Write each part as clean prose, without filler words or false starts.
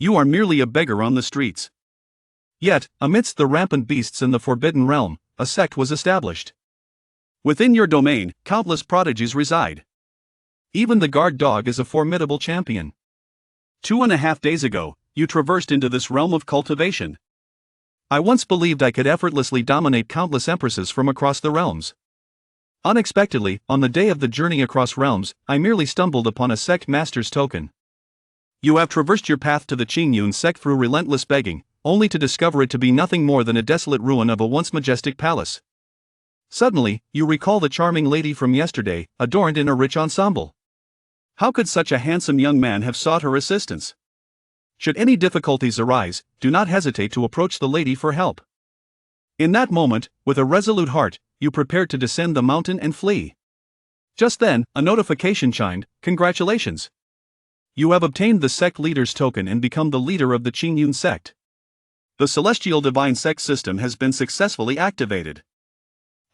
You are merely a beggar on the streets. Yet, amidst the rampant beasts in the Forbidden Realm, a sect was established. Within your domain, countless prodigies reside. Even the guard dog is a formidable champion. 2.5 days ago, you traversed into this realm of cultivation. I once believed I could effortlessly dominate countless empresses from across the realms. Unexpectedly, on the day of the journey across realms, I merely stumbled upon a sect master's token. You have traversed your path to the Qingyun Sect through relentless begging, only to discover it to be nothing more than a desolate ruin of a once majestic palace. Suddenly, you recall the charming lady from yesterday, adorned in a rich ensemble. How could such a handsome young man have sought her assistance? Should any difficulties arise, do not hesitate to approach the lady for help. In that moment, with a resolute heart, you prepared to descend the mountain and flee. Just then, a notification chimed. Congratulations! You have obtained the sect leader's token and become the leader of the Qingyun Sect. The Celestial Divine Sect system has been successfully activated.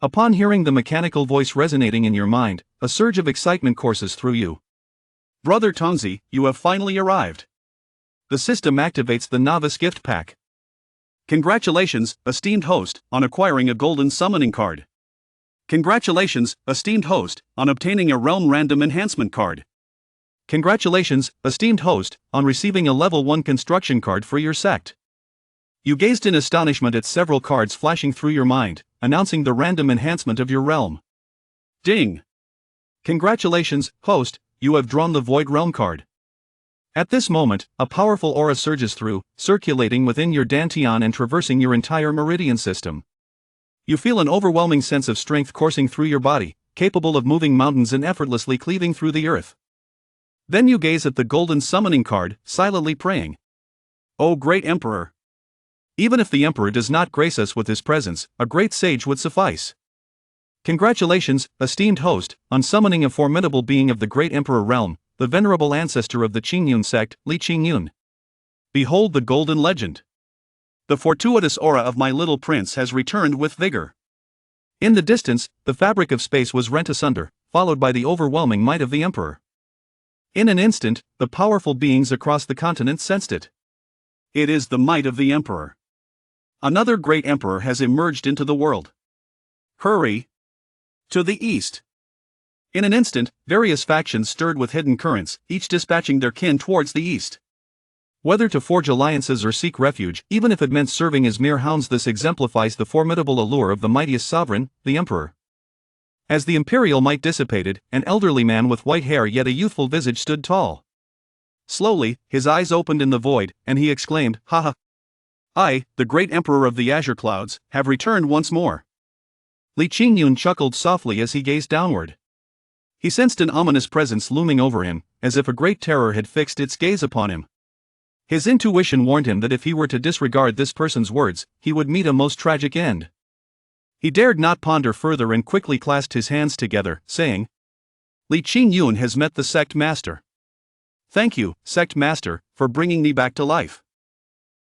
Upon hearing the mechanical voice resonating in your mind, a surge of excitement courses through you. Brother Tongzi, you have finally arrived. The system activates the novice gift pack. Congratulations, esteemed host, on acquiring a golden summoning card. Congratulations, esteemed host, on obtaining a realm random enhancement card. Congratulations, esteemed host, on receiving a level 1 construction card for your sect. You gazed in astonishment at several cards flashing through your mind, announcing the random enhancement of your realm. Ding! Congratulations, host, you have drawn the Void Realm card. At this moment, a powerful aura surges through, circulating within your dantian and traversing your entire meridian system. You feel an overwhelming sense of strength coursing through your body, capable of moving mountains and effortlessly cleaving through the earth. Then you gaze at the golden summoning card, silently praying. O great Emperor! Even if the Emperor does not grace us with his presence, a great sage would suffice. Congratulations, esteemed host, on summoning a formidable being of the great Emperor realm, the venerable ancestor of the Qingyun Sect, Li Qingyun. Behold the golden legend. The fortuitous aura of my little prince has returned with vigor. In the distance, the fabric of space was rent asunder, followed by the overwhelming might of the Emperor. In an instant, the powerful beings across the continent sensed it. It is the might of the Emperor. Another great Emperor has emerged into the world. Hurry! To the east! In an instant, various factions stirred with hidden currents, each dispatching their kin towards the east. Whether to forge alliances or seek refuge, even if it meant serving as mere hounds, this exemplifies the formidable allure of the mightiest sovereign, the Emperor. As the imperial might dissipated, an elderly man with white hair yet a youthful visage stood tall. Slowly, his eyes opened in the void, and he exclaimed, "Ha! I, the great Emperor of the Azure Clouds, have returned once more." Li Qingyun chuckled softly as he gazed downward. He sensed an ominous presence looming over him, as if a great terror had fixed its gaze upon him. His intuition warned him that if he were to disregard this person's words, he would meet a most tragic end. He dared not ponder further and quickly clasped his hands together, saying, Li Qingyun has met the sect master. Thank you, sect master, for bringing me back to life.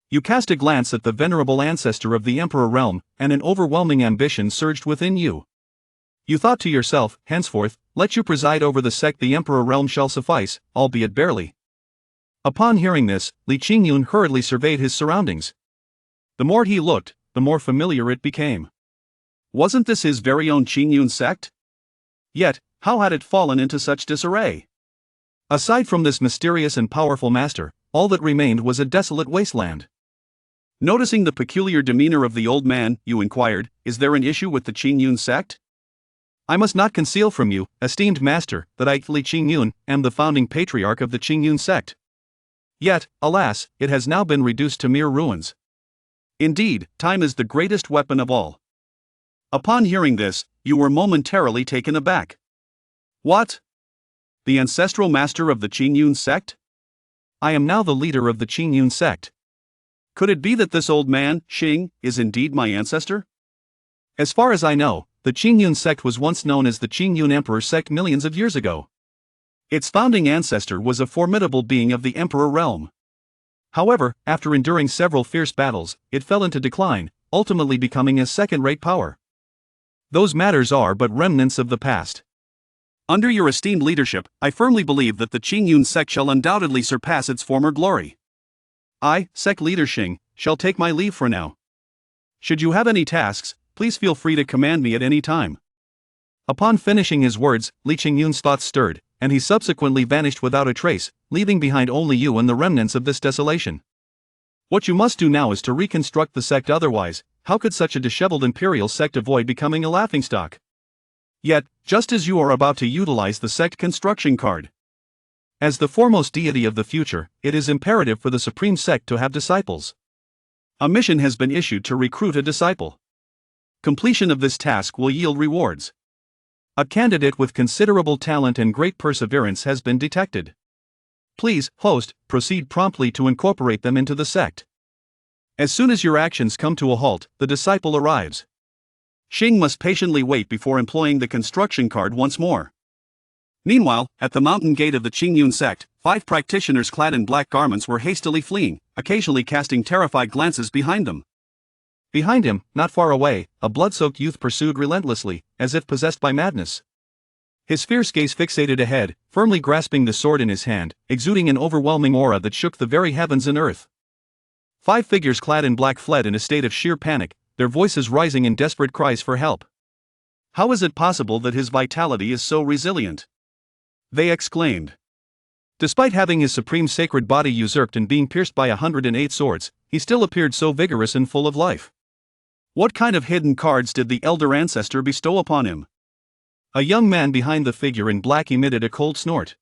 You cast a glance at the venerable ancestor of the Emperor realm, and an overwhelming ambition surged within you. You thought to yourself, henceforth, let you preside over the sect, the Emperor realm shall suffice, albeit barely. Upon hearing this, Li Qingyun hurriedly surveyed his surroundings. The more he looked, the more familiar it became. Wasn't this his very own Qingyun Sect? Yet, how had it fallen into such disarray? Aside from this mysterious and powerful master, all that remained was a desolate wasteland. Noticing the peculiar demeanor of the old man, you inquired, is there an issue with the Qingyun Sect? I must not conceal from you, esteemed master, that I, Li Qingyun, am the founding patriarch of the Qingyun Sect. Yet, alas, it has now been reduced to mere ruins. Indeed, time is the greatest weapon of all. Upon hearing this, you were momentarily taken aback. What? The ancestral master of the Qingyun Sect? I am now the leader of the Qingyun Sect. Could it be that this old man, Xing, is indeed my ancestor? As far as I know, the Qingyun Sect was once known as the Qingyun Emperor Sect millions of years ago. Its founding ancestor was a formidable being of the Emperor realm. However, after enduring several fierce battles, it fell into decline, ultimately becoming a second-rate power. Those matters are but remnants of the past. Under your esteemed leadership, I firmly believe that the Qingyun Sect shall undoubtedly surpass its former glory. I, sect leader Xing, shall take my leave for now. Should you have any tasks, please feel free to command me at any time." Upon finishing his words, Li Qingyun's thoughts stirred, and he subsequently vanished without a trace, leaving behind only you and the remnants of this desolation. What you must do now is to reconstruct the sect, otherwise, how could such a disheveled imperial sect avoid becoming a laughingstock? Yet, just as you are about to utilize the sect construction card. As the foremost deity of the future, it is imperative for the supreme sect to have disciples. A mission has been issued to recruit a disciple. Completion of this task will yield rewards. A candidate with considerable talent and great perseverance has been detected. Please, host, proceed promptly to incorporate them into the sect. As soon as your actions come to a halt, the disciple arrives. Xing must patiently wait before employing the construction card once more. Meanwhile, at the mountain gate of the Qingyun Sect, 5 practitioners clad in black garments were hastily fleeing, occasionally casting terrified glances behind them. Behind him, not far away, a blood-soaked youth pursued relentlessly, as if possessed by madness. His fierce gaze fixated ahead, firmly grasping the sword in his hand, exuding an overwhelming aura that shook the very heavens and earth. 5 figures clad in black fled in a state of sheer panic, their voices rising in desperate cries for help. "How is it possible that his vitality is so resilient?" they exclaimed. Despite having his supreme sacred body usurped and being pierced by 108 swords, he still appeared so vigorous and full of life. What kind of hidden cards did the elder ancestor bestow upon him? A young man behind the figure in black emitted a cold snort.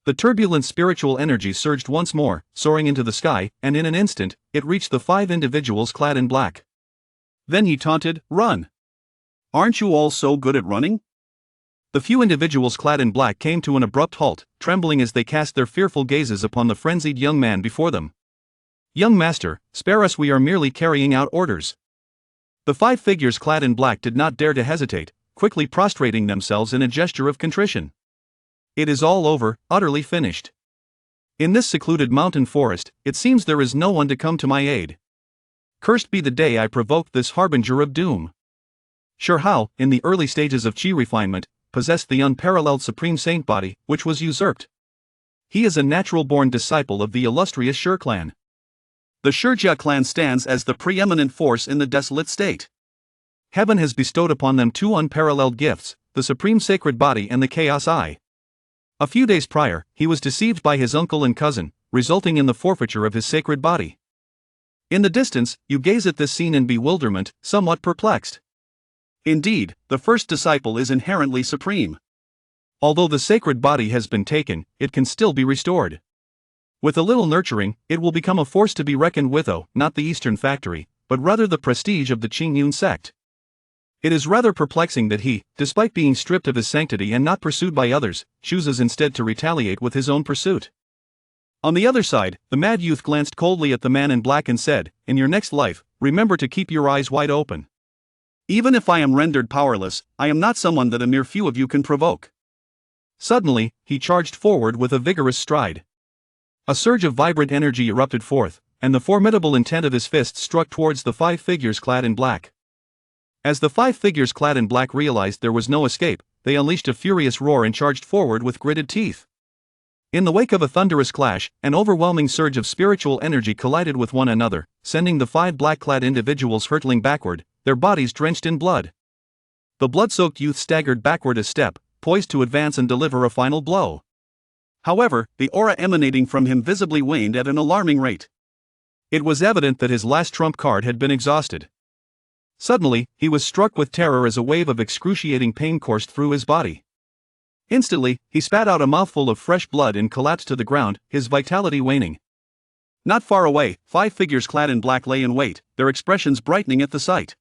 The turbulent spiritual energy surged once more, soaring into the sky, and in an instant, it reached the 5 individuals clad in black. Then he taunted, "Run! Aren't you all so good at running?" The few individuals clad in black came to an abrupt halt, trembling as they cast their fearful gazes upon the frenzied young man before them. "Young master, spare us, we are merely carrying out orders." The 5 figures clad in black did not dare to hesitate, quickly prostrating themselves in a gesture of contrition. "It is all over, utterly finished. In this secluded mountain forest, it seems there is no one to come to my aid. Cursed be the day I provoked this harbinger of doom." Shi Hao, in the early stages of Qi refinement, possessed the unparalleled supreme saint body, which was usurped. He is a natural-born disciple of the illustrious Shi clan. The Shijia clan stands as the preeminent force in the desolate state. Heaven has bestowed upon them 2 unparalleled gifts, the supreme sacred body and the chaos eye. A few days prior, he was deceived by his uncle and cousin, resulting in the forfeiture of his sacred body. In the distance, you gaze at this scene in bewilderment, somewhat perplexed. Indeed, the first disciple is inherently supreme. Although the sacred body has been taken, it can still be restored. With a little nurturing, it will become a force to be reckoned with, not the Eastern factory, but rather the prestige of the Qingyun Sect. It is rather perplexing that he, despite being stripped of his sanctity and not pursued by others, chooses instead to retaliate with his own pursuit. On the other side, the mad youth glanced coldly at the man in black and said, "In your next life, remember to keep your eyes wide open. Even if I am rendered powerless, I am not someone that a mere few of you can provoke." Suddenly, he charged forward with a vigorous stride. A surge of vibrant energy erupted forth, and the formidable intent of his fist struck towards the 5 figures clad in black. As the 5 figures clad in black realized there was no escape, they unleashed a furious roar and charged forward with gritted teeth. In the wake of a thunderous clash, an overwhelming surge of spiritual energy collided with one another, sending the 5 black-clad individuals hurtling backward, their bodies drenched in blood. The blood-soaked youth staggered backward a step, poised to advance and deliver a final blow. However, the aura emanating from him visibly waned at an alarming rate. It was evident that his last trump card had been exhausted. Suddenly, he was struck with terror as a wave of excruciating pain coursed through his body. Instantly, he spat out a mouthful of fresh blood and collapsed to the ground, his vitality waning. Not far away, 5 figures clad in black lay in wait, their expressions brightening at the sight.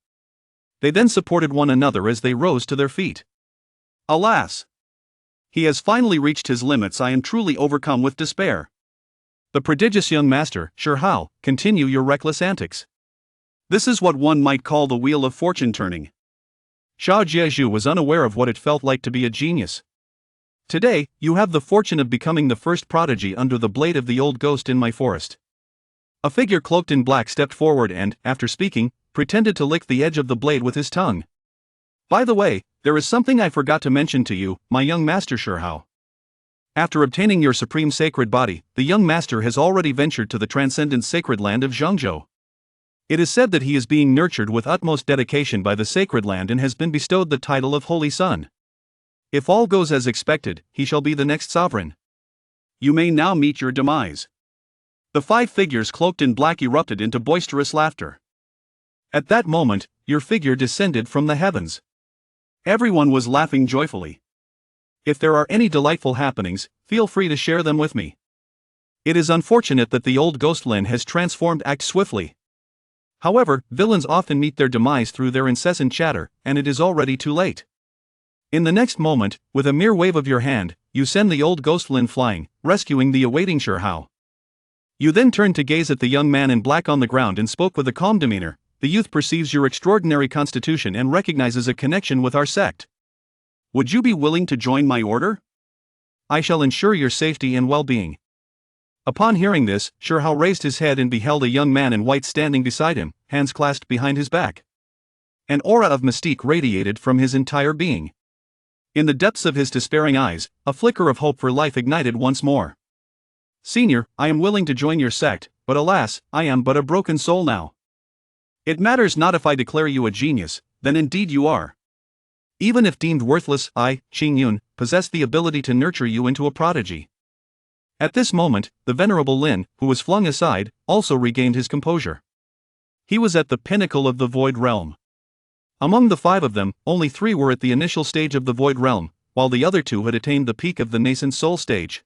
They then supported one another as they rose to their feet. "Alas! He has finally reached his limits. I am truly overcome with despair. The prodigious young master, Shi Hao, continue your reckless antics. This is what one might call the wheel of fortune turning." Xiao Jiezhu was unaware of what it felt like to be a genius. "Today, you have the fortune of becoming the first prodigy under the blade of the old ghost in my forest." A figure cloaked in black stepped forward and, after speaking, pretended to lick the edge of the blade with his tongue. "By the way, there is something I forgot to mention to you, my young master Shi Hao. After obtaining your supreme sacred body, the young master has already ventured to the transcendent sacred land of Zhengzhou. It is said that he is being nurtured with utmost dedication by the sacred land and has been bestowed the title of Holy Son. If all goes as expected, he shall be the next sovereign. You may now meet your demise. The 5 figures cloaked in black erupted into boisterous laughter. At that moment, your figure descended from the heavens. Everyone was laughing joyfully. If there are any delightful happenings, feel free to share them with me. It is unfortunate that the old ghost Lin has transformed act swiftly. However, villains often meet their demise through their incessant chatter, and it is already too late. In the next moment, with a mere wave of your hand, you send the old ghost Lin flying, rescuing the awaiting Shi Hao. You then turned to gaze at the young man in black on the ground and spoke with a calm demeanor. The youth perceives your extraordinary constitution and recognizes a connection with our sect. Would you be willing to join my order? I shall ensure your safety and well-being. Upon hearing this, Shi Hao raised his head and beheld a young man in white standing beside him, hands clasped behind his back. An aura of mystique radiated from his entire being. In the depths of his despairing eyes, a flicker of hope for life ignited once more. Senior, I am willing to join your sect, but alas, I am but a broken soul now. It matters not if I declare you a genius, then indeed you are. Even if deemed worthless, I, Qingyun, possess the ability to nurture you into a prodigy. At this moment, the venerable Lin, who was flung aside, also regained his composure. He was at the pinnacle of the void realm. Among the 5 of them, only 3 were at the initial stage of the void realm, while the other 2 had attained the peak of the nascent soul stage.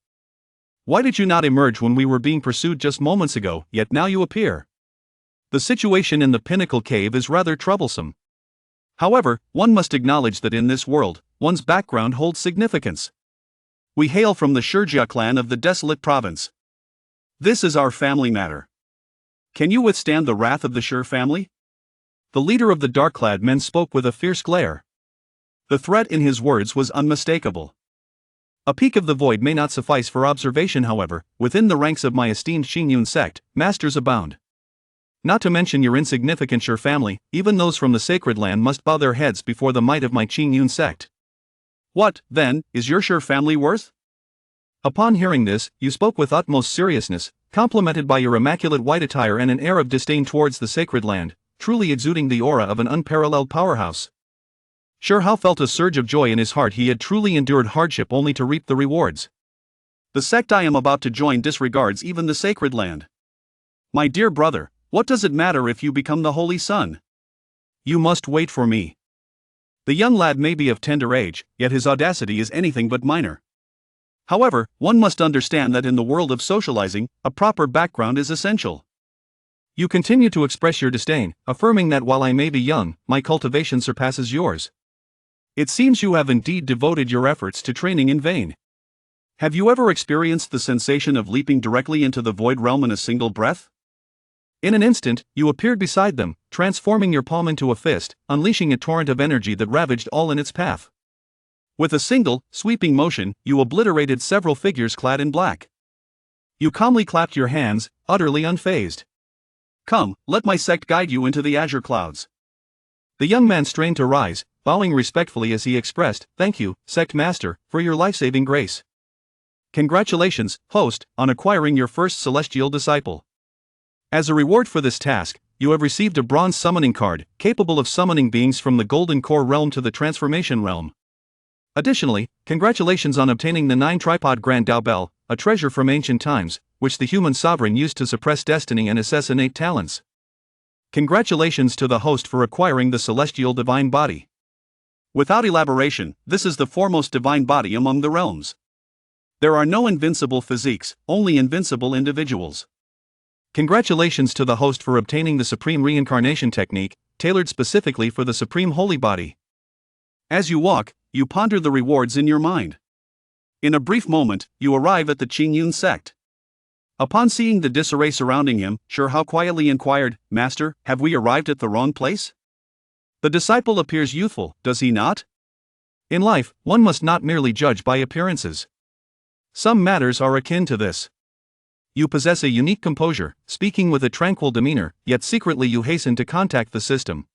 Why did you not emerge when we were being pursued just moments ago, yet now you appear? The situation in the pinnacle cave is rather troublesome. However, one must acknowledge that in this world, one's background holds significance. We hail from the Shijia clan of the desolate province. This is our family matter. Can you withstand the wrath of the Shi family? The leader of the dark-clad men spoke with a fierce glare. The threat in his words was unmistakable. A peak of the void may not suffice for observation, however, within the ranks of my esteemed Qingyun Sect, masters abound. Not to mention your insignificant Shi family, even those from the sacred land must bow their heads before the might of my Qingyun Sect. What, then, is your Shi family worth? Upon hearing this, you spoke with utmost seriousness, complemented by your immaculate white attire and an air of disdain towards the sacred land, truly exuding the aura of an unparalleled powerhouse. Shi Hao felt a surge of joy in his heart. He had truly endured hardship only to reap the rewards. The sect I am about to join disregards even the sacred land. My dear brother, what does it matter if you become the Holy Son? You must wait for me. The young lad may be of tender age, yet his audacity is anything but minor. However, one must understand that in the world of socializing, a proper background is essential. You continue to express your disdain, affirming that while I may be young, my cultivation surpasses yours. It seems you have indeed devoted your efforts to training in vain. Have you ever experienced the sensation of leaping directly into the void realm in a single breath? In an instant, you appeared beside them, transforming your palm into a fist, unleashing a torrent of energy that ravaged all in its path. With a single, sweeping motion, you obliterated several figures clad in black. You calmly clapped your hands, utterly unfazed. Come, let my sect guide you into the azure clouds. The young man strained to rise, bowing respectfully as he expressed, "Thank you, sect master, for your life-saving grace. Congratulations, host, on acquiring your first celestial disciple. As a reward for this task, you have received a bronze summoning card, capable of summoning beings from the golden core realm to the transformation realm. Additionally, congratulations on obtaining the 9-tripod Grand Dao Bell, a treasure from ancient times, which the human sovereign used to suppress destiny and assassinate talents. Congratulations to the host for acquiring the Celestial Divine Body. Without elaboration, this is the foremost divine body among the realms. There are no invincible physiques, only invincible individuals. Congratulations to the host for obtaining the Supreme Reincarnation Technique, tailored specifically for the Supreme Holy Body. As you walk, you ponder the rewards in your mind. In a brief moment, you arrive at the Qingyun Sect. Upon seeing the disarray surrounding him, Shi Hao quietly inquired, "Master, have we arrived at the wrong place?" The disciple appears youthful, does he not? In life, one must not merely judge by appearances. Some matters are akin to this. You possess a unique composure, speaking with a tranquil demeanor, yet secretly you hasten to contact the system.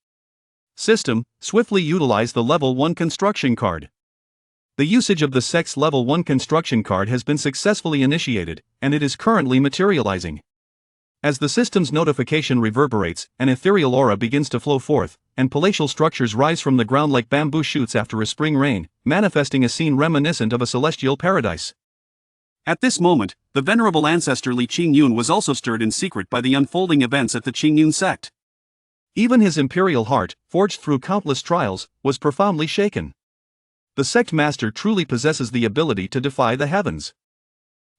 System, swiftly utilize the level 1 construction card. The usage of the sect's level 1 construction card has been successfully initiated, and it is currently materializing. As the system's notification reverberates, an ethereal aura begins to flow forth, and palatial structures rise from the ground like bamboo shoots after a spring rain, manifesting a scene reminiscent of a celestial paradise. At this moment, the venerable ancestor Li Qingyun was also stirred in secret by the unfolding events at the Qingyun Sect. Even his imperial heart, forged through countless trials, was profoundly shaken. The sect master truly possesses the ability to defy the heavens.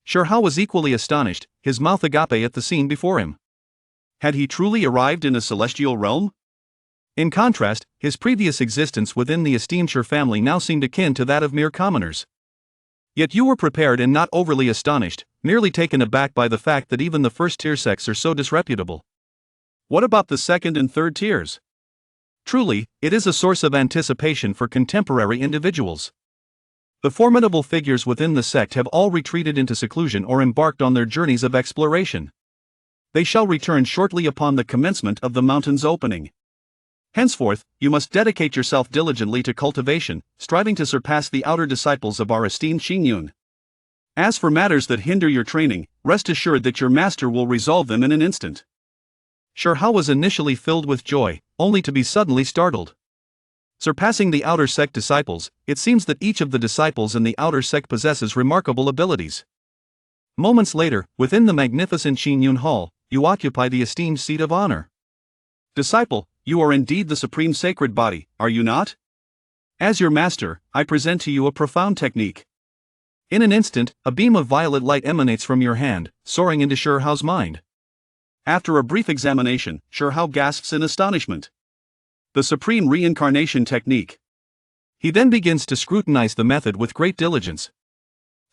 Shi Hao was equally astonished, his mouth agape at the scene before him. Had he truly arrived in a celestial realm? In contrast, his previous existence within the esteemed Shi family now seemed akin to that of mere commoners. Yet you were prepared and not overly astonished, merely taken aback by the fact that even the first-tier sects are so disreputable. What about the second and third tiers? Truly, it is a source of anticipation for contemporary individuals. The formidable figures within the sect have all retreated into seclusion or embarked on their journeys of exploration. They shall return shortly upon the commencement of the mountain's opening. Henceforth, you must dedicate yourself diligently to cultivation, striving to surpass the outer disciples of our esteemed Qingyun. As for matters that hinder your training, rest assured that your master will resolve them in an instant. Shi Hao was initially filled with joy, only to be suddenly startled. Surpassing the outer sect disciples, it seems that each of the disciples in the outer sect possesses remarkable abilities. Moments later, within the magnificent Qingyun Hall, you occupy the esteemed seat of honor. Disciple, you are indeed the supreme sacred body, are you not? As your master, I present to you a profound technique. In an instant, a beam of violet light emanates from your hand, soaring into Shi Hao's mind. After a brief examination, Shi Hao gasps in astonishment. The supreme reincarnation technique. He then begins to scrutinize the method with great diligence.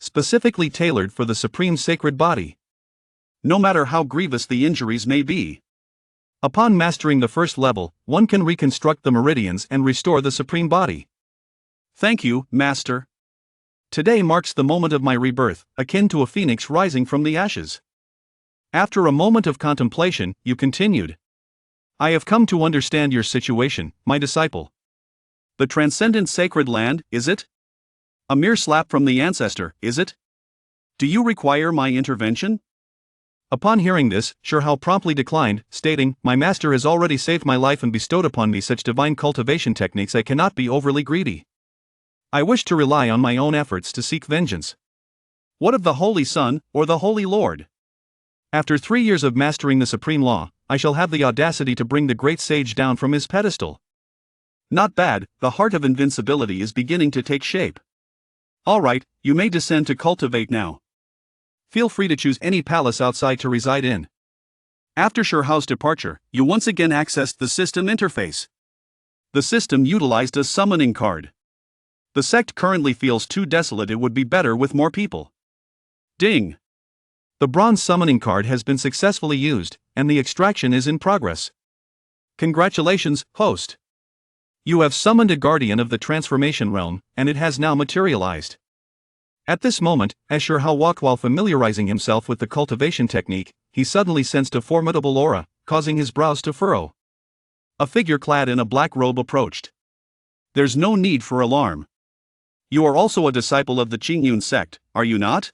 Specifically tailored for the supreme sacred body. No matter how grievous the injuries may be. Upon mastering the first level, one can reconstruct the meridians and restore the supreme body. Thank you, Master. Today marks the moment of my rebirth, akin to a phoenix rising from the ashes. After a moment of contemplation, you continued. I have come to understand your situation, my disciple. The transcendent sacred land, is it? A mere slap from the ancestor, is it? Do you require my intervention? Upon hearing this, Shi Hao promptly declined, stating, My master has already saved my life and bestowed upon me such divine cultivation techniques I cannot be overly greedy. I wish to rely on my own efforts to seek vengeance. What of the Holy Son, or the Holy Lord? After 3 years of mastering the supreme law, I shall have the audacity to bring the great sage down from his pedestal. Not bad, the heart of invincibility is beginning to take shape. Alright, you may descend to cultivate now. Feel free to choose any palace outside to reside in. After Shi Hao's departure, you once again accessed the system interface. The system utilized a summoning card. The sect currently feels too desolate, it would be better with more people. Ding! The bronze summoning card has been successfully used, and the extraction is in progress. Congratulations, host. You have summoned a guardian of the transformation realm, and it has now materialized. At this moment, as Shi Hao walked while familiarizing himself with the cultivation technique, he suddenly sensed a formidable aura, causing his brows to furrow. A figure clad in a black robe approached. There's no need for alarm. You are also a disciple of the Qingyun Sect, are you not?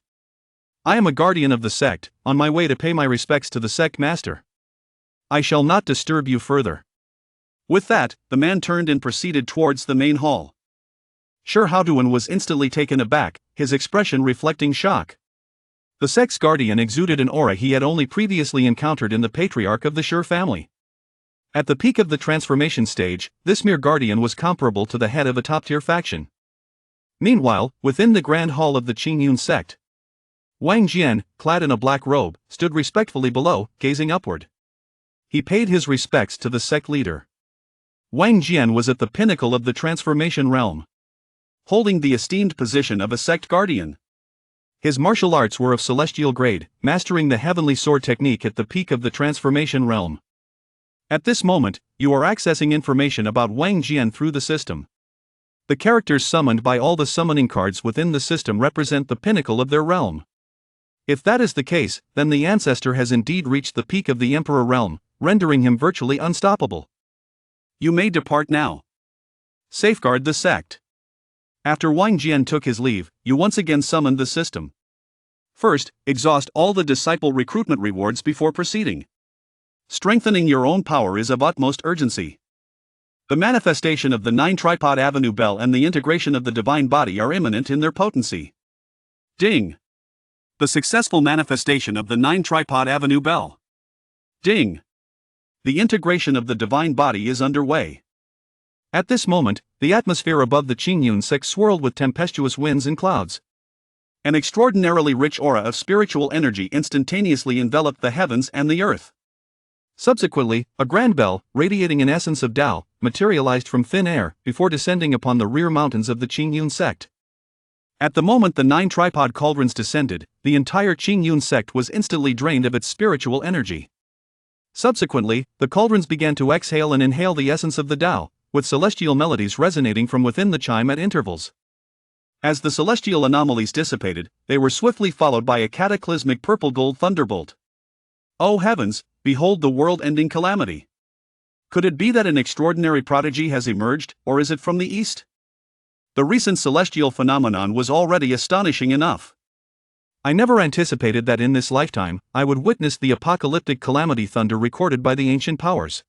I am a guardian of the sect, on my way to pay my respects to the sect master. I shall not disturb you further. With that, the man turned and proceeded towards the main hall. Shi Hao was instantly taken aback, his expression reflecting shock. The sect's guardian exuded an aura he had only previously encountered in the patriarch of the Shi family. At the peak of the transformation stage, this mere guardian was comparable to the head of a top-tier faction. Meanwhile, within the grand hall of the Qingyun Sect, Wang Jian, clad in a black robe, stood respectfully below, gazing upward. He paid his respects to the sect leader. Wang Jian was at the pinnacle of the transformation realm, holding the esteemed position of a sect guardian. His martial arts were of celestial grade, mastering the heavenly sword technique at the peak of the transformation realm. At this moment, you are accessing information about Wang Jian through the system. The characters summoned by all the summoning cards within the system represent the pinnacle of their realm. If that is the case, then the ancestor has indeed reached the peak of the emperor realm, rendering him virtually unstoppable. You may depart now. Safeguard the sect. After Wang Jian took his leave, you once again summoned the system. First, exhaust all the disciple recruitment rewards before proceeding. Strengthening your own power is of utmost urgency. The manifestation of the 9-tripod avenue bell and the integration of the divine body are imminent in their potency. Ding! The successful manifestation of the 9-tripod avenue bell. Ding! The integration of the divine body is underway. At this moment, the atmosphere above the Qingyun Sect swirled with tempestuous winds and clouds. An extraordinarily rich aura of spiritual energy instantaneously enveloped the heavens and the earth. Subsequently, a grand bell, radiating an essence of Tao, materialized from thin air before descending upon the rear mountains of the Qingyun Sect. At the moment the 9-tripod cauldrons descended, the entire Qingyun Sect was instantly drained of its spiritual energy. Subsequently, the cauldrons began to exhale and inhale the essence of the Tao, with celestial melodies resonating from within the chime at intervals. As the celestial anomalies dissipated, they were swiftly followed by a cataclysmic purple-gold thunderbolt. Oh heavens, behold the world-ending calamity! Could it be that an extraordinary prodigy has emerged, or is it from the east? The recent celestial phenomenon was already astonishing enough. I never anticipated that in this lifetime, I would witness the apocalyptic calamity thunder recorded by the ancient powers.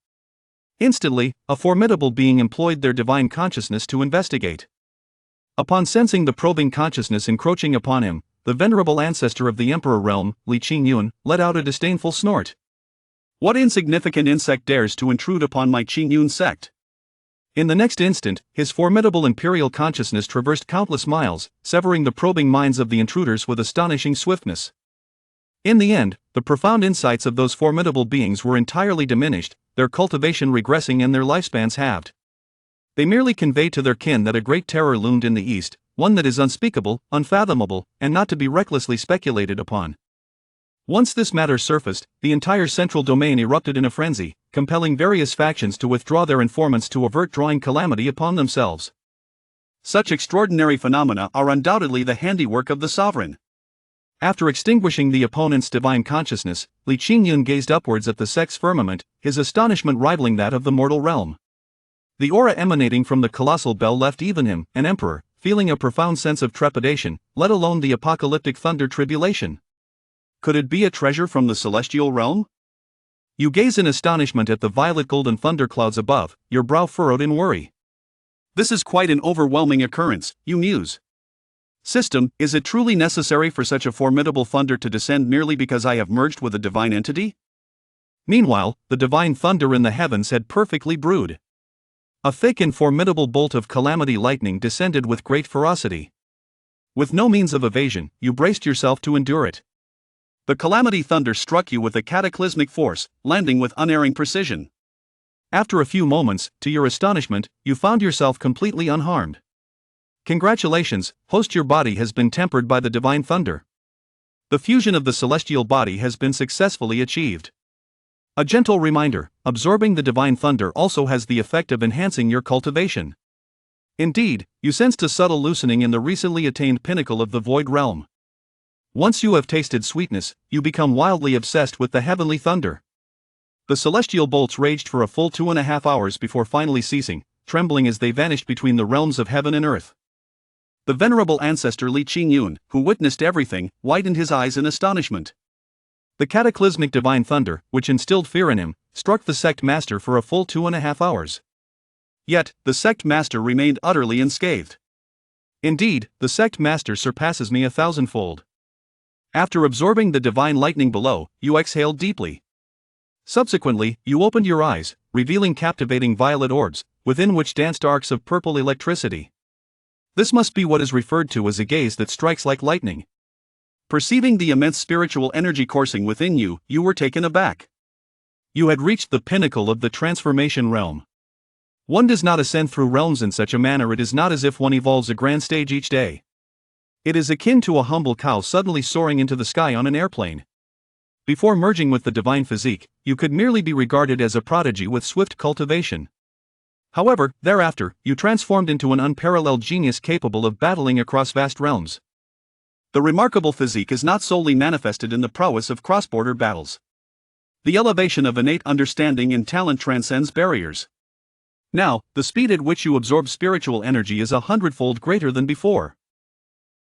Instantly, a formidable being employed their divine consciousness to investigate. Upon sensing the probing consciousness encroaching upon him, the venerable ancestor of the Emperor realm, Li Qingyun, let out a disdainful snort. What insignificant insect dares to intrude upon my Qingyun Sect? In the next instant, his formidable imperial consciousness traversed countless miles, severing the probing minds of the intruders with astonishing swiftness. In the end, the profound insights of those formidable beings were entirely diminished, their cultivation regressing and their lifespans halved. They merely conveyed to their kin that a great terror loomed in the east, one that is unspeakable, unfathomable, and not to be recklessly speculated upon. Once this matter surfaced, the entire central domain erupted in a frenzy, compelling various factions to withdraw their informants to avert drawing calamity upon themselves. Such extraordinary phenomena are undoubtedly the handiwork of the sovereign. After extinguishing the opponent's divine consciousness, Li Qingyun gazed upwards at the sect's firmament, his astonishment rivaling that of the mortal realm. The aura emanating from the colossal bell left even him, an emperor, feeling a profound sense of trepidation, let alone the apocalyptic thunder tribulation. Could it be a treasure from the celestial realm? You gaze in astonishment at the violet golden thunderclouds above, your brow furrowed in worry. This is quite an overwhelming occurrence, you muse. System, is it truly necessary for such a formidable thunder to descend merely because I have merged with a divine entity? Meanwhile, the divine thunder in the heavens had perfectly brewed. A thick and formidable bolt of calamity lightning descended with great ferocity. With no means of evasion, you braced yourself to endure it. The calamity thunder struck you with a cataclysmic force, landing with unerring precision. After a few moments, to your astonishment, you found yourself completely unharmed. Congratulations, host, your body has been tempered by the divine thunder. The fusion of the celestial body has been successfully achieved. A gentle reminder, absorbing the divine thunder also has the effect of enhancing your cultivation. Indeed, you sensed a subtle loosening in the recently attained pinnacle of the void realm. Once you have tasted sweetness, you become wildly obsessed with the heavenly thunder. The celestial bolts raged for a full 2.5 hours before finally ceasing, trembling as they vanished between the realms of heaven and earth. The venerable ancestor Li Qingyun, who witnessed everything, widened his eyes in astonishment. The cataclysmic divine thunder, which instilled fear in him, struck the sect master for a full 2.5 hours. Yet, the sect master remained utterly unscathed. Indeed, the sect master surpasses me 1,000-fold. After absorbing the divine lightning below, you exhaled deeply. Subsequently, you opened your eyes, revealing captivating violet orbs, within which danced arcs of purple electricity. This must be what is referred to as a gaze that strikes like lightning. Perceiving the immense spiritual energy coursing within you, you were taken aback. You had reached the pinnacle of the transformation realm. One does not ascend through realms in such a manner. It is not as if one evolves a grand stage each day. It is akin to a humble cow suddenly soaring into the sky on an airplane. Before merging with the divine physique, you could merely be regarded as a prodigy with swift cultivation. However, thereafter, you transformed into an unparalleled genius capable of battling across vast realms. The remarkable physique is not solely manifested in the prowess of cross-border battles. The elevation of innate understanding and talent transcends barriers. Now, the speed at which you absorb spiritual energy is 100-fold greater than before.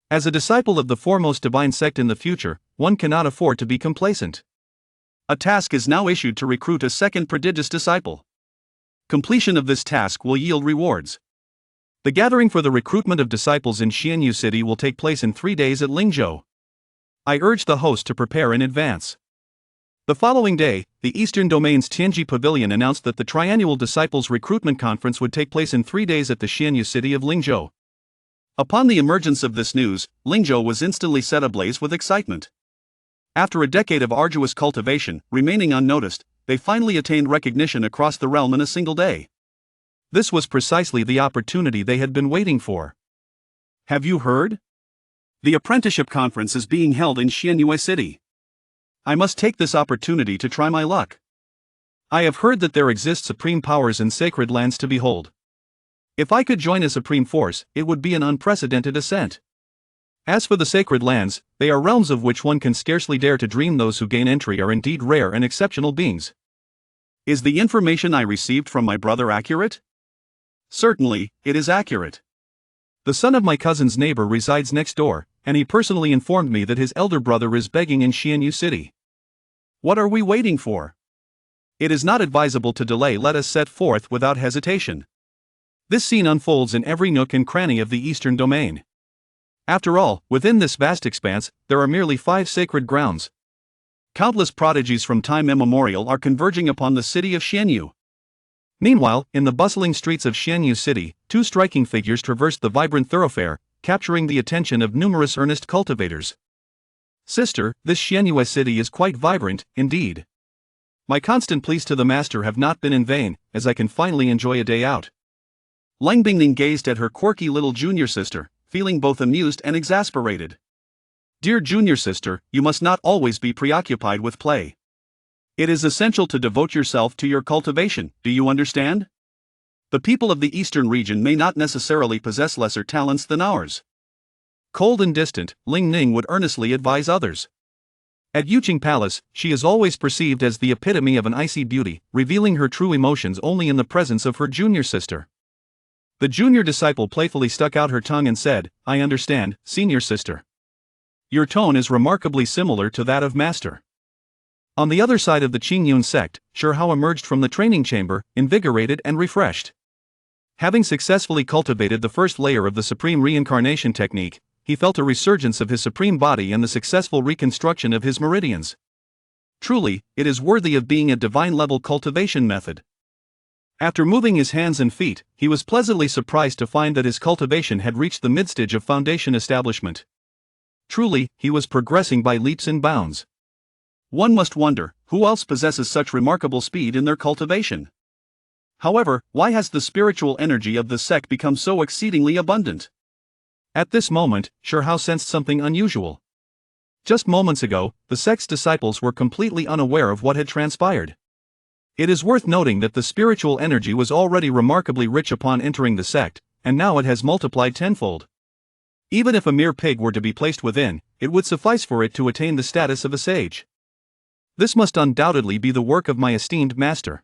As a disciple of the foremost divine sect in the future, one cannot afford to be complacent. A task is now issued to recruit a second prodigious disciple. Completion of this task will yield rewards. The gathering for the recruitment of disciples in Qingyun City will take place in 3 days at Lingzhou. I urge the host to prepare in advance. The following day, the Eastern Domain's Tianji Pavilion announced that the triannual Disciples Recruitment Conference would take place in 3 days at the Qingyun city of Lingzhou. Upon the emergence of this news, Lingzhou was instantly set ablaze with excitement. After a decade of arduous cultivation, remaining unnoticed, they finally attained recognition across the realm in a single day. This was precisely the opportunity they had been waiting for. Have you heard? The apprenticeship conference is being held in Qingyun City. I must take this opportunity to try my luck. I have heard that there exist supreme powers in sacred lands to behold. If I could join a supreme force, it would be an unprecedented ascent. As for the sacred lands, they are realms of which one can scarcely dare to dream. Those who gain entry are indeed rare and exceptional beings. Is the information I received from my brother accurate? Certainly, it is accurate. The son of my cousin's neighbor resides next door, and he personally informed me that his elder brother is begging in Qingyun City. What are we waiting for? It is not advisable to delay. Let us set forth without hesitation. This scene unfolds in every nook and cranny of the Eastern Domain. After all, within this vast expanse, there are merely 5 sacred grounds. Countless prodigies from time immemorial are converging upon the city of Qingyun. Meanwhile, in the bustling streets of Qingyun City, 2 striking figures traverse the vibrant thoroughfare, capturing the attention of numerous earnest cultivators. Sister, this Qingyun City is quite vibrant, indeed. My constant pleas to the master have not been in vain, as I can finally enjoy a day out. Lang Bingning gazed at her quirky little junior sister, feeling both amused and exasperated. Dear junior sister, you must not always be preoccupied with play. It is essential to devote yourself to your cultivation, do you understand? The people of the eastern region may not necessarily possess lesser talents than ours. Cold and distant, Ling Ning would earnestly advise others. At Yuqing Palace, she is always perceived as the epitome of an icy beauty, revealing her true emotions only in the presence of her junior sister. The junior disciple playfully stuck out her tongue and said, I understand, senior sister. Your tone is remarkably similar to that of master. On the other side of the Qingyun Sect, Shi Hao emerged from the training chamber, invigorated and refreshed. Having successfully cultivated the first layer of the supreme reincarnation technique, he felt a resurgence of his supreme body and the successful reconstruction of his meridians. Truly, it is worthy of being a divine-level cultivation method. After moving his hands and feet, he was pleasantly surprised to find that his cultivation had reached the mid-stage of foundation establishment. Truly, he was progressing by leaps and bounds. One must wonder, who else possesses such remarkable speed in their cultivation? However, why has the spiritual energy of the sect become so exceedingly abundant? At this moment, Shi Hao sensed something unusual. Just moments ago, the sect's disciples were completely unaware of what had transpired. It is worth noting that the spiritual energy was already remarkably rich upon entering the sect, and now it has multiplied tenfold. Even if a mere pig were to be placed within, it would suffice for it to attain the status of a sage. This must undoubtedly be the work of my esteemed master.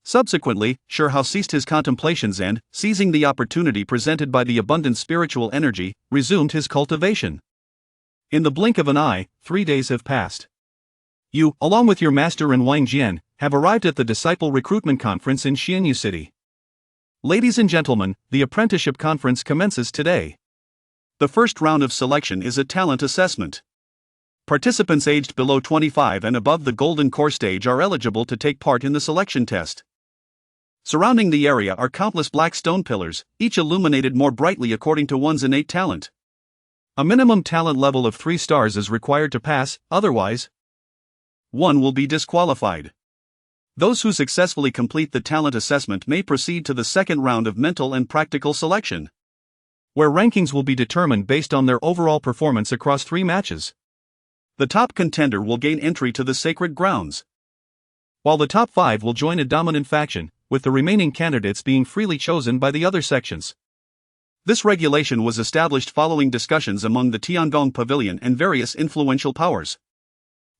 Subsequently, Shi Hao ceased his contemplations and, seizing the opportunity presented by the abundant spiritual energy, resumed his cultivation. In the blink of an eye, 3 days have passed. You, along with your master and Wang Jian, have arrived at the Disciple Recruitment Conference in Qingyun City. Ladies and gentlemen, the apprenticeship conference commences today. The first round of selection is a talent assessment. Participants aged below 25 and above the golden core stage are eligible to take part in the selection test. Surrounding the area are countless black stone pillars, each illuminated more brightly according to one's innate talent. A minimum talent level of 3 stars is required to pass, otherwise, one will be disqualified. Those who successfully complete the talent assessment may proceed to the second round of mental and practical selection, where rankings will be determined based on their overall performance across 3 matches. The top contender will gain entry to the sacred grounds, while the top 5 will join a dominant faction, with the remaining candidates being freely chosen by the other sections. This regulation was established following discussions among the Tiangong Pavilion and various influential powers.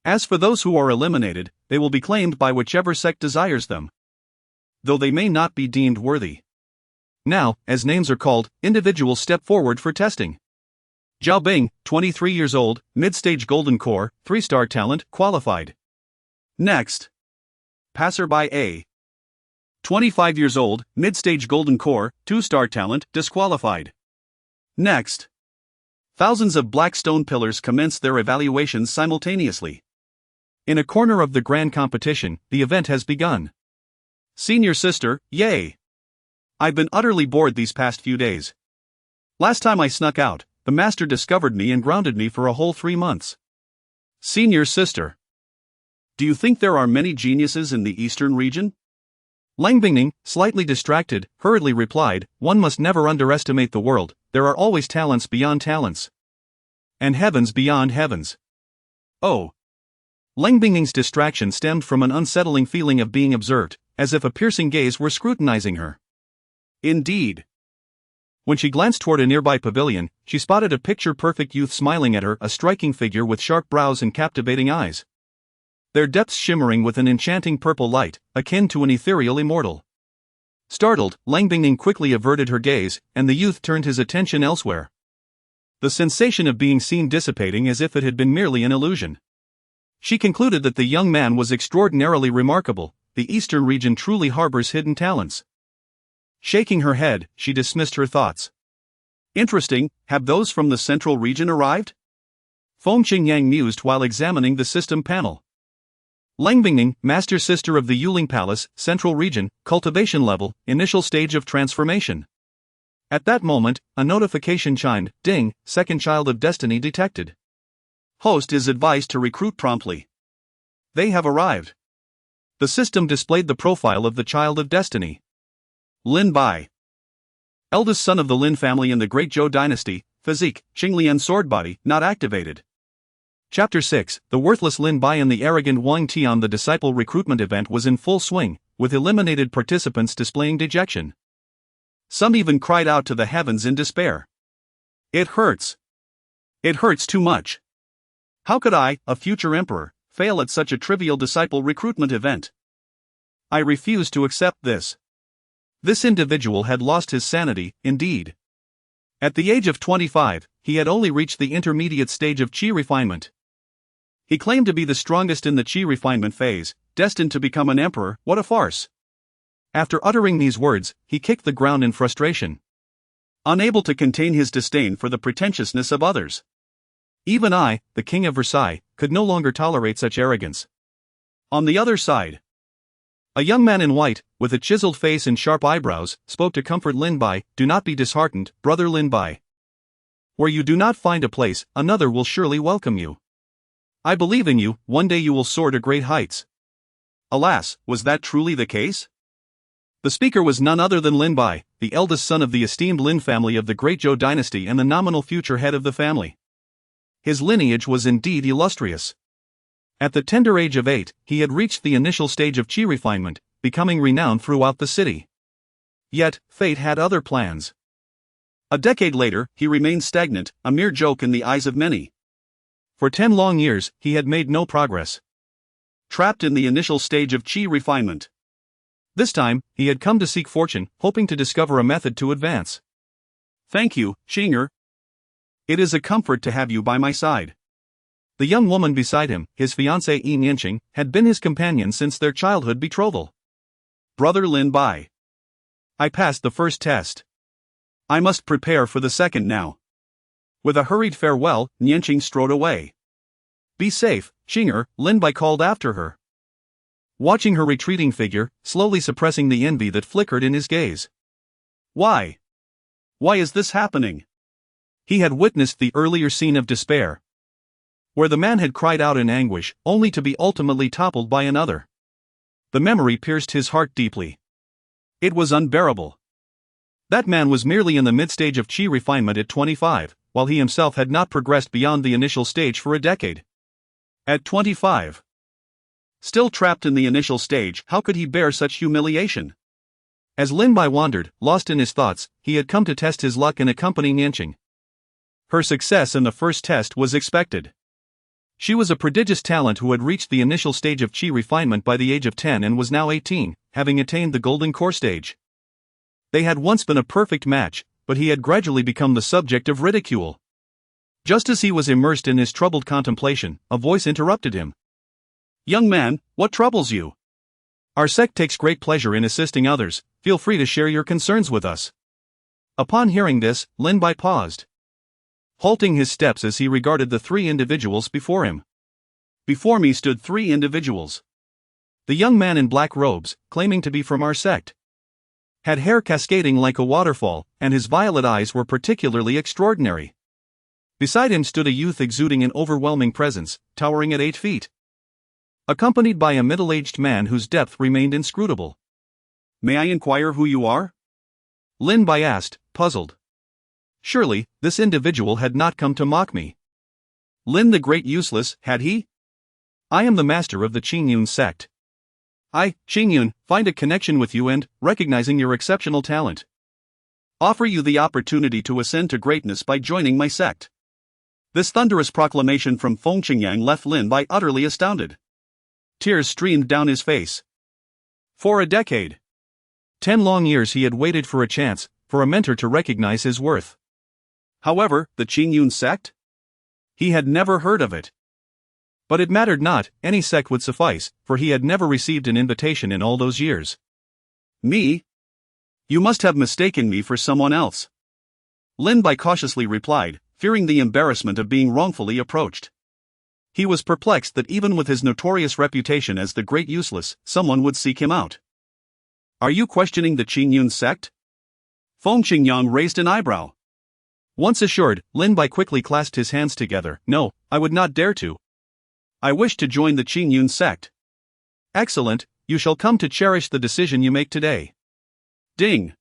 As for those who are eliminated, they will be claimed by whichever sect desires them. though they may not be deemed worthy. Now, as names are called, individuals step forward for testing. Zhao Bing, 23 years old, mid-stage golden core, 3-star talent, qualified. Next. Passerby A. 25 years old, mid-stage golden core, 2-star talent, disqualified. Next. Thousands of black stone pillars commence their evaluations simultaneously. In a corner of the grand competition, the event has begun. Senior sister, yay! I've been utterly bored these past few days. Last time I snuck out, the master discovered me and grounded me for a whole 3 months. Senior sister. Do you think there are many geniuses in the eastern region? Lang Bingning, slightly distracted, hurriedly replied, one must never underestimate the world, there are always talents beyond talents. And heavens beyond heavens. Oh. Lang Bingning's distraction stemmed from an unsettling feeling of being observed, as if a piercing gaze were scrutinizing her. Indeed. When she glanced toward a nearby pavilion, she spotted a picture-perfect youth smiling at her, a striking figure with sharp brows and captivating eyes. Their depths shimmering with an enchanting purple light, akin to an ethereal immortal. Startled, Lang Bingning quickly averted her gaze, and the youth turned his attention elsewhere. The sensation of being seen dissipating as if it had been merely an illusion. She concluded that the young man was extraordinarily remarkable. The eastern region truly harbors hidden talents. Shaking her head, she dismissed her thoughts. Interesting, have those from the central region arrived? Feng Qingyang mused while examining the system panel. Lang Bingning, master sister of the Yuling Palace, central region, cultivation level, initial stage of transformation. At that moment, a notification chimed, ding, second child of destiny detected. Host is advised to recruit promptly. They have arrived. The system displayed the profile of the child of destiny. Lin Bai. Eldest son of the Lin family in the Great Zhou dynasty, physique, Qinglian Sword Body, not activated. Chapter 6, the worthless Lin Bai and the arrogant Wang Tian. The disciple recruitment event was in full swing, with eliminated participants displaying dejection. Some even cried out to the heavens in despair. It hurts. It hurts too much. How could I, a future emperor, fail at such a trivial disciple recruitment event? I refuse to accept this. This individual had lost his sanity, indeed. At the age of 25, he had only reached the intermediate stage of Qi refinement. He claimed to be the strongest in the Qi refinement phase, destined to become an emperor. What a farce. After uttering these words, he kicked the ground in frustration. Unable to contain his disdain for the pretentiousness of others. Even I, the King of Versailles, could no longer tolerate such arrogance. On the other side, a young man in white, with a chiseled face and sharp eyebrows, spoke to comfort Lin Bai. Do not be disheartened, brother Lin Bai. Where you do not find a place, another will surely welcome you. I believe in you, one day you will soar to great heights. Alas, was that truly the case? The speaker was none other than Lin Bai, the eldest son of the esteemed Lin family of the Great Zhou dynasty and the nominal future head of the family. His lineage was indeed illustrious. At the tender age of 8, he had reached the initial stage of Qi refinement, becoming renowned throughout the city. Yet, fate had other plans. A decade later, he remained stagnant, a mere joke in the eyes of many. For 10 long years, he had made no progress. Trapped in the initial stage of Qi refinement. This time, he had come to seek fortune, hoping to discover a method to advance. Thank you, Xinger. It is a comfort to have you by my side. The young woman beside him, his fiancée Yi Nianqing, had been his companion since their childhood betrothal. Brother Lin Bai. I passed the first test. I must prepare for the second now. With a hurried farewell, Nianqing strode away. Be safe, Xinger, Lin Bai called after her. Watching her retreating figure, slowly suppressing the envy that flickered in his gaze. Why? Why is this happening? He had witnessed the earlier scene of despair, where the man had cried out in anguish, only to be ultimately toppled by another. The memory pierced his heart deeply. It was unbearable. That man was merely in the mid-stage of Qi refinement at 25, while he himself had not progressed beyond the initial stage for a decade. At 25. Still trapped in the initial stage, how could he bear such humiliation? As Lin Bai wandered, lost in his thoughts, he had come to test his luck in accompanying Nianqing. Her success in the first test was expected. She was a prodigious talent who had reached the initial stage of Qi refinement by the age of 10 and was now 18, having attained the golden core stage. They had once been a perfect match, but he had gradually become the subject of ridicule. Just as he was immersed in his troubled contemplation, a voice interrupted him. "Young man, what troubles you? Our sect takes great pleasure in assisting others, feel free to share your concerns with us." Upon hearing this, Lin Bai paused, halting his steps as he regarded the three individuals before him. Before me stood three individuals. The young man in black robes, claiming to be from our sect, had hair cascading like a waterfall, and his violet eyes were particularly extraordinary. Beside him stood a youth exuding an overwhelming presence, towering at 8 feet, accompanied by a middle-aged man whose depth remained inscrutable. "May I inquire who you are?" Lin Bai asked, puzzled. Surely, this individual had not come to mock me. Lin the Great Useless, had he? "I am the master of the Qingyun Sect. I, Qingyun, find a connection with you and, recognizing your exceptional talent, offer you the opportunity to ascend to greatness by joining my sect." This thunderous proclamation from Feng Qingyang left Lin Bai utterly astounded. Tears streamed down his face. For a decade, 10 long years he had waited for a chance, for a mentor to recognize his worth. However, the Qingyun Sect? He had never heard of it. But it mattered not, any sect would suffice, for he had never received an invitation in all those years. "Me? You must have mistaken me for someone else," Lin Bai cautiously replied, fearing the embarrassment of being wrongfully approached. He was perplexed that even with his notorious reputation as the Great Useless, someone would seek him out. "Are you questioning the Qingyun Sect?" Feng Qingyang raised an eyebrow. Once assured, Lin Bai quickly clasped his hands together. "No, I would not dare to. I wish to join the Qingyun Sect." "Excellent, you shall come to cherish the decision you make today." Ding!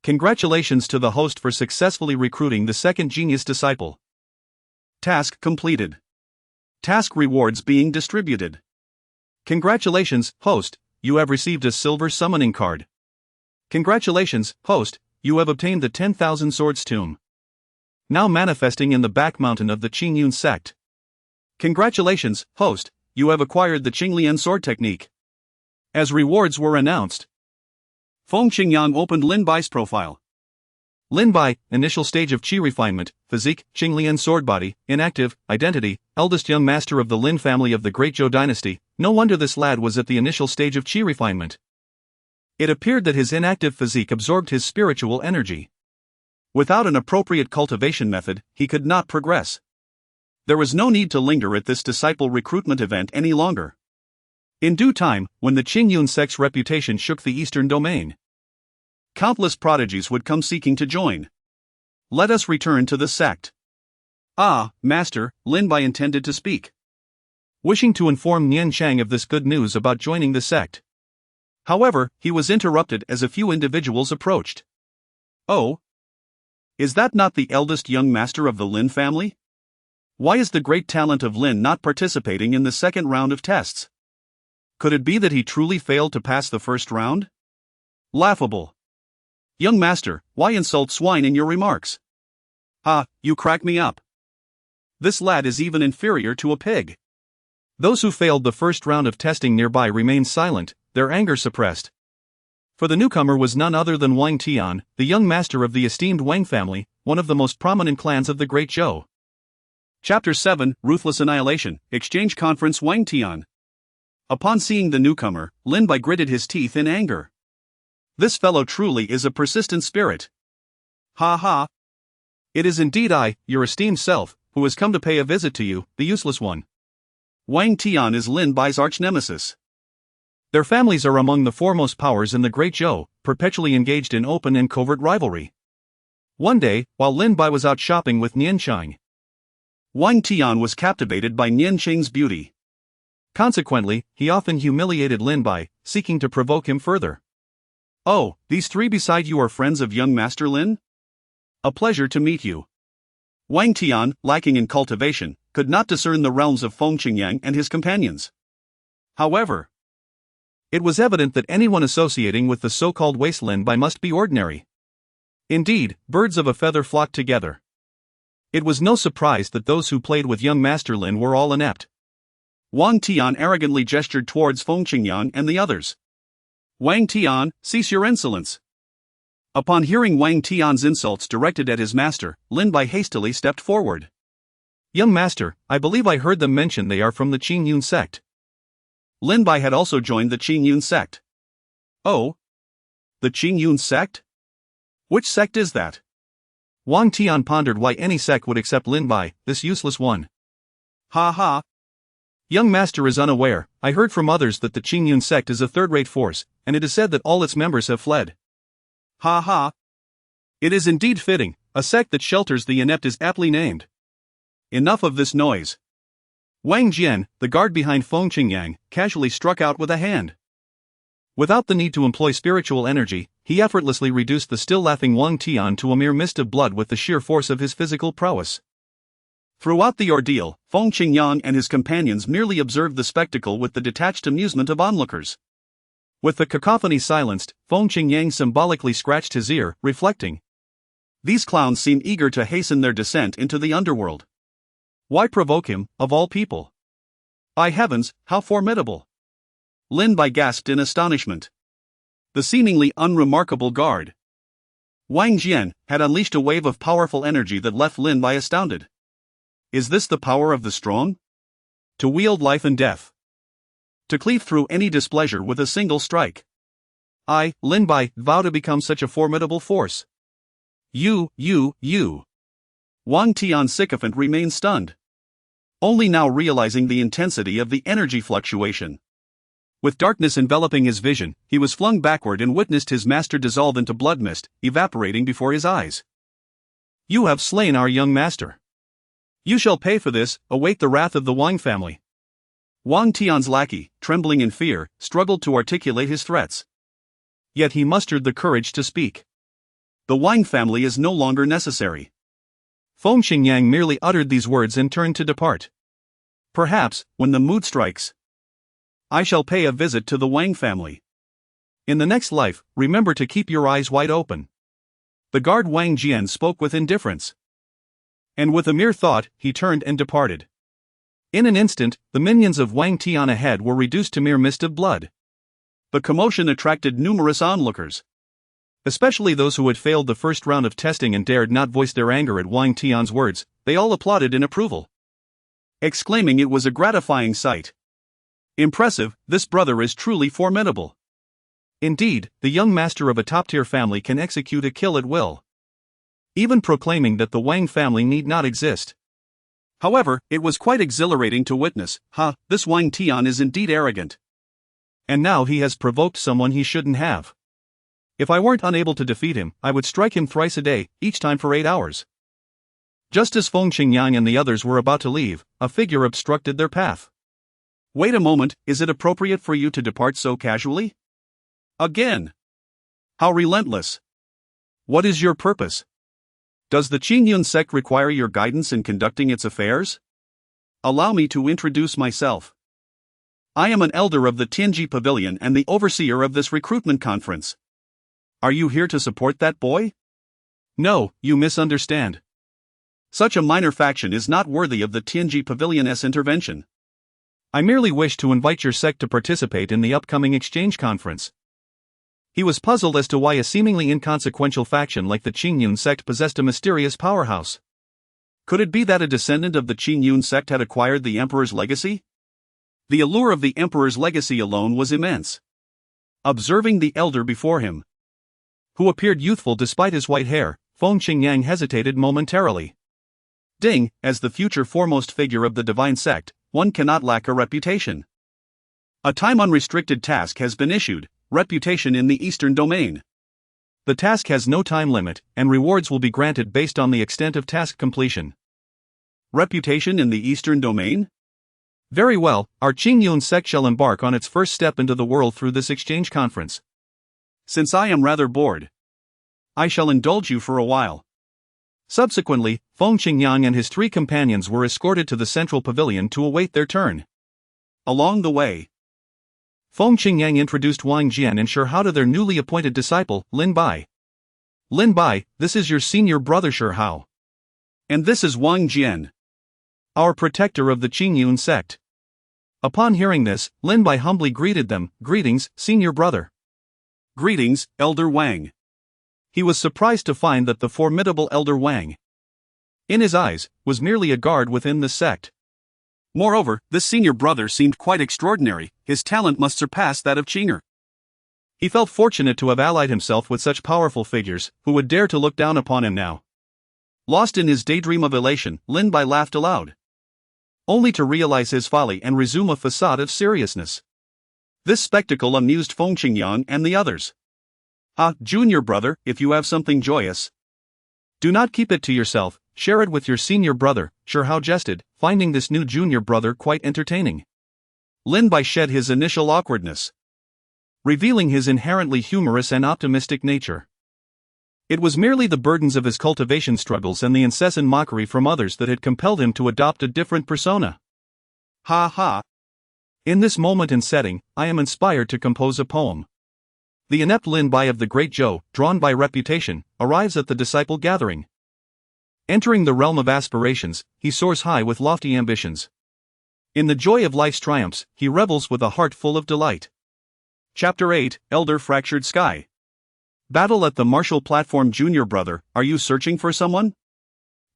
Congratulations to the host for successfully recruiting the second genius disciple. Task completed. Task rewards being distributed. Congratulations, host, you have received a silver summoning card. Congratulations, host, you have obtained the 10,000 Swords Tomb, now manifesting in the back mountain of the Qingyun Sect. Congratulations, host, you have acquired the Qinglian Sword technique. As rewards were announced, Feng Qingyang opened Lin Bai's profile. Lin Bai, initial stage of Qi refinement, physique, Qinglian Sword Body, inactive, identity, eldest young master of the Lin family of the Great Zhou dynasty. No wonder this lad was at the initial stage of Qi refinement. It appeared that his inactive physique absorbed his spiritual energy. Without an appropriate cultivation method, he could not progress. There was no need to linger at this disciple recruitment event any longer. In due time, when the Qingyun Sect's reputation shook the eastern domain, countless prodigies would come seeking to join. Let us return to the sect. "Ah, Master," Lin Bai intended to speak, wishing to inform Nian Chang of this good news about joining the sect. However, he was interrupted as a few individuals approached. "Oh? Is that not the eldest young master of the Lin family? Why is the great talent of Lin not participating in the second round of tests? Could it be that he truly failed to pass the first round? Laughable. Young master, why insult swine in your remarks? Ah, you crack me up. This lad is even inferior to a pig." Those who failed the first round of testing nearby remained silent, their anger suppressed. For the newcomer was none other than Wang Tian, the young master of the esteemed Wang family, one of the most prominent clans of the Great Zhou. Chapter 7, Ruthless Annihilation, Exchange Conference. Wang Tian. Upon seeing the newcomer, Lin Bai gritted his teeth in anger. This fellow truly is a persistent spirit. Ha ha. It is indeed I, your esteemed self, who has come to pay a visit to you, the useless one. Wang Tian is Lin Bai's arch-nemesis. Their families are among the foremost powers in the Great Zhou, perpetually engaged in open and covert rivalry. One day, while Lin Bai was out shopping with Nian Chang, Wang Tian was captivated by Nian Chang's beauty. Consequently, he often humiliated Lin Bai, seeking to provoke him further. "Oh, these three beside you are friends of young Master Lin? A pleasure to meet you." Wang Tian, lacking in cultivation, could not discern the realms of Feng Qingyang and his companions. However, it was evident that anyone associating with the so-called waste Lin Bai must be ordinary. Indeed, birds of a feather flocked together. It was no surprise that those who played with young Master Lin were all inept. Wang Tian arrogantly gestured towards Feng Qingyang and the others. Wang Tian, cease your insolence. Upon hearing Wang Tian's insults directed at his master, Lin Bai hastily stepped forward. Young master, I believe I heard them mention they are from the Qingyun Sect. Lin Bai had also joined the Qingyun Sect. Oh? The Qingyun Sect? Which sect is that? Wang Tian pondered why any sect would accept Lin Bai, this useless one. Ha ha. Young master is unaware. I heard from others that the Qingyun Sect is a third-rate force, and it is said that all its members have fled. Ha ha. It is indeed fitting, a sect that shelters the inept is aptly named. Enough of this noise. Wang Jian, the guard behind Feng Qingyang, casually struck out with a hand. Without the need to employ spiritual energy, he effortlessly reduced the still-laughing Wang Tian to a mere mist of blood with the sheer force of his physical prowess. Throughout the ordeal, Feng Qingyang and his companions merely observed the spectacle with the detached amusement of onlookers. With the cacophony silenced, Feng Qingyang symbolically scratched his ear, reflecting. These clowns seem eager to hasten their descent into the underworld. Why provoke him, of all people? By heavens, how formidable! Lin Bai gasped in astonishment. The seemingly unremarkable guard, Wang Jian, had unleashed a wave of powerful energy that left Lin Bai astounded. Is this the power of the strong? To wield life and death. To cleave through any displeasure with a single strike. I, Lin Bai, vow to become such a formidable force. You. Wang Tian's sycophant remained stunned. Only now realizing the intensity of the energy fluctuation. With darkness enveloping his vision, he was flung backward and witnessed his master dissolve into blood mist, evaporating before his eyes. You have slain our young master. You shall pay for this, await the wrath of the Wang family. Wang Tian's lackey, trembling in fear, struggled to articulate his threats. Yet he mustered the courage to speak. The Wang family is no longer necessary. Feng Qingyang merely uttered these words and turned to depart. Perhaps, when the mood strikes, I shall pay a visit to the Wang family. In the next life, remember to keep your eyes wide open. The guard Wang Jian spoke with indifference. And with a mere thought, he turned and departed. In an instant, the minions of Wang Tian ahead were reduced to mere mist of blood. The commotion attracted numerous onlookers. Especially those who had failed the first round of testing and dared not voice their anger at Wang Tian's words, they all applauded in approval, exclaiming it was a gratifying sight. Impressive, this brother is truly formidable. Indeed, the young master of a top-tier family can execute a kill at will. Even proclaiming that the Wang family need not exist. However, it was quite exhilarating to witness, this Wang Tian is indeed arrogant. And now he has provoked someone he shouldn't have. If I weren't unable to defeat him, I would strike him thrice a day, each time for 8 hours. Just as Feng Qingyang and the others were about to leave, a figure obstructed their path. Wait a moment, is it appropriate for you to depart so casually? Again. How relentless. What is your purpose? Does the Qingyun Sect require your guidance in conducting its affairs? Allow me to introduce myself. I am an elder of the Tianji Pavilion and the overseer of this recruitment conference. Are you here to support that boy? No, you misunderstand. Such a minor faction is not worthy of the Tianji Pavilion's intervention. I merely wish to invite your sect to participate in the upcoming exchange conference. He was puzzled as to why a seemingly inconsequential faction like the Qingyun Sect possessed a mysterious powerhouse. Could it be that a descendant of the Qingyun Sect had acquired the Emperor's legacy? The allure of the Emperor's legacy alone was immense. Observing the elder before him, who appeared youthful despite his white hair, Feng Qingyang hesitated momentarily. Ding, as the future foremost figure of the Divine Sect, one cannot lack a reputation. A time-unrestricted task has been issued, reputation in the Eastern Domain. The task has no time limit, and rewards will be granted based on the extent of task completion. Reputation in the Eastern Domain? Very well, our Qingyun Sect shall embark on its first step into the world through this exchange conference. Since I am rather bored, I shall indulge you for a while. Subsequently, Feng Qingyang and his 3 companions were escorted to the central pavilion to await their turn. Along the way, Feng Qingyang introduced Wang Jian and Shi Hao to their newly appointed disciple, Lin Bai. Lin Bai, this is your senior brother Shi Hao. And this is Wang Jian, our protector of the Qingyun Sect. Upon hearing this, Lin Bai humbly greeted them. Greetings, senior brother. Greetings, Elder Wang. He was surprised to find that the formidable Elder Wang, in his eyes, was merely a guard within the sect. Moreover, this senior brother seemed quite extraordinary. His talent must surpass that of Qing'er. He felt fortunate to have allied himself with such powerful figures, who would dare to look down upon him now. Lost in his daydream of elation, Lin Bai laughed aloud, only to realize his folly and resume a facade of seriousness. This spectacle amused Feng Qingyang and the others. Ah, junior brother, if you have something joyous, do not keep it to yourself, share it with your senior brother, Shi Hao jested, finding this new junior brother quite entertaining. Lin Bai shed his initial awkwardness, revealing his inherently humorous and optimistic nature. It was merely the burdens of his cultivation struggles and the incessant mockery from others that had compelled him to adopt a different persona. Ha ha! In this moment and setting, I am inspired to compose a poem. The inept Lin Bai of the Great Zhou, drawn by reputation, arrives at the disciple gathering. Entering the realm of aspirations, he soars high with lofty ambitions. In the joy of life's triumphs, he revels with a heart full of delight. Chapter 8, Elder Fractured Sky. Battle at the Martial Platform. Junior brother, are you searching for someone?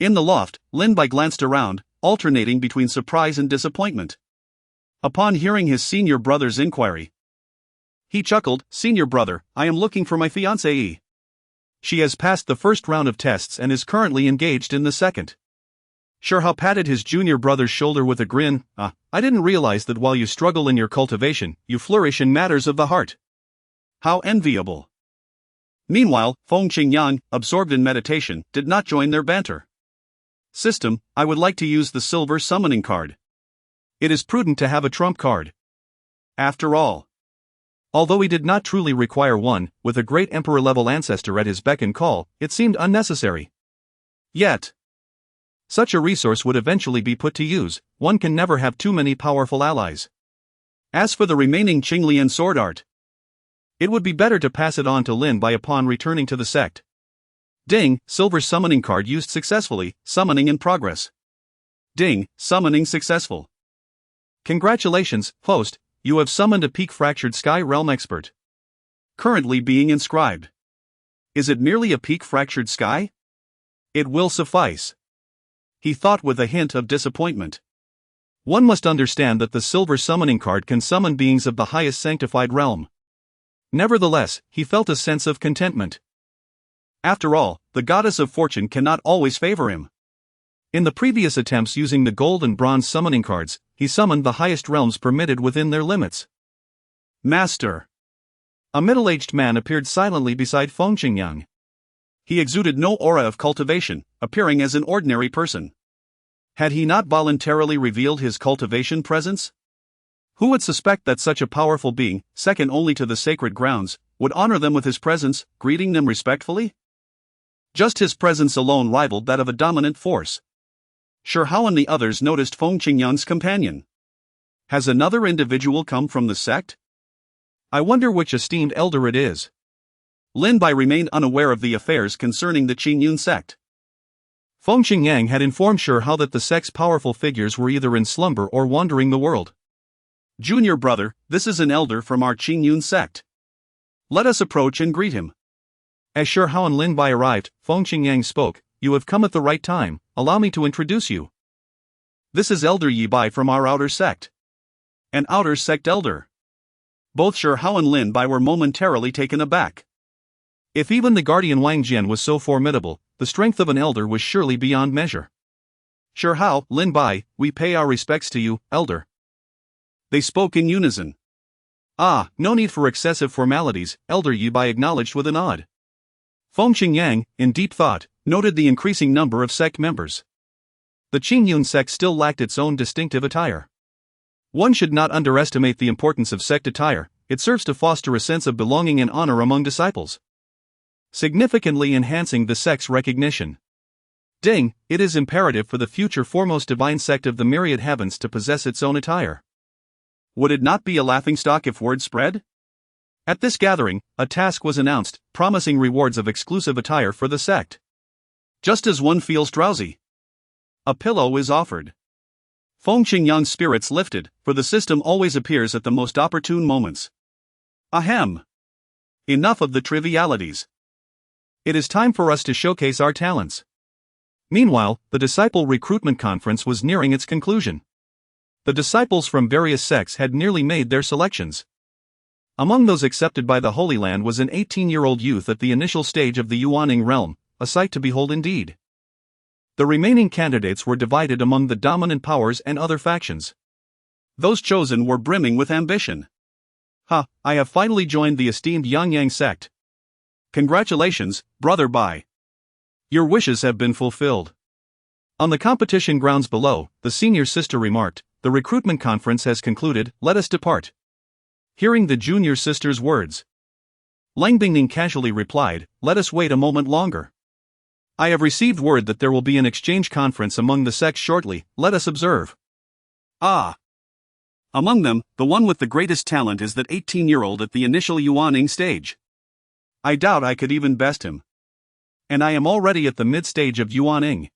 In the loft, Lin Bai glanced around, alternating between surprise and disappointment. Upon hearing his senior brother's inquiry, he chuckled. Senior brother, I am looking for my fiancée. She has passed the first round of tests and is currently engaged in the second. Shi Hao patted his junior brother's shoulder with a grin. I didn't realize that while you struggle in your cultivation, you flourish in matters of the heart. How enviable. Meanwhile, Feng Qingyang, absorbed in meditation, did not join their banter. System, I would like to use the silver summoning card. It is prudent to have a trump card. After all, although he did not truly require one, with a great emperor-level ancestor at his beck and call, it seemed unnecessary. Yet, such a resource would eventually be put to use. One can never have too many powerful allies. As for the remaining Qinglian sword art, it would be better to pass it on to Lin Bai upon returning to the sect. Ding, silver summoning card used successfully, summoning in progress. Ding, summoning successful. Congratulations, host, you have summoned a peak fractured sky realm expert. Currently being inscribed. Is it merely a peak fractured sky? It will suffice. He thought with a hint of disappointment. One must understand that the silver summoning card can summon beings of the highest sanctified realm. Nevertheless, he felt a sense of contentment. After all, the goddess of fortune cannot always favor him. In the previous attempts using the gold and bronze summoning cards, he summoned the highest realms permitted within their limits. Master. A middle-aged man appeared silently beside Feng Qingyang. He exuded no aura of cultivation, appearing as an ordinary person. Had he not voluntarily revealed his cultivation presence? Who would suspect that such a powerful being, second only to the sacred grounds, would honor them with his presence, greeting them respectfully? Just his presence alone rivaled that of a dominant force. Shi Hao and the others noticed Feng Qingyang's companion. Has another individual come from the sect? I wonder which esteemed elder it is. Lin Bai remained unaware of the affairs concerning the Qingyun Sect. Feng Qingyang had informed Shi Hao that the sect's powerful figures were either in slumber or wandering the world. Junior brother, this is an elder from our Qingyun Sect. Let us approach and greet him. As Shi Hao and Lin Bai arrived, Feng Qingyang spoke. You have come at the right time, allow me to introduce you. This is Elder Yi Bai from our outer sect. An outer sect elder. Both Shi Hao and Lin Bai were momentarily taken aback. If even the guardian Wang Jian was so formidable, the strength of an elder was surely beyond measure. Shi Hao, Lin Bai, we pay our respects to you, elder. They spoke in unison. Ah, no need for excessive formalities, Elder Yi Bai acknowledged with a nod. Feng Qingyang, in deep thought, noted the increasing number of sect members. The Qingyun Sect still lacked its own distinctive attire. One should not underestimate the importance of sect attire, it serves to foster a sense of belonging and honor among disciples, significantly enhancing the sect's recognition. Ding, it is imperative for the future foremost divine sect of the myriad heavens to possess its own attire. Would it not be a laughingstock if word spread? At this gathering, a task was announced, promising rewards of exclusive attire for the sect. Just as one feels drowsy, a pillow is offered. Feng Qingyang's spirits lifted, for the system always appears at the most opportune moments. Ahem. Enough of the trivialities. It is time for us to showcase our talents. Meanwhile, the disciple recruitment conference was nearing its conclusion. The disciples from various sects had nearly made their selections. Among those accepted by the Holy Land was an 18-year-old youth at the initial stage of the Yuaning realm, a sight to behold indeed. The remaining candidates were divided among the dominant powers and other factions. Those chosen were brimming with ambition. Ha, I have finally joined the esteemed Yangyang sect. Congratulations, Brother Bai. Your wishes have been fulfilled. On the competition grounds below, the senior sister remarked, the recruitment conference has concluded, let us depart. Hearing the junior sister's words, Lang Bingning casually replied, let us wait a moment longer. I have received word that there will be an exchange conference among the sects shortly, let us observe. Ah. Among them, the one with the greatest talent is that 18-year-old at the initial Yuaning stage. I doubt I could even best him. And I am already at the mid-stage of Yuaning.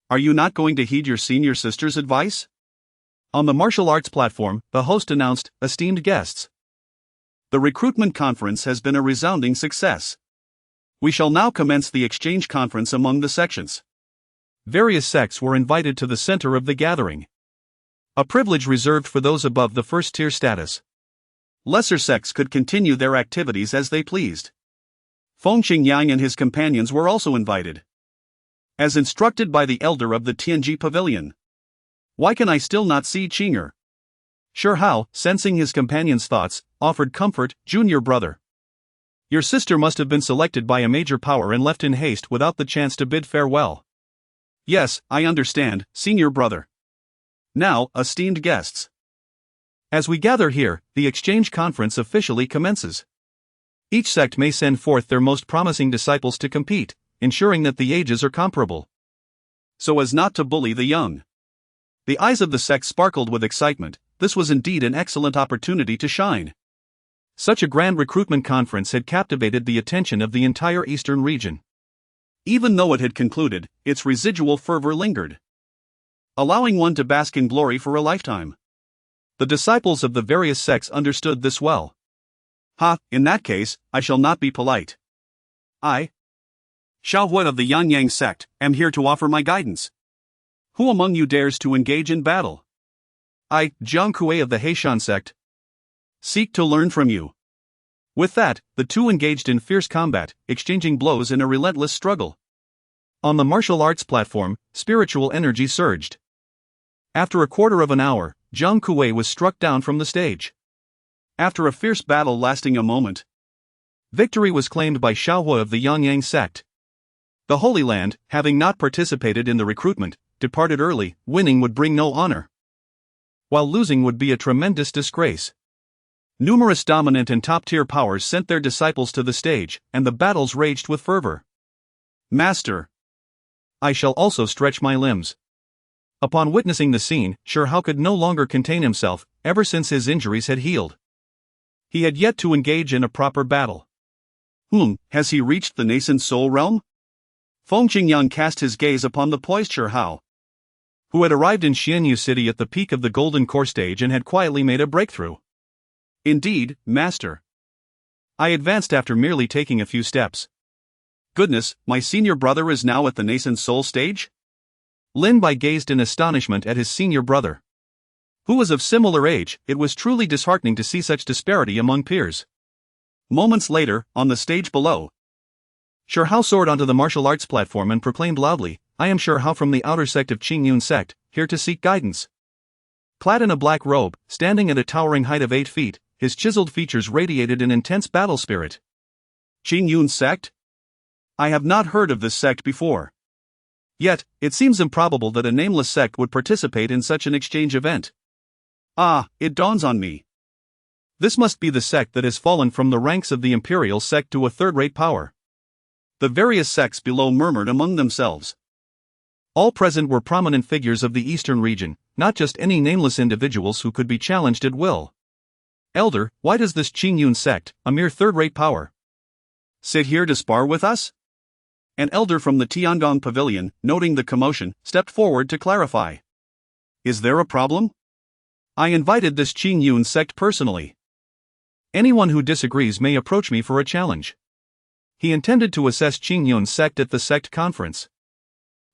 Are you not going to heed your senior sister's advice? On the martial arts platform, the host announced, esteemed guests. The recruitment conference has been a resounding success. We shall now commence the exchange conference among the sections. Various sects were invited to the center of the gathering. A privilege reserved for those above the first-tier status. Lesser sects could continue their activities as they pleased. Feng Qingyang and his companions were also invited. As instructed by the elder of the Tianji Pavilion. Why can I still not see Qing'er? Shi Hao, sensing his companion's thoughts, offered comfort, junior brother. Your sister must have been selected by a major power and left in haste without the chance to bid farewell. Yes, I understand, senior brother. Now, esteemed guests. As we gather here, the exchange conference officially commences. Each sect may send forth their most promising disciples to compete, ensuring that the ages are comparable. So as not to bully the young. The eyes of the sect sparkled with excitement, this was indeed an excellent opportunity to shine. Such a grand recruitment conference had captivated the attention of the entire eastern region. Even though it had concluded, its residual fervor lingered, allowing one to bask in glory for a lifetime. The disciples of the various sects understood this well. Ha, in that case, I shall not be polite. I, Xiaohui of the Yangyang sect, am here to offer my guidance. Who among you dares to engage in battle? I, Jiang Kuei of the Heishan sect, seek to learn from you. With that, the two engaged in fierce combat, exchanging blows in a relentless struggle. On the martial arts platform, spiritual energy surged. After a quarter of an hour, Jiang Kuei was struck down from the stage. After a fierce battle lasting a moment, victory was claimed by Xiaohui of the Yangyang sect. The Holy Land, having not participated in the recruitment, departed early. Winning would bring no honor, while losing would be a tremendous disgrace. Numerous dominant and top-tier powers sent their disciples to the stage, and the battles raged with fervor. Master, I shall also stretch my limbs. Upon witnessing the scene, Shi Hao could no longer contain himself, ever since his injuries had healed. He had yet to engage in a proper battle. Has he reached the nascent soul realm? Feng Qingyang cast his gaze upon the poised Shi Hao, who had arrived in Xianyu City at the peak of the Golden Core stage and had quietly made a breakthrough. Indeed, Master. I advanced after merely taking a few steps. Goodness, my senior brother is now at the nascent soul stage? Lin Bai gazed in astonishment at his senior brother, who was of similar age. It was truly disheartening to see such disparity among peers. Moments later, on the stage below, Shi Hao soared onto the martial arts platform and proclaimed loudly, I am Shi Hao from the outer sect of Qingyun Sect, here to seek guidance. Clad in a black robe, standing at a towering height of 8 feet, his chiseled features radiated an intense battle spirit. Qingyun Sect? I have not heard of this sect before. Yet, it seems improbable that a nameless sect would participate in such an exchange event. Ah, it dawns on me. This must be the sect that has fallen from the ranks of the imperial sect to a third-rate power. The various sects below murmured among themselves. All present were prominent figures of the eastern region, not just any nameless individuals who could be challenged at will. Elder, why does this Qingyun sect, a mere third-rate power, sit here to spar with us? An elder from the Tiangong pavilion, noting the commotion, stepped forward to clarify. Is there a problem? I invited this Qingyun Sect personally. Anyone who disagrees may approach me for a challenge. He intended to assess Qingyun Sect at the sect conference,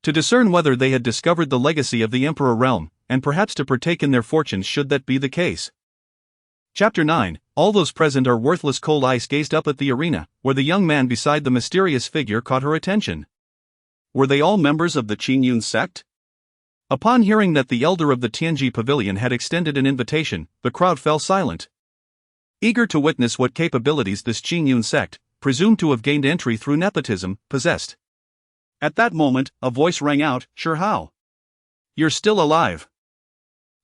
to discern whether they had discovered the legacy of the Emperor realm, and perhaps to partake in their fortunes should that be the case. Chapter 9. All those present are worthless. Cold Ice gazed up at the arena, where the young man beside the mysterious figure caught her attention. Were they all members of the Qingyun Sect? Upon hearing that the elder of the Tianji pavilion had extended an invitation, the crowd fell silent, eager to witness what capabilities this Qingyun Sect, presumed to have gained entry through nepotism, possessed. At that moment, a voice rang out, Shi Hao. You're still alive.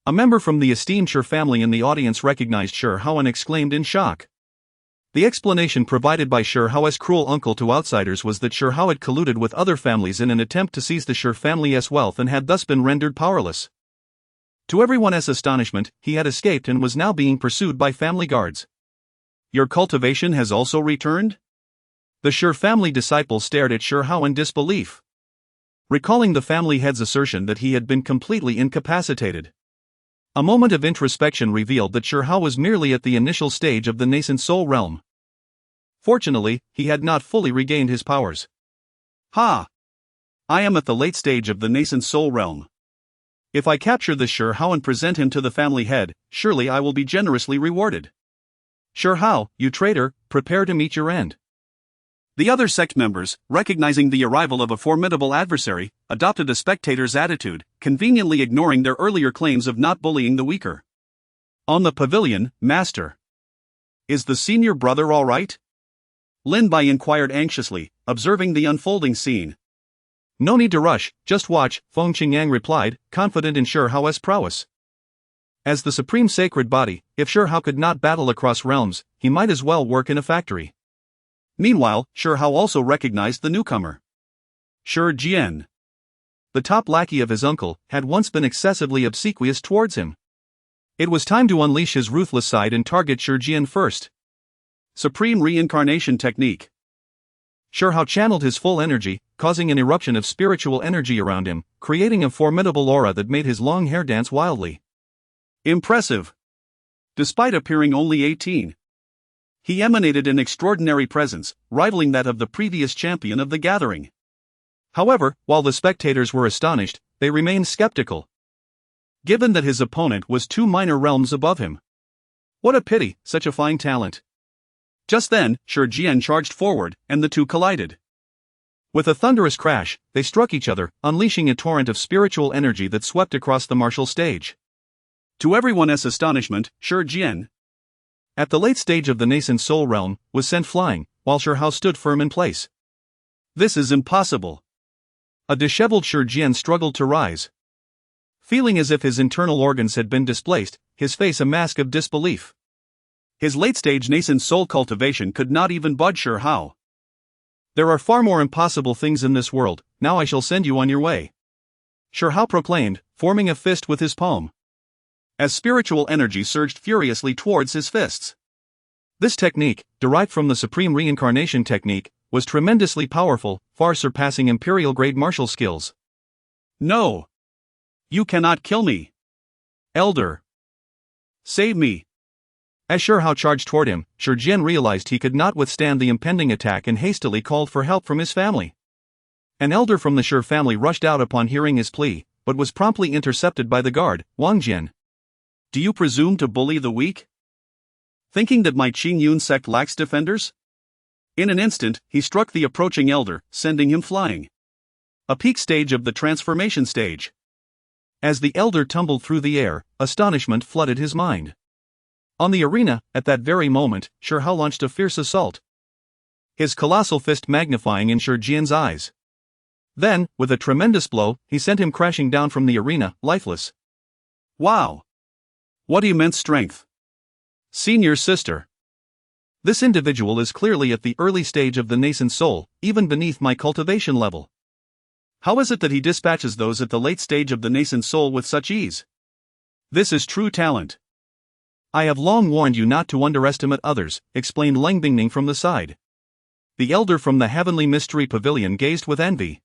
A member from the esteemed Shi family in the audience recognized Shi Hao and exclaimed in shock. The explanation provided by Shi Hao's cruel uncle to outsiders was that Shi Hao had colluded with other families in an attempt to seize the Shi family's wealth and had thus been rendered powerless. To everyone's astonishment, he had escaped and was now being pursued by family guards. Your cultivation has also returned? The Shi family disciple stared at Shi Hao in disbelief, recalling the family head's assertion that he had been completely incapacitated. A moment of introspection revealed that Shi Hao was merely at the initial stage of the nascent soul realm. Fortunately, he had not fully regained his powers. I am at the late stage of the nascent soul realm. If I capture this Shi Hao and present him to the family head, surely I will be generously rewarded. Shi Hao, you traitor, prepare to meet your end. The other sect members, recognizing the arrival of a formidable adversary, adopted a spectator's attitude, conveniently ignoring their earlier claims of not bullying the weaker. On the pavilion, Master. Is the senior brother all right? Lin Bai inquired anxiously, observing the unfolding scene. No need to rush, just watch, Feng Qingyang replied, confident in Shi Hao's prowess. As the supreme sacred body, if Shi Hao could not battle across realms, he might as well work in a factory. Meanwhile, Shi Hao also recognized the newcomer. Shi Jian, the top lackey of his uncle, had once been excessively obsequious towards him. It was time to unleash his ruthless side and target Shi Jian first. Supreme Reincarnation Technique. Shi Hao channeled his full energy, causing an eruption of spiritual energy around him, creating a formidable aura that made his long hair dance wildly. Impressive. Despite appearing only 18, he emanated an extraordinary presence, rivaling that of the previous champion of the gathering. However, while the spectators were astonished, they remained skeptical, given that his opponent was 2 minor realms above him. What a pity, such a fine talent. Just then, Shi Jian charged forward, and the two collided. With a thunderous crash, they struck each other, unleashing a torrent of spiritual energy that swept across the martial stage. To everyone's astonishment, Shi Jian, at the late stage of the nascent soul realm, was sent flying, while Shi Hao stood firm in place. This is impossible. A disheveled Shi Jian struggled to rise, feeling as if his internal organs had been displaced, his face a mask of disbelief. His late-stage nascent soul cultivation could not even budge Shi Hao. There are far more impossible things in this world, now I shall send you on your way. Shi Hao proclaimed, forming a fist with his palm, as spiritual energy surged furiously towards his fists. This technique, derived from the Supreme Reincarnation Technique, was tremendously powerful, far surpassing imperial-grade martial skills. No! You cannot kill me! Elder! Save me! As Shi Hao charged toward him, Shi Jian realized he could not withstand the impending attack and hastily called for help from his family. An elder from the Shi family rushed out upon hearing his plea, but was promptly intercepted by the guard, Wang Jian. Do you presume to bully the weak? Thinking that my Qingyun Sect lacks defenders? In an instant, he struck the approaching elder, sending him flying. A peak stage of the transformation stage. As the elder tumbled through the air, astonishment flooded his mind. On the arena, at that very moment, Shi Hao launched a fierce assault, his colossal fist magnifying in Shi Jian's eyes. Then, with a tremendous blow, he sent him crashing down from the arena, lifeless. Wow! What immense strength! Senior sister. This individual is clearly at the early stage of the nascent soul, even beneath my cultivation level. How is it that he dispatches those at the late stage of the nascent soul with such ease? This is true talent. I have long warned you not to underestimate others, explained Leng Bingning from the side. the elder from the Heavenly Mystery Pavilion gazed with envy,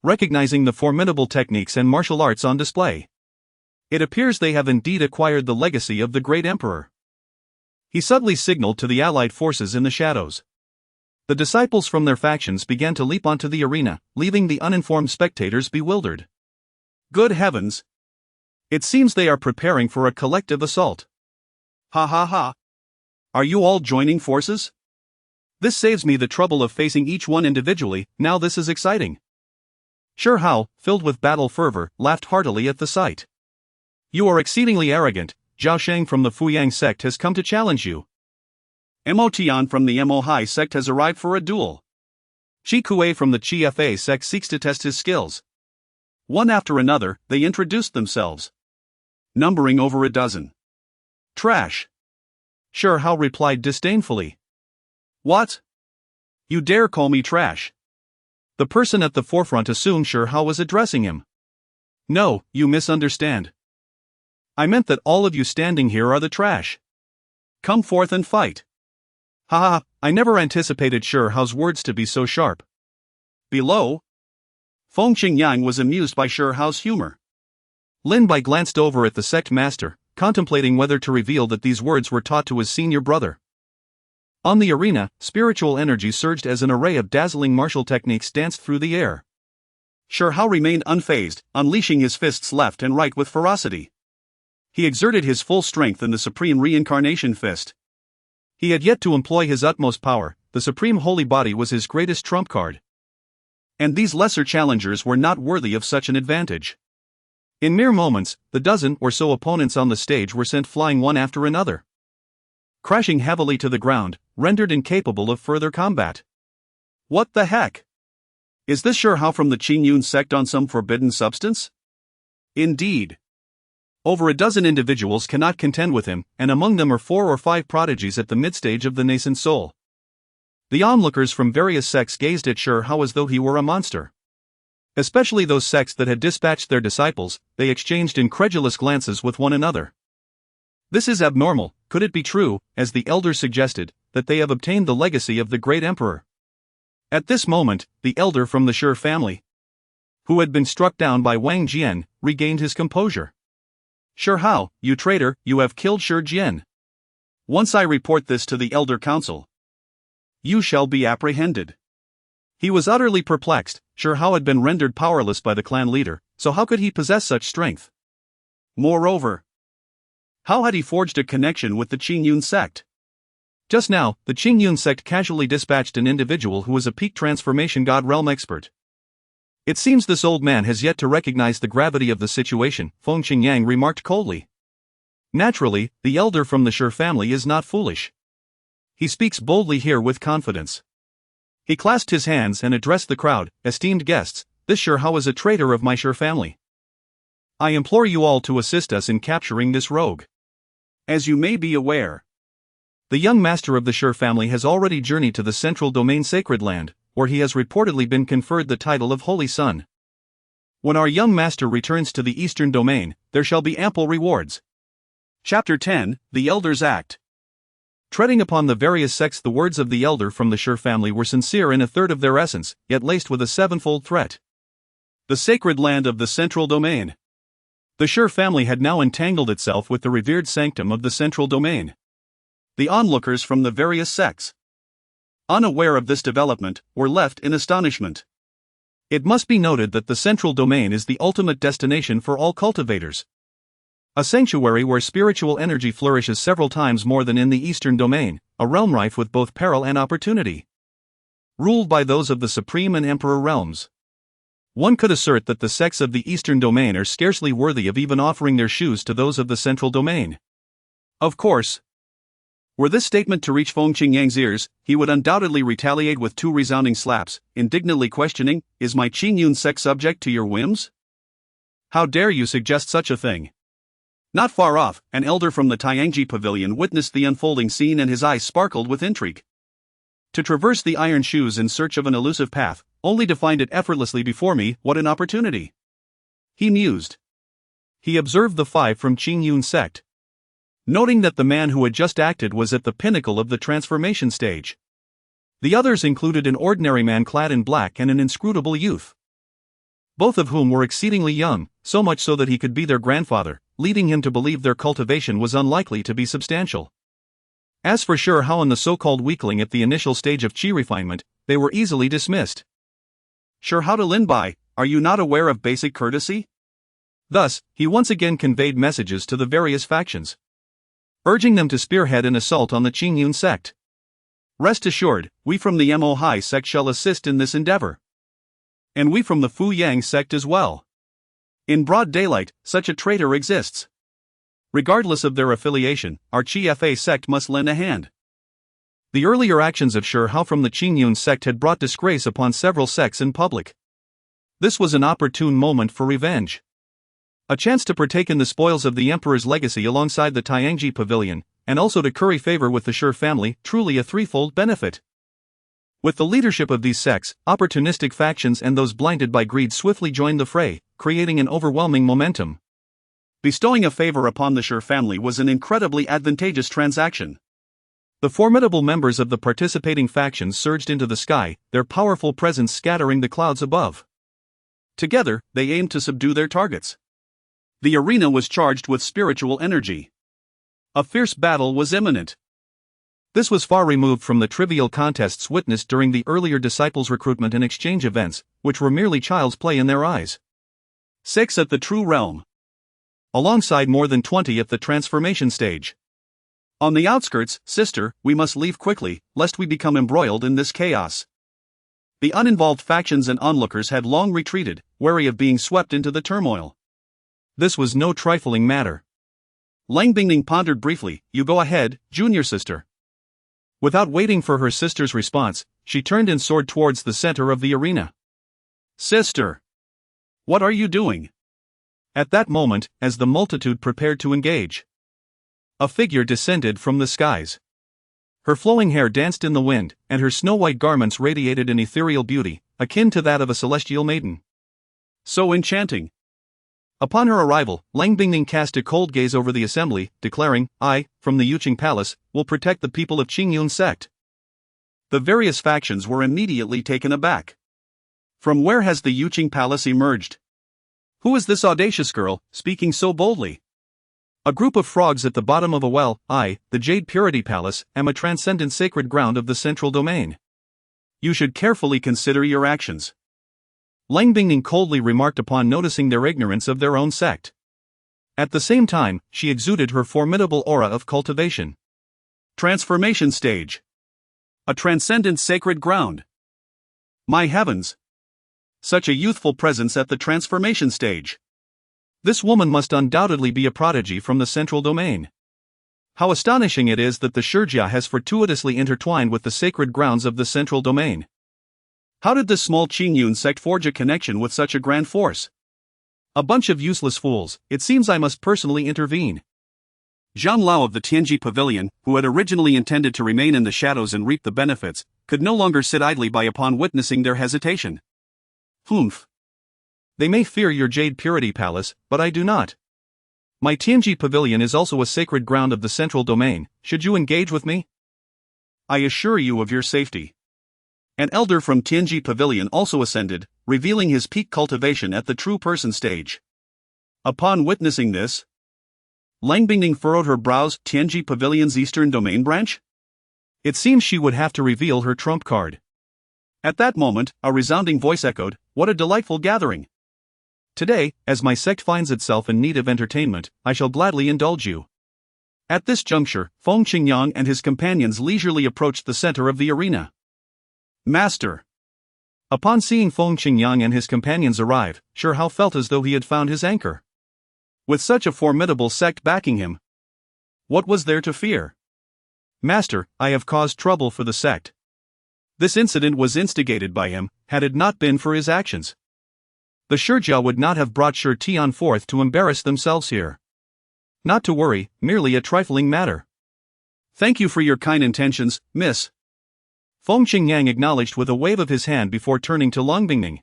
recognizing the formidable techniques and martial arts on display. It appears they have indeed acquired the legacy of the great emperor. He subtly signaled to the allied forces in the shadows. The disciples from their factions began to leap onto the arena, leaving the uninformed spectators bewildered. Good heavens! It seems they are preparing for a collective assault. Ha ha ha! Are you all joining forces? This saves me the trouble of facing each one individually. Now this is exciting. Shi Hao, filled with battle fervor, laughed heartily at the sight. You are exceedingly arrogant. Zhao Sheng from the Qinglian Sect has come to challenge you. Mo Tian from the Mo Sect has arrived for a duel. Shi Kuei from the Qi Sect seeks to test his skills. One after another, they introduced themselves, numbering over a dozen. Trash! Shi Hao replied disdainfully. What? You dare call me trash? The person at the forefront assumed Shi Hao was addressing him. No, you misunderstand. I meant that all of you standing here are the trash. Come forth and fight. Haha, I never anticipated Shi Hao's words to be so sharp. Below, Feng Qingyang was amused by Shi Hao's humor. Lin Bai glanced over at the sect master, contemplating whether to reveal that these words were taught to his senior brother. On the arena, spiritual energy surged as an array of dazzling martial techniques danced through the air. Shi Hao remained unfazed, unleashing his fists left and right with ferocity. He exerted his full strength in the Supreme Reincarnation Fist. He had yet to employ his utmost power. The Supreme Holy Body was his greatest trump card. And these lesser challengers were not worthy of such an advantage. In mere moments, the dozen or so opponents on the stage were sent flying one after another, crashing heavily to the ground, rendered incapable of further combat. What the heck? Is this Shi Hao from the Qingyun Sect on some forbidden substance? Indeed. Over a dozen individuals cannot contend with him, and among them are 4 or 5 prodigies at the midstage of the nascent soul. The onlookers from various sects gazed at Shi Hao as though he were a monster. Especially those sects that had dispatched their disciples, they exchanged incredulous glances with one another. This is abnormal. Could it be true, as the elders suggested, that they have obtained the legacy of the great emperor? At this moment, the elder from the Shi family, who had been struck down by Wang Jian, regained his composure. Shi Hao, you traitor, you have killed Shi Jian. Once I report this to the elder council, you shall be apprehended. He was utterly perplexed. Shi Hao had been rendered powerless by the clan leader, so how could he possess such strength? Moreover, how had he forged a connection with the Qingyun Sect? Just now, the Qingyun Sect casually dispatched an individual who was a peak transformation god realm expert. It seems this old man has yet to recognize the gravity of the situation, Feng Qingyang remarked coldly. Naturally, the elder from the Shi family is not foolish. He speaks boldly here with confidence. He clasped his hands and addressed the crowd. Esteemed guests, this Shi Hao is a traitor of my Shi family. I implore you all to assist us in capturing this rogue. As you may be aware, the young master of the Shi family has already journeyed to the central domain sacred land, where he has reportedly been conferred the title of Holy Son. When our young master returns to the eastern domain, there shall be ample rewards. Chapter 10, The Elders Act. Treading upon the various sects, the words of the elder from the Shi family were sincere in a third of their essence, yet laced with a sevenfold threat. The sacred land of the central domain. The Shi family had now entangled itself with the revered sanctum of the central domain. The onlookers from the various sects, unaware of this development, were left in astonishment. It must be noted that the central domain is the ultimate destination for all cultivators. A sanctuary where spiritual energy flourishes several times more than in the eastern domain, a realm rife with both peril and opportunity. Ruled by those of the supreme and emperor realms. One could assert that the sects of the eastern domain are scarcely worthy of even offering their shoes to those of the central domain. Of course, were this statement to reach Feng Qingyang's ears, he would undoubtedly retaliate with 2 resounding slaps, indignantly questioning, "Is my Qingyun Sect subject to your whims? How dare you suggest such a thing?" Not far off, an elder from the Tiangji pavilion witnessed the unfolding scene and his eyes sparkled with intrigue. To traverse the iron shoes in search of an elusive path, only to find it effortlessly before me, what an opportunity! He mused. He observed the 5 from Qingyun Sect, noting that the man who had just acted was at the pinnacle of the transformation stage. The others included an ordinary man clad in black and an inscrutable youth, both of whom were exceedingly young, so much so that he could be their grandfather, leading him to believe their cultivation was unlikely to be substantial. As for Shi Hao and the so-called weakling at the initial stage of qi refinement, they were easily dismissed. Shi Hao to Lin Bai, are you not aware of basic courtesy? Thus, he once again conveyed messages to the various factions, urging them to spearhead an assault on the Qingyun Sect. Rest assured, we from the Mo Hai Sect shall assist in this endeavor. And we from the Fu Yang Sect as well. In broad daylight, such a traitor exists. Regardless of their affiliation, our Qi Fa Sect must lend a hand. The earlier actions of Shi Hao from the Qingyun Sect had brought disgrace upon several sects in public. This was an opportune moment for revenge. A chance to partake in the spoils of the emperor's legacy alongside the Tianji Pavilion, and also to curry favor with the Shi family, truly a threefold benefit. With the leadership of these sects, opportunistic factions and those blinded by greed swiftly joined the fray, creating an overwhelming momentum. Bestowing a favor upon the Shi family was an incredibly advantageous transaction. The formidable members of the participating factions surged into the sky, their powerful presence scattering the clouds above. Together, they aimed to subdue their targets. The arena was charged with spiritual energy. A fierce battle was imminent. This was far removed from the trivial contests witnessed during the earlier disciples' recruitment and exchange events, which were merely child's play in their eyes. 6 at the true realm, alongside more than 20 at the transformation stage. On the outskirts, sister, we must leave quickly, lest we become embroiled in this chaos. The uninvolved factions and onlookers had long retreated, wary of being swept into the turmoil. This was no trifling matter. Lang Bingning pondered briefly, you go ahead, junior sister. Without waiting for her sister's response, she turned and soared towards the center of the arena. Sister! What are you doing? At that moment, as the multitude prepared to engage, a figure descended from the skies. Her flowing hair danced in the wind, and her snow-white garments radiated an ethereal beauty, akin to that of a celestial maiden. So enchanting! Upon her arrival, Lang Bingning cast a cold gaze over the assembly, declaring, I, from the Yuqing Palace, will protect the people of Qingyun Sect. The various factions were immediately taken aback. From where has the Yuqing Palace emerged? Who is this audacious girl, speaking so boldly? A group of frogs at the bottom of a well. I, the Jade Purity Palace, am a transcendent sacred ground of the central domain. You should carefully consider your actions. Lang Bingning coldly remarked upon noticing their ignorance of their own sect. At the same time, she exuded her formidable aura of cultivation. Transformation stage. A transcendent sacred ground. My heavens! Such a youthful presence at the transformation stage. This woman must undoubtedly be a prodigy from the central domain. How astonishing it is that the Shurjia has fortuitously intertwined with the sacred grounds of the central domain. How did this small Qingyun sect forge a connection with such a grand force? A bunch of useless fools, it seems I must personally intervene. Zhang Lao of the Tianji Pavilion, who had originally intended to remain in the shadows and reap the benefits, could no longer sit idly by upon witnessing their hesitation. Humph. They may fear your Jade Purity Palace, but I do not. My Tianji Pavilion is also a sacred ground of the central domain. Should you engage with me? I assure you of your safety. An elder from Tianji Pavilion also ascended, revealing his peak cultivation at the true person stage. Upon witnessing this, Lang Bingning furrowed her brows. Tianji Pavilion's eastern domain branch? It seems she would have to reveal her trump card. At that moment, a resounding voice echoed, what a delightful gathering! Today, as my sect finds itself in need of entertainment, I shall gladly indulge you. At this juncture, Feng Qingyang and his companions leisurely approached the center of the arena. Master! Upon seeing Feng Qingyang and his companions arrive, Shi Hao felt as though he had found his anchor. With such a formidable sect backing him, what was there to fear? Master, I have caused trouble for the sect. This incident was instigated by him, had it not been for his actions. The Shurjia would not have brought Shi Tian forth to embarrass themselves here. Not to worry, merely a trifling matter. Thank you for your kind intentions, miss. Feng Qingyang acknowledged with a wave of his hand before turning to Lang Bingning.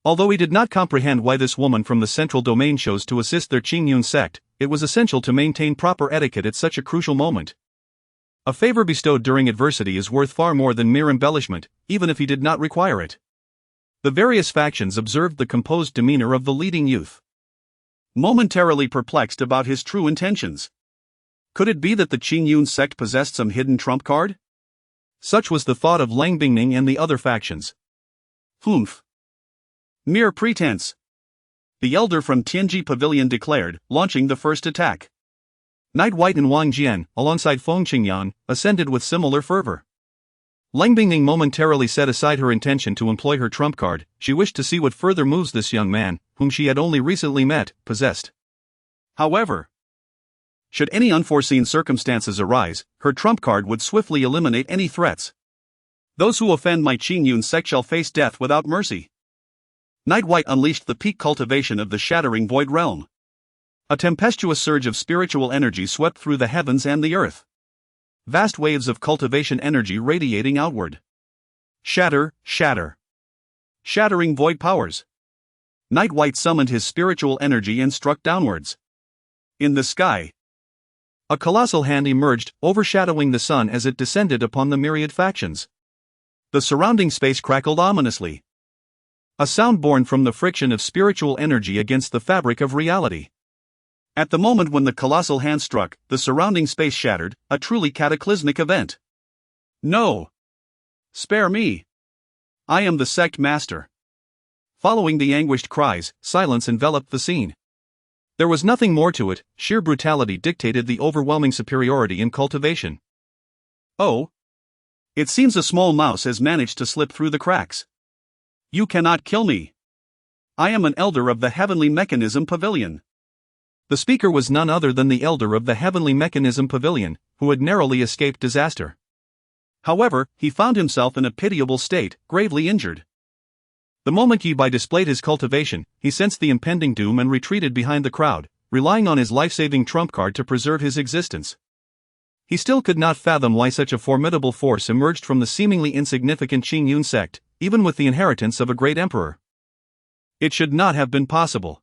Although he did not comprehend why this woman from the central domain chose to assist their Qingyun sect, it was essential to maintain proper etiquette at such a crucial moment. A favor bestowed during adversity is worth far more than mere embellishment, even if he did not require it. The various factions observed the composed demeanor of the leading youth, momentarily perplexed about his true intentions. Could it be that the Qingyun Sect possessed some hidden trump card? Such was the thought of Lang Bingning and the other factions. Humph. Mere pretense. The elder from Tianji Pavilion declared, launching the first attack. Knight White and Wang Jian, alongside Feng Qingyang, ascended with similar fervor. Lang Bingning momentarily set aside her intention to employ her trump card. She wished to see what further moves this young man, whom she had only recently met, possessed. However, should any unforeseen circumstances arise, her trump card would swiftly eliminate any threats. Those who offend my Qingyun Sect shall face death without mercy. Knight White unleashed the peak cultivation of the shattering void realm. A tempestuous surge of spiritual energy swept through the heavens and the earth. Vast waves of cultivation energy radiating outward. Shatter, shatter. Shattering void powers. Knight White summoned his spiritual energy and struck downwards. In the sky, a colossal hand emerged, overshadowing the sun as it descended upon the myriad factions. The surrounding space crackled ominously. A sound born from the friction of spiritual energy against the fabric of reality. At the moment when the colossal hand struck, the surrounding space shattered, a truly cataclysmic event. No! Spare me! I am the sect master. Following the anguished cries, silence enveloped the scene. There was nothing more to it, sheer brutality dictated the overwhelming superiority in cultivation. Oh! It seems a small mouse has managed to slip through the cracks. You cannot kill me. I am an elder of the Heavenly Mechanism Pavilion. The speaker was none other than the elder of the Heavenly Mechanism Pavilion, who had narrowly escaped disaster. However, he found himself in a pitiable state, gravely injured. The moment Lin Bai displayed his cultivation, he sensed the impending doom and retreated behind the crowd, relying on his life-saving trump card to preserve his existence. He still could not fathom why such a formidable force emerged from the seemingly insignificant Qingyun Sect, even with the inheritance of a great emperor. It should not have been possible.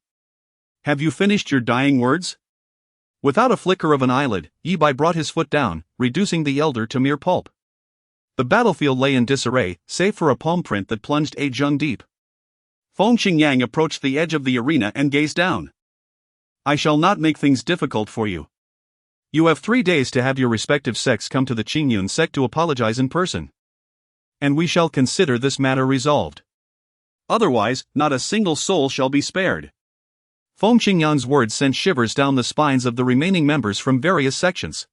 Have you finished your dying words? Without a flicker of an eyelid, Lin Bai brought his foot down, reducing the elder to mere pulp. The battlefield lay in disarray, save for a palm print that plunged age-young deep. Feng Qingyang approached the edge of the arena and gazed down. I shall not make things difficult for you. You have 3 days to have your respective sects come to the Qingyun Sect to apologize in person. And we shall consider this matter resolved. Otherwise, not a single soul shall be spared. Feng Qingyang's words sent shivers down the spines of the remaining members from various sections.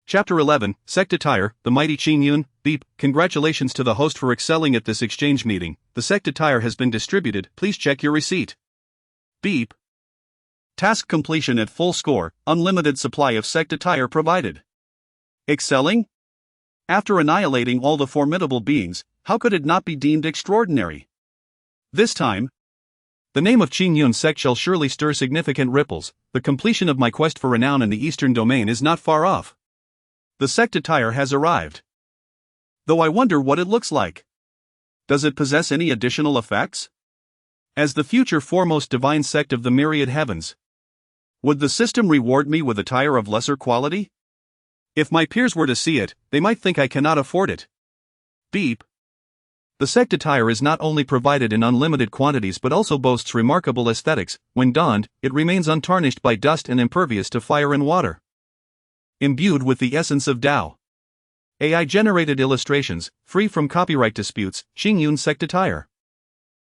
Chapter 11, Sect Attire, the Mighty Qingyun. Beep, congratulations to the host for excelling at this exchange meeting. The Sect Attire has been distributed, please check your receipt. Beep. Task completion at full score, unlimited supply of Sect Attire provided. Excelling? After annihilating all the formidable beings, how could it not be deemed extraordinary? This time, the name of Qingyun Sect shall surely stir significant ripples. The completion of my quest for renown in the Eastern Domain is not far off. The Sect Attire has arrived. Though I wonder what it looks like. Does it possess any additional effects? As the future foremost divine sect of the myriad heavens, would the system reward me with attire of lesser quality? If my peers were to see it, they might think I cannot afford it. Beep. The sect attire is not only provided in unlimited quantities but also boasts remarkable aesthetics. When donned, it remains untarnished by dust and impervious to fire and water. Imbued with the essence of Tao. AI-generated illustrations, free from copyright disputes, Qingyun Sect attire.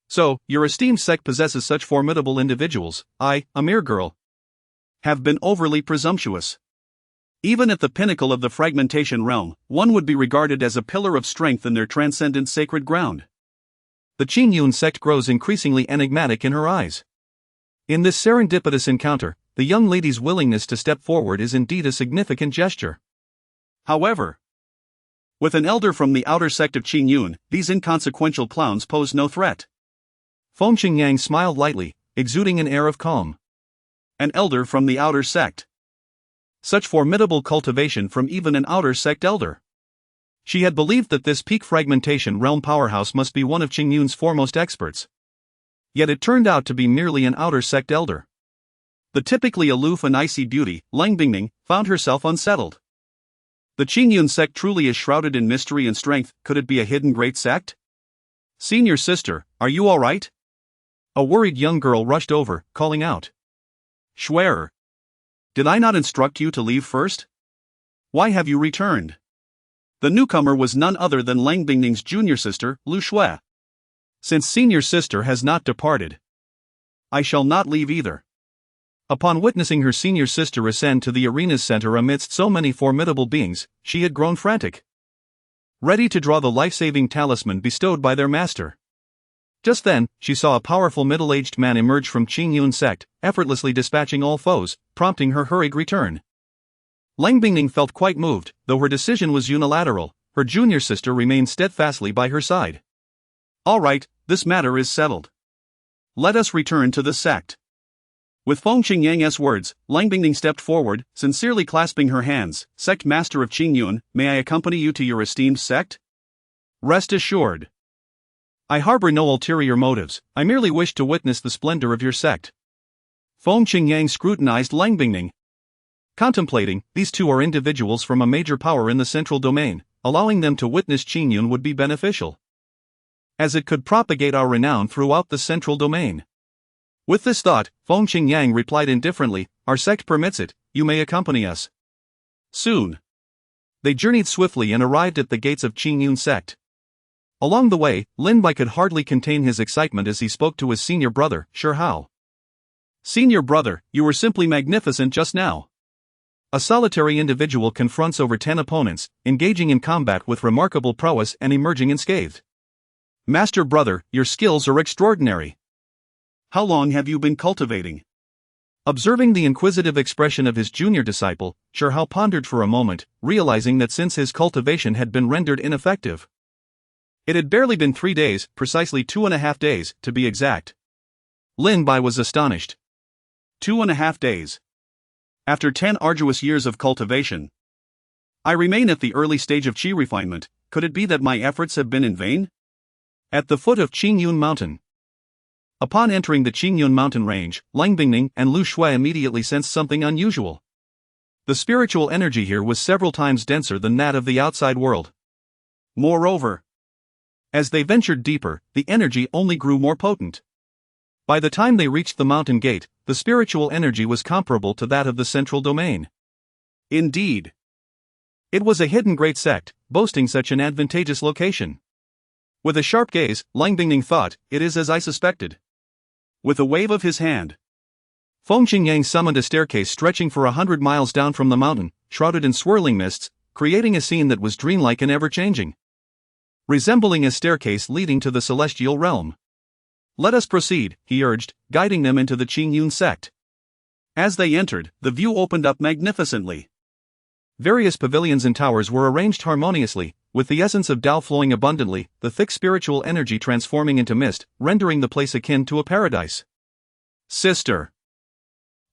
So, your esteemed sect possesses such formidable individuals. I, a mere girl, have been overly presumptuous. Even at the pinnacle of the fragmentation realm, one would be regarded as a pillar of strength in their transcendent sacred ground. The Qingyun Sect grows increasingly enigmatic in her eyes. In this serendipitous encounter, the young lady's willingness to step forward is indeed a significant gesture. However, with an elder from the outer sect of Qingyun, these inconsequential clowns pose no threat. Feng Qingyang smiled lightly, exuding an air of calm. An elder from the outer sect. Such formidable cultivation from even an outer sect elder. She had believed that this peak fragmentation realm powerhouse must be one of Qingyun's foremost experts. Yet it turned out to be merely an outer sect elder. The typically aloof and icy beauty, Lang Bingning, found herself unsettled. The Qingyun Sect truly is shrouded in mystery and strength. Could it be a hidden great sect? Senior sister, are you alright? A worried young girl rushed over, calling out. Schwerer. Did I not instruct you to leave first? Why have you returned? The newcomer was none other than Lang Bingning's junior sister, Lu Shui. Since senior sister has not departed, I shall not leave either. Upon witnessing her senior sister ascend to the arena's center amidst so many formidable beings, she had grown frantic, ready to draw the life-saving talisman bestowed by their master. Just then, she saw a powerful middle-aged man emerge from Qingyun Sect, effortlessly dispatching all foes, prompting her hurried return. Lang Bingning felt quite moved. Though her decision was unilateral, her junior sister remained steadfastly by her side. All right, this matter is settled. Let us return to the sect. With Feng Qingyang's words, Lang Bingning stepped forward, sincerely clasping her hands. Sect Master of Qingyun, may I accompany you to your esteemed sect? Rest assured, I harbor no ulterior motives. I merely wish to witness the splendor of your sect. Feng Qingyang scrutinized Lang Bingning. Contemplating, these two are individuals from a major power in the central domain. Allowing them to witness Qingyun would be beneficial, as it could propagate our renown throughout the central domain. With this thought, Feng Qingyang replied indifferently, our sect permits it, you may accompany us. Soon, they journeyed swiftly and arrived at the gates of Qingyun Sect. Along the way, Lin Bai could hardly contain his excitement as he spoke to his senior brother, Shi Hao. Senior brother, you were simply magnificent just now. A solitary individual confronts over 10 opponents, engaging in combat with remarkable prowess and emerging unscathed. Master brother, your skills are extraordinary. How long have you been cultivating? Observing the inquisitive expression of his junior disciple, Shi Hao pondered for a moment, realizing that since his cultivation had been rendered ineffective, it had barely been 3 days, precisely 2.5 days, to be exact. Lin Bai was astonished. 2.5 days. After 10 arduous years of cultivation, I remain at the early stage of qi refinement. Could it be that my efforts have been in vain? At the foot of Qingyun Mountain. Upon entering the Qingyun mountain range, Lang Bingning and Lu Shui immediately sensed something unusual. The spiritual energy here was several times denser than that of the outside world. Moreover, as they ventured deeper, the energy only grew more potent. By the time they reached the mountain gate, the spiritual energy was comparable to that of the central domain. Indeed, it was a hidden great sect, boasting such an advantageous location. With a sharp gaze, Lang Bingning thought, it is as I suspected. With a wave of his hand, Feng Qingyang summoned a staircase stretching for 100 miles down from the mountain, shrouded in swirling mists, creating a scene that was dreamlike and ever-changing, resembling a staircase leading to the celestial realm. Let us proceed, he urged, guiding them into the Qingyun Sect. As they entered, the view opened up magnificently. Various pavilions and towers were arranged harmoniously, with the essence of Tao flowing abundantly, the thick spiritual energy transforming into mist, rendering the place akin to a paradise. Sister,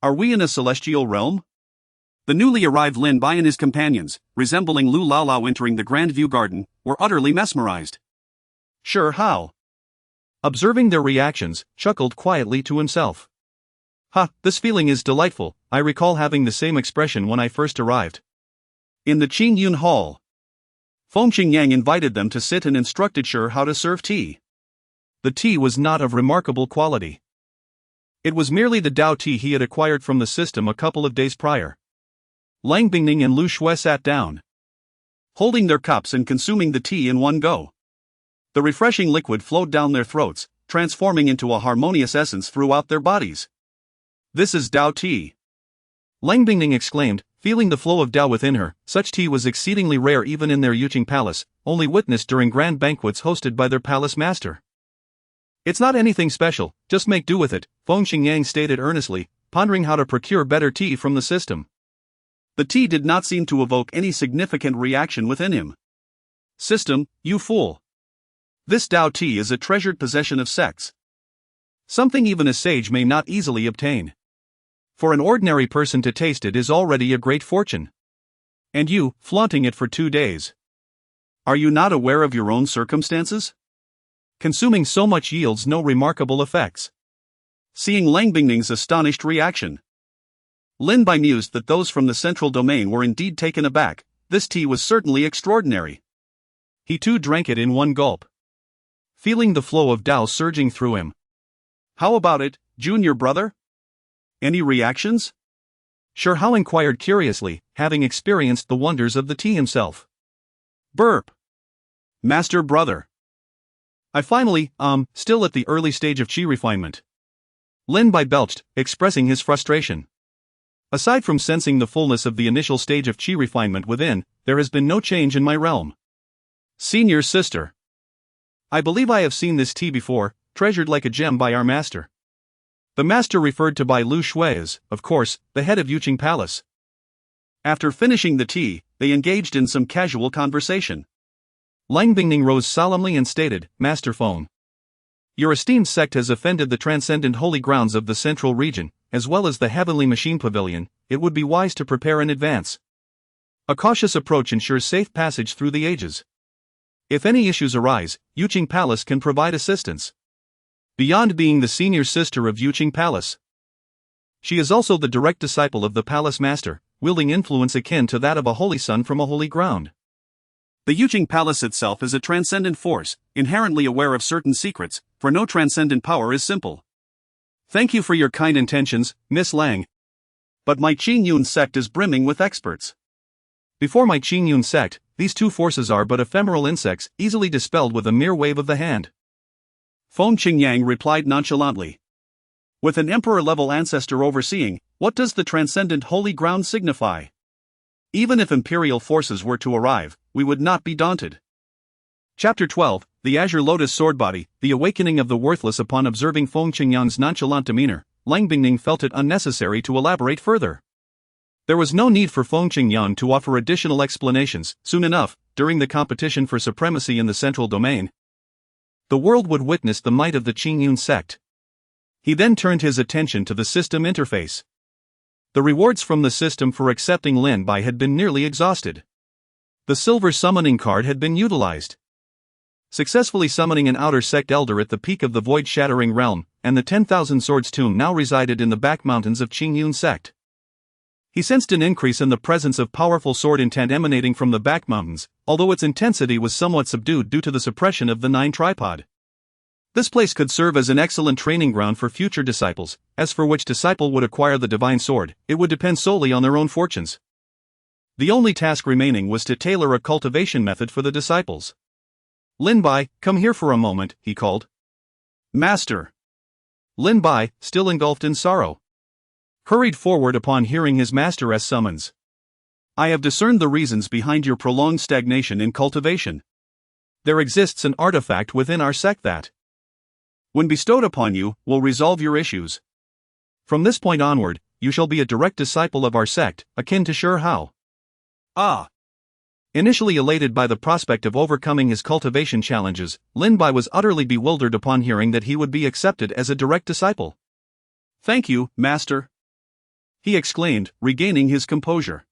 are we in a celestial realm? The newly arrived Lin Bai and his companions, resembling Lu Laolao entering the Grand View Garden, were utterly mesmerized. Shi Hao, observing their reactions, chuckled quietly to himself. Ha, this feeling is delightful. I recall having the same expression when I first arrived. In the Qingyun Hall, Feng Qingyang invited them to sit and instructed Shi how to serve tea. The tea was not of remarkable quality. It was merely the Dao tea he had acquired from the system a couple of days prior. Lang Bingning and Lu Shui sat down, holding their cups and consuming the tea in one go. The refreshing liquid flowed down their throats, transforming into a harmonious essence throughout their bodies. This is Dao tea, Lang Bingning exclaimed, feeling the flow of Dao within her. Such tea was exceedingly rare even in their Yuqing palace, only witnessed during grand banquets hosted by their palace master. It's not anything special, just make do with it, Feng Qingyang stated earnestly, pondering how to procure better tea from the system. The tea did not seem to evoke any significant reaction within him. System, you fool. This Dao tea is a treasured possession of sects. Something even a sage may not easily obtain. For an ordinary person to taste it is already a great fortune. And you, flaunting it for 2 days. Are you not aware of your own circumstances? Consuming so much yields no remarkable effects. Seeing Lang Bingning's astonished reaction, Lin Bai mused that those from the central domain were indeed taken aback, this tea was certainly extraordinary. He too drank it in one gulp, feeling the flow of Tao surging through him. How about it, junior brother? Any reactions? Shi Hao inquired curiously, having experienced the wonders of the tea himself. Burp. Master brother. I finally, still at the early stage of chi refinement. Lin Bai belched, expressing his frustration. Aside from sensing the fullness of the initial stage of chi refinement within, there has been no change in my realm. Senior sister. I believe I have seen this tea before, treasured like a gem by our master. The master referred to by Lu Shui is, of course, the head of Yuqing Palace. After finishing the tea, they engaged in some casual conversation. Lang Bingning rose solemnly and stated, Master Feng, your esteemed sect has offended the transcendent holy grounds of the central region, as well as the heavenly machine pavilion. It would be wise to prepare in advance. A cautious approach ensures safe passage through the ages. If any issues arise, Yuqing Palace can provide assistance. Beyond being the senior sister of Yuqing Palace, she is also the direct disciple of the palace master, wielding influence akin to that of a holy son from a holy ground. The Yuqing Palace itself is a transcendent force, inherently aware of certain secrets, for no transcendent power is simple. Thank you for your kind intentions, Miss Lang. But my Qingyun Sect is brimming with experts. Before my Qingyun Sect, these two forces are but ephemeral insects, easily dispelled with a mere wave of the hand. Feng Qingyang replied nonchalantly. With an emperor-level ancestor overseeing, what does the transcendent holy ground signify? Even if imperial forces were to arrive, we would not be daunted. Chapter 12, The Azure Lotus Sword Body, The Awakening of the Worthless. Upon observing Feng Qingyang's nonchalant demeanor, Lang Bingning felt it unnecessary to elaborate further. There was no need for Feng Qingyang to offer additional explanations. Soon enough, during the competition for supremacy in the central domain, the world would witness the might of the Qingyun Sect. He then turned his attention to the system interface. The rewards from the system for accepting Lin Bai had been nearly exhausted. The silver summoning card had been utilized, successfully summoning an outer sect elder at the peak of the void-shattering realm, and the 10,000 Swords tomb now resided in the back mountains of Qingyun Sect. He sensed an increase in the presence of powerful sword intent emanating from the back mountains, although its intensity was somewhat subdued due to the suppression of the 9 tripod. This place could serve as an excellent training ground for future disciples. As for which disciple would acquire the divine sword, it would depend solely on their own fortunes. The only task remaining was to tailor a cultivation method for the disciples. Lin Bai, come here for a moment, he called. Master. Lin Bai, still engulfed in sorrow, hurried forward upon hearing his master's summons. I have discerned the reasons behind your prolonged stagnation in cultivation. There exists an artifact within our sect that, when bestowed upon you, will resolve your issues. From this point onward, you shall be a direct disciple of our sect, akin to Shi Hao. Ah! Initially elated by the prospect of overcoming his cultivation challenges, Lin Bai was utterly bewildered upon hearing that he would be accepted as a direct disciple. Thank you, Master, he exclaimed, regaining his composure.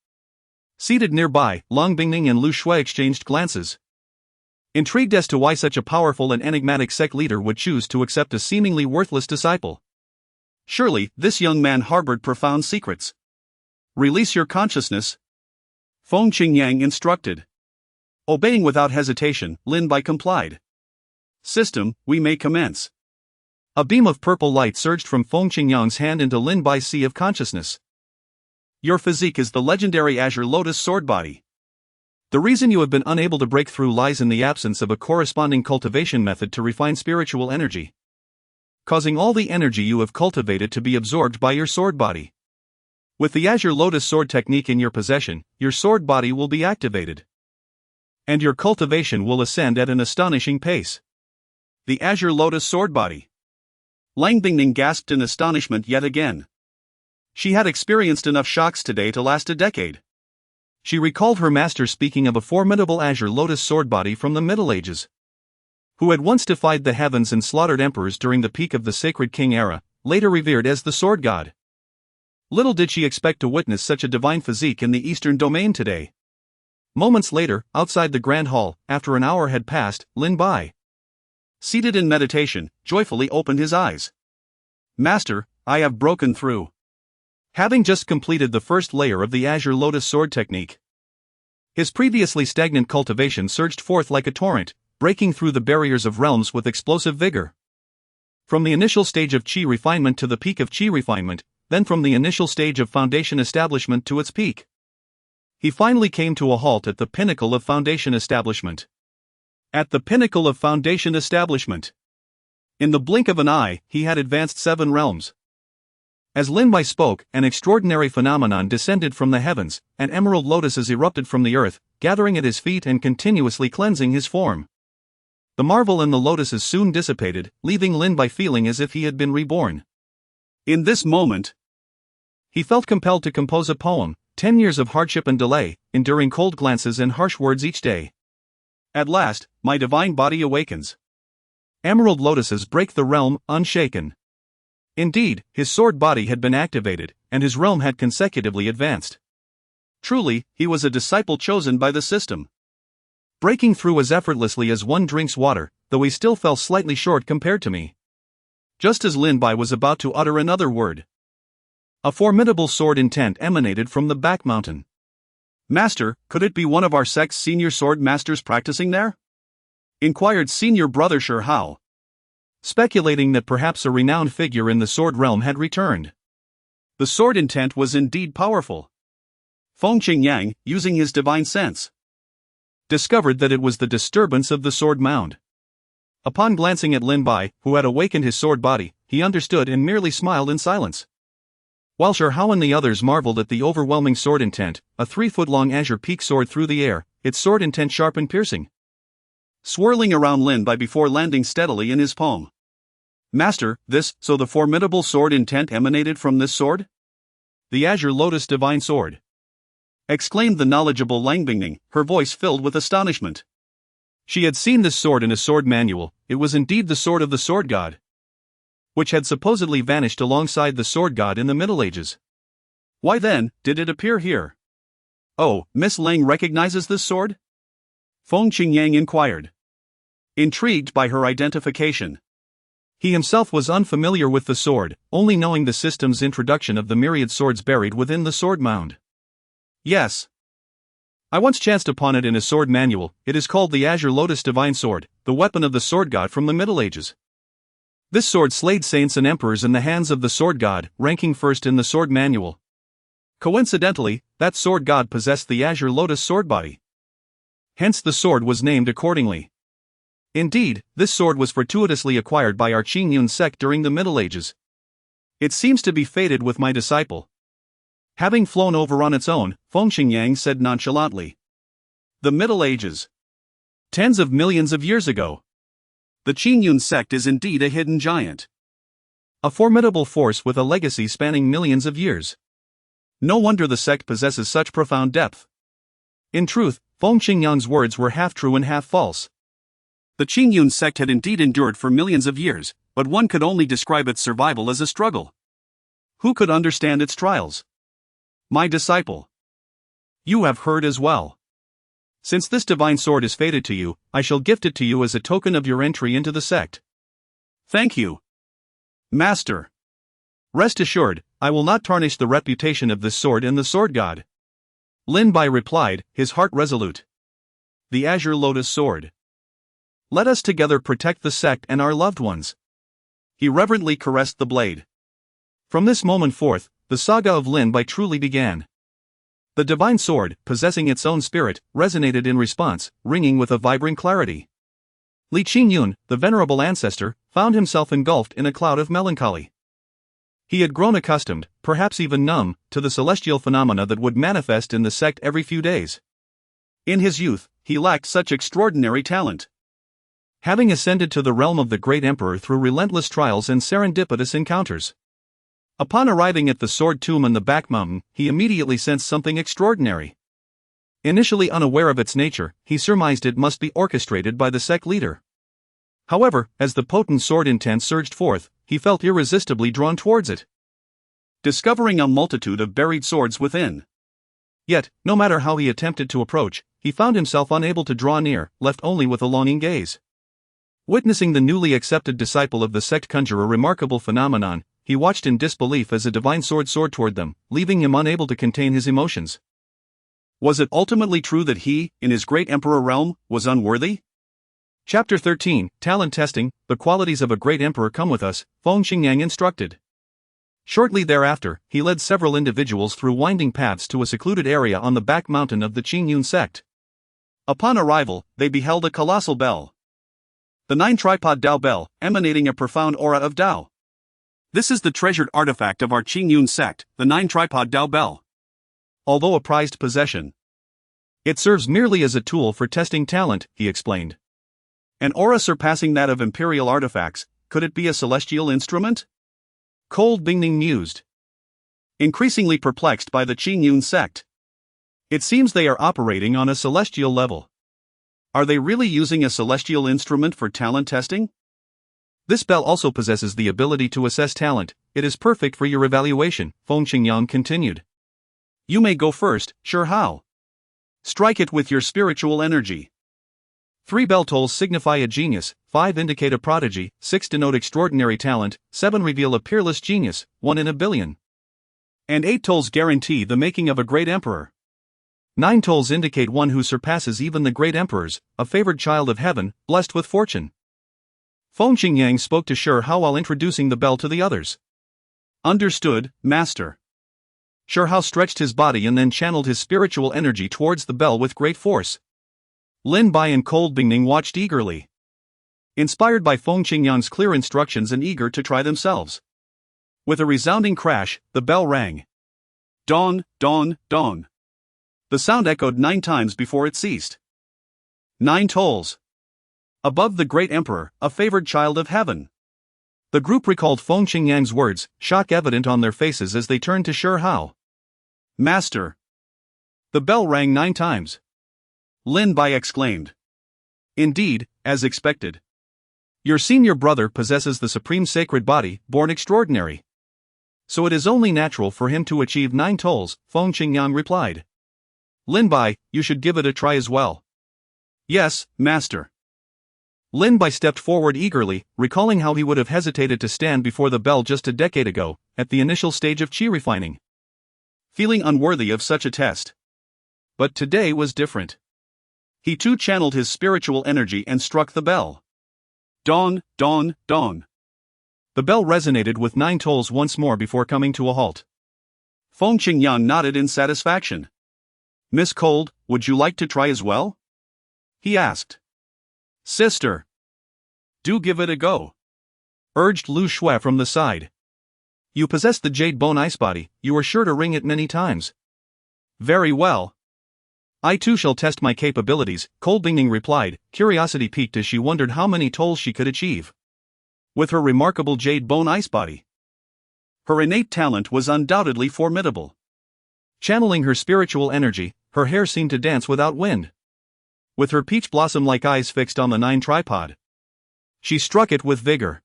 Seated nearby, Lang Bingning and Lu Shui exchanged glances, intrigued as to why such a powerful and enigmatic sect leader would choose to accept a seemingly worthless disciple. Surely, this young man harbored profound secrets. Release your consciousness, Feng Qingyang instructed. Obeying without hesitation, Lin Bai complied. System, we may commence. A beam of purple light surged from Feng Qingyang's hand into Lin Bai's sea of consciousness. Your physique is the legendary Azure Lotus Sword Body. The reason you have been unable to break through lies in the absence of a corresponding cultivation method to refine spiritual energy, causing all the energy you have cultivated to be absorbed by your sword body. With the Azure Lotus Sword technique in your possession, your sword body will be activated, and your cultivation will ascend at an astonishing pace. The Azure Lotus Sword Body. Lang Bingning gasped in astonishment yet again. She had experienced enough shocks today to last a decade. She recalled her master speaking of a formidable Azure Lotus Sword Body from the Middle Ages, who had once defied the heavens and slaughtered emperors during the peak of the Sacred King era, later revered as the Sword God. Little did she expect to witness such a divine physique in the Eastern Domain today. Moments later, outside the Grand Hall, after an hour had passed, Lin Bai, seated in meditation, joyfully opened his eyes. Master, I have broken through. Having just completed the first layer of the Azure Lotus Sword technique, His previously stagnant cultivation surged forth like a torrent, breaking through the barriers of realms with explosive vigor. From the initial stage of Qi refinement to the peak of Qi refinement, then from the initial stage of foundation establishment to its peak. He finally came to a halt at the pinnacle of foundation establishment. At the pinnacle of foundation establishment. In the blink of an eye, he had advanced 7 realms. As Lin Bai spoke, an extraordinary phenomenon descended from the heavens, and emerald lotuses erupted from the earth, gathering at his feet and continuously cleansing his form. The marvel in the lotuses soon dissipated, leaving Lin Bai feeling as if he had been reborn. In this moment, he felt compelled to compose a poem, 10 years of hardship and delay, enduring cold glances and harsh words each day. At last, my divine body awakens. Emerald lotuses break the realm, unshaken. Indeed, his sword body had been activated, and his realm had consecutively advanced. Truly, he was a disciple chosen by the system. Breaking through as effortlessly as one drinks water, though he still fell slightly short compared to me. Just as Lin Bai was about to utter another word, a formidable sword intent emanated from the back mountain. Master, could it be one of our sect's senior sword masters practicing there? Inquired senior brother Shi Hao, speculating that perhaps a renowned figure in the sword realm had returned. The sword intent was indeed powerful. Feng Qingyang, using his divine sense, discovered that it was the disturbance of the sword mound. Upon glancing at Lin Bai, who had awakened his sword body, he understood and merely smiled in silence. While Shi Hao and the others marveled at the overwhelming sword intent, a 3-foot-long azure peak soared through the air, its sword intent sharp and piercing, swirling around Lin Bai before landing steadily in his palm. Master, so the formidable sword intent emanated from this sword? The Azure Lotus Divine Sword, exclaimed the knowledgeable Lang Bingning, her voice filled with astonishment. She had seen this sword in a sword manual. It was indeed the sword of the sword god, which had supposedly vanished alongside the sword god in the Middle Ages. Why then did it appear here? Oh, Miss Lang recognizes this sword? Feng Qingyang inquired, intrigued by her identification. He himself was unfamiliar with the sword, only knowing the system's introduction of the myriad swords buried within the sword mound. Yes. I once chanced upon it in a sword manual. It is called the Azure Lotus Divine Sword, the weapon of the sword god from the Middle Ages. This sword slayed saints and emperors in the hands of the sword god, ranking first in the sword manual. Coincidentally, that sword god possessed the Azure Lotus Sword Body. Hence the sword was named accordingly. Indeed, this sword was fortuitously acquired by our Qingyun Sect during the Middle Ages. It seems to be fated with my disciple. Having flown over on its own, Feng Qingyang said nonchalantly. The Middle Ages. Tens of millions of years ago. The Qingyun Sect is indeed a hidden giant. A formidable force with a legacy spanning millions of years. No wonder the sect possesses such profound depth. In truth, Feng Qingyang's words were half true and half false. The Qingyun Sect had indeed endured for millions of years, but one could only describe its survival as a struggle. Who could understand its trials? My disciple. You have heard as well. Since this divine sword is fated to you, I shall gift it to you as a token of your entry into the sect. Thank you, Master. Rest assured, I will not tarnish the reputation of this sword and the sword god. Lin Bai replied, his heart resolute. The Azure Lotus Sword. Let us together protect the sect and our loved ones. He reverently caressed the blade. From this moment forth, the saga of Lin Bai truly began. The divine sword, possessing its own spirit, resonated in response, ringing with a vibrant clarity. Li Qingyun, the venerable ancestor, found himself engulfed in a cloud of melancholy. He had grown accustomed, perhaps even numb, to the celestial phenomena that would manifest in the sect every few days. In his youth, he lacked such extraordinary talent. Having ascended to the realm of the great emperor through relentless trials and serendipitous encounters. Upon arriving at the sword tomb on the back mountain, he immediately sensed something extraordinary. Initially unaware of its nature, he surmised it must be orchestrated by the sect leader. However, as the potent sword intent surged forth, he felt irresistibly drawn towards it, discovering a multitude of buried swords within. Yet, no matter how he attempted to approach, he found himself unable to draw near, left only with a longing gaze. Witnessing the newly accepted disciple of the sect conjure a remarkable phenomenon, he watched in disbelief as a divine sword soared toward them, leaving him unable to contain his emotions. Was it ultimately true that he, in his great emperor realm, was unworthy? Chapter 13, Talent Testing. The qualities of a great emperor come with us, Feng Qingyang instructed. Shortly thereafter, he led several individuals through winding paths to a secluded area on the back mountain of the Qingyun Sect. Upon arrival, they beheld a colossal bell. The 9-tripod Dao bell, emanating a profound aura of Dao. This is the treasured artifact of our Qingyun Sect, the 9-tripod Dao bell. Although a prized possession, it serves merely as a tool for testing talent, he explained. An aura surpassing that of imperial artifacts, could it be a celestial instrument? Cold Bingning mused. Increasingly perplexed by the Qingyun Sect. It seems they are operating on a celestial level. Are they really using a celestial instrument for talent testing? This bell also possesses the ability to assess talent. It is perfect for your evaluation, Feng Qingyang continued. You may go first, Shi Hao. Strike it with your spiritual energy. 3 bell tolls signify a genius, 5 indicate a prodigy, 6 denote extraordinary talent, 7 reveal a peerless genius, 1 in a billion. And 8 tolls guarantee the making of a great emperor. 9 tolls indicate one who surpasses even the great emperors, a favored child of heaven, blessed with fortune. Feng Qingyang spoke to Shi Hao while introducing the bell to the others. Understood, Master. Shi Hao stretched his body and then channeled his spiritual energy towards the bell with great force. Lin Bai and Cold Bingning watched eagerly. Inspired by Feng Qingyang's clear instructions and eager to try themselves. With a resounding crash, the bell rang. Dawn, dawn, dawn. The sound echoed 9 times before it ceased. 9 tolls. Above the great emperor, a favored child of heaven. The group recalled Feng Qingyang's words, shock evident on their faces as they turned to Shi Hao. Master. The bell rang 9 times. Lin Bai exclaimed. Indeed, as expected. Your senior brother possesses the supreme sacred body, born extraordinary. So it is only natural for him to achieve 9 tolls, Feng Qingyang replied. Lin Bai, you should give it a try as well. Yes, Master. Lin Bai stepped forward eagerly, recalling how he would have hesitated to stand before the bell just a decade ago, at the initial stage of qi refining. Feeling unworthy of such a test. But today was different. He too channeled his spiritual energy and struck the bell. Dawn, dawn, dawn. The bell resonated with 9 tolls once more before coming to a halt. Feng Qingyang nodded in satisfaction. Miss Cold, would you like to try as well? He asked. Sister. Do give it a go. Urged Lu Shui from the side. You possess the jade bone ice body, you are sure to ring it many times. Very well. I too shall test my capabilities, Cold Bingning replied, curiosity piqued as she wondered how many tolls she could achieve. With her remarkable jade bone ice body. Her innate talent was undoubtedly formidable. Channeling her spiritual energy, her hair seemed to dance without wind. With her peach blossom-like eyes fixed on the 9-tripod. She struck it with vigor.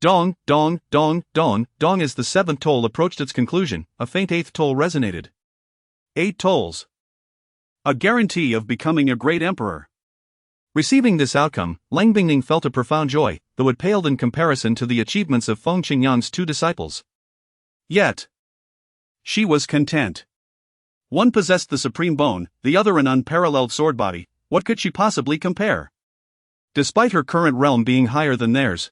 Dong, dong, dong, dong, dong. As the 7th toll approached its conclusion, a faint 8th toll resonated. 8 tolls. A guarantee of becoming a great emperor. Receiving this outcome, Lang Bingning felt a profound joy, though it paled in comparison to the achievements of Feng Qingyang's 2 disciples. Yet, she was content. One possessed the supreme bone, the other an unparalleled sword body. What could she possibly compare? Despite her current realm being higher than theirs.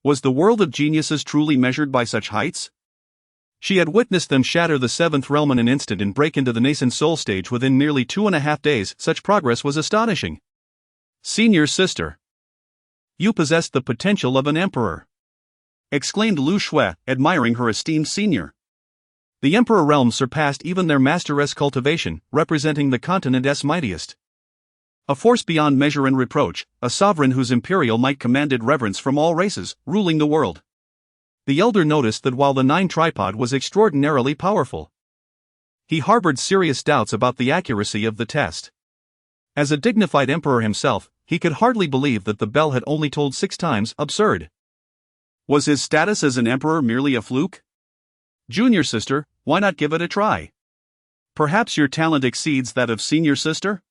Was the world of geniuses truly measured by such heights? She had witnessed them shatter the 7th realm in an instant and break into the nascent soul stage within nearly 2.5 days. Such progress was astonishing. Senior sister. You possessed the potential of an emperor. Exclaimed Lu Shui, admiring her esteemed senior. The emperor realm surpassed even their master's cultivation, representing the continent's mightiest. A force beyond measure and reproach, a sovereign whose imperial might commanded reverence from all races, ruling the world. The elder noticed that while the 9-tripod was extraordinarily powerful, he harbored serious doubts about the accuracy of the test. As a dignified emperor himself, he could hardly believe that the bell had only tolled 6 times. Absurd. Was his status as an emperor merely a fluke? Junior sister, why not give it a try? Perhaps your talent exceeds that of senior sister?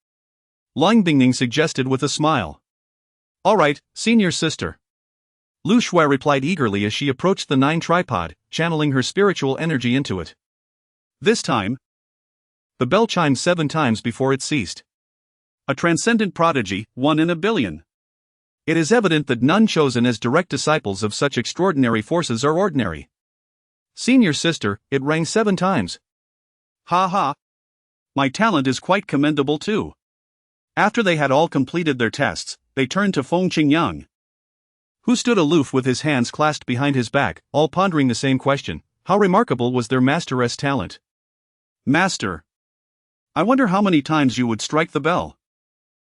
Lang Bingning suggested with a smile. All right, senior sister. Lu Shui replied eagerly as she approached the 9-tripod, channeling her spiritual energy into it. This time, The bell chimed 7 times before it ceased. A transcendent prodigy, 1 in a billion. It is evident that none chosen as direct disciples of such extraordinary forces are ordinary. Senior sister, it rang 7 times. Ha ha. My talent is quite commendable too. After they had all completed their tests, they turned to Feng Qingyang, who stood aloof with his hands clasped behind his back, all pondering the same question: how remarkable was their master's talent? Master, I wonder how many times you would strike the bell.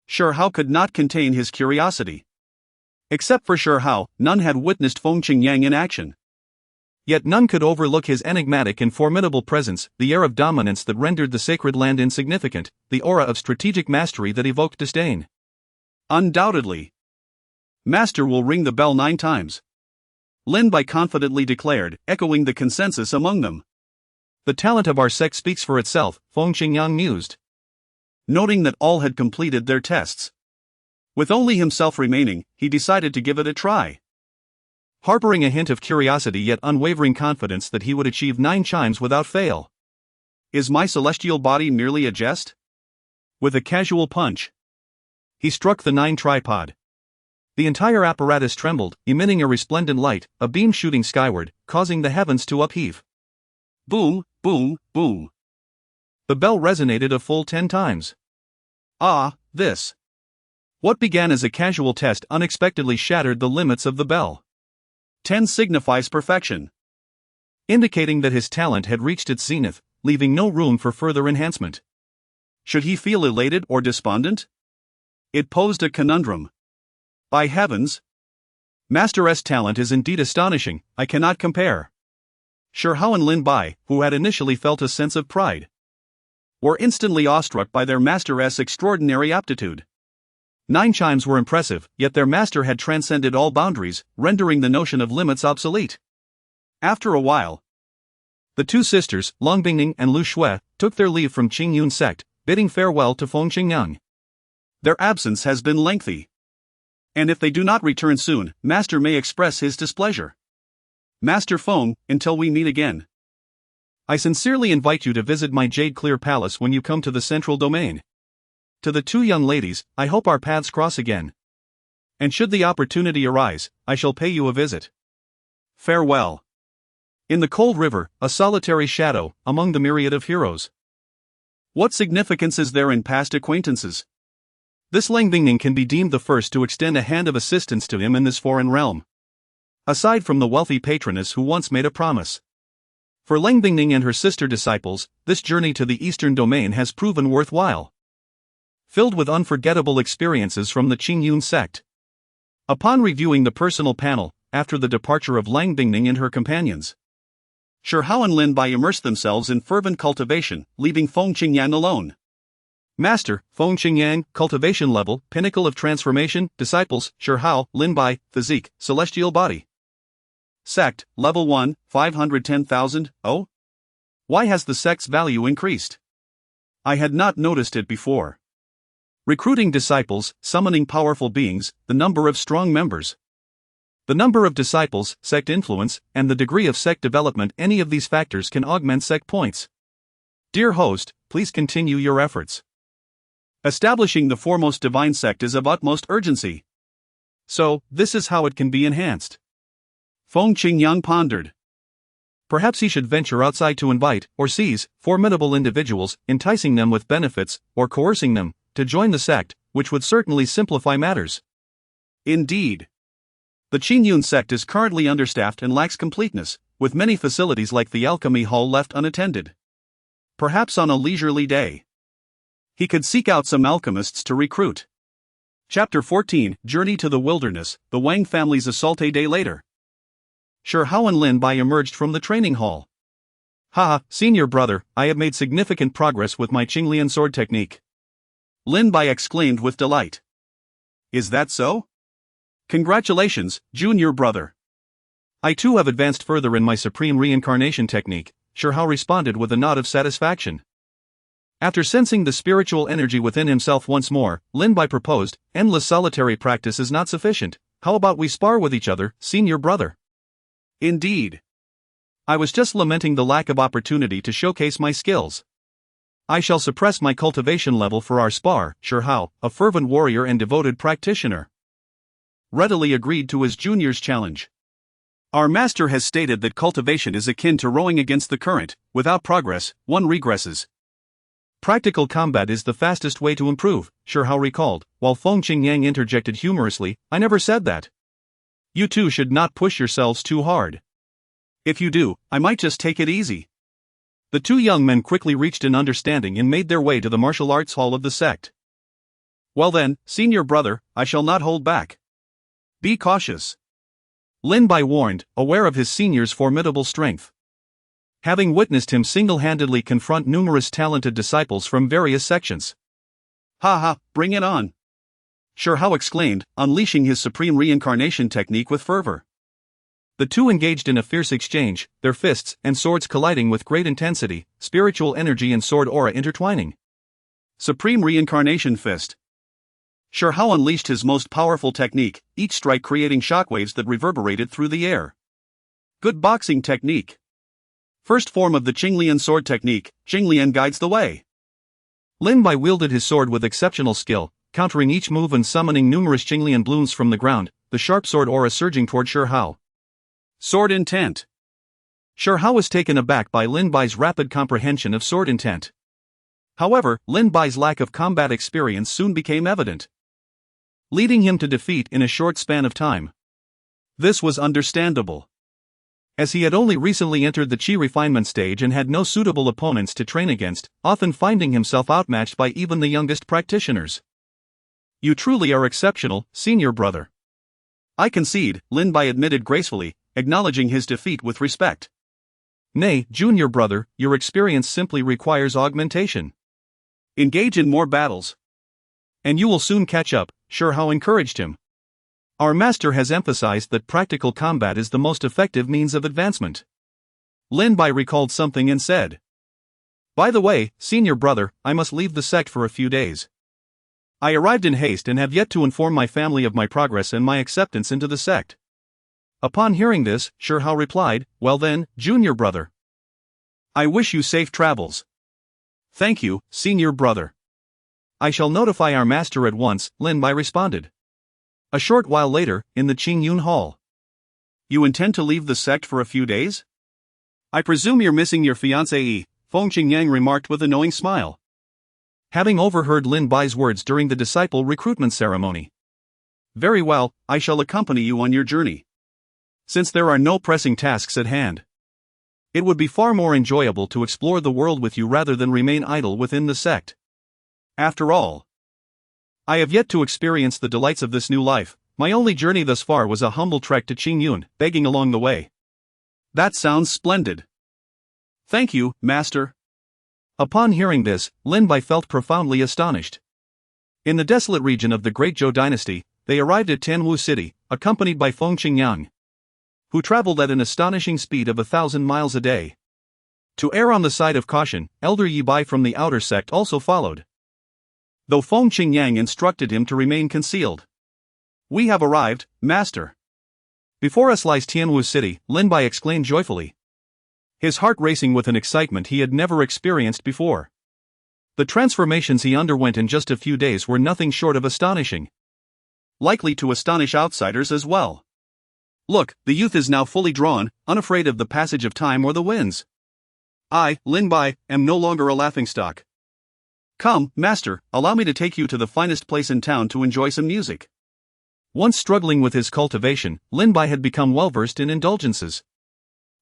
Shi Hao could not contain his curiosity. Except for Shi Hao, none had witnessed Feng Qingyang in action. Yet none could overlook his enigmatic and formidable presence, the air of dominance that rendered the sacred land insignificant, the aura of strategic mastery that evoked disdain. Undoubtedly. Master will ring the bell 9 times. Lin Bai confidently declared, echoing the consensus among them. The talent of our sect speaks for itself, Feng Qingyang mused, noting that all had completed their tests. With only himself remaining, he decided to give it a try. Harboring a hint of curiosity yet unwavering confidence that he would achieve 9 chimes without fail. Is my celestial body merely a jest? With a casual punch, he struck the 9 tripod. The entire apparatus trembled, emitting a resplendent light, a beam shooting skyward, causing the heavens to upheave. Boom, boom, boom. The bell resonated a full 10 times. Ah, this. What began as a casual test unexpectedly shattered the limits of the bell. 10 signifies perfection, indicating that his talent had reached its zenith, leaving no room for further enhancement. Should he feel elated or despondent? It posed a conundrum. By heavens! Master's talent is indeed astonishing, I cannot compare. Shi Hao and Lin Bai, who had initially felt a sense of pride, were instantly awestruck by their master's extraordinary aptitude. 9 chimes were impressive, yet their master had transcended all boundaries, rendering the notion of limits obsolete. After a while, the 2 sisters, Long Bingning and Lu Shui, took their leave from Qingyun Sect, bidding farewell to Feng Qingyang. Their absence has been lengthy, and if they do not return soon, Master may express his displeasure. Master Feng, until we meet again, I sincerely invite you to visit my Jade Clear Palace when you come to the central domain. To the 2 young ladies, I hope our paths cross again. And should the opportunity arise, I shall pay you a visit. Farewell. In the cold river, a solitary shadow, among the myriad of heroes. What significance is there in past acquaintances? This Lang Bingning can be deemed the first to extend a hand of assistance to him in this foreign realm, aside from the wealthy patroness who once made a promise. For Lang Bingning and her sister disciples, this journey to the eastern domain has proven worthwhile, filled with unforgettable experiences from the Qingyun Sect. Upon reviewing the personal panel, after the departure of Lang Bingning and her companions, Shi Hao and Lin Bai immersed themselves in fervent cultivation, leaving Feng Qingyang alone. Master, Feng Qingyang, cultivation level, pinnacle of transformation, disciples, Shi Hao, Lin Bai, physique, celestial body. Sect, level 1, 510,000, oh? Why has the sect's value increased? I had not noticed it before. Recruiting disciples, summoning powerful beings, the number of strong members. The number of disciples, sect influence, and the degree of sect development, any of these factors can augment sect points. Dear host, please continue your efforts. Establishing the foremost divine sect is of utmost urgency. So, this is how it can be enhanced. Feng Qingyang pondered. Perhaps he should venture outside to invite, or seize, formidable individuals, enticing them with benefits, or coercing them to join the sect, which would certainly simplify matters. Indeed. The Qingyun Sect is currently understaffed and lacks completeness, with many facilities like the alchemy hall left unattended. Perhaps on a leisurely day, he could seek out some alchemists to recruit. Chapter 14, Journey to the Wilderness, the Wang family's assault a day later. Shi Hao and Lin Bai emerged from the training hall. Haha, senior brother, I have made significant progress with my Qinglian sword technique. Lin Bai exclaimed with delight. Is that so? Congratulations, junior brother. I too have advanced further in my supreme reincarnation technique, Shi Hao responded with a nod of satisfaction. After sensing the spiritual energy within himself once more, Lin Bai proposed, endless solitary practice is not sufficient, how about we spar with each other, senior brother? Indeed. I was just lamenting the lack of opportunity to showcase my skills. I shall suppress my cultivation level for our spar. Shi Hao, a fervent warrior and devoted practitioner, readily agreed to his junior's challenge. Our master has stated that cultivation is akin to rowing against the current. Without progress, one regresses. Practical combat is the fastest way to improve, Shi Hao recalled, while Feng Qingyang interjected humorously, I never said that. You two should not push yourselves too hard. If you do, I might just take it easy. The two young men quickly reached an understanding and made their way to the martial arts hall of the sect. Well then, senior brother, I shall not hold back. Be cautious. Lin Bai warned, aware of his senior's formidable strength. Having witnessed him single-handedly confront numerous talented disciples from various sections. Ha ha, bring it on! Shi Hao exclaimed, unleashing his supreme reincarnation technique with fervor. The two engaged in a fierce exchange, their fists and swords colliding with great intensity, spiritual energy and sword aura intertwining. Supreme Reincarnation Fist. Shi Hao unleashed his most powerful technique, each strike creating shockwaves that reverberated through the air. Good boxing technique. First form of the Qinglian Sword technique, Qinglian guides the way. Lin Bai wielded his sword with exceptional skill, countering each move and summoning numerous Qinglian blooms from the ground, the sharp sword aura surging toward Shi Hao. Sword intent. Shi Hao was taken aback by Lin Bai's rapid comprehension of sword intent. However, Lin Bai's lack of combat experience soon became evident, leading him to defeat in a short span of time. This was understandable, as he had only recently entered the Qi refinement stage and had no suitable opponents to train against, often finding himself outmatched by even the youngest practitioners. You truly are exceptional, senior brother. I concede, Lin Bai admitted gracefully, acknowledging his defeat with respect. Nay, junior brother, your experience simply requires augmentation. Engage in more battles, and you will soon catch up, Shi Hao encouraged him. Our master has emphasized that practical combat is the most effective means of advancement. Lin Bai recalled something and said, by the way, senior brother, I must leave the sect for a few days. I arrived in haste and have yet to inform my family of my progress and my acceptance into the sect. Upon hearing this, Shi Hao replied, well then, junior brother, I wish you safe travels. Thank you, senior brother. I shall notify our master at once, Lin Bai responded. A short while later, in the Qingyun Hall. You intend to leave the sect for a few days? I presume you're missing your fiancée, Feng Qingyang remarked with a knowing smile, having overheard Lin Bai's words during the disciple recruitment ceremony. Very well, I shall accompany you on your journey. Since there are no pressing tasks at hand, it would be far more enjoyable to explore the world with you rather than remain idle within the sect. After all, I have yet to experience the delights of this new life. My only journey thus far was a humble trek to Qingyun, begging along the way. That sounds splendid. Thank you, master. Upon hearing this, Lin Bai felt profoundly astonished. In the desolate region of the Great Zhou dynasty, they arrived at Tianwu City, accompanied by Feng Qingyang, who traveled at an astonishing speed of 1,000 miles a day. To err on the side of caution, Elder Lin Bai from the outer sect also followed, though Feng Qingyang instructed him to remain concealed. We have arrived, master. Before us lies Tianwu City, Lin Bai exclaimed joyfully, his heart racing with an excitement he had never experienced before. The transformations he underwent in just a few days were nothing short of astonishing, likely to astonish outsiders as well. Look, the youth is now fully drawn, unafraid of the passage of time or the winds. I, Lin Bai, am no longer a laughingstock. Come, master, allow me to take you to the finest place in town to enjoy some music. Once struggling with his cultivation, Lin Bai had become well-versed in indulgences.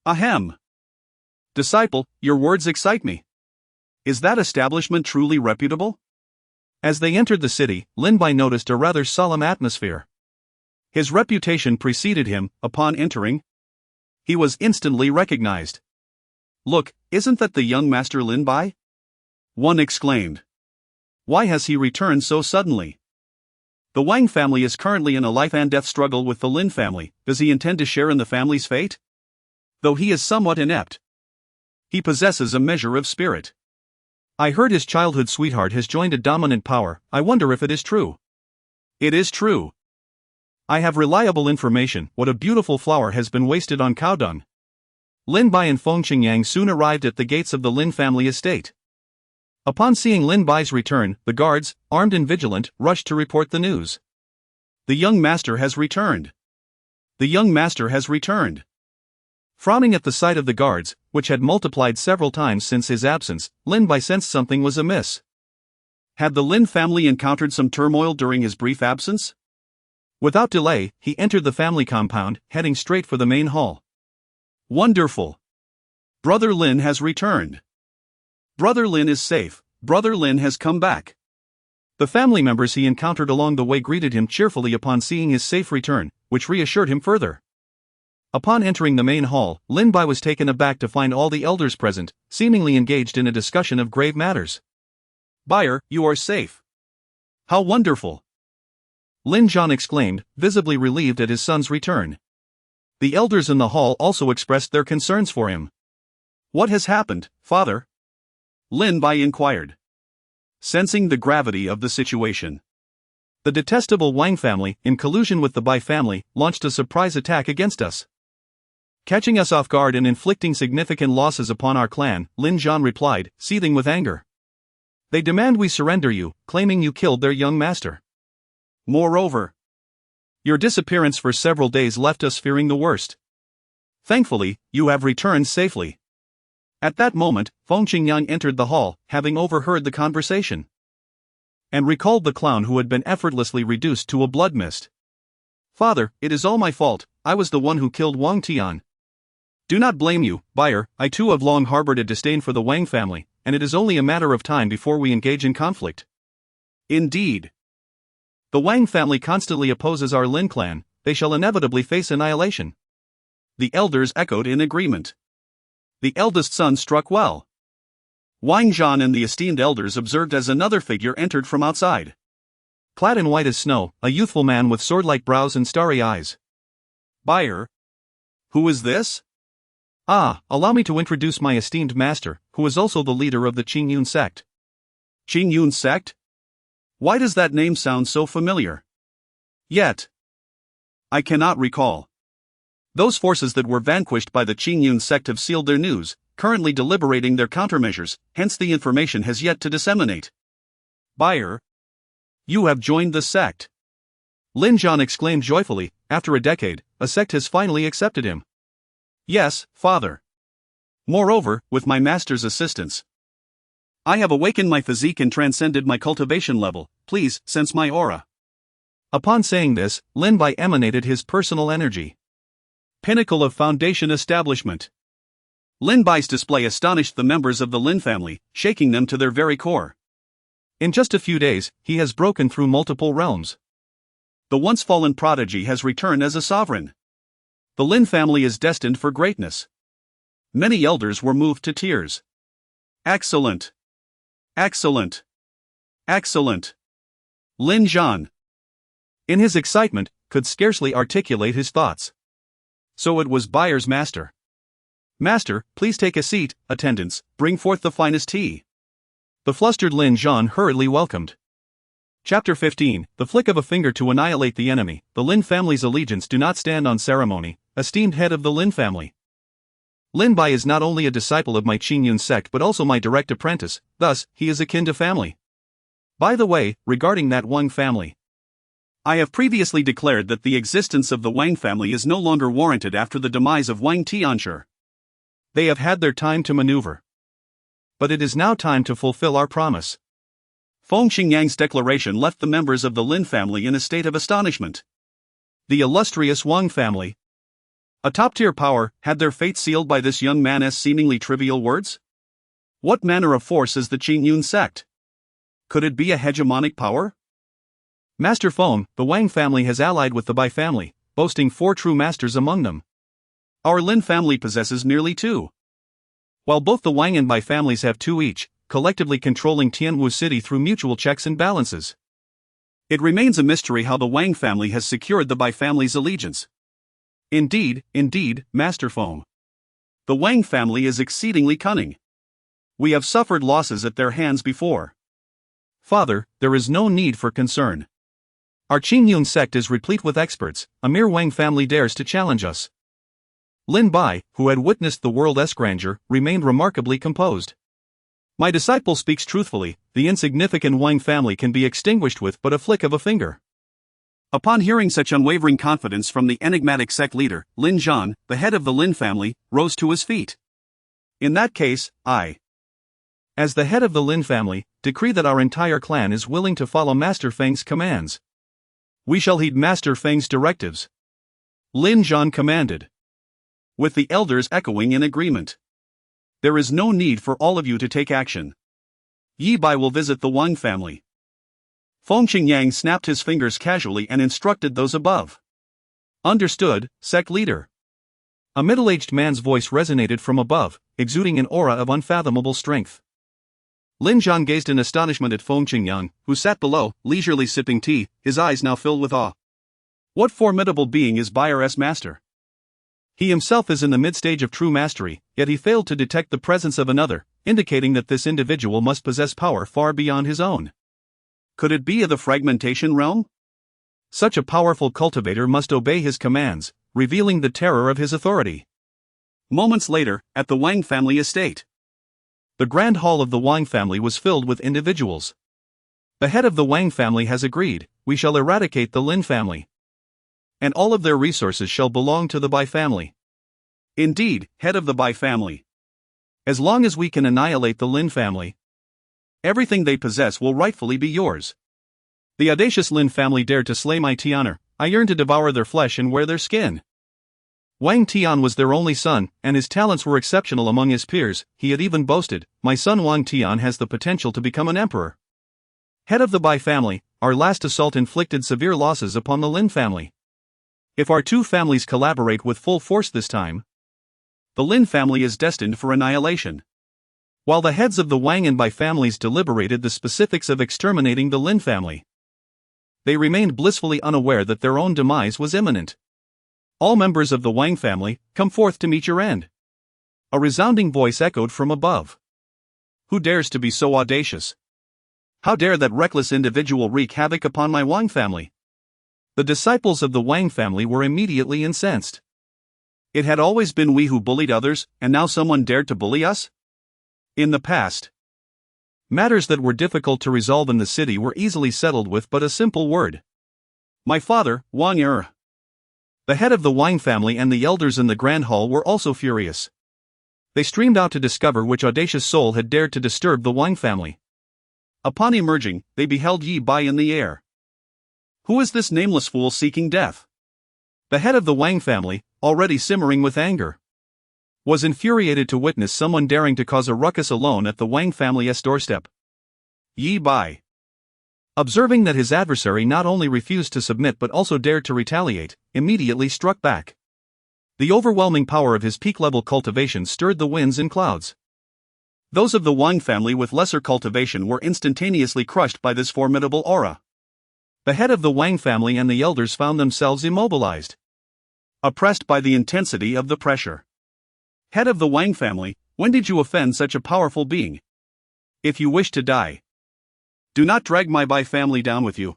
Ahem. Disciple, your words excite me. Is that establishment truly reputable? As they entered the city, Lin Bai noticed a rather solemn atmosphere. His reputation preceded him. Upon entering, he was instantly recognized. Look, isn't that the young master Lin Bai? One exclaimed. Why has he returned so suddenly? The Wang family is currently in a life and death struggle with the Lin family. Does he intend to share in the family's fate? Though he is somewhat inept, he possesses a measure of spirit. I heard his childhood sweetheart has joined a dominant power. I wonder if it is true. It is true. I have reliable information. What a beautiful flower has been wasted on cow dung. Lin Bai and Feng Qingyang soon arrived at the gates of the Lin family estate. Upon seeing Lin Bai's return, the guards, armed and vigilant, rushed to report the news. The young master has returned. The young master has returned. Frowning at the sight of the guards, which had multiplied several times since his absence, Lin Bai sensed something was amiss. Had the Lin family encountered some turmoil during his brief absence? Without delay, he entered the family compound, heading straight for the main hall. Wonderful! Brother Lin has returned. Brother Lin is safe. Brother Lin has come back. The family members he encountered along the way greeted him cheerfully upon seeing his safe return, which reassured him further. Upon entering the main hall, Lin Bai was taken aback to find all the elders present, seemingly engaged in a discussion of grave matters. "Buyer, you are safe. How wonderful!" Lin Zhan exclaimed, visibly relieved at his son's return. The elders in the hall also expressed their concerns for him. "What has happened, father?" Lin Bai inquired, sensing the gravity of the situation. "The detestable Wang family, in collusion with the Bai family, launched a surprise attack against us, catching us off guard and inflicting significant losses upon our clan," Lin Zhan replied, seething with anger. "They demand we surrender you, claiming you killed their young master. Moreover, your disappearance for several days left us fearing the worst. Thankfully, you have returned safely." At that moment, Feng Qingyang entered the hall, having overheard the conversation, and recalled the clown who had been effortlessly reduced to a blood mist. "Father, it is all my fault. I was the one who killed Wang Tian. Do not blame you, buyer. I too have long harbored a disdain for the Wang family, and it is only a matter of time before we engage in conflict." "Indeed. The Wang family constantly opposes our Lin clan. They shall inevitably face annihilation." The elders echoed in agreement. The eldest son struck well. Wang Zhan and the esteemed elders observed as another figure entered from outside. Clad in white as snow, a youthful man with sword-like brows and starry eyes. "Buyer? Who is this?" "Ah, allow me to introduce my esteemed master, who is also the leader of the Qingyun Sect." "Qingyun Sect? Why does that name sound so familiar? Yet I cannot recall." "Those forces that were vanquished by the Qingyun Sect have sealed their news, currently deliberating their countermeasures, hence the information has yet to disseminate." "Buyer? You have joined the sect?" Lin Zhan exclaimed joyfully. After a decade, a sect has finally accepted him. "Yes, father. Moreover, with my master's assistance, I have awakened my physique and transcended my cultivation level. Please, sense my aura." Upon saying this, Lin Bai emanated his personal energy. Pinnacle of Foundation Establishment. Lin Bai's display astonished the members of the Lin family, shaking them to their very core. In just a few days, he has broken through multiple realms. The once fallen prodigy has returned as a sovereign. The Lin family is destined for greatness. Many elders were moved to tears. "Excellent! Excellent! Excellent!" Lin Zhan, in his excitement, could scarcely articulate his thoughts. So it was Buyer's master. "Master, please take a seat. Attendants, bring forth the finest tea." The flustered Lin Zhan hurriedly welcomed. Chapter 15. The flick of a finger to annihilate the enemy. The Lin family's allegiance do not stand on ceremony. Esteemed head of the Lin family, Lin Bai is not only a disciple of my Qingyun Sect but also my direct apprentice, thus, he is akin to family. By the way, regarding that Wang family, I have previously declared that the existence of the Wang family is no longer warranted after the demise of Wang Tianshi. They have had their time to maneuver. But it is now time to fulfill our promise. Feng Qingyang's declaration left the members of the Lin family in a state of astonishment. The illustrious Wang family, a top-tier power, had their fate sealed by this young man's seemingly trivial words? What manner of force is the Qingyun Sect? Could it be a hegemonic power? Master Feng, the Wang family has allied with the Bai family, boasting 4 true masters among them. Our Lin family possesses nearly 2. While both the Wang and Bai families have 2 each, collectively controlling Tianwu City through mutual checks and balances. It remains a mystery how the Wang family has secured the Bai family's allegiance. Indeed, Master Feng, the Wang family is exceedingly cunning. We have suffered losses at their hands before. Father, there is no need for concern. Our Qingyun Sect is replete with experts. A mere Wang family dares to challenge us. Lin Bai, who had witnessed the world's grandeur, remained remarkably composed. My disciple speaks truthfully, the insignificant Wang family can be extinguished with but a flick of a finger. Upon hearing such unwavering confidence from the enigmatic sect leader, Lin Zhan, the head of the Lin family, rose to his feet. In that case, I, as the head of the Lin family, decree that our entire clan is willing to follow Master Feng's commands. We shall heed Master Feng's directives. Lin Zhan commanded, with the elders echoing in agreement. There is no need for all of you to take action. Yi Bai will visit the Wang family. Feng Qingyang snapped his fingers casually and instructed those above. Understood, sect leader. A middle-aged man's voice resonated from above, exuding an aura of unfathomable strength. Lin Zhan gazed in astonishment at Feng Qingyang, who sat below, leisurely sipping tea, his eyes now filled with awe. What formidable being is Bai's master? He himself is in the mid-stage of true mastery, yet he failed to detect the presence of another, indicating that this individual must possess power far beyond his own. Could it be of the fragmentation realm? Such a powerful cultivator must obey his commands, revealing the terror of his authority. Moments later, at the Wang family estate. The grand hall of the Wang family was filled with individuals. The head of the Wang family has agreed, we shall eradicate the Lin family. And all of their resources shall belong to the Bai family. Indeed, head of the Bai family. As long as we can annihilate the Lin family, everything they possess will rightfully be yours. The audacious Lin family dared to slay my Tianer. I yearn to devour their flesh and wear their skin. Wang Tian was their only son, and his talents were exceptional among his peers. He had even boasted, my son Wang Tian has the potential to become an emperor. Head of the Bai family, our last assault inflicted severe losses upon the Lin family. If our two families collaborate with full force this time, the Lin family is destined for annihilation. While the heads of the Wang and Bai families deliberated the specifics of exterminating the Lin family, they remained blissfully unaware that their own demise was imminent. All members of the Wang family, come forth to meet your end. A resounding voice echoed from above. Who dares to be so audacious? How dare that reckless individual wreak havoc upon my Wang family? The disciples of the Wang family were immediately incensed. It had always been we who bullied others, and now someone dared to bully us? In the past, matters that were difficult to resolve in the city were easily settled with but a simple word. My father, Wang Er. The head of the Wang family and the elders in the grand hall were also furious. They streamed out to discover which audacious soul had dared to disturb the Wang family. Upon emerging, they beheld Yi Bai in the air. Who is this nameless fool seeking death? The head of the Wang family, already simmering with anger, was infuriated to witness someone daring to cause a ruckus alone at the Wang family's doorstep. Yi Bai, observing that his adversary not only refused to submit but also dared to retaliate, immediately struck back. The overwhelming power of his peak-level cultivation stirred the winds and clouds. Those of the Wang family with lesser cultivation were instantaneously crushed by this formidable aura. The head of the Wang family and the elders found themselves immobilized, oppressed by the intensity of the pressure. Head of the Wang family, when did you offend such a powerful being? If you wish to die, do not drag my Bai family down with you,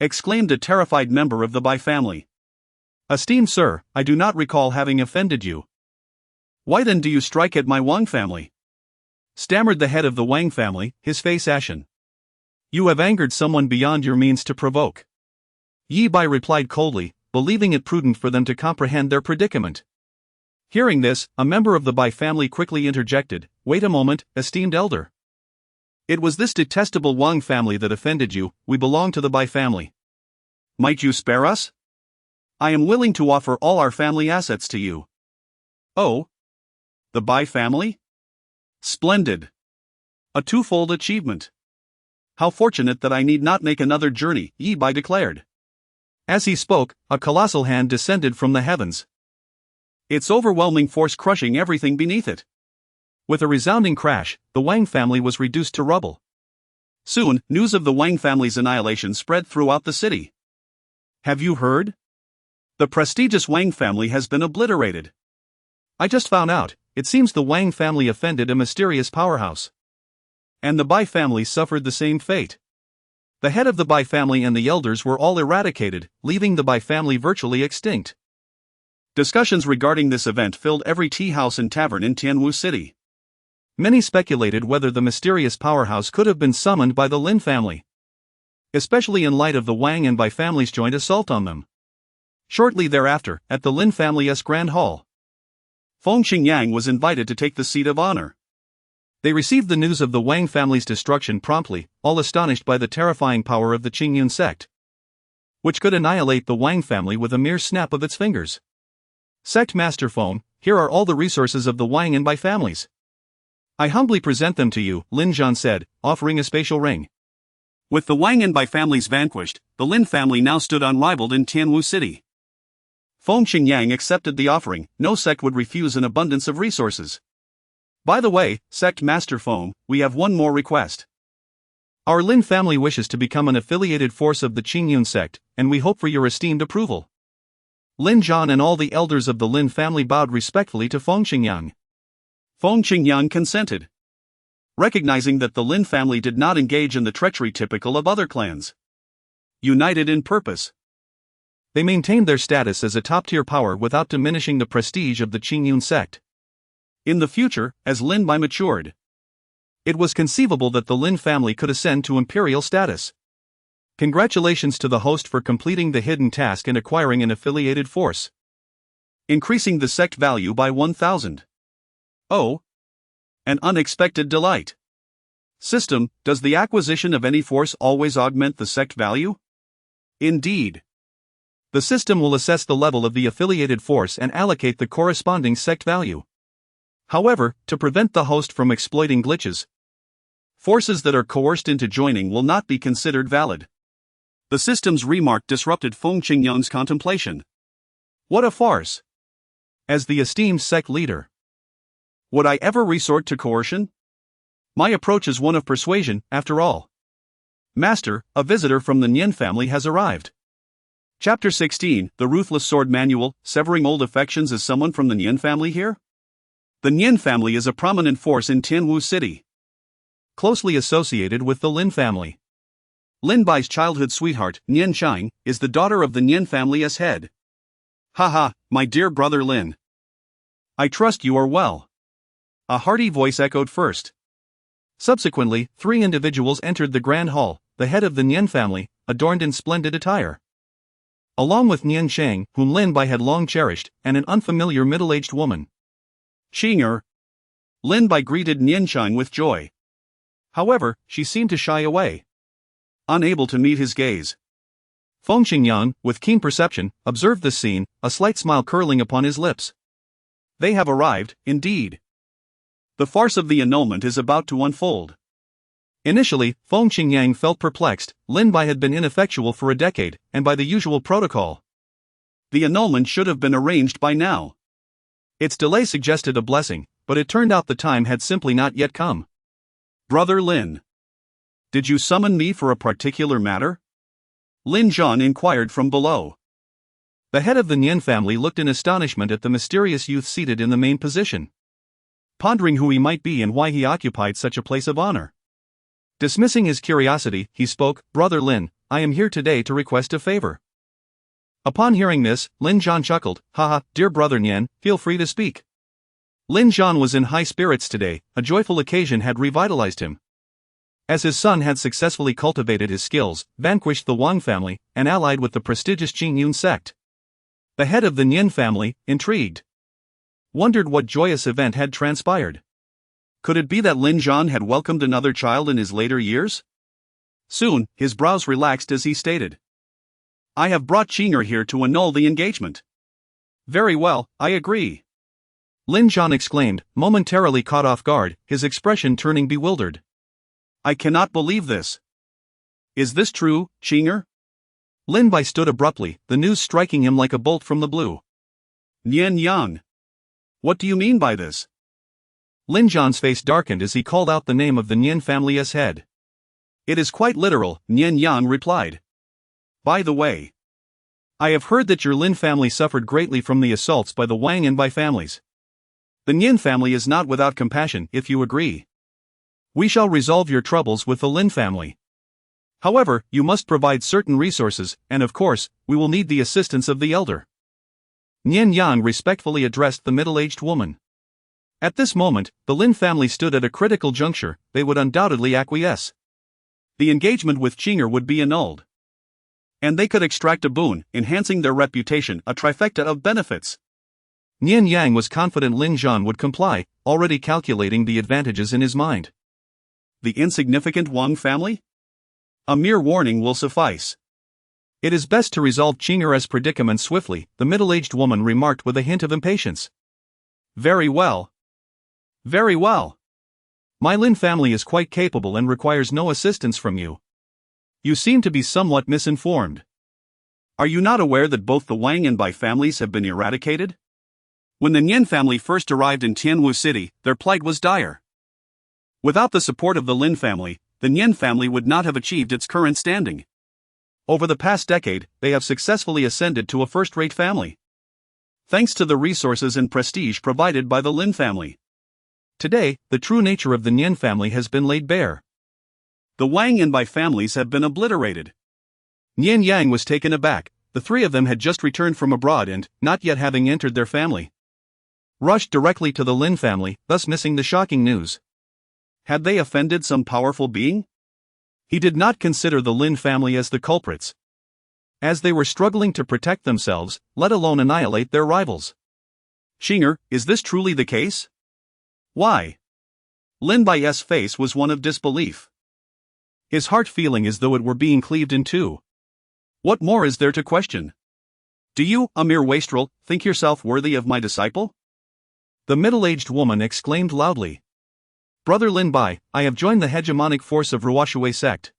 exclaimed a terrified member of the Bai family. Esteemed sir, I do not recall having offended you. Why then do you strike at my Wang family? Stammered the head of the Wang family, his face ashen. You have angered someone beyond your means to provoke. Yi Bai replied coldly, believing it prudent for them to comprehend their predicament. Hearing this, a member of the Bai family quickly interjected, wait a moment, esteemed elder. It was this detestable Wang family that offended you, we belong to the Bai family. Might you spare us? I am willing to offer all our family assets to you. Oh? The Bai family? Splendid. A twofold achievement. How fortunate that I need not make another journey, Yi Bai declared. As he spoke, a colossal hand descended from the heavens, its overwhelming force crushing everything beneath it. With a resounding crash, the Wang family was reduced to rubble. Soon, news of the Wang family's annihilation spread throughout the city. Have you heard? The prestigious Wang family has been obliterated. I just found out, it seems the Wang family offended a mysterious powerhouse. And the Bai family suffered the same fate. The head of the Bai family and the elders were all eradicated, leaving the Bai family virtually extinct. Discussions regarding this event filled every tea house and tavern in Tianwu City. many speculated whether the mysterious powerhouse could have been summoned by the Lin family, especially in light of the Wang and Bai family's joint assault on them. Shortly thereafter, at the Lin family's Grand Hall, Feng Qingyang was invited to take the seat of honor. They received the news of the Wang family's destruction promptly, all astonished by the terrifying power of the Qingyun Sect, which could annihilate the Wang family with a mere snap of its fingers. Sect Master Feng, here are all the resources of the Wang and Bai families. I humbly present them to you, Lin Zhan said, offering a spatial ring. With the Wang and Bai families vanquished, the Lin family now stood unrivaled in Tianwu City. Feng Qingyang accepted the offering. No sect would refuse an abundance of resources. By the way, Sect Master Feng, we have one more request. Our Lin family wishes to become an affiliated force of the Qingyun Sect, and we hope for your esteemed approval. Lin Zhan and all the elders of the Lin family bowed respectfully to Feng Qingyang. Feng Qingyang consented, recognizing that the Lin family did not engage in the treachery typical of other clans. United in purpose, they maintained their status as a top-tier power without diminishing the prestige of the Qingyun Sect. In the future, as Lin Bai matured, it was conceivable that the Lin family could ascend to imperial status. Congratulations to the host for completing the hidden task and acquiring an affiliated force, increasing the sect value by 1,000. Oh, an unexpected delight. System, does the acquisition of any force always augment the sect value? Indeed. The system will assess the level of the affiliated force and allocate the corresponding sect value. However, to prevent the host from exploiting glitches, forces that are coerced into joining will not be considered valid. The system's remark disrupted Feng Qingyang's contemplation. What a farce! As the esteemed sect leader, would I ever resort to coercion? My approach is one of persuasion, after all. Master, a visitor from the Nian family has arrived. Chapter 16, The Ruthless Sword Manual, Severing Old Affections. Is someone from the Nian family here? The Nian family is a prominent force in Tianwu City, closely associated with the Lin family. Lin Bai's childhood sweetheart, Nian Shang, is the daughter of the Nian family as head. Haha, my dear brother Lin. I trust you are well. A hearty voice echoed first. Subsequently, 3 individuals entered the Grand Hall, the head of the Nian family, adorned in splendid attire, along with Nian Shang, whom Lin Bai had long cherished, and an unfamiliar middle-aged woman. Qinger. Lin Bai greeted Nian Shang with joy. However, she seemed to shy away, unable to meet his gaze. Feng Qingyang, with keen perception, observed this scene, a slight smile curling upon his lips. They have arrived, indeed. The farce of the annulment is about to unfold. Initially, Feng Qingyang felt perplexed. Lin Bai had been ineffectual for a decade, and by the usual protocol, the annulment should have been arranged by now. Its delay suggested a blessing, but it turned out the time had simply not yet come. Brother Lin, did you summon me for a particular matter? Lin Zhan inquired from below. The head of the Nian family looked in astonishment at the mysterious youth seated in the main position, pondering who he might be and why he occupied such a place of honor. Dismissing his curiosity, he spoke, Brother Lin, I am here today to request a favor. Upon hearing this, Lin Zhan chuckled, Haha, dear brother Nian, feel free to speak. Lin Zhan was in high spirits today. A joyful occasion had revitalized him, as his son had successfully cultivated his skills, vanquished the Wang family, and allied with the prestigious Qingyun Sect. The head of the Nian family, intrigued, wondered what joyous event had transpired. Could it be that Lin Zhan had welcomed another child in his later years? Soon, his brows relaxed as he stated, I have brought Qinger here to annul the engagement. Very well, I agree. Lin Zhan exclaimed, momentarily caught off guard, his expression turning bewildered. I cannot believe this. Is this true, Qinger? Lin Bai stood abruptly, the news striking him like a bolt from the blue. Nian Yang. What do you mean by this? Lin Zhan's face darkened as he called out the name of the Nian family as head. It is quite literal, Nian Yang replied. By the way, I have heard that your Lin family suffered greatly from the assaults by the Wang and Bai families. The Nian family is not without compassion, if you agree. We shall resolve your troubles with the Lin family. However, you must provide certain resources, and of course, we will need the assistance of the elder. Nian Yang respectfully addressed the middle-aged woman. At this moment, the Lin family stood at a critical juncture. They would undoubtedly acquiesce. The engagement with Qing'er would be annulled. And they could extract a boon, enhancing their reputation, a trifecta of benefits. Nian Yang was confident Lin Zhan would comply, already calculating the advantages in his mind. The insignificant Wang family? A mere warning will suffice. It is best to resolve Qing'er's predicament swiftly, the middle-aged woman remarked with a hint of impatience. Very well. Very well. My Lin family is quite capable and requires no assistance from you. You seem to be somewhat misinformed. Are you not aware that both the Wang and Bai families have been eradicated? When the Nian family first arrived in Tianwu City, their plight was dire. Without the support of the Lin family, the Nian family would not have achieved its current standing. Over the past decade, they have successfully ascended to a first-rate family. Thanks to the resources and prestige provided by the Lin family. Today, the true nature of the Nian family has been laid bare. The Wang and Bai families have been obliterated. Nian Yang was taken aback. The three of them had just returned from abroad and, not yet having entered their family, rushed directly to the Lin family, thus missing the shocking news. Had they offended some powerful being? He did not consider the Lin family as the culprits, as they were struggling to protect themselves, let alone annihilate their rivals. Qing'er, is this truly the case? Why? Lin Bai's face was one of disbelief. His heart feeling as though it were being cleaved in two. What more is there to question? Do you, a mere wastrel, think yourself worthy of my disciple? The middle-aged woman exclaimed loudly. Brother Lin Bai, I have joined the hegemonic force of Ruoxue sect.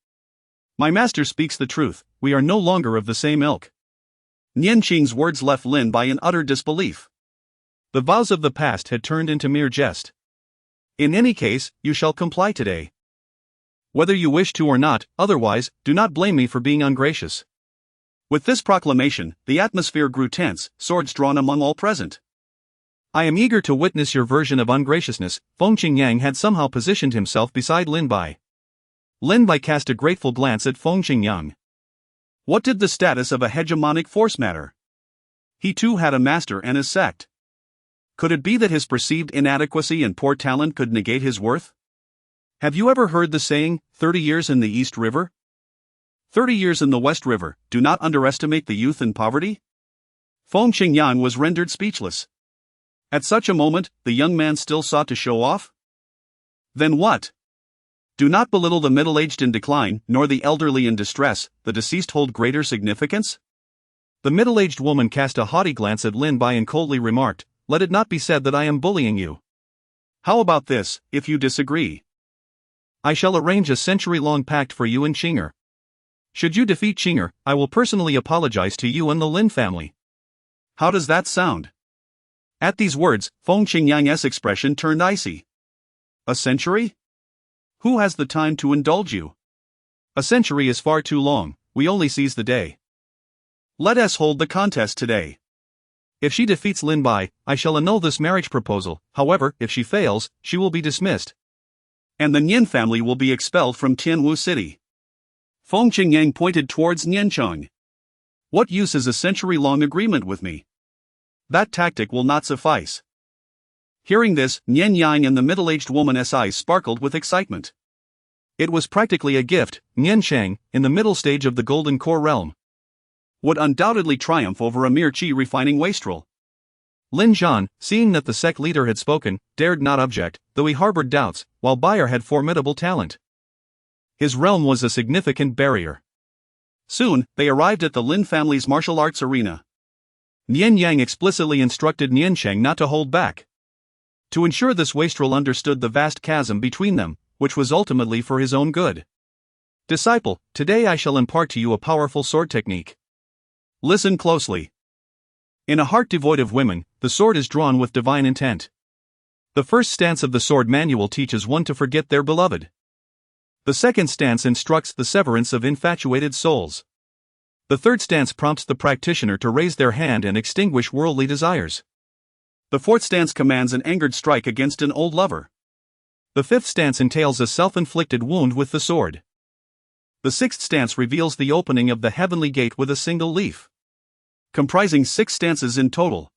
My master speaks the truth, we are no longer of the same ilk. Nian Qing's words left Lin Bai in utter disbelief. The vows of the past had turned into mere jest. In any case, you shall comply today. Whether you wish to or not, otherwise, do not blame me for being ungracious. With this proclamation, the atmosphere grew tense, swords drawn among all present. I am eager to witness your version of ungraciousness. Feng Qingyang had somehow positioned himself beside Lin Bai. Lin Bai cast a grateful glance at Feng Qingyang. What did the status of a hegemonic force matter? He too had a master and a sect. Could it be that his perceived inadequacy and poor talent could negate his worth? Have you ever heard the saying, 30 years in the East River? 30 years in the West River, do not underestimate the youth and poverty? Feng Qingyang was rendered speechless. At such a moment, the young man still sought to show off? Then what? Do not belittle the middle-aged in decline, nor the elderly in distress, the deceased hold greater significance? The middle-aged woman cast a haughty glance at Lin Bai and coldly remarked, let it not be said that I am bullying you. How about this, if you disagree? I shall arrange a century-long pact for you and Qing'er. Should you defeat Qing'er, I will personally apologize to you and the Lin family. How does that sound? At these words, Feng Qingyang's expression turned icy. A century? Who has the time to indulge you? A century is far too long, we only seize the day. Let us hold the contest today. If she defeats Lin Bai, I shall annul this marriage proposal, however, if she fails, she will be dismissed. And the Nian family will be expelled from Tianwu City. Feng Qingyang pointed towards Niancheng. What use is a century-long agreement with me? That tactic will not suffice. Hearing this, Nian Yang and the middle-aged woman's eyes sparkled with excitement. It was practically a gift. Niancheng, in the middle stage of the Golden Core realm, would undoubtedly triumph over a mere chi-refining wastrel. Lin Zhan, seeing that the sect leader had spoken, dared not object, though he harbored doubts, while Bayer had formidable talent. His realm was a significant barrier. Soon, they arrived at the Lin family's martial arts arena. Nian Yang explicitly instructed Niancheng not to hold back. To ensure this wastrel understood the vast chasm between them, which was ultimately for his own good. Disciple, today I shall impart to you a powerful sword technique. Listen closely. In a heart devoid of women, the sword is drawn with divine intent. The first stance of the sword manual teaches one to forget their beloved. The second stance instructs the severance of infatuated souls. The third stance prompts the practitioner to raise their hand and extinguish worldly desires. The fourth stance commands an angered strike against an old lover. The fifth stance entails a self-inflicted wound with the sword. The sixth stance reveals the opening of the heavenly gate with a single leaf. Comprising 6 stances in total.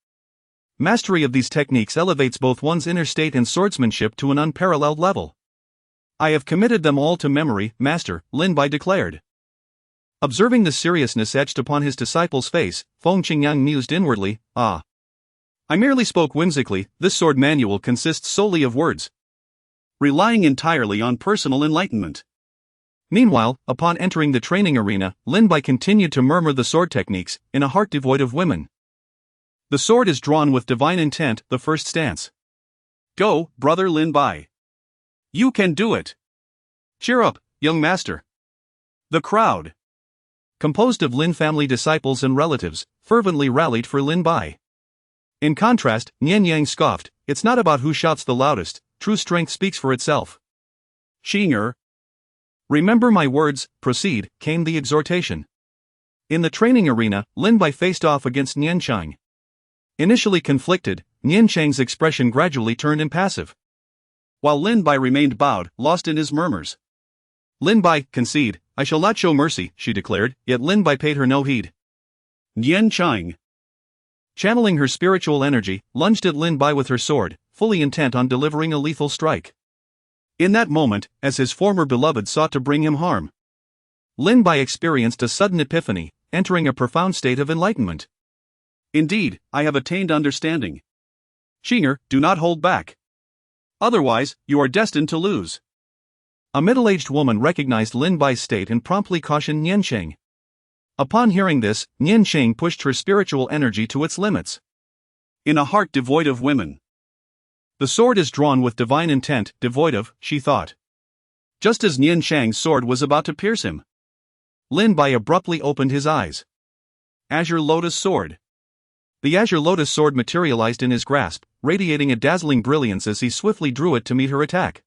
mastery of these techniques elevates both one's inner state and swordsmanship to an unparalleled level. I have committed them all to memory, Master, Lin Bai declared. Observing the seriousness etched upon his disciple's face, Feng Qingyang mused inwardly, "Ah. I merely spoke whimsically, this sword manual consists solely of words, relying entirely on personal enlightenment." Meanwhile, upon entering the training arena, Lin Bai continued to murmur the sword techniques, in a heart devoid of women. The sword is drawn with divine intent, the first stance. Go, brother Lin Bai. You can do it. Cheer up, young master. The crowd, composed of Lin family disciples and relatives, fervently rallied for Lin Bai. In contrast, Nian Yang scoffed, "It's not about who shouts the loudest, true strength speaks for itself." Xinger. Remember my words, proceed, came the exhortation. In the training arena, Lin Bai faced off against Nian Chang. Initially conflicted, Nian Chang's expression gradually turned impassive, while Lin Bai remained bowed, lost in his murmurs. Lin Bai, concede, I shall not show mercy, she declared, yet Lin Bai paid her no heed. Nian Chang, channeling her spiritual energy, lunged at Lin Bai with her sword, fully intent on delivering a lethal strike. In that moment, as his former beloved sought to bring him harm, Lin Bai experienced a sudden epiphany, entering a profound state of enlightenment. Indeed, I have attained understanding. Xinger, do not hold back. Otherwise, you are destined to lose. A middle-aged woman recognized Lin Bai's state and promptly cautioned Nian Chang. Upon hearing this, Nian Chang pushed her spiritual energy to its limits. In a heart devoid of women, the sword is drawn with divine intent, devoid of, she thought. Just as Nian Chang's sword was about to pierce him, Lin Bai abruptly opened his eyes. Azure Lotus Sword. The Azure Lotus Sword materialized in his grasp, radiating a dazzling brilliance as he swiftly drew it to meet her attack.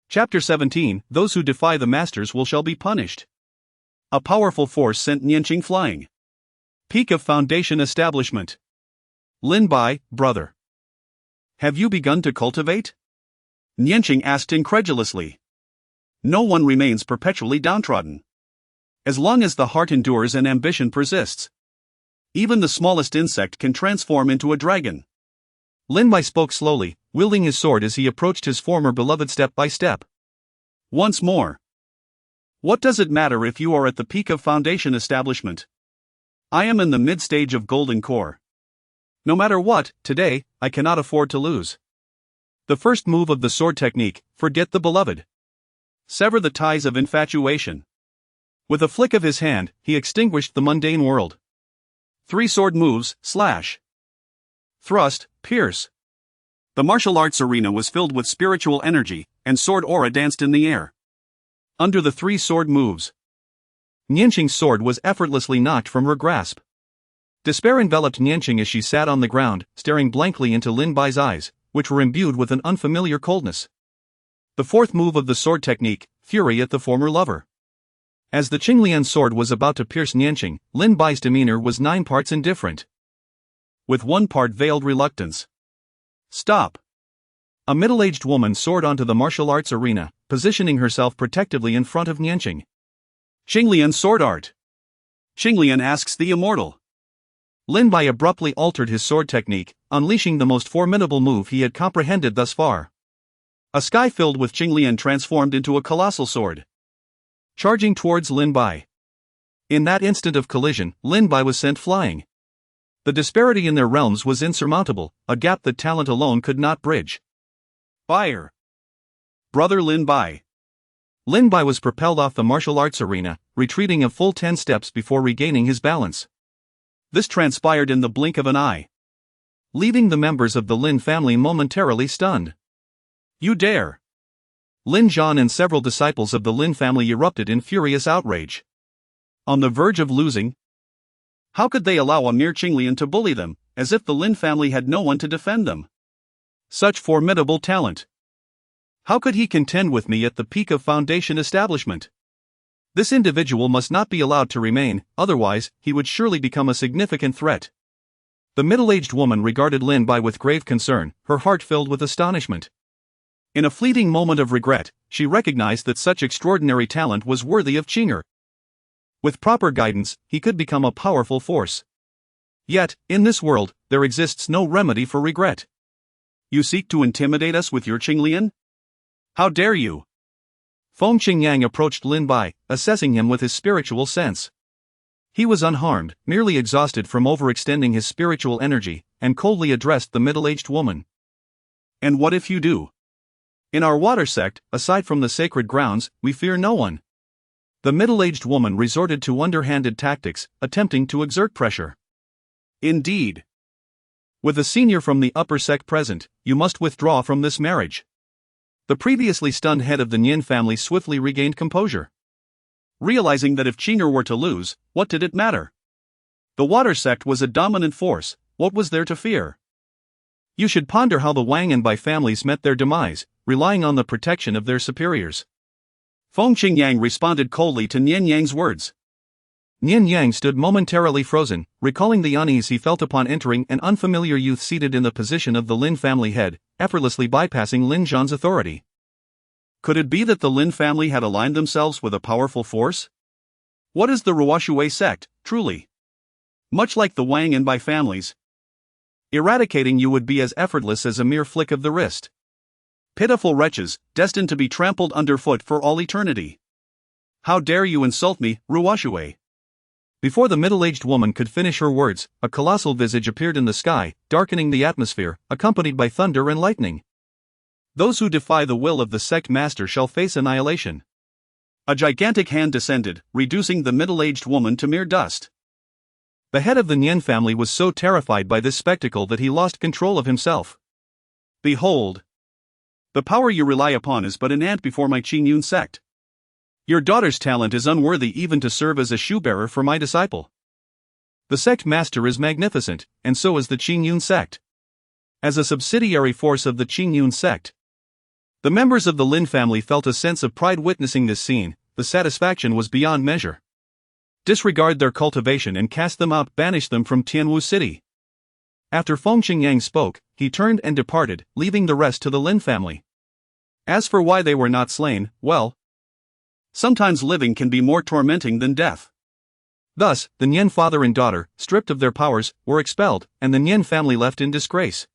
Chapter 17, Those who defy the masters shall be punished. A powerful force sent Nianqing flying. Peak of Foundation Establishment. Lin Bai, brother. Have you begun to cultivate? Nianqing asked incredulously. No one remains perpetually downtrodden. As long as the heart endures and ambition persists, even the smallest insect can transform into a dragon. Lin Bai spoke slowly, wielding his sword as he approached his former beloved step by step. Once more. What does it matter if you are at the peak of Foundation Establishment? I am in the mid-stage of Golden Core. No matter what, today, I cannot afford to lose. The first move of the sword technique, forget the beloved. Sever the ties of infatuation. With a flick of his hand, he extinguished the mundane world. 3 sword moves, slash, thrust, pierce. The martial arts arena was filled with spiritual energy, and sword aura danced in the air. Under the 3 sword moves, Nianqing's sword was effortlessly knocked from her grasp. Despair enveloped Nianqing as she sat on the ground, staring blankly into Lin Bai's eyes, which were imbued with an unfamiliar coldness. The 4th move of the sword technique, fury at the former lover. As the Qinglian sword was about to pierce Nianqing, Lin Bai's demeanor was 9 parts indifferent, with 1 part veiled reluctance. Stop. A middle-aged woman soared onto the martial arts arena, positioning herself protectively in front of Nianqing. Qinglian Sword Art. Qinglian asks the immortal. Lin Bai abruptly altered his sword technique, unleashing the most formidable move he had comprehended thus far. A sky filled with Qinglian transformed into a colossal sword, charging towards Lin Bai. In that instant of collision, Lin Bai was sent flying. The disparity in their realms was insurmountable, a gap that talent alone could not bridge. Fire! Brother Lin Bai. Lin Bai was propelled off the martial arts arena, retreating a full 10 steps before regaining his balance. This transpired in the blink of an eye, leaving the members of the Lin family momentarily stunned. You dare! Lin Zhan and several disciples of the Lin family erupted in furious outrage. On the verge of losing? How could they allow a mere Qinglian to bully them, as if the Lin family had no one to defend them? Such formidable talent! How could he contend with me at the peak of Foundation Establishment? This individual must not be allowed to remain, otherwise, he would surely become a significant threat. The middle-aged woman regarded Lin Bai with grave concern, her heart filled with astonishment. In a fleeting moment of regret, she recognized that such extraordinary talent was worthy of Qinger. With proper guidance, he could become a powerful force. Yet, in this world, there exists no remedy for regret. You seek to intimidate us with your Qinglian? How dare you? Feng Qingyang approached Lin Bai, assessing him with his spiritual sense. He was unharmed, merely exhausted from overextending his spiritual energy, and coldly addressed the middle-aged woman. And what if you do? In our water sect, aside from the sacred grounds, we fear no one. The middle-aged woman resorted to underhanded tactics, attempting to exert pressure. Indeed. With a senior from the upper sect present, you must withdraw from this marriage. The previously stunned head of the Nian family swiftly regained composure. Realizing that if Qing'er were to lose, what did it matter? The water sect was a dominant force, what was there to fear? You should ponder how the Wang and Bai families met their demise, relying on the protection of their superiors. Feng Qingyang responded coldly to Nian Yang's words. Nian Yang stood momentarily frozen, recalling the unease he felt upon entering an unfamiliar youth seated in the position of the Lin family head, effortlessly bypassing Lin Zhan's authority. Could it be that the Lin family had aligned themselves with a powerful force? What is the Hua sect, truly? Much like the Wang and Bai families, eradicating you would be as effortless as a mere flick of the wrist. Pitiful wretches, destined to be trampled underfoot for all eternity. How dare you insult me, Hua? Before the middle-aged woman could finish her words, a colossal visage appeared in the sky, darkening the atmosphere, accompanied by thunder and lightning. Those who defy the will of the sect master shall face annihilation. A gigantic hand descended, reducing the middle-aged woman to mere dust. The head of the Nian family was so terrified by this spectacle that he lost control of himself. Behold! The power you rely upon is but an ant before my Qingyun Sect. Your daughter's talent is unworthy even to serve as a shoe-bearer for my disciple. The sect master is magnificent, and so is the Qingyun Sect. As a subsidiary force of the Qingyun Sect, the members of the Lin family felt a sense of pride witnessing this scene. The satisfaction was beyond measure. Disregard their cultivation and cast them out, banish them from Tianwu City. After Feng Qingyang spoke, he turned and departed, leaving the rest to the Lin family. As for why they were not slain, well, sometimes living can be more tormenting than death. Thus, the Nian father and daughter, stripped of their powers, were expelled, and the Nian family left in disgrace.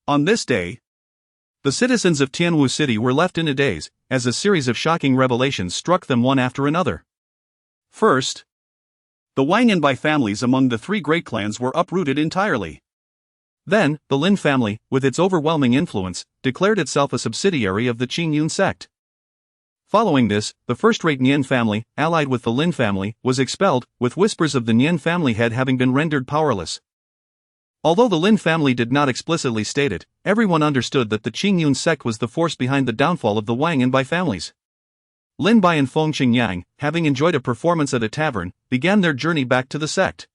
On this day, the citizens of Tianwu City were left in a daze, as a series of shocking revelations struck them one after another. First, the Wang and Bai families among the three great clans were uprooted entirely. Then, the Lin family, with its overwhelming influence, declared itself a subsidiary of the Qingyun Sect. Following this, the first-rate Nian family, allied with the Lin family, was expelled, with whispers of the Nian family head having been rendered powerless. Although the Lin family did not explicitly state it, everyone understood that the Qingyun Sect was the force behind the downfall of the Wang and Bai families. Lin Bai and Feng Qingyang, having enjoyed a performance at a tavern, began their journey back to the sect.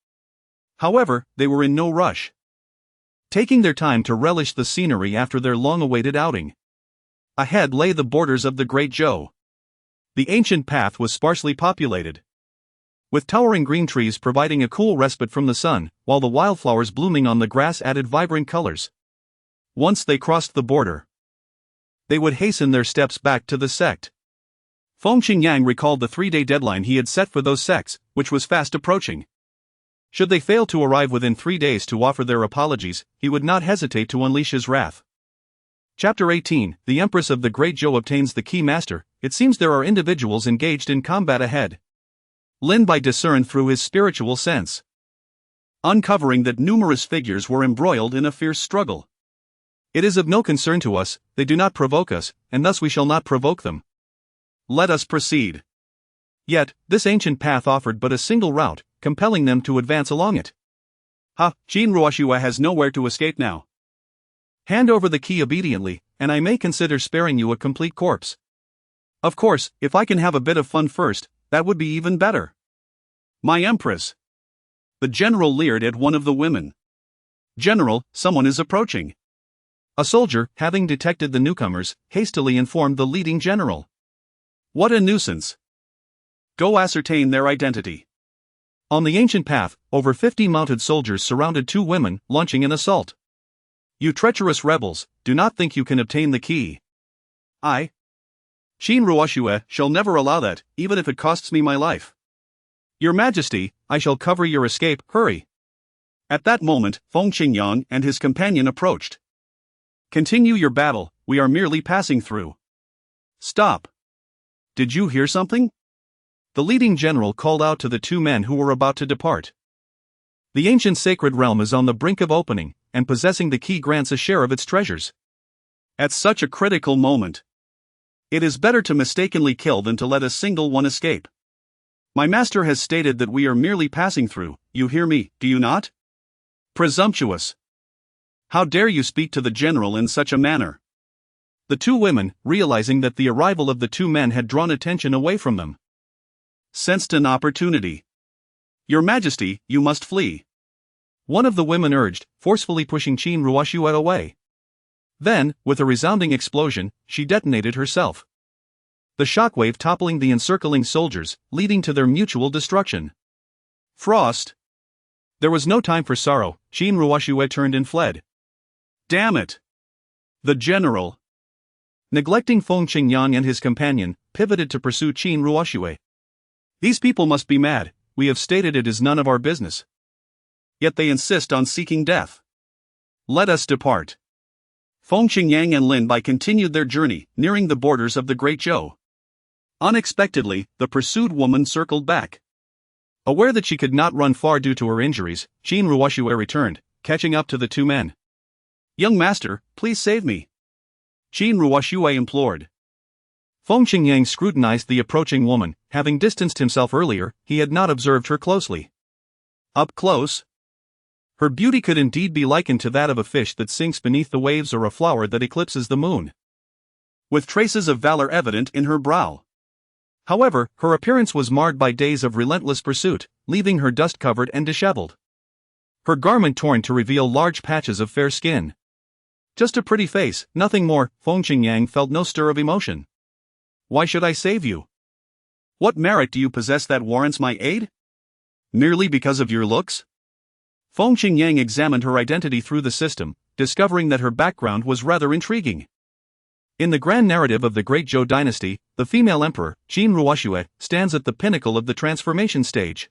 However, they were in no rush, taking their time to relish the scenery after their long-awaited outing. Ahead lay the borders of the Great Zhou. The ancient path was sparsely populated, with towering green trees providing a cool respite from the sun, while the wildflowers blooming on the grass added vibrant colors. Once they crossed the border, they would hasten their steps back to the sect. Feng Qingyang recalled the 3-day deadline he had set for those sects, which was fast approaching. Should they fail to arrive within 3 days to offer their apologies, he would not hesitate to unleash his wrath. Chapter 18, The Empress of the Great Zhou obtains the Key Master. It seems there are individuals engaged in combat ahead. Lin Bai discerned through his spiritual sense, uncovering that numerous figures were embroiled in a fierce struggle. It is of no concern to us, they do not provoke us, and thus we shall not provoke them. Let us proceed. Yet, this ancient path offered but a single route, compelling them to advance along it. Qinruoshua has nowhere to escape now. Hand over the key obediently, and I may consider sparing you a complete corpse. Of course, if I can have a bit of fun first, that would be even better. My Empress. The general leered at one of the women. General, someone is approaching. A soldier, having detected the newcomers, hastily informed the leading general. What a nuisance. Go ascertain their identity. On the ancient path, over 50 mounted soldiers surrounded 2 women, launching an assault. You treacherous rebels, do not think you can obtain the key. I, Qinruoshua, shall never allow that, even if it costs me my life. Your Majesty, I shall cover your escape, hurry. At that moment, Feng Qingyang and his companion approached. Continue your battle, we are merely passing through. Stop. Did you hear something? The leading general called out to the two men who were about to depart. The ancient sacred realm is on the brink of opening, and possessing the key grants a share of its treasures. At such a critical moment, it is better to mistakenly kill than to let a single one escape. My master has stated that we are merely passing through, you hear me, do you not? Presumptuous. How dare you speak to the general in such a manner? The two women, realizing that the arrival of the two men had drawn attention away from them, sensed an opportunity. Your Majesty, you must flee. One of the women urged, forcefully pushing Qin Ruoxue away. Then, with a resounding explosion, she detonated herself. The shockwave toppling the encircling soldiers, leading to their mutual destruction. Frost. There was no time for sorrow, Qin Ruoxue turned and fled. Damn it! The general, neglecting Feng Qingyang and his companion, pivoted to pursue Qin Ruoxue. These people must be mad, we have stated it is none of our business. Yet they insist on seeking death. Let us depart. Feng Qingyang and Lin Bai continued their journey, nearing the borders of the Great Zhou. Unexpectedly, the pursued woman circled back. Aware that she could not run far due to her injuries, Qin Ruoxue returned, catching up to the two men. Young master, please save me. Qin Ruoxue implored. Feng Qingyang scrutinized the approaching woman, having distanced himself earlier, he had not observed her closely. Up close? Her beauty could indeed be likened to that of a fish that sinks beneath the waves or a flower that eclipses the moon, with traces of valor evident in her brow. However, her appearance was marred by days of relentless pursuit, leaving her dust-covered and disheveled. Her garment torn to reveal large patches of fair skin. Just a pretty face, nothing more. Feng Qingyang felt no stir of emotion. Why should I save you? What merit do you possess that warrants my aid? Merely because of your looks? Feng Qingyang examined her identity through the system, discovering that her background was rather intriguing. In the grand narrative of the Great Zhou dynasty, the female emperor, Qin Ruoxue, stands at the pinnacle of the transformation stage.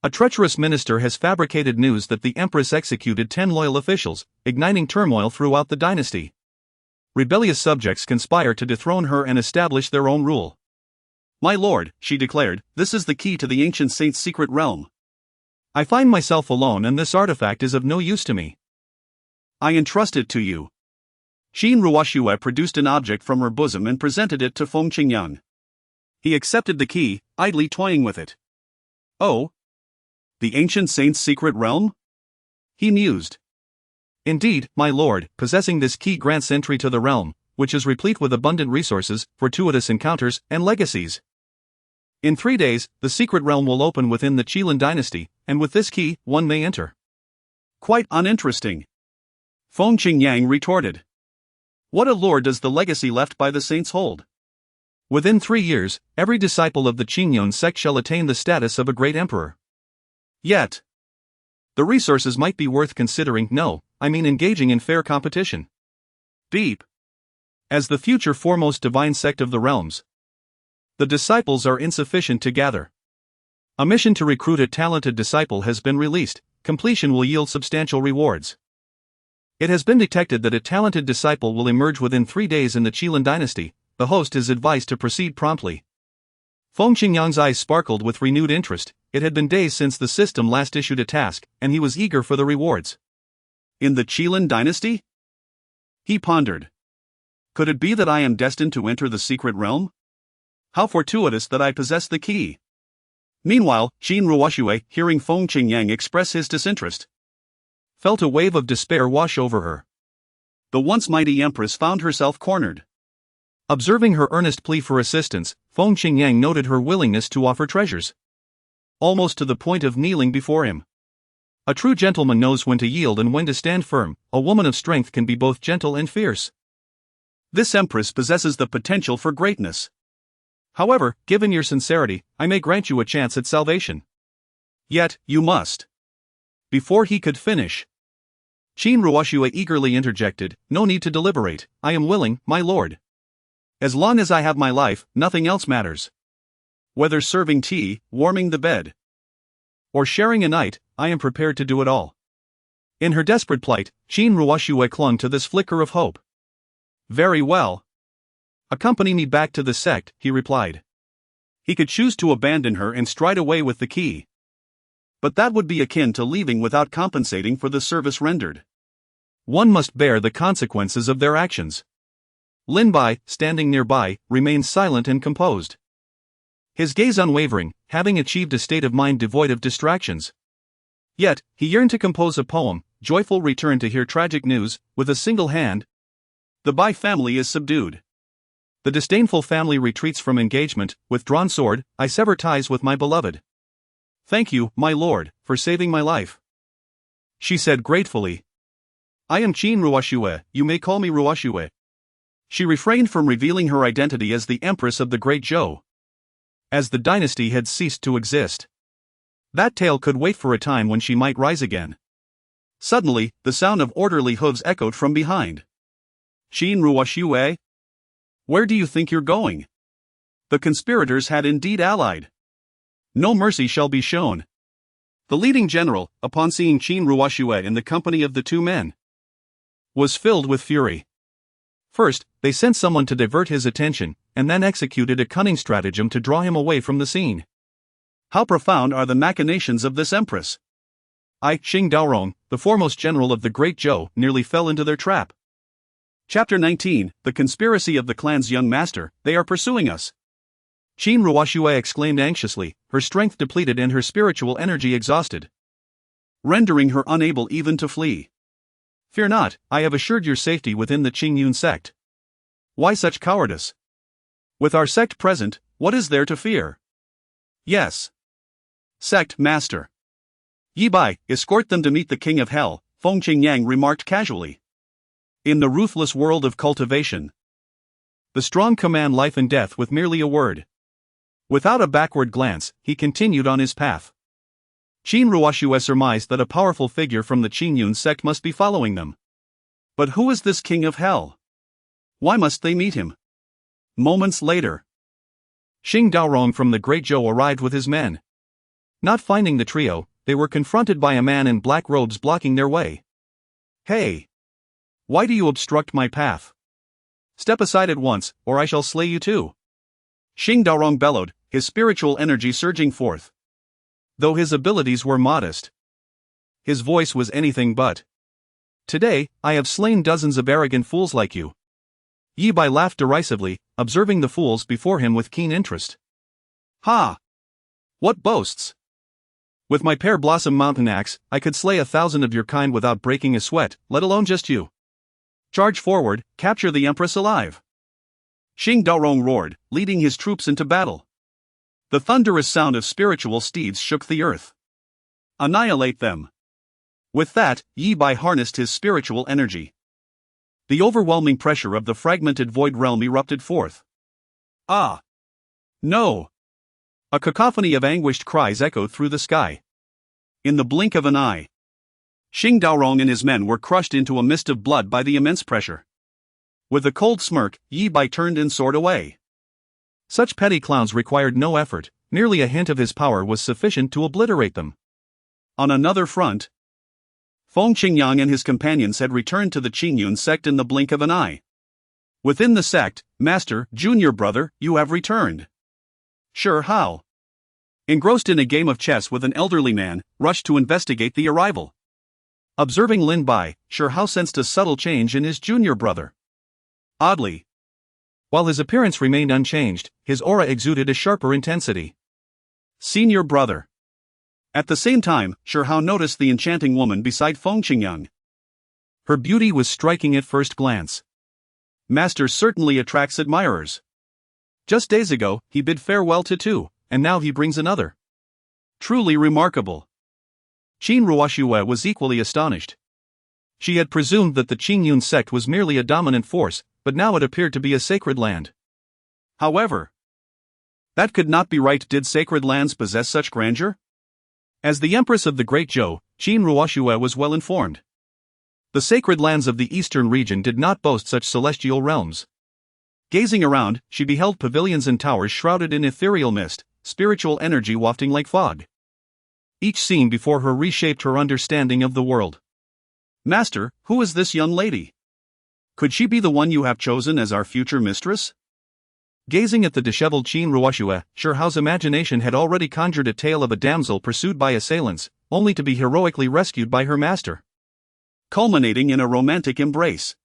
A treacherous minister has fabricated news that the empress executed 10 loyal officials, igniting turmoil throughout the dynasty. Rebellious subjects conspire to dethrone her and establish their own rule. My lord, she declared, this is the key to the ancient saint's secret realm. I find myself alone and this artifact is of no use to me. I entrust it to you. Qin Ruoxue produced an object from her bosom and presented it to Feng Qingyang. He accepted the key, idly toying with it. Oh? The ancient saint's secret realm? He mused. Indeed, my lord, possessing this key grants entry to the realm, which is replete with abundant resources, fortuitous encounters, and legacies. In 3 days, the secret realm will open within the Qinglian dynasty, and with this key, one may enter. Quite uninteresting. Feng Qingyang retorted. What allure does the legacy left by the saints hold? Within 3 years, every disciple of the Qingyun Sect shall attain the status of a great emperor. Yet, the resources might be worth considering. No, I mean engaging in fair competition. Beep. As the future foremost divine sect of the realms, the disciples are insufficient to gather. A mission to recruit a talented disciple has been released. Completion will yield substantial rewards. It has been detected that a talented disciple will emerge within 3 days in the Qinglian dynasty. The host is advised to proceed promptly. Feng Qingyang's eyes sparkled with renewed interest. It had been days since the system last issued a task, and he was eager for the rewards. In the Qinglian dynasty? He pondered. Could it be that I am destined to enter the secret realm? How fortuitous that I possess the key. Meanwhile, Qin Ruoxue, hearing Feng Qingyang express his disinterest, felt a wave of despair wash over her. The once mighty empress found herself cornered. Observing her earnest plea for assistance, Feng Qingyang noted her willingness to offer treasures, almost to the point of kneeling before him. A true gentleman knows when to yield and when to stand firm. A woman of strength can be both gentle and fierce. This empress possesses the potential for greatness. However, given your sincerity, I may grant you a chance at salvation. Yet, you must. Before he could finish, Qin Ruoxue eagerly interjected, no need to deliberate, I am willing, my lord. As long as I have my life, nothing else matters. Whether serving tea, warming the bed, or sharing a night, I am prepared to do it all. In her desperate plight, Qin Ruoxue clung to this flicker of hope. Very well. Accompany me back to the sect, he replied. He could choose to abandon her and stride away with the key. But that would be akin to leaving without compensating for the service rendered. One must bear the consequences of their actions. Lin Bai, standing nearby, remained silent and composed. His gaze unwavering, having achieved a state of mind devoid of distractions. Yet, he yearned to compose a poem, joyful return to hear tragic news, with a single hand. The Bai family is subdued. The disdainful family retreats from engagement, with drawn sword, I sever ties with my beloved. Thank you, my lord, for saving my life. She said gratefully. I am Qin Ruoxue, you may call me Ruoxue. She refrained from revealing her identity as the Empress of the Great Zhou. As the dynasty had ceased to exist. That tale could wait for a time when she might rise again. Suddenly, the sound of orderly hooves echoed from behind. Qin Ruoxue? Where do you think you're going? The conspirators had indeed allied. No mercy shall be shown. The leading general, upon seeing Qin Ruoxue in the company of the two men, was filled with fury. First, they sent someone to divert his attention, and then executed a cunning stratagem to draw him away from the scene. How profound are the machinations of this empress! Xing Daorong, the foremost general of the Great Zhou, nearly fell into their trap. Chapter 19, The Conspiracy of the Clan's Young Master, They are pursuing us. Qin Ruoxue exclaimed anxiously, her strength depleted and her spiritual energy exhausted, rendering her unable even to flee. Fear not, I have assured your safety within the Qingyun Sect. Why such cowardice? With our sect present, what is there to fear? Yes. Sect Master. Yi Bai, escort them to meet the King of Hell, Feng Qingyang remarked casually. In the ruthless world of cultivation, the strong command life and death with merely a word. Without a backward glance, he continued on his path. Qin Ruoxue surmised that a powerful figure from the Qingyun Sect must be following them. But who is this King of Hell? Why must they meet him? Moments later, Xing Daorong from the Great Zhou arrived with his men. Not finding the trio, they were confronted by a man in black robes blocking their way. Hey! Why do you obstruct my path? Step aside at once, or I shall slay you too. Xing Daorong bellowed, his spiritual energy surging forth. Though his abilities were modest, his voice was anything but. Today, I have slain dozens of arrogant fools like you. Yi Bai laughed derisively, observing the fools before him with keen interest. Ha! What boasts! With my pear blossom mountain axe, I could slay 1,000 of your kind without breaking a sweat, let alone just you. Charge forward, capture the Empress alive. Xing Daorong roared, leading his troops into battle. The thunderous sound of spiritual steeds shook the earth. Annihilate them. With that, Yi Bai harnessed his spiritual energy. The overwhelming pressure of the fragmented void realm erupted forth. Ah! No! A cacophony of anguished cries echoed through the sky. In the blink of an eye, Xing Daorong and his men were crushed into a mist of blood by the immense pressure. With a cold smirk, Yi Bai turned and soared away. Such petty clowns required no effort, merely a hint of his power was sufficient to obliterate them. On another front, Feng Qingyang and his companions had returned to the Qingyun Sect in the blink of an eye. Within the sect, Master, Junior Brother, you have returned. Shi Hao, engrossed in a game of chess with an elderly man, rushed to investigate the arrival. Observing Lin Bai, Shi Hao sensed a subtle change in his junior brother. Oddly, while his appearance remained unchanged, his aura exuded a sharper intensity. Senior brother. At the same time, Shi Hao noticed the enchanting woman beside Feng Qingyang. Her beauty was striking at first glance. Master certainly attracts admirers. Just days ago, he bid farewell to two, and now he brings another. Truly remarkable. Qin Ruoxue was equally astonished. She had presumed that the Qingyun Sect was merely a dominant force, but now it appeared to be a sacred land. However, that could not be right. Did sacred lands possess such grandeur? As the Empress of the Great Zhou, Qin Ruoxue was well informed. The sacred lands of the eastern region did not boast such celestial realms. Gazing around, she beheld pavilions and towers shrouded in ethereal mist, spiritual energy wafting like fog. Each scene before her reshaped her understanding of the world. Master, who is this young lady? Could she be the one you have chosen as our future mistress? Gazing at the disheveled Qin Ruoxue, Shi Hao's imagination had already conjured a tale of a damsel pursued by assailants, only to be heroically rescued by her master, culminating in a romantic embrace.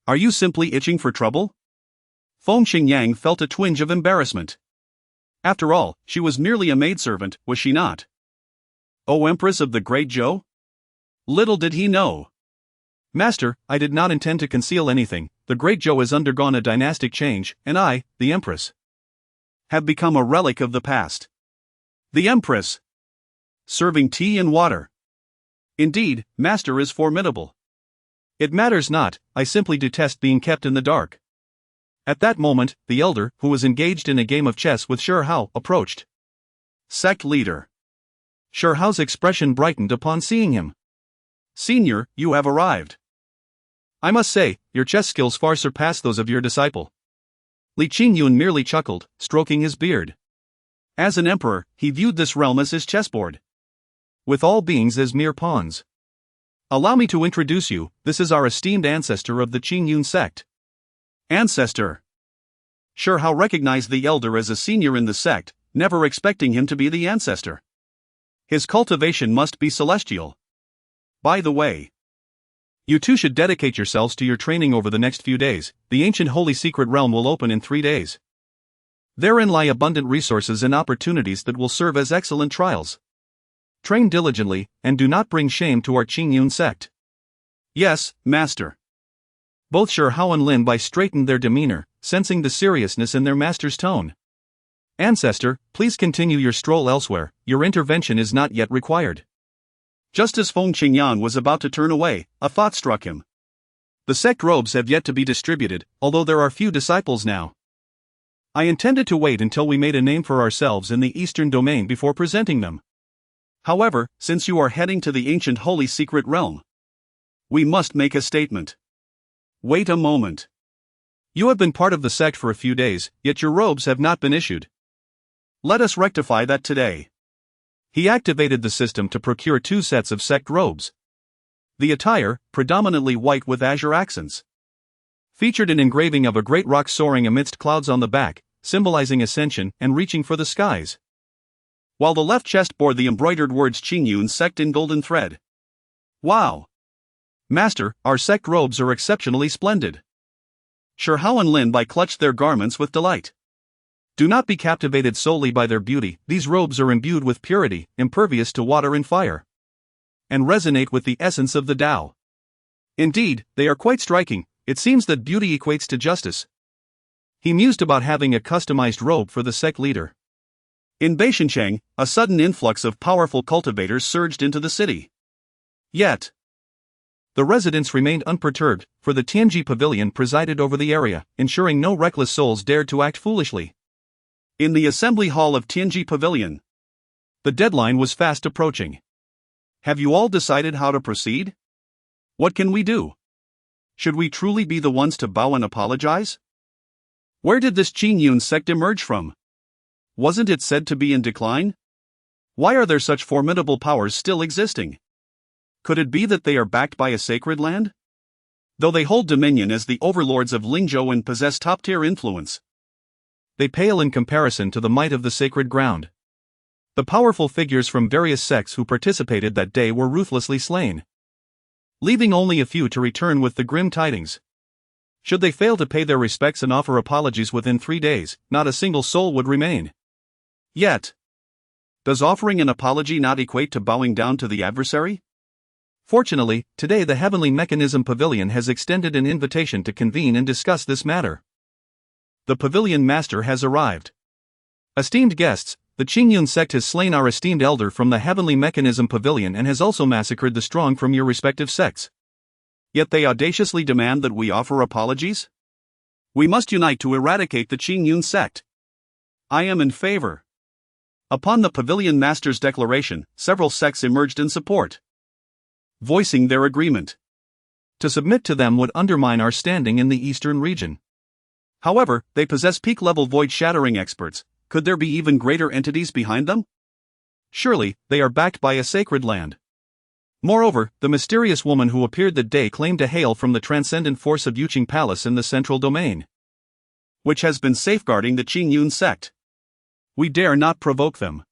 Are you simply itching for trouble? Feng Qingyang felt a twinge of embarrassment. After all, she was merely a maidservant, was she not? O Empress of the Great Zhou? Little did he know. Master, I did not intend to conceal anything. The Great Zhou has undergone a dynastic change, and I, the Empress, have become a relic of the past. The Empress, serving tea and water. Indeed, Master is formidable. It matters not, I simply detest being kept in the dark. At that moment, the elder, who was engaged in a game of chess with Shi Hao, approached. Sect leader. Shi Hao's expression brightened upon seeing him. Senior, you have arrived. I must say, your chess skills far surpass those of your disciple. Li Qingyun merely chuckled, stroking his beard. As an emperor, he viewed this realm as his chessboard, with all beings as mere pawns. Allow me to introduce you, this is our esteemed ancestor of the Qingyun Sect. Ancestor. Shi Hao recognized the elder as a senior in the sect, never expecting him to be the ancestor. His cultivation must be celestial. By the way, you two should dedicate yourselves to your training over the next few days. The ancient holy secret realm will open in 3 days. Therein lie abundant resources and opportunities that will serve as excellent trials. Train diligently, and do not bring shame to our Qingyun Sect. Yes, Master. Both Shi Hao and Lin Bai straightened their demeanor, sensing the seriousness in their master's tone. Ancestor, please continue your stroll elsewhere, your intervention is not yet required. Just as Feng Qingyang was about to turn away, a thought struck him. The sect robes have yet to be distributed, although there are few disciples now. I intended to wait until we made a name for ourselves in the eastern domain before presenting them. However, since you are heading to the ancient holy secret realm, we must make a statement. Wait a moment. You have been part of the sect for a few days, yet your robes have not been issued. Let us rectify that today. He activated the system to procure 2 sets of sect robes. The attire, predominantly white with azure accents, featured an engraving of a great rock soaring amidst clouds on the back, symbolizing ascension and reaching for the skies, while the left chest bore the embroidered words Qingyun Sect in golden thread. Wow! Master, our sect robes are exceptionally splendid. Shi Hao and Lin Bai clutched their garments with delight. Do not be captivated solely by their beauty, these robes are imbued with purity, impervious to water and fire, and resonate with the essence of the Tao. Indeed, they are quite striking. It seems that beauty equates to justice. He mused about having a customized robe for the sect leader. In Beishancheng, a sudden influx of powerful cultivators surged into the city. Yet, the residents remained unperturbed, for the Tianji Pavilion presided over the area, ensuring no reckless souls dared to act foolishly. In the assembly hall of Tianji Pavilion, the deadline was fast approaching. Have you all decided how to proceed? What can we do? Should we truly be the ones to bow and apologize? Where did this Qingyun sect emerge from? Wasn't it said to be in decline? Why are there such formidable powers still existing? Could it be that they are backed by a sacred land? Though they hold dominion as the overlords of Lingzhou and possess top-tier influence, they pale in comparison to the might of the sacred ground. The powerful figures from various sects who participated that day were ruthlessly slain, leaving only a few to return with the grim tidings. Should they fail to pay their respects and offer apologies within 3 days, not a single soul would remain. Yet, does offering an apology not equate to bowing down to the adversary? Fortunately, today the Heavenly Mechanism Pavilion has extended an invitation to convene and discuss this matter. The Pavilion Master has arrived. Esteemed guests, the Qingyun Sect has slain our esteemed elder from the Heavenly Mechanism Pavilion and has also massacred the strong from your respective sects. Yet they audaciously demand that we offer apologies? We must unite to eradicate the Qingyun Sect. I am in favor. Upon the Pavilion Master's declaration, several sects emerged in support, voicing their agreement. To submit to them would undermine our standing in the eastern region. However, they possess peak-level void-shattering experts. Could there be even greater entities behind them? surely, they are backed by a sacred land. Moreover, the mysterious woman who appeared that day claimed to hail from the transcendent force of Yuqing Palace in the central domain, which has been safeguarding the Qingyun Sect. We dare not provoke them.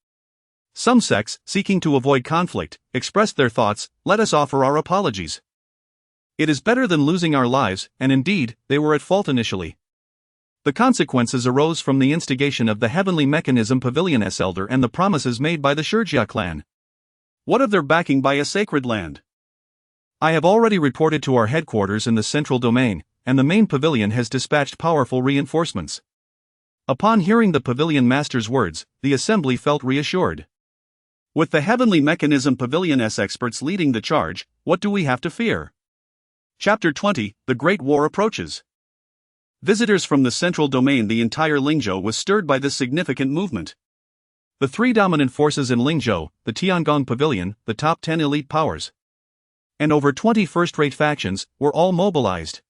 Some sects, seeking to avoid conflict, expressed their thoughts. Let us offer our apologies. It is better than losing our lives, and indeed, they were at fault initially. The consequences arose from the instigation of the Heavenly Mechanism Pavilion's elder and the promises made by the Shijia clan. What of their backing by a sacred land? I have already reported to our headquarters in the central domain, and the main pavilion has dispatched powerful reinforcements. Upon hearing the pavilion master's words, the assembly felt reassured. With the Heavenly Mechanism Pavilion's experts leading the charge, what do we have to fear? Chapter 20, The Great War Approaches. Visitors from the central domain. The entire Lingzhou was stirred by this significant movement. The three dominant forces in Lingzhou, the Tiangong Pavilion, the top 10 elite powers, and over 20 first-rate factions, were all mobilized.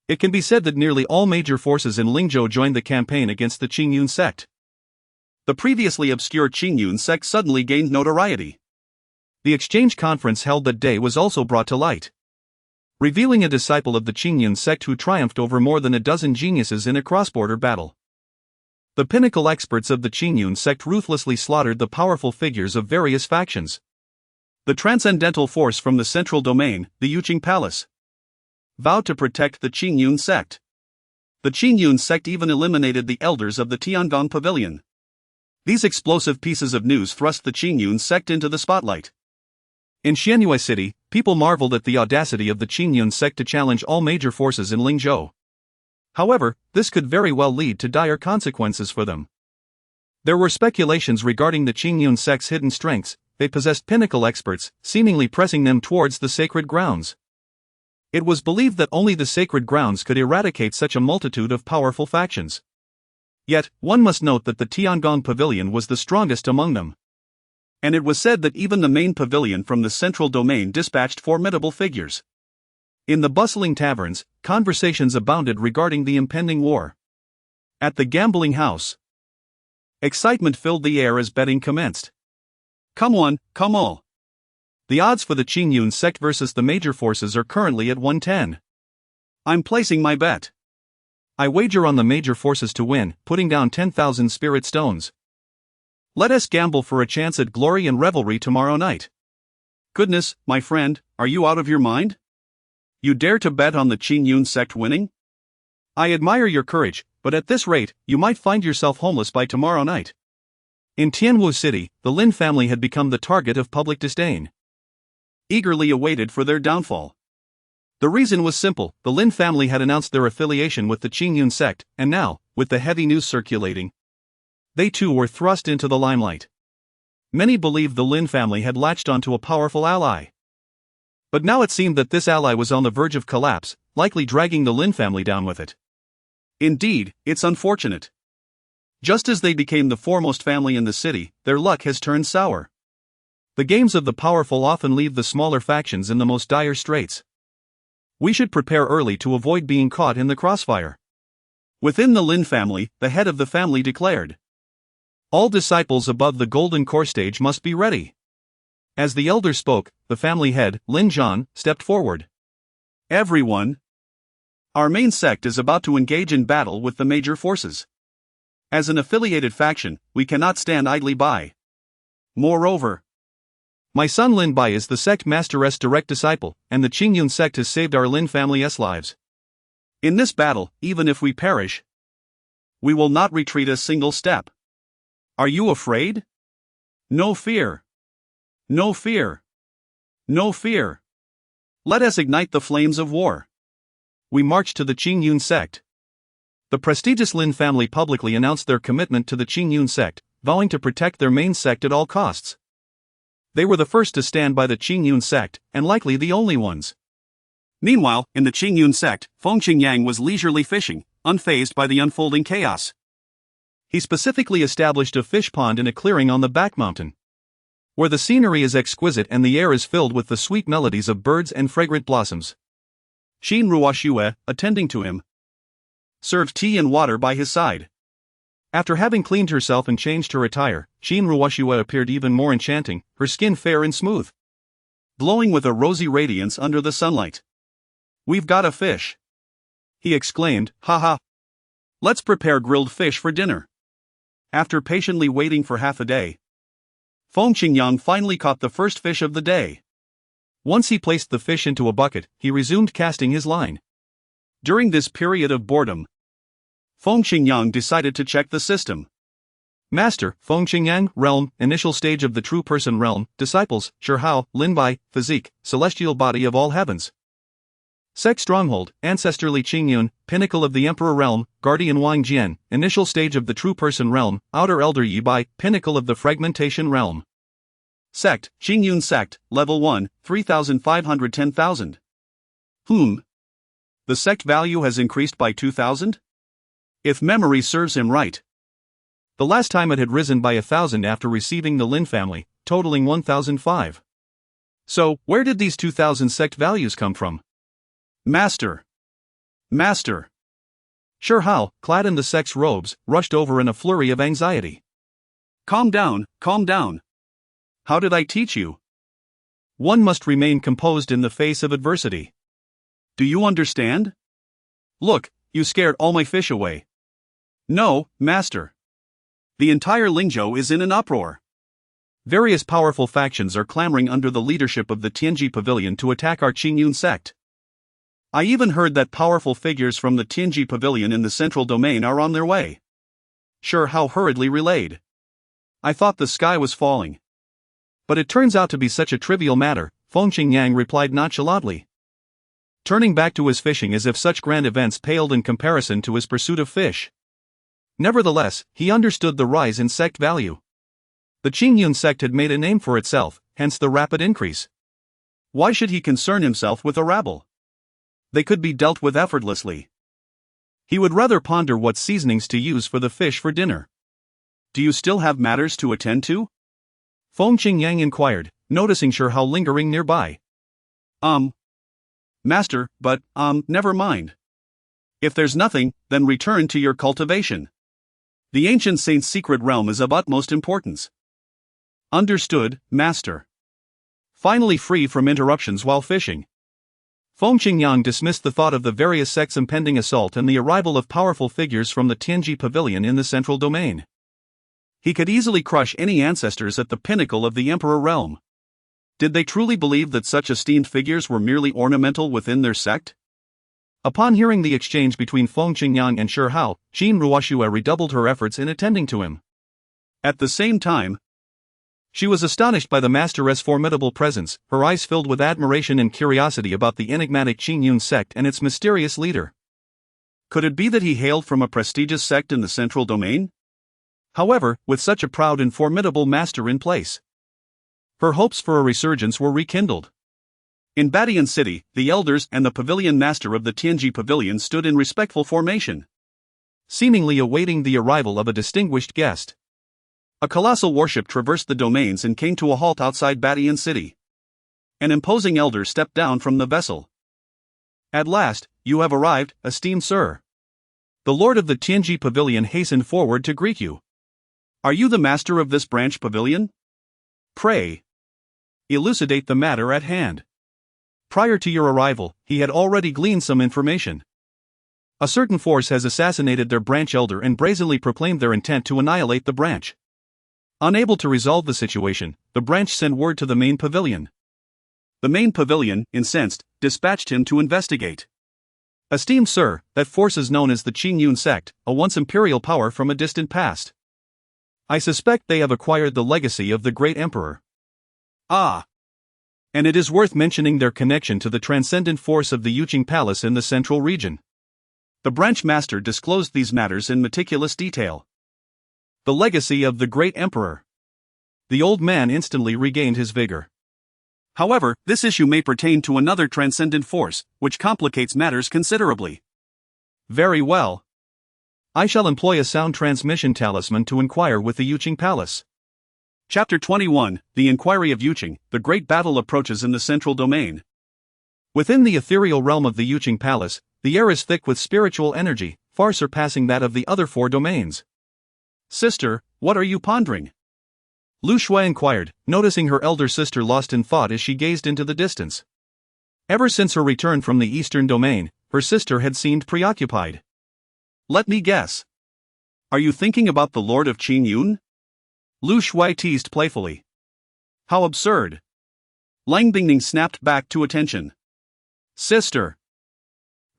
It can be said that nearly all major forces in Lingzhou joined the campaign against the Qingyun Sect. The previously obscure Qingyun Sect suddenly gained notoriety. The exchange conference held that day was also brought to light, revealing a disciple of the Qingyun Sect who triumphed over more than a dozen geniuses in a cross-border battle. The pinnacle experts of the Qingyun Sect ruthlessly slaughtered the powerful figures of various factions. The transcendental force from the central domain, the Yuqing Palace, vowed to protect the Qingyun Sect. The Qingyun Sect even eliminated the elders of the Tiangong Pavilion. These explosive pieces of news thrust the Qingyun Sect into the spotlight. In Xianyue City, people marveled at the audacity of the Qingyun Sect to challenge all major forces in Lingzhou. However, this could very well lead to dire consequences for them. There were speculations regarding the Qingyun Sect's hidden strengths. They possessed pinnacle experts, seemingly pressing them towards the sacred grounds. It was believed that only the sacred grounds could eradicate such a multitude of powerful factions. Yet, one must note that the Tiangong Pavilion was the strongest among them. And it was said that even the main pavilion from the central domain dispatched formidable figures. In the bustling taverns, conversations abounded regarding the impending war. At the gambling house, excitement filled the air as betting commenced. Come one, come all. The odds for the Qingyun Sect versus the major forces are currently at 110. I'm placing my bet. I wager on the major forces to win, putting down 10,000 spirit stones. Let us gamble for a chance at glory and revelry tomorrow night. Goodness, my friend, are you out of your mind? You dare to bet on the Qingyun Sect winning? I admire your courage, but at this rate, you might find yourself homeless by tomorrow night. In Tianwu City, the Lin family had become the target of public disdain, eagerly awaited for their downfall. The reason was simple: the Lin family had announced their affiliation with the Qingyun Sect, and now, with the heavy news circulating, they too were thrust into the limelight. Many believed the Lin family had latched onto a powerful ally. But now it seemed that this ally was on the verge of collapse, likely dragging the Lin family down with it. Indeed, it's unfortunate. Just as they became the foremost family in the city, their luck has turned sour. The games of the powerful often leave the smaller factions in the most dire straits. We should prepare early to avoid being caught in the crossfire. Within the Lin family, the head of the family declared, all disciples above the golden core stage must be ready. As the elder spoke, the family head, Lin Zhan, stepped forward. Everyone, our main sect is about to engage in battle with the major forces. As an affiliated faction, we cannot stand idly by. Moreover, my son Lin Bai is the sect master's direct disciple, and the Qingyun Sect has saved our Lin family's lives. In this battle, even if we perish, we will not retreat a single step. Are you afraid? No fear. No fear. No fear. Let us ignite the flames of war. We march to the Qingyun Sect. The prestigious Lin family publicly announced their commitment to the Qingyun Sect, vowing to protect their main sect at all costs. They were the first to stand by the Qingyun Sect, and likely the only ones. Meanwhile, in the Qingyun Sect, Feng Qingyang was leisurely fishing, unfazed by the unfolding chaos. He specifically established a fish pond in a clearing on the back mountain, where the scenery is exquisite and the air is filled with the sweet melodies of birds and fragrant blossoms. Xin Ruoxue, attending to him, served tea and water by his side. After having cleaned herself and changed her attire, Qinglian appeared even more enchanting, her skin fair and smooth, glowing with a rosy radiance under the sunlight. "We've got a fish," he exclaimed, "haha. Let's prepare grilled fish for dinner." After patiently waiting for half a day, Feng Qingyang finally caught the first fish of the day. Once he placed the fish into a bucket, he resumed casting his line. During this period of boredom, Feng Qingyang decided to check the system. Master, Feng Qingyang, Realm, Initial Stage of the True Person Realm, Disciples, Shi Hao, Lin Bai, Physique, Celestial Body of all Heavens. Sect Stronghold, Ancestrally Qingyun, Pinnacle of the Emperor Realm, Guardian Wang Jian, Initial Stage of the True Person Realm, Outer Elder Yi Bai, Pinnacle of the Fragmentation Realm. Sect, Qingyun Sect, Level 1, 3,510,000. The sect value has increased by 2,000? If memory serves him right. The last time it had risen by 1,000 after receiving the Lin family, totaling 1,005. So, where did these 2,000 sect values come from? Master! Master! Shi Hao, clad in the sect's robes, rushed over in a flurry of anxiety. Calm down, calm down. How did I teach you? One must remain composed in the face of adversity. Do you understand? Look, you scared all my fish away. No, Master. The entire Lingzhou is in an uproar. Various powerful factions are clamoring under the leadership of the Tianji Pavilion to attack our Qingyun Sect. I even heard that powerful figures from the Tianji Pavilion in the central domain are on their way. Shi Hao hurriedly relayed. I thought the sky was falling. But it turns out to be such a trivial matter, Feng Qingyang replied nonchalantly, turning back to his fishing as if such grand events paled in comparison to his pursuit of fish. Nevertheless, he understood the rise in sect value. The Qingyun Sect had made a name for itself, hence the rapid increase. Why should he concern himself with a rabble? They could be dealt with effortlessly. He would rather ponder what seasonings to use for the fish for dinner. Do you still have matters to attend to? Feng Qingyang inquired, noticing Shi Hao lingering nearby. Master, but, never mind. If there's nothing, then return to your cultivation. The ancient saint's secret realm is of utmost importance. Understood, Master. Finally free from interruptions while fishing, Feng Qingyang dismissed the thought of the various sects' impending assault and the arrival of powerful figures from the Tianji Pavilion in the central domain. He could easily crush any ancestors at the pinnacle of the Emperor realm. Did they truly believe that such esteemed figures were merely ornamental within their sect? Upon hearing the exchange between Feng Qingyang and Shi Hao, Qinglian redoubled her efforts in attending to him. At the same time, she was astonished by the master's formidable presence, her eyes filled with admiration and curiosity about the enigmatic Qingyun Sect and its mysterious leader. Could it be that he hailed from a prestigious sect in the central domain? However, with such a proud and formidable master in place, her hopes for a resurgence were rekindled. In Badian City, the elders and the pavilion master of the Tianji Pavilion stood in respectful formation, seemingly awaiting the arrival of a distinguished guest. A colossal warship traversed the domains and came to a halt outside Badian City. An imposing elder stepped down from the vessel. At last, you have arrived, esteemed sir. The lord of the Tianji Pavilion hastened forward to greet you. Are you the master of this branch pavilion? Pray, elucidate the matter at hand. Prior to your arrival, he had already gleaned some information. A certain force has assassinated their branch elder and brazenly proclaimed their intent to annihilate the branch. Unable to resolve the situation, the branch sent word to the main pavilion. The main pavilion, incensed, dispatched him to investigate. Esteemed sir, that force is known as the Qingyun Sect, a once imperial power from a distant past. I suspect they have acquired the legacy of the great emperor. Ah! And it is worth mentioning their connection to the transcendent force of the Yuqing Palace in the central region. The branch master disclosed these matters in meticulous detail. The legacy of the great emperor. The old man instantly regained his vigor. However, this issue may pertain to another transcendent force, which complicates matters considerably. Very well. I shall employ a sound transmission talisman to inquire with the Yuqing Palace. Chapter 21, The Inquiry of Yuqing, the Great Battle approaches in the central domain. Within the ethereal realm of the Yuqing Palace, the air is thick with spiritual energy, far surpassing that of the other four domains. Sister, what are you pondering? Lu Shui inquired, noticing her elder sister lost in thought as she gazed into the distance. Ever since her return from the eastern domain, her sister had seemed preoccupied. Let me guess. Are you thinking about the Lord of Qingyun? Lu Shui teased playfully. How absurd. Lang Bingning snapped back to attention. Sister.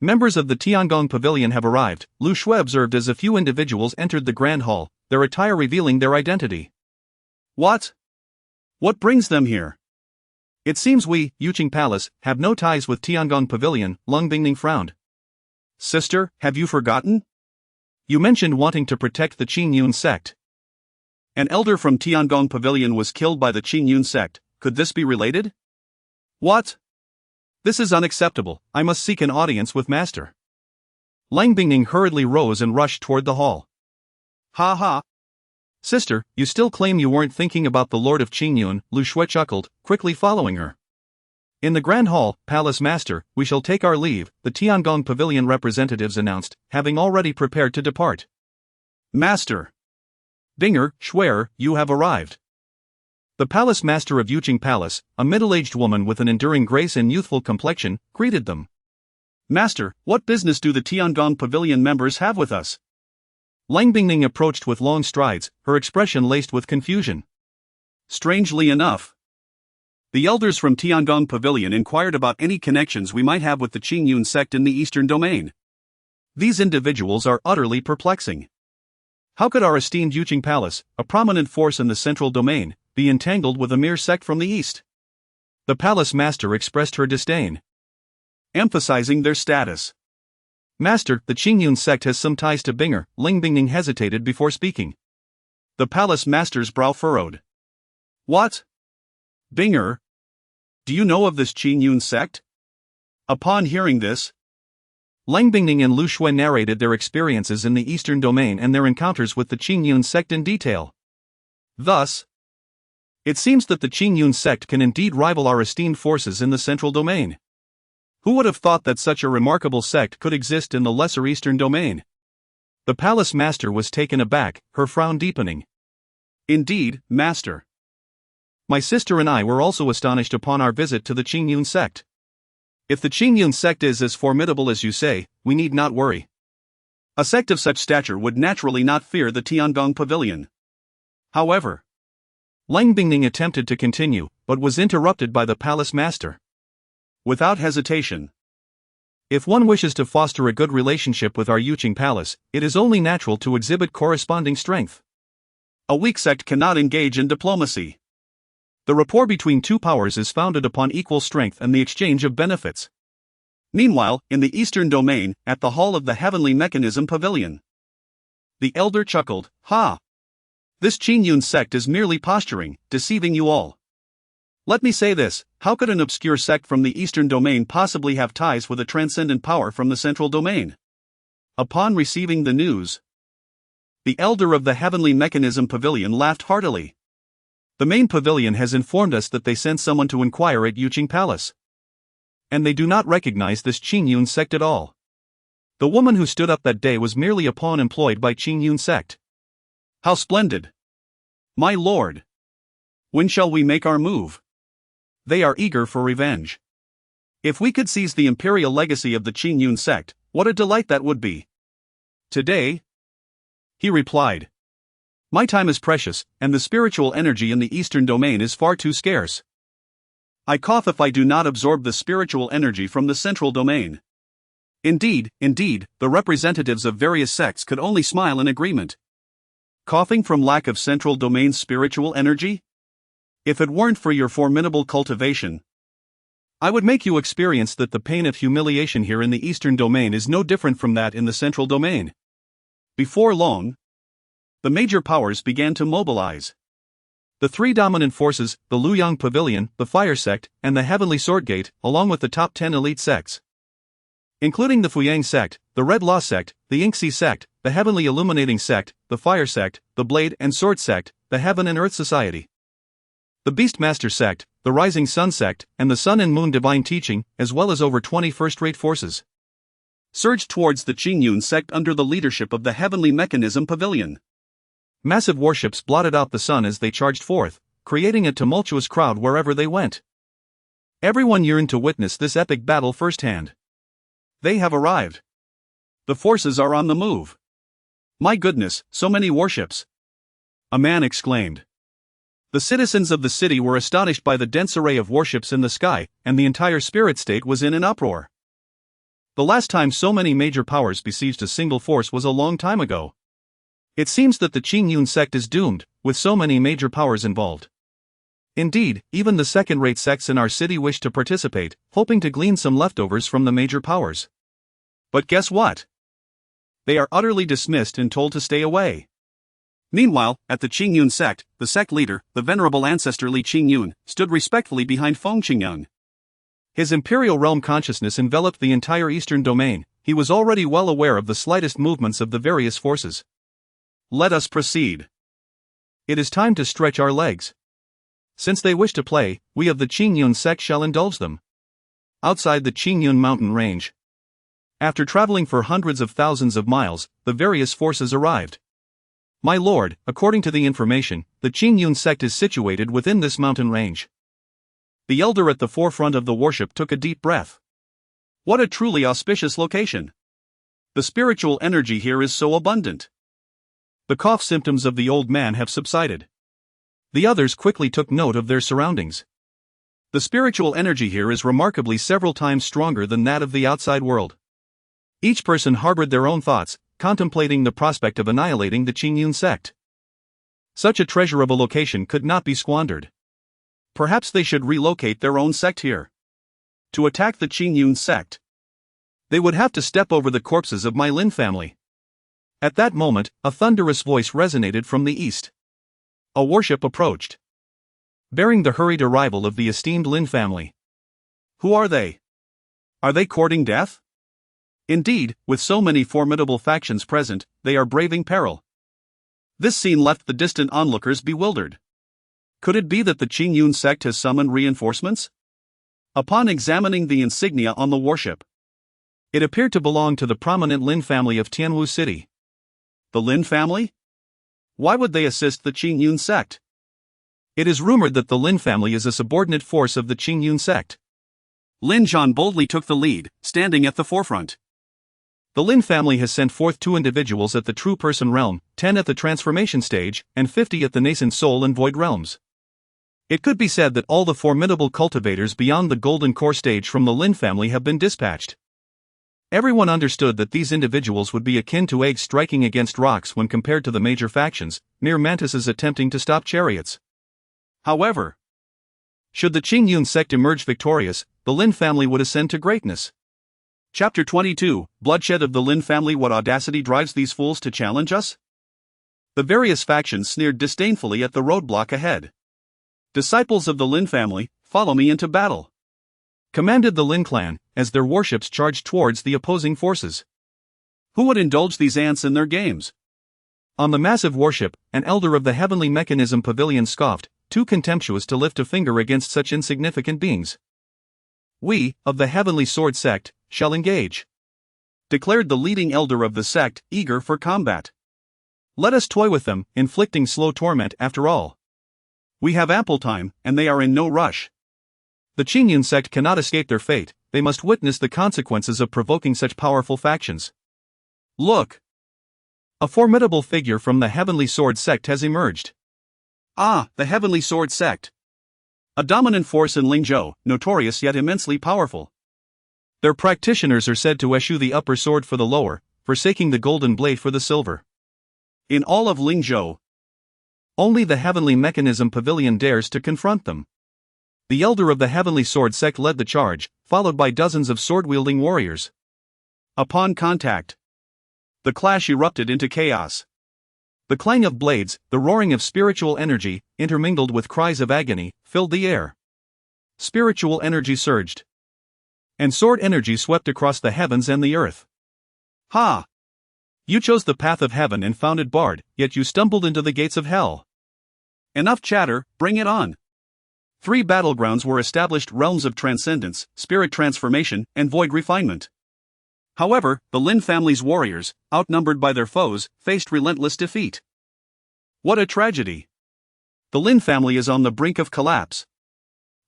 Members of the Tiangong Pavilion have arrived, Lu Shui observed as a few individuals entered the Grand Hall, their attire revealing their identity. What? What brings them here? It seems we, Yuqing Palace, have no ties with Tiangong Pavilion, Lang Bingning frowned. Sister, have you forgotten? You mentioned wanting to protect the Qingyun Sect. An elder from Tiangong Pavilion was killed by the Qingyun Sect, could this be related? What? This is unacceptable, I must seek an audience with Master. Lang Bingning hurriedly rose and rushed toward the hall. Ha ha. Sister, you still claim you weren't thinking about the Lord of Qingyun, Lu Shui chuckled, quickly following her. In the Grand Hall, Palace Master, we shall take our leave, the Tiangong Pavilion representatives announced, having already prepared to depart. Master. Binger, Schwer, you have arrived. The Palace Master of Yuqing Palace, a middle-aged woman with an enduring grace and youthful complexion, greeted them. Master, what business do the Tiangong Pavilion members have with us? Lang Bingning approached with long strides, her expression laced with confusion. Strangely enough, the elders from Tiangong Pavilion inquired about any connections we might have with the Qingyun Sect in the Eastern Domain. These individuals are utterly perplexing. How could our esteemed Yuqing Palace, a prominent force in the Central Domain, be entangled with a mere sect from the East? The Palace Master expressed her disdain, emphasizing their status. Master, the Qingyun Sect has some ties to Binger. Lang Bingning hesitated before speaking. The Palace Master's brow furrowed. What? Binger? Do you know of this Qingyun Sect? Upon hearing this, Lang Bingning and Lu Shui narrated their experiences in the Eastern Domain and their encounters with the Qingyun Sect in detail. Thus, it seems that the Qingyun Sect can indeed rival our esteemed forces in the Central Domain. Who would have thought that such a remarkable sect could exist in the Lesser Eastern Domain? The Palace Master was taken aback, her frown deepening. Indeed, Master. My sister and I were also astonished upon our visit to the Qingyun Sect. If the Qingyun Sect is as formidable as you say, we need not worry. A sect of such stature would naturally not fear the Tiangong Pavilion. However, Lang Bingning attempted to continue, but was interrupted by the Palace Master. Without hesitation. If one wishes to foster a good relationship with our Yuqing Palace, it is only natural to exhibit corresponding strength. A weak sect cannot engage in diplomacy. The rapport between two powers is founded upon equal strength and the exchange of benefits. Meanwhile, in the Eastern Domain, at the Hall of the Heavenly Mechanism Pavilion, the elder chuckled, Ha! This Qingyun Sect is merely posturing, deceiving you all. Let me say this, how could an obscure sect from the Eastern Domain possibly have ties with a transcendent power from the Central Domain? Upon receiving the news, the elder of the Heavenly Mechanism Pavilion laughed heartily. The main pavilion has informed us that they sent someone to inquire at Yuqing Palace. And they do not recognize this Qingyun Sect at all. The woman who stood up that day was merely a pawn employed by Qingyun Sect. How splendid! My lord! When shall we make our move? They are eager for revenge. If we could seize the imperial legacy of the Qingyun Sect, what a delight that would be! Today? He replied. My time is precious, and the spiritual energy in the Eastern Domain is far too scarce. I cough if I do not absorb the spiritual energy from the Central Domain. Indeed, the representatives of various sects could only smile in agreement. Coughing from lack of Central Domain spiritual energy? If it weren't for your formidable cultivation, I would make you experience that the pain of humiliation here in the Eastern Domain is no different from that in the Central Domain. Before long, the major powers began to mobilize. The three dominant forces, the Luoyang Pavilion, the Fire Sect, and the Heavenly Sword Gate, along with the top 10 elite sects, including the Fuyang Sect, the Red Law Sect, the Yingxi Sect, the Heavenly Illuminating Sect, the Fire Sect, the Blade and Sword Sect, the Heaven and Earth Society, the Beastmaster Sect, the Rising Sun Sect, and the Sun and Moon Divine Teaching, as well as over 20 first-rate forces, surged towards the Qingyun Sect under the leadership of the Heavenly Mechanism Pavilion. Massive warships blotted out the sun as they charged forth, creating a tumultuous crowd wherever they went. Everyone yearned to witness this epic battle firsthand. They have arrived. The forces are on the move. My goodness, so many warships! A man exclaimed. The citizens of the city were astonished by the dense array of warships in the sky, and the entire spirit state was in an uproar. The last time so many major powers besieged a single force was a long time ago. It seems that the Qingyun Sect is doomed, with so many major powers involved. Indeed, even the second-rate sects in our city wish to participate, hoping to glean some leftovers from the major powers. But guess what? They are utterly dismissed and told to stay away. Meanwhile, at the Qingyun Sect, the sect leader, the venerable ancestor Li Qingyun, stood respectfully behind Feng Qingyang. His imperial realm consciousness enveloped the entire eastern domain. He was already well aware of the slightest movements of the various forces. Let us proceed. It is time to stretch our legs. Since they wish to play, we of the Qingyun Sect shall indulge them. Outside the Qingyun mountain range. After traveling for hundreds of thousands of miles, the various forces arrived. My lord, according to the information, the Qingyun Sect is situated within this mountain range. The elder at the forefront of the worship took a deep breath. What a truly auspicious location! The spiritual energy here is so abundant. The cough symptoms of the old man have subsided. The others quickly took note of their surroundings. The spiritual energy here is remarkably several times stronger than that of the outside world. Each person harbored their own thoughts, contemplating the prospect of annihilating the Qingyun Sect. Such a treasure of a location could not be squandered. Perhaps they should relocate their own sect here. To attack the Qingyun Sect, they would have to step over the corpses of my Lin family. At that moment, a thunderous voice resonated from the east. A warship approached, bearing the hurried arrival of the esteemed Lin family. Who are they? Are they courting death? Indeed, with so many formidable factions present, they are braving peril. This scene left the distant onlookers bewildered. Could it be that the Qingyun Sect has summoned reinforcements? Upon examining the insignia on the warship, it appeared to belong to the prominent Lin family of Tianwu City. The Lin family? Why would they assist the Qingyun Sect? It is rumored that the Lin family is a subordinate force of the Qingyun Sect. Lin Zhan boldly took the lead, standing at the forefront. The Lin family has sent forth 2 individuals at the true person realm, 10 at the transformation stage, and 50 at the nascent soul and void realms. It could be said that all the formidable cultivators beyond the golden core stage from the Lin family have been dispatched. Everyone understood that these individuals would be akin to eggs striking against rocks when compared to the major factions, mere mantises attempting to stop chariots. However, should the Qingyun Sect emerge victorious, the Lin family would ascend to greatness. Chapter 22, Bloodshed of the Lin family. What audacity drives these fools to challenge us? The various factions sneered disdainfully at the roadblock ahead. Disciples of the Lin family, follow me into battle, commanded the Lin clan, as their warships charged towards the opposing forces. Who would indulge these ants in their games? On the massive warship, an elder of the heavenly mechanism pavilion scoffed, too contemptuous to lift a finger against such insignificant beings. We, of the Heavenly Sword Sect, shall engage, declared the leading elder of the sect, eager for combat. Let us toy with them, inflicting slow torment after all. We have ample time, and they are in no rush. The Qingyun Sect cannot escape their fate, they must witness the consequences of provoking such powerful factions. Look! A formidable figure from the Heavenly Sword Sect has emerged. Ah, the Heavenly Sword Sect! A dominant force in Lingzhou, notorious yet immensely powerful. Their practitioners are said to eschew the upper sword for the lower, forsaking the golden blade for the silver. In all of Lingzhou, only the Heavenly Mechanism Pavilion dares to confront them. The elder of the Heavenly Sword Sect led the charge, followed by dozens of sword-wielding warriors. Upon contact, the clash erupted into chaos. The clang of blades, the roaring of spiritual energy, intermingled with cries of agony, filled the air. Spiritual energy surged, and sword energy swept across the heavens and the earth. Ha! You chose the path of heaven and found it barred, yet you stumbled into the gates of hell. Enough chatter, bring it on. 3 battlegrounds were established: realms of transcendence, spirit transformation, and void refinement. However, the Lin family's warriors, outnumbered by their foes, faced relentless defeat. What a tragedy! The Lin family is on the brink of collapse.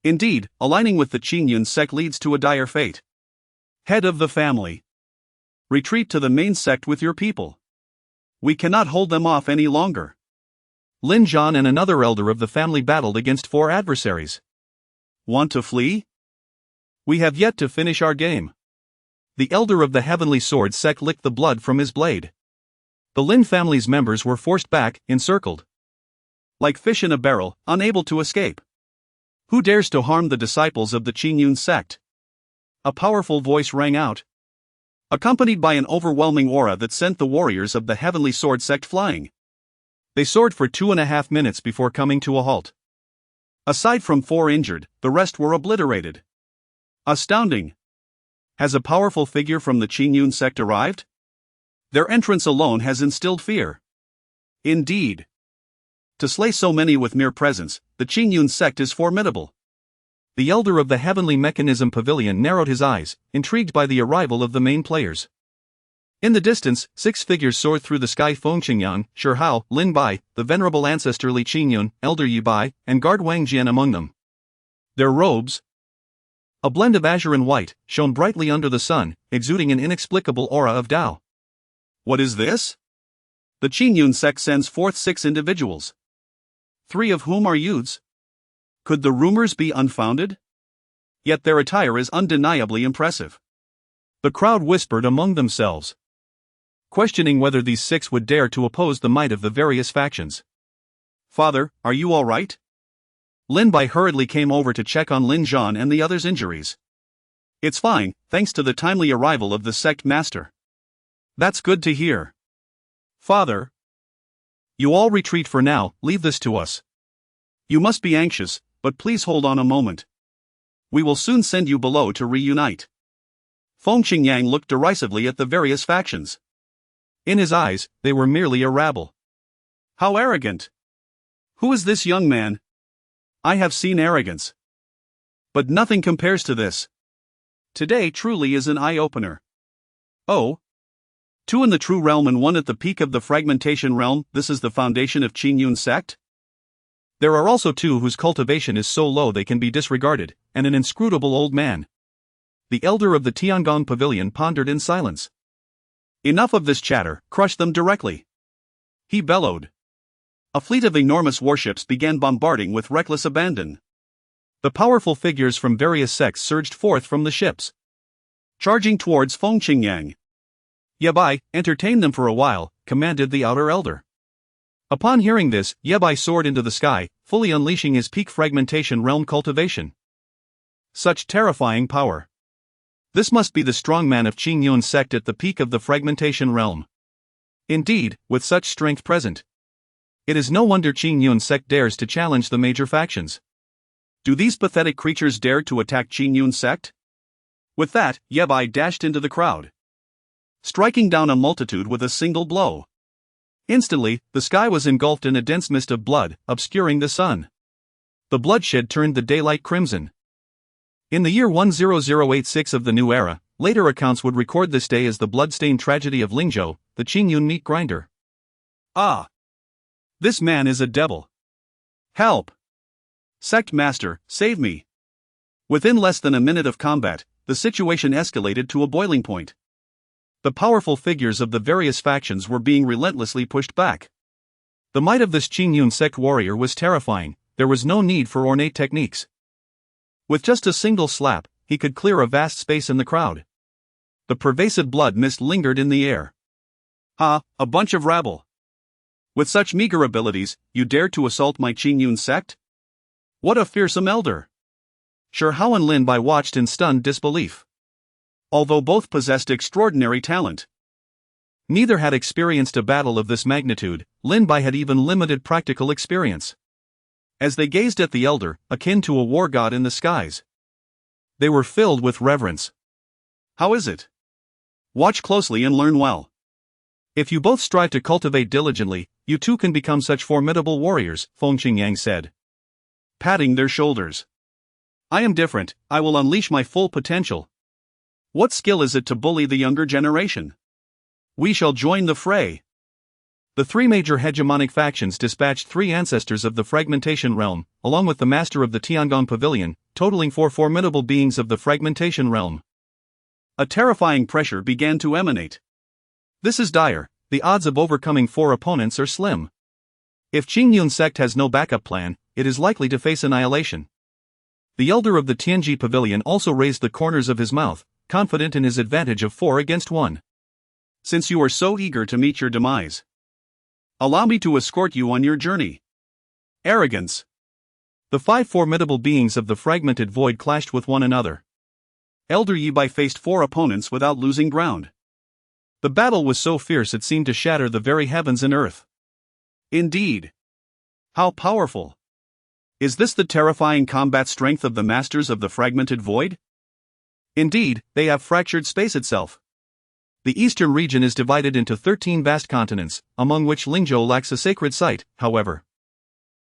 Indeed, aligning with the Qingyun Sect leads to a dire fate. Head of the family, retreat to the main sect with your people. We cannot hold them off any longer. Lin Zhan and another elder of the family battled against 4 adversaries. Want to flee? We have yet to finish our game. The elder of the Heavenly Sword Sect licked the blood from his blade. The Lin family's members were forced back, encircled. Like fish in a barrel, unable to escape. Who dares to harm the disciples of the Qingyun Sect? A powerful voice rang out, accompanied by an overwhelming aura that sent the warriors of the Heavenly Sword Sect flying. They soared for 2.5 minutes before coming to a halt. Aside from 4 injured, the rest were obliterated. Astounding! Has a powerful figure from the Qingyun Sect arrived? Their entrance alone has instilled fear. Indeed. To slay so many with mere presence, the Qingyun Sect is formidable. The elder of the Heavenly Mechanism Pavilion narrowed his eyes, intrigued by the arrival of the main players. In the distance, 6 figures soared through the sky: Feng Qingyang, Shi Hao, Lin Bai, the venerable ancestor Li Qingyun, elder Lin Bai, and guard Wang Jian among them. Their robes, a blend of azure and white, shone brightly under the sun, exuding an inexplicable aura of Tao. What is this? The Qingyun Sect sends forth 6 individuals, 3 of whom are youths. Could the rumors be unfounded? Yet their attire is undeniably impressive. The crowd whispered among themselves, questioning whether these 6 would dare to oppose the might of the various factions. Father, are you all right? Lin Bai hurriedly came over to check on Lin Zhan and the others' injuries. It's fine, thanks to the timely arrival of the sect master. That's good to hear. Father, you all retreat for now, leave this to us. You must be anxious, but please hold on a moment. We will soon send you below to reunite. Feng Qingyang looked derisively at the various factions. In his eyes, they were merely a rabble. How arrogant! Who is this young man? I have seen arrogance, but nothing compares to this. Today truly is an eye-opener. Oh, 2 in the true realm and 1 at the peak of the fragmentation realm, this is the foundation of Qingyun Sect? There are also 2 whose cultivation is so low they can be disregarded, and an inscrutable old man. The elder of the Tiangong Pavilion pondered in silence. Enough of this chatter, crush them directly. He bellowed. A fleet of enormous warships began bombarding with reckless abandon. The powerful figures from various sects surged forth from the ships, charging towards Feng Qingyang. Lin Bai, entertain them for a while, commanded the outer elder. Upon hearing this, Lin Bai soared into the sky, fully unleashing his peak fragmentation realm cultivation. Such terrifying power. This must be the strongman of Qingyun Sect at the peak of the fragmentation realm. Indeed, with such strength present, it is no wonder Qingyun Sect dares to challenge the major factions. Do these pathetic creatures dare to attack Qingyun Sect? With that, Lin Bai dashed into the crowd, striking down a multitude with a single blow. Instantly, the sky was engulfed in a dense mist of blood, obscuring the sun. The bloodshed turned the daylight crimson. In the year 10086 of the new era, later accounts would record this day as the blood-stained tragedy of Lingzhou, the Qingyun meat grinder. Ah! This man is a devil. Help! Sect Master, save me! Within less than a minute of combat, the situation escalated to a boiling point. The powerful figures of the various factions were being relentlessly pushed back. The might of this Qingyun Sect warrior was terrifying. There was no need for ornate techniques. With just a single slap, he could clear a vast space in the crowd. The pervasive blood mist lingered in the air. Ah, a bunch of rabble! With such meager abilities, you dare to assault my Qingyun Sect? What a fearsome elder! Shi Hao and Lin Bai watched in stunned disbelief. Although both possessed extraordinary talent, neither had experienced a battle of this magnitude. Lin Bai had even limited practical experience. As they gazed at the elder, akin to a war god in the skies, they were filled with reverence. How is it? Watch closely and learn well. If you both strive to cultivate diligently, you too can become such formidable warriors, Feng Qingyang said, patting their shoulders. I am different, I will unleash my full potential. What skill is it to bully the younger generation? We shall join the fray. The three major hegemonic factions dispatched three ancestors of the fragmentation realm, along with the master of the Tiangong Pavilion, totaling four formidable beings of the fragmentation realm. A terrifying pressure began to emanate. This is dire. The odds of overcoming four opponents are slim. If Qingyun Sect has no backup plan, it is likely to face annihilation. The elder of the Tianji Pavilion also raised the corners of his mouth, confident in his advantage of 4 against 1. Since you are so eager to meet your demise, allow me to escort you on your journey. Arrogance. The 5 formidable beings of the fragmented void clashed with one another. Elder Yi Bai faced 4 opponents without losing ground. The battle was so fierce it seemed to shatter the very heavens and earth. Indeed. How powerful. Is this the terrifying combat strength of the masters of the fragmented void? Indeed, they have fractured space itself. The eastern region is divided into 13 vast continents, among which Lingzhou lacks a sacred site, however.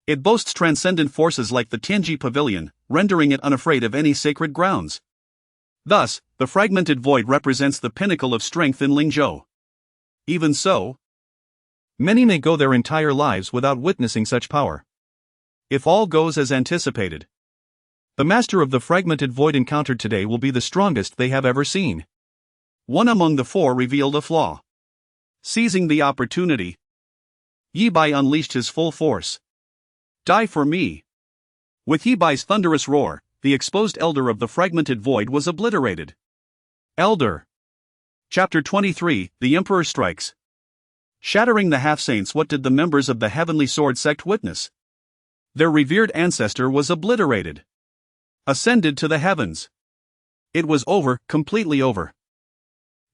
It boasts transcendent forces like the Tianji Pavilion, rendering it unafraid of any sacred grounds. Thus, the fragmented void represents the pinnacle of strength in Lingzhou. Even so, many may go their entire lives without witnessing such power. If all goes as anticipated, the master of the fragmented void encountered today will be the strongest they have ever seen. One among the 4 revealed a flaw. Seizing the opportunity, Yi Bai unleashed his full force. Die for me. With Yi Bai's thunderous roar, the exposed elder of the fragmented void was obliterated. Elder. Chapter 23, The Emperor Strikes. Shattering the half-saints, what did the members of the Heavenly Sword Sect witness? Their revered ancestor was obliterated. Ascended to the heavens. It was over, completely over.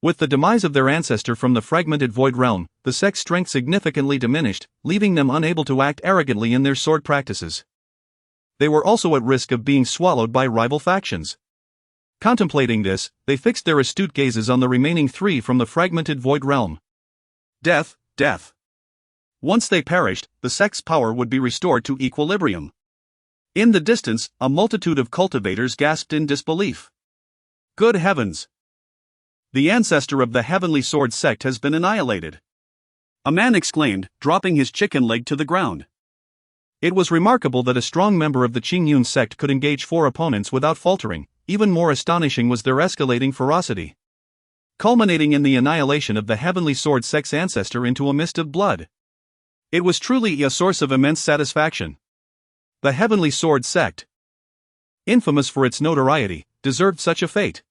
With the demise of their ancestor from the fragmented void realm, the sect's strength significantly diminished, leaving them unable to act arrogantly in their sword practices. They were also at risk of being swallowed by rival factions. Contemplating this, they fixed their astute gazes on the remaining 3 from the fragmented void realm. Death, death. Once they perished, the sect's power would be restored to equilibrium. In the distance, a multitude of cultivators gasped in disbelief. Good heavens! The ancestor of the Heavenly Sword Sect has been annihilated. A man exclaimed, dropping his chicken leg to the ground. It was remarkable that a strong member of the Qingyun Sect could engage 4 opponents without faltering. Even more astonishing was their escalating ferocity, culminating in the annihilation of the Heavenly Sword Sect's ancestor into a mist of blood. It was truly a source of immense satisfaction. The Heavenly Sword Sect, infamous for its notoriety, deserved such a fate.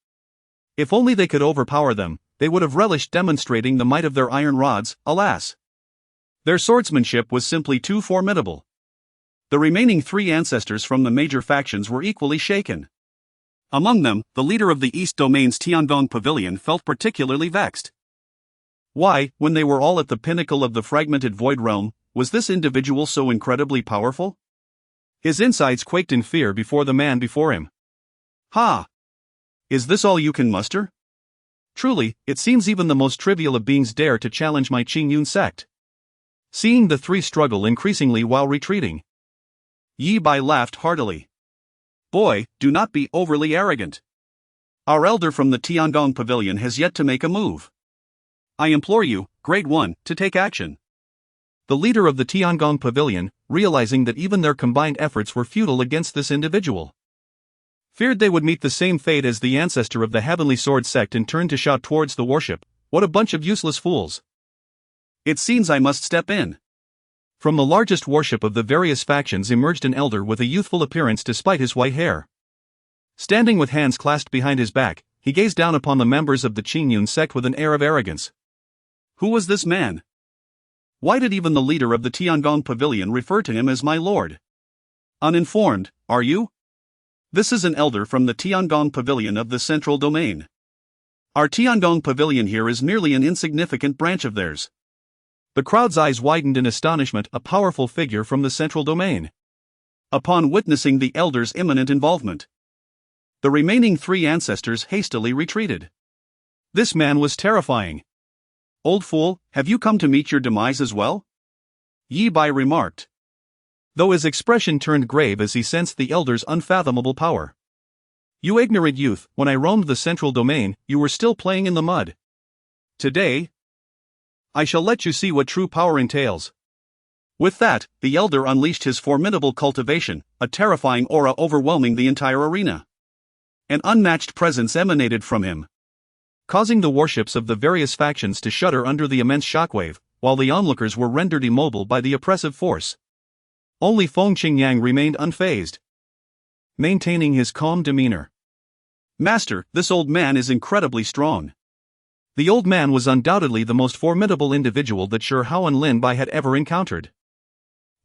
If only they could overpower them, they would have relished demonstrating the might of their iron rods. Alas! Their swordsmanship was simply too formidable. The remaining 3 ancestors from the major factions were equally shaken. Among them, the leader of the East Domain's Tiangong Pavilion felt particularly vexed. Why, when they were all at the pinnacle of the fragmented void realm, was this individual so incredibly powerful? His insides quaked in fear before the man before him. Ha! Is this all you can muster? Truly, it seems even the most trivial of beings dare to challenge my Qingyun Sect. Seeing the 3 struggle increasingly while retreating, Yi Bai laughed heartily. Boy, do not be overly arrogant. Our elder from the Tiangong Pavilion has yet to make a move. I implore you, Great One, to take action. The leader of the Tiangong Pavilion, realizing that even their combined efforts were futile against this individual, feared they would meet the same fate as the ancestor of the Heavenly Sword Sect, and turned to shout towards the warship, "What a bunch of useless fools! It seems I must step in." From the largest warship of the various factions emerged an elder with a youthful appearance despite his white hair. Standing with hands clasped behind his back, he gazed down upon the members of the Qingyun Sect with an air of arrogance. Who was this man? Why did even the leader of the Tiangong Pavilion refer to him as my lord? Uninformed, are you? This is an elder from the Tiangong Pavilion of the Central Domain. Our Tiangong Pavilion here is merely an insignificant branch of theirs. The crowd's eyes widened in astonishment. A powerful figure from the Central Domain. Upon witnessing the elder's imminent involvement, the remaining 3 ancestors hastily retreated. This man was terrifying. Old fool, have you come to meet your demise as well? Yi Bai remarked, though his expression turned grave as he sensed the elder's unfathomable power. You ignorant youth, when I roamed the Central Domain, you were still playing in the mud. Today, I shall let you see what true power entails. With that, the elder unleashed his formidable cultivation, a terrifying aura overwhelming the entire arena. An unmatched presence emanated from him, causing the warships of the various factions to shudder under the immense shockwave, while the onlookers were rendered immobile by the oppressive force. Only Feng Qingyang remained unfazed, maintaining his calm demeanor. Master, this old man is incredibly strong. The old man was undoubtedly the most formidable individual that Shi Hao and Lin Bai had ever encountered.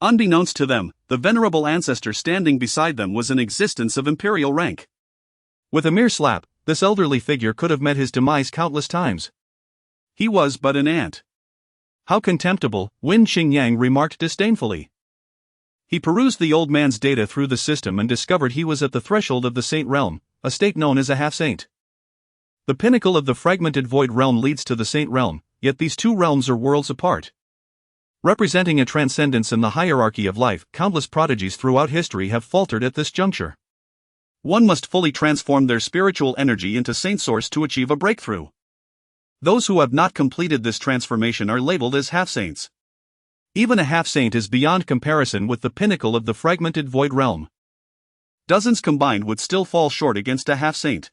Unbeknownst to them, the venerable ancestor standing beside them was an existence of imperial rank. With a mere slap, this elderly figure could have met his demise countless times. He was but an ant. How contemptible, Wan Qingyang remarked disdainfully. He perused the old man's data through the system and discovered he was at the threshold of the Saint Realm, a state known as a half-saint. The pinnacle of the fragmented void realm leads to the Saint Realm, yet these two realms are worlds apart. Representing a transcendence in the hierarchy of life, countless prodigies throughout history have faltered at this juncture. One must fully transform their spiritual energy into Saint Source to achieve a breakthrough. Those who have not completed this transformation are labeled as half-saints. Even a half-saint is beyond comparison with the pinnacle of the fragmented void realm. Dozens combined would still fall short against a half-saint.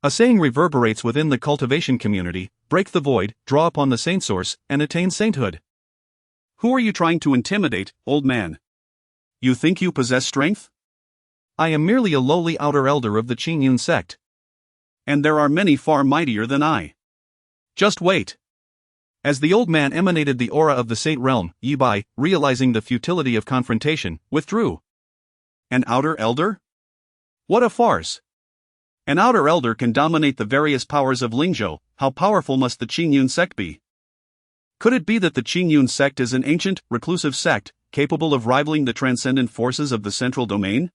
A saying reverberates within the cultivation community: break the void, draw upon the Saint Source, and attain sainthood. Who are you trying to intimidate, old man? You think you possess strength? I am merely a lowly outer elder of the Qingyun Sect. And there are many far mightier than I. Just wait. As the old man emanated the aura of the Saint Realm, Lin Bai, realizing the futility of confrontation, withdrew. An outer elder? What a farce! An outer elder can dominate the various powers of Lingzhou. How powerful must the Qingyun Sect be? Could it be that the Qingyun Sect is an ancient, reclusive sect, capable of rivaling the transcendent forces of the central domain?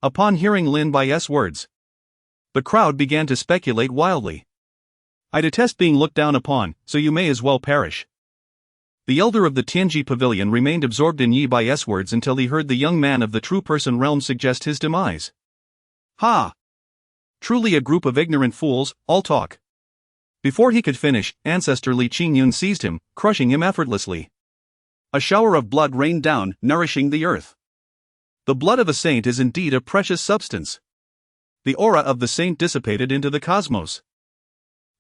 Upon hearing Lin Bai's words, the crowd began to speculate wildly. I detest being looked down upon, so you may as well perish. The elder of the Tianji Pavilion remained absorbed in Lin Bai's words until he heard the young man of the true person realm suggest his demise. Ha! Truly a group of ignorant fools, all talk. Before he could finish, Ancestor Li Qingyun seized him, crushing him effortlessly. A shower of blood rained down, nourishing the earth. The blood of a saint is indeed a precious substance. The aura of the saint dissipated into the cosmos,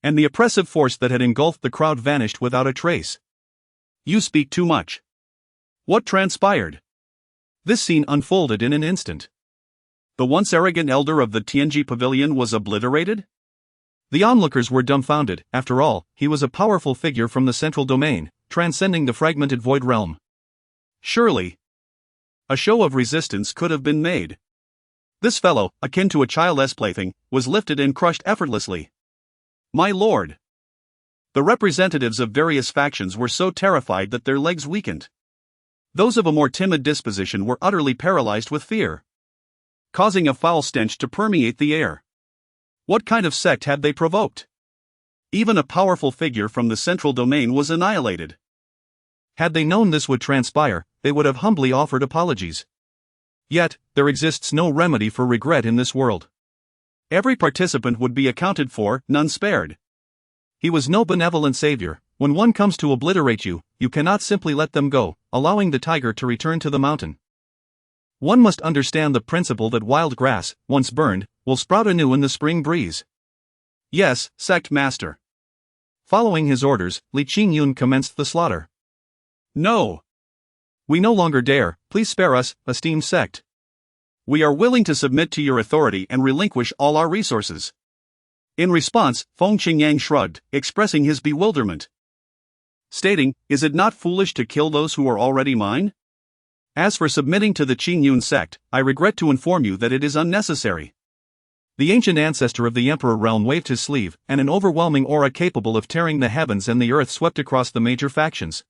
and the oppressive force that had engulfed the crowd vanished without a trace. You speak too much. What transpired? This scene unfolded in an instant. The once arrogant elder of the Tianji Pavilion was obliterated? The onlookers were dumbfounded. After all, he was a powerful figure from the central domain, transcending the fragmented void realm. Surely, a show of resistance could have been made. This fellow, akin to a child's plaything, was lifted and crushed effortlessly. My lord! The representatives of various factions were so terrified that their legs weakened. Those of a more timid disposition were utterly paralyzed with fear, causing a foul stench to permeate the air. What kind of sect had they provoked? Even a powerful figure from the central domain was annihilated. Had they known this would transpire, they would have humbly offered apologies. Yet, there exists no remedy for regret in this world. Every participant would be accounted for, none spared. He was no benevolent savior. When one comes to obliterate you, you cannot simply let them go, allowing the tiger to return to the mountain. One must understand the principle that wild grass, once burned, will sprout anew in the spring breeze. Yes, sect master. Following his orders, Li Qingyun commenced the slaughter. No! We no longer dare, please spare us, esteemed sect. We are willing to submit to your authority and relinquish all our resources. In response, Feng Qingyang shrugged, expressing his bewilderment, stating, is it not foolish to kill those who are already mine? As for submitting to the Qingyun Sect, I regret to inform you that it is unnecessary. The ancient ancestor of the Emperor realm waved his sleeve, and an overwhelming aura capable of tearing the heavens and the earth swept across the major factions.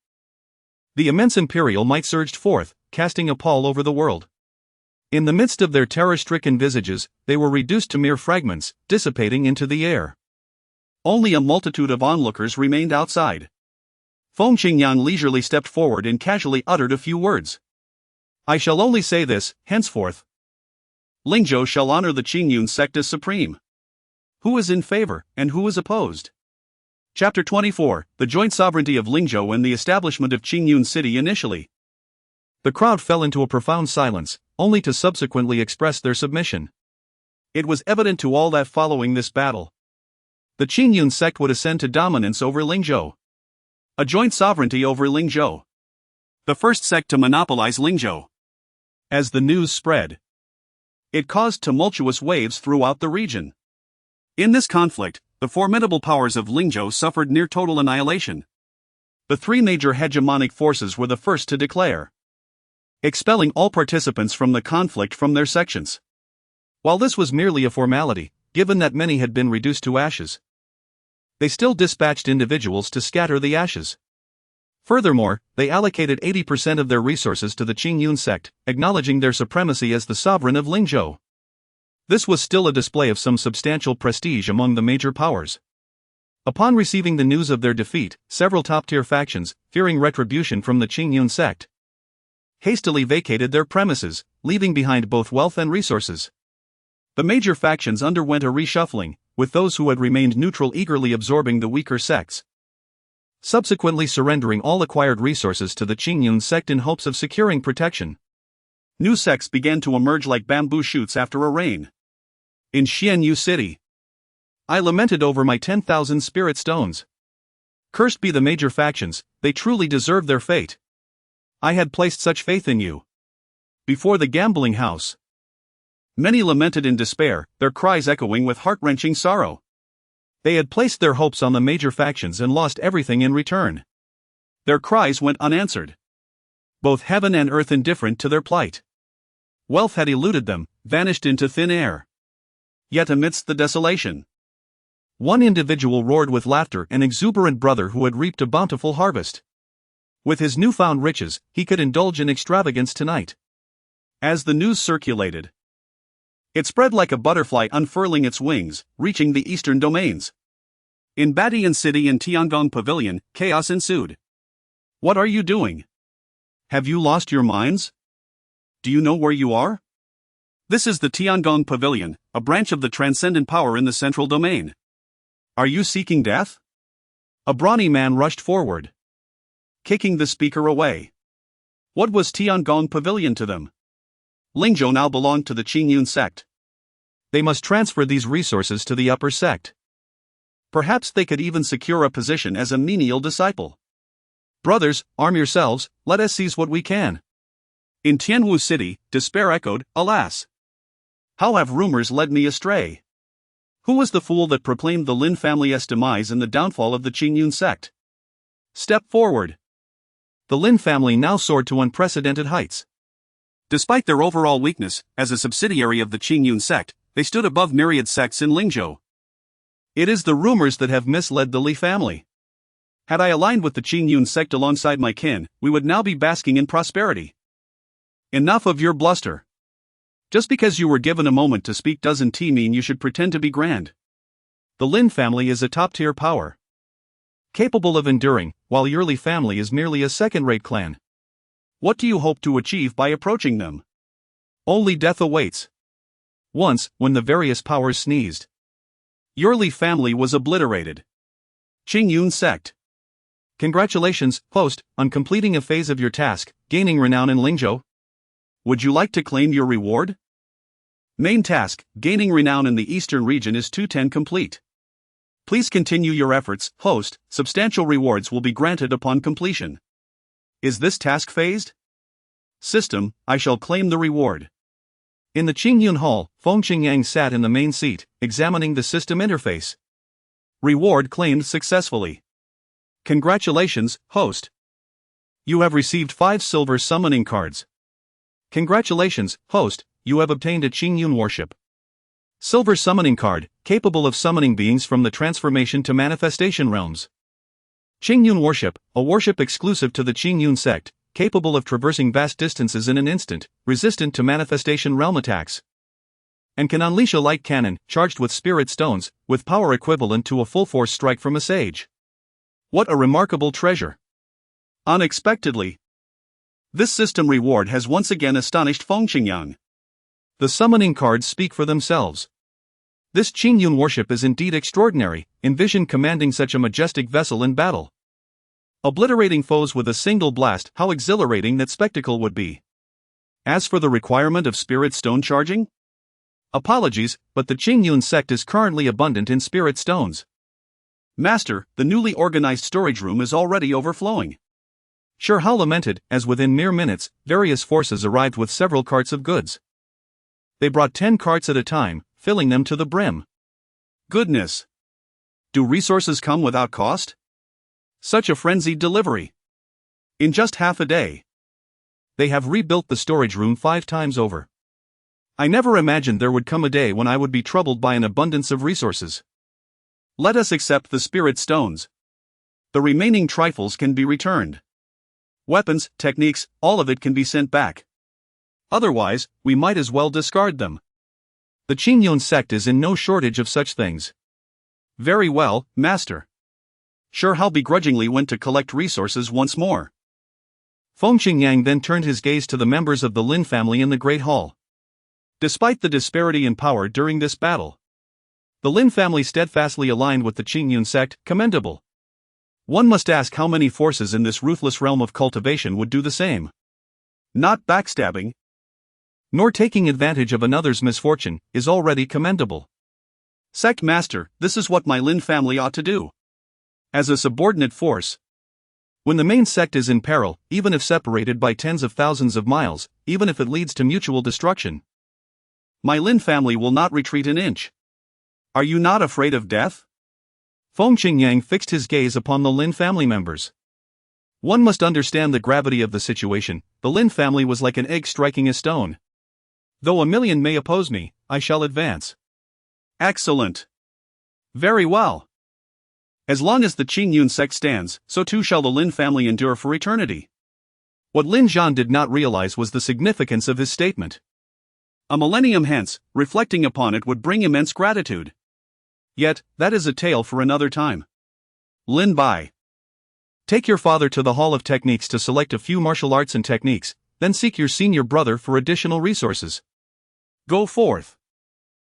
The immense imperial might surged forth, casting a pall over the world. In the midst of their terror-stricken visages, they were reduced to mere fragments, dissipating into the air. Only a multitude of onlookers remained outside. Feng Qingyang leisurely stepped forward and casually uttered a few words. I shall only say this, henceforth, Lingzhou shall honor the Qingyun Sect as supreme. Who is in favor, and who is opposed? Chapter 24, The Joint Sovereignty of Lingzhou and the Establishment of Qingyun City initially. The crowd fell into a profound silence, only to subsequently express their submission. It was evident to all that following this battle, the Qingyun Sect would ascend to dominance over Lingzhou. A joint sovereignty over Lingzhou. The first sect to monopolize Lingzhou. As the news spread, it caused tumultuous waves throughout the region. In this conflict, the formidable powers of Lingzhou suffered near total annihilation. The three major hegemonic forces were the first to declare, expelling all participants from the conflict from their sections. While this was merely a formality, given that many had been reduced to ashes, they still dispatched individuals to scatter the ashes. Furthermore, they allocated 80% of their resources to the Qingyun Sect, acknowledging their supremacy as the sovereign of Lingzhou. This was still a display of some substantial prestige among the major powers. Upon receiving the news of their defeat, several top-tier factions, fearing retribution from the Qingyun Sect, hastily vacated their premises, leaving behind both wealth and resources. The major factions underwent a reshuffling, with those who had remained neutral eagerly absorbing the weaker sects, subsequently surrendering all acquired resources to the Qingyun Sect in hopes of securing protection. New sects began to emerge like bamboo shoots after a rain. In Xianyu City, I lamented over my 10,000 spirit stones. Cursed be the major factions, they truly deserve their fate. I had placed such faith in you. Before the gambling house, many lamented in despair, their cries echoing with heart-wrenching sorrow. They had placed their hopes on the major factions and lost everything in return. Their cries went unanswered. Both heaven and earth indifferent to their plight. Wealth had eluded them, vanished into thin air. Yet amidst the desolation, one individual roared with laughter, an exuberant brother who had reaped a bountiful harvest. With his newfound riches, he could indulge in extravagance tonight. As the news circulated, it spread like a butterfly unfurling its wings, reaching the eastern domains. In Badian City and Tiangong Pavilion, chaos ensued. What are you doing? Have you lost your minds? Do you know where you are? This is the Tiangong Pavilion, a branch of the transcendent power in the central domain. Are you seeking death? A brawny man rushed forward, kicking the speaker away. What was Tiangong Pavilion to them? Lingzhou now belonged to the Qingyun Sect. They must transfer these resources to the upper sect. Perhaps they could even secure a position as a menial disciple. Brothers, arm yourselves, let us seize what we can. In Tianwu City, despair echoed, alas! How have rumors led me astray? Who was the fool that proclaimed the Lin family's demise and the downfall of the Qingyun Sect? Step forward. The Lin family now soared to unprecedented heights. Despite their overall weakness, as a subsidiary of the Qingyun Sect, they stood above myriad sects in Lingzhou. It is the rumors that have misled the Li family. Had I aligned with the Qingyun Sect alongside my kin, we would now be basking in prosperity. Enough of your bluster. Just because you were given a moment to speak doesn't mean you should pretend to be grand. The Lin family is a top-tier power, capable of enduring, while your Li family is merely a second-rate clan. What do you hope to achieve by approaching them? Only death awaits. Once, when the various powers sneezed, your Li family was obliterated. Qingyun Sect. Congratulations, host, on completing a phase of your task, gaining renown in Lingzhou. Would you like to claim your reward? Main task, gaining renown in the eastern region is 210 complete. Please continue your efforts, host, substantial rewards will be granted upon completion. Is this task phased? System, I shall claim the reward. In the Qingyun Hall, Feng Qingyang sat in the main seat, examining the system interface. Reward claimed successfully. Congratulations, host. You have received 5 silver summoning cards. Congratulations, host, you have obtained a Qingyun worship. Silver summoning card, capable of summoning beings from the transformation to manifestation realms. Qingyun worship, a worship exclusive to the Qingyun Sect, capable of traversing vast distances in an instant, resistant to manifestation realm attacks, and can unleash a light cannon, charged with spirit stones, with power equivalent to a full-force strike from a sage. What a remarkable treasure! Unexpectedly, this system reward has once again astonished Feng Qingyang. The summoning cards speak for themselves. This Qingyun worship is indeed extraordinary. Envision commanding such a majestic vessel in battle. Obliterating foes with a single blast, how exhilarating that spectacle would be. As for the requirement of spirit stone charging? Apologies, but the Qingyun Sect is currently abundant in spirit stones. Master, the newly organized storage room is already overflowing. Shi Hao lamented, as within mere minutes, various forces arrived with several carts of goods. They brought 10 carts at a time, filling them to the brim. Goodness! Do resources come without cost? Such a frenzied delivery. In just half a day. They have rebuilt the storage room 5 times over. I never imagined there would come a day when I would be troubled by an abundance of resources. Let us accept the spirit stones. The remaining trifles can be returned. Weapons, techniques, all of it can be sent back. Otherwise, we might as well discard them. The Qingyun Sect is in no shortage of such things. Very well, Master. Shi Hao begrudgingly went to collect resources once more. Feng Qingyang then turned his gaze to the members of the Lin family in the Great Hall. Despite the disparity in power during this battle, the Lin family steadfastly aligned with the Qingyun Sect, commendable. One must ask how many forces in this ruthless realm of cultivation would do the same. Not backstabbing, nor taking advantage of another's misfortune, is already commendable. Sect Master, this is what my Lin family ought to do. As a subordinate force, when the main sect is in peril, even if separated by tens of thousands of miles, even if it leads to mutual destruction, my Lin family will not retreat an inch. Are you not afraid of death? Feng Qingyang fixed his gaze upon the Lin family members. One must understand the gravity of the situation. The Lin family was like an egg striking a stone. Though 1,000,000 may oppose me, I shall advance. Excellent. Very well. As long as the Qingyun Sect stands, so too shall the Lin family endure for eternity. What Lin Zhan did not realize was the significance of his statement. A millennium hence, reflecting upon it would bring immense gratitude. Yet, that is a tale for another time. Lin Bai. Take your father to the Hall of Techniques to select a few martial arts and techniques, then seek your senior brother for additional resources. Go forth.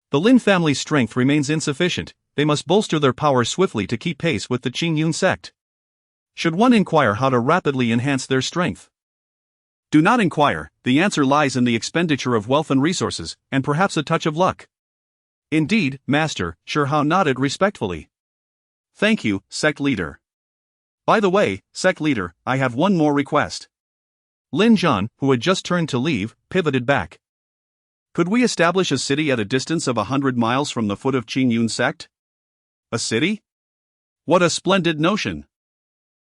The Lin family's strength remains insufficient. They must bolster their power swiftly to keep pace with the Qingyun Sect. Should one inquire how to rapidly enhance their strength? Do not inquire, the answer lies in the expenditure of wealth and resources, and perhaps a touch of luck. Indeed, Master, Shi Hao nodded respectfully. Thank you, Sect Leader. By the way, Sect Leader, I have one more request. Lin Zhan, who had just turned to leave, pivoted back. Could we establish a city at a distance of 100 miles from the foot of Qingyun Sect? A city? What a splendid notion!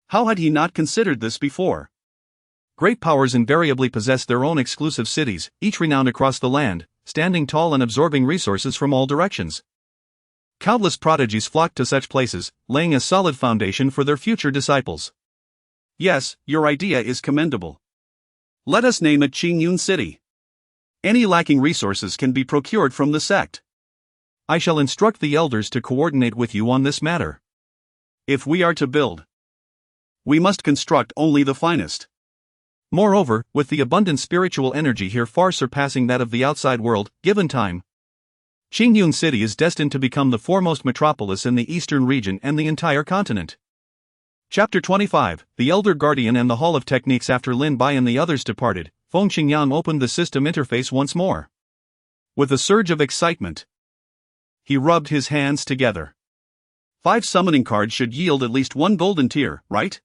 How had he not considered this before? Great powers invariably possess their own exclusive cities, each renowned across the land, standing tall and absorbing resources from all directions. Countless prodigies flocked to such places, laying a solid foundation for their future disciples. Yes, your idea is commendable. Let us name it Qingyun City. Any lacking resources can be procured from the sect. I shall instruct the elders to coordinate with you on this matter. If we are to build, we must construct only the finest. Moreover, with the abundant spiritual energy here far surpassing that of the outside world, given time, Qingyun City is destined to become the foremost metropolis in the eastern region and the entire continent. Chapter 25, The Elder Guardian and the Hall of Techniques. After Lin Bai and the others departed, Feng Qingyang opened the system interface once more. With a surge of excitement, he rubbed his hands together. 5 summoning cards should yield at least 1 golden tier, right?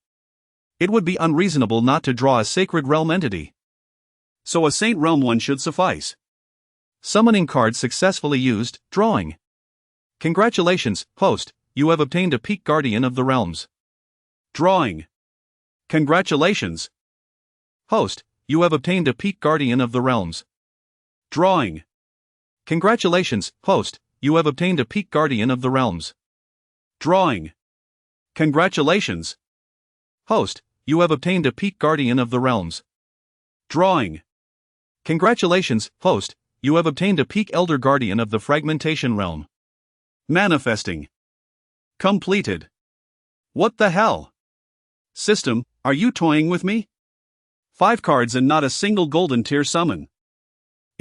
It would be unreasonable not to draw a sacred realm entity. So a saint realm one should suffice. Summoning card successfully used, drawing. Congratulations, host, you have obtained a peak guardian of the realms. Drawing. Congratulations. Host, you have obtained a peak guardian of the realms. Drawing. Congratulations, host, you have obtained a peak guardian of the realms. Drawing. Congratulations. Host, you have obtained a peak guardian of the realms. Drawing. Congratulations, host, you have obtained a peak elder guardian of the fragmentation realm. Manifesting. Completed. What the hell? System, are you toying with me? 5 cards and not a single golden tier summon.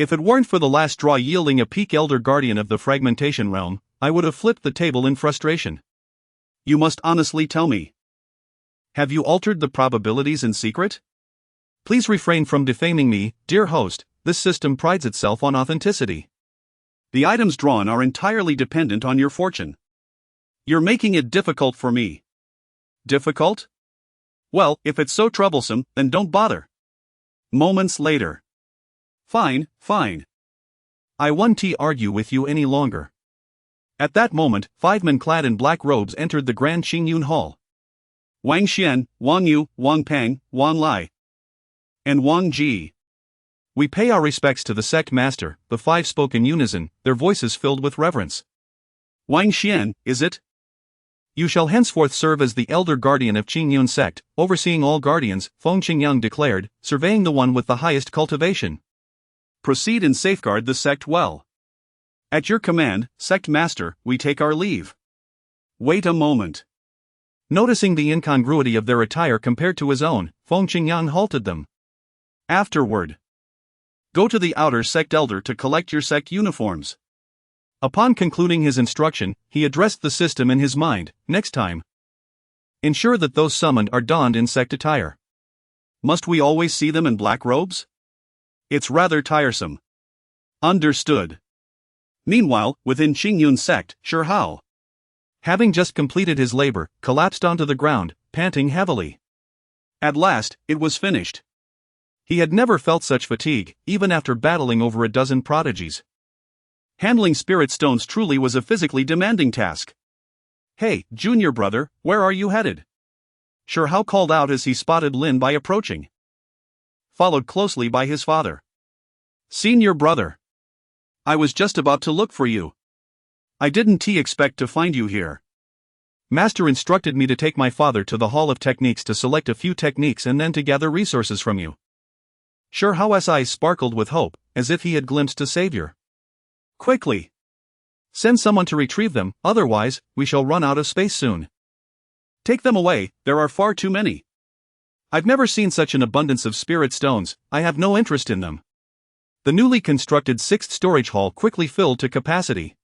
If it weren't for the last straw yielding a peak elder guardian of the fragmentation realm, I would have flipped the table in frustration. You must honestly tell me. Have you altered the probabilities in secret? Please refrain from defaming me, dear host. This system prides itself on authenticity. The items drawn are entirely dependent on your fortune. You're making it difficult for me. Difficult? Well, if it's so troublesome, then don't bother. Moments later. Fine. I won't argue with you any longer. At that moment, 5 men clad in black robes entered the Grand Qingyun Hall. Wang Xian, Wang Yu, Wang Peng, Wang Lai, and Wang Ji. We pay our respects to the sect master, the 5 spoke in unison, their voices filled with reverence. Wang Xian, is it? You shall henceforth serve as the elder guardian of Qingyun Sect, overseeing all guardians, Feng Qingyang declared, surveying the one with the highest cultivation. Proceed and safeguard the sect well. At your command, sect master, we take our leave. Wait a moment. Noticing the incongruity of their attire compared to his own, Feng Qingyang halted them. Afterward, go to the outer sect elder to collect your sect uniforms. Upon concluding his instruction, he addressed the system in his mind. Next time, ensure that those summoned are donned in sect attire. Must we always see them in black robes? It's rather tiresome. Understood. Meanwhile, within Qingyun Sect, Shi Hao, having just completed his labor, collapsed onto the ground, panting heavily. At last, it was finished. He had never felt such fatigue, even after battling over a dozen prodigies. Handling spirit stones truly was a physically demanding task. Hey, junior brother, where are you headed? Shi Hao called out as he spotted Lin Bai approaching, followed closely by his father. Senior brother, I was just about to look for you. I didn't expect to find you here. Master instructed me to take my father to the Hall of Techniques to select a few techniques and then to gather resources from you. Shi Hao's eyes sparkled with hope, as if he had glimpsed a savior. Quickly! Send someone to retrieve them, otherwise, we shall run out of space soon. Take them away, there are far too many. I've never seen such an abundance of spirit stones, I have no interest in them. The newly constructed 6th storage hall quickly filled to capacity.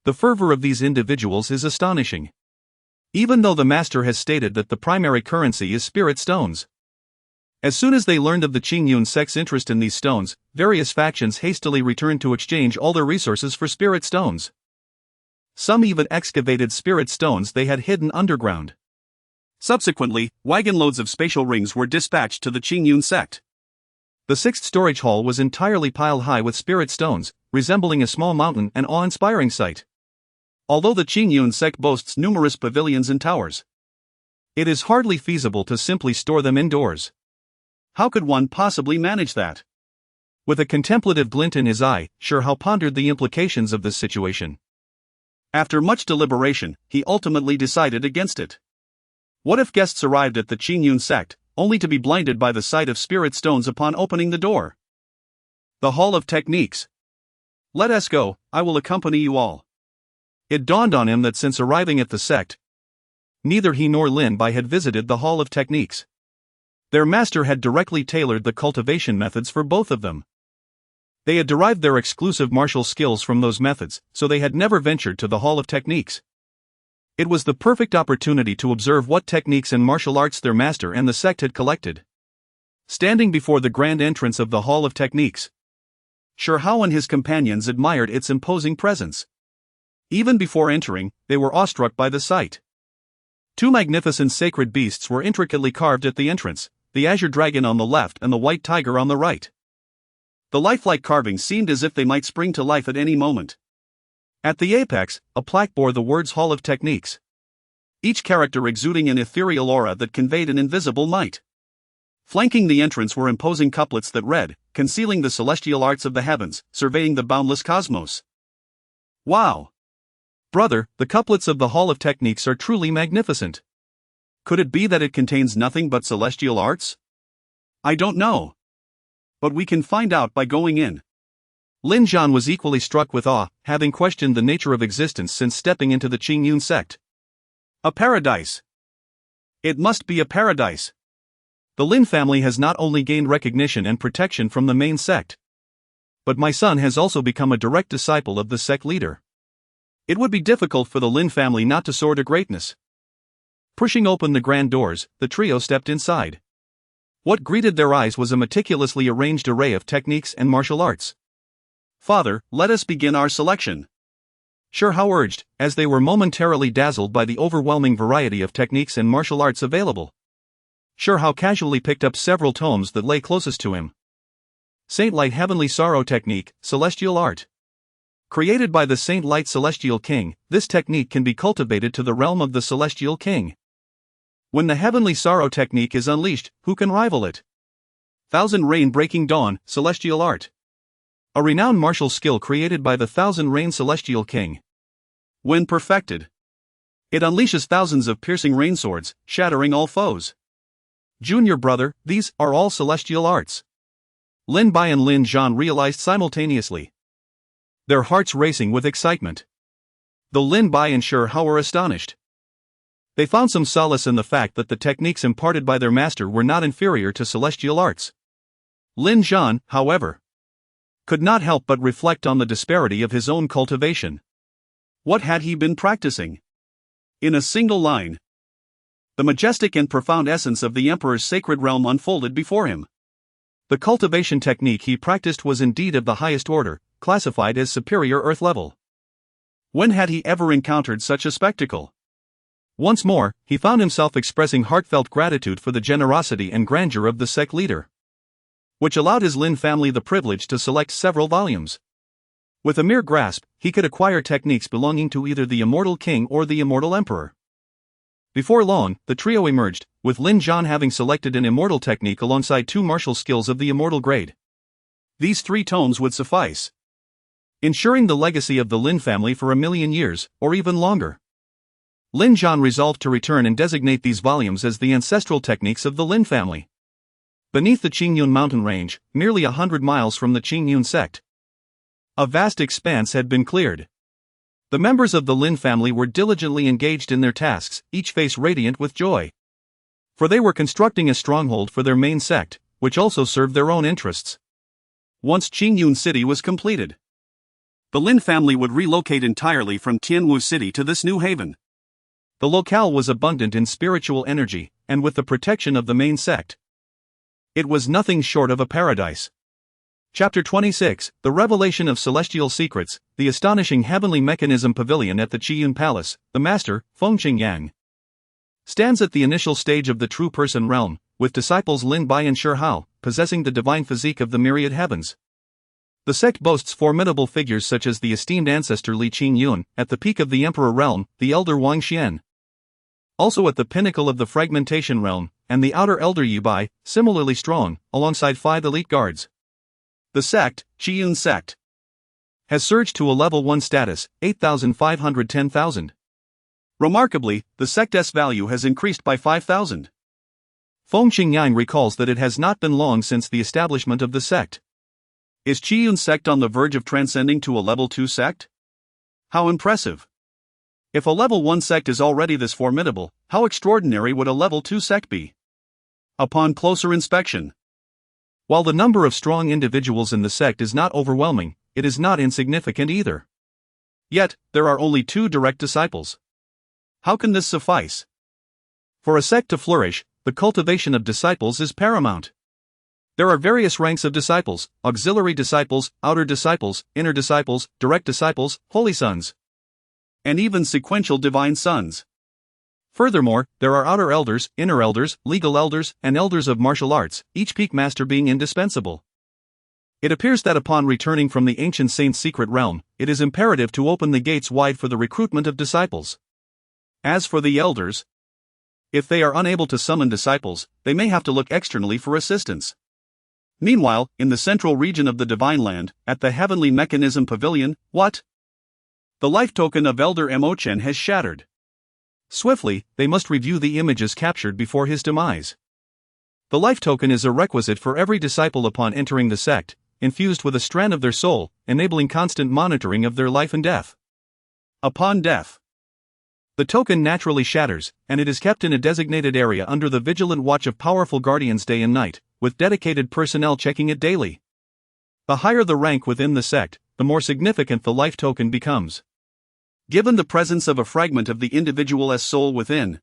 The fervor of these individuals is astonishing. Even though the master has stated that the primary currency is spirit stones. As soon as they learned of the Qingyun Sect's interest in these stones, various factions hastily returned to exchange all their resources for spirit stones. Some even excavated spirit stones they had hidden underground. Subsequently, wagon loads of spatial rings were dispatched to the Qingyun Sect. The 6th storage hall was entirely piled high with spirit stones, resembling a small mountain and awe-inspiring sight. Although the Qingyun Sect boasts numerous pavilions and towers, it is hardly feasible to simply store them indoors. How could one possibly manage that? With a contemplative glint in his eye, Shi Hao pondered the implications of this situation. After much deliberation, he ultimately decided against it. What if guests arrived at the Qingyun Sect, only to be blinded by the sight of spirit stones upon opening the door? The Hall of Techniques. Let us go, I will accompany you all. It dawned on him that since arriving at the sect, neither he nor Lin Bai had visited the Hall of Techniques. Their master had directly tailored the cultivation methods for both of them. They had derived their exclusive martial skills from those methods, so they had never ventured to the Hall of Techniques. It was the perfect opportunity to observe what techniques and martial arts their master and the sect had collected. Standing before the grand entrance of the Hall of Techniques, Shi Hao and his companions admired its imposing presence. Even before entering, they were awestruck by the sight. 2 magnificent sacred beasts were intricately carved at the entrance, the azure dragon on the left and the white tiger on the right. The lifelike carvings seemed as if they might spring to life at any moment. At the apex, a plaque bore the words Hall of Techniques, each character exuding an ethereal aura that conveyed an invisible might. Flanking the entrance were imposing couplets that read, concealing the celestial arts of the heavens, surveying the boundless cosmos. Wow! Brother, the couplets of the Hall of Techniques are truly magnificent. Could it be that it contains nothing but celestial arts? I don't know. But we can find out by going in. Lin Zhan was equally struck with awe, having questioned the nature of existence since stepping into the Qingyun Sect. A paradise. It must be a paradise. The Lin family has not only gained recognition and protection from the main sect, but my son has also become a direct disciple of the sect leader. It would be difficult for the Lin family not to soar to greatness. Pushing open the grand doors, the trio stepped inside. What greeted their eyes was a meticulously arranged array of techniques and martial arts. "Father, let us begin our selection," Shi Hao urged, as they were momentarily dazzled by the overwhelming variety of techniques and martial arts available. Shi Hao casually picked up several tomes that lay closest to him. Saint Light Heavenly Sorrow Technique, Celestial Art. Created by the Saint Light Celestial King, this technique can be cultivated to the realm of the Celestial King. When the Heavenly Sorrow Technique is unleashed, who can rival it? Thousand Rain Breaking Dawn, Celestial Art. A renowned martial skill created by the Thousand Rain Celestial King. When perfected, it unleashes thousands of piercing rain swords, shattering all foes. Junior brother, these are all celestial arts. Lin Bai and Lin Zhan realized simultaneously, their hearts racing with excitement. Though Lin Bai and Shi Hao were astonished, they found some solace in the fact that the techniques imparted by their master were not inferior to celestial arts. Lin Zhan, however, could not help but reflect on the disparity of his own cultivation. What had he been practicing? In a single line, the majestic and profound essence of the Emperor's sacred realm unfolded before him. The cultivation technique he practiced was indeed of the highest order, classified as superior earth level. When had he ever encountered such a spectacle? Once more, he found himself expressing heartfelt gratitude for the generosity and grandeur of the sect leader, which allowed his Lin family the privilege to select several volumes. With a mere grasp, he could acquire techniques belonging to either the Immortal King or the Immortal Emperor. Before long, the trio emerged, with Lin Zhan having selected an immortal technique alongside two martial skills of the immortal grade. These 3 tomes would suffice, ensuring the legacy of the Lin family for 1,000,000 years, or even longer. Lin Zhan resolved to return and designate these volumes as the ancestral techniques of the Lin family. Beneath the Qingyun mountain range, nearly 100 miles from the Qingyun Sect, a vast expanse had been cleared. The members of the Lin family were diligently engaged in their tasks, each face radiant with joy. For they were constructing a stronghold for their main sect, which also served their own interests. Once Qingyun City was completed, the Lin family would relocate entirely from Tianwu City to this new haven. The locale was abundant in spiritual energy, and with the protection of the main sect, it was nothing short of a paradise. Chapter 26, The Revelation of Celestial Secrets, the astonishing heavenly mechanism pavilion at the Qiyun Palace. The master, Feng Qingyang, stands at the initial stage of the true person realm, with disciples Lin Bai and Shi Hao, possessing the divine physique of the myriad heavens. The sect boasts formidable figures such as the esteemed ancestor Li Qingyun, at the peak of the emperor realm, the elder Wang Xian, also at the pinnacle of the fragmentation realm, and the outer elder Yu Bai, similarly strong, alongside 5 elite guards. The sect, Qingyun Sect, has surged to a level 1 status, 8,510,000. Remarkably, the sect's value has increased by 5,000. Feng Qingyang recalls that it has not been long since the establishment of the sect. Is Qingyun Sect on the verge of transcending to a level 2 sect? How impressive! If a level 1 sect is already this formidable, how extraordinary would a level 2 sect be? Upon closer inspection, while the number of strong individuals in the sect is not overwhelming, it is not insignificant either. Yet, there are only 2 direct disciples. How can this suffice? For a sect to flourish, the cultivation of disciples is paramount. There are various ranks of disciples: auxiliary disciples, outer disciples, inner disciples, direct disciples, holy sons, and even sequential divine sons. Furthermore, there are outer elders, inner elders, legal elders, and elders of martial arts, each peak master being indispensable. It appears that upon returning from the ancient saint's secret realm, it is imperative to open the gates wide for the recruitment of disciples. As for the elders, if they are unable to summon disciples, they may have to look externally for assistance. Meanwhile, in the central region of the Divine Land, at the Heavenly Mechanism Pavilion, what? The life token of Elder Mochen has shattered. Swiftly, they must review the images captured before his demise. The life token is a requisite for every disciple upon entering the sect, infused with a strand of their soul, enabling constant monitoring of their life and death. Upon death, the token naturally shatters, and it is kept in a designated area under the vigilant watch of powerful guardians day and night, with dedicated personnel checking it daily. The higher the rank within the sect, the more significant the life token becomes. Given the presence of a fragment of the individual's soul within,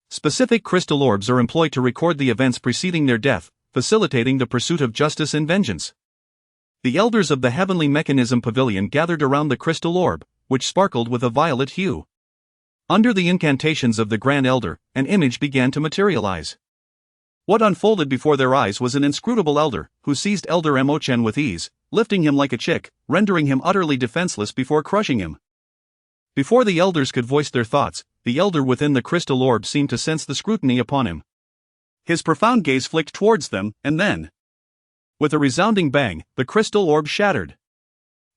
specific crystal orbs are employed to record the events preceding their death, facilitating the pursuit of justice and vengeance. The elders of the Heavenly Mechanism Pavilion gathered around the crystal orb, which sparkled with a violet hue. Under the incantations of the Grand Elder, an image began to materialize. What unfolded before their eyes was an inscrutable elder, who seized Elder Emochen with ease, lifting him like a chick, rendering him utterly defenseless before crushing him. Before the elders could voice their thoughts, the elder within the crystal orb seemed to sense the scrutiny upon him. His profound gaze flicked towards them, and then, with a resounding bang, the crystal orb shattered.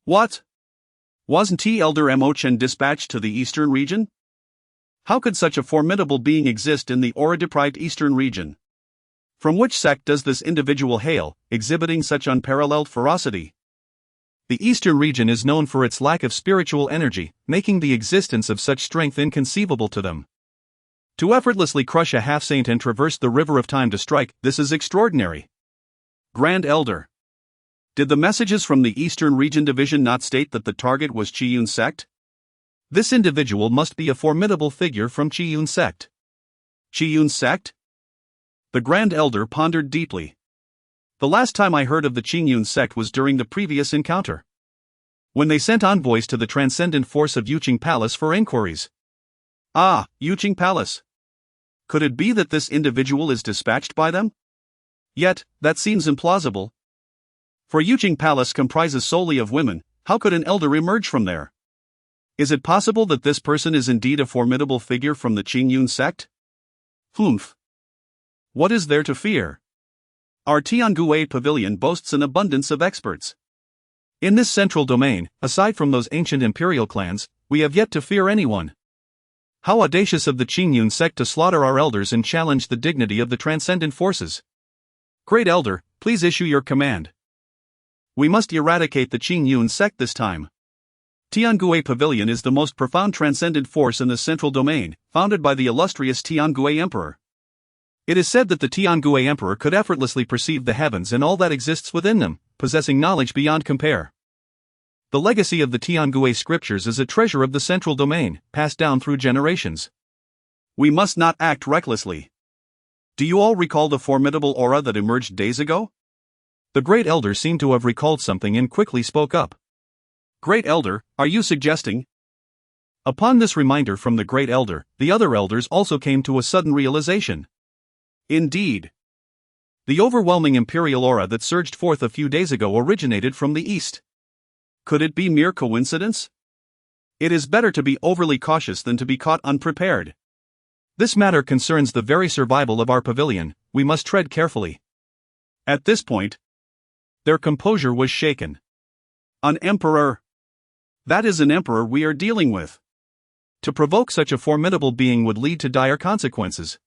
What? Wasn't Elder Emochen dispatched to the eastern region? How could such a formidable being exist in the aura-deprived eastern region? From which sect does this individual hail, exhibiting such unparalleled ferocity? The eastern region is known for its lack of spiritual energy, making the existence of such strength inconceivable to them. To effortlessly crush a half-saint and traverse the river of time to strike, this is extraordinary. Grand Elder. Did the messages from the Eastern Region Division not state that the target was Qingyun Sect? This individual must be a formidable figure from Qingyun Sect. Qingyun Sect? The Grand Elder pondered deeply. The last time I heard of the Qingyun Sect was during the previous encounter, when they sent envoys to the transcendent force of Yuqing Palace for inquiries. Ah, Yuqing Palace. Could it be that this individual is dispatched by them? Yet, that seems implausible. For Yuqing Palace comprises solely of women, how could an elder emerge from there? Is it possible that this person is indeed a formidable figure from the Qingyun Sect? Humph. What is there to fear? Our Tiangue Pavilion boasts an abundance of experts. In this central domain, aside from those ancient imperial clans, we have yet to fear anyone. How audacious of the Qingyun Sect to slaughter our elders and challenge the dignity of the transcendent forces. Great Elder, please issue your command. We must eradicate the Qingyun Sect this time. Tiangue Pavilion is the most profound transcendent force in the central domain, founded by the illustrious Tiangue Emperor. It is said that the Tiangue Emperor could effortlessly perceive the heavens and all that exists within them, possessing knowledge beyond compare. The legacy of the Tiangue scriptures is a treasure of the central domain, passed down through generations. We must not act recklessly. Do you all recall the formidable aura that emerged days ago? The Great Elder seemed to have recalled something and quickly spoke up. Great Elder, are you suggesting? Upon this reminder from the Great Elder, the other elders also came to a sudden realization. Indeed. The overwhelming imperial aura that surged forth a few days ago originated from the east. Could it be mere coincidence? It is better to be overly cautious than to be caught unprepared. This matter concerns the very survival of our pavilion, we must tread carefully. At this point, their composure was shaken. An emperor. That is an emperor we are dealing with. To provoke such a formidable being would lead to dire consequences.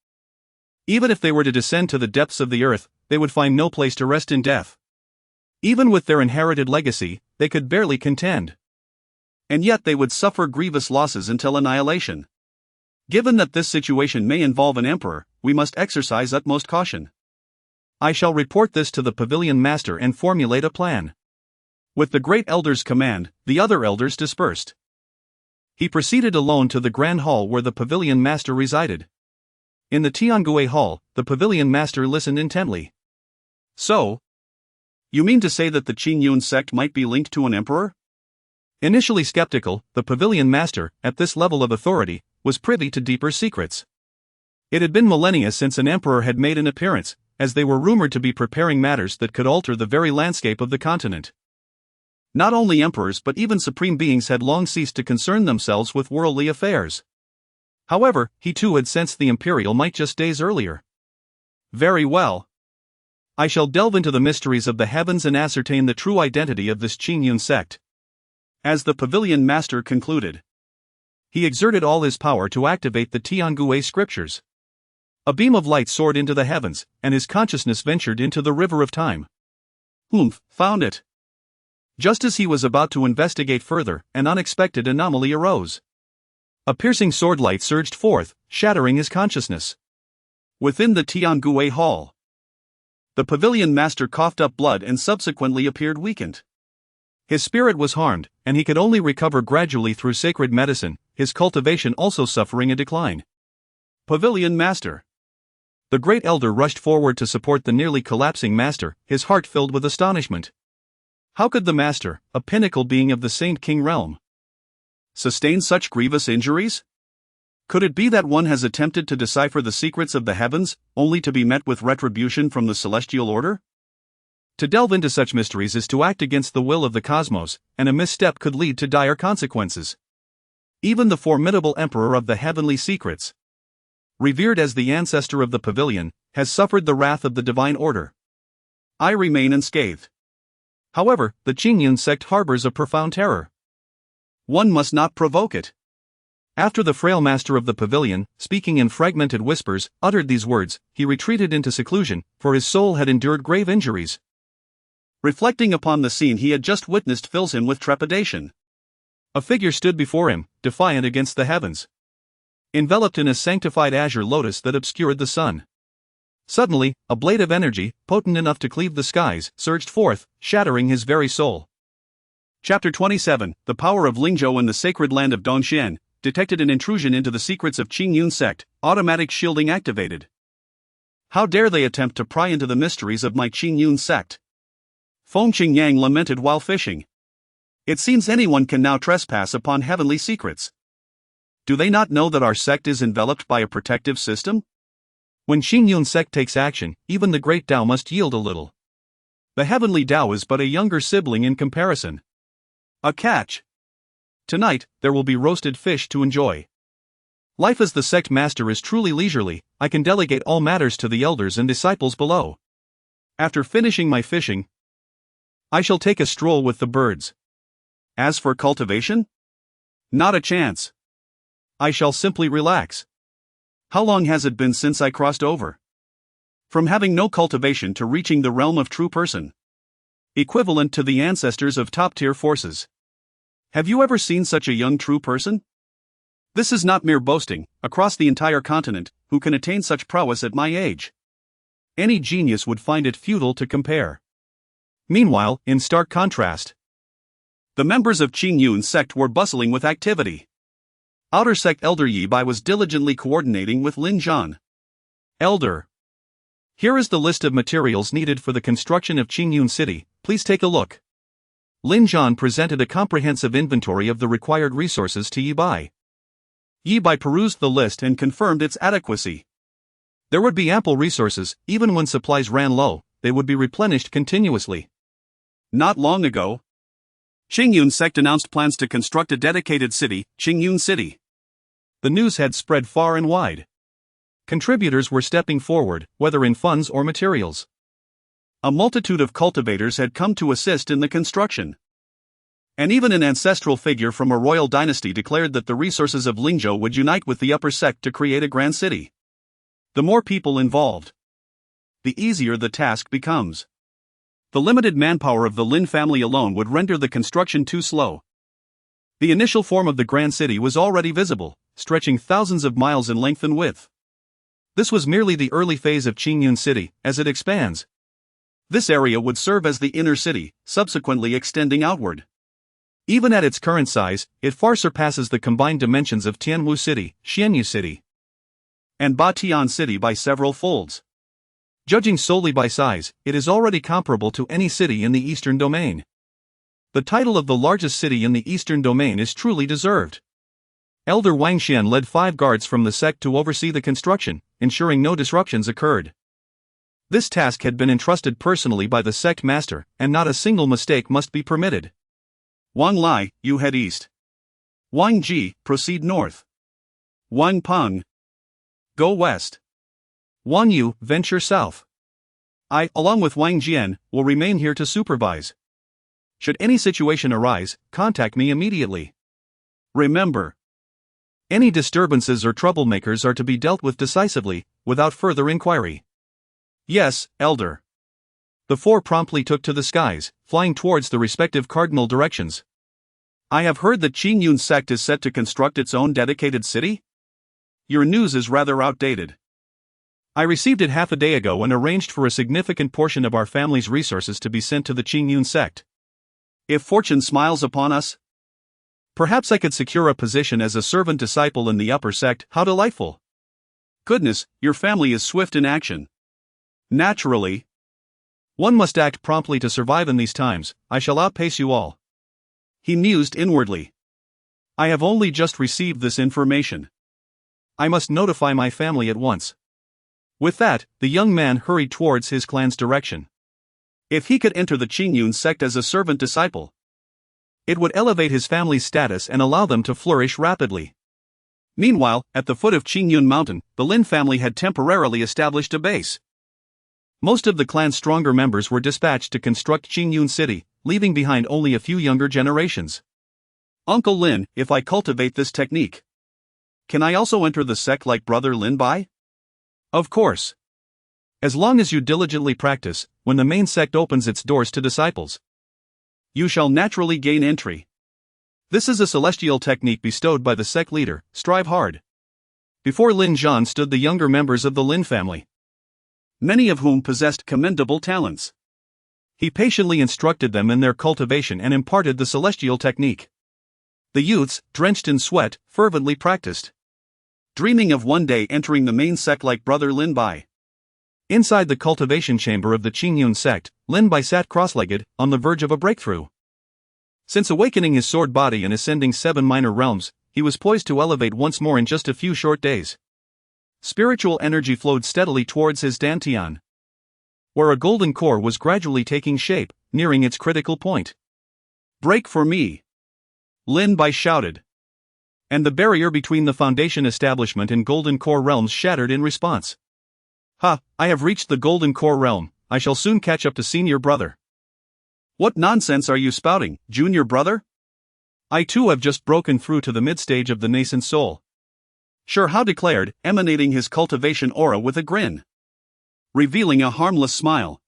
Even if they were to descend to the depths of the earth, they would find no place to rest in death. Even with their inherited legacy, they could barely contend. And yet they would suffer grievous losses until annihilation. Given that this situation may involve an emperor, we must exercise utmost caution. I shall report this to the pavilion master and formulate a plan. With the Great Elder's command, the other elders dispersed. He proceeded alone to the grand hall where the pavilion master resided. In the Tiangue hall, the pavilion master listened intently. So, you mean to say that the Qingyun Sect might be linked to an emperor? Initially skeptical, the pavilion master, at this level of authority, was privy to deeper secrets. It had been millennia since an emperor had made an appearance, as they were rumored to be preparing matters that could alter the very landscape of the continent. Not only emperors but even supreme beings had long ceased to concern themselves with worldly affairs. However, he too had sensed the imperial might just days earlier. Very well. I shall delve into the mysteries of the heavens and ascertain the true identity of this Qingyun Sect. As the pavilion master concluded, he exerted all his power to activate the Tiangue scriptures. A beam of light soared into the heavens, and his consciousness ventured into the river of time. Humph, found it. Just as he was about to investigate further, an unexpected anomaly arose. A piercing sword light surged forth, shattering his consciousness. Within the Tiangue hall, The pavilion master coughed up blood and subsequently appeared weakened. His spirit was harmed, and he could only recover gradually through sacred medicine, his cultivation also suffering a decline. Pavilion master. The great elder rushed forward to support the nearly collapsing master, his heart filled with astonishment. How could the master, a pinnacle being of the Saint King realm, sustain such grievous injuries? Could it be that one has attempted to decipher the secrets of the heavens, only to be met with retribution from the celestial order? To delve into such mysteries is to act against the will of the cosmos, and a misstep could lead to dire consequences. Even the formidable emperor of the heavenly secrets, revered as the ancestor of the pavilion, has suffered the wrath of the divine order. I remain unscathed. However, the Qingyun Sect harbors a profound terror. One must not provoke it. After the frail master of the pavilion, speaking in fragmented whispers, uttered these words, he retreated into seclusion, for his soul had endured grave injuries. Reflecting upon the scene he had just witnessed fills him with trepidation. A figure stood before him, defiant against the heavens, enveloped in a sanctified azure lotus that obscured the sun. Suddenly, a blade of energy, potent enough to cleave the skies, surged forth, shattering his very soul. Chapter 27, The Power of Lingzhou in the Sacred Land of Dongxian, detected an intrusion into the secrets of Qingyun Sect, automatic shielding activated. How dare they attempt to pry into the mysteries of my Qingyun Sect? Feng Qingyang lamented while fishing. It seems anyone can now trespass upon heavenly secrets. Do they not know that our sect is enveloped by a protective system? When Qingyun Sect takes action, even the great Tao must yield a little. The heavenly Tao is but a younger sibling in comparison. A catch. Tonight, there will be roasted fish to enjoy. Life as the sect master is truly leisurely, I can delegate all matters to the elders and disciples below. After finishing my fishing, I shall take a stroll with the birds. As for cultivation? Not a chance. I shall simply relax. How long has it been since I crossed over? From having no cultivation to reaching the realm of true person. Equivalent to the ancestors of top-tier forces. Have you ever seen such a young true person? This is not mere boasting, across the entire continent, who can attain such prowess at my age? Any genius would find it futile to compare. Meanwhile, in stark contrast, the members of Qingyun Sect were bustling with activity. Outer Sect Elder Lin Bai was diligently coordinating with Lin Zhan. Elder. Here is the list of materials needed for the construction of Qingyun City, please take a look. Lin Zhan presented a comprehensive inventory of the required resources to Lin Bai. Lin Bai perused the list and confirmed its adequacy. There would be ample resources, even when supplies ran low, they would be replenished continuously. Not long ago, Qingyun Sect announced plans to construct a dedicated city, Qingyun City. The news had spread far and wide. Contributors were stepping forward, whether in funds or materials. A multitude of cultivators had come to assist in the construction. And even an ancestral figure from a royal dynasty declared that the resources of Lingzhou would unite with the upper sect to create a grand city. The more people involved, the easier the task becomes. The limited manpower of the Lin family alone would render the construction too slow. The initial form of the grand city was already visible, stretching thousands of miles in length and width. This was merely the early phase of Qingyun City. As it expands, this area would serve as the inner city, subsequently extending outward. Even at its current size, it far surpasses the combined dimensions of Tianwu City, Xianyu City, and Batian City by several folds. Judging solely by size, it is already comparable to any city in the Eastern Domain. The title of the largest city in the Eastern Domain is truly deserved. Elder Wang Xian led 5 guards from the sect to oversee the construction, ensuring no disruptions occurred. This task had been entrusted personally by the sect master, and not a single mistake must be permitted. Wang Lai, you head east. Wang Ji, proceed north. Wang Peng, go west. Wang Yu, venture south. I, along with Wang Jian, will remain here to supervise. Should any situation arise, contact me immediately. Remember, any disturbances or troublemakers are to be dealt with decisively, without further inquiry. Yes, Elder. The 4 promptly took to the skies, flying towards the respective cardinal directions. I have heard that Qingyun Sect is set to construct its own dedicated city? Your news is rather outdated. I received it half a day ago and arranged for a significant portion of our family's resources to be sent to the Qingyun Sect. If fortune smiles upon us, perhaps I could secure a position as a servant disciple in the upper sect. How delightful! Goodness, your family is swift in action. Naturally. One must act promptly to survive in these times. I shall outpace you all. He mused inwardly. I have only just received this information. I must notify my family at once. With that, the young man hurried towards his clan's direction. If he could enter the Qingyun Sect as a servant disciple, it would elevate his family's status and allow them to flourish rapidly. Meanwhile, at the foot of Qingyun Mountain, the Lin family had temporarily established a base. Most of the clan's stronger members were dispatched to construct Qingyun City, leaving behind only a few younger generations. Uncle Lin, if I cultivate this technique, can I also enter the sect like brother Lin Bai? Of course. As long as you diligently practice, when the main sect opens its doors to disciples, you shall naturally gain entry. This is a celestial technique bestowed by the sect leader. Strive hard. Before Lin Zhan stood the younger members of the Lin family, many of whom possessed commendable talents. He patiently instructed them in their cultivation and imparted the celestial technique. The youths, drenched in sweat, fervently practiced, dreaming of one day entering the main sect like brother Lin Bai. Inside the cultivation chamber of the Qingyun Sect, Lin Bai sat cross-legged, on the verge of a breakthrough. Since awakening his sword body and ascending 7 minor realms, he was poised to elevate once more in just a few short days. Spiritual energy flowed steadily towards his dantian, where a golden core was gradually taking shape, nearing its critical point. Break for me! Lin Bai shouted. And the barrier between the foundation establishment and golden core realms shattered in response. Ha, I have reached the golden core realm. I shall soon catch up to senior brother. What nonsense are you spouting, junior brother? I too have just broken through to the mid-stage of the nascent soul. Shi Hao declared, emanating his cultivation aura with a grin, revealing a harmless smile.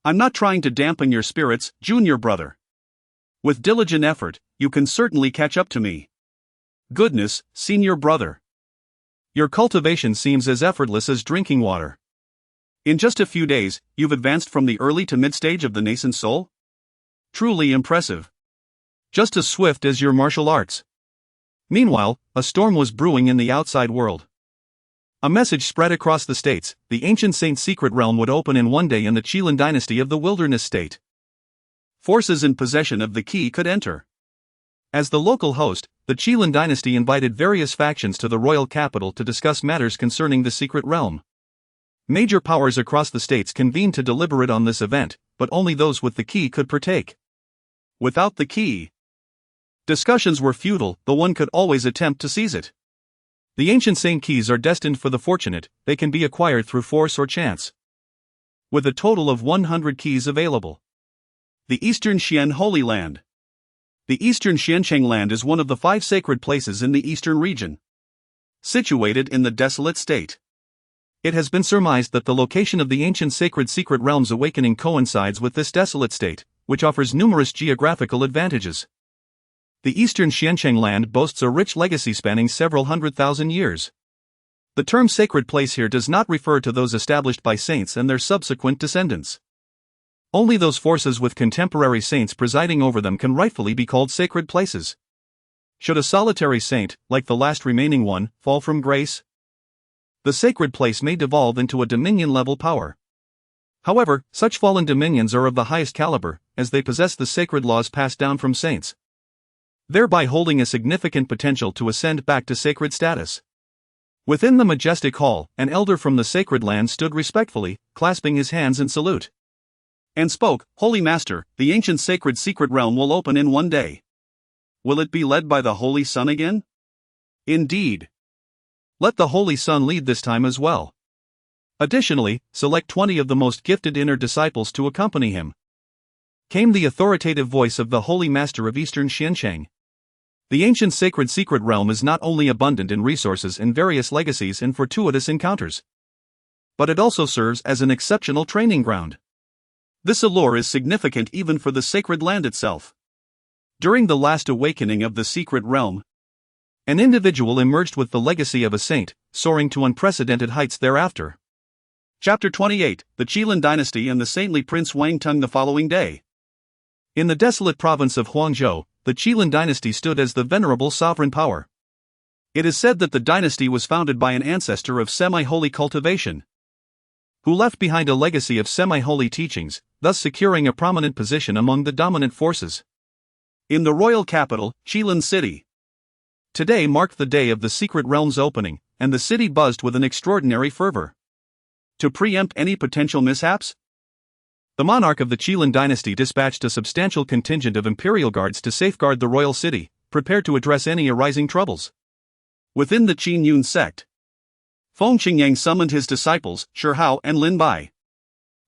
I'm not trying to dampen your spirits, junior brother. With diligent effort, you can certainly catch up to me. Goodness, senior brother. Your cultivation seems as effortless as drinking water. In just a few days, you've advanced from the early to mid-stage of the nascent soul? Truly impressive. Just as swift as your martial arts. Meanwhile, a storm was brewing in the outside world. A message spread across the states: the ancient saint's secret realm would open in one day in the Qinglian dynasty of the wilderness state. Forces in possession of the key could enter. As the local host, the Qinglian dynasty invited various factions to the royal capital to discuss matters concerning the secret realm. Major powers across the states convened to deliberate on this event, but only those with the key could partake. Without the key, discussions were futile, though one could always attempt to seize it. The ancient saint keys are destined for the fortunate. They can be acquired through force or chance. With a total of 100 keys available. The Eastern Xian Holy Land. The Eastern Xiancheng Land is one of the 5 sacred places in the eastern region, situated in the desolate state. It has been surmised that the location of the ancient sacred secret realm's awakening coincides with this desolate state, which offers numerous geographical advantages. The Eastern Xiancheng Land boasts a rich legacy spanning several 100,000 years. The term sacred place here does not refer to those established by saints and their subsequent descendants. Only those forces with contemporary saints presiding over them can rightfully be called sacred places. Should a solitary saint, like the last remaining one, fall from grace, the sacred place may devolve into a dominion-level power. However, such fallen dominions are of the highest caliber, as they possess the sacred laws passed down from saints, thereby holding a significant potential to ascend back to sacred status. Within the majestic hall, an elder from the sacred land stood respectfully, clasping his hands in salute, and spoke, "Holy Master, the ancient sacred secret realm will open in one day. Will it be led by the Holy Sun again?" "Indeed. Let the Holy Sun lead this time as well. Additionally, select 20 of the most gifted inner disciples to accompany him," came the authoritative voice of the Holy Master of Eastern Xiancheng. The ancient sacred secret realm is not only abundant in resources and various legacies and fortuitous encounters, but it also serves as an exceptional training ground. This allure is significant even for the sacred land itself. During the last awakening of the secret realm, an individual emerged with the legacy of a saint, soaring to unprecedented heights thereafter. Chapter 28, The Qinglian Dynasty and the Saintly Prince Wang Tung. The following day, in the desolate province of Huangzhou, the Qinglian dynasty stood as the venerable sovereign power. It is said that the dynasty was founded by an ancestor of semi-holy cultivation, who left behind a legacy of semi-holy teachings, thus securing a prominent position among the dominant forces in the royal capital, Qinglian City. Today marked the day of the secret realm's opening, and the city buzzed with an extraordinary fervor. To preempt any potential mishaps, the monarch of the Qinglian dynasty dispatched a substantial contingent of imperial guards to safeguard the royal city, prepared to address any arising troubles. Within the Qingyun Sect, Feng Qingyang summoned his disciples, Shi Hao and Lin Bai.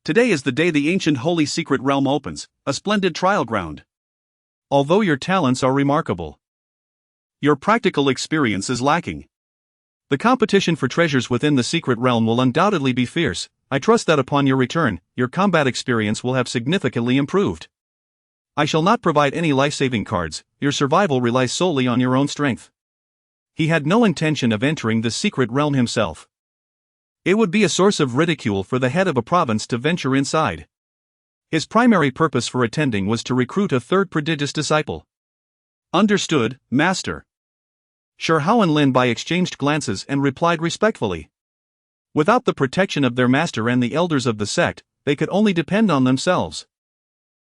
Today is the day the ancient holy secret realm opens, a splendid trial ground. Although your talents are remarkable, your practical experience is lacking. The competition for treasures within the secret realm will undoubtedly be fierce. I trust that upon your return, your combat experience will have significantly improved. I shall not provide any life-saving cards, your survival relies solely on your own strength. He had no intention of entering the secret realm himself. It would be a source of ridicule for the head of a province to venture inside. His primary purpose for attending was to recruit a third prodigious disciple. Understood, Master. Shi Hao and Lin Bai exchanged glances and replied respectfully. Without the protection of their master and the elders of the sect, they could only depend on themselves.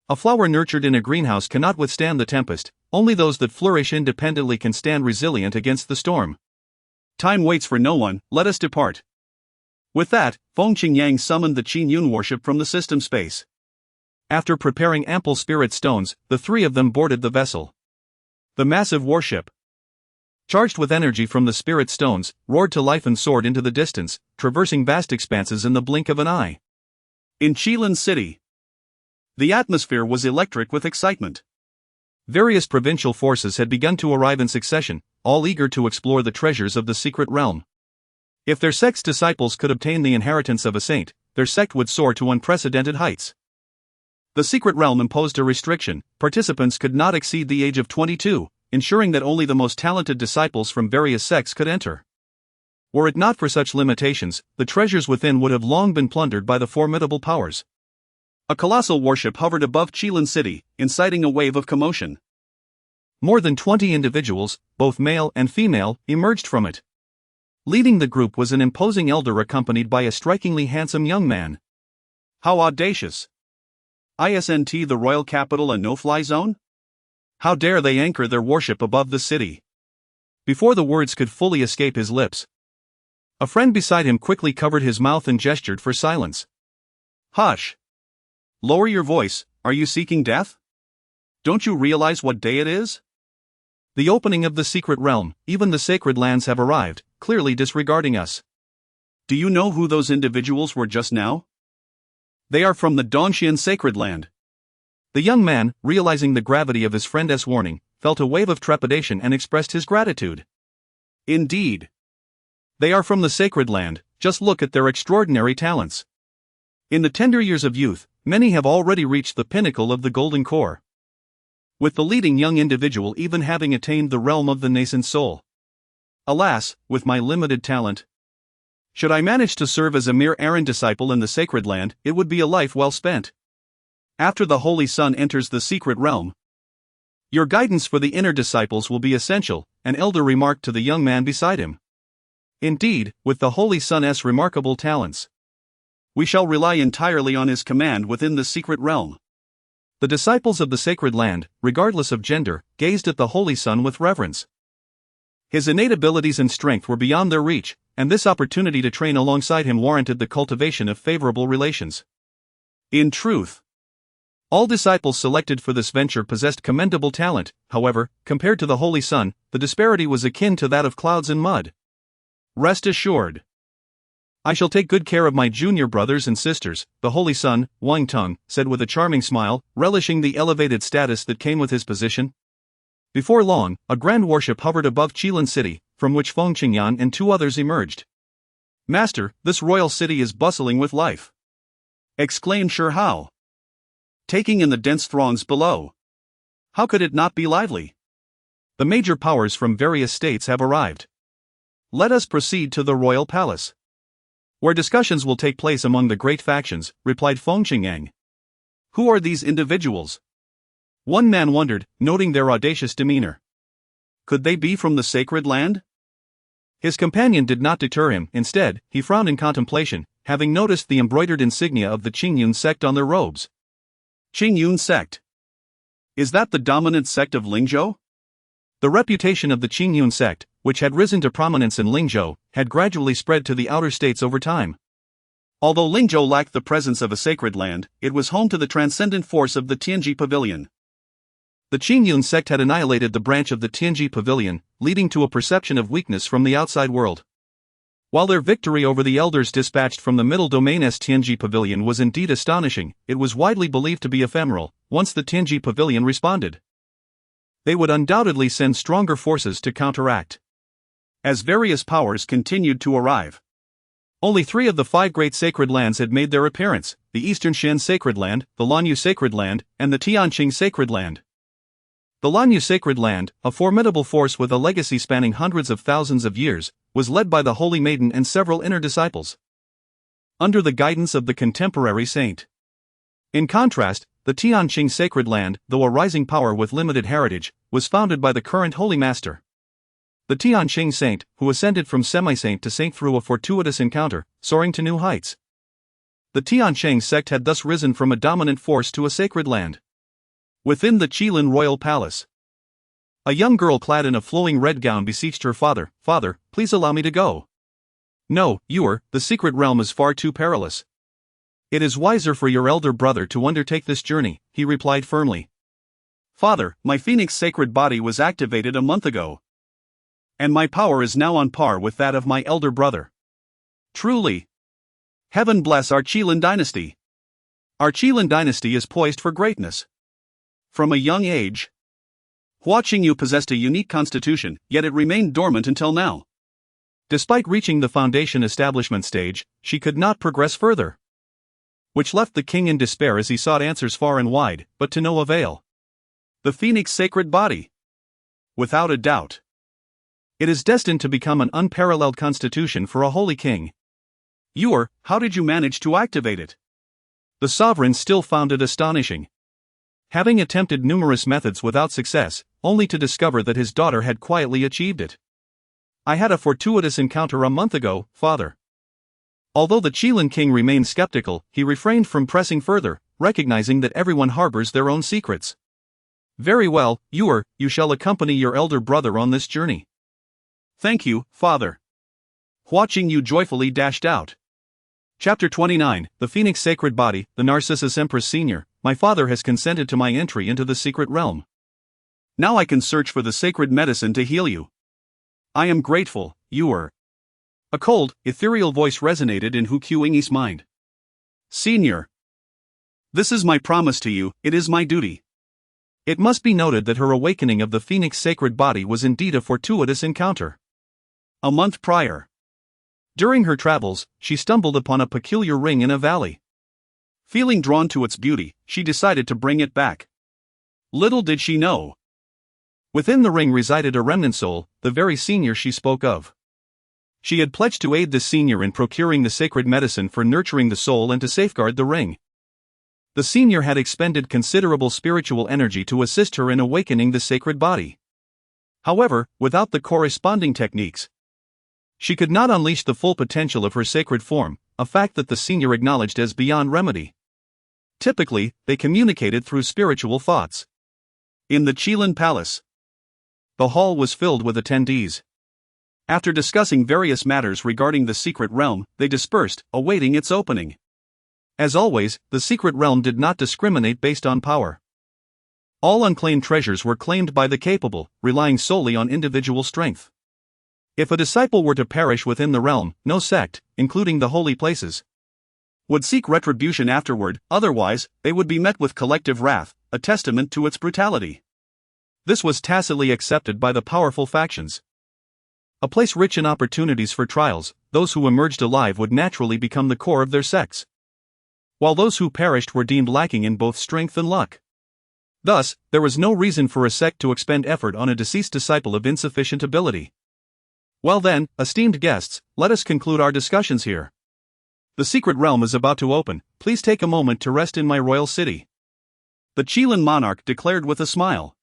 A flower nurtured in a greenhouse cannot withstand the tempest, only those that flourish independently can stand resilient against the storm. Time waits for no one, let us depart. With that, Feng Qingyang summoned the Qingyun worship from the system space. After preparing ample spirit stones, the three of them boarded the vessel. The massive warship, charged with energy from the spirit stones, roared to life and soared into the distance, traversing vast expanses in the blink of an eye. In Qinglian City, the atmosphere was electric with excitement. Various provincial forces had begun to arrive in succession, all eager to explore the treasures of the secret realm. If their sect's disciples could obtain the inheritance of a saint, their sect would soar to unprecedented heights. The secret realm imposed a restriction: participants could not exceed the age of 22. Ensuring that only the most talented disciples from various sects could enter. Were it not for such limitations, the treasures within would have long been plundered by the formidable powers. A colossal warship hovered above Qinglian City, inciting a wave of commotion. More than 20 individuals, both male and female, emerged from it. Leading the group was an imposing elder accompanied by a strikingly handsome young man. How audacious! Isn't the royal capital a no-fly zone? How dare they anchor their warship above the city? Before the words could fully escape his lips, a friend beside him quickly covered his mouth and gestured for silence. Hush! Lower your voice, are you seeking death? Don't you realize what day it is? The opening of the secret realm, even the sacred lands have arrived, clearly disregarding us. Do you know who those individuals were just now? They are from the Dongxian sacred land. The young man, realizing the gravity of his friend's warning, felt a wave of trepidation and expressed his gratitude. Indeed. They are from the sacred land, just look at their extraordinary talents. In the tender years of youth, many have already reached the pinnacle of the golden core, with the leading young individual even having attained the realm of the nascent soul. Alas, with my limited talent, should I manage to serve as a mere errand disciple in the sacred land, it would be a life well spent. After the Holy Sun enters the secret realm, your guidance for the inner disciples will be essential, an elder remarked to the young man beside him. Indeed, with the Holy Sun's remarkable talents, we shall rely entirely on his command within the secret realm. The disciples of the sacred land, regardless of gender, gazed at the Holy Sun with reverence. His innate abilities and strength were beyond their reach, and this opportunity to train alongside him warranted the cultivation of favorable relations. In truth, all disciples selected for this venture possessed commendable talent. However, compared to the Holy Sun, the disparity was akin to that of clouds and mud. Rest assured, I shall take good care of my junior brothers and sisters, the Holy Sun, Wang Tung, said with a charming smile, relishing the elevated status that came with his position. Before long, a grand warship hovered above Qinglian City, from which Feng Qingyang and two others emerged. Master, this royal city is bustling with life, exclaimed Shi Hao, taking in the dense throngs below. How could it not be lively? The major powers from various states have arrived. Let us proceed to the royal palace. Where discussions will take place among the great factions, replied Feng Qingyang. Who are these individuals? One man wondered, noting their audacious demeanor. Could they be from the sacred land? His companion did not deter him. Instead, he frowned in contemplation, having noticed the embroidered insignia of the Qingyun Sect on their robes. Qingyun Sect. Is that the dominant sect of Lingzhou? The reputation of the Qingyun Sect, which had risen to prominence in Lingzhou, had gradually spread to the outer states over time. Although Lingzhou lacked the presence of a sacred land, it was home to the transcendent force of the Tianji Pavilion. The Qingyun Sect had annihilated the branch of the Tianji Pavilion, leading to a perception of weakness from the outside world. While their victory over the elders dispatched from the middle domain's Tianji Pavilion was indeed astonishing, it was widely believed to be ephemeral. Once the Tianji Pavilion responded, they would undoubtedly send stronger forces to counteract. As various powers continued to arrive, only 3 of the 5 great sacred lands had made their appearance: the Eastern Shan Sacred Land, the Lanyu Sacred Land, and the Tianqing Sacred Land. The Lanyu Sacred Land, a formidable force with a legacy spanning hundreds of thousands of years, was led by the Holy Maiden and several inner disciples, under the guidance of the contemporary saint. In contrast, the Tianqing Sacred Land, though a rising power with limited heritage, was founded by the current Holy Master. The Tianqing Saint, who ascended from semi-saint to saint through a fortuitous encounter, soaring to new heights. The Tianqing Sect had thus risen from a dominant force to a sacred land. Within the Qilin royal palace, a young girl clad in a flowing red gown beseeched her father, "Father, please allow me to go." "No, Yuer, the secret realm is far too perilous. It is wiser for your elder brother to undertake this journey," he replied firmly. "Father, my Phoenix sacred body was activated a month ago, and my power is now on par with that of my elder brother. Truly, heaven bless our Qilin dynasty. Our Qilin dynasty is poised for greatness." From a young age, Hua Qingyu possessed a unique constitution, yet it remained dormant until now. Despite reaching the foundation establishment stage, she could not progress further, which left the king in despair as he sought answers far and wide, but to no avail. The Phoenix sacred body. Without a doubt, it is destined to become an unparalleled constitution for a holy king. Yuer, how did you manage to activate it? The sovereign still found it astonishing, having attempted numerous methods without success, only to discover that his daughter had quietly achieved it. "I had a fortuitous encounter a month ago, father." Although the Qilin king remained skeptical, he refrained from pressing further, recognizing that everyone harbors their own secrets. "Very well, Yuer, you shall accompany your elder brother on this journey." "Thank you, father." Hua Qingyu joyfully dashed out. Chapter 29, The Phoenix Sacred Body, the Narcissus Empress Senior. My father has consented to my entry into the secret realm. Now I can search for the sacred medicine to heal you. I am grateful, Yuer. A cold, ethereal voice resonated in Hua Qing's mind. "Senior, this is my promise to you, it is my duty." It must be noted that her awakening of the Phoenix Sacred Body was indeed a fortuitous encounter. A month prior, during her travels, she stumbled upon a peculiar ring in a valley. Feeling drawn to its beauty, she decided to bring it back. Little did she know, within the ring resided a remnant soul, the very senior she spoke of. She had pledged to aid this senior in procuring the sacred medicine for nurturing the soul and to safeguard the ring. The senior had expended considerable spiritual energy to assist her in awakening the sacred body. However, without the corresponding techniques, she could not unleash the full potential of her sacred form, a fact that the senior acknowledged as beyond remedy. Typically, they communicated through spiritual thoughts. In the Qilin Palace, the hall was filled with attendees. After discussing various matters regarding the secret realm, they dispersed, awaiting its opening. As always, the secret realm did not discriminate based on power. All unclaimed treasures were claimed by the capable, relying solely on individual strength. If a disciple were to perish within the realm, no sect, including the holy places, would seek retribution afterward, otherwise, they would be met with collective wrath, a testament to its brutality. This was tacitly accepted by the powerful factions. A place rich in opportunities for trials, those who emerged alive would naturally become the core of their sects, while those who perished were deemed lacking in both strength and luck. Thus, there was no reason for a sect to expend effort on a deceased disciple of insufficient ability. Well then, esteemed guests, let us conclude our discussions here. The secret realm is about to open, please take a moment to rest in my royal city. The Qinglian monarch declared with a smile.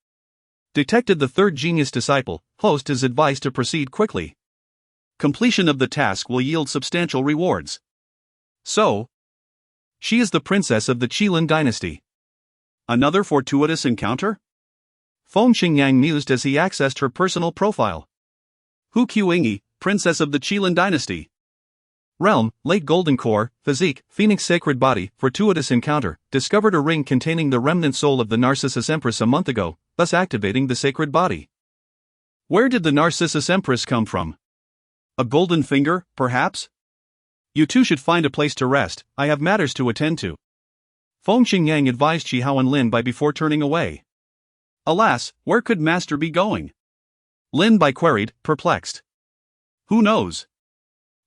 Detected the third genius disciple, host is advised to proceed quickly. Completion of the task will yield substantial rewards. So, she is the princess of the Qinglian dynasty. Another fortuitous encounter? Feng Qingyang mused as he accessed her personal profile. Hua Qingyu, princess of the Qinglian dynasty. Realm, late golden core, physique, Phoenix sacred body, fortuitous encounter, discovered a ring containing the remnant soul of the Narcissus Empress a month ago, thus activating the sacred body. Where did the Narcissus Empress come from? A golden finger, perhaps? You two should find a place to rest, I have matters to attend to. Feng Qingyang advised Shi Hao and Lin Bai before turning away. Alas, where could master be going? Lin Bai queried, perplexed. Who knows?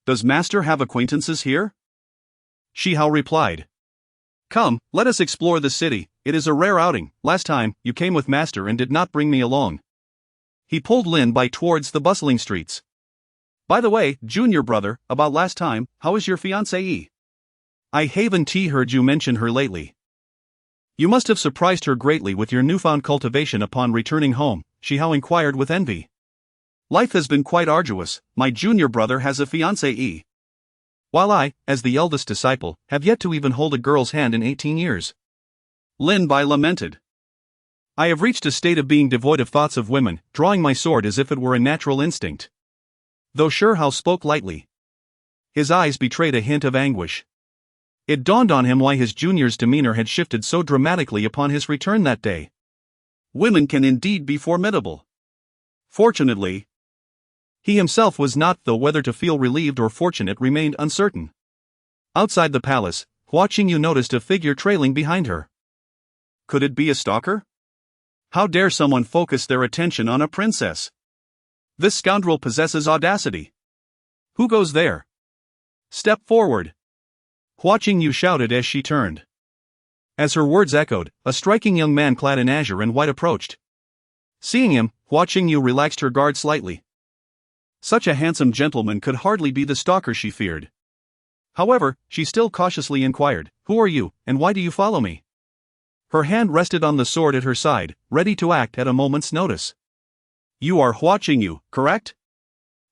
Does master have acquaintances here? Shi Hao replied. Come, let us explore the city, it is a rare outing, last time, you came with master and did not bring me along. He pulled Lin Bai towards the bustling streets. By the way, junior brother, about last time, how is your fiancée? I haven't heard you mention her lately. You must have surprised her greatly with your newfound cultivation upon returning home, Shi Hao inquired with envy. Life has been quite arduous, my junior brother has a fiancée. While I, as the eldest disciple, have yet to even hold a girl's hand in 18 years. Lin Bai lamented. I have reached a state of being devoid of thoughts of women, drawing my sword as if it were a natural instinct. Though Shi Hao spoke lightly. His eyes betrayed a hint of anguish. It dawned on him why his junior's demeanor had shifted so dramatically upon his return that day. Women can indeed be formidable. Fortunately, he himself was not, though whether to feel relieved or fortunate remained uncertain. Outside the palace, Hua Qingyu noticed a figure trailing behind her. Could it be a stalker? How dare someone focus their attention on a princess? This scoundrel possesses audacity. Who goes there? Step forward. Hua Qingyu shouted as she turned. As her words echoed, a striking young man clad in azure and white approached. Seeing him, Hua Qingyu relaxed her guard slightly. Such a handsome gentleman could hardly be the stalker she feared. However, she still cautiously inquired, Who are you, and why do you follow me? Her hand rested on the sword at her side, ready to act at a moment's notice. You are Hua Qingyu, correct?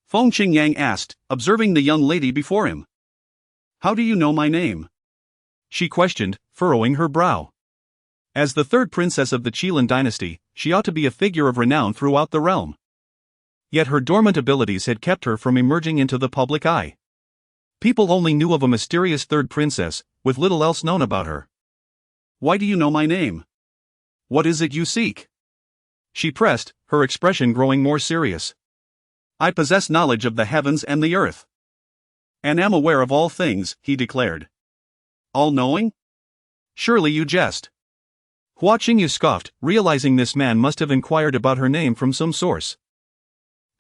Feng Qingyang asked, observing the young lady before him. How do you know my name? She questioned, furrowing her brow. As the third princess of the Qinglian dynasty, she ought to be a figure of renown throughout the realm. Yet her dormant abilities had kept her from emerging into the public eye. People only knew of a mysterious third princess, with little else known about her. Why do you know my name? What is it you seek? She pressed, her expression growing more serious. I possess knowledge of the heavens and the earth. And am aware of all things, he declared. All-knowing? Surely you jest. Hua Qingyu scoffed, realizing this man must have inquired about her name from some source.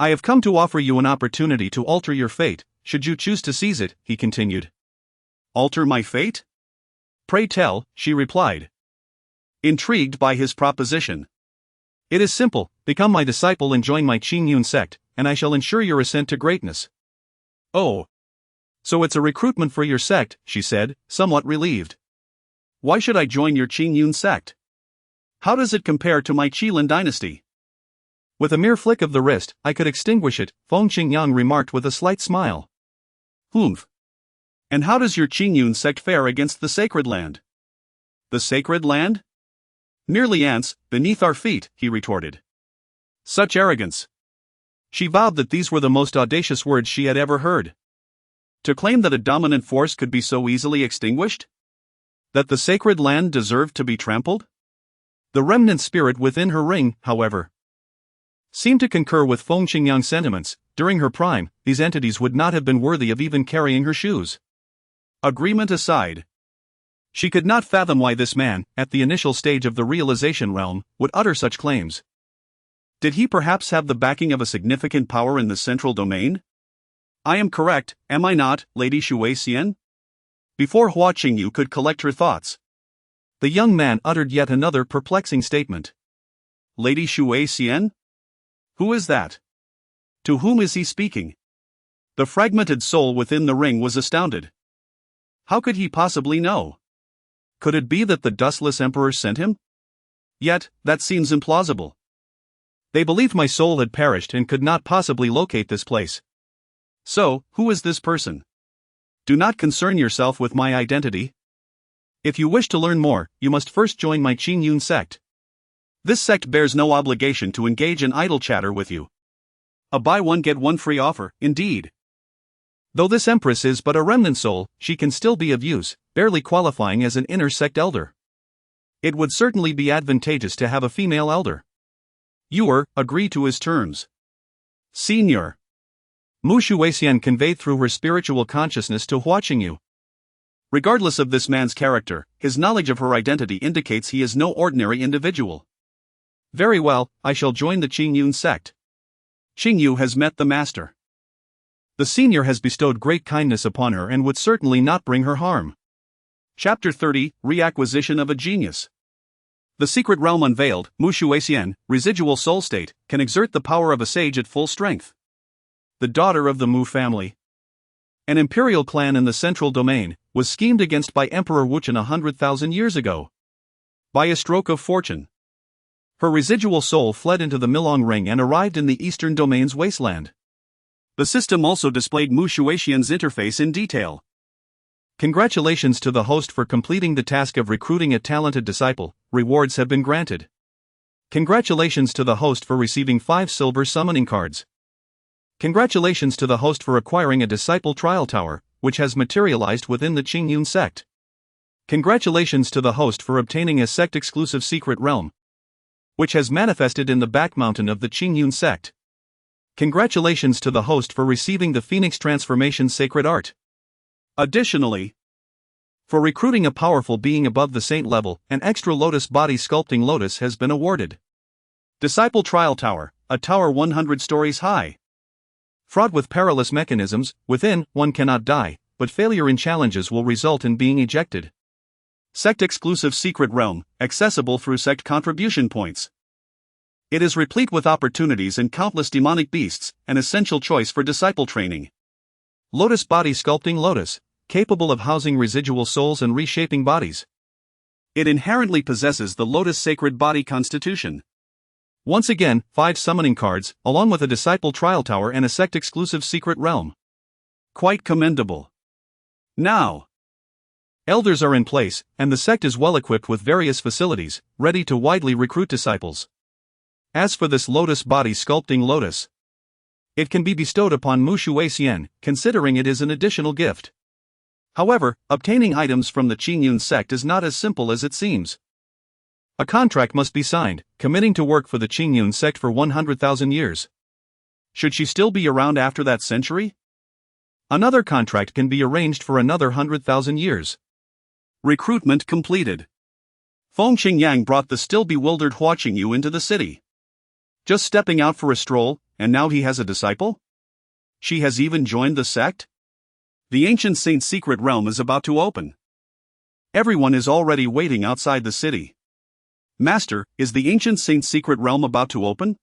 I have come to offer you an opportunity to alter your fate, should you choose to seize it, he continued. Alter my fate? Pray tell, she replied. Intrigued by his proposition. It is simple, become my disciple and join my Qingyun Sect, and I shall ensure your ascent to greatness. Oh. So it's a recruitment for your sect, she said, somewhat relieved. Why should I join your Qingyun Sect? How does it compare to my Qinglian dynasty? With a mere flick of the wrist, I could extinguish it, Feng Qingyang remarked with a slight smile. Humph. And how does your Qingyun Sect fare against the sacred land? The sacred land? Merely ants, beneath our feet, he retorted. Such arrogance. She vowed that these were the most audacious words she had ever heard. To claim that a dominant force could be so easily extinguished? That the sacred land deserved to be trampled? The remnant spirit within her ring, however, seemed to concur with Feng Qingyang's sentiments. During her prime, these entities would not have been worthy of even carrying her shoes. Agreement aside, she could not fathom why this man, at the initial stage of the realization realm, would utter such claims. Did he perhaps have the backing of a significant power in the central domain? I am correct, am I not, Lady Shui Xian? Before Hua Qingyu could collect her thoughts, the young man uttered yet another perplexing statement. Lady Shui Xian? Who is that? To whom is he speaking? The fragmented soul within the ring was astounded. How could he possibly know? Could it be that the dustless emperor sent him? Yet, that seems implausible. They believed my soul had perished and could not possibly locate this place. So, who is this person? Do not concern yourself with my identity. If you wish to learn more, you must first join my Qingyun Sect. This sect bears no obligation to engage in idle chatter with you. A buy one get one free offer, indeed. Though this empress is but a remnant soul, she can still be of use, barely qualifying as an inner sect elder. It would certainly be advantageous to have a female elder. You agree to his terms. Senior. Mu Shuixian conveyed through her spiritual consciousness to Hua Qingyu. Regardless of this man's character, his knowledge of her identity indicates he is no ordinary individual. Very well, I shall join the Qingyun Sect. Qingyu has met the master. The senior has bestowed great kindness upon her and would certainly not bring her harm. Chapter 30, Reacquisition of a Genius. The secret realm unveiled, Mu Shuixian, residual soul state, can exert the power of a sage at full strength. The daughter of the Mu family, an imperial clan in the central domain, was schemed against by Emperor Wuchen 100,000 years ago. By a stroke of fortune, her residual soul fled into the Milong Ring and arrived in the eastern domain's wasteland. The system also displayed Mu Shuixian's interface in detail. Congratulations to the host for completing the task of recruiting a talented disciple. Rewards have been granted. Congratulations to the host for receiving 5 silver summoning cards. Congratulations to the host for acquiring a disciple trial tower, which has materialized within the Qingyun Sect. Congratulations to the host for obtaining a sect-exclusive secret realm, which has manifested in the back mountain of the Qingyun Sect. Congratulations to the host for receiving the Phoenix Transformation Sacred Art. Additionally, for recruiting a powerful being above the saint level, an extra lotus body sculpting lotus has been awarded. Disciple Trial Tower, a tower 100 stories high. Fraught with perilous mechanisms, within, one cannot die, but failure in challenges will result in being ejected. Sect-exclusive secret realm, accessible through sect contribution points. It is replete with opportunities and countless demonic beasts, an essential choice for disciple training. Lotus body sculpting lotus, capable of housing residual souls and reshaping bodies. It inherently possesses the lotus sacred body constitution. Once again, 5 summoning cards, along with a disciple trial tower and a sect-exclusive secret realm. Quite commendable. Now, elders are in place, and the sect is well equipped with various facilities, ready to widely recruit disciples. As for this lotus body sculpting lotus, it can be bestowed upon Mu Shuixian, considering it is an additional gift. However, obtaining items from the Qingyun Sect is not as simple as it seems. A contract must be signed, committing to work for the Qingyun Sect for 100,000 years. Should she still be around after that century? Another contract can be arranged for another 100,000 years. Recruitment completed. Feng Qingyang brought the still bewildered Hua Qingyu into the city. Just stepping out for a stroll, and now he has a disciple? She has even joined the sect? The ancient saint's secret realm is about to open. Everyone is already waiting outside the city. Master, is the ancient saint's secret realm about to open?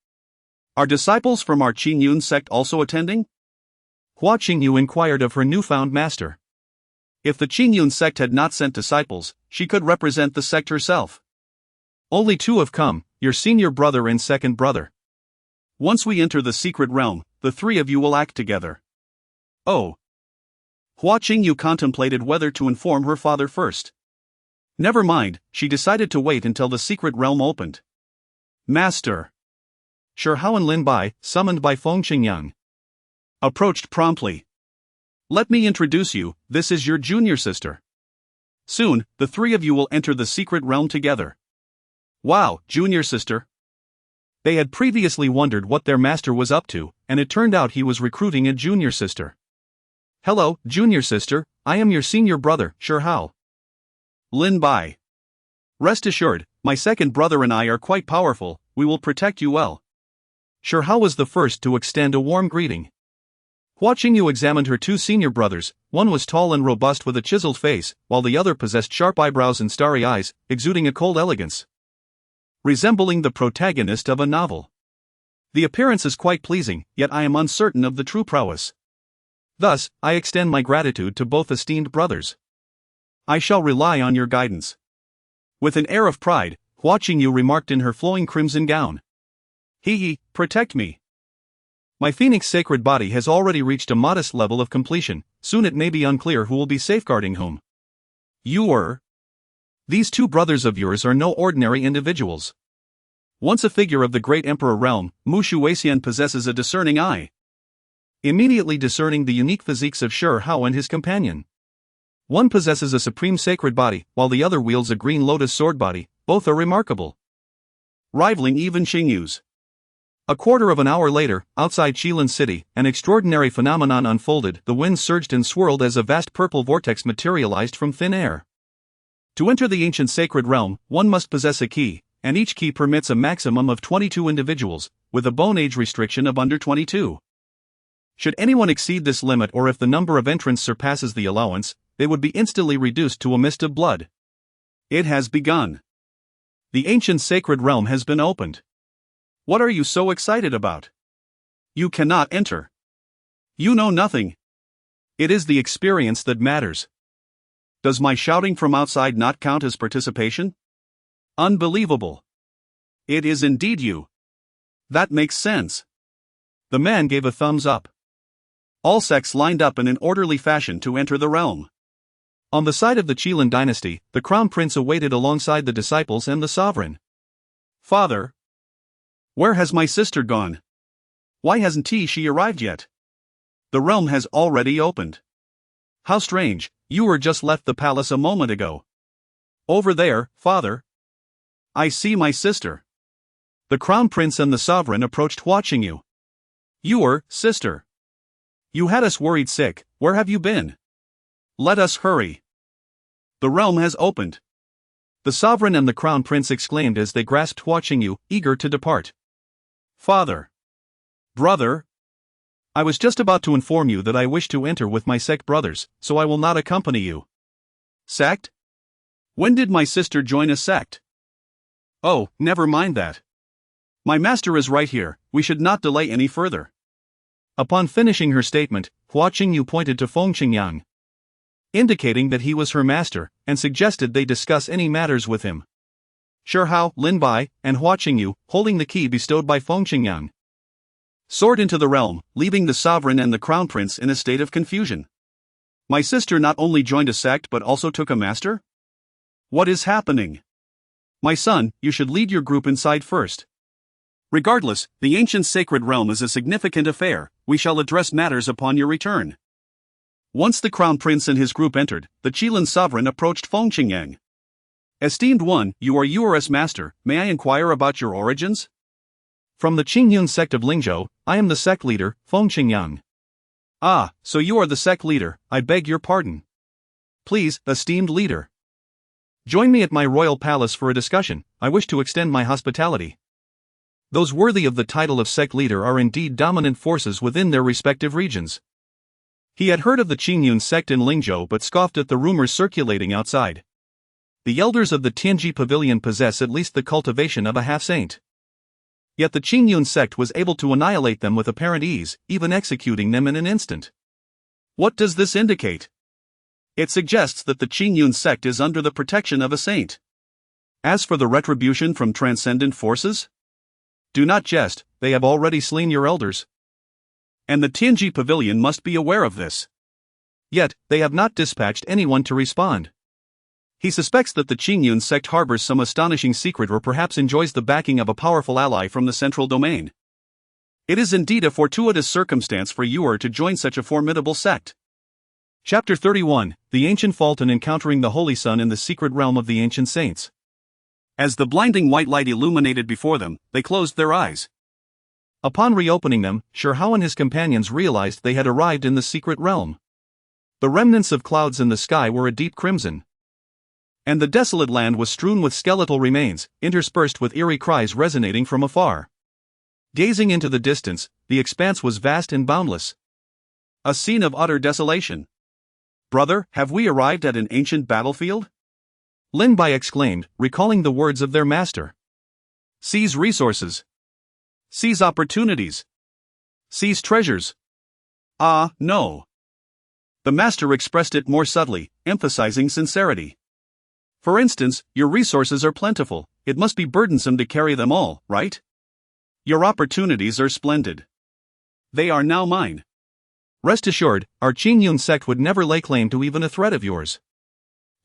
Are disciples from our Qingyun Sect also attending? Hua Qingyu inquired of her newfound master. If the Qingyun Sect had not sent disciples, she could represent the sect herself. Only 2 have come, your senior brother and second brother. Once we enter the secret realm, the 3 of you will act together. Oh. Hua Qingyu contemplated whether to inform her father first. Never mind, she decided to wait until the secret realm opened. Master. Shi Hao and Lin Bai, summoned by Feng Qingyang, approached promptly. Let me introduce you, this is your junior sister. Soon, the 3 of you will enter the secret realm together. Wow, junior sister. They had previously wondered what their master was up to, and it turned out he was recruiting a junior sister. Hello, junior sister, I am your senior brother, Shi Hao. Lin Bai. Rest assured, my second brother and I are quite powerful, we will protect you well. Shi Hao was the first to extend a warm greeting. Hua Qingyu examined her 2 senior brothers, one was tall and robust with a chiseled face, while the other possessed sharp eyebrows and starry eyes, exuding a cold elegance, resembling the protagonist of a novel. The appearance is quite pleasing, yet I am uncertain of the true prowess. Thus, I extend my gratitude to both esteemed brothers. I shall rely on your guidance. With an air of pride, Hua Qingyu remarked in her flowing crimson gown. Protect me. My Phoenix sacred body has already reached a modest level of completion, soon it may be unclear who will be safeguarding whom. These two brothers of yours are no ordinary individuals. Once a figure of the great emperor realm, Mu Shuixian possesses a discerning eye. Immediately discerning the unique physiques of Shi Hao and his companion. One possesses a supreme sacred body, while the other wields a green lotus sword body. Both are remarkable, rivaling even Qingyu's. A quarter of an hour later, outside Qinglian City, an extraordinary phenomenon unfolded. The wind surged and swirled as a vast purple vortex materialized from thin air. To enter the ancient sacred realm, one must possess a key, and each key permits a maximum of 22 individuals, with a bone age restriction of under 22. Should anyone exceed this limit, or if the number of entrants surpasses the allowance, they would be instantly reduced to a mist of blood. It has begun. The ancient sacred realm has been opened. What are you so excited about? You cannot enter. You know nothing. It is the experience that matters. Does my shouting from outside not count as participation? Unbelievable. It is indeed you. That makes sense. The man gave a thumbs up. All sects lined up in an orderly fashion to enter the realm. On the side of the Qinglian dynasty, the crown prince awaited alongside the disciples and the sovereign. Father, where has my sister gone? Why hasn't she arrived yet? The realm has already opened. How strange, you were just left the palace a moment ago. Over there, father. I see my sister. The crown prince and the sovereign approached Hua Qingyu. Sister. You had us worried sick, where have you been? Let us hurry. The realm has opened. The sovereign and the crown prince exclaimed as they grasped Hua Qingyu, eager to depart. Father. Brother. I was just about to inform you that I wish to enter with my sect brothers, so I will not accompany you. Sect? When did my sister join a sect? Oh, never mind that. My master is right here, we should not delay any further. Upon finishing her statement, Hua Qingyu pointed to Feng Qingyang, indicating that he was her master, and suggested they discuss any matters with him. Shi Hao, Lin Bai, and Hua Qingyu, holding the key bestowed by Feng Qingyang, soared into the realm, leaving the sovereign and the crown prince in a state of confusion. My sister not only joined a sect but also took a master? What is happening? My son, you should lead your group inside first. Regardless, the ancient sacred realm is a significant affair, we shall address matters upon your return. Once the crown prince and his group entered, the Qinglian sovereign approached Feng Qingyang. Esteemed one, you are yours master, may I inquire about your origins? From the Qingyun Sect of Lingzhou, I am the sect leader, Feng Qingyang. Ah, so you are the sect leader, I beg your pardon. Please, esteemed leader. Join me at my royal palace for a discussion, I wish to extend my hospitality. Those worthy of the title of sect leader are indeed dominant forces within their respective regions. He had heard of the Qingyun Sect in Lingzhou but scoffed at the rumors circulating outside. The elders of the Tianji Pavilion possess at least the cultivation of a half-saint. Yet the Qingyun Sect was able to annihilate them with apparent ease, even executing them in an instant. What does this indicate? It suggests that the Qingyun Sect is under the protection of a saint. As for the retribution from transcendent forces? Do not jest, they have already slain your elders. And the Tianji Pavilion must be aware of this. Yet, they have not dispatched anyone to respond. He suspects that the Qingyun Sect harbors some astonishing secret or perhaps enjoys the backing of a powerful ally from the central domain. It is indeed a fortuitous circumstance for you to join such a formidable sect. Chapter 31, The Ancient Fault and Encountering the Holy Sun in the Secret Realm of the Ancient Saints. As the blinding white light illuminated before them, they closed their eyes. Upon reopening them, Shi Hao and his companions realized they had arrived in the secret realm. The remnants of clouds in the sky were a deep crimson. And the desolate land was strewn with skeletal remains, interspersed with eerie cries resonating from afar. Gazing into the distance, the expanse was vast and boundless. A scene of utter desolation. Brother, have we arrived at an ancient battlefield? Lin Bai exclaimed, recalling the words of their master. Seize resources. Seize opportunities. Seize treasures. Ah, no. The master expressed it more subtly, emphasizing sincerity. For instance, your resources are plentiful, it must be burdensome to carry them all, right? Your opportunities are splendid. They are now mine. Rest assured, our Qingyun Sect would never lay claim to even a thread of yours.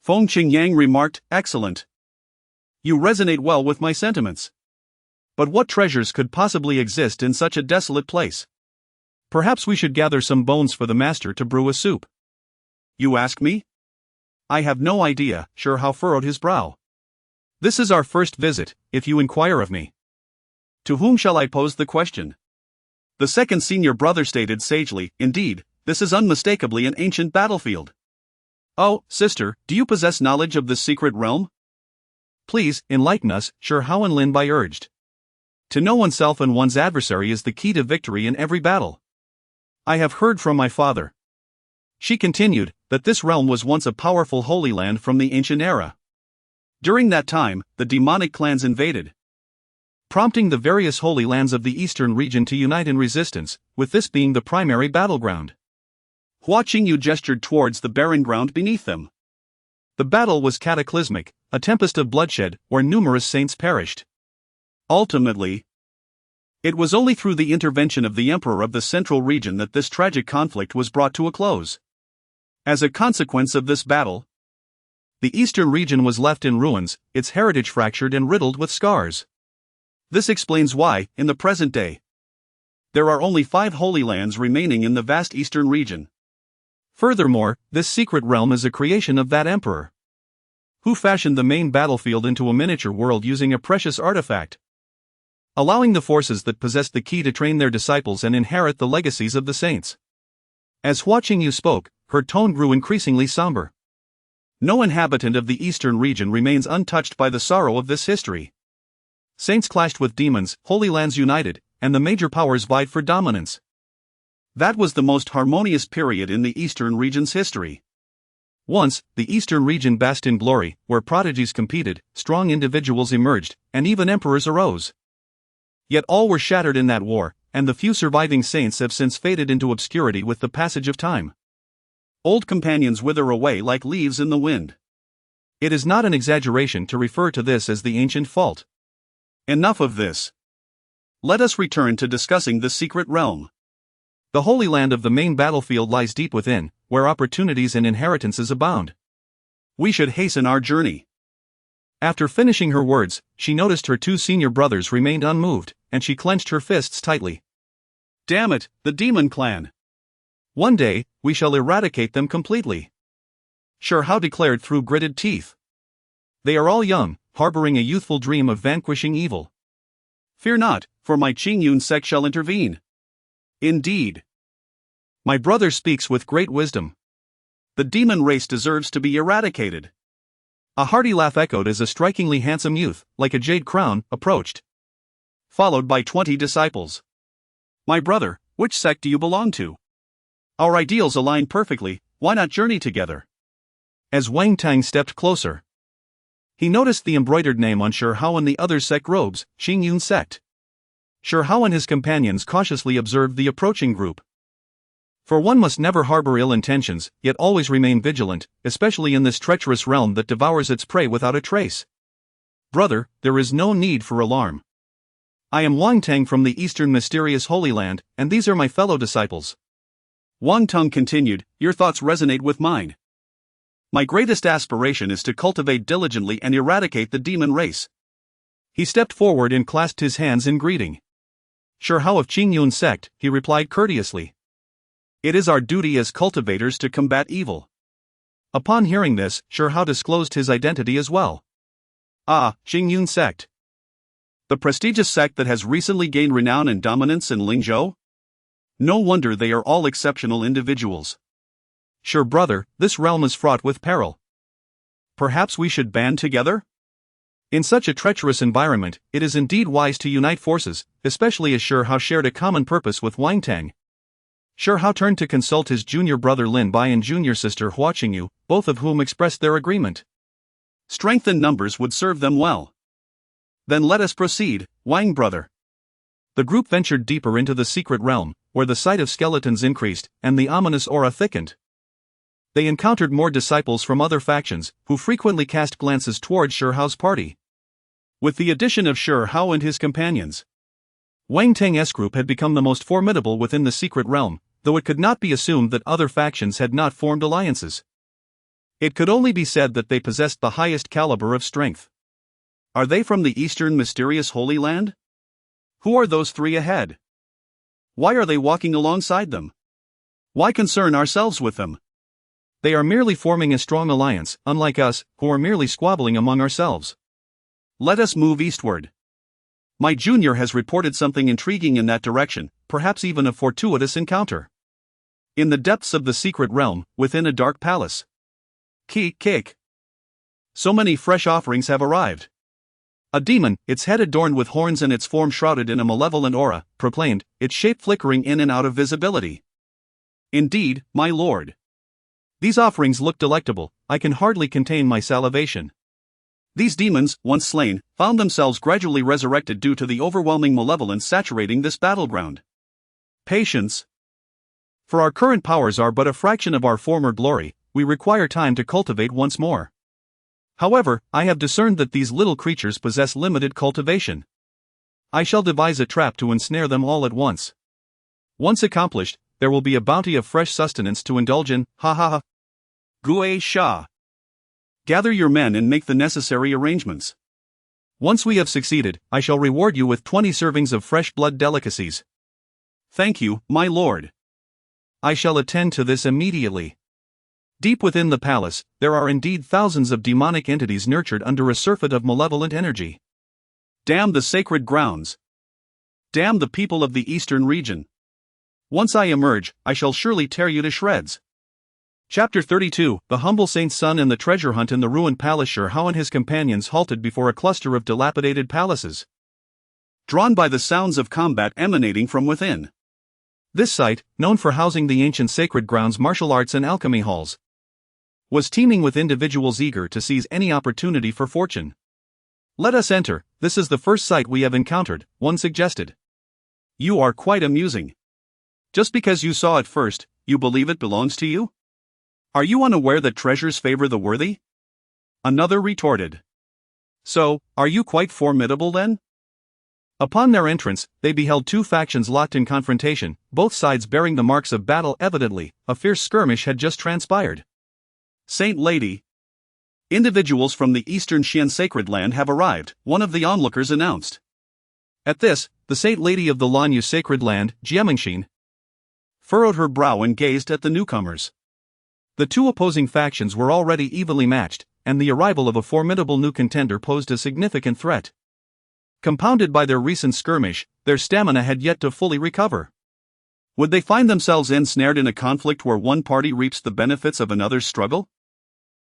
Feng Qingyang remarked, excellent. You resonate well with my sentiments. But what treasures could possibly exist in such a desolate place? Perhaps we should gather some bones for the master to brew a soup. You ask me? I have no idea, Shi Hao furrowed his brow. This is our first visit, if you inquire of me. To whom shall I pose the question? The second senior brother stated sagely, indeed, this is unmistakably an ancient battlefield. Oh, sister, do you possess knowledge of this secret realm? Please, enlighten us, Shi Hao and Lin Bai urged. To know oneself and one's adversary is the key to victory in every battle. I have heard from my father. She continued, that this realm was once a powerful holy land from the ancient era. During that time, the demonic clans invaded, prompting the various holy lands of the eastern region to unite in resistance, with this being the primary battleground. Hua Qingyu gestured towards the barren ground beneath them. The battle was cataclysmic, a tempest of bloodshed, where numerous saints perished. Ultimately, it was only through the intervention of the emperor of the central region that this tragic conflict was brought to a close. As a consequence of this battle, the eastern region was left in ruins, its heritage fractured and riddled with scars. This explains why, in the present day, there are only 5 holy lands remaining in the vast eastern region. Furthermore, this secret realm is a creation of that emperor, who fashioned the main battlefield into a miniature world using a precious artifact, allowing the forces that possessed the key to train their disciples and inherit the legacies of the saints. As Hua Qingyu spoke, her tone grew increasingly somber. No inhabitant of the eastern region remains untouched by the sorrow of this history. Saints clashed with demons, holy lands united, and the major powers vied for dominance. That was the most harmonious period in the eastern region's history. Once, the eastern region basked in glory, where prodigies competed, strong individuals emerged, and even emperors arose. Yet all were shattered in that war, and the few surviving saints have since faded into obscurity with the passage of time. Old companions wither away like leaves in the wind. It is not an exaggeration to refer to this as the ancient fault. Enough of this. Let us return to discussing the secret realm. The holy land of the main battlefield lies deep within, where opportunities and inheritances abound. We should hasten our journey. After finishing her words, she noticed her 2 senior brothers remained unmoved, and she clenched her fists tightly. Damn it, the demon clan! One day, we shall eradicate them completely. Shi Hao declared through gritted teeth. They are all young, harboring a youthful dream of vanquishing evil. Fear not, for my Qingyun Sect shall intervene. Indeed. My brother speaks with great wisdom. The demon race deserves to be eradicated. A hearty laugh echoed as a strikingly handsome youth, like a jade crown, approached, followed by 20 disciples. My brother, which sect do you belong to? Our ideals align perfectly, why not journey together? As Wang Tang stepped closer, he noticed the embroidered name on Shi Hao and the other sect robes, Qingyun Sect. Shi Hao and his companions cautiously observed the approaching group. For one must never harbor ill intentions, yet always remain vigilant, especially in this treacherous realm that devours its prey without a trace. Brother, there is no need for alarm. I am Wang Tang from the eastern mysterious Holy Land, and these are my fellow disciples. Wang Tang continued, your thoughts resonate with mine. My greatest aspiration is to cultivate diligently and eradicate the demon race. He stepped forward and clasped his hands in greeting. Shi Hao of Qingyun Sect, he replied courteously. It is our duty as cultivators to combat evil. Upon hearing this, Shi Hao disclosed his identity as well. Ah, Qingyun Sect. The prestigious sect that has recently gained renown and dominance in Lingzhou? No wonder they are all exceptional individuals. Sure brother, this realm is fraught with peril. Perhaps we should band together? In such a treacherous environment, it is indeed wise to unite forces, especially as Shi Hao shared a common purpose with Wang Tang. Shi Hao turned to consult his junior brother Lin Bai and junior sister Hua Qingyu, both of whom expressed their agreement. Strength in numbers would serve them well. Then let us proceed, Wang brother. The group ventured deeper into the secret realm, where the sight of skeletons increased, and the ominous aura thickened. they encountered more disciples from other factions, who frequently cast glances towards Shi Hao's party. With the addition of Shi Hao and his companions, Wang Teng's group had become the most formidable within the secret realm, though it could not be assumed that other factions had not formed alliances. It could only be said that they possessed the highest caliber of strength. Are they from the Eastern mysterious Holy Land? Who are those three ahead? Why are they walking alongside them? Why concern ourselves with them? They are merely forming a strong alliance, unlike us, who are merely squabbling among ourselves. Let us move eastward. My junior has reported something intriguing in that direction, perhaps even a fortuitous encounter. In the depths of the secret realm, within a dark palace. Cake. So many fresh offerings have arrived. A demon, its head adorned with horns and its form shrouded in a malevolent aura, proclaimed, its shape flickering in and out of visibility. Indeed, my lord. These offerings look delectable, I can hardly contain my salivation. These demons, once slain, found themselves gradually resurrected due to the overwhelming malevolence saturating this battleground. Patience. For our current powers are but a fraction of our former glory, we require time to cultivate once more. However, I have discerned that these little creatures possess limited cultivation. I shall devise a trap to ensnare them all at once. Once accomplished, there will be a bounty of fresh sustenance to indulge in, ha ha ha. Gue Sha. Gather your men and make the necessary arrangements. Once we have succeeded, I shall reward you with 20 servings of fresh blood delicacies. Thank you, my lord. I shall attend to this immediately. Deep within the palace, there are indeed thousands of demonic entities nurtured under a surfeit of malevolent energy. Damn the sacred grounds. Damn the people of the eastern region. Once I emerge, I shall surely tear you to shreds. Chapter 32, The Humble Saint's Son and the Treasure Hunt in the Ruined Palace. Shi Hao and his companions halted before a cluster of dilapidated palaces, drawn by the sounds of combat emanating from within. This site, known for housing the ancient sacred grounds, martial arts and alchemy halls, was teeming with individuals eager to seize any opportunity for fortune. Let us enter, this is the first site we have encountered, one suggested. You are quite amusing. Just because you saw it first, you believe it belongs to you? Are you unaware that treasures favor the worthy? Another retorted. So, are you quite formidable then? Upon their entrance, they beheld two factions locked in confrontation, both sides bearing the marks of battle. Evidently, a fierce skirmish had just transpired. Saint Lady. Individuals from the eastern Qian sacred land have arrived, one of the onlookers announced. At this, the Saint Lady of the Lanyu sacred land, Jiamingxin, furrowed her brow and gazed at the newcomers. The two opposing factions were already evenly matched, and the arrival of a formidable new contender posed a significant threat. Compounded by their recent skirmish, their stamina had yet to fully recover. Would they find themselves ensnared in a conflict where one party reaps the benefits of another's struggle?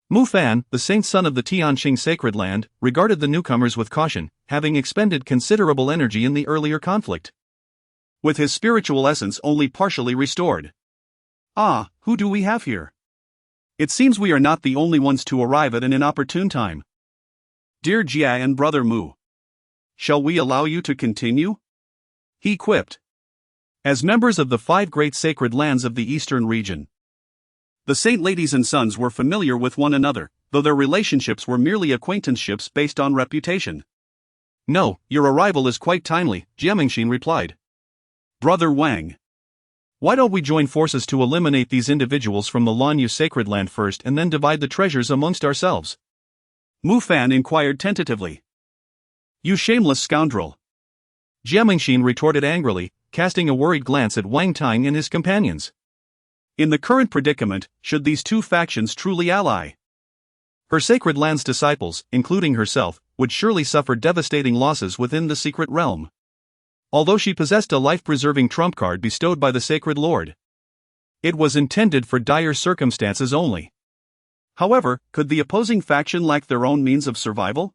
Mu Fan, the saint son of the Tianqing sacred land, regarded the newcomers with caution, having expended considerable energy in the earlier conflict, with his spiritual essence only partially restored. Ah, who do we have here? It seems we are not the only ones to arrive at an inopportune time. Dear Jia and brother Mu, shall we allow you to continue? He quipped. As members of the 5 great sacred lands of the eastern region, the saint ladies and sons were familiar with one another, though their relationships were merely acquaintanceships based on reputation. No, your arrival is quite timely, Jiamingxin replied. Brother Wang, why don't we join forces to eliminate these individuals from the Lanyu sacred land first and then divide the treasures amongst ourselves? Mu Fan inquired tentatively. You shameless scoundrel! Jiamingxin retorted angrily, casting a worried glance at Wang Tang and his companions. In the current predicament, should these two factions truly ally, her sacred land's disciples, including herself, would surely suffer devastating losses within the secret realm. Although she possessed a life-preserving trump card bestowed by the sacred lord, it was intended for dire circumstances only. However, could the opposing faction lack their own means of survival?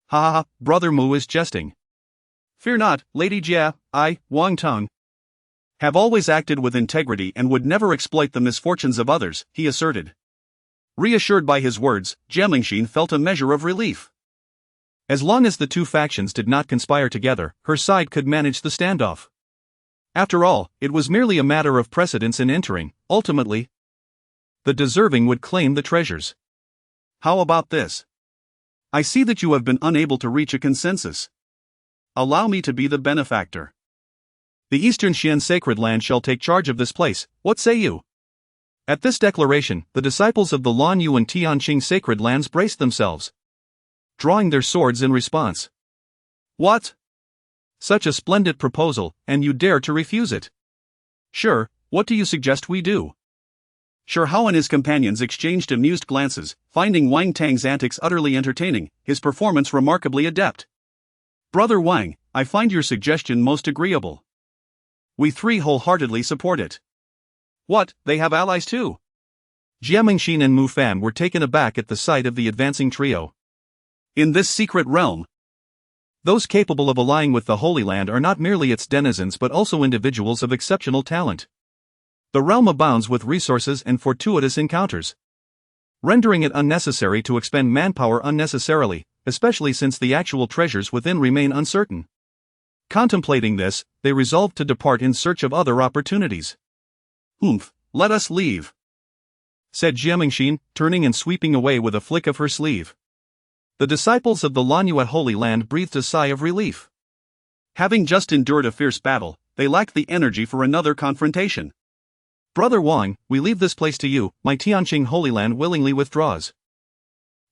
Ha ha ha, brother Mu is jesting. Fear not, Lady Jia, I, Wang Tang, have always acted with integrity and would never exploit the misfortunes of others, he asserted. Reassured by his words, Jiamingxin felt a measure of relief. As long as the two factions did not conspire together, her side could manage the standoff. After all, it was merely a matter of precedence in entering, ultimately. the deserving would claim the treasures. How about this? I see that you have been unable to reach a consensus. Allow me to be the benefactor. The Eastern Xian sacred land shall take charge of this place, what say you? At this declaration, the disciples of the Lan Yu and Tianqing sacred lands braced themselves, drawing their swords in response. What? Such a splendid proposal, and you dare to refuse it? Sure, what do you suggest we do? Shi Hao and his companions exchanged amused glances, finding Wang Tang's antics utterly entertaining, his performance remarkably adept. Brother Wang, I find your suggestion most agreeable. We three wholeheartedly support it. What, they have allies too? Jiamingxin and Mu Fan were taken aback at the sight of the advancing trio. In this secret realm, those capable of allying with the Holy Land are not merely its denizens but also individuals of exceptional talent. The realm abounds with resources and fortuitous encounters, rendering it unnecessary to expend manpower unnecessarily, especially since the actual treasures within remain uncertain. Contemplating this, they resolved to depart in search of other opportunities. Let us leave, said Jiamingxin, turning and sweeping away with a flick of her sleeve. The disciples of the Lanyu at Holy Land breathed a sigh of relief. Having just endured a fierce battle, they lacked the energy for another confrontation. Brother Wang, we leave this place to you, my Tianqing Holy Land willingly withdraws.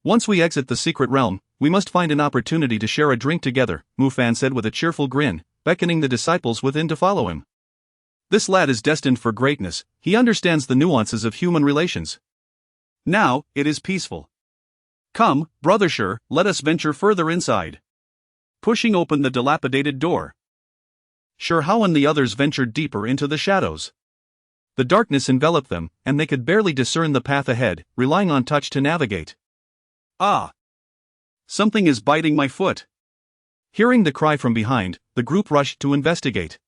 Once we exit the secret realm, we must find an opportunity to share a drink together, Mu Fan said with a cheerful grin, beckoning the disciples within to follow him. This lad is destined for greatness, he understands the nuances of human relations. Now, it is peaceful. Come, Brother Shi, let us venture further inside. Pushing open the dilapidated door, Shi Hao and the others ventured deeper into the shadows. The darkness enveloped them, and they could barely discern the path ahead, relying on touch to navigate. Ah! Something is biting my foot. Hearing the cry from behind, the group rushed to investigate.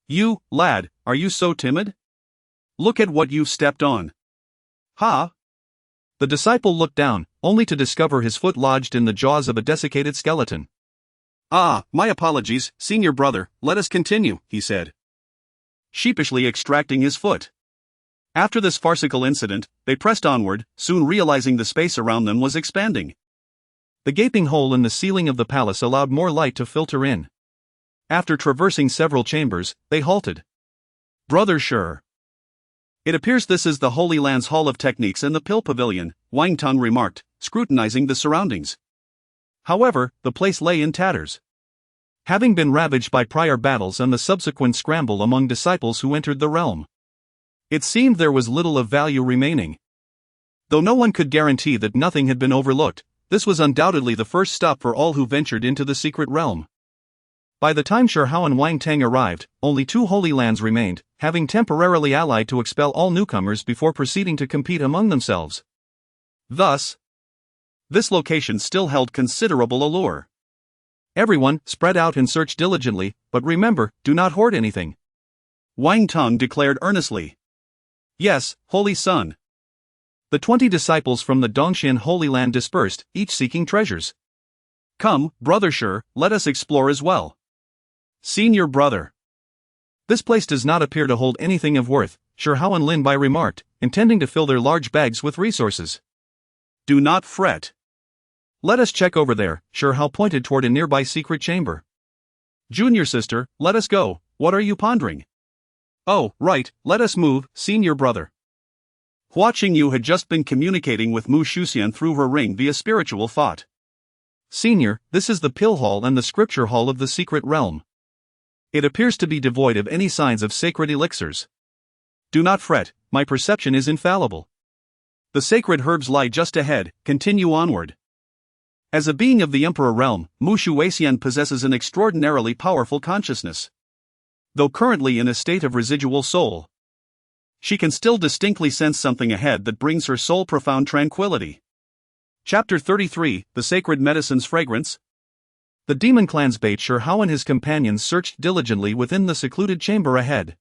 You, lad, are you so timid? Look at what you've stepped on. Ha! The disciple looked down, only to discover his foot lodged in the jaws of a desiccated skeleton. Ah, my apologies, senior brother, let us continue, he said, sheepishly extracting his foot. After this farcical incident, they pressed onward, soon realizing the space around them was expanding. The gaping hole in the ceiling of the palace allowed more light to filter in. After traversing several chambers, they halted. Brother Shi. It appears this is the Holy Land's Hall of Techniques and the Pill Pavilion, Wang Tong remarked, scrutinizing the surroundings. However, the place lay in tatters, having been ravaged by prior battles and the subsequent scramble among disciples who entered the realm. It seemed there was little of value remaining. Though no one could guarantee that nothing had been overlooked, this was undoubtedly the first stop for all who ventured into the secret realm. By the time Shi Hao and Wang Tang arrived, only 2 Holy Lands remained, having temporarily allied to expel all newcomers before proceeding to compete among themselves. Thus, this location still held considerable allure. Everyone, spread out and search diligently, but remember, do not hoard anything, Wang Tong declared earnestly. Yes, Holy Son. The 20 disciples from the Dongxian Holy Land dispersed, each seeking treasures. Come, Brother Shi, let us explore as well. Senior brother. This place does not appear to hold anything of worth, Shi Hao and Lin Bai remarked, intending to fill their large bags with resources. Do not fret. Let us check over there, Shi Hao pointed toward a nearby secret chamber. Junior sister, let us go, what are you pondering? Oh, right, let us move, senior brother. Hua Qingyu had just been communicating with Mu Shuxian through her ring via spiritual thought. Senior, this is the pill hall and the scripture hall of the secret realm. It appears to be devoid of any signs of sacred elixirs. Do not fret, my perception is infallible. The sacred herbs lie just ahead, continue onward. As a being of the Emperor realm, Mu Shuxian possesses an extraordinarily powerful consciousness. Though currently in a state of residual soul, she can still distinctly sense something ahead that brings her soul profound tranquility. Chapter 33, The Sacred Medicine's Fragrance. The demon clan's bait Shi Hao and his companions searched diligently within the secluded chamber ahead.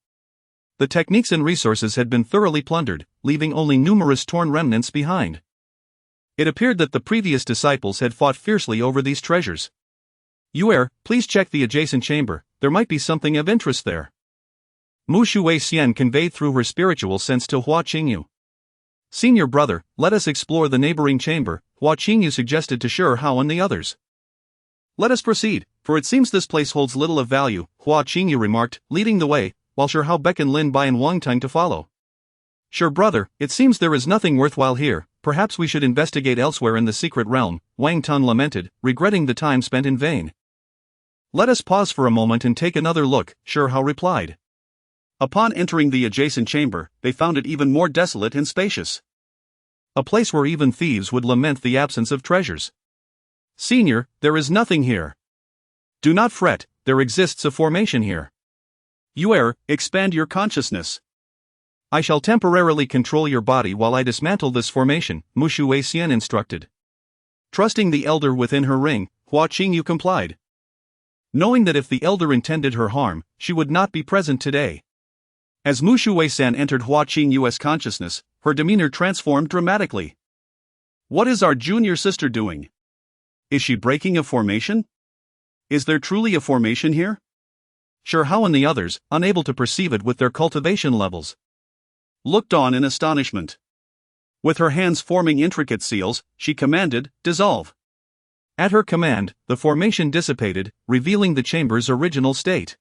The techniques and resources had been thoroughly plundered, leaving only numerous torn remnants behind. It appeared that the previous disciples had fought fiercely over these treasures. Yuer, please check the adjacent chamber, there might be something of interest there. Mu Shuxian conveyed through her spiritual sense to Hua Qingyu. Senior brother, let us explore the neighboring chamber, Hua Qingyu suggested to Shi Hao and the others. Let us proceed, for it seems this place holds little of value, Hua Qingyu remarked, leading the way, while Shi Hao beckoned Lin Bai and Wang Tang to follow. Shi brother, it seems there is nothing worthwhile here, perhaps we should investigate elsewhere in the secret realm, Wang Tang lamented, regretting the time spent in vain. Let us pause for a moment and take another look, Shi Hao replied. Upon entering the adjacent chamber, they found it even more desolate and spacious. A place where even thieves would lament the absence of treasures. Senior, there is nothing here. Do not fret, there exists a formation here. You err, expand your consciousness. I shall temporarily control your body while I dismantle this formation, Mushu Weixian instructed. Trusting the elder within her ring, Hua Qingyu complied. Knowing that if the elder intended her harm, she would not be present today. As Mushu Weixian entered Hua Qingyu's consciousness, her demeanor transformed dramatically. What is our junior sister doing? Is she breaking a formation? Is there truly a formation here? Shi Hao and the others, unable to perceive it with their cultivation levels, looked on in astonishment. With her hands forming intricate seals, she commanded, dissolve. At her command, the formation dissipated, revealing the chamber's original state.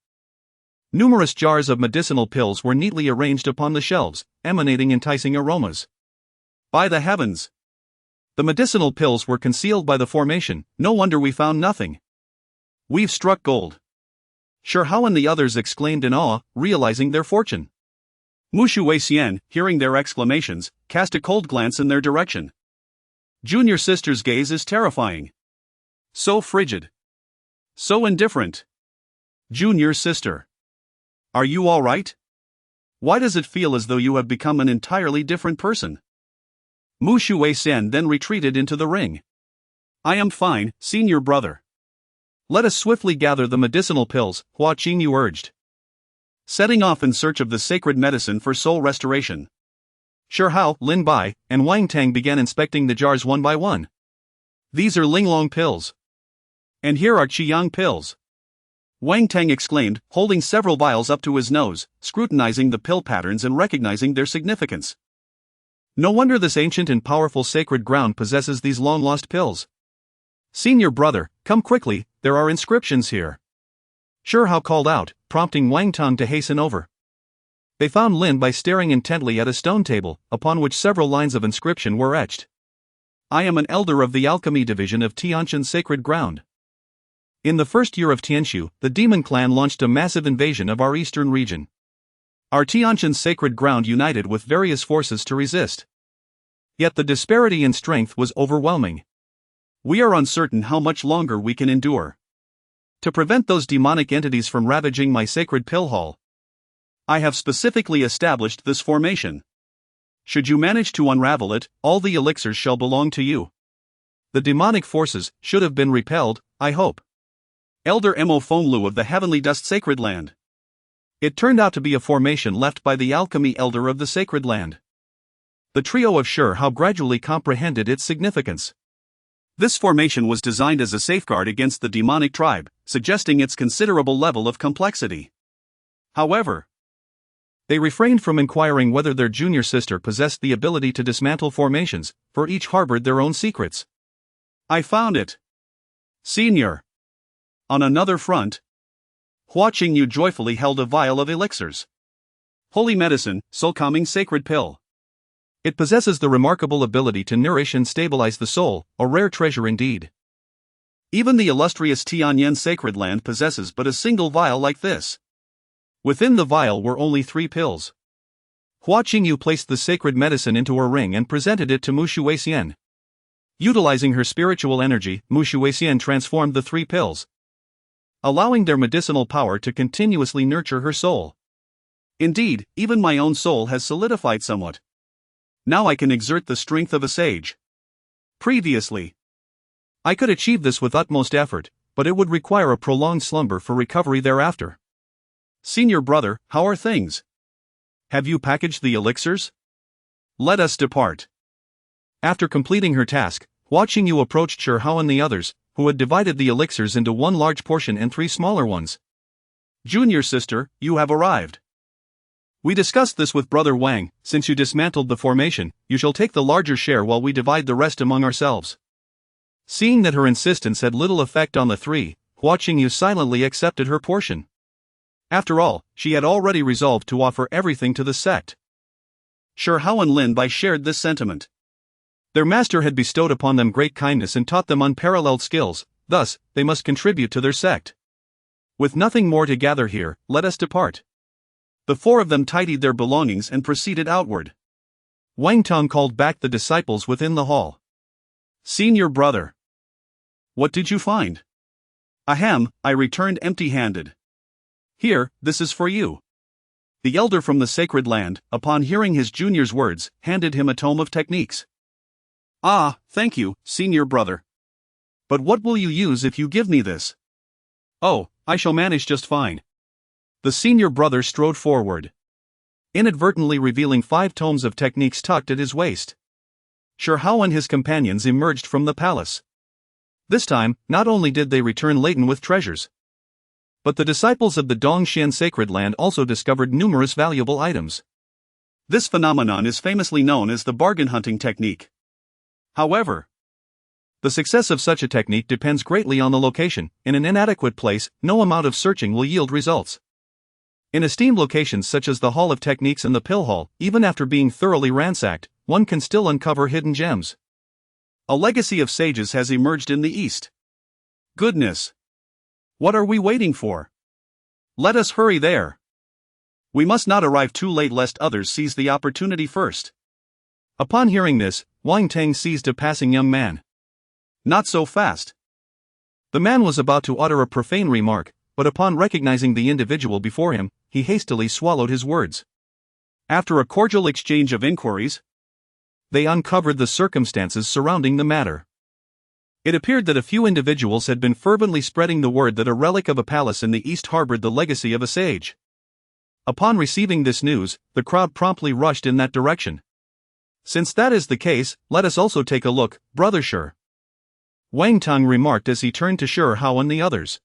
Numerous jars of medicinal pills were neatly arranged upon the shelves, emanating enticing aromas. By the heavens! The medicinal pills were concealed by the formation, no wonder we found nothing. We've struck gold. Shi Hao and the others exclaimed in awe, realizing their fortune. Mushu Weixian, hearing their exclamations, cast a cold glance in their direction. Junior sister's gaze is terrifying. So frigid. So indifferent. Junior sister. Are you all right? Why does it feel as though you have become an entirely different person? Mushu Weixian then retreated into the ring. I am fine, senior brother. Let us swiftly gather the medicinal pills, Hua Qingyu urged. Setting off in search of the sacred medicine for soul restoration. Shi Hao, Lin Bai, and Wang Tang began inspecting the jars one by one. These are Linglong pills. And here are Qiyang pills. Wang Tang exclaimed, holding several vials up to his nose, scrutinizing the pill patterns and recognizing their significance. No wonder this ancient and powerful sacred ground possesses these long-lost pills. Senior brother, come quickly, there are inscriptions here. Shi Hao called out, prompting Wang Tang to hasten over. They found Lin Bai staring intently at a stone table, upon which several lines of inscription were etched. I am an elder of the alchemy division of Tianshan Sacred Ground. In the first year of Tianshu, the demon clan launched a massive invasion of our eastern region. Our Tianshan Sacred Ground united with various forces to resist. Yet the disparity in strength was overwhelming. We are uncertain how much longer we can endure. To prevent those demonic entities from ravaging my sacred pill hall, I have specifically established this formation. Should you manage to unravel it, all the elixirs shall belong to you. The demonic forces should have been repelled, I hope. Elder Mo Fenglu of the Heavenly Dust Sacred Land. It turned out to be a formation left by the alchemy elder of the Sacred Land. The trio of Shi Hao gradually comprehended its significance. This formation was designed as a safeguard against the demonic tribe, suggesting its considerable level of complexity. However, they refrained from inquiring whether their junior sister possessed the ability to dismantle formations, for each harbored their own secrets. I found it. Senior. On another front, Hua Qingyu joyfully held a vial of elixirs. Holy medicine, soul-calming sacred pill. It possesses the remarkable ability to nourish and stabilize the soul, a rare treasure indeed. Even the illustrious Tianyan Sacred Land possesses but a single vial like this. Within the vial were only 3 pills. Hua Qingyu placed the sacred medicine into her ring and presented it to Mushu Weixian. Utilizing her spiritual energy, Mushu Weixian transformed the 3 pills, allowing their medicinal power to continuously nurture her soul. Indeed, even my own soul has solidified somewhat. Now I can exert the strength of a sage. Previously, I could achieve this with utmost effort, but it would require a prolonged slumber for recovery thereafter. Senior brother, how are things? Have you packaged the elixirs? Let us depart. After completing her task, Hua Qingyu approached Shi Hao and the others, who had divided the elixirs into 1 large portion and 3 smaller ones. Junior sister, you have arrived. We discussed this with Brother Wang. Since you dismantled the formation, you shall take the larger share while we divide the rest among ourselves. Seeing that her insistence had little effect on the three, Hua Qingyu silently accepted her portion. After all, she had already resolved to offer everything to the sect. Shi Hao and Lin Bai shared this sentiment. Their master had bestowed upon them great kindness and taught them unparalleled skills, thus, they must contribute to their sect. With nothing more to gather here, let us depart. The four of them tidied their belongings and proceeded outward. Wang Tong called back the disciples within the hall. Senior brother. What did you find? Ahem, I returned empty-handed. Here, this is for you. The elder from the sacred land, upon hearing his junior's words, handed him a tome of techniques. Ah, thank you, senior brother. But what will you use if you give me this? Oh, I shall manage just fine. The senior brother strode forward, inadvertently revealing 5 tomes of techniques tucked at his waist. Shi Hao and his companions emerged from the palace. This time, not only did they return laden with treasures, but the disciples of the Dongxian sacred land also discovered numerous valuable items. This phenomenon is famously known as the bargain hunting technique. However, the success of such a technique depends greatly on the location. In an inadequate place, no amount of searching will yield results. In esteemed locations such as the Hall of Techniques and the Pill Hall, even after being thoroughly ransacked, one can still uncover hidden gems. A legacy of sages has emerged in the East. Goodness! What are we waiting for? Let us hurry there. We must not arrive too late lest others seize the opportunity first. Upon hearing this, Wang Tang seized a passing young man. Not so fast. The man was about to utter a profane remark, but upon recognizing the individual before him, he hastily swallowed his words. After a cordial exchange of inquiries, they uncovered the circumstances surrounding the matter. It appeared that a few individuals had been fervently spreading the word that a relic of a palace in the east harbored the legacy of a sage. Upon receiving this news, the crowd promptly rushed in that direction. Since that is the case, let us also take a look, Brother Shi. Wang Tong remarked as he turned to Shi Hao and the others.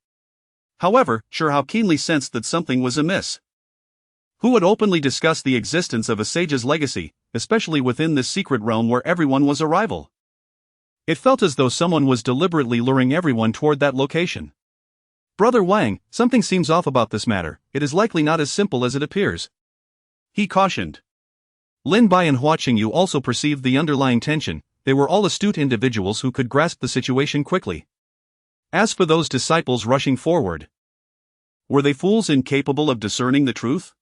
However, Shi Hao keenly sensed that something was amiss. Who would openly discuss the existence of a sage's legacy, especially within this secret realm where everyone was a rival? It felt as though someone was deliberately luring everyone toward that location. Brother Wang, something seems off about this matter. It is likely not as simple as it appears. He cautioned. Lin Bai and Hua Qingyu also perceived the underlying tension. They were all astute individuals who could grasp the situation quickly. As for those disciples rushing forward, were they fools incapable of discerning the truth?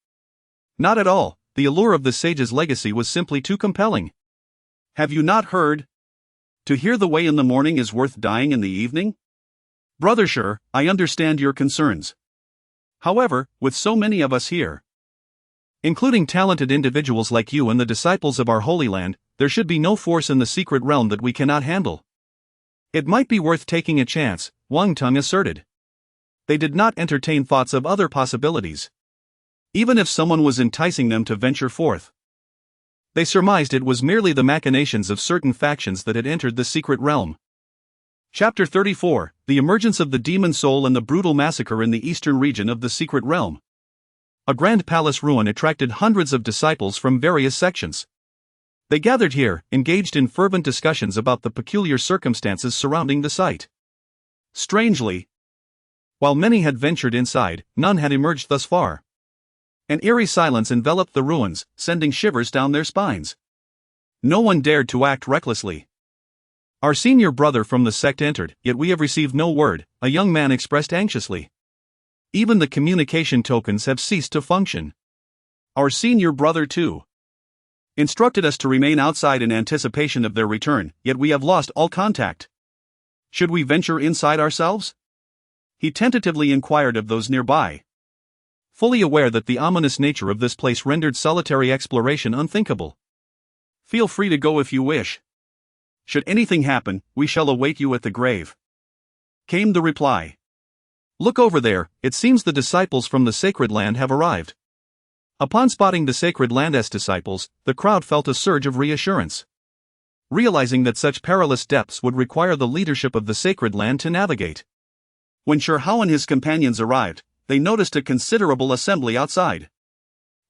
Not at all. The allure of the sage's legacy was simply too compelling. Have you not heard? To hear the way in the morning is worth dying in the evening? Brother Shi, I understand your concerns. However, with so many of us here, including talented individuals like you and the disciples of our Holy Land, there should be no force in the secret realm that we cannot handle. It might be worth taking a chance, Wang Tong asserted. They did not entertain thoughts of other possibilities. Even if someone was enticing them to venture forth, they surmised it was merely the machinations of certain factions that had entered the secret realm. Chapter 34, The Emergence of the Demon Soul and the Brutal Massacre in the Eastern Region of the Secret Realm. A grand palace ruin attracted hundreds of disciples from various sections. They gathered here, engaged in fervent discussions about the peculiar circumstances surrounding the site. Strangely, while many had ventured inside, none had emerged thus far. An eerie silence enveloped the ruins, sending shivers down their spines. No one dared to act recklessly. Our senior brother from the sect entered, yet we have received no word, a young man expressed anxiously. Even the communication tokens have ceased to function. Our senior brother too instructed us to remain outside in anticipation of their return, yet we have lost all contact. Should we venture inside ourselves? He tentatively inquired of those nearby, fully aware that the ominous nature of this place rendered solitary exploration unthinkable. Feel free to go if you wish. Should anything happen, we shall await you at the grave, came the reply. Look over there, it seems the disciples from the sacred land have arrived. Upon spotting the sacred land's disciples, the crowd felt a surge of reassurance. Realizing that such perilous depths would require the leadership of the sacred land to navigate. When Shi Hao and his companions arrived, they noticed a considerable assembly outside.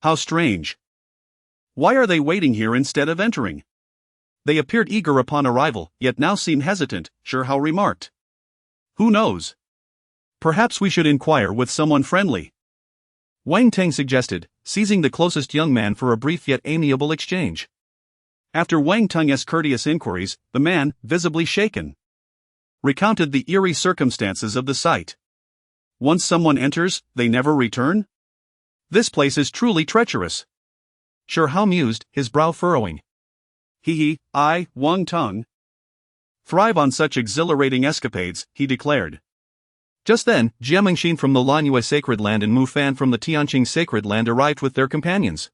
How strange. Why are they waiting here instead of entering? They appeared eager upon arrival, yet now seem hesitant, Shi Hao remarked. Who knows? Perhaps we should inquire with someone friendly. Wang Teng suggested, seizing the closest young man for a brief yet amiable exchange. After Wang Teng's courteous inquiries, the man, visibly shaken, recounted the eerie circumstances of the sight. Once someone enters, they never return? This place is truly treacherous. Shi Hao mused, his brow furrowing. I, Wang Teng, thrive on such exhilarating escapades, he declared. Just then, Jiamingxin from the Lanyue Sacred Land and Mu Fan from the Tianqing Sacred Land arrived with their companions.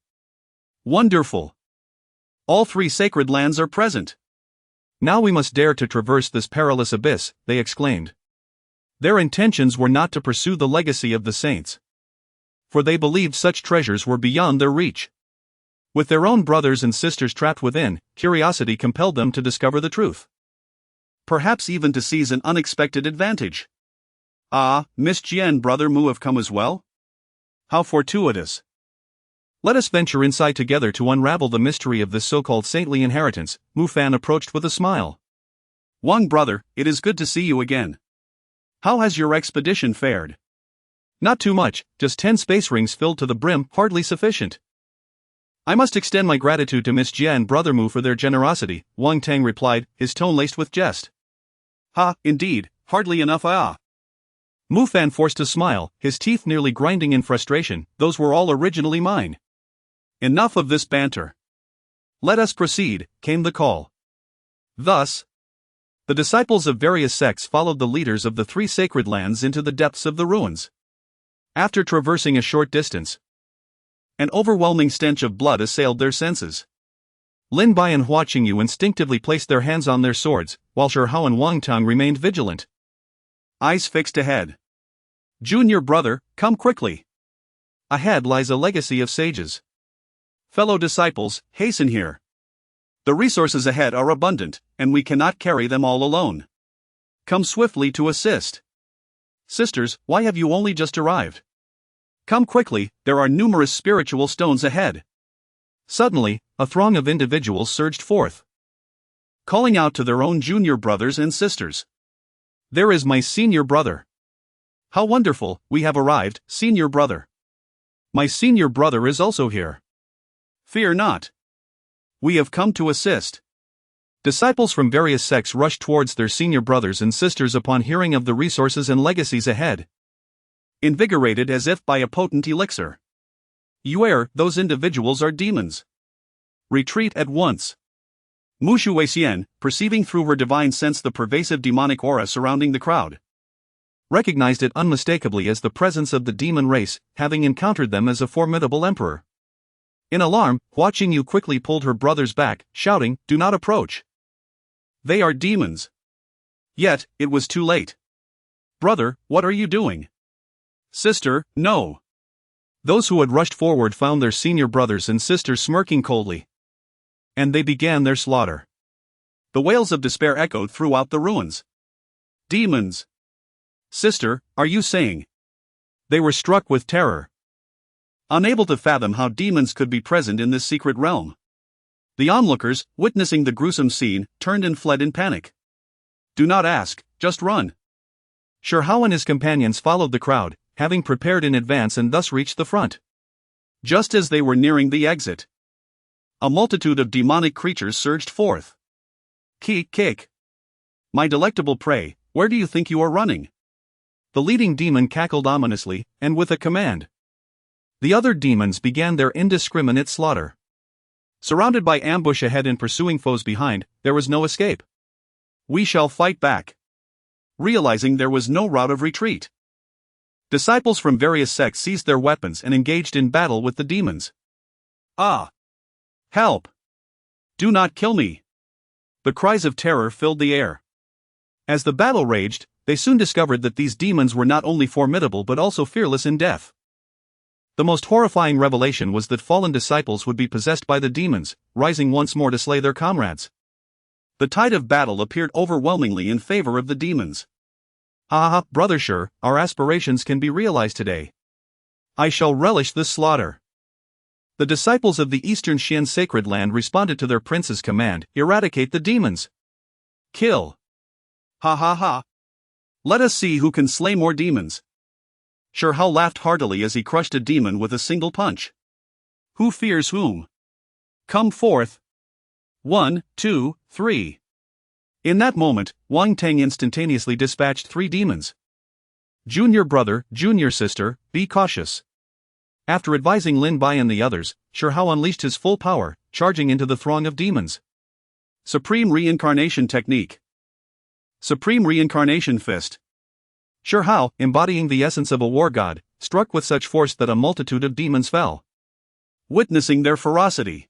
Wonderful! All three sacred lands are present. Now we must dare to traverse this perilous abyss, they exclaimed. Their intentions were not to pursue the legacy of the saints, for they believed such treasures were beyond their reach. With their own brothers and sisters trapped within, curiosity compelled them to discover the truth. Perhaps even to seize an unexpected advantage. Ah, Miss Jian brother Mu have come as well? How fortuitous. Let us venture inside together to unravel the mystery of this so-called saintly inheritance, Mu Fan approached with a smile. Wang brother, it is good to see you again. How has your expedition fared? Not too much, just 10 space rings filled to the brim, hardly sufficient. I must extend my gratitude to Miss Jia and Brother Mu for their generosity, Wang Teng replied, his tone laced with jest. Ha, indeed, hardly enough Mu Fan forced a smile, his teeth nearly grinding in frustration, those were all originally mine. Enough of this banter. Let us proceed, came the call. Thus, the disciples of various sects followed the leaders of the three sacred lands into the depths of the ruins. After traversing a short distance, an overwhelming stench of blood assailed their senses. Lin Bai and Hua Qingyu instinctively placed their hands on their swords, while Shi Hao and Wang Teng remained vigilant. Eyes fixed ahead. Junior brother, come quickly. Ahead lies a legacy of sages. Fellow disciples, hasten here. The resources ahead are abundant, and we cannot carry them all alone. Come swiftly to assist. Sisters, why have you only just arrived? Come quickly, there are numerous spiritual stones ahead. Suddenly, a throng of individuals surged forth, calling out to their own junior brothers and sisters. There is my senior brother. How wonderful, we have arrived, senior brother. My senior brother is also here. Fear not. We have come to assist. Disciples from various sects rushed towards their senior brothers and sisters upon hearing of the resources and legacies ahead. Invigorated as if by a potent elixir. You err, those individuals are demons. Retreat at once. Mu Shuixian, perceiving through her divine sense the pervasive demonic aura surrounding the crowd, recognized it unmistakably as the presence of the demon race, having encountered them as a formidable emperor. In alarm, Hua Qingyu quickly pulled her brothers back, shouting, "Do not approach. They are demons." Yet, it was too late. Brother, what are you doing? Sister, no. Those who had rushed forward found their senior brothers and sisters smirking coldly, and they began their slaughter. The wails of despair echoed throughout the ruins. Demons! Sister, are you saying? They were struck with terror, unable to fathom how demons could be present in this secret realm. The onlookers, witnessing the gruesome scene, turned and fled in panic. Do not ask, just run. Shi Hao and his companions followed the crowd, having prepared in advance and thus reached the front. Just as they were nearing the exit, a multitude of demonic creatures surged forth. Kick! My delectable prey, where do you think you are running? The leading demon cackled ominously, and with a command, the other demons began their indiscriminate slaughter. Surrounded by ambush ahead and pursuing foes behind, there was no escape. We shall fight back. Realizing there was no route of retreat, disciples from various sects seized their weapons and engaged in battle with the demons. Ah! Help! Do not kill me! The cries of terror filled the air. As the battle raged, they soon discovered that these demons were not only formidable but also fearless in death. The most horrifying revelation was that fallen disciples would be possessed by the demons, rising once more to slay their comrades. The tide of battle appeared overwhelmingly in favor of the demons. Ah, brother Shi, our aspirations can be realized today. I shall relish this slaughter. The disciples of the Eastern Qian sacred land responded to their prince's command, eradicate the demons. Kill. Ha ha ha. Let us see who can slay more demons. Shi Hao laughed heartily as he crushed a demon with a single punch. Who fears whom? Come forth. 1, 2, 3. In that moment, Wang Tang instantaneously dispatched 3 demons. Junior brother, junior sister, be cautious. After advising Lin Bai and the others, Shi Hao unleashed his full power, charging into the throng of demons. Supreme Reincarnation Technique. Supreme Reincarnation Fist. Shi Hao, embodying the essence of a war god, struck with such force that a multitude of demons fell. Witnessing their ferocity,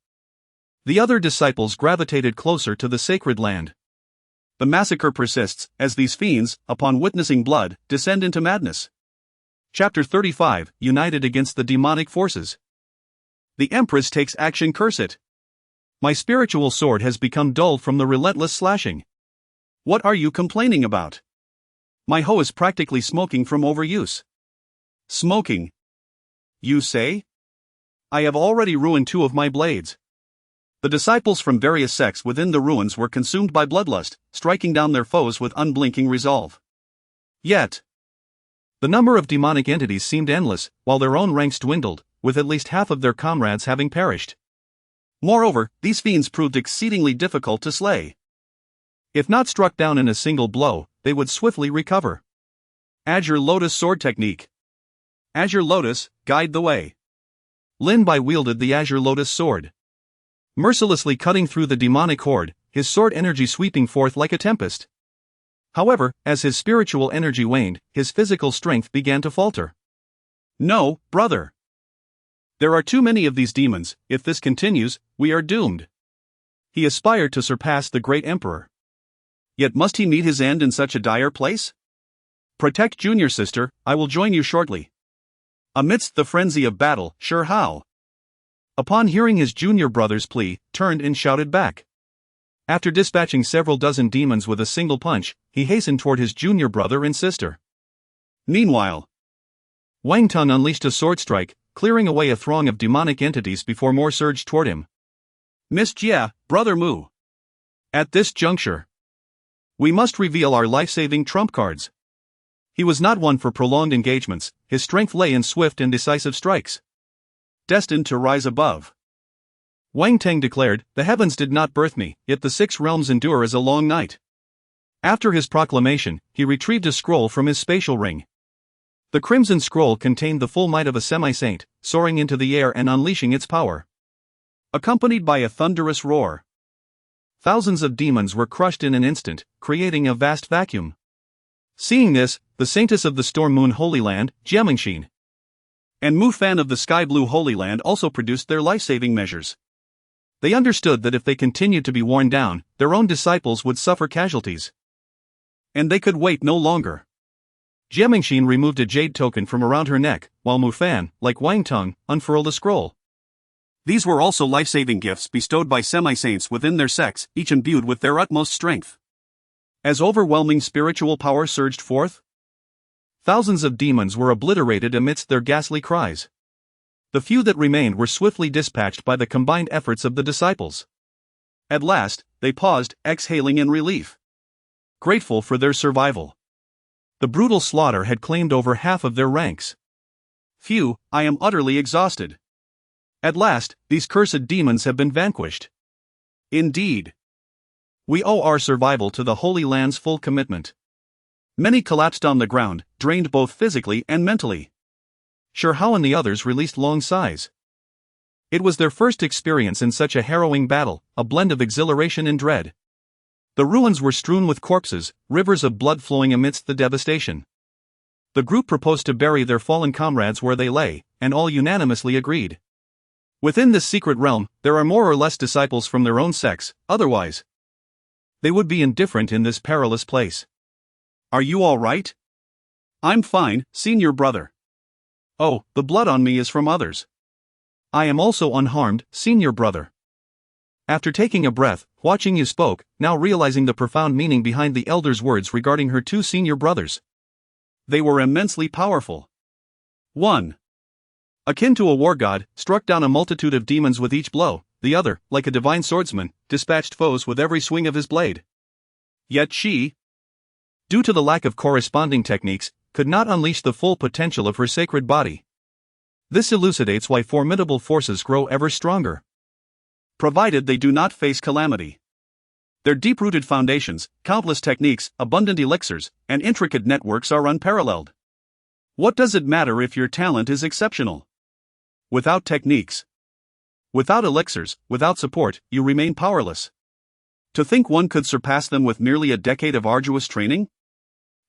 the other disciples gravitated closer to the sacred land. The massacre persists, as these fiends, upon witnessing blood, descend into madness. Chapter 35, United Against the Demonic Forces. The Empress takes action. Curse it. My spiritual sword has become dull from the relentless slashing. What are you complaining about? My hoe is practically smoking from overuse. Smoking? You say? I have already ruined 2 of my blades. The disciples from various sects within the ruins were consumed by bloodlust, striking down their foes with unblinking resolve. Yet, the number of demonic entities seemed endless, while their own ranks dwindled, with at least half of their comrades having perished. Moreover, these fiends proved exceedingly difficult to slay. If not struck down in a single blow, they would swiftly recover. Azure Lotus Sword Technique. Azure Lotus, guide the way. Lin Bai wielded the Azure Lotus Sword, mercilessly cutting through the demonic horde, his sword energy sweeping forth like a tempest. However, as his spiritual energy waned, his physical strength began to falter. No, brother. There are too many of these demons. If this continues, we are doomed. He aspired to surpass the great emperor. Yet must he meet his end in such a dire place? Protect junior sister, I will join you shortly. Amidst the frenzy of battle, Shi Hao, upon hearing his junior brother's plea, turned and shouted back. After dispatching several dozen demons with a single punch, he hastened toward his junior brother and sister. Meanwhile, Wang Tang unleashed a sword strike, clearing away a throng of demonic entities before more surged toward him. Miss Jia, Brother Mu. At this juncture, we must reveal our life-saving trump cards. He was not one for prolonged engagements, his strength lay in swift and decisive strikes. Destined to rise above. Wang Tang declared, the heavens did not birth me, yet the 6 realms endure as a long night. After his proclamation, he retrieved a scroll from his spatial ring. The crimson scroll contained the full might of a semi-saint, soaring into the air and unleashing its power. Accompanied by a thunderous roar, thousands of demons were crushed in an instant, creating a vast vacuum. Seeing this, the saintess of the Storm Moon Holy Land, Jiamingxin, and Mu Fan of the Sky Blue Holy Land also produced their life-saving measures. They understood that if they continued to be worn down, their own disciples would suffer casualties. And they could wait no longer. Jiamingxin removed a jade token from around her neck, while Mu Fan, like Wang Tang, unfurled a scroll. These were also life-saving gifts bestowed by semi-saints within their sects, each imbued with their utmost strength. As overwhelming spiritual power surged forth, thousands of demons were obliterated amidst their ghastly cries. The few that remained were swiftly dispatched by the combined efforts of the disciples. At last, they paused, exhaling in relief, grateful for their survival. The brutal slaughter had claimed over half of their ranks. Phew, I am utterly exhausted. At last, these cursed demons have been vanquished. Indeed, we owe our survival to the Holy Land's full commitment. Many collapsed on the ground, drained both physically and mentally. Shi Hao and the others released long sighs. It was their first experience in such a harrowing battle, a blend of exhilaration and dread. The ruins were strewn with corpses, rivers of blood flowing amidst the devastation. The group proposed to bury their fallen comrades where they lay, and all unanimously agreed. Within this secret realm, there are more or less disciples from their own sects, otherwise they would be indifferent in this perilous place. Are you all right? I'm fine, senior brother. Oh, the blood on me is from others. I am also unharmed, senior brother. After taking a breath, Hua Qingyu spoke, now realizing the profound meaning behind the elder's words regarding her 2 senior brothers. They were immensely powerful. 1. Akin to a war god, struck down a multitude of demons with each blow. The other, like a divine swordsman, dispatched foes with every swing of his blade. Yet she, due to the lack of corresponding techniques, could not unleash the full potential of her sacred body. This elucidates why formidable forces grow ever stronger, provided they do not face calamity. Their deep-rooted foundations, countless techniques, abundant elixirs, and intricate networks are unparalleled. What does it matter if your talent is exceptional? Without techniques, without elixirs, without support, you remain powerless. To think one could surpass them with merely a decade of arduous training?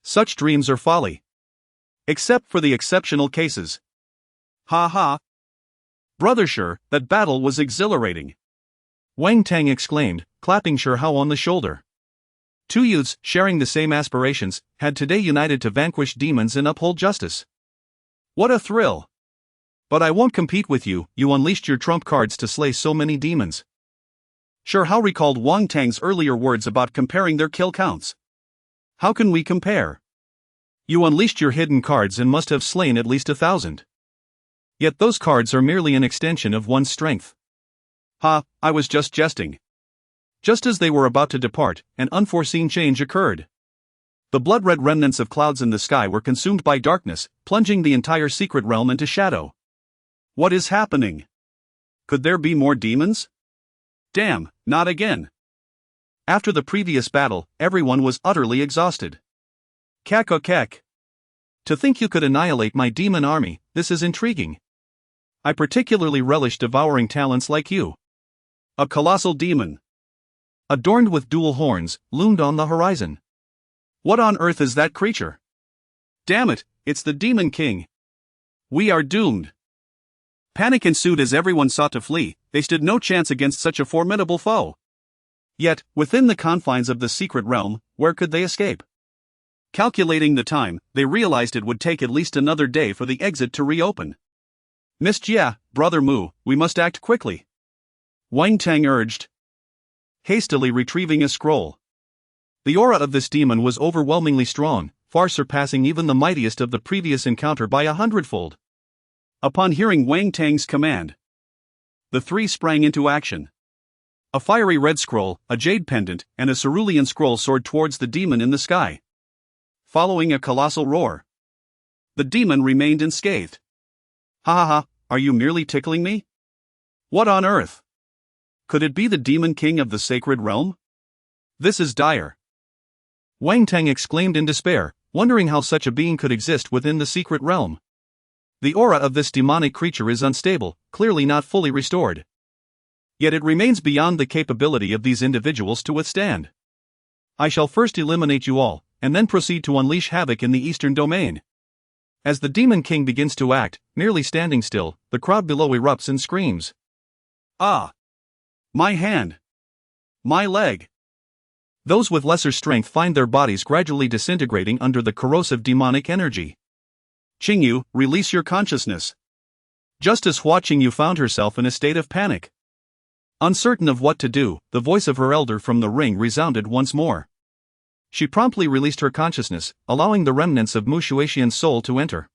Such dreams are folly. Except for the exceptional cases. Ha ha. Brother Shi, that battle was exhilarating. Wang Tang exclaimed, clapping Shi Hao on the shoulder. Two youths, sharing the same aspirations, had today united to vanquish demons and uphold justice. What a thrill! But I won't compete with you, you unleashed your trump cards to slay so many demons. Shi Hao recalled Wang Tang's earlier words about comparing their kill counts. How can we compare? You unleashed your hidden cards and must have slain at least 1,000. Yet those cards are merely an extension of one's strength. Ha, I was just jesting. Just as they were about to depart, an unforeseen change occurred. The blood-red remnants of clouds in the sky were consumed by darkness, plunging the entire secret realm into shadow. What is happening? Could there be more demons? Damn, not again. After the previous battle, everyone was utterly exhausted. Kek. To think you could annihilate my demon army, this is intriguing. I particularly relish devouring talents like you. A colossal demon, adorned with dual horns, loomed on the horizon. What on earth is that creature? Damn it, it's the Demon King. We are doomed. Panic ensued as everyone sought to flee. They stood no chance against such a formidable foe. Yet, within the confines of the secret realm, where could they escape? Calculating the time, they realized it would take at least another day for the exit to reopen. Miss Jia, Brother Mu, we must act quickly. Wang Tang urged, hastily retrieving a scroll. The aura of this demon was overwhelmingly strong, far surpassing even the mightiest of the previous encounter by 100-fold. Upon hearing Wang Tang's command, the three sprang into action. A fiery red scroll, a jade pendant, and a cerulean scroll soared towards the demon in the sky. Following a colossal roar, the demon remained unscathed. Ha, are you merely tickling me? What on earth? Could it be the Demon King of the Sacred Realm? This is dire. Wang Tang exclaimed in despair, wondering how such a being could exist within the secret realm. The aura of this demonic creature is unstable, clearly not fully restored. Yet it remains beyond the capability of these individuals to withstand. I shall first eliminate you all, and then proceed to unleash havoc in the eastern domain. As the Demon King begins to act, merely standing still, the crowd below erupts and screams. Ah! My hand! My leg! Those with lesser strength find their bodies gradually disintegrating under the corrosive demonic energy. Qingyu, release your consciousness. Just as Hua Qingyu found herself in a state of panic. Uncertain of what to do, the voice of her elder from the ring resounded once more. She promptly released her consciousness, allowing the remnants of Mu Shuexian's soul to enter.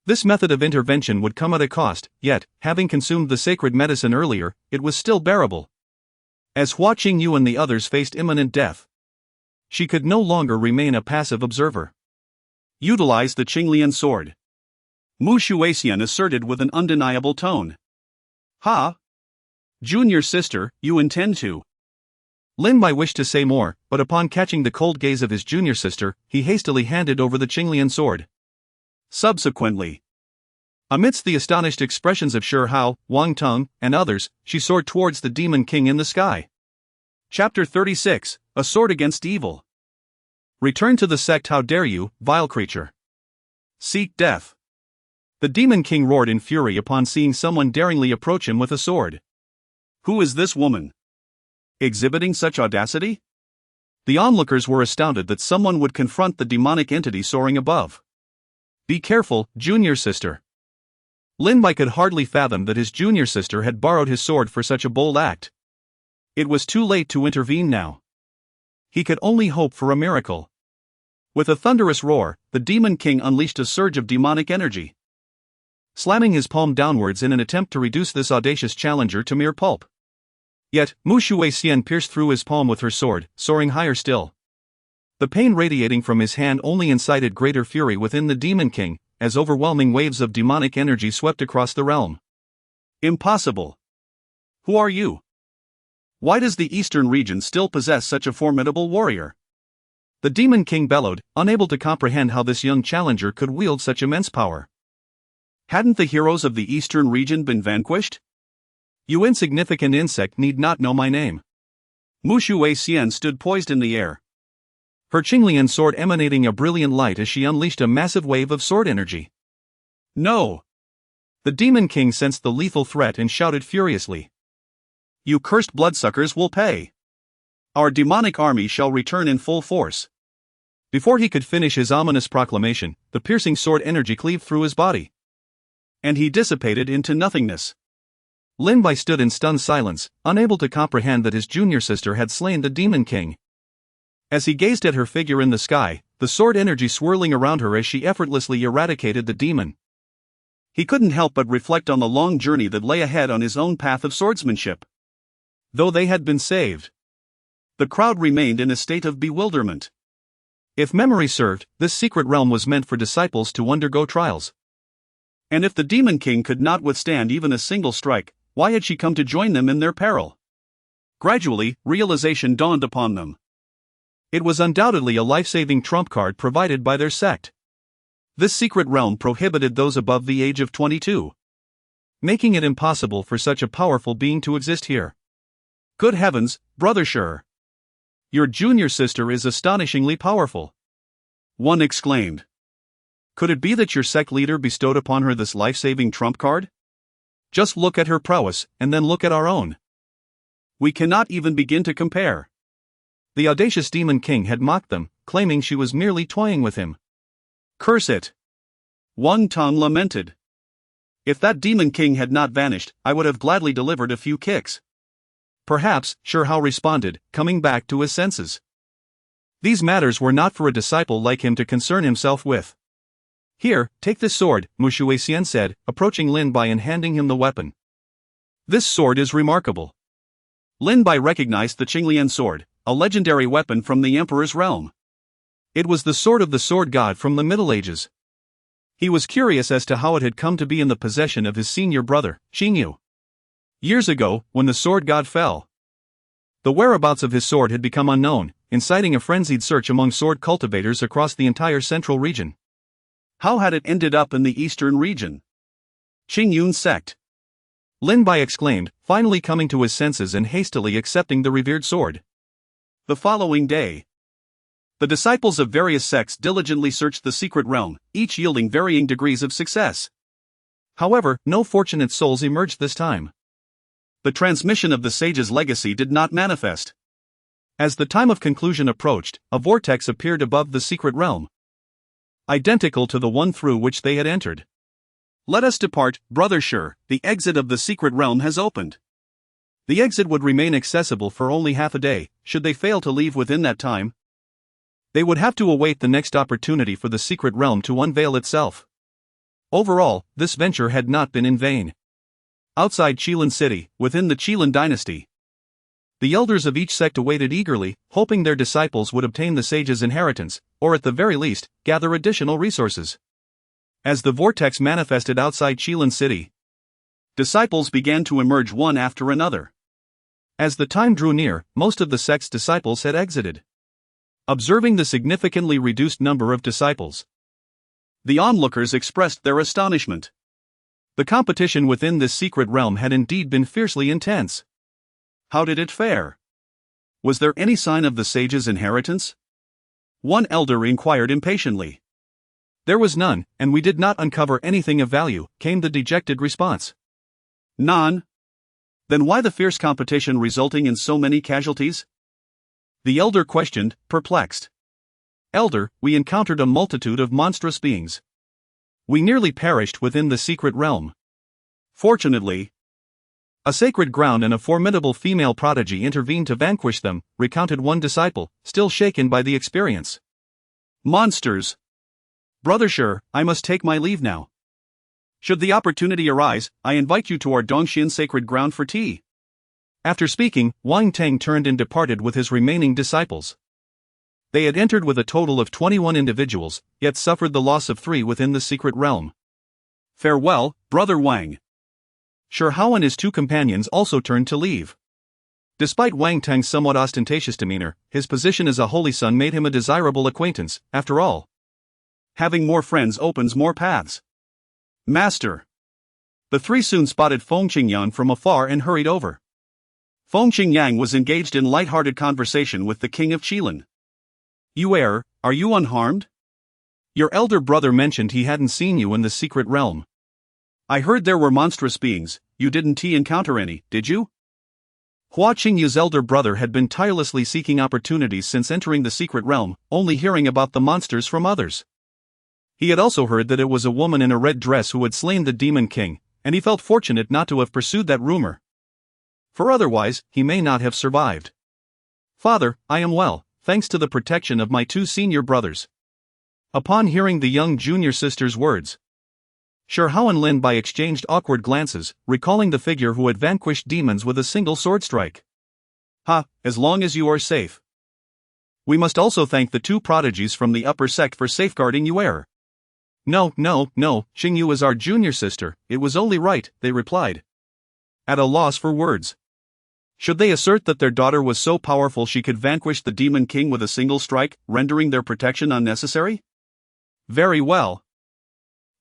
This method of intervention would come at a cost, yet, having consumed the sacred medicine earlier, it was still bearable. As Hua Qingyu and the others faced imminent death, she could no longer remain a passive observer. Utilize the Qinglian sword. Mu Shuexian asserted with an undeniable tone. Ha! Junior sister, you intend to. Lin Bai wished to say more, but upon catching the cold gaze of his junior sister, he hastily handed over the Qinglian sword. Subsequently, amidst the astonished expressions of Shi Hao, Wang Tang, and others, she soared towards the Demon King in the sky. Chapter 36, A Sword Against Evil. Return to the sect, how dare you, vile creature. Seek death. The Demon King roared in fury upon seeing someone daringly approach him with a sword. Who is this woman? Exhibiting such audacity? The onlookers were astounded that someone would confront the demonic entity soaring above. Be careful, junior sister. Lin Bai could hardly fathom that his junior sister had borrowed his sword for such a bold act. It was too late to intervene now. He could only hope for a miracle. With a thunderous roar, the Demon King unleashed a surge of demonic energy. slamming his palm downwards in an attempt to reduce this audacious challenger to mere pulp. Yet, Mu Shuixian pierced through his palm with her sword, soaring higher still. The pain radiating from his hand only incited greater fury within the Demon King, as overwhelming waves of demonic energy swept across the realm. Impossible! Who are you? Why does the Eastern region still possess such a formidable warrior? The Demon King bellowed, unable to comprehend how this young challenger could wield such immense power. Hadn't the heroes of the Eastern region been vanquished? You insignificant insect need not know my name. Mu Shuixian stood poised in the air, her Qinglian sword emanating a brilliant light as she unleashed a massive wave of sword energy. No! The Demon King sensed the lethal threat and shouted furiously. You cursed bloodsuckers will pay! Our demonic army shall return in full force. Before he could finish his ominous proclamation, the piercing sword energy cleaved through his body, and he dissipated into nothingness. Lin Bai stood in stunned silence, unable to comprehend that his junior sister had slain the Demon King. As he gazed at her figure in the sky, the sword energy swirling around her as she effortlessly eradicated the demon, he couldn't help but reflect on the long journey that lay ahead on his own path of swordsmanship. Though they had been saved, the crowd remained in a state of bewilderment. If memory served, this secret realm was meant for disciples to undergo trials. And if the Demon King could not withstand even a single strike, why had she come to join them in their peril? Gradually, realization dawned upon them. It was undoubtedly a life-saving trump card provided by their sect. This secret realm prohibited those above the age of 22, making it impossible for such a powerful being to exist here. Good heavens, Brother Shi! Your junior sister is astonishingly powerful, one exclaimed. Could it be that your sect leader bestowed upon her this life-saving trump card? Just look at her prowess, and then look at our own. We cannot even begin to compare. The audacious Demon King had mocked them, claiming she was merely toying with him. Curse it! One tongue lamented. If that Demon King had not vanished, I would have gladly delivered a few kicks. Perhaps, Shi Hao responded, coming back to his senses. These matters were not for a disciple like him to concern himself with. Here, take this sword, Mu Shuixian said, approaching Lin Bai and handing him the weapon. This sword is remarkable. Lin Bai recognized the Qinglian sword, a legendary weapon from the Emperor's realm. It was the sword of the sword god from the Middle Ages. He was curious as to how it had come to be in the possession of his senior brother, Qingyu. Years ago, when the sword god fell, the whereabouts of his sword had become unknown, inciting a frenzied search among sword cultivators across the entire central region. How had it ended up in the eastern region? Qingyun Sect! Lin Bai exclaimed, finally coming to his senses and hastily accepting the revered sword. The following day, the disciples of various sects diligently searched the secret realm, each yielding varying degrees of success. However, no fortunate souls emerged this time. The transmission of the sage's legacy did not manifest. As the time of conclusion approached, a vortex appeared above the secret realm, identical to the one through which they had entered. Let us depart, Brother Shi, the exit of the secret realm has opened. The exit would remain accessible for only half a day. Should they fail to leave within that time, they would have to await the next opportunity for the secret realm to unveil itself. Overall, this venture had not been in vain. Outside Qinglian City, within the Qinglian dynasty, the elders of each sect awaited eagerly, hoping their disciples would obtain the sage's inheritance, or at the very least, gather additional resources. As the vortex manifested outside Qinglian City, disciples began to emerge one after another. As the time drew near, most of the sect's disciples had exited. Observing the significantly reduced number of disciples, the onlookers expressed their astonishment. The competition within this secret realm had indeed been fiercely intense. How did it fare? Was there any sign of the sage's inheritance? One elder inquired impatiently. There was none, and we did not uncover anything of value, came the dejected response. None? Then why the fierce competition resulting in so many casualties? The elder questioned, perplexed. Elder, we encountered a multitude of monstrous beings. We nearly perished within the secret realm. Fortunately, a sacred ground and a formidable female prodigy intervened to vanquish them, recounted one disciple, still shaken by the experience. Monsters! Brother Shi, I must take my leave now. Should the opportunity arise, I invite you to our Dongxian sacred ground for tea. After speaking, Wang Tang turned and departed with his remaining disciples. They had entered with a total of 21 individuals, yet suffered the loss of 3 within the secret realm. Farewell, Brother Wang. Shi Hao and his 2 companions also turned to leave. Despite Wang Tang's somewhat ostentatious demeanor, his position as a holy son made him a desirable acquaintance, after all. Having more friends opens more paths. Master. The 3 soon spotted Feng Qingyang from afar and hurried over. Feng Qingyang was engaged in light-hearted conversation with the king of Qilin. You heir, are you unharmed? Your elder brother mentioned he hadn't seen you in the secret realm. I heard there were monstrous beings. You didn't encounter any, did you? Hua Qingyu's elder brother had been tirelessly seeking opportunities since entering the secret realm, only hearing about the monsters from others. He had also heard that it was a woman in a red dress who had slain the demon king, and he felt fortunate not to have pursued that rumor. For otherwise, he may not have survived. Father, I am well, thanks to the protection of my 2 senior brothers. Upon hearing the young junior sister's words, Shi Hao and Lin Bai exchanged awkward glances, recalling the figure who had vanquished demons with a single sword strike. As long as you are safe. We must also thank the 2 prodigies from the upper sect for safeguarding you heir. No, Qingyu is our junior sister, it was only right, they replied. At a loss for words. Should they assert that their daughter was so powerful she could vanquish the demon king with a single strike, rendering their protection unnecessary? Very well.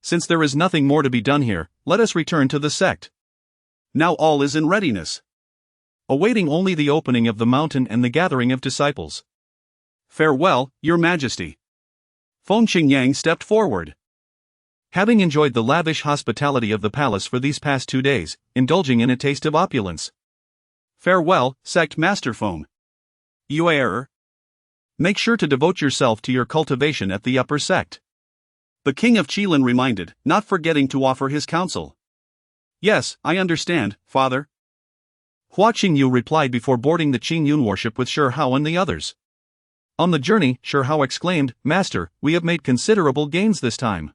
Since there is nothing more to be done here, let us return to the sect. Now all is in readiness. Awaiting only the opening of the mountain and the gathering of disciples. Farewell, Your Majesty. Feng Qingyang stepped forward. Having enjoyed the lavish hospitality of the palace for these past 2 days, indulging in a taste of opulence. Farewell, Sect Master Feng. You heir. Make sure to devote yourself to your cultivation at the upper sect. The king of Qilin reminded, not forgetting to offer his counsel. Yes, I understand, father. Hua Qingyu replied before boarding the Qingyun warship with Shi Hao and the others. On the journey, Shi Hao exclaimed, Master, we have made considerable gains this time.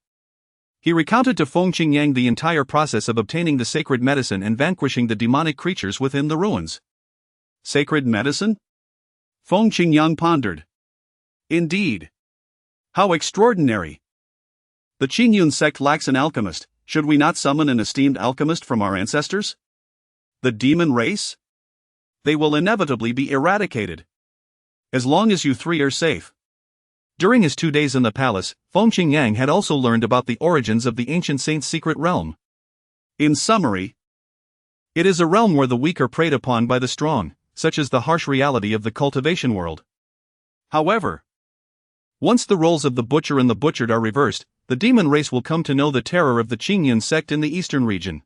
He recounted to Feng Qingyang the entire process of obtaining the sacred medicine and vanquishing the demonic creatures within the ruins. Sacred medicine? Feng Qingyang pondered. Indeed. How extraordinary. The Qingyun sect lacks an alchemist. Should we not summon an esteemed alchemist from our ancestors? The demon race? They will inevitably be eradicated. As long as you 3 are safe. During his 2 days in the palace, Feng Qingyang had also learned about the origins of the ancient saint's secret realm. In summary, it is a realm where the weak are preyed upon by the strong, such as the harsh reality of the cultivation world. However, once the roles of the butcher and the butchered are reversed, the demon race will come to know the terror of the Qingyun Sect in the eastern region.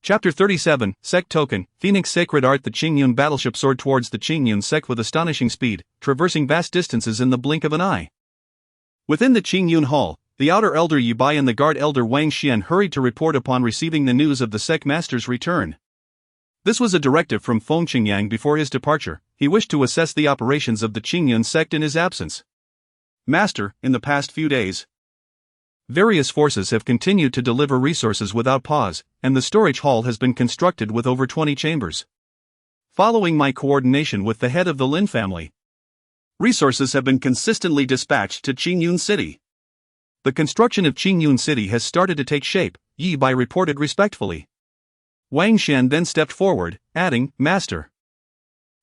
Chapter 37, Sect Token, Phoenix Sacred Art. The Qingyun battleship soared towards the Qingyun Sect with astonishing speed, traversing vast distances in the blink of an eye. Within the Qingyun Hall, the outer elder Lin Bai and the guard elder Wang Xian hurried to report upon receiving the news of the sect master's return. This was a directive from Feng Qingyang before his departure. He wished to assess the operations of the Qingyun Sect in his absence. Master, in the past few days, various forces have continued to deliver resources without pause, and the storage hall has been constructed with over 20 chambers. Following my coordination with the head of the Lin family, resources have been consistently dispatched to Qingyun City. The construction of Qingyun City has started to take shape, Lin Bai reported respectfully. Wang Xian then stepped forward, adding, Master.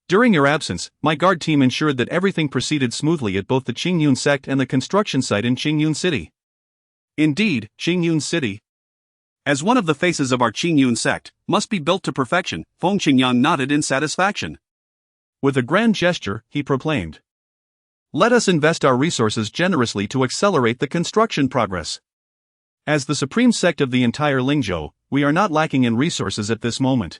During your absence, my guard team ensured that everything proceeded smoothly at both the Qingyun Sect and the construction site in Qingyun City. Indeed, Qingyun City, as one of the faces of our Qingyun Sect, must be built to perfection. Feng Qingyang nodded in satisfaction. With a grand gesture, he proclaimed, let us invest our resources generously to accelerate the construction progress. As the supreme sect of the entire Lingzhou, we are not lacking in resources at this moment.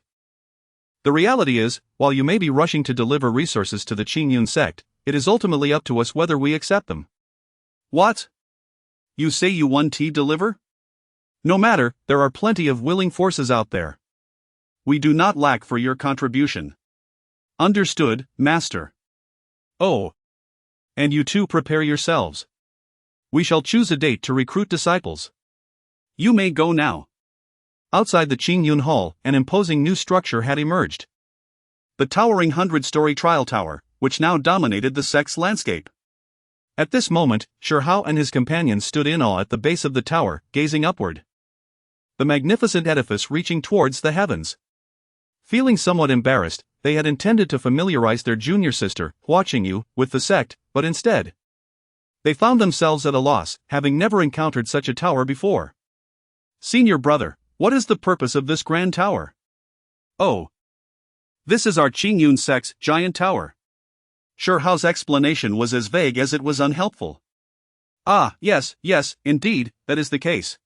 The reality is, while you may be rushing to deliver resources to the Qingyun Sect, it is ultimately up to us whether we accept them. What? You say you want to deliver? No matter, there are plenty of willing forces out there. We do not lack for your contribution. Understood, Master. Oh. And you too prepare yourselves. We shall choose a date to recruit disciples. You may go now. Outside the Qingyun Hall, an imposing new structure had emerged. The towering 100-story trial tower, which now dominated the sect's landscape. At this moment, Shi Hao and his companions stood in awe at the base of the tower, gazing upward. The magnificent edifice reaching towards the heavens. Feeling somewhat embarrassed, they had intended to familiarize their junior sister, Hua Qingyu, with the sect, but instead, they found themselves at a loss, having never encountered such a tower before. Senior brother, what is the purpose of this grand tower? Oh. This is our Qingyun Sect's giant tower. Shi Hao's explanation was as vague as it was unhelpful. Ah, yes, indeed, that is the case.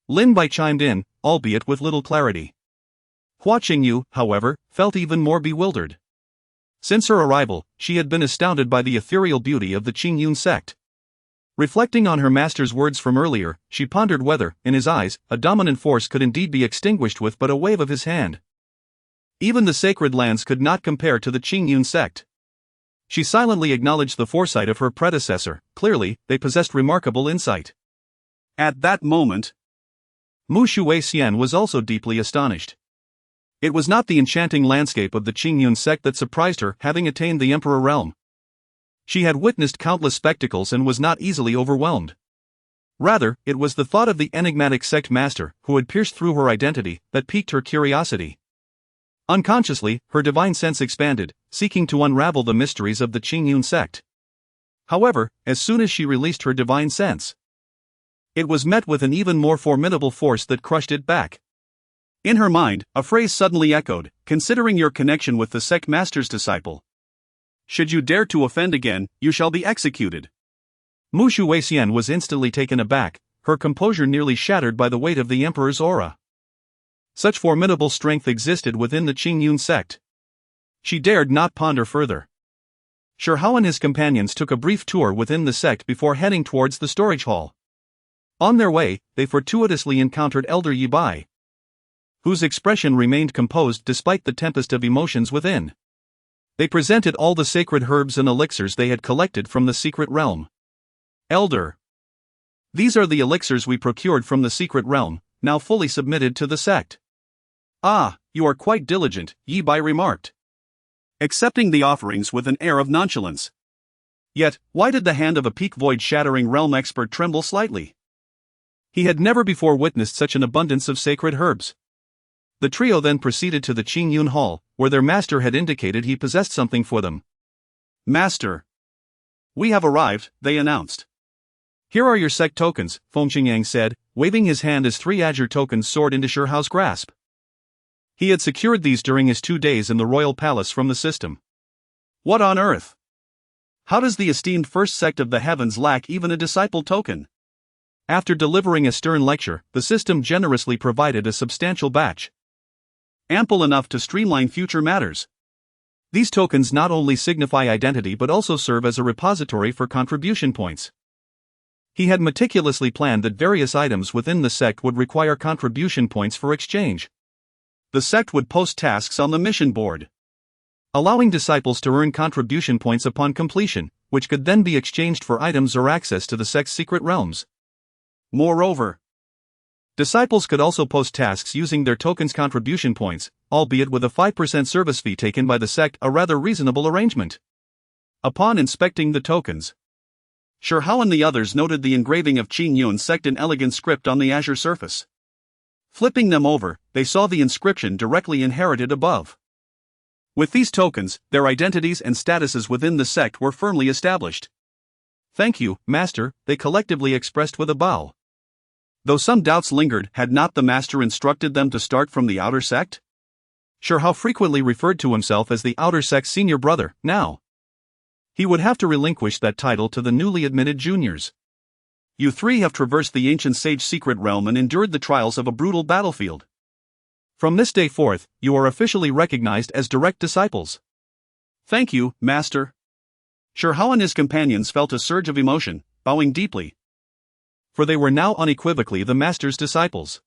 Lin Bai chimed in, albeit with little clarity. Hua Qingyu, however, felt even more bewildered. Since her arrival, she had been astounded by the ethereal beauty of the Qingyun Sect. Reflecting on her master's words from earlier, she pondered whether, in his eyes, a dominant force could indeed be extinguished with but a wave of his hand. Even the sacred lands could not compare to the Qingyun Sect. She silently acknowledged the foresight of her predecessor. Clearly, they possessed remarkable insight. At that moment, Mu Shuixian was also deeply astonished. It was not the enchanting landscape of the Qingyun Sect that surprised her, having attained the Emperor realm. She had witnessed countless spectacles and was not easily overwhelmed. Rather, it was the thought of the enigmatic sect master, who had pierced through her identity, that piqued her curiosity. Unconsciously, her divine sense expanded, seeking to unravel the mysteries of the Qingyun Sect. However, as soon as she released her divine sense, it was met with an even more formidable force that crushed it back. In her mind, a phrase suddenly echoed, considering your connection with the sect master's disciple. Should you dare to offend again, you shall be executed. Mu Shuixian was instantly taken aback, her composure nearly shattered by the weight of the emperor's aura. Such formidable strength existed within the Qingyun Sect. She dared not ponder further. Shi Hao and his companions took a brief tour within the sect before heading towards the storage hall. On their way, they fortuitously encountered Elder Lin Bai, whose expression remained composed despite the tempest of emotions within. They presented all the sacred herbs and elixirs they had collected from the secret realm. Elder, these are the elixirs we procured from the secret realm, now fully submitted to the sect. Ah, you are quite diligent, Lin Bai remarked, accepting the offerings with an air of nonchalance. Yet, why did the hand of a peak void-shattering realm expert tremble slightly? He had never before witnessed such an abundance of sacred herbs. The trio then proceeded to the Qingyun Hall, where their master had indicated he possessed something for them. Master, we have arrived, they announced. Here are your sect tokens, Feng Qingyang said, waving his hand as 3 azure tokens soared into Shi Hao's grasp. He had secured these during his 2 days in the royal palace from the system. What on earth? How does the esteemed first sect of the heavens lack even a disciple token? After delivering a stern lecture, the system generously provided a substantial batch, ample enough to streamline future matters. These tokens not only signify identity but also serve as a repository for contribution points. He had meticulously planned that various items within the sect would require contribution points for exchange. The sect would post tasks on the mission board, allowing disciples to earn contribution points upon completion, which could then be exchanged for items or access to the sect's secret realms. Moreover, disciples could also post tasks using their tokens' contribution points, albeit with a 5% service fee taken by the sect, a rather reasonable arrangement. Upon inspecting the tokens, Shi Hao and the others noted the engraving of Qingyun Sect in elegant script on the azure surface. Flipping them over, they saw the inscription directly inherited above. With these tokens, their identities and statuses within the sect were firmly established. Thank you, Master, they collectively expressed with a bow. Though some doubts lingered, had not the Master instructed them to start from the outer sect? Shi Hao frequently referred to himself as the outer sect's senior brother, now. He would have to relinquish that title to the newly admitted juniors. You 3 have traversed the ancient sage secret realm and endured the trials of a brutal battlefield. From this day forth, you are officially recognized as direct disciples. Thank you, Master. Shi Hao and his companions felt a surge of emotion, bowing deeply. For they were now unequivocally the Master's disciples.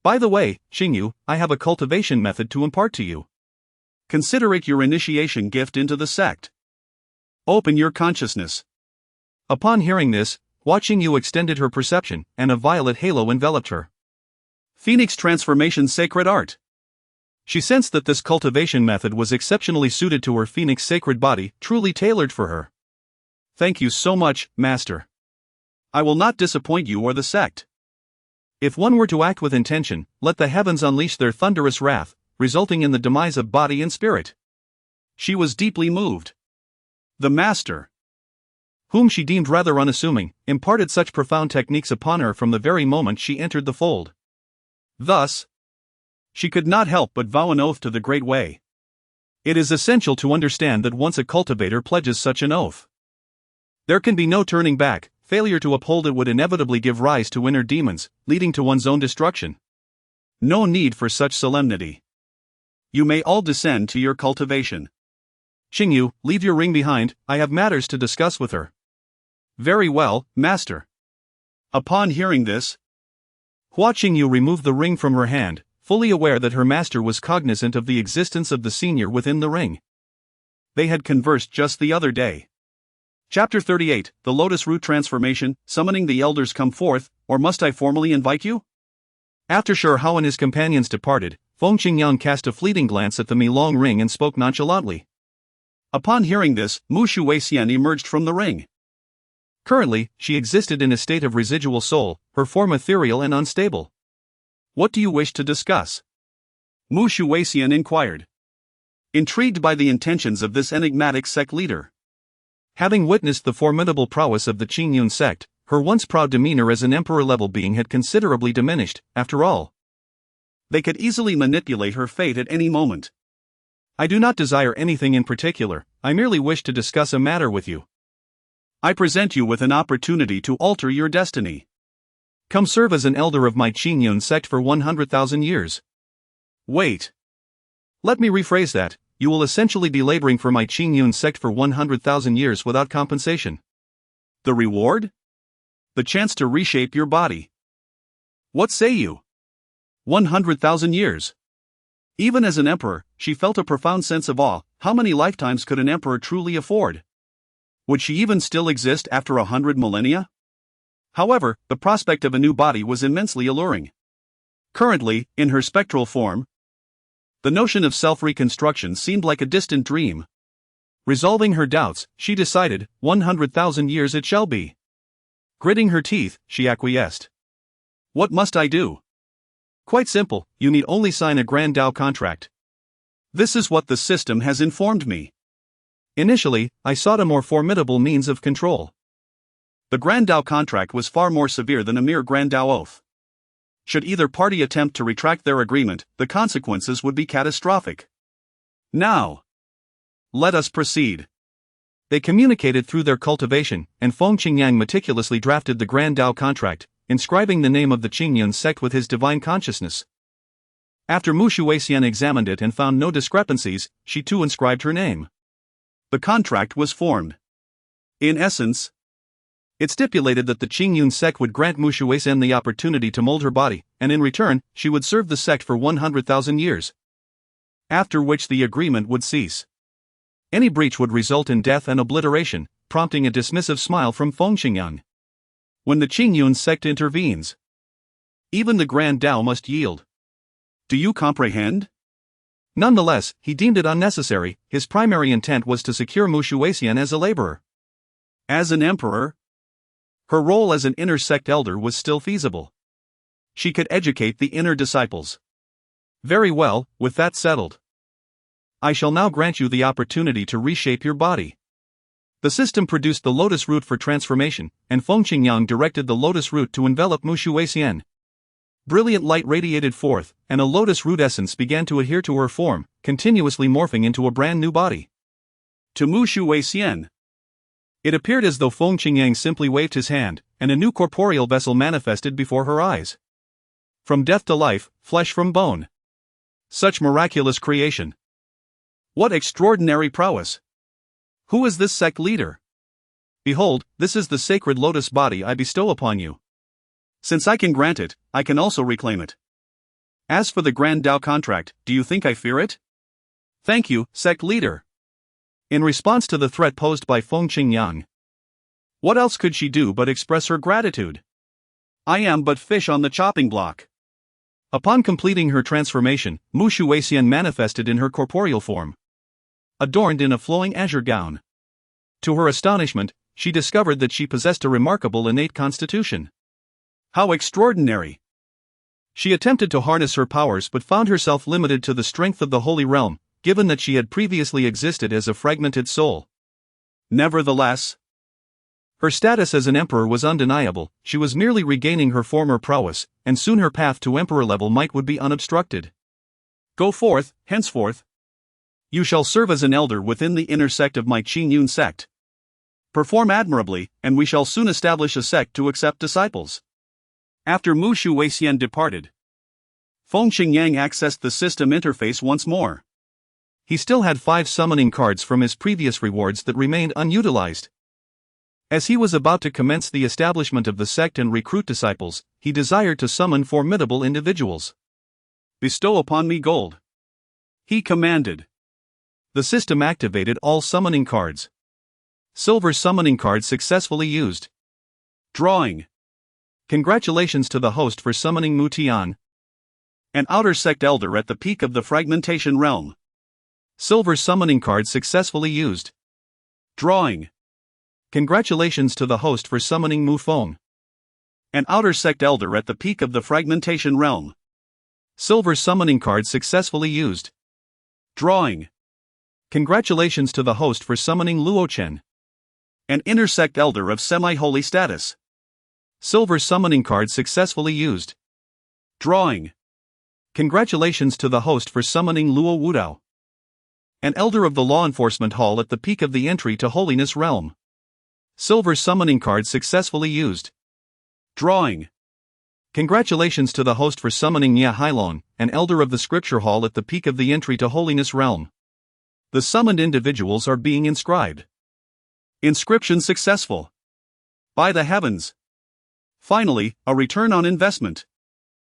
By the way, Qingyu, I have a cultivation method to impart to you. Consider it your initiation gift into the sect. Open your consciousness. Upon hearing this, Hua Qingyu extended her perception, and a violet halo enveloped her. Phoenix Transformation Sacred Art. She sensed that this cultivation method was exceptionally suited to her Phoenix sacred body, truly tailored for her. Thank you so much, Master. I will not disappoint you or the sect. If one were to act with intention, let the heavens unleash their thunderous wrath, resulting in the demise of body and spirit. She was deeply moved. The Master, whom she deemed rather unassuming, imparted such profound techniques upon her from the very moment she entered the fold. Thus, she could not help but vow an oath to the Great Way. It is essential to understand that once a cultivator pledges such an oath, there can be no turning back. Failure to uphold it would inevitably give rise to inner demons, leading to one's own destruction. No need for such solemnity. You may all descend to your cultivation. Qingyu, leave your ring behind, I have matters to discuss with her. Very well, Master. Upon hearing this, Hua Qingyu removed the ring from her hand, fully aware that her master was cognizant of the existence of the senior within the ring. They had conversed just the other day. Chapter 38, The Lotus Root Transformation, Summoning the Elders Come Forth, or Must I Formally Invite You? After Shi Hao and his companions departed, Feng Qingyang cast a fleeting glance at the Mi-Long ring and spoke nonchalantly. Upon hearing this, Mu Shuixian emerged from the ring. Currently, she existed in a state of residual soul, her form ethereal and unstable. What do you wish to discuss? Mu Shuixian inquired, intrigued by the intentions of this enigmatic sect leader. Having witnessed the formidable prowess of the Qingyun Sect, her once proud demeanor as an emperor-level being had considerably diminished. After all, they could easily manipulate her fate at any moment. I do not desire anything in particular, I merely wish to discuss a matter with you. I present you with an opportunity to alter your destiny. Come serve as an elder of my Qingyun Sect for 100,000 years. Wait. Let me rephrase that. You will essentially be laboring for my Qingyun Sect for 100,000 years without compensation. The reward? The chance to reshape your body. What say you? 100,000 years. Even as an emperor, she felt a profound sense of awe. How many lifetimes could an emperor truly afford? Would she even still exist after 100 millennia? However, the prospect of a new body was immensely alluring. Currently, in her spectral form, the notion of self-reconstruction seemed like a distant dream. Resolving her doubts, she decided, 100,000 years it shall be. Gritting her teeth, she acquiesced. What must I do? Quite simple, you need only sign a Grand Dao contract. This is what the system has informed me. Initially, I sought a more formidable means of control. The Grand Dao contract was far more severe than a mere Grand Dao oath. Should either party attempt to retract their agreement, the consequences would be catastrophic. Now, let us proceed. They communicated through their cultivation, and Feng Qingyang meticulously drafted the Grand Dao contract, inscribing the name of the Qingyun Sect with his divine consciousness. After Mu Shuixian examined it and found no discrepancies, she too inscribed her name. The contract was formed. In essence, it stipulated that the Qingyun Sect would grant Mu Shuixian the opportunity to mold her body, and in return, she would serve the sect for 100,000 years. After which the agreement would cease. Any breach would result in death and obliteration, prompting a dismissive smile from Feng Qingyang. When the Qingyun Sect intervenes, even the Grand Dao must yield. Do you comprehend? Nonetheless, he deemed it unnecessary. His primary intent was to secure Mu Shuixian as a laborer. As an emperor, her role as an inner sect elder was still feasible. She could educate the inner disciples. Very well, with that settled, I shall now grant you the opportunity to reshape your body. The system produced the lotus root for transformation, and Feng Qingyang directed the lotus root to envelop Mu Shuixian. Brilliant light radiated forth, and a lotus root essence began to adhere to her form, continuously morphing into a brand new body. To Mu Shuixian, it appeared as though Feng Qingyang simply waved his hand, and a new corporeal vessel manifested before her eyes. From death to life, flesh from bone. Such miraculous creation. What extraordinary prowess! Who is this sect leader? Behold, this is the sacred lotus body I bestow upon you. Since I can grant it, I can also reclaim it. As for the Grand Dao contract, do you think I fear it? Thank you, sect leader. In response to the threat posed by Feng Qingyang, what else could she do but express her gratitude? I am but fish on the chopping block. Upon completing her transformation, Mu Shuixian manifested in her corporeal form, adorned in a flowing azure gown. To her astonishment, she discovered that she possessed a remarkable innate constitution. How extraordinary! She attempted to harness her powers but found herself limited to the strength of the Holy Realm, given that she had previously existed as a fragmented soul. Nevertheless, her status as an emperor was undeniable. She was merely regaining her former prowess, and soon her path to emperor level might would be unobstructed. Go forth, henceforth. You shall serve as an elder within the inner sect of my Qingyun Sect. Perform admirably, and we shall soon establish a sect to accept disciples. After Mu Shuixian departed, Feng Qingyang accessed the system interface once more. He still had 5 summoning cards from his previous rewards that remained unutilized. As he was about to commence the establishment of the sect and recruit disciples, he desired to summon formidable individuals. Bestow upon me gold, he commanded. The system activated all summoning cards. Silver summoning card successfully used. Drawing. Congratulations to the host for summoning Mu Tian, an outer sect elder at the peak of the fragmentation realm. Silver summoning card successfully used. Drawing. Congratulations to the host for summoning Mu Feng, an outer sect elder at the peak of the fragmentation realm. Silver summoning card successfully used. Drawing. Congratulations to the host for summoning Luo Chen, an inner sect elder of semi-holy status. Silver summoning card successfully used. Drawing. Congratulations to the host for summoning Luo Wudao, an elder of the law enforcement hall at the peak of the entry to holiness realm. Silver summoning card successfully used. Drawing. Congratulations to the host for summoning Nia Hailong, an elder of the scripture hall at the peak of the entry to holiness realm. The summoned individuals are being inscribed. Inscription successful. By the heavens. Finally, a return on investment.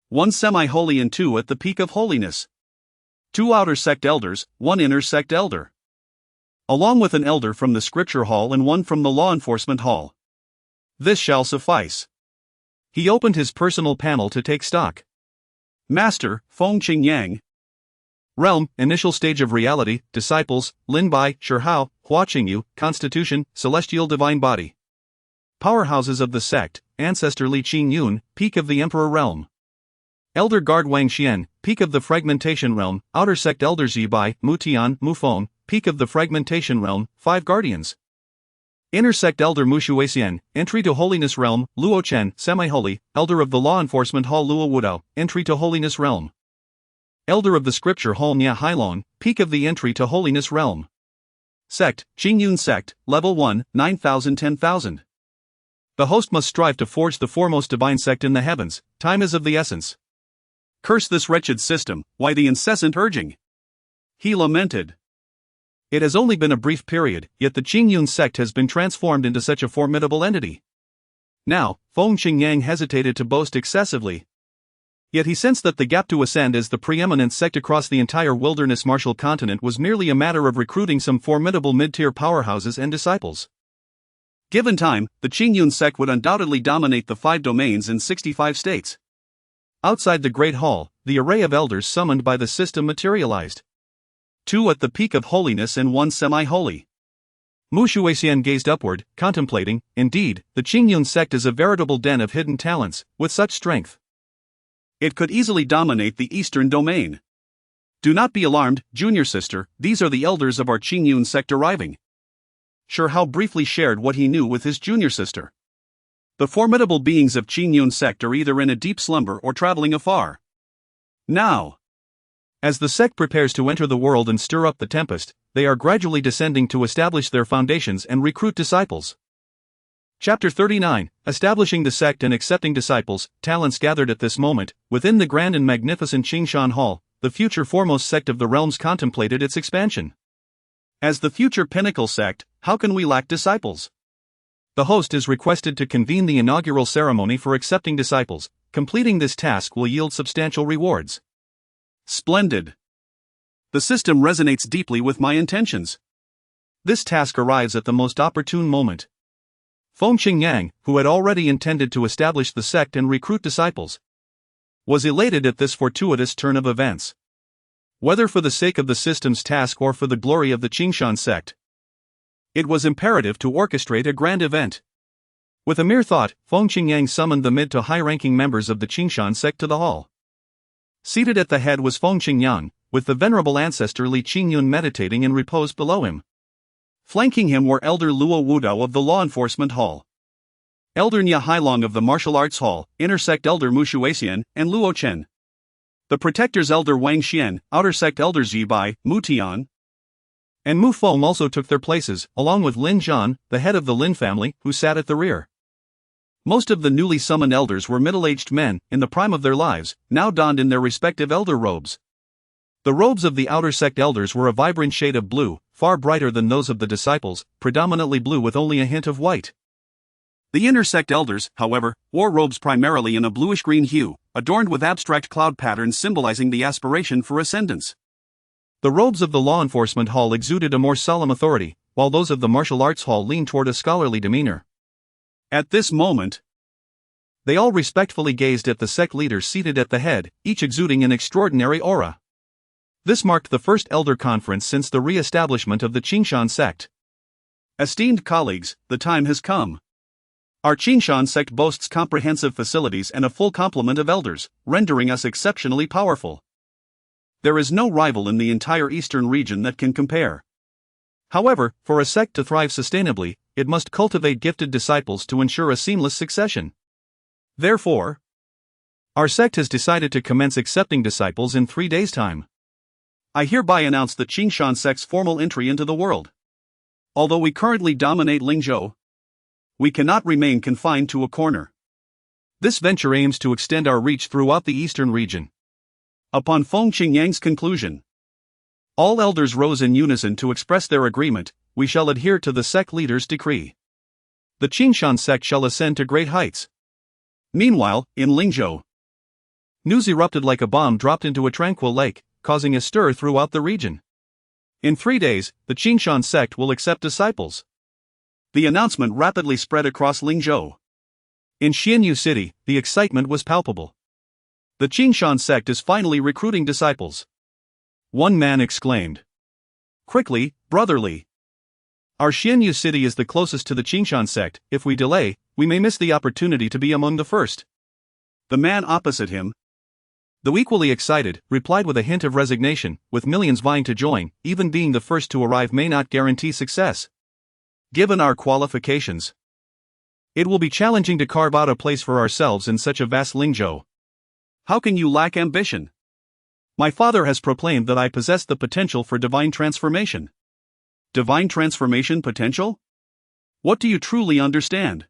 1 semi-holy and 2 at the peak of holiness. 2 outer sect elders, 1 inner sect elder, along with an elder from the scripture hall and 1 from the law enforcement hall. This shall suffice. He opened his personal panel to take stock. Master, Feng Qingyang. Realm, initial stage of reality, disciples, Lin Bai, Shi Hao, Hua Qingyu, constitution, Celestial Divine Body. Powerhouses of the sect, ancestor Li Qingyun, peak of the emperor realm. Elder Guard Wang Xian, peak of the fragmentation realm, outer sect elders Yi Bai, Mu Tian, Mu Feng, peak of the fragmentation realm, 5 guardians. Inner sect elder Mu Shuixian, entry to holiness realm, Luo Chen, semi-holy, elder of the law enforcement hall Luo Wudao, entry to holiness realm. Elder of the scripture hall Nia Hailong, peak of the entry to holiness realm. Sect, Qingyun Sect, level 1, 9,000 10,000. The host must strive to forge the foremost divine sect in the heavens. Time is of the essence. Curse this wretched system, why the incessant urging? He lamented. It has only been a brief period, yet the Qingyun sect has been transformed into such a formidable entity. Now, Feng Qingyang hesitated to boast excessively. Yet he sensed that the gap to ascend as the preeminent sect across the entire wilderness martial continent was merely a matter of recruiting some formidable mid-tier powerhouses and disciples. Given time, the Qingyun sect would undoubtedly dominate the 5 domains in 65 states. Outside the Great Hall, the array of elders summoned by the system materialized. 2 at the peak of holiness and 1 semi-holy. Mu Shuixian gazed upward, contemplating. Indeed, the Qingyun sect is a veritable den of hidden talents, with such strength. It could easily dominate the eastern domain. Do not be alarmed, junior sister, these are the elders of our Qingyun sect arriving. Shi Hao briefly shared what he knew with his junior sister. The formidable beings of Qingyun sect are either in a deep slumber or traveling afar. Now, as the sect prepares to enter the world and stir up the tempest, they are gradually descending to establish their foundations and recruit disciples. Chapter 39, Establishing the Sect and Accepting Disciples. Talents gathered at this moment, within the grand and magnificent Qingshan Hall, the future foremost sect of the realms contemplated its expansion. As the future pinnacle sect, how can we lack disciples? The host is requested to convene the inaugural ceremony for accepting disciples. Completing this task will yield substantial rewards. Splendid. The system resonates deeply with my intentions. This task arrives at the most opportune moment. Feng Qingyang, who had already intended to establish the sect and recruit disciples, was elated at this fortuitous turn of events. Whether for the sake of the system's task or for the glory of the Qingyun Sect, it was imperative to orchestrate a grand event. With a mere thought, Feng Qingyang summoned the mid to high-ranking members of the Qingyun Sect to the hall. Seated at the head was Feng Qingyang, with the venerable ancestor Li Qingyun meditating in repose below him. Flanking him were Elder Luo Wudao of the Law Enforcement Hall, Elder Nya Hailong of the Martial Arts Hall, Intersect Elder Mu Shuixian, and Luo Chen. The Protectors Elder Wang Xian, Outer Sect Elder Zhi Bai, Mu Tian, and Mu Feng also took their places, along with Lin Zhan, the head of the Lin family, who sat at the rear. Most of the newly summoned elders were middle-aged men, in the prime of their lives, now donned in their respective elder robes. The robes of the Outer Sect elders were a vibrant shade of blue, far brighter than those of the disciples, predominantly blue with only a hint of white. The Inner Sect elders, however, wore robes primarily in a bluish-green hue, adorned with abstract cloud patterns symbolizing the aspiration for ascendance. The robes of the Law Enforcement Hall exuded a more solemn authority, while those of the Martial Arts Hall leaned toward a scholarly demeanor. At this moment, they all respectfully gazed at the sect leaders seated at the head, each exuding an extraordinary aura. This marked the first elder conference since the re-establishment of the Qingyun Sect. Esteemed colleagues, the time has come. Our Qingyun Sect boasts comprehensive facilities and a full complement of elders, rendering us exceptionally powerful. There is no rival in the entire eastern region that can compare. However, for a sect to thrive sustainably, it must cultivate gifted disciples to ensure a seamless succession. Therefore, our sect has decided to commence accepting disciples in 3 days' time. I hereby announce the Qingyun Sect's formal entry into the world. Although we currently dominate Lingzhou, we cannot remain confined to a corner. This venture aims to extend our reach throughout the eastern region. Upon Feng Qingyang's conclusion, all elders rose in unison to express their agreement. We shall adhere to the sect leader's decree. The Qingyun Sect shall ascend to great heights. Meanwhile, in Lingzhou, news erupted like a bomb dropped into a tranquil lake, causing a stir throughout the region. In 3 days, the Qingyun Sect will accept disciples. The announcement rapidly spread across Lingzhou. In Xianyu City, the excitement was palpable. The Qingyun Sect is finally recruiting disciples. One man exclaimed. Quickly, brotherly. Our Xianyu City is the closest to the Qingyun Sect. If we delay, we may miss the opportunity to be among the first. The man opposite him, though equally excited, replied with a hint of resignation. With millions vying to join, even being the first to arrive may not guarantee success. Given our qualifications, it will be challenging to carve out a place for ourselves in such a vast Lingzhou. How can you lack ambition? My father has proclaimed that I possess the potential for divine transformation. Divine transformation potential? What do you truly understand?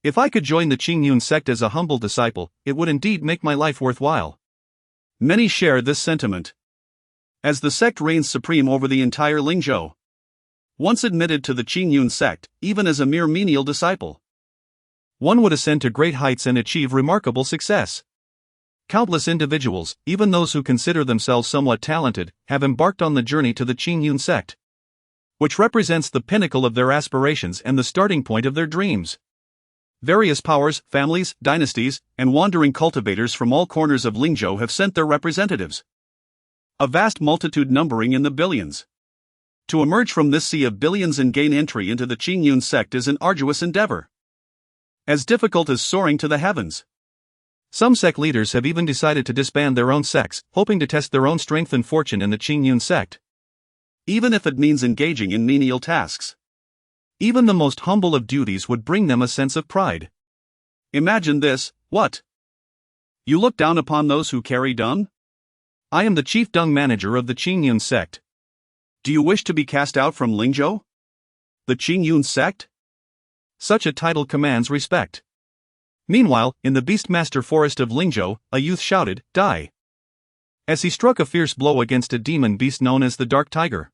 If I could join the Qingyun Sect as a humble disciple, it would indeed make my life worthwhile. Many share this sentiment. As the sect reigns supreme over the entire Lingzhou, once admitted to the Qingyun Sect, even as a mere menial disciple, one would ascend to great heights and achieve remarkable success. Countless individuals, even those who consider themselves somewhat talented, have embarked on the journey to the Qingyun Sect, which represents the pinnacle of their aspirations and the starting point of their dreams. Various powers, families, dynasties, and wandering cultivators from all corners of Lingzhou have sent their representatives. A vast multitude numbering in the billions. To emerge from this sea of billions and gain entry into the Qingyun Sect is an arduous endeavor, as difficult as soaring to the heavens. Some sect leaders have even decided to disband their own sects, hoping to test their own strength and fortune in the Qingyun Sect, even if it means engaging in menial tasks. Even the most humble of duties would bring them a sense of pride. Imagine this, what? You look down upon those who carry dung? I am the chief dung manager of the Qingyun Sect. Do you wish to be cast out from Lingzhou? The Qingyun Sect? Such a title commands respect. Meanwhile, in the Beastmaster Forest of Lingzhou, a youth shouted, "Die!" as he struck a fierce blow against a demon beast known as the Dark Tiger.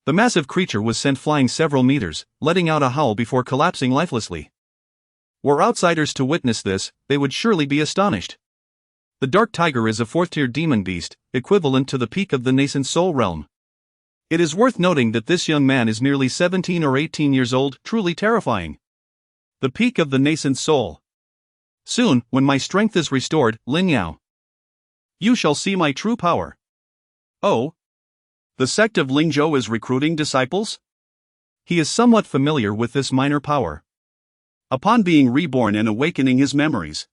The massive creature was sent flying several meters, letting out a howl before collapsing lifelessly. Were outsiders to witness this, they would surely be astonished. The Dark Tiger is a 4th-tier demon beast, equivalent to the peak of the nascent soul realm. It is worth noting that this young man is merely 17 or 18 years old, truly terrifying. The peak of the nascent soul. Soon, when my strength is restored, Lin Yao, you shall see my true power. Oh? The sect of Lingzhou is recruiting disciples? He is somewhat familiar with this minor power. Upon being reborn and awakening his memories,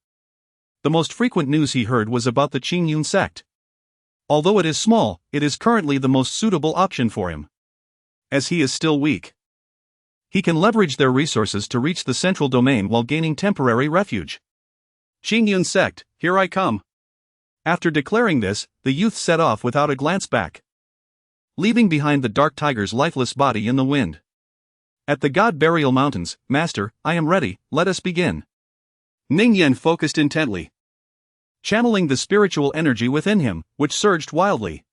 the most frequent news he heard was about the Qingyun Sect. Although it is small, it is currently the most suitable option for him. As he is still weak, he can leverage their resources to reach the central domain while gaining temporary refuge. Qingyun Sect, here I come. After declaring this, the youth set off without a glance back, leaving behind the dark tiger's lifeless body in the wind. At the God Burial Mountains, Master, I am ready, let us begin. Ning Yan focused intently, channeling the spiritual energy within him, which surged wildly.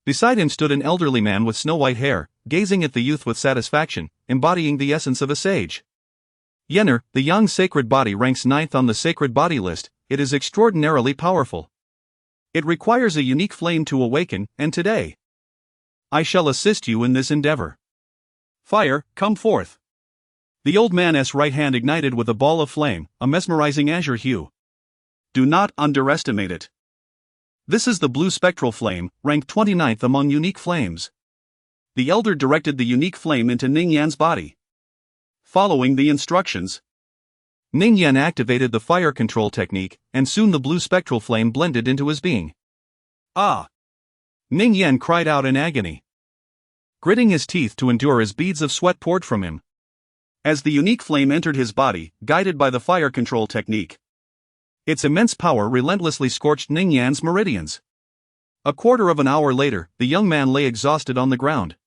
Beside him stood an elderly man with snow-white hair, gazing at the youth with satisfaction, embodying the essence of a sage. Yener, the Yang sacred body ranks 9th on the sacred body list. It is extraordinarily powerful. It requires a unique flame to awaken, and today, I shall assist you in this endeavor. Fire, come forth. The old man's right hand ignited with a ball of flame, a mesmerizing azure hue. Do not underestimate it. This is the blue spectral flame, ranked 29th among unique flames. The elder directed the unique flame into Ning Yan's body. Following the instructions, Ning Yan activated the fire control technique, and soon the blue spectral flame blended into his being. Ah! Ning Yan cried out in agony, gritting his teeth to endure as beads of sweat poured from him. As the unique flame entered his body, guided by the fire control technique, its immense power relentlessly scorched Ning Yan's meridians. A quarter of an hour later, the young man lay exhausted on the ground.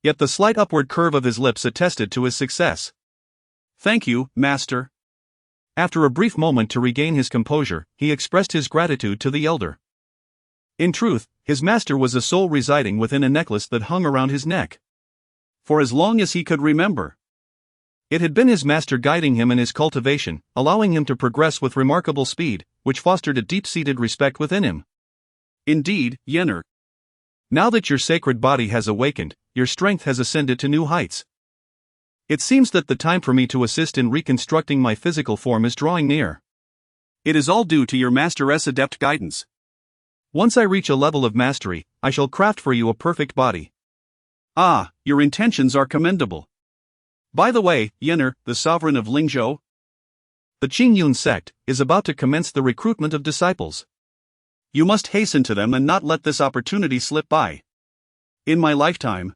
Yet the slight upward curve of his lips attested to his success. Thank you, Master. After a brief moment to regain his composure, he expressed his gratitude to the elder. In truth, his master was a soul residing within a necklace that hung around his neck. For as long as he could remember, it had been his master guiding him in his cultivation, allowing him to progress with remarkable speed, which fostered a deep-seated respect within him. Indeed, Yener, now that your sacred body has awakened, your strength has ascended to new heights. It seems that the time for me to assist in reconstructing my physical form is drawing near. It is all due to your master's adept guidance. Once I reach a level of mastery, I shall craft for you a perfect body. Ah, your intentions are commendable. By the way, Yener, the sovereign of Lingzhou, the Qingyun Sect, is about to commence the recruitment of disciples. You must hasten to them and not let this opportunity slip by. In my lifetime,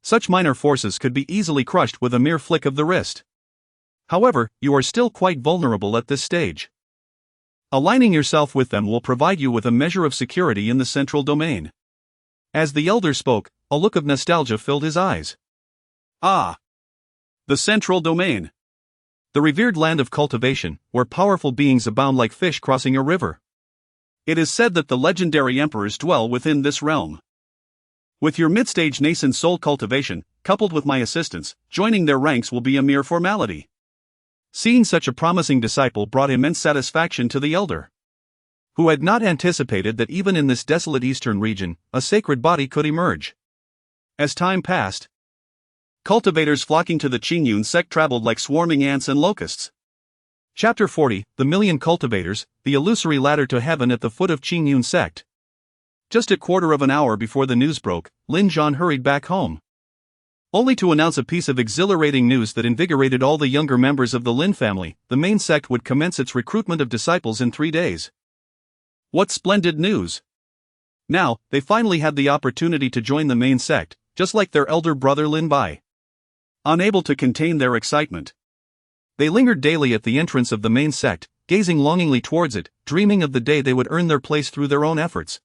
such minor forces could be easily crushed with a mere flick of the wrist. However, you are still quite vulnerable at this stage. Aligning yourself with them will provide you with a measure of security in the central domain. As the elder spoke, a look of nostalgia filled his eyes. Ah! The central domain. The revered land of cultivation, where powerful beings abound like fish crossing a river. It is said that the legendary emperors dwell within this realm. With your mid-stage nascent soul cultivation, coupled with my assistance, joining their ranks will be a mere formality. Seeing such a promising disciple brought immense satisfaction to the elder, who had not anticipated that even in this desolate eastern region, a sacred body could emerge. As time passed, cultivators flocking to the Qingyun Sect traveled like swarming ants and locusts. Chapter 40, The Million Cultivators, the illusory ladder to heaven at the foot of Qingyun Sect. Just a quarter of an hour before the news broke, Lin Zhan hurried back home, only to announce a piece of exhilarating news that invigorated all the younger members of the Lin family. The main sect would commence its recruitment of disciples in 3 days. What splendid news! Now, they finally had the opportunity to join the main sect, just like their elder brother Lin Bai. Unable to contain their excitement, they lingered daily at the entrance of the main sect, gazing longingly towards it, dreaming of the day they would earn their place through their own efforts.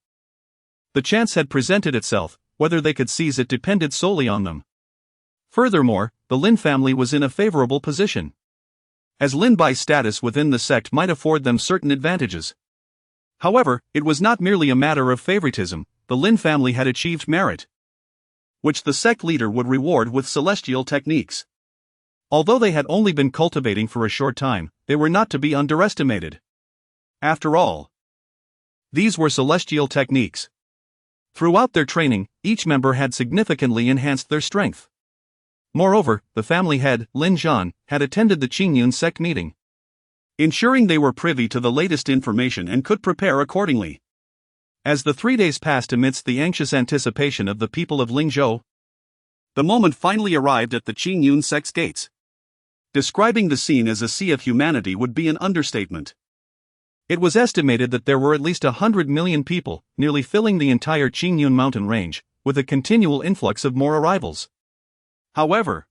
The chance had presented itself, whether they could seize it depended solely on them. Furthermore, the Lin family was in a favorable position, as Lin Bai's status within the sect might afford them certain advantages. However, it was not merely a matter of favoritism. The Lin family had achieved merit, which the sect leader would reward with celestial techniques. Although they had only been cultivating for a short time, they were not to be underestimated. After all, these were celestial techniques. Throughout their training, each member had significantly enhanced their strength. Moreover, the family head, Lin Zhan, had attended the Qingyun Sect meeting, ensuring they were privy to the latest information and could prepare accordingly. As the 3 days passed amidst the anxious anticipation of the people of Lingzhou, the moment finally arrived at the Qingyun Sect's gates. Describing the scene as a sea of humanity would be an understatement. It was estimated that there were at least 100 million people, nearly filling the entire Qingyun mountain range, with a continual influx of more arrivals. However,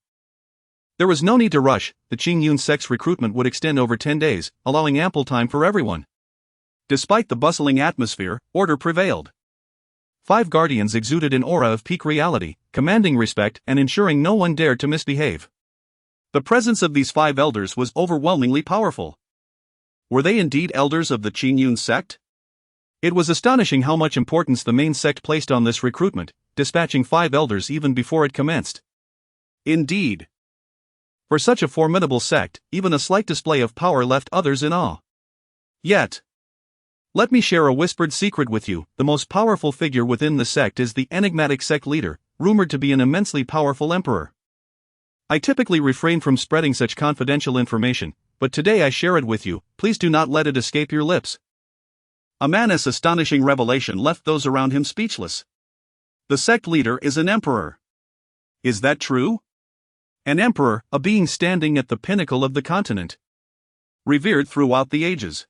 there was no need to rush. The Qingyun Sect's recruitment would extend over 10 days, allowing ample time for everyone. Despite the bustling atmosphere, order prevailed. 5 guardians exuded an aura of peak reality, commanding respect and ensuring no one dared to misbehave. The presence of these 5 elders was overwhelmingly powerful. Were they indeed elders of the Qingyun Sect? It was astonishing how much importance the main sect placed on this recruitment, dispatching 5 elders even before it commenced. Indeed. For such a formidable sect, even a slight display of power left others in awe. Yet, let me share a whispered secret with you. The most powerful figure within the sect is the enigmatic sect leader, rumored to be an immensely powerful emperor. I typically refrain from spreading such confidential information, but today I share it with you. Please do not let it escape your lips. A man's astonishing revelation left those around him speechless. The sect leader is an emperor. Is that true? An emperor, a being standing at the pinnacle of the continent, revered throughout the ages.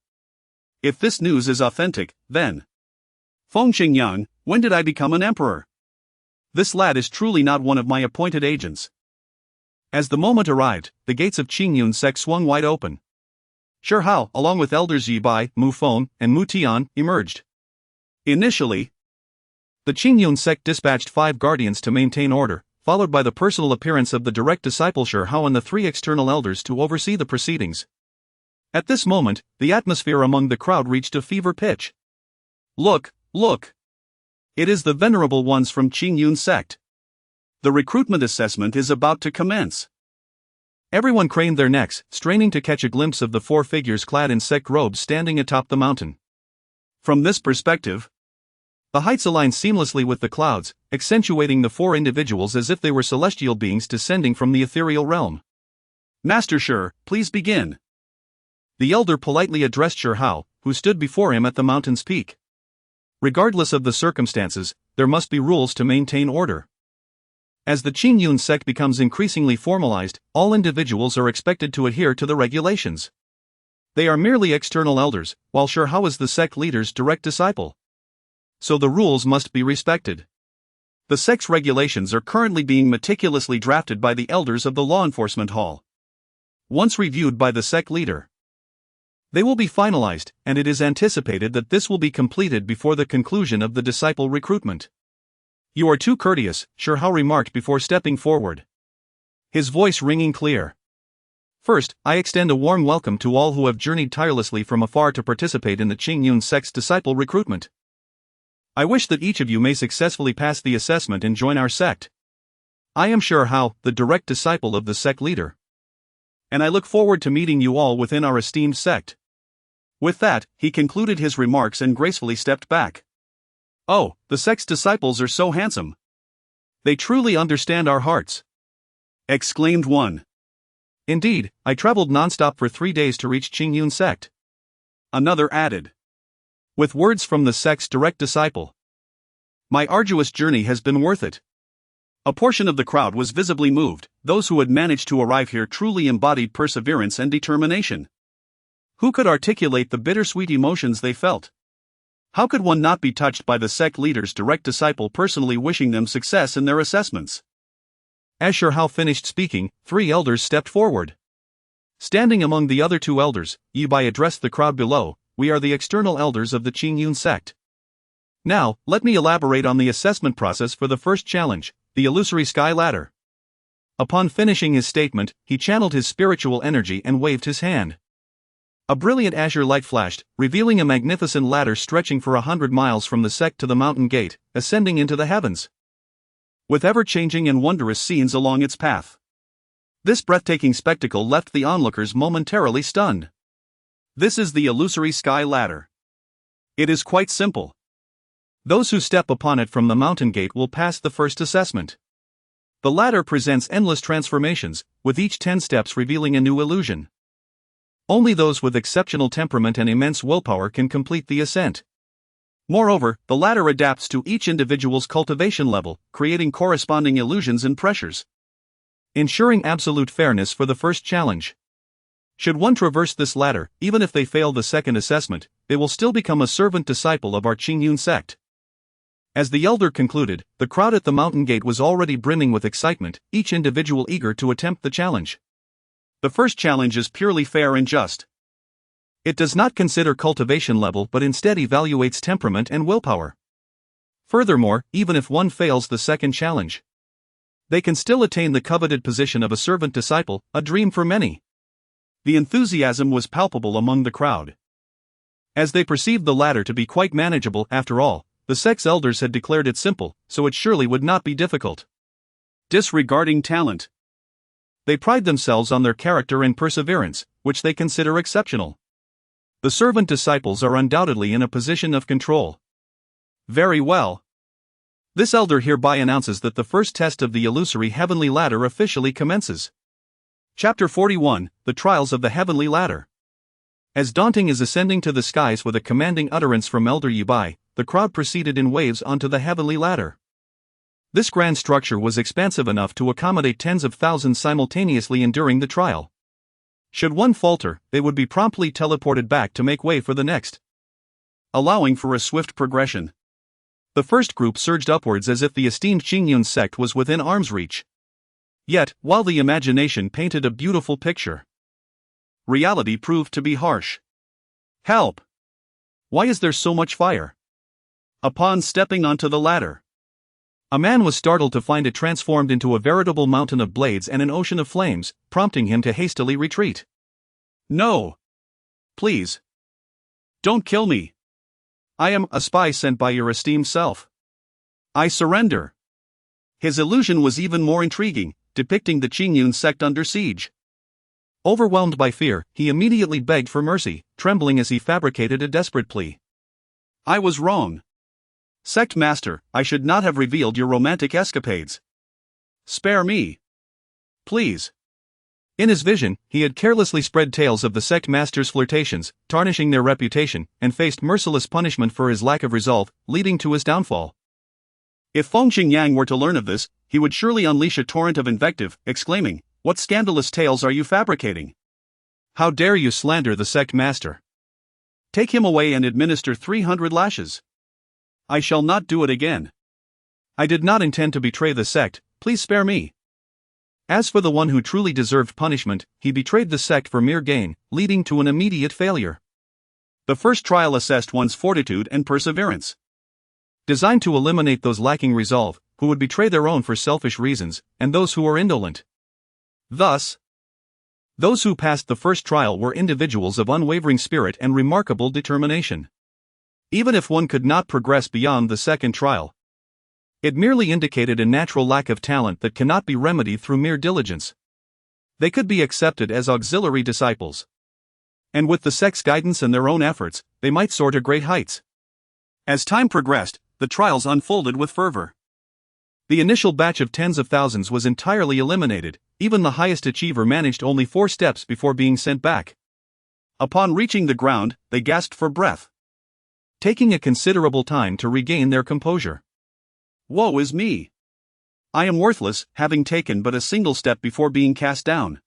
If this news is authentic, then Feng Qingyang, when did I become an emperor? This lad is truly not one of my appointed agents. As the moment arrived, the gates of Qingyun Sect swung wide open. Shi Hao, along with elders Lin Bai, Mu Feng, and Mu Tian, emerged. Initially, the Qingyun Sect dispatched 5 guardians to maintain order, followed by the personal appearance of the direct disciple Shi Hao and the 3 external elders to oversee the proceedings. At this moment, the atmosphere among the crowd reached a fever pitch. Look, look! It is the venerable ones from Qingyun Sect. The recruitment assessment is about to commence. Everyone craned their necks, straining to catch a glimpse of the 4 figures clad in sect robes standing atop the mountain. From this perspective, the heights align seamlessly with the clouds, accentuating the 4 individuals as if they were celestial beings descending from the ethereal realm. Master Shi, please begin. The elder politely addressed Shi Hao, who stood before him at the mountain's peak. Regardless of the circumstances, there must be rules to maintain order. As the Qingyun Sect becomes increasingly formalized, all individuals are expected to adhere to the regulations. They are merely external elders, while Shi Hao is the sect leader's direct disciple. So the rules must be respected. The sect's regulations are currently being meticulously drafted by the elders of the law enforcement hall. Once reviewed by the sect leader, they will be finalized, and it is anticipated that this will be completed before the conclusion of the disciple recruitment. You are too courteous, Shi Hao remarked before stepping forward, his voice ringing clear. First, I extend a warm welcome to all who have journeyed tirelessly from afar to participate in the Qingyun Sect's disciple recruitment. I wish that each of you may successfully pass the assessment and join our sect. I am Shi Hao, the direct disciple of the sect leader, and I look forward to meeting you all within our esteemed sect. With that, he concluded his remarks and gracefully stepped back. Oh, the sect's disciples are so handsome. They truly understand our hearts, exclaimed one. Indeed, I traveled non-stop for 3 days to reach Qingyun Sect, another added. With words from the sect's direct disciple, my arduous journey has been worth it. A portion of the crowd was visibly moved. Those who had managed to arrive here truly embodied perseverance and determination. Who could articulate the bittersweet emotions they felt? How could one not be touched by the sect leader's direct disciple personally wishing them success in their assessments? As Shi Hao finished speaking, 3 elders stepped forward. Standing among the other 2 elders, Lin Bai addressed the crowd below. We are the external elders of the Qingyun Sect. Now, let me elaborate on the assessment process for the first challenge, the illusory sky ladder. Upon finishing his statement, he channeled his spiritual energy and waved his hand. A brilliant azure light flashed, revealing a magnificent ladder stretching for 100 miles from the sect to the mountain gate, ascending into the heavens, with ever-changing and wondrous scenes along its path. This breathtaking spectacle left the onlookers momentarily stunned. This is the illusory sky ladder. It is quite simple. Those who step upon it from the mountain gate will pass the first assessment. The ladder presents endless transformations, with each 10 steps revealing a new illusion. Only those with exceptional temperament and immense willpower can complete the ascent. Moreover, the ladder adapts to each individual's cultivation level, creating corresponding illusions and pressures, ensuring absolute fairness for the first challenge. Should one traverse this ladder, even if they fail the second assessment, they will still become a servant disciple of our Qingyun Sect. As the elder concluded, the crowd at the mountain gate was already brimming with excitement, each individual eager to attempt the challenge. The first challenge is purely fair and just. It does not consider cultivation level but instead evaluates temperament and willpower. Furthermore, even if one fails the second challenge, they can still attain the coveted position of a servant disciple, a dream for many. The enthusiasm was palpable among the crowd, as they perceived the ladder to be quite manageable. After all, the sect's elders had declared it simple, so it surely would not be difficult. Disregarding talent, they pride themselves on their character and perseverance, which they consider exceptional. The servant disciples are undoubtedly in a position of control. Very well. This elder hereby announces that the first test of the illusory heavenly ladder officially commences. Chapter 41, The Trials of the Heavenly Ladder. As daunting as ascending to the skies with a commanding utterance from Elder Lin Bai, the crowd proceeded in waves onto the heavenly ladder. This grand structure was expansive enough to accommodate tens of thousands simultaneously enduring the trial. Should one falter, they would be promptly teleported back to make way for the next, allowing for a swift progression. The first group surged upwards as if the esteemed Qingyun Sect was within arm's reach. Yet, while the imagination painted a beautiful picture, reality proved to be harsh. Help! Why is there so much fire? Upon stepping onto the ladder, a man was startled to find it transformed into a veritable mountain of blades and an ocean of flames, prompting him to hastily retreat. No! Please! Don't kill me! I am a spy sent by your esteemed self. I surrender! His illusion was even more intriguing, depicting the Qingyun Sect under siege. Overwhelmed by fear, he immediately begged for mercy, trembling as he fabricated a desperate plea. I was wrong. Sect Master, I should not have revealed your romantic escapades. Spare me. Please. In his vision, he had carelessly spread tales of the Sect Master's flirtations, tarnishing their reputation, and faced merciless punishment for his lack of resolve, leading to his downfall. If Feng Qingyang were to learn of this, he would surely unleash a torrent of invective, exclaiming, "What scandalous tales are you fabricating? How dare you slander the Sect Master? Take him away and administer 300 lashes. I shall not do it again. I did not intend to betray the sect, please spare me." As for the one who truly deserved punishment, he betrayed the sect for mere gain, leading to an immediate failure. The first trial assessed one's fortitude and perseverance, designed to eliminate those lacking resolve, who would betray their own for selfish reasons, and those who are indolent. Thus, those who passed the first trial were individuals of unwavering spirit and remarkable determination. Even if one could not progress beyond the second trial, it merely indicated a natural lack of talent that cannot be remedied through mere diligence. They could be accepted as auxiliary disciples, and with the sect's guidance and their own efforts, they might soar to great heights. As time progressed, the trials unfolded with fervor. The initial batch of tens of thousands was entirely eliminated. Even the highest achiever managed only 4 steps before being sent back. Upon reaching the ground, they gasped for breath, taking a considerable time to regain their composure. Woe is me! I am worthless, having taken but a single step before being cast down.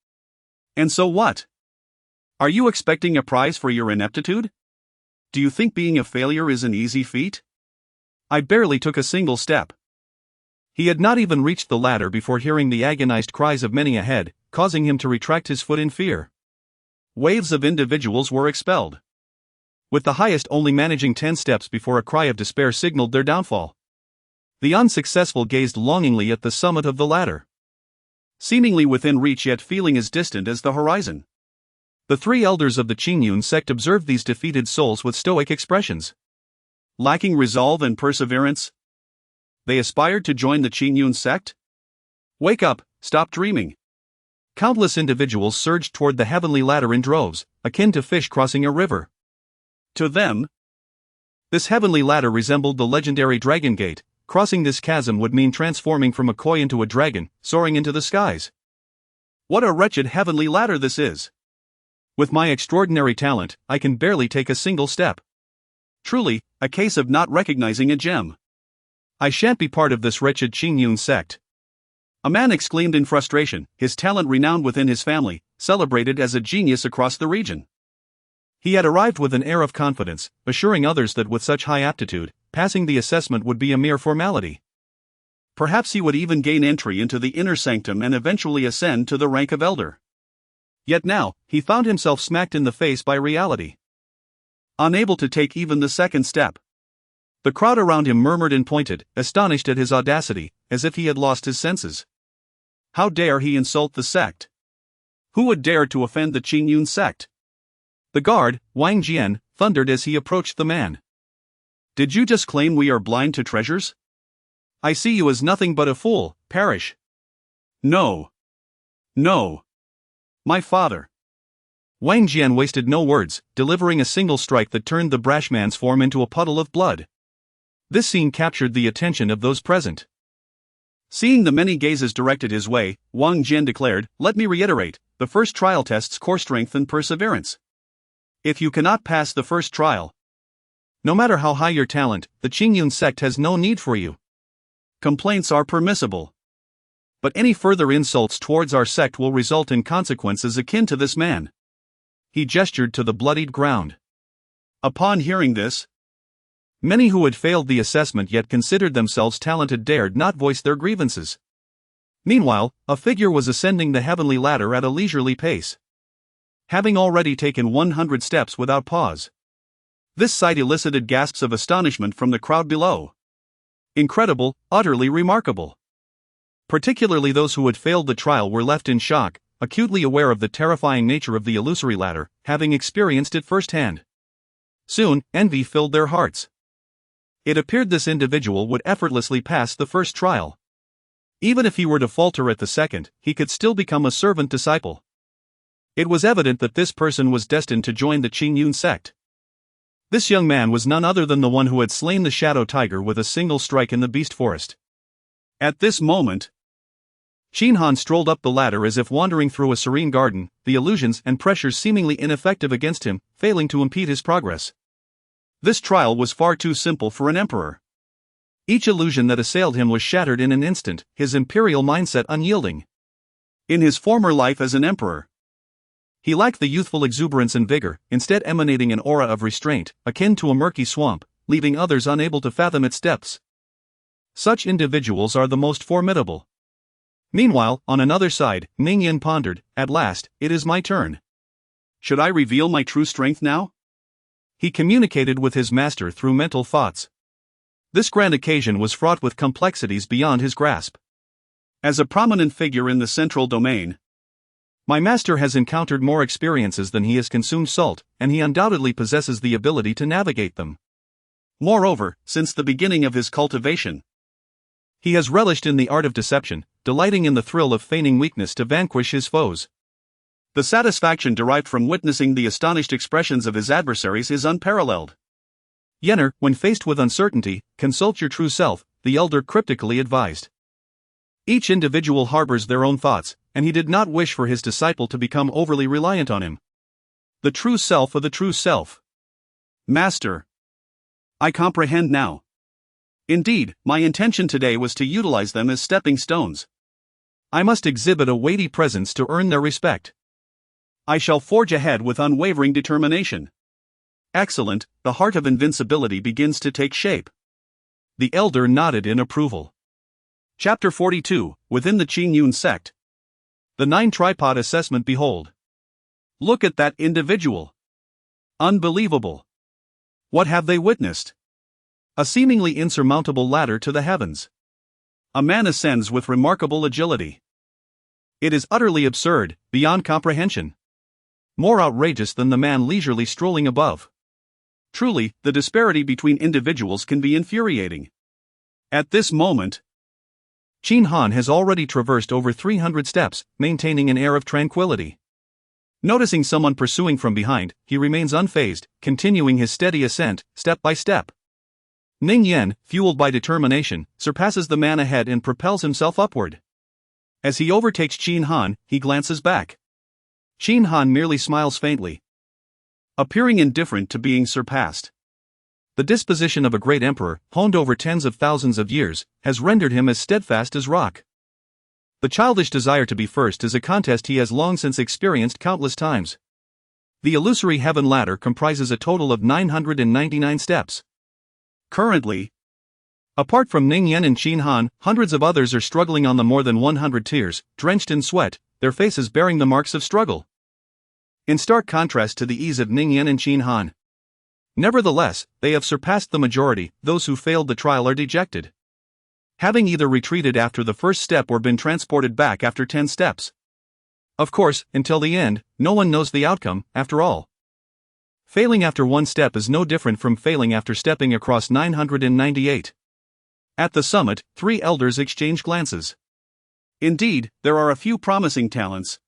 And so what? Are you expecting a prize for your ineptitude? Do you think being a failure is an easy feat? I barely took a single step. He had not even reached the ladder before hearing the agonized cries of many ahead, causing him to retract his foot in fear. Waves of individuals were expelled, with the highest only managing 10 steps before a cry of despair signaled their downfall. The unsuccessful gazed longingly at the summit of the ladder, seemingly within reach yet feeling as distant as the horizon. The 3 elders of the Qingyun Sect observed these defeated souls with stoic expressions. Lacking resolve and perseverance, they aspired to join the Qingyun Sect? Wake up, stop dreaming. Countless individuals surged toward the heavenly ladder in droves, akin to fish crossing a river. To them, this heavenly ladder resembled the legendary Dragon Gate. Crossing this chasm would mean transforming from a koi into a dragon, soaring into the skies. What a wretched heavenly ladder this is! With my extraordinary talent, I can barely take a single step. Truly, a case of not recognizing a gem. I shan't be part of this wretched Qingyun Sect. A man exclaimed in frustration, his talent renowned within his family, celebrated as a genius across the region. He had arrived with an air of confidence, assuring others that with such high aptitude, passing the assessment would be a mere formality. Perhaps he would even gain entry into the inner sanctum and eventually ascend to the rank of elder. Yet now, he found himself smacked in the face by reality. Unable to take even the second step. The crowd around him murmured and pointed, astonished at his audacity, as if he had lost his senses. How dare he insult the sect? Who would dare to offend the Qingyun Sect? The guard, Wang Jian, thundered as he approached the man. Did you just claim we are blind to treasures? I see you as nothing but a fool, perish. No. No. My father. Wang Jian wasted no words, delivering a single strike that turned the brash man's form into a puddle of blood. This scene captured the attention of those present. Seeing the many gazes directed his way, Wang Jian declared, "Let me reiterate, the first trial tests core strength and perseverance. If you cannot pass the first trial, no matter how high your talent, the Qingyun Sect has no need for you. Complaints are permissible. But any further insults towards our sect will result in consequences akin to this man." He gestured to the bloodied ground. Upon hearing this, many who had failed the assessment yet considered themselves talented dared not voice their grievances. Meanwhile, a figure was ascending the heavenly ladder at a leisurely pace, having already taken 100 steps without pause. This sight elicited gasps of astonishment from the crowd below. Incredible, utterly remarkable. Particularly those who had failed the trial were left in shock, acutely aware of the terrifying nature of the illusory ladder, having experienced it firsthand. Soon, envy filled their hearts. It appeared this individual would effortlessly pass the first trial. Even if he were to falter at the second, he could still become a servant disciple. It was evident that this person was destined to join the Qingyun Sect. This young man was none other than the one who had slain the shadow tiger with a single strike in the beast forest. At this moment, Qin Han strolled up the ladder as if wandering through a serene garden, the illusions and pressures seemingly ineffective against him, failing to impede his progress. This trial was far too simple for an emperor. Each illusion that assailed him was shattered in an instant, his imperial mindset unyielding. In his former life as an emperor, he lacked the youthful exuberance and vigor, instead emanating an aura of restraint, akin to a murky swamp, leaving others unable to fathom its depths. Such individuals are the most formidable. Meanwhile, on another side, Ningyan pondered, "At last, it is my turn. Should I reveal my true strength now?" He communicated with his master through mental thoughts. This grand occasion was fraught with complexities beyond his grasp. As a prominent figure in the central domain, my master has encountered more experiences than he has consumed salt, and he undoubtedly possesses the ability to navigate them. Moreover, since the beginning of his cultivation, he has relished in the art of deception, delighting in the thrill of feigning weakness to vanquish his foes. The satisfaction derived from witnessing the astonished expressions of his adversaries is unparalleled. Yenner, when faced with uncertainty, consult your true self, the elder cryptically advised. Each individual harbors their own thoughts, and he did not wish for his disciple to become overly reliant on him. The true self of the true self. Master, I comprehend now. Indeed, my intention today was to utilize them as stepping stones. I must exhibit a weighty presence to earn their respect. I shall forge ahead with unwavering determination. Excellent, the heart of invincibility begins to take shape. The elder nodded in approval. Chapter 42, Within the Qingyun Sect. The 9 tripod assessment. Behold. Look at that individual. Unbelievable. What have they witnessed? A seemingly insurmountable ladder to the heavens. A man ascends with remarkable agility. It is utterly absurd, beyond comprehension. More outrageous than the man leisurely strolling above. Truly, the disparity between individuals can be infuriating. At this moment, Qin Han has already traversed over 300 steps, maintaining an air of tranquility. Noticing someone pursuing from behind, he remains unfazed, continuing his steady ascent, step by step. Ning Yen, fueled by determination, surpasses the man ahead and propels himself upward. As he overtakes Qin Han, he glances back. Shi Hao merely smiles faintly, appearing indifferent to being surpassed. The disposition of a great emperor, honed over tens of thousands of years, has rendered him as steadfast as rock. The childish desire to be first is a contest he has long since experienced countless times. The illusory heaven ladder comprises a total of 999 steps. Currently, apart from Ning Yan and Shi Hao, hundreds of others are struggling on the more than 100 tiers, drenched in sweat, their faces bearing the marks of struggle. In stark contrast to the ease of Ning Yan and Shi Hao. Nevertheless, they have surpassed the majority. Those who failed the trial are dejected, having either retreated after the first step or been transported back after 10 steps. Of course, until the end, no one knows the outcome, after all. Failing after one step is no different from failing after stepping across 998. At the summit, 3 elders exchange glances. Indeed, there are a few promising talents,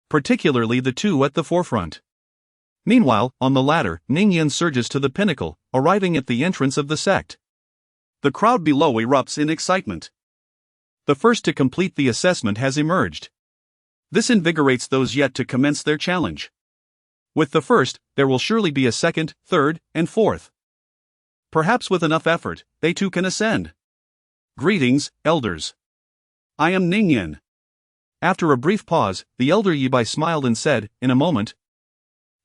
particularly the 2 at the forefront. Meanwhile, on the ladder, Ning Yan surges to the pinnacle, arriving at the entrance of the sect. The crowd below erupts in excitement. The first to complete the assessment has emerged. This invigorates those yet to commence their challenge. With the first, there will surely be a second, third, and fourth. Perhaps with enough effort, they too can ascend. Greetings, elders. I am Ning Yan. After a brief pause, the elder Lin Bai smiled and said, in a moment,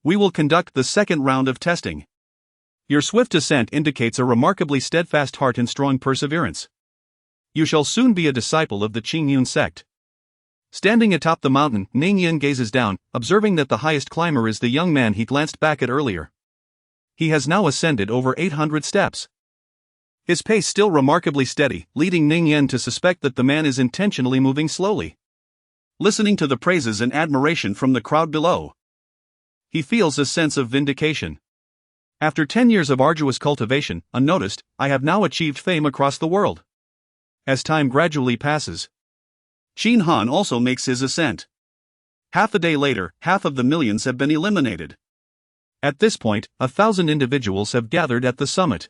we will conduct the second round of testing. Your swift ascent indicates a remarkably steadfast heart and strong perseverance. You shall soon be a disciple of the Qingyun Sect. Standing atop the mountain, Ning Yan gazes down, observing that the highest climber is the young man he glanced back at earlier. He has now ascended over 800 steps. His pace still remarkably steady, leading Ning Yan to suspect that the man is intentionally moving slowly. Listening to the praises and admiration from the crowd below, he feels a sense of vindication. After 10 years of arduous cultivation, unnoticed, I have now achieved fame across the world. As time gradually passes, Shi Hao also makes his ascent. Half a day later, half of the millions have been eliminated. At this point, 1,000 individuals have gathered at the summit.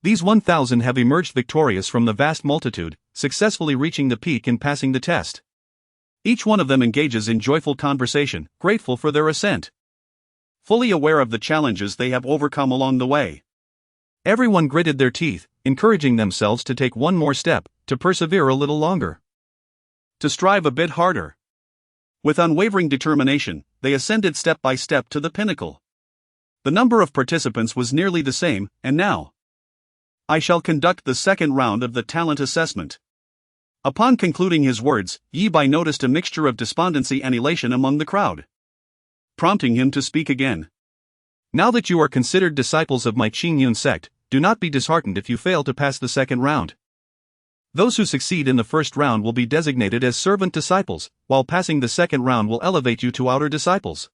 These 1,000 have emerged victorious from the vast multitude, successfully reaching the peak and passing the test. Each one of them engages in joyful conversation, grateful for their ascent, fully aware of the challenges they have overcome along the way. Everyone gritted their teeth, encouraging themselves to take one more step, to persevere a little longer, to strive a bit harder. With unwavering determination, they ascended step by step to the pinnacle. The number of participants was nearly the same, and now I shall conduct the second round of the talent assessment. Upon concluding his words, Lin Bai noticed a mixture of despondency and elation among the crowd, prompting him to speak again. Now that you are considered disciples of my Qingyun Sect, do not be disheartened if you fail to pass the second round. Those who succeed in the first round will be designated as servant disciples, while passing the second round will elevate you to outer disciples.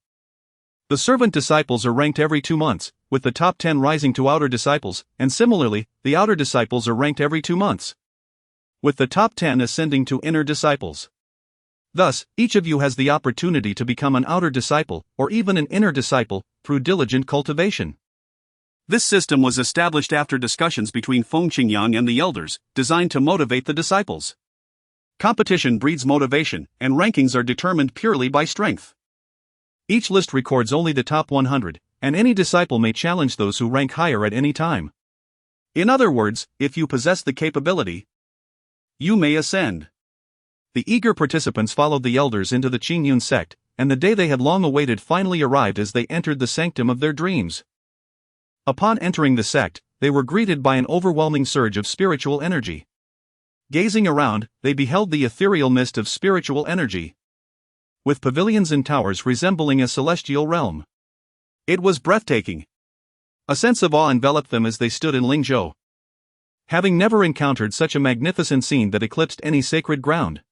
The servant disciples are ranked every 2 months, with the top 10 rising to outer disciples, and similarly, the outer disciples are ranked every 2 months, with the top 10 ascending to inner disciples. Thus, each of you has the opportunity to become an outer disciple, or even an inner disciple, through diligent cultivation. This system was established after discussions between Feng Qingyang and the elders, designed to motivate the disciples. Competition breeds motivation, and rankings are determined purely by strength. Each list records only the top 100, and any disciple may challenge those who rank higher at any time. In other words, if you possess the capability, you may ascend. The eager participants followed the elders into the Qingyun Sect, and the day they had long awaited finally arrived as they entered the sanctum of their dreams. Upon entering the sect, they were greeted by an overwhelming surge of spiritual energy. Gazing around, they beheld the ethereal mist of spiritual energy, with pavilions and towers resembling a celestial realm. It was breathtaking. A sense of awe enveloped them as they stood in Lingzhou, having never encountered such a magnificent scene that eclipsed any sacred ground.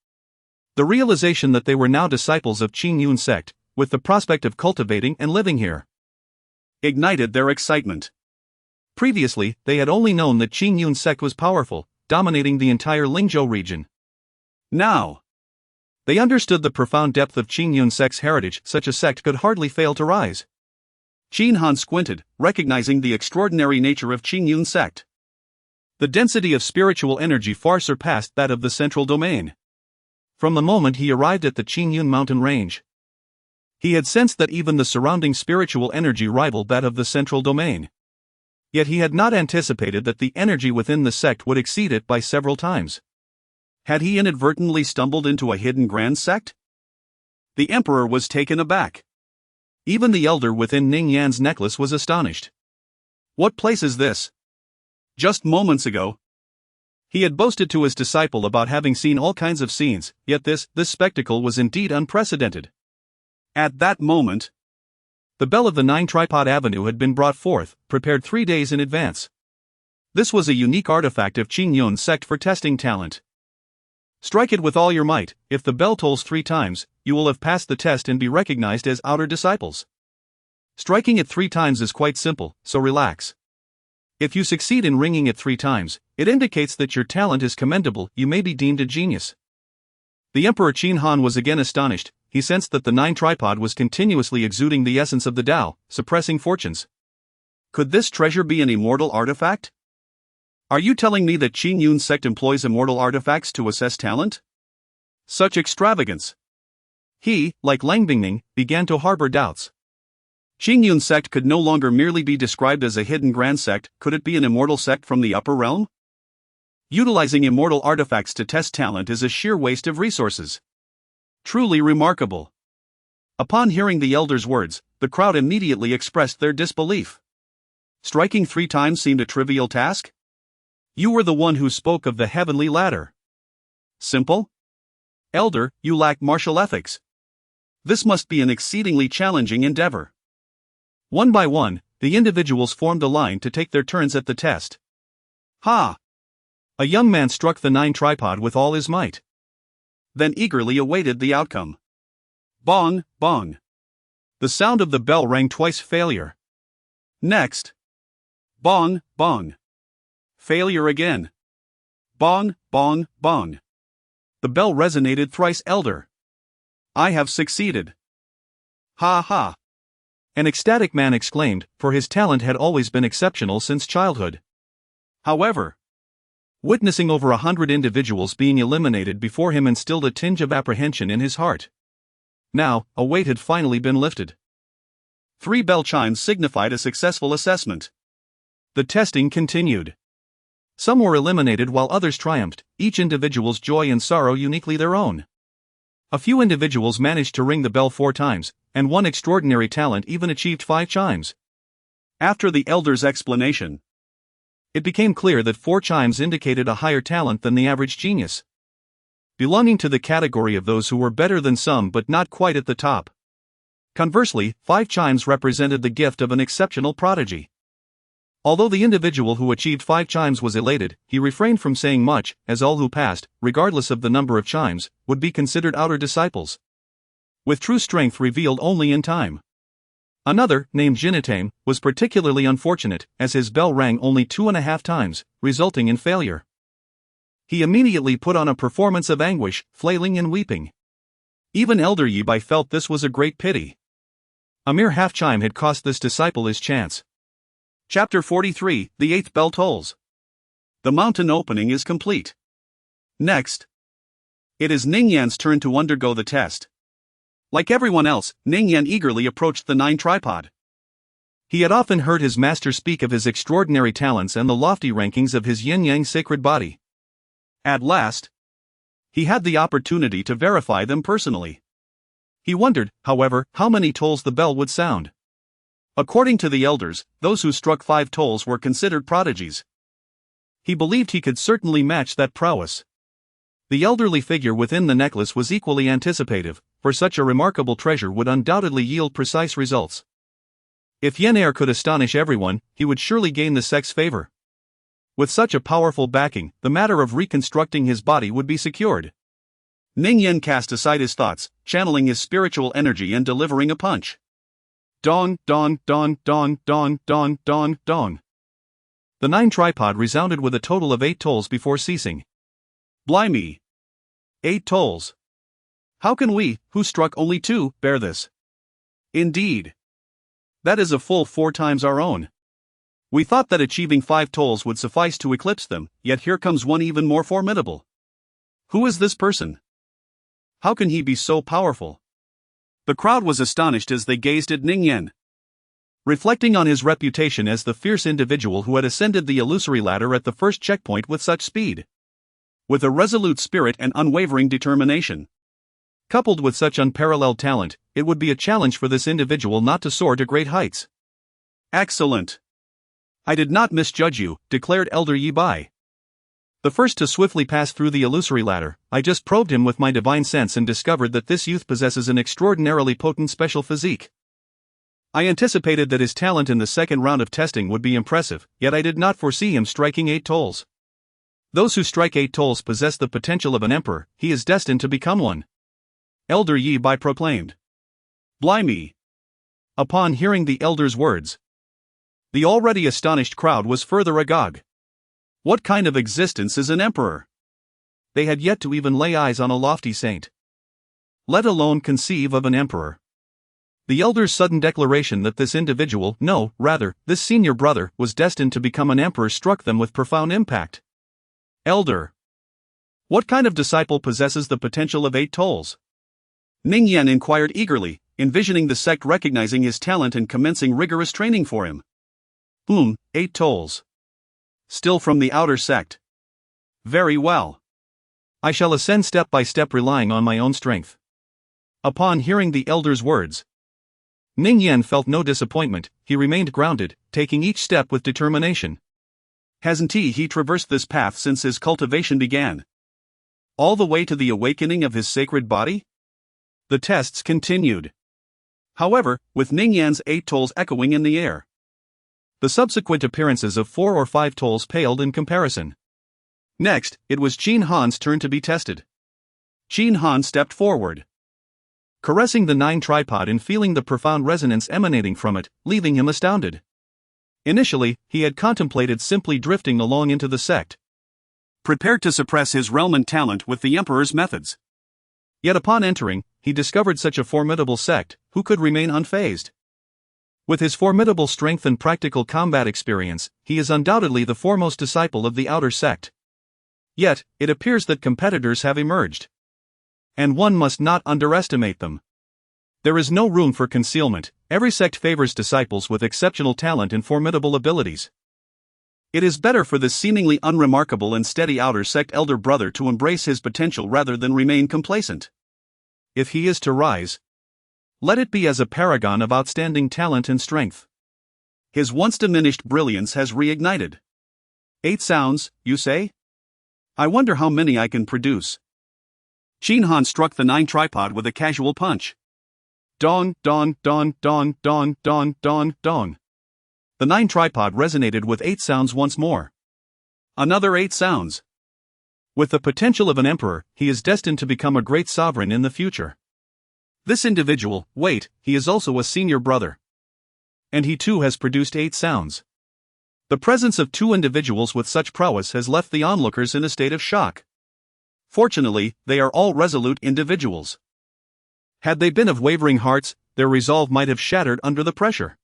The realization that they were now disciples of Qingyun Sect, with the prospect of cultivating and living here, ignited their excitement. Previously, they had only known that Qingyun Sect was powerful, dominating the entire Lingzhou region. Now, they understood the profound depth of Qingyun Sect's heritage. Such a sect could hardly fail to rise. Shi Hao squinted, recognizing the extraordinary nature of Qingyun Sect. The density of spiritual energy far surpassed that of the central domain. From the moment he arrived at the Qingyun mountain range, He had sensed that even the surrounding spiritual energy rivaled that of the central domain. Yet he had not anticipated that the energy within the sect would exceed it by several times. Had he inadvertently stumbled into a hidden grand sect? The emperor was taken aback. Even the elder within Ning Yan's necklace was astonished. What place is this? Just moments ago, he had boasted to his disciple about having seen all kinds of scenes, yet this spectacle was indeed unprecedented. At that moment, the bell of the 9-tripod avenue had been brought forth, prepared 3 days in advance. This was a unique artifact of Qingyun Sect for testing talent. Strike it with all your might. If the bell tolls 3 times, you will have passed the test and be recognized as outer disciples. Striking it 3 times is quite simple, so relax. If you succeed in ringing it 3 times, it indicates that your talent is commendable. You may be deemed a genius. The Emperor Qin Han was again astonished. He sensed that the 9-tripod was continuously exuding the essence of the Tao, suppressing fortunes. Could this treasure be an immortal artifact? Are you telling me that Qingyun Sect employs immortal artifacts to assess talent? Such extravagance! He, like Lang Bingning, began to harbor doubts. Qingyun Sect could no longer merely be described as a hidden grand sect. Could it be an immortal sect from the upper realm? Utilizing immortal artifacts to test talent is a sheer waste of resources. Truly remarkable. Upon hearing the elder's words, the crowd immediately expressed their disbelief. Striking 3 times seemed a trivial task? You were the one who spoke of the heavenly ladder. Simple? Elder, you lack martial ethics. This must be an exceedingly challenging endeavor. One by one, the individuals formed a line to take their turns at the test. Ha! A young man struck the 9-tripod with all his might. Then eagerly awaited the outcome. Bong, bong. The sound of the bell rang twice. Failure. Next. Bong, bong. Failure again. Bong, bong, bong. The bell resonated thrice. Elder, I have succeeded. Ha ha. An ecstatic man exclaimed, for his talent had always been exceptional since childhood. However, witnessing over 100 individuals being eliminated before him instilled a tinge of apprehension in his heart. Now, a weight had finally been lifted. 3 bell chimes signified a successful assessment. The testing continued. Some were eliminated while others triumphed, each individual's joy and sorrow uniquely their own. A few individuals managed to ring the bell 4 times, and one extraordinary talent even achieved 5 chimes. After the elder's explanation, it became clear that 4 chimes indicated a higher talent than the average genius, belonging to the category of those who were better than some but not quite at the top. Conversely, 5 chimes represented the gift of an exceptional prodigy. Although the individual who achieved 5 chimes was elated, he refrained from saying much, as all who passed, regardless of the number of chimes, would be considered outer disciples, with true strength revealed only in time. Another, named Jinitame, was particularly unfortunate, as his bell rang only 2.5 times, resulting in failure. He immediately put on a performance of anguish, flailing and weeping. Even Elder Yi Bai felt this was a great pity. A mere half chime had cost this disciple his chance. Chapter 43, The 8th Bell Tolls. The mountain opening is complete. Next, it is Ning Yan's turn to undergo the test. Like everyone else, Ning Yan eagerly approached the 9-tripod. He had often heard his master speak of his extraordinary talents and the lofty rankings of his yin-yang sacred body. At last, he had the opportunity to verify them personally. He wondered, however, how many tolls the bell would sound. According to the elders, those who struck 5 tolls were considered prodigies. He believed he could certainly match that prowess. The elderly figure within the necklace was equally anticipative, for such a remarkable treasure would undoubtedly yield precise results. If Yen Er could astonish everyone, he would surely gain the sect's favor. With such a powerful backing, the matter of reconstructing his body would be secured. Ning Yan cast aside his thoughts, channeling his spiritual energy and delivering a punch. Dong, dong, dong, dong, dong, dong, dong, dong. The 9-tripod resounded with a total of 8 tolls before ceasing. Blimey! 8 tolls! How can we, who struck only 2, bear this? Indeed. That is a full 4 times our own. We thought that achieving 5 tolls would suffice to eclipse them, yet here comes one even more formidable. Who is this person? How can he be so powerful? The crowd was astonished as they gazed at Ningyan. Reflecting on his reputation as the fierce individual who had ascended the illusory ladder at the first checkpoint with such speed. With a resolute spirit and unwavering determination. Coupled with such unparalleled talent, it would be a challenge for this individual not to soar to great heights. Excellent. I did not misjudge you, declared Elder Lin Bai. The first to swiftly pass through the illusory ladder, I just probed him with my divine sense and discovered that this youth possesses an extraordinarily potent special physique. I anticipated that his talent in the second round of testing would be impressive, yet I did not foresee him striking 8 tolls. Those who strike 8 tolls possess the potential of an emperor, he is destined to become one. Elder Lin Bai proclaimed. Blimey! Upon hearing the elder's words, the already astonished crowd was further agog. What kind of existence is an emperor? They had yet to even lay eyes on a lofty saint, let alone conceive of an emperor. The elder's sudden declaration that this individual, no, rather, this senior brother, was destined to become an emperor struck them with profound impact. Elder. What kind of disciple possesses the potential of 8 tolls? Ningyan inquired eagerly, envisioning the sect recognizing his talent and commencing rigorous training for him. 8 tolls. Still from the outer sect. Very well. I shall ascend step by step relying on my own strength. Upon hearing the elder's words, Ningyan felt no disappointment, he remained grounded, taking each step with determination. Hasn't he traversed this path since his cultivation began? All the way to the awakening of his sacred body? The tests continued. However, with Ningyan's 8 tolls echoing in the air, the subsequent appearances of 4 or 5 tolls paled in comparison. Next, it was Qin Han's turn to be tested. Qin Han stepped forward, caressing the 9 tripod and feeling the profound resonance emanating from it, leaving him astounded. Initially, he had contemplated simply drifting along into the sect, prepared to suppress his realm and talent with the emperor's methods. Yet upon entering, he discovered such a formidable sect, who could remain unfazed. With his formidable strength and practical combat experience, he is undoubtedly the foremost disciple of the outer sect. Yet, it appears that competitors have emerged. And one must not underestimate them. There is no room for concealment, every sect favors disciples with exceptional talent and formidable abilities. It is better for this seemingly unremarkable and steady outer sect elder brother to embrace his potential rather than remain complacent. If he is to rise, let it be as a paragon of outstanding talent and strength. His once diminished brilliance has reignited. 8 sounds, you say? I wonder how many I can produce. Qin Han struck the 9 tripod with a casual punch. Dong, dong, dong, dong, dong, dong, dong, dong. The 9 tripod resonated with 8 sounds once more. Another 8 sounds. With the potential of an emperor, he is destined to become a great sovereign in the future. This individual, wait, he is also a senior brother. And he too has produced 8 sounds. The presence of 2 individuals with such prowess has left the onlookers in a state of shock. Fortunately, they are all resolute individuals. Had they been of wavering hearts, their resolve might have shattered under the pressure.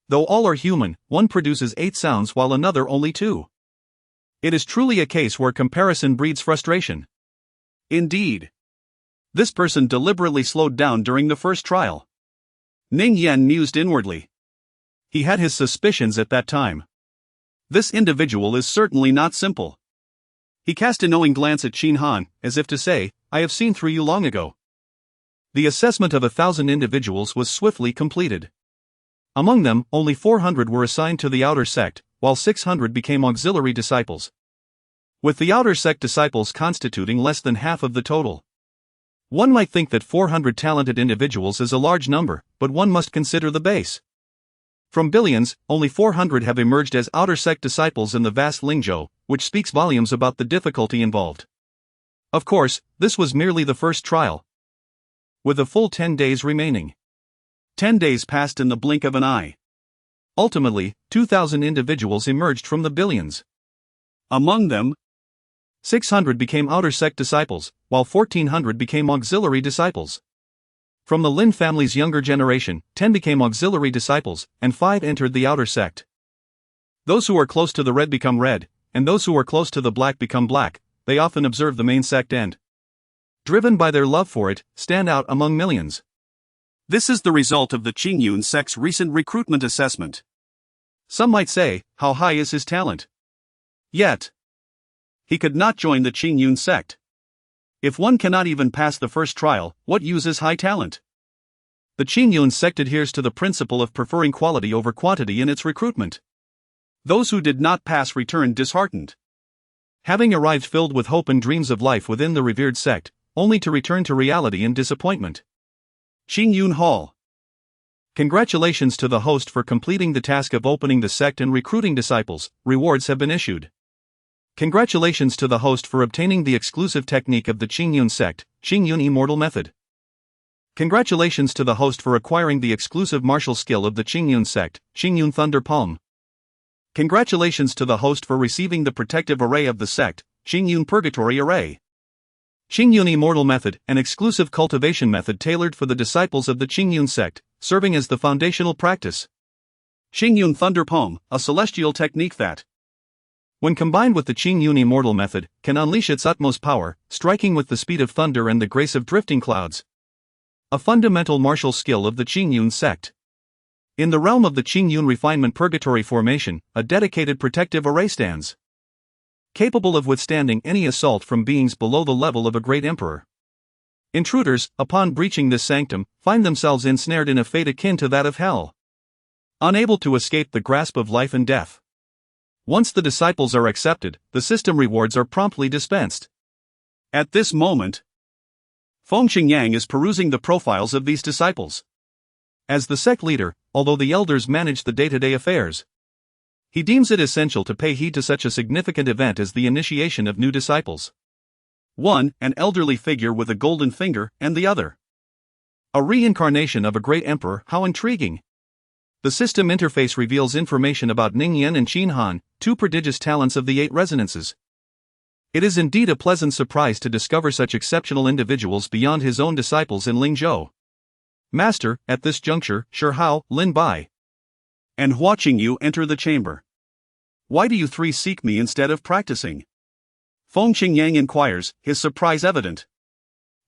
Though all are human, one produces 8 sounds while another only 2. It is truly a case where comparison breeds frustration. Indeed. This person deliberately slowed down during the first trial. Ningyan mused inwardly. He had his suspicions at that time. This individual is certainly not simple. He cast a knowing glance at Qin Han, as if to say, I have seen through you long ago. The assessment of 1,000 individuals was swiftly completed. Among them, only 400 were assigned to the outer sect, while 600 became auxiliary disciples. With the outer sect disciples constituting less than half of the total. One might think that 400 talented individuals is a large number, but one must consider the base. From billions, only 400 have emerged as outer sect disciples in the vast Lingzhou, which speaks volumes about the difficulty involved. Of course, this was merely the first trial. With a full 10 days remaining. 10 days passed in the blink of an eye. Ultimately, 2,000 individuals emerged from the billions. Among them, 600 became outer sect disciples, while 1,400 became auxiliary disciples. From the Lin family's younger generation, 10 became auxiliary disciples, and 5 entered the outer sect. Those who are close to the red become red, and those who are close to the black become black. They often observe the main sect and, driven by their love for it, stand out among millions. This is the result of the Qingyun Sect's recent recruitment assessment. Some might say, how high is his talent? Yet, he could not join the Qingyun Sect. If one cannot even pass the first trial, what use is high talent? The Qingyun Sect adheres to the principle of preferring quality over quantity in its recruitment. Those who did not pass returned disheartened, having arrived filled with hope and dreams of life within the revered sect, only to return to reality in disappointment. Qingyun Hall. Congratulations to the host for completing the task of opening the sect and recruiting disciples. Rewards have been issued. Congratulations to the host for obtaining the exclusive technique of the Qingyun Sect, Qingyun Immortal Method. Congratulations to the host for acquiring the exclusive martial skill of the Qingyun Sect, Qingyun Thunder Palm. Congratulations to the host for receiving the protective array of the sect, Qingyun Purgatory Array. Qingyun Immortal Method, an exclusive cultivation method tailored for the disciples of the Qingyun Sect, serving as the foundational practice. Qingyun Thunder Palm, a celestial technique that, when combined with the Qingyun Immortal Method, can unleash its utmost power, striking with the speed of thunder and the grace of drifting clouds. A fundamental martial skill of the Qingyun Sect. In the realm of the Qingyun Refinement Purgatory Formation, a dedicated protective array stands, capable of withstanding any assault from beings below the level of a great emperor. Intruders, upon breaching this sanctum, find themselves ensnared in a fate akin to that of hell, unable to escape the grasp of life and death. Once the disciples are accepted, the system rewards are promptly dispensed. At this moment, Feng Qingyang is perusing the profiles of these disciples. As the sect leader, although the elders manage the day-to-day affairs, he deems it essential to pay heed to such a significant event as the initiation of new disciples. One, an elderly figure with a golden finger, and the other, a reincarnation of a great emperor. How intriguing! The system interface reveals information about Ningyan and Qin Han, two prodigious talents of the 8 resonances. It is indeed a pleasant surprise to discover such exceptional individuals beyond his own disciples in Lingzhou. Master, at this juncture, Shi Hao, Lin Bai, and Hua Qingyu enter the chamber. Why do you three seek me instead of practicing? Feng Qingyang inquires, his surprise evident.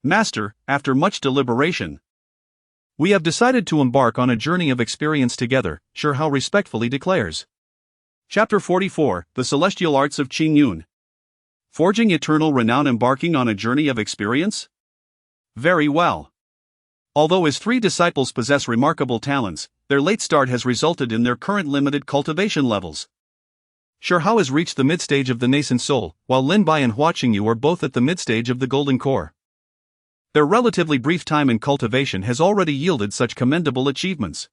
Master, after much deliberation, we have decided to embark on a journey of experience together, Shi Hao respectfully declares. Chapter 44, The Celestial Arts of Qingyun. Forging eternal renown, embarking on a journey of experience? Very well. Although his 3 disciples possess remarkable talents, their late start has resulted in their current limited cultivation levels. Shi Hao has reached the mid-stage of the nascent soul, while Lin Bai and Hua Qingyu are both at the mid-stage of the golden core. Their relatively brief time in cultivation has already yielded such commendable achievements.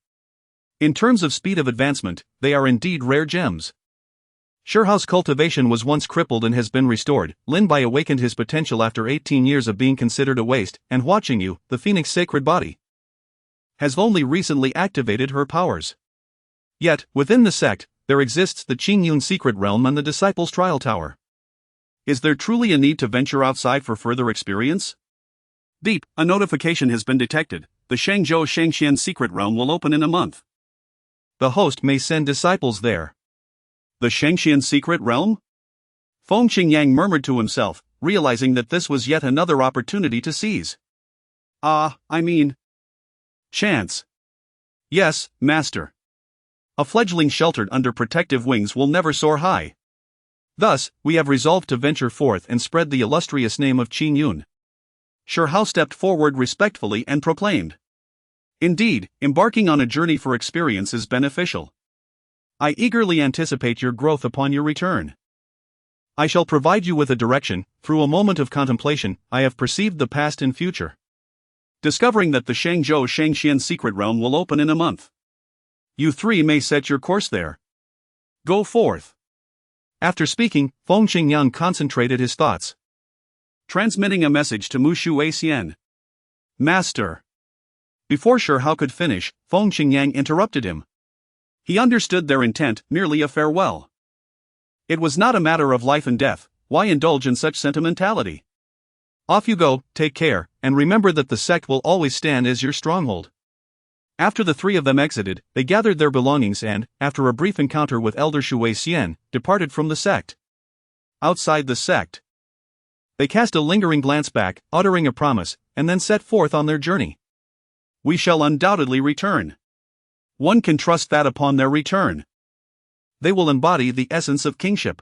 In terms of speed of advancement, they are indeed rare gems. Shi Hao's cultivation was once crippled and has been restored. Lin Bai awakened his potential after 18 years of being considered a waste, and Hua Qingyu, the Phoenix Sacred Body, has only recently activated her powers. Yet, within the sect, there exists the Qingyun Secret Realm and the Disciples' Trial Tower. Is there truly a need to venture outside for further experience? Beep, a notification has been detected. The Shangzhou Shangxian Secret Realm will open in a month. The host may send disciples there. The Shangxian Secret Realm? Feng Qingyang murmured to himself, realizing that this was yet another opportunity to seize. Chance. Yes, Master. A fledgling sheltered under protective wings will never soar high. Thus, we have resolved to venture forth and spread the illustrious name of Qingyun. Shi Hao stepped forward respectfully and proclaimed. Indeed, embarking on a journey for experience is beneficial. I eagerly anticipate your growth upon your return. I shall provide you with a direction. Through a moment of contemplation, I have perceived the past and future, discovering that the Shangzhou Shangxian Secret Realm will open in a month. You 3 may set your course there. Go forth. After speaking, Feng Qingyang concentrated his thoughts, transmitting a message to Mu Shu Xian. Master. Before Shi Hao could finish, Feng Qingyang interrupted him. He understood their intent, merely a farewell. It was not a matter of life and death. Why indulge in such sentimentality? Off you go, take care, and remember that the sect will always stand as your stronghold. After the 3 of them exited, they gathered their belongings and, after a brief encounter with Elder Shu Xian, departed from the sect. Outside the sect, they cast a lingering glance back, uttering a promise, and then set forth on their journey. We shall undoubtedly return. One can trust that upon their return, they will embody the essence of kingship.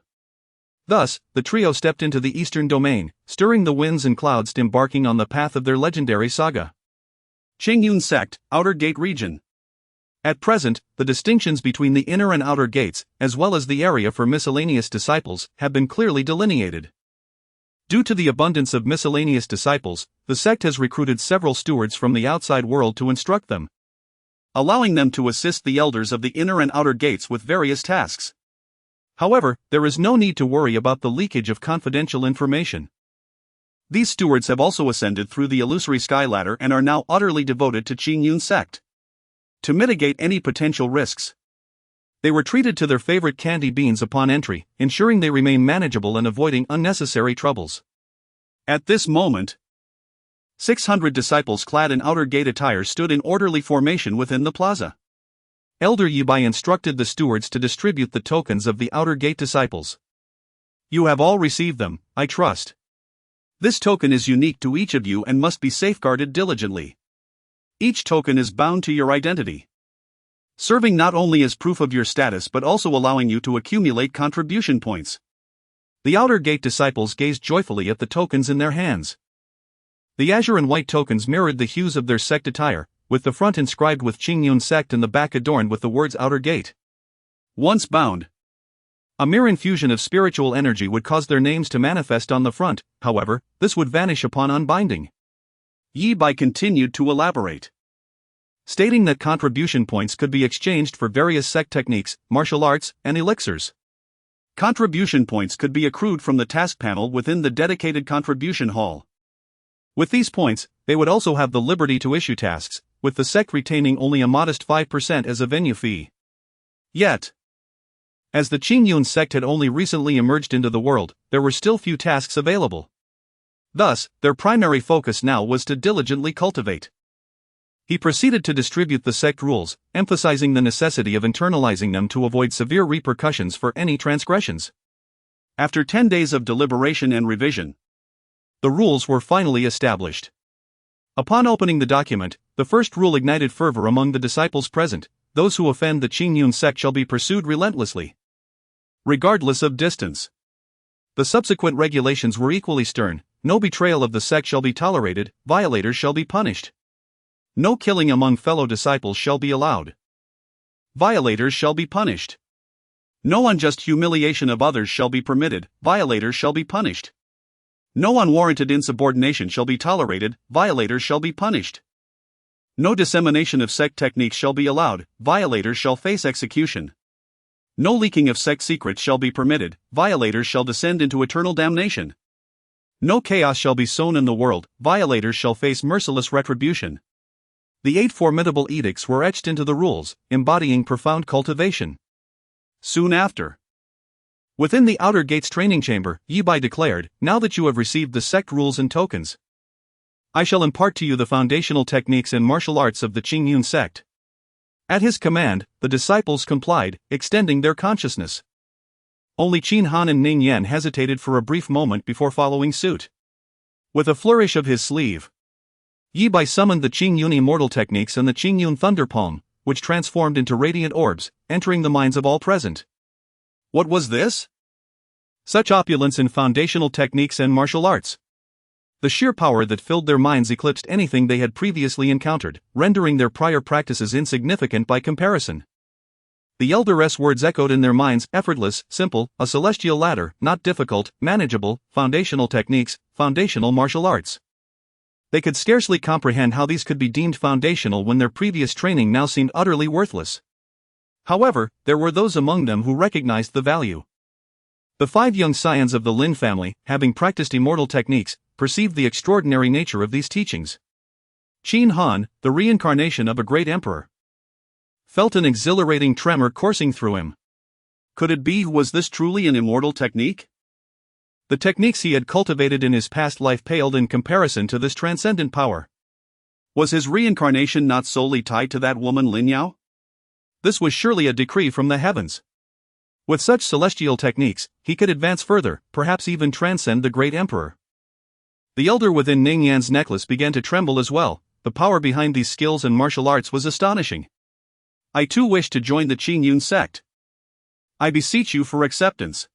Thus, the trio stepped into the eastern domain, stirring the winds and clouds, embarking on the path of their legendary saga. Qingyun Sect, Outer Gate Region. At present, the distinctions between the inner and outer gates, as well as the area for miscellaneous disciples, have been clearly delineated. Due to the abundance of miscellaneous disciples, the sect has recruited several stewards from the outside world to instruct them, allowing them to assist the elders of the inner and outer gates with various tasks. However, there is no need to worry about the leakage of confidential information. These stewards have also ascended through the illusory sky ladder and are now utterly devoted to Qingyun Sect. To mitigate any potential risks, they were treated to their favorite candy beans upon entry, ensuring they remain manageable and avoiding unnecessary troubles. At this moment, 600 disciples clad in outer gate attire stood in orderly formation within the plaza. Elder Lin Bai instructed the stewards to distribute the tokens of the outer gate disciples. You have all received them, I trust. This token is unique to each of you and must be safeguarded diligently. Each token is bound to your identity, serving not only as proof of your status but also allowing you to accumulate contribution points. The outer gate disciples gazed joyfully at the tokens in their hands. The azure and white tokens mirrored the hues of their sect attire, with the front inscribed with Qingyun Sect and the back adorned with the words Outer Gate. Once bound, a mere infusion of spiritual energy would cause their names to manifest on the front. However, this would vanish upon unbinding. Lin Bai continued to elaborate, stating that contribution points could be exchanged for various sect techniques, martial arts, and elixirs. Contribution points could be accrued from the task panel within the dedicated contribution hall. With these points, they would also have the liberty to issue tasks, with the sect retaining only a modest 5% as a venue fee. Yet, as the Qingyun Sect had only recently emerged into the world, there were still few tasks available. Thus, their primary focus now was to diligently cultivate. He proceeded to distribute the sect rules, emphasizing the necessity of internalizing them to avoid severe repercussions for any transgressions. After 10 days of deliberation and revision, the rules were finally established. Upon opening the document, the first rule ignited fervor among the disciples present: those who offend the Qingyun Sect shall be pursued relentlessly, regardless of distance. The subsequent regulations were equally stern: no betrayal of the sect shall be tolerated, violators shall be punished. No killing among fellow disciples shall be allowed. Violators shall be punished. No unjust humiliation of others shall be permitted, violators shall be punished. No unwarranted insubordination shall be tolerated, violators shall be punished. No dissemination of sect techniques shall be allowed, violators shall face execution. No leaking of sect secrets shall be permitted, violators shall descend into eternal damnation. No chaos shall be sown in the world, violators shall face merciless retribution. The 8 formidable edicts were etched into the rules, embodying profound cultivation. Soon after, within the outer gates training chamber, Lin Bai declared, now that you have received the sect rules and tokens, I shall impart to you the foundational techniques and martial arts of the Qingyun Sect. At his command, the disciples complied, extending their consciousness. Only Qin Han and Ning Yan hesitated for a brief moment before following suit. With a flourish of his sleeve, Lin Bai summoned the Qinglian Immortal techniques and the Qinglian Thunder Palm, which transformed into radiant orbs, entering the minds of all present. What was this? Such opulence in foundational techniques and martial arts. The sheer power that filled their minds eclipsed anything they had previously encountered, rendering their prior practices insignificant by comparison. The elderess words echoed in their minds: effortless, simple, a celestial ladder, not difficult, manageable, foundational techniques, foundational martial arts. They could scarcely comprehend how these could be deemed foundational when their previous training now seemed utterly worthless. However, there were those among them who recognized the value. The 5 young scions of the Lin family, having practiced immortal techniques, perceived the extraordinary nature of these teachings. Qin Han, the reincarnation of a great emperor, felt an exhilarating tremor coursing through him. Could it be? Was this truly an immortal technique? The techniques he had cultivated in his past life paled in comparison to this transcendent power. Was his reincarnation not solely tied to that woman Lin Yao? This was surely a decree from the heavens. With such celestial techniques, he could advance further, perhaps even transcend the great emperor. The elder within Ning Yan's necklace began to tremble as well, the power behind these skills and martial arts was astonishing. I too wish to join the Qingyun Sect. I beseech you for acceptance.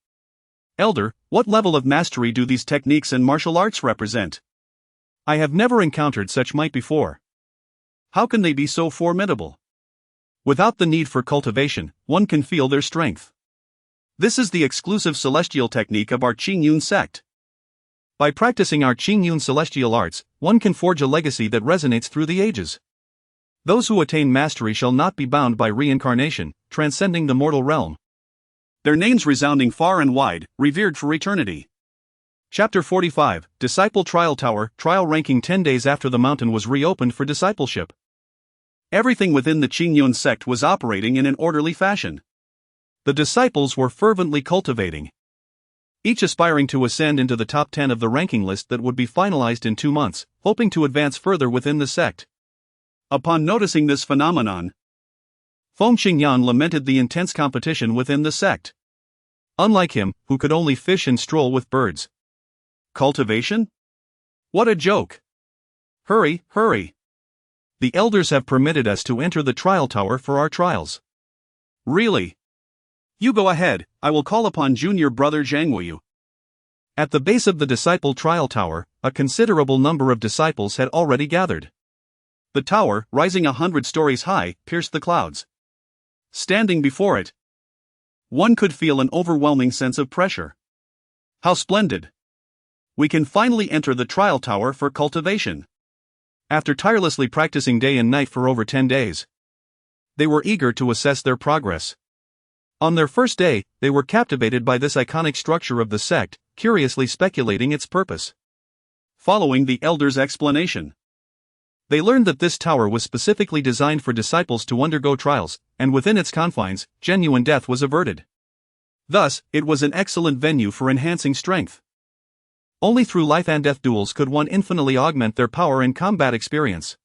Elder, what level of mastery do these techniques and martial arts represent? I have never encountered such might before. How can they be so formidable? Without the need for cultivation, one can feel their strength. This is the exclusive celestial technique of our Qingyun Sect. By practicing our Qingyun celestial arts, one can forge a legacy that resonates through the ages. Those who attain mastery shall not be bound by reincarnation, transcending the mortal realm. Their names resounding far and wide, revered for eternity. Chapter 45, Disciple Trial Tower, Trial Ranking 10 days after the mountain was reopened for discipleship. Everything within the Qingyun Sect was operating in an orderly fashion. The disciples were fervently cultivating, each aspiring to ascend into the top 10 of the ranking list that would be finalized in 2 months, hoping to advance further within the sect. Upon noticing this phenomenon, Feng Qingyang lamented the intense competition within the sect. Unlike him, who could only fish and stroll with birds. Cultivation? What a joke! Hurry, hurry! The elders have permitted us to enter the trial tower for our trials. Really? You go ahead, I will call upon junior brother Zhang Wuyu. At the base of the disciple trial tower, a considerable number of disciples had already gathered. The tower, rising 100 stories high, pierced the clouds. Standing before it, one could feel an overwhelming sense of pressure. How splendid! We can finally enter the trial tower for cultivation. After tirelessly practicing day and night for over 10 days, they were eager to assess their progress. On their first day, they were captivated by this iconic structure of the sect, curiously speculating its purpose. Following the elders' explanation, they learned that this tower was specifically designed for disciples to undergo trials, and within its confines, genuine death was averted. Thus, it was an excellent venue for enhancing strength. Only through life and death duels could one infinitely augment their power and combat experience.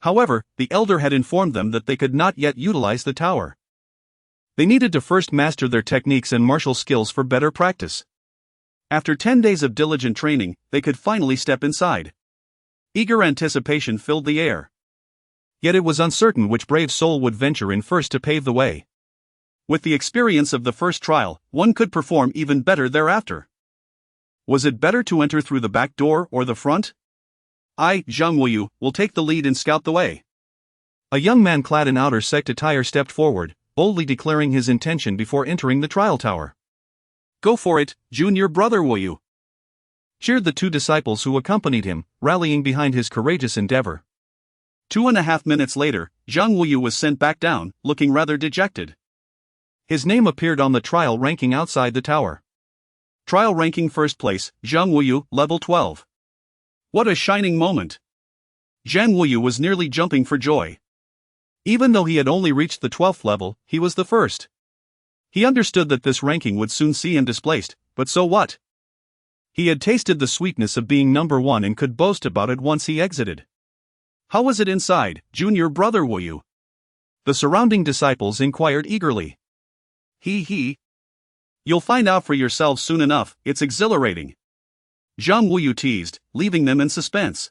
However, the elder had informed them that they could not yet utilize the tower. They needed to first master their techniques and martial skills for better practice. After 10 days of diligent training, they could finally step inside. Eager anticipation filled the air. Yet it was uncertain which brave soul would venture in first to pave the way. With the experience of the first trial, one could perform even better thereafter. Was it better to enter through the back door or the front? I, Zhang Wuyu, will take the lead and scout the way. A young man clad in outer sect attire stepped forward, boldly declaring his intention before entering the trial tower. Go for it, junior brother Wuyu! Cheered the 2 disciples who accompanied him, rallying behind his courageous endeavor. 2.5 minutes later, Zhang Wuyu was sent back down, looking rather dejected. His name appeared on the trial ranking outside the tower. Trial ranking first place, Zhang Wuyu, level 12. What a shining moment! Zhang Wuyu was nearly jumping for joy. Even though he had only reached the 12th level, he was the first. He understood that this ranking would soon see him displaced, but so what? He had tasted the sweetness of being number 1 and could boast about it once he exited. How was it inside, junior brother Wuyu? The surrounding disciples inquired eagerly. He. You'll find out for yourselves soon enough, it's exhilarating. Zhang Wuyu teased, leaving them in suspense.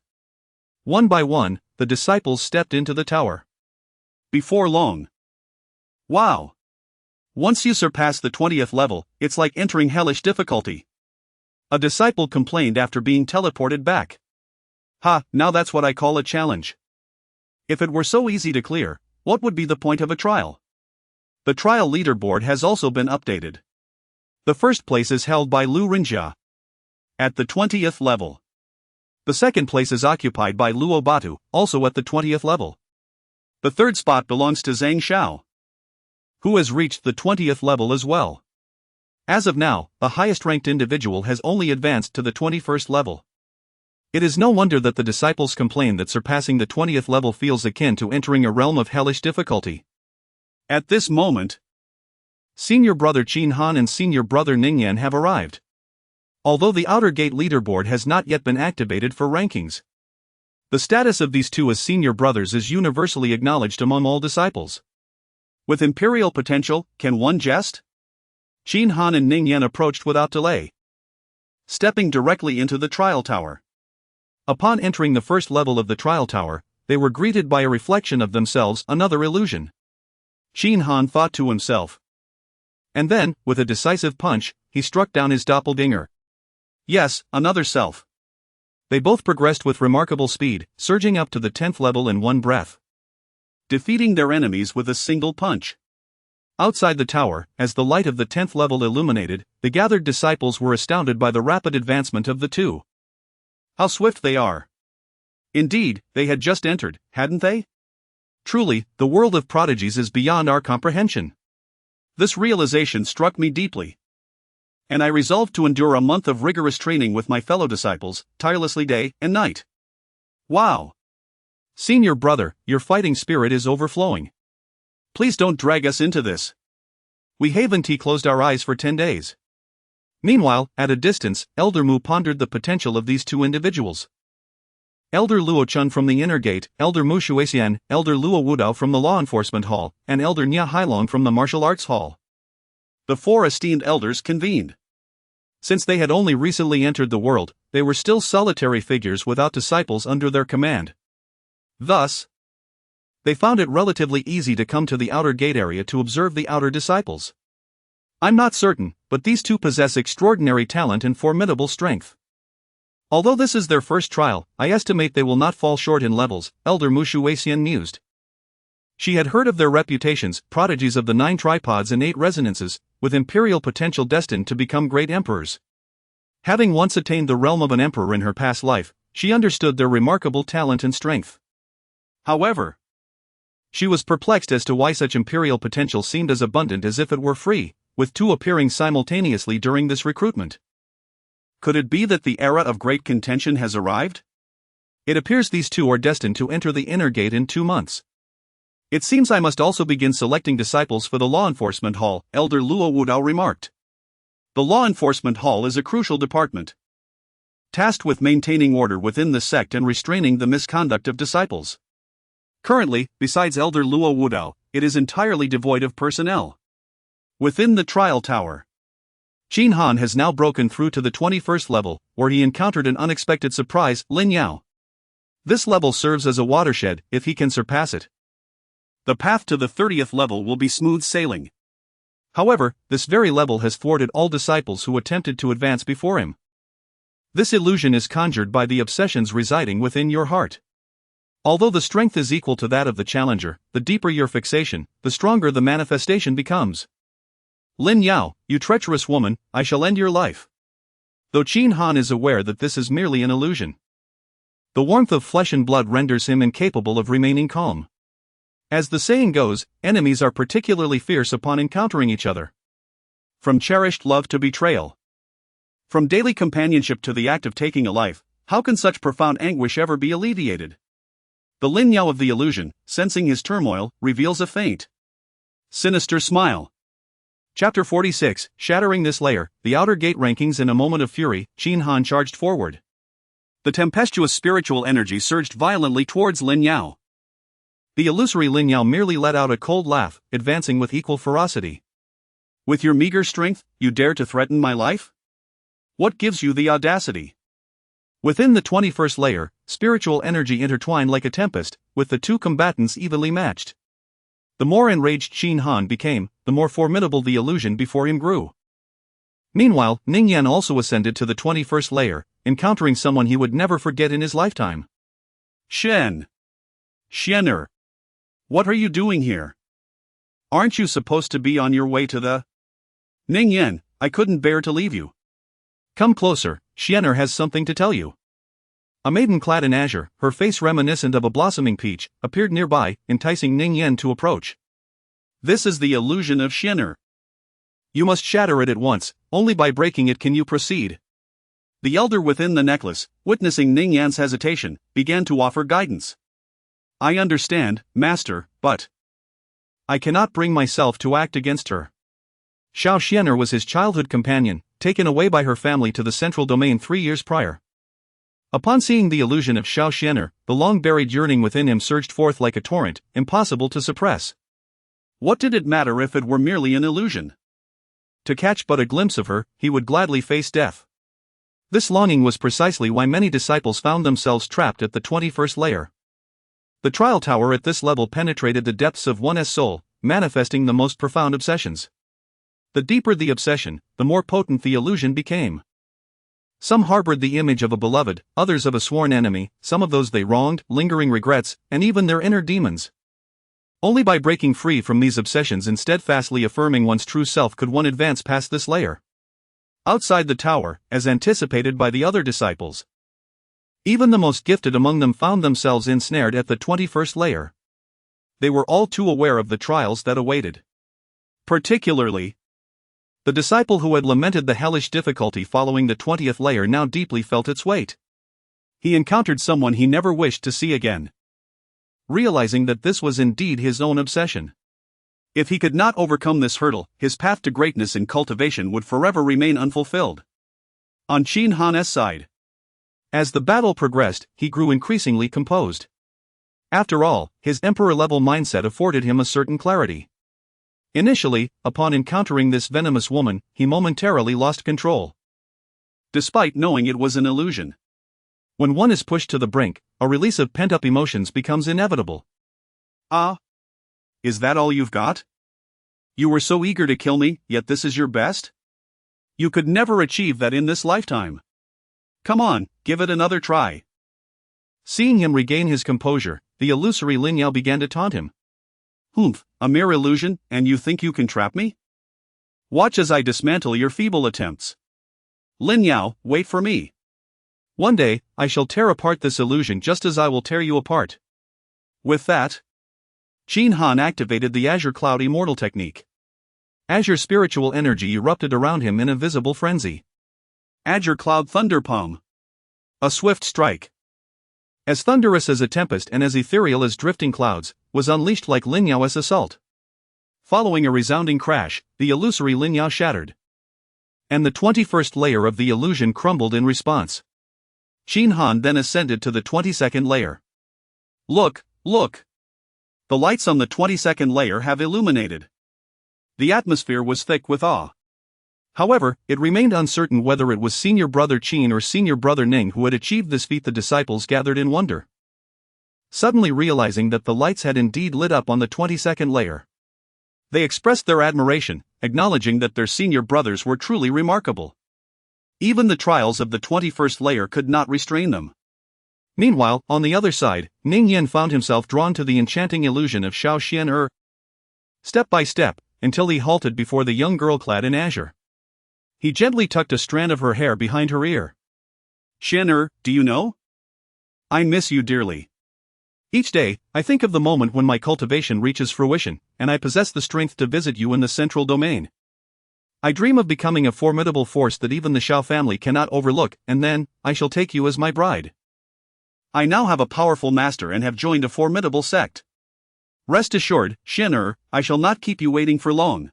One by one, the disciples stepped into the tower. Before long. Wow! Once you surpass the 20th level, it's like entering hellish difficulty. A disciple complained after being teleported back. Now that's what I call a challenge. If it were so easy to clear, what would be the point of a trial? The trial leaderboard has also been updated. The first place is held by Lu Rinjia, at the 20th level. The second place is occupied by Luo Batu, also at the 20th level. The third spot belongs to Zhang Xiao, who has reached the 20th level as well. As of now, the highest-ranked individual has only advanced to the 21st level. It is no wonder that the disciples complain that surpassing the 20th level feels akin to entering a realm of hellish difficulty. At this moment, Senior Brother Qin Han and Senior Brother Ningyan have arrived. Although the outer gate leaderboard has not yet been activated for rankings, the status of these 2 as senior brothers is universally acknowledged among all disciples. With imperial potential, can one jest? Qin Han and Ningyan approached without delay, stepping directly into the trial tower. Upon entering the first level of the trial tower, they were greeted by a reflection of themselves, another illusion. Qin Han thought to himself. And then, with a decisive punch, he struck down his doppelganger. Yes, another self. They both progressed with remarkable speed, surging up to the 10th level in one breath, defeating their enemies with a single punch. Outside the tower, as the light of the 10th level illuminated, the gathered disciples were astounded by the rapid advancement of the two. How swift they are! Indeed, they had just entered, hadn't they? Truly, the world of prodigies is beyond our comprehension. This realization struck me deeply, and I resolved to endure a month of rigorous training with my fellow disciples, tirelessly day and night. Wow! Senior brother, your fighting spirit is overflowing. Please don't drag us into this. We haven't closed our eyes for 10 days. Meanwhile, at a distance, Elder Mu pondered the potential of these two individuals. Elder Luo Chun from the inner gate, Elder Mu Shuexian, Elder Luo Wudao from the law enforcement hall, and Elder Nya Hailong from the martial arts hall. The four esteemed elders convened. Since they had only recently entered the world, they were still solitary figures without disciples under their command. Thus, they found it relatively easy to come to the outer gate area to observe the outer disciples. I'm not certain, but these two possess extraordinary talent and formidable strength. Although this is their first trial, I estimate they will not fall short in levels, Elder Mu Shuexian mused. She had heard of their reputations, prodigies of the 9 tripods and 8 resonances, with imperial potential destined to become great emperors. Having once attained the realm of an emperor in her past life, she understood their remarkable talent and strength. However, she was perplexed as to why such imperial potential seemed as abundant as if it were free, with two appearing simultaneously during this recruitment. Could it be that the era of great contention has arrived? It appears these two are destined to enter the inner gate in 2 months. It seems I must also begin selecting disciples for the law enforcement hall, Elder Luo Wudao remarked. The law enforcement hall is a crucial department, tasked with maintaining order within the sect and restraining the misconduct of disciples. Currently, besides Elder Luo Wudao, it is entirely devoid of personnel. Within the trial tower, Qin Han has now broken through to the 21st level, where he encountered an unexpected surprise, Lin Yao. This level serves as a watershed, if he can surpass it. The path to the 30th level will be smooth sailing. However, this very level has thwarted all disciples who attempted to advance before him. This illusion is conjured by the obsessions residing within your heart. Although the strength is equal to that of the challenger, the deeper your fixation, the stronger the manifestation becomes. Lin Yao, you treacherous woman, I shall end your life. Though Qin Han is aware that this is merely an illusion, the warmth of flesh and blood renders him incapable of remaining calm. As the saying goes, enemies are particularly fierce upon encountering each other. From cherished love to betrayal, from daily companionship to the act of taking a life, how can such profound anguish ever be alleviated? The Lin Yao of the illusion, sensing his turmoil, reveals a faint, sinister smile. Chapter 46, Shattering this layer, the outer gate rankings. In a moment of fury, Qin Han charged forward. The tempestuous spiritual energy surged violently towards Lin Yao. The illusory Lin Yao merely let out a cold laugh, advancing with equal ferocity. With your meager strength, you dare to threaten my life? What gives you the audacity? Within the 21st layer, spiritual energy intertwined like a tempest, with the two combatants evenly matched. The more enraged Qin Han became, the more formidable the illusion before him grew. Meanwhile, Ningyan also ascended to the 21st layer, encountering someone he would never forget in his lifetime. Shen. Shener. What are you doing here? Aren't you supposed to be on your way to the... Ningyan, I couldn't bear to leave you. Come closer, Shener has something to tell you. A maiden clad in azure, her face reminiscent of a blossoming peach, appeared nearby, enticing Ningyan to approach. This is the illusion of Shener. You must shatter it at once, only by breaking it can you proceed. The elder within the necklace, witnessing Ningyan's hesitation, began to offer guidance. I understand, master, but I cannot bring myself to act against her. Xiao Shener was his childhood companion, taken away by her family to the central domain 3 years prior. Upon seeing the illusion of Xiao Shener, the long-buried yearning within him surged forth like a torrent, impossible to suppress. What did it matter if it were merely an illusion? To catch but a glimpse of her, he would gladly face death. This longing was precisely why many disciples found themselves trapped at the 21st layer. The trial tower at this level penetrated the depths of one's soul, manifesting the most profound obsessions. The deeper the obsession, the more potent the illusion became. Some harbored the image of a beloved, others of a sworn enemy, some of those they wronged, lingering regrets, and even their inner demons. Only by breaking free from these obsessions and steadfastly affirming one's true self could one advance past this layer. Outside the tower, as anticipated by the other disciples, even the most gifted among them found themselves ensnared at the 21st layer. They were all too aware of the trials that awaited. Particularly, the disciple who had lamented the hellish difficulty following the 20th layer now deeply felt its weight. He encountered someone he never wished to see again. Realizing that this was indeed his own obsession. If he could not overcome this hurdle, his path to greatness in cultivation would forever remain unfulfilled. On Qin Han's side, as the battle progressed, he grew increasingly composed. After all, his emperor-level mindset afforded him a certain clarity. Initially, upon encountering this venomous woman, he momentarily lost control, despite knowing it was an illusion. When one is pushed to the brink, a release of pent-up emotions becomes inevitable. Ah? Is that all you've got? You were so eager to kill me, yet this is your best? You could never achieve that in this lifetime. Come on, give it another try. Seeing him regain his composure, the illusory Lin Yao began to taunt him. Humph, a mere illusion, and you think you can trap me? Watch as I dismantle your feeble attempts. Lin Yao, wait for me. One day, I shall tear apart this illusion just as I will tear you apart. With that, Qin Han activated the Azure Cloud Immortal technique. Azure spiritual energy erupted around him in a visible frenzy. Azure Cloud Thunder Palm. A swift strike, as thunderous as a tempest and as ethereal as drifting clouds, was unleashed like Lin Yao's assault. Following a resounding crash, the illusory Lin Yao shattered, and the 21st layer of the illusion crumbled in response. Qin Han then ascended to the 22nd layer. Look, look! The lights on the 22nd layer have illuminated. The atmosphere was thick with awe. However, it remained uncertain whether it was senior brother Qin or senior brother Ning who had achieved this feat. The disciples gathered in wonder, suddenly realizing that the lights had indeed lit up on the 22nd layer. They expressed their admiration, acknowledging that their senior brothers were truly remarkable. Even the trials of the 21st layer could not restrain them. Meanwhile, on the other side, Ning Yan found himself drawn to the enchanting illusion of Shao Xian step by step, until he halted before the young girl clad in azure. He gently tucked a strand of her hair behind her ear. Xian do you know? I miss you dearly. Each day, I think of the moment when my cultivation reaches fruition, and I possess the strength to visit you in the central domain. I dream of becoming a formidable force that even the Shao family cannot overlook, and then, I shall take you as my bride. I now have a powerful master and have joined a formidable sect. Rest assured, Xian I shall not keep you waiting for long.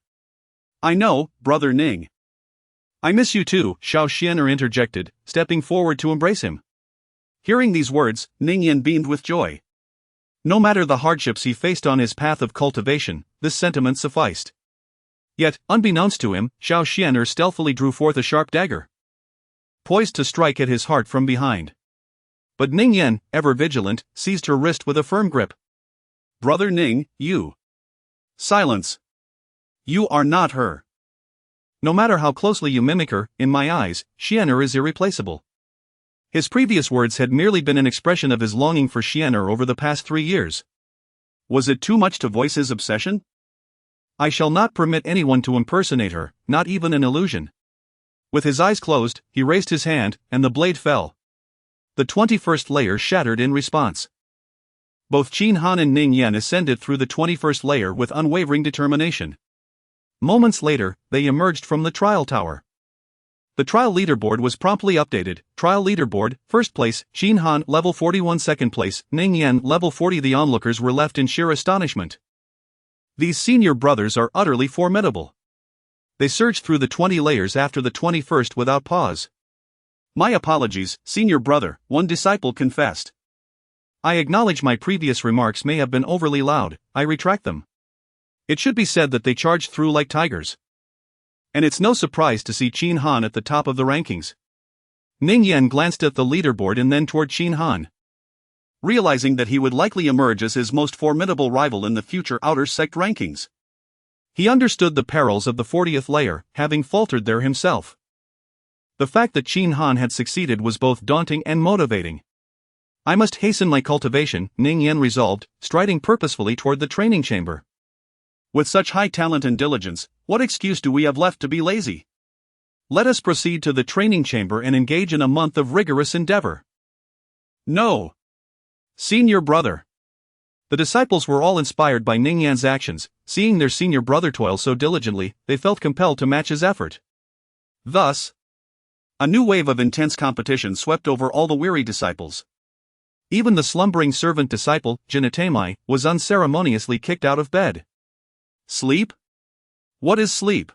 I know, brother Ning. I miss you too, Shao Xian interjected, stepping forward to embrace him. Hearing these words, Ning Yan beamed with joy. No matter the hardships he faced on his path of cultivation, this sentiment sufficed. Yet, unbeknownst to him, Shao Xian stealthily drew forth a sharp dagger, poised to strike at his heart from behind. But Ning Yan, ever vigilant, seized her wrist with a firm grip. Brother Ning, you. Silence. You are not her. No matter how closely you mimic her, in my eyes, Xian is irreplaceable. His previous words had merely been an expression of his longing for Xian over the past 3 years. Was it too much to voice his obsession? I shall not permit anyone to impersonate her, not even an illusion. With his eyes closed, he raised his hand, and the blade fell. The 21st layer shattered in response. Both Qin Han and Ning Yan ascended through the 21st layer with unwavering determination. Moments later, they emerged from the trial tower. The trial leaderboard was promptly updated. Trial leaderboard, first place, Qin Han, level 41, second place, Ning Yan, level 40. The onlookers were left in sheer astonishment. These senior brothers are utterly formidable. They surged through the 20 layers after the 21st without pause. My apologies, senior brother, one disciple confessed. I acknowledge my previous remarks may have been overly loud, I retract them. It should be said that they charged through like tigers. And it's no surprise to see Qin Han at the top of the rankings. Ning Yan glanced at the leaderboard and then toward Qin Han. Realizing that he would likely emerge as his most formidable rival in the future outer sect rankings. He understood the perils of the 40th layer, having faltered there himself. The fact that Qin Han had succeeded was both daunting and motivating. I must hasten my cultivation, Ning Yan resolved, striding purposefully toward the training chamber. With such high talent and diligence, what excuse do we have left to be lazy? Let us proceed to the training chamber and engage in a month of rigorous endeavor. No. Senior brother. The disciples were all inspired by Ning Yan's actions. Seeing their senior brother toil so diligently, they felt compelled to match his effort. Thus, a new wave of intense competition swept over all the weary disciples. Even the slumbering servant disciple, Jinatamai, was unceremoniously kicked out of bed. Sleep? What is sleep?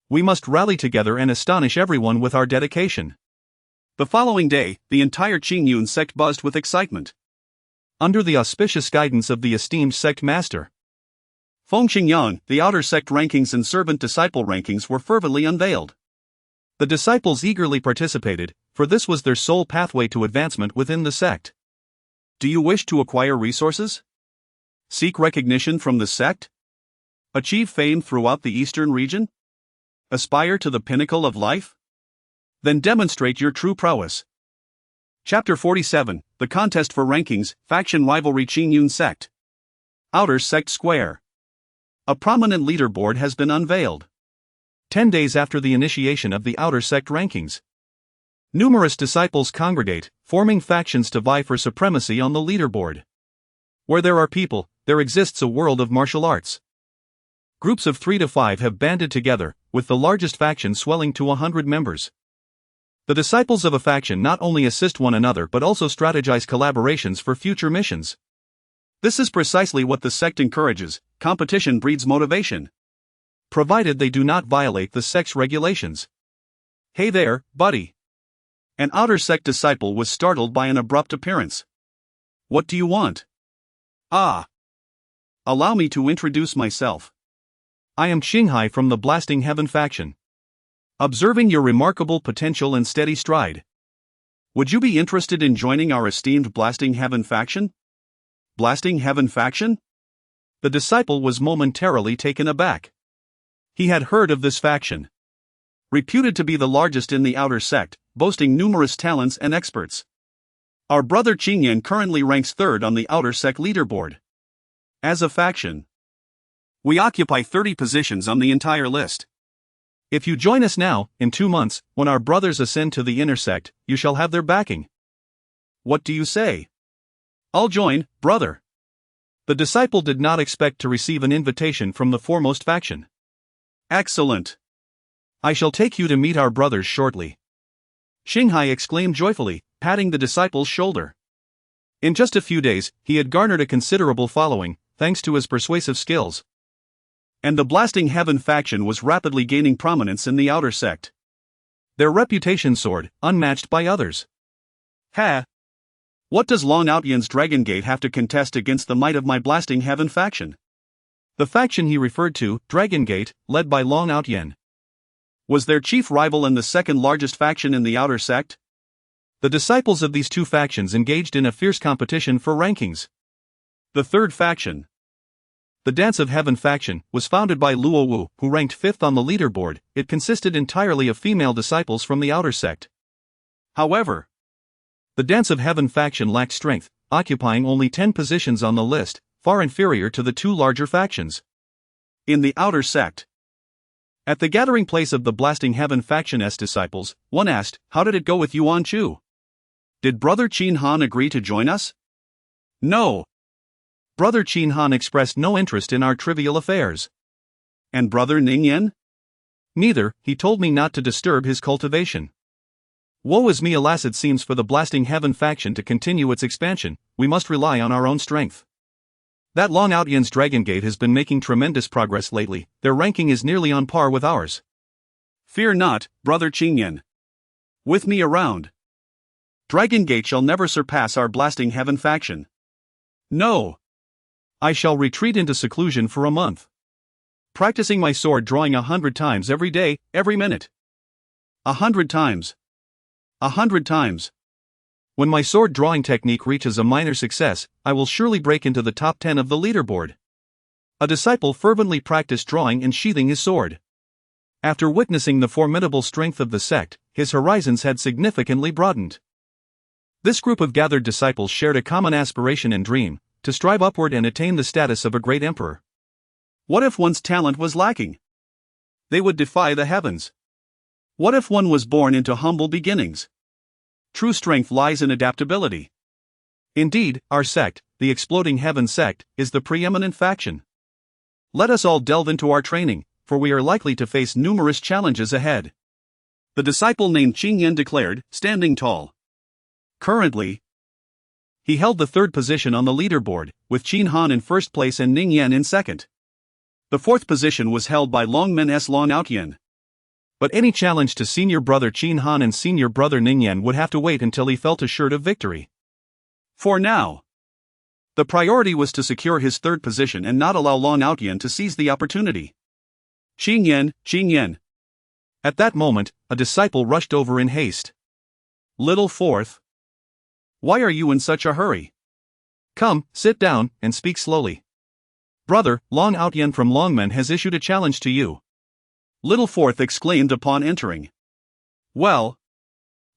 We must rally together and astonish everyone with our dedication. The following day, the entire Qingyun Sect buzzed with excitement. Under the auspicious guidance of the esteemed sect master, Feng Qingyang, the outer sect rankings and servant disciple rankings were fervently unveiled. The disciples eagerly participated, for this was their sole pathway to advancement within the sect. Do you wish to acquire resources? Seek recognition from the sect? Achieve fame throughout the eastern region? Aspire to the pinnacle of life? Then demonstrate your true prowess. Chapter 47, The Contest for Rankings, Faction Rivalry Qingyun Sect. Outer Sect Square. A prominent leaderboard has been unveiled. 10 days after the initiation of the outer sect rankings, numerous disciples congregate, forming factions to vie for supremacy on the leaderboard. Where there are people, there exists a world of martial arts. Groups of 3 to 5 have banded together, with the largest faction swelling to 100 members. The disciples of a faction not only assist one another but also strategize collaborations for future missions. This is precisely what the sect encourages. Competition breeds motivation, provided they do not violate the sect's regulations. Hey there, buddy. An outer sect disciple was startled by an abrupt appearance. What do you want? Ah. Allow me to introduce myself. I am Xinghai from the Blasting Heaven faction. Observing your remarkable potential and steady stride, would you be interested in joining our esteemed Blasting Heaven faction? Blasting Heaven faction? The disciple was momentarily taken aback. He had heard of this faction. Reputed to be the largest in the outer sect, boasting numerous talents and experts. Our brother Qingyan currently ranks 3rd on the outer sect leaderboard. As a faction, we occupy 30 positions on the entire list. If you join us now, in 2 months, when our brothers ascend to the inner sect, you shall have their backing. What do you say? I'll join, brother. The disciple did not expect to receive an invitation from the foremost faction. Excellent. I shall take you to meet our brothers shortly. Xinghai exclaimed joyfully, patting the disciple's shoulder. In just a few days, he had garnered a considerable following, thanks to his persuasive skills. And the Blasting Heaven faction was rapidly gaining prominence in the outer sect. Their reputation soared, unmatched by others. Ha! What does Long Outyan's Dragon Gate have to contest against the might of my Blasting Heaven faction? The faction he referred to, Dragon Gate, led by Long Outyan, was their chief rival and the second largest faction in the outer sect. The disciples of these two factions engaged in a fierce competition for rankings. The third faction, the Dance of Heaven faction, was founded by Luo Wu, who ranked 5th on the leaderboard. It consisted entirely of female disciples from the outer sect. However, the Dance of Heaven faction lacked strength, occupying only 10 positions on the list, far inferior to the two larger factions in the outer sect. At the gathering place of the Blasting Heaven faction's disciples, one asked, "How did it go with Yuan Chu? Did Brother Qin Han agree to join us?" "No. Brother Qin Han expressed no interest in our trivial affairs." "And Brother Ning Yan?" "Neither, he told me not to disturb his cultivation." Woe is me, alas, it seems for the Blasting Heaven faction to continue its expansion, we must rely on our own strength. That Long Outyan's Dragon Gate has been making tremendous progress lately, their ranking is nearly on par with ours. Fear not, Brother Qingyan. With me around, Dragon Gate shall never surpass our Blasting Heaven faction. No. I shall retreat into seclusion for a month, practicing my sword drawing 100 times every day, every minute. 100 times. 100 times. When my sword drawing technique reaches a minor success, I will surely break into the top 10 of the leaderboard. A disciple fervently practiced drawing and sheathing his sword. After witnessing the formidable strength of the sect, his horizons had significantly broadened. This group of gathered disciples shared a common aspiration and dream, to strive upward and attain the status of a great emperor. What if one's talent was lacking? They would defy the heavens. What if one was born into humble beginnings? True strength lies in adaptability. Indeed, our sect, the Exploding Heaven Sect, is the preeminent faction. Let us all delve into our training, for we are likely to face numerous challenges ahead. The disciple named Qingyun declared, standing tall. Currently, he held the third position on the leaderboard, with Qin Han in first place and Ning Yan in second. The fourth position was held by Long Men's Long Outyan. But any challenge to senior brother Qin Han and senior brother Ning Yan would have to wait until he felt assured of victory. For now, the priority was to secure his third position and not allow Long Outyan to seize the opportunity. Qingyun. At that moment, a disciple rushed over in haste. Little fourth. Why are you in such a hurry? Come, sit down, and speak slowly. Brother, Long Outyan from Longmen has issued a challenge to you. Little fourth exclaimed upon entering. Well,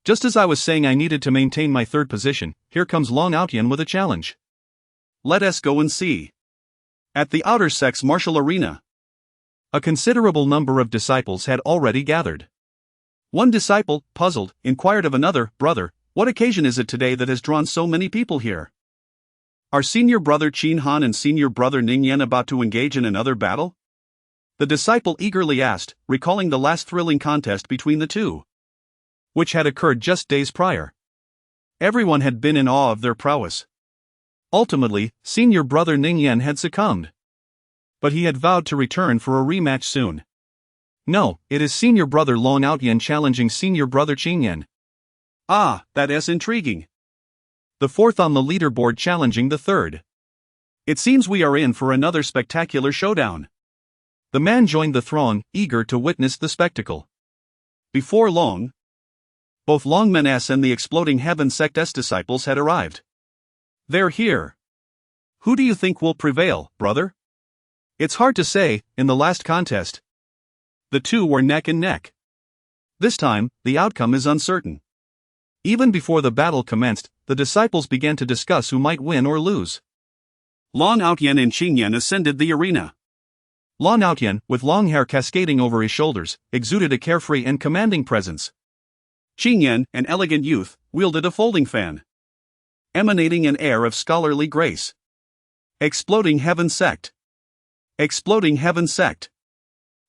just as I was saying I needed to maintain my third position, here comes Long Outyan with a challenge. Let us go and see. At the outer sect's martial arena, a considerable number of disciples had already gathered. One disciple, puzzled, inquired of another, Brother, what occasion is it today that has drawn so many people here? Are senior brother Qin Han and senior brother Ning Yan about to engage in another battle? The disciple eagerly asked, recalling the last thrilling contest between the two, which had occurred just days prior. Everyone had been in awe of their prowess. Ultimately, senior brother Ning Yan had succumbed. But he had vowed to return for a rematch soon. No, it is senior brother Long Outyan challenging senior brother Qingyun. Ah, that is intriguing. The fourth on the leaderboard challenging the third. It seems we are in for another spectacular showdown. The man joined the throng, eager to witness the spectacle. Before long, both Longmen's and the Exploding Heaven Sect's disciples had arrived. They're here. Who do you think will prevail, brother? It's hard to say. In the last contest, the two were neck and neck. This time, the outcome is uncertain. Even before the battle commenced, the disciples began to discuss who might win or lose. Long Outyan and Qingyun ascended the arena. Long Outyan, with long hair cascading over his shoulders, exuded a carefree and commanding presence. Qingyun, an elegant youth, wielded a folding fan, emanating an air of scholarly grace. Exploding Heaven Sect. Exploding Heaven Sect.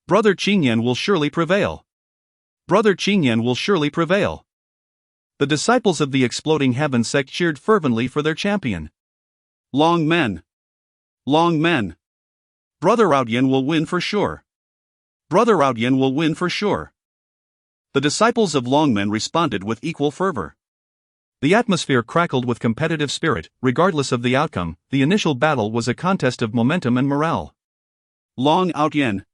Brother Qingyun will surely prevail. Brother Qingyun will surely prevail. The disciples of the Exploding Heaven Sect cheered fervently for their champion. Long men. Long men. Brother Outyan will win for sure. Brother Outyan will win for sure. The disciples of Longmen responded with equal fervor. The atmosphere crackled with competitive spirit. Regardless of the outcome, the initial battle was a contest of momentum and morale. Long Outyan.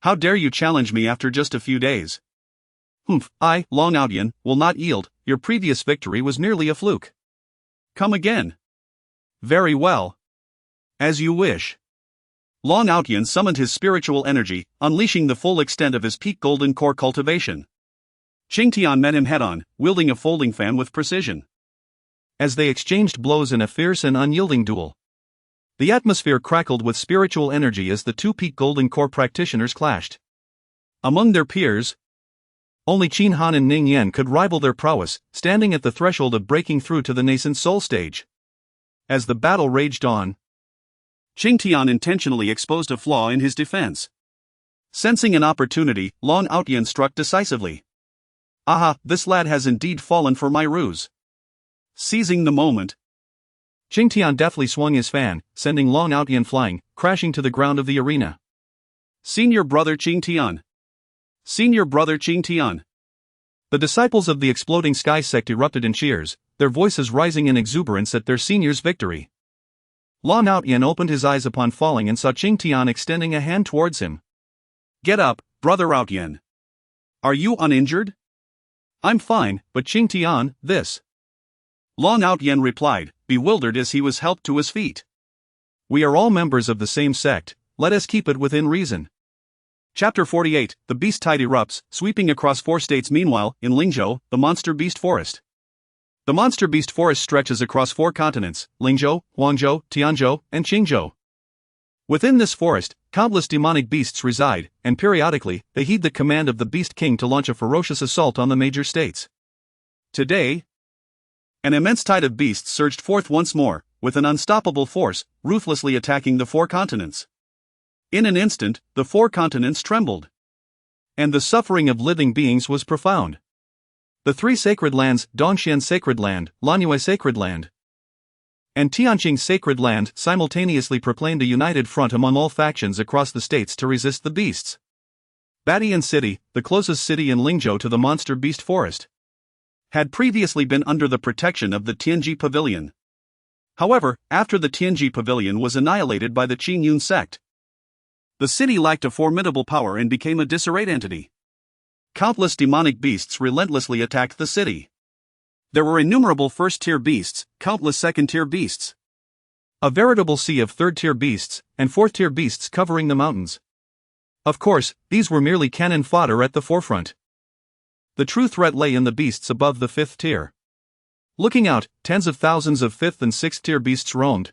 How dare you challenge me after just a few days? Humph, I, Long Outyan, will not yield. Your previous victory was merely a fluke. Come again. Very well. As you wish. Long Outyan summoned his spiritual energy, unleashing the full extent of his peak golden core cultivation. Qingtian met him head-on, wielding a folding fan with precision. As they exchanged blows in a fierce and unyielding duel, the atmosphere crackled with spiritual energy as the two peak golden core practitioners clashed. Among their peers, only Qin Han and Ning Yan could rival their prowess, standing at the threshold of breaking through to the nascent soul stage. As the battle raged on, Qingtian intentionally exposed a flaw in his defense. Sensing an opportunity, Long Outyan struck decisively. Aha, this lad has indeed fallen for my ruse. Seizing the moment, Qingtian deftly swung his fan, sending Long Outyan flying, crashing to the ground of the arena. Senior brother Qingtian. Senior brother Qingtian. The disciples of the Exploding Sky Sect erupted in cheers, their voices rising in exuberance at their senior's victory. Long Outyan opened his eyes upon falling and saw Qingtian extending a hand towards him. Get up, brother Outyan. Are you uninjured? I'm fine, but Qingtian, this. Long Outyen replied, bewildered as he was helped to his feet. We are all members of the same sect, let us keep it within reason. Chapter 48, The Beast Tide erupts, sweeping across 4 states. Meanwhile, in Lingzhou, the monster beast forest. The monster beast forest stretches across 4 continents, Lingzhou, Huangzhou, Tianzhou, and Qingzhou. Within this forest, countless demonic beasts reside, and periodically, they heed the command of the Beast King to launch a ferocious assault on the major states. Today, an immense tide of beasts surged forth once more, with an unstoppable force, ruthlessly attacking the 4 continents. In an instant, the 4 continents trembled. And the suffering of living beings was profound. The 3 sacred lands, Dongxian Sacred Land, Lanyue Sacred Land, and Tianqing Sacred Land, simultaneously proclaimed a united front among all factions across the states to resist the beasts. Badian City, the closest city in Lingzhou to the monster beast forest, had previously been under the protection of the Tianji Pavilion. However, after the Tianji Pavilion was annihilated by the Qingyun Sect, the city lacked a formidable power and became a disarrayed entity. Countless demonic beasts relentlessly attacked the city. There were innumerable first-tier beasts, countless second-tier beasts, a veritable sea of third-tier beasts, and fourth-tier beasts covering the mountains. Of course, these were merely cannon fodder at the forefront. The true threat lay in the beasts above the 5th tier. Looking out, tens of thousands of 5th and 6th tier beasts roamed,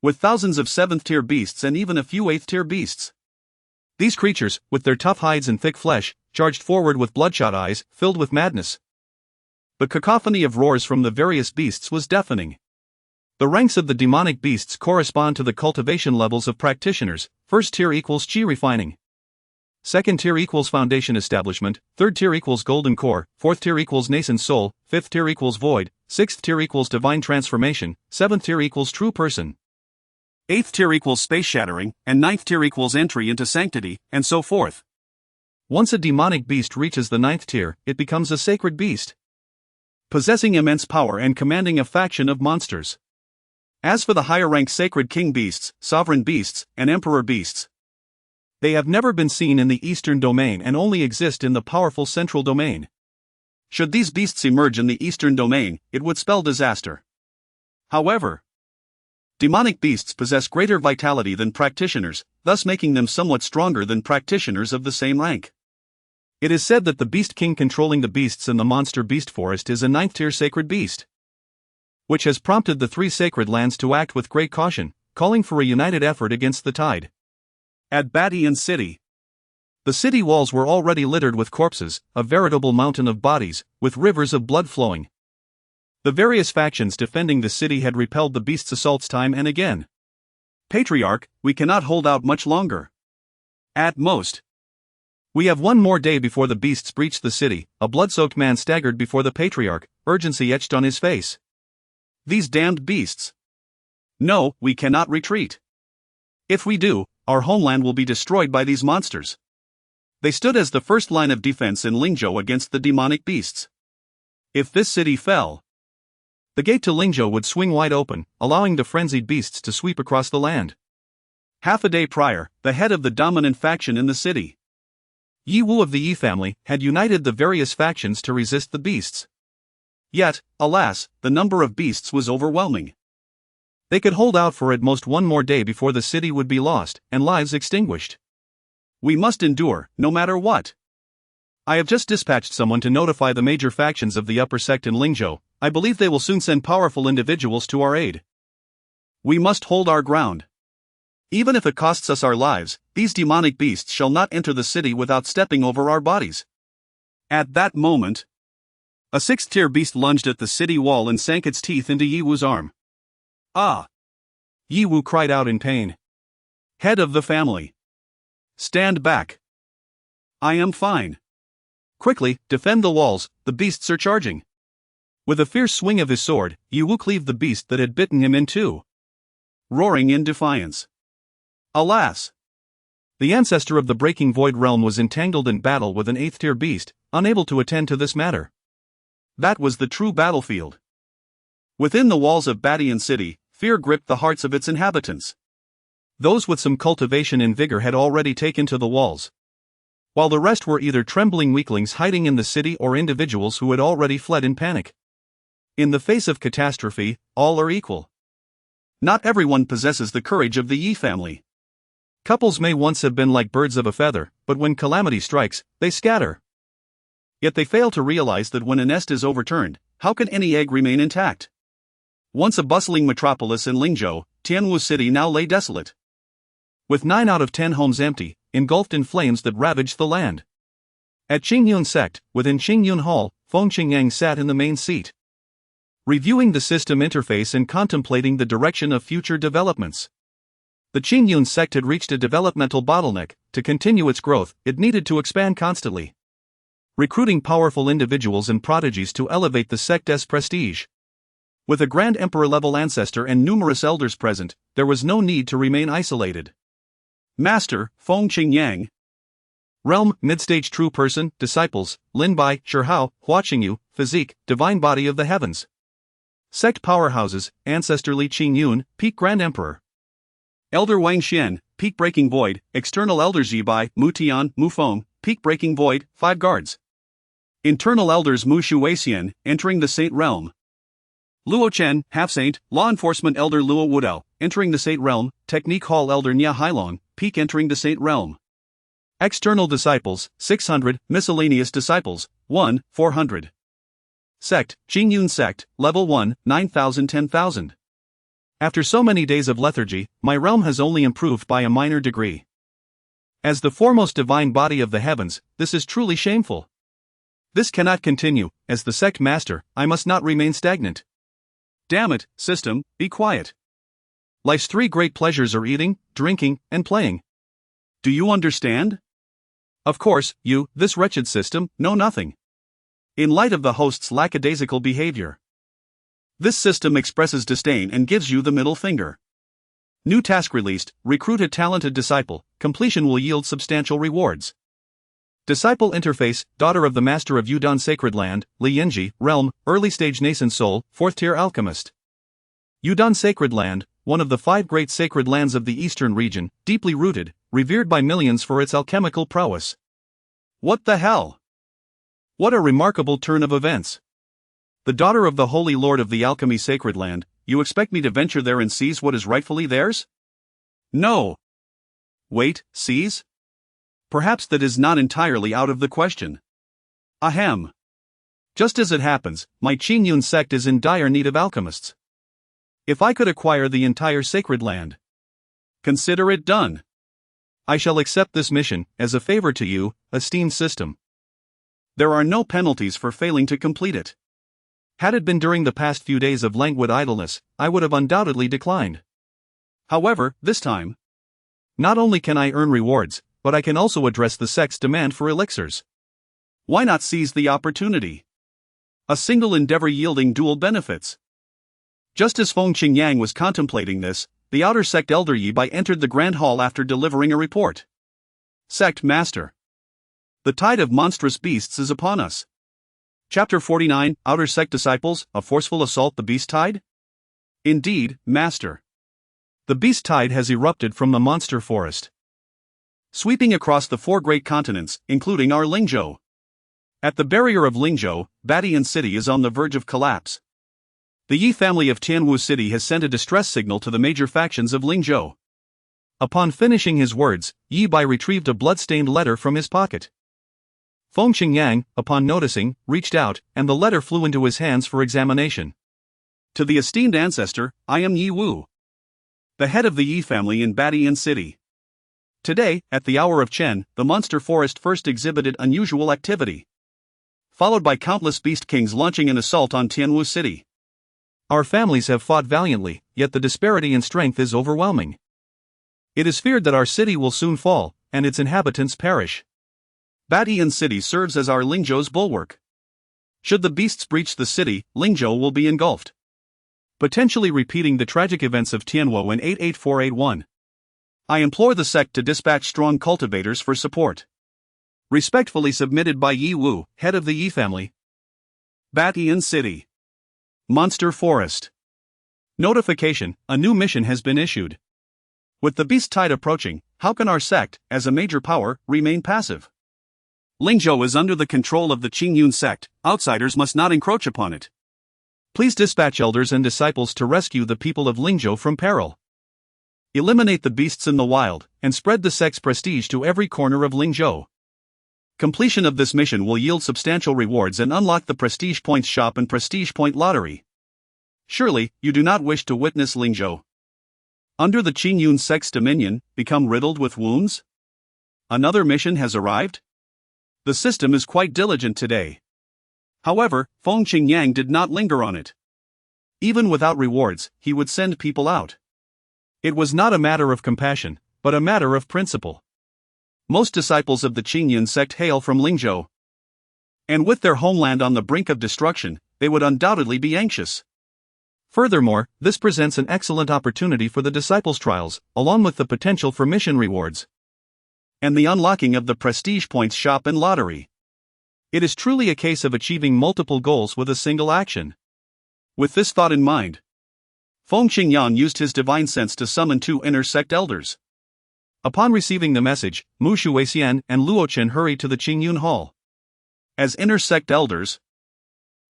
with thousands of 7th tier beasts and even a few 8th tier beasts. These creatures, with their tough hides and thick flesh, charged forward with bloodshot eyes, filled with madness. The cacophony of roars from the various beasts was deafening. The ranks of the demonic beasts correspond to the cultivation levels of practitioners. 1st tier equals Qi refining. 2nd tier equals foundation establishment, 3rd tier equals golden core, 4th tier equals nascent soul, 5th tier equals void, 6th tier equals divine transformation, 7th tier equals true person, 8th tier equals space shattering, and 9th tier equals entry into sanctity, and so forth. Once a demonic beast reaches the 9th tier, it becomes a sacred beast, possessing immense power and commanding a faction of monsters. As for the higher rank sacred king beasts, sovereign beasts, and emperor beasts, they have never been seen in the eastern domain and only exist in the powerful central domain. Should these beasts emerge in the eastern domain, it would spell disaster. However, demonic beasts possess greater vitality than practitioners, thus making them somewhat stronger than practitioners of the same rank. It is said that the Beast King controlling the beasts in the monster beast forest is a 9th tier sacred beast, which has prompted the 3 sacred lands to act with great caution, calling for a united effort against the tide. At Badian City, the city walls were already littered with corpses, a veritable mountain of bodies, with rivers of blood flowing. The various factions defending the city had repelled the beasts' assaults time and again. Patriarch, we cannot hold out much longer. At most, we have 1 more day before the beasts breach the city. A blood-soaked man staggered before the Patriarch, urgency etched on his face. These damned beasts. No, we cannot retreat. If we do, our homeland will be destroyed by these monsters. They stood as the first line of defense in Lingzhou against the demonic beasts. If this city fell, the gate to Lingzhou would swing wide open, allowing the frenzied beasts to sweep across the land. Half a day prior, the head of the dominant faction in the city, Yi Wu of the Yi family, had united the various factions to resist the beasts. Yet, alas, the number of beasts was overwhelming. They could hold out for at most 1 more day before the city would be lost, and lives extinguished. We must endure, no matter what. I have just dispatched someone to notify the major factions of the upper sect in Lingzhou. I believe they will soon send powerful individuals to our aid. We must hold our ground. Even if it costs us our lives, these demonic beasts shall not enter the city without stepping over our bodies. At that moment, a 6th tier beast lunged at the city wall and sank its teeth into Yi Wu's arm. Ah! Yi Wu cried out in pain. Head of the family, stand back. I am fine. Quickly, defend the walls, the beasts are charging. With a fierce swing of his sword, Yi Wu cleaved the beast that had bitten him in 2, roaring in defiance. Alas! The ancestor of the breaking void realm was entangled in battle with an 8th tier beast, unable to attend to this matter. That was the true battlefield. Within the walls of Badian City, fear gripped the hearts of its inhabitants. Those with some cultivation and vigor had already taken to the walls, while the rest were either trembling weaklings hiding in the city or individuals who had already fled in panic. In the face of catastrophe, all are equal. Not everyone possesses the courage of the Yi family. Couples may once have been like birds of a feather, but when calamity strikes, they scatter. Yet they fail to realize that when a nest is overturned, how can any egg remain intact? Once a bustling metropolis in Lingzhou, Tianwu City now lay desolate. With 9 out of 10 homes empty, engulfed in flames that ravaged the land. At Qingyun Sect, within Qingyun Hall, Feng Qingyang sat in the main seat, reviewing the system interface and contemplating the direction of future developments. The Qingyun Sect had reached a developmental bottleneck. To continue its growth, it needed to expand constantly, recruiting powerful individuals and prodigies to elevate the sect's prestige. With a Grand Emperor-level ancestor and numerous elders present, there was no need to remain isolated. Master, Feng Qingyang. Realm, Midstage True Person, Disciples, Lin Bai, Shi Hao, Hua Qingyu, Physique, Divine Body of the Heavens. Sect Powerhouses, Ancestor Li Qingyun, Peak Grand Emperor. Elder Wang Xian, Peak Breaking Void, External Elders Yi Bai, Mu Tian, Mu Feng, Peak Breaking Void, 5 guards. Internal Elders Mu Shuixian, entering the Saint Realm. Luo Chen, Half-Saint, Law Enforcement Elder Luo Wudao, entering the Saint Realm, Technique Hall Elder Nya Hailong, Peak entering the Saint Realm. External Disciples, 600, Miscellaneous Disciples, 1, 400. Sect, Qingyun Sect, Level 1, 9,000 10,000. After so many days of lethargy, my realm has only improved by a minor degree. As the foremost divine body of the heavens, this is truly shameful. This cannot continue. As the sect master, I must not remain stagnant. Damn it, system, be quiet. Life's 3 great pleasures are eating, drinking, and playing. Do you understand? Of course, you, this wretched system, know nothing. In light of the host's lackadaisical behavior, this system expresses disdain and gives you the middle finger. New task released, recruit a talented disciple, completion will yield substantial rewards. Disciple interface, daughter of the master of Yudon Sacred Land, Li Yinji, realm, early stage nascent soul, 4th tier alchemist. Yudon Sacred Land, one of the 5 great sacred lands of the eastern region, deeply rooted, revered by millions for its alchemical prowess. What the hell? What a remarkable turn of events. The daughter of the Holy Lord of the Alchemy Sacred Land, you expect me to venture there and seize what is rightfully theirs? No. Wait, seize? Perhaps that is not entirely out of the question. Ahem. Just as it happens, my Qingyun sect is in dire need of alchemists. If I could acquire the entire sacred land, consider it done. I shall accept this mission, as a favor to you, esteemed system. There are no penalties for failing to complete it. Had it been during the past few days of languid idleness, I would have undoubtedly declined. However, this time, not only can I earn rewards, but I can also address the sect's demand for elixirs. Why not seize the opportunity? A single endeavor yielding dual benefits. Just as Feng Qingyang was contemplating this, the outer sect elder Yi Bai entered the Grand Hall after delivering a report. Sect Master. The tide of monstrous beasts is upon us. Chapter 49, Outer Sect Disciples, a forceful assault the beast tide? Indeed, Master. The beast tide has erupted from the monster forest, sweeping across the 4 great continents, including our Lingzhou. At the barrier of Lingzhou, Badian City is on the verge of collapse. The Yi family of Tianwu City has sent a distress signal to the major factions of Lingzhou. Upon finishing his words, Yi Bai retrieved a blood-stained letter from his pocket. Feng Qingyang, upon noticing, reached out, and the letter flew into his hands for examination. To the esteemed ancestor, I am Yi Wu, the head of the Yi family in Badian City. Today, at the hour of Chen, the monster forest first exhibited unusual activity, followed by countless beast kings launching an assault on Tianwu City. Our families have fought valiantly, yet the disparity in strength is overwhelming. It is feared that our city will soon fall, and its inhabitants perish. Badian City serves as our Lingzhou's bulwark. Should the beasts breach the city, Lingzhou will be engulfed, potentially repeating the tragic events of Tianwu in 88481. I implore the sect to dispatch strong cultivators for support. Respectfully submitted by Yi Wu, head of the Yi family. Badian City. Monster Forest. Notification, a new mission has been issued. With the beast tide approaching, how can our sect, as a major power, remain passive? Lingzhou is under the control of the Qingyun Sect, outsiders must not encroach upon it. Please dispatch elders and disciples to rescue the people of Lingzhou from peril. Eliminate the beasts in the wild, and spread the sect's prestige to every corner of Lingzhou. Completion of this mission will yield substantial rewards and unlock the Prestige Points shop and Prestige Point lottery. Surely, you do not wish to witness Lingzhou, under the Qingyun Sect's dominion, become riddled with wounds? Another mission has arrived? The system is quite diligent today. However, Feng Qingyang did not linger on it. Even without rewards, he would send people out. It was not a matter of compassion, but a matter of principle. Most disciples of the Qinglian Sect hail from Lingzhou. And with their homeland on the brink of destruction, they would undoubtedly be anxious. Furthermore, this presents an excellent opportunity for the disciples' trials, along with the potential for mission rewards. And the unlocking of the Prestige Points shop and lottery. It is truly a case of achieving multiple goals with a single action. With this thought in mind, Feng Qingyang used his divine sense to summon 2 inner sect elders. Upon receiving the message, Mu Shuixian and Luochen hurried to the Qingyun Hall. As inner sect elders,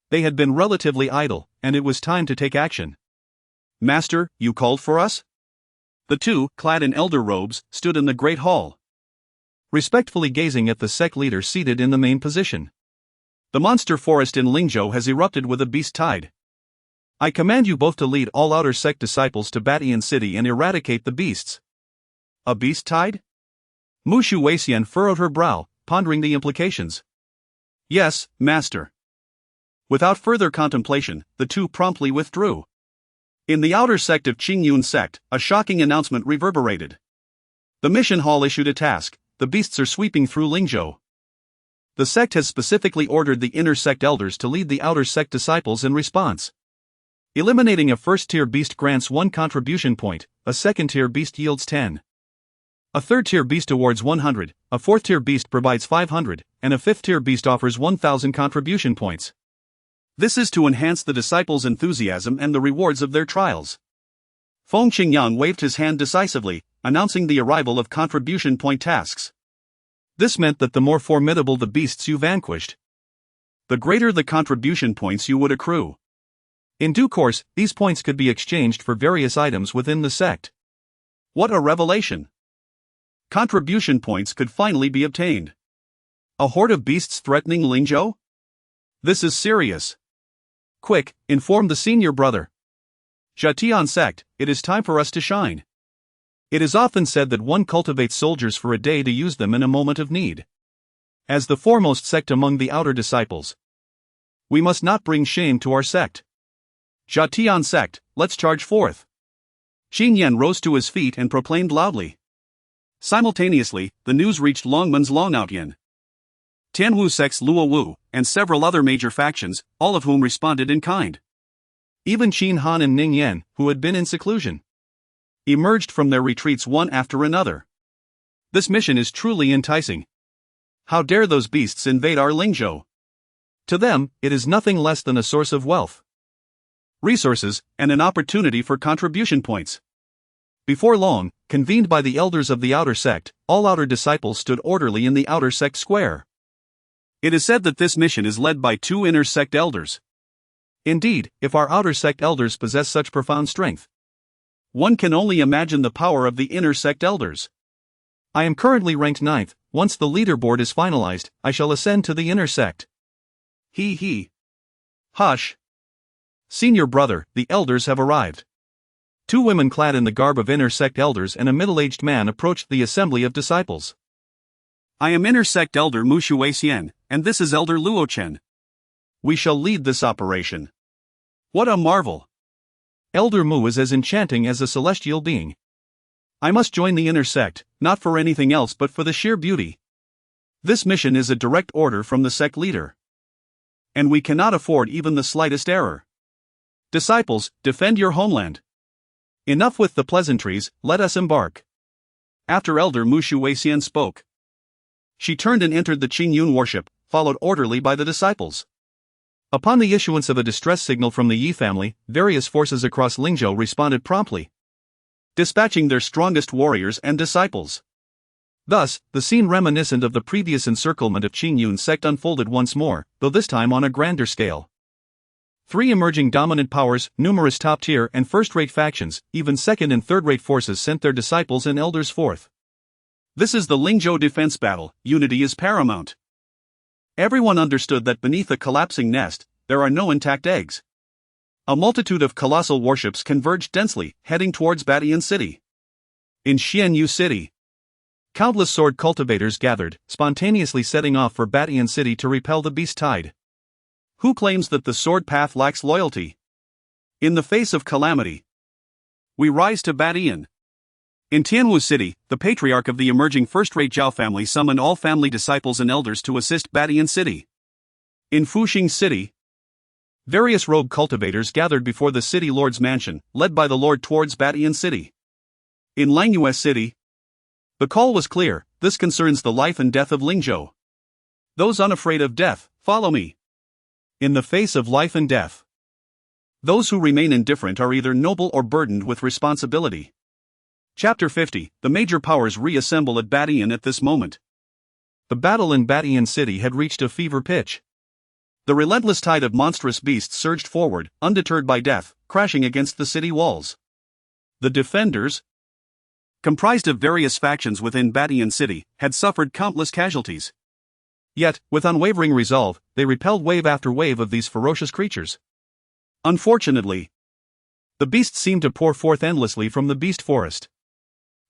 they had been relatively idle, and it was time to take action. Master, you called for us? The 2, clad in elder robes, stood in the great hall, respectfully gazing at the sect leader seated in the main position. The monster forest in Lingzhou has erupted with a beast tide. I command you both to lead all outer sect disciples to Batian City and eradicate the beasts. A beast tide? Mu Shuixian furrowed her brow, pondering the implications. Yes, master. Without further contemplation, the 2 promptly withdrew. In the outer sect of Qingyun Sect, a shocking announcement reverberated. The mission hall issued a task: the beasts are sweeping through Lingzhou. The sect has specifically ordered the inner sect elders to lead the outer sect disciples in response. Eliminating a first-tier beast grants 1 contribution point, a second-tier beast yields 10. A third-tier beast awards 100, a fourth-tier beast provides 500, and a fifth-tier beast offers 1,000 contribution points. This is to enhance the disciples' enthusiasm and the rewards of their trials. Feng Qingyang waved his hand decisively, announcing the arrival of contribution point tasks. This meant that the more formidable the beasts you vanquished, the greater the contribution points you would accrue. In due course, these points could be exchanged for various items within the sect. What a revelation! Contribution points could finally be obtained. A horde of beasts threatening Lingzhou? This is serious. Quick, inform the senior brother. Qinglian Sect, it is time for us to shine. It is often said that one cultivates soldiers for a day to use them in a moment of need. As the foremost sect among the outer disciples, we must not bring shame to our sect. Qinglian Sect, let's charge forth. Qinyan rose to his feet and proclaimed loudly. Simultaneously, the news reached Longman's Longoutyan, Tianwu Sect's Luo Wu, and several other major factions, all of whom responded in kind. Even Qin Han and Ning Yan, who had been in seclusion, emerged from their retreats one after another. This mission is truly enticing. How dare those beasts invade our Lingzhou? To them, it is nothing less than a source of wealth, resources, and an opportunity for contribution points. Before long, convened by the elders of the outer sect, all outer disciples stood orderly in the outer sect square. It is said that this mission is led by 2 inner sect elders. Indeed, if our outer sect elders possess such profound strength, one can only imagine the power of the inner sect elders. I am currently ranked 9th, once the leaderboard is finalized, I shall ascend to the inner sect. He. Hush. Senior brother, the elders have arrived. 2 women clad in the garb of inner sect elders and a middle-aged man approached the assembly of disciples. I am inner sect elder Mu Shuixian, and this is elder Luochen. We shall lead this operation. What a marvel! Elder Mu is as enchanting as a celestial being. I must join the inner sect, not for anything else but for the sheer beauty. This mission is a direct order from the sect leader, and we cannot afford even the slightest error. Disciples, defend your homeland. Enough with the pleasantries, let us embark. After Elder Mu Shuixian spoke, she turned and entered the Qingyun worship, followed orderly by the disciples. Upon the issuance of a distress signal from the Yi family, various forces across Lingzhou responded promptly, dispatching their strongest warriors and disciples. Thus, the scene reminiscent of the previous encirclement of Qingyun Sect unfolded once more, though this time on a grander scale. Three emerging dominant powers, numerous top-tier and first-rate factions, even second- and third-rate forces sent their disciples and elders forth. This is the Lingzhou defense battle. Unity is paramount. Everyone understood that beneath a collapsing nest, there are no intact eggs. A multitude of colossal warships converged densely, heading towards Batian City. In Xianyu City, countless sword cultivators gathered, spontaneously setting off for Batian City to repel the beast tide. Who claims that the sword path lacks loyalty? In the face of calamity, we rise to Batian. In Tianwu City, the patriarch of the emerging first-rate Zhao family summoned all family disciples and elders to assist Batian City. In Fuxing City, various rogue cultivators gathered before the city lord's mansion, led by the lord towards Batian City. In Langyue City, the call was clear: this concerns the life and death of Lingzhou. Those unafraid of death, follow me. In the face of life and death, those who remain indifferent are either noble or burdened with responsibility. Chapter 50. The major powers reassemble at Batian at this moment. The battle in Batian City had reached a fever pitch. The relentless tide of monstrous beasts surged forward, undeterred by death, crashing against the city walls. The defenders, comprised of various factions within Batian City, had suffered countless casualties. Yet, with unwavering resolve, they repelled wave after wave of these ferocious creatures. Unfortunately, the beasts seemed to pour forth endlessly from the beast forest.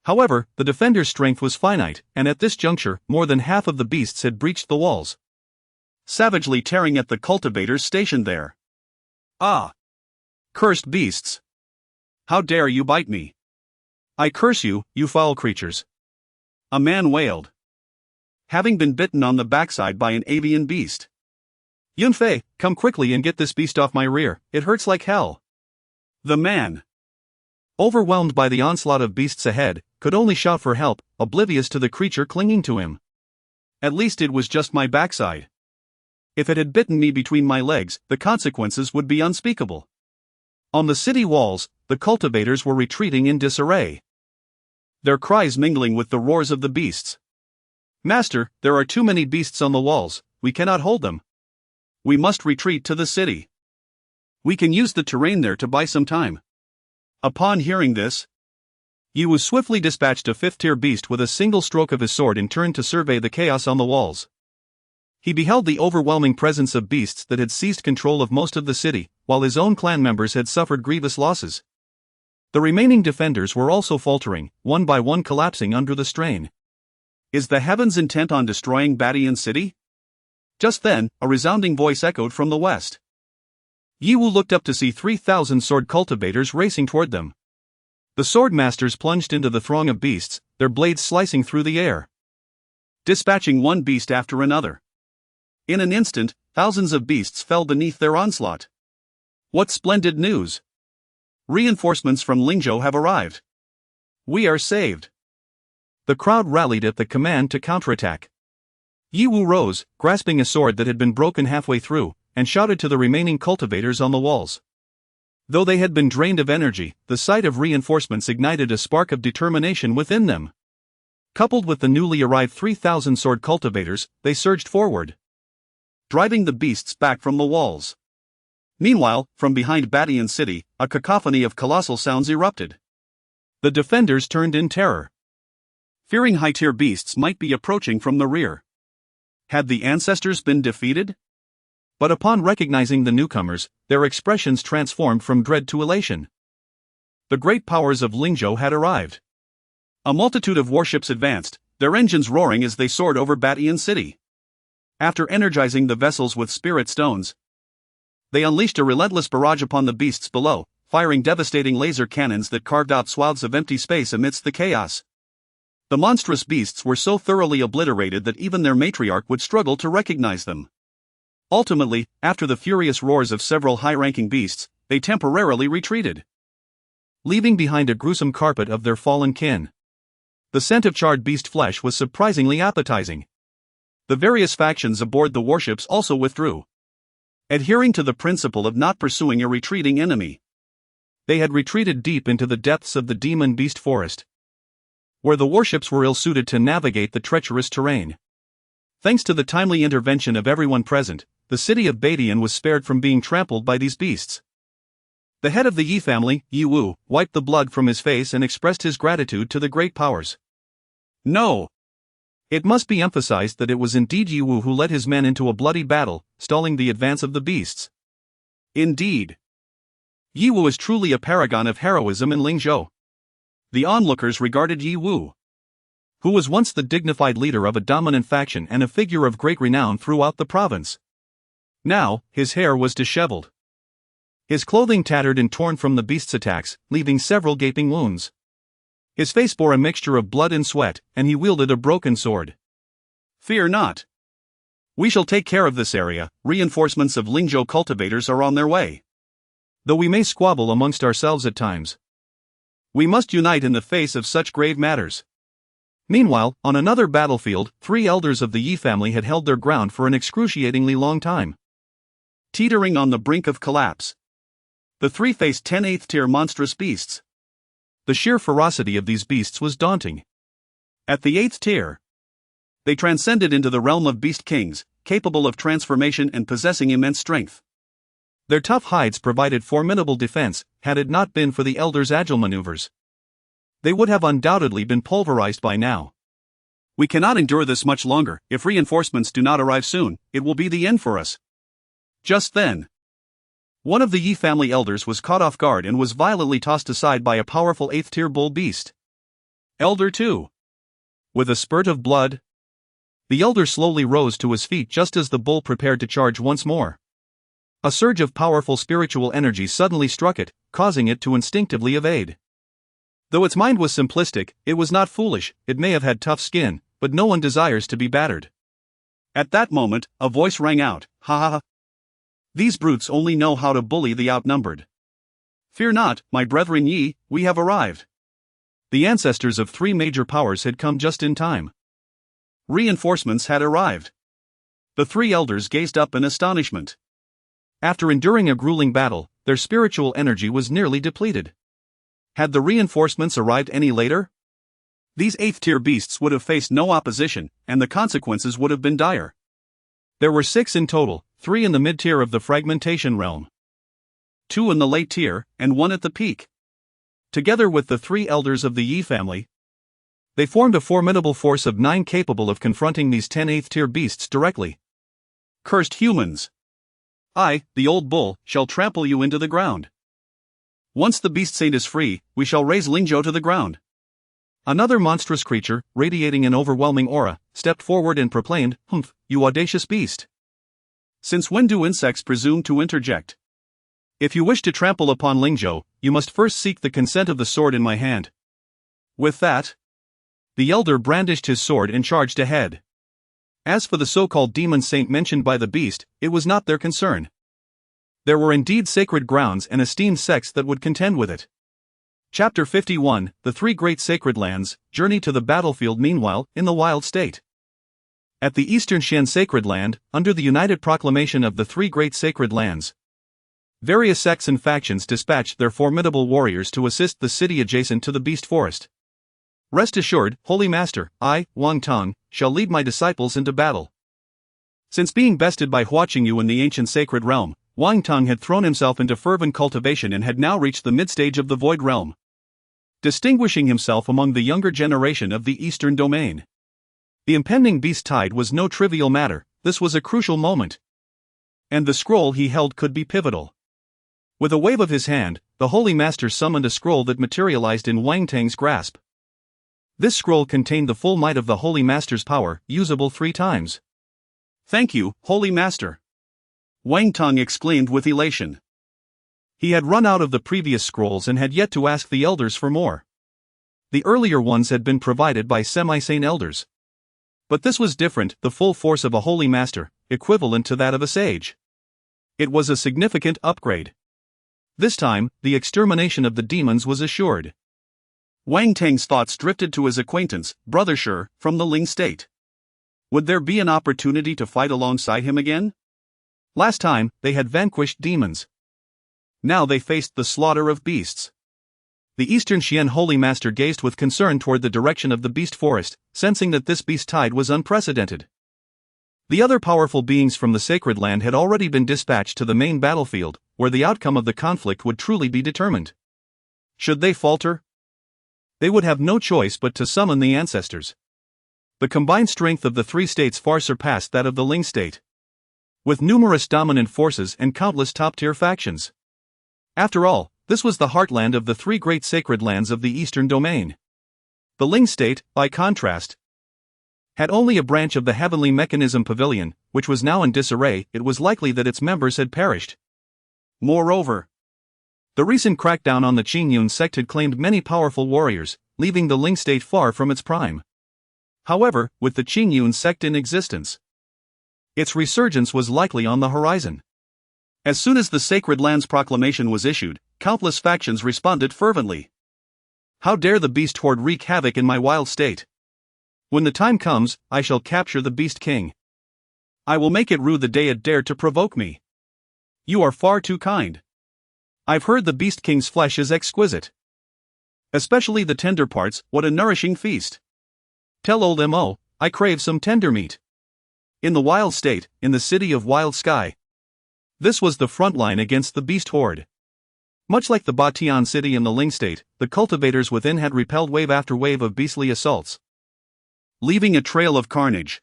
However, the defenders' strength was finite, and at this juncture, more than half of the beasts had breached the walls, savagely tearing at the cultivators stationed there. Ah! Cursed beasts! How dare you bite me? I curse you, you foul creatures! A man wailed, having been bitten on the backside by an avian beast. Yunfei, come quickly and get this beast off my rear, it hurts like hell. The man, overwhelmed by the onslaught of beasts ahead, could only shout for help, oblivious to the creature clinging to him. At least it was just my backside. If it had bitten me between my legs, the consequences would be unspeakable. On the city walls, the cultivators were retreating in disarray, their cries mingling with the roars of the beasts. Master, there are too many beasts on the walls, we cannot hold them. We must retreat to the city. We can use the terrain there to buy some time. Upon hearing this, Yu swiftly dispatched a fifth-tier beast with a single stroke of his sword and turned to survey the chaos on the walls. He beheld the overwhelming presence of beasts that had seized control of most of the city, while his own clan members had suffered grievous losses. The remaining defenders were also faltering, one by one collapsing under the strain. Is the heavens intent on destroying Batian City? Just then, a resounding voice echoed from the west. Yiwu looked up to see 3,000 sword cultivators racing toward them. The sword masters plunged into the throng of beasts, their blades slicing through the air, dispatching one beast after another. In an instant, thousands of beasts fell beneath their onslaught. What splendid news! Reinforcements from Lingzhou have arrived. We are saved. The crowd rallied at the command to counterattack. Yiwu rose, grasping a sword that had been broken halfway through, and shouted to the remaining cultivators on the walls. Though they had been drained of energy, the sight of reinforcements ignited a spark of determination within them. Coupled with the newly arrived 3,000 sword cultivators, they surged forward, driving the beasts back from the walls. Meanwhile, from behind Batian City, a cacophony of colossal sounds erupted. The defenders turned in terror, fearing high-tier beasts might be approaching from the rear. Had the ancestors been defeated? But upon recognizing the newcomers, their expressions transformed from dread to elation. The great powers of Lingzhou had arrived. A multitude of warships advanced, their engines roaring as they soared over Batian City. After energizing the vessels with spirit stones, they unleashed a relentless barrage upon the beasts below, firing devastating laser cannons that carved out swaths of empty space amidst the chaos. The monstrous beasts were so thoroughly obliterated that even their matriarch would struggle to recognize them. Ultimately, after the furious roars of several high-ranking beasts, they temporarily retreated, leaving behind a gruesome carpet of their fallen kin. The scent of charred beast flesh was surprisingly appetizing. The various factions aboard the warships also withdrew, adhering to the principle of not pursuing a retreating enemy. They had retreated deep into the depths of the demon beast forest. where the warships were ill-suited to navigate the treacherous terrain. Thanks to the timely intervention of everyone present, the city of Badian was spared from being trampled by these beasts. The head of the Yi family, Yi Wu, wiped the blood from his face and expressed his gratitude to the great powers. No! It must be emphasized that it was indeed Yi Wu who led his men into a bloody battle, stalling the advance of the beasts. Indeed. Yi Wu is truly a paragon of heroism in Lingzhou. The onlookers regarded Yi Wu, who was once the dignified leader of a dominant faction and a figure of great renown throughout the province. Now, his hair was disheveled. His clothing tattered and torn from the beast's attacks, leaving several gaping wounds. His face bore a mixture of blood and sweat, and he wielded a broken sword. Fear not. We shall take care of this area. Reinforcements of Lingzhou cultivators are on their way. Though we may squabble amongst ourselves at times, we must unite in the face of such grave matters. Meanwhile, on another battlefield, 3 elders of the Yi family had held their ground for an excruciatingly long time, teetering on the brink of collapse. The 3 faced 10 8th-tier monstrous beasts. The sheer ferocity of these beasts was daunting. At the 8th tier, they transcended into the realm of beast kings, capable of transformation and possessing immense strength. Their tough hides provided formidable defense, had it not been for the elders' agile maneuvers. They would have undoubtedly been pulverized by now. We cannot endure this much longer. If reinforcements do not arrive soon, it will be the end for us. Just then, one of the Yi family elders was caught off guard and was violently tossed aside by a powerful 8th-tier bull beast. Elder 2. With a spurt of blood, the elder slowly rose to his feet just as the bull prepared to charge once more. A surge of powerful spiritual energy suddenly struck it, causing it to instinctively evade. Though its mind was simplistic, it was not foolish. It may have had tough skin, but no one desires to be battered. At that moment, a voice rang out, "Ha ha ha! These brutes only know how to bully the outnumbered. Fear not, my brethren Yi, we have arrived." The ancestors of 3 major powers had come just in time. Reinforcements had arrived. The 3 elders gazed up in astonishment. After enduring a grueling battle, their spiritual energy was nearly depleted. Had the reinforcements arrived any later, these 8th-tier beasts would have faced no opposition, and the consequences would have been dire. There were 6 in total, 3 in the mid-tier of the fragmentation realm, 2 in the late tier, and 1 at the peak. Together with the 3 elders of the Yi family, they formed a formidable force of 9 capable of confronting these 10 8th-tier beasts directly. Cursed humans! I, the old bull, shall trample you into the ground. Once the beast saint is free, we shall raze Lingzhou to the ground. Another monstrous creature, radiating an overwhelming aura, stepped forward and proclaimed, "Humph, you audacious beast! Since when do insects presume to interject? If you wish to trample upon Lingzhou, you must first seek the consent of the sword in my hand." With that, the elder brandished his sword and charged ahead. As for the so-called demon saint mentioned by the beast, it was not their concern. There were indeed sacred grounds and esteemed sects that would contend with it. Chapter 51, The 3 Great Sacred Lands, Journey to the Battlefield. Meanwhile, in the wild state, at the Eastern Xian Sacred Land, under the united proclamation of the 3 Great Sacred Lands, various sects and factions dispatched their formidable warriors to assist the city adjacent to the beast forest. Rest assured, Holy Master, I, Wang Tong, shall lead my disciples into battle. Since being bested by Hua Qingyu in the ancient sacred realm, Wang Tong had thrown himself into fervent cultivation and had now reached the mid-stage of the Void Realm, distinguishing himself among the younger generation of the Eastern Domain. The impending beast tide was no trivial matter. This was a crucial moment, and the scroll he held could be pivotal. With a wave of his hand, the Holy Master summoned a scroll that materialized in Wang Tang's grasp. This scroll contained the full might of the Holy Master's power, usable 3 times. "Thank you, Holy Master," Wang Tong exclaimed with elation. He had run out of the previous scrolls and had yet to ask the elders for more. The earlier ones had been provided by semi-sane elders. But this was different, the full force of a Holy Master, equivalent to that of a sage. It was a significant upgrade. This time, the extermination of the demons was assured. Wang Tang's thoughts drifted to his acquaintance, Brother Shi, from the Ling state. Would there be an opportunity to fight alongside him again? Last time, they had vanquished demons. Now they faced the slaughter of beasts. The Eastern Xian Holy Master gazed with concern toward the direction of the beast forest, sensing that this beast tide was unprecedented. The other powerful beings from the sacred land had already been dispatched to the main battlefield, where the outcome of the conflict would truly be determined. Should they falter, they would have no choice but to summon the ancestors. The combined strength of the three states far surpassed that of the Ling state, with numerous dominant forces and countless top-tier factions. After all, this was the heartland of the three great sacred lands of the Eastern Domain. The Ling state, by contrast, had only a branch of the Heavenly Mechanism Pavilion, which was now in disarray. It was likely that its members had perished. Moreover, the recent crackdown on the Qingyun Sect had claimed many powerful warriors, leaving the Ling state far from its prime. However, with the Qingyun Sect in existence, its resurgence was likely on the horizon. As soon as the Sacred Lands Proclamation was issued, countless factions responded fervently. How dare the beast horde wreak havoc in my wild state? When the time comes, I shall capture the Beast King. I will make it rue the day it dared to provoke me. You are far too kind. I've heard the Beast King's flesh is exquisite. Especially the tender parts. What a nourishing feast. Tell old Mo, I crave some tender meat. In the wild state, in the city of Wild Sky. This was the front line against the beast horde. Much like the Batian city in the Ling state, the cultivators within had repelled wave after wave of beastly assaults, leaving a trail of carnage.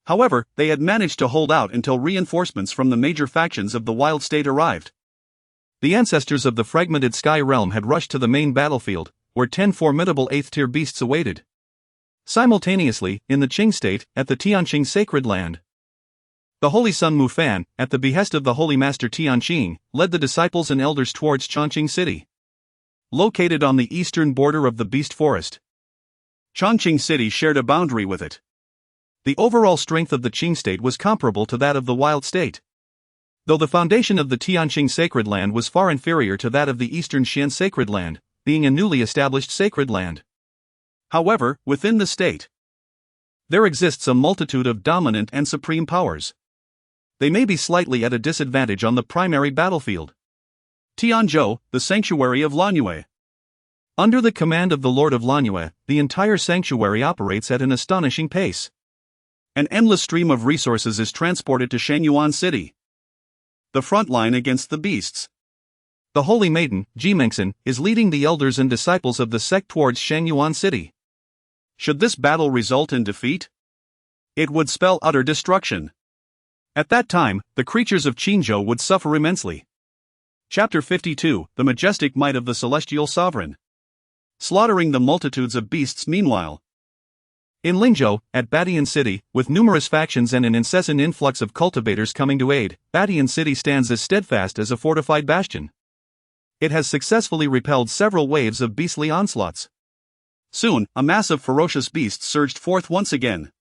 However, they had managed to hold out until reinforcements from the major factions of the wild state arrived. The ancestors of the fragmented sky realm had rushed to the main battlefield, where 10 formidable 8th-tier beasts awaited. Simultaneously, in the Qing state, at the Tianqing sacred land, the Holy Son Mufan, at the behest of the Holy Master Tianqing, led the disciples and elders towards Chongqing City, located on the eastern border of the beast forest. Chongqing City shared a boundary with it. The overall strength of the Qing state was comparable to that of the wild state, though the foundation of the Tianqing sacred land was far inferior to that of the Eastern Xian sacred land, being a newly established sacred land. However, within the state, there exists a multitude of dominant and supreme powers. They may be slightly at a disadvantage on the primary battlefield. Tianzhou, the sanctuary of Lanyue. Under the command of the Lord of Lanyue, the entire sanctuary operates at an astonishing pace. An endless stream of resources is transported to Shangyuan City, the front line against the beasts. The Holy Maiden, Jimengsen, is leading the elders and disciples of the sect towards Shangyuan City. Should this battle result in defeat, it would spell utter destruction. At that time, the creatures of Qinzhou would suffer immensely. Chapter 52, The Majestic Might of the Celestial Sovereign. Slaughtering the multitudes of beasts meanwhile. In Lingzhou, at Batian City, with numerous factions and an incessant influx of cultivators coming to aid, Batian City stands as steadfast as a fortified bastion. It has successfully repelled several waves of beastly onslaughts. Soon, a mass of ferocious beasts surged forth once again.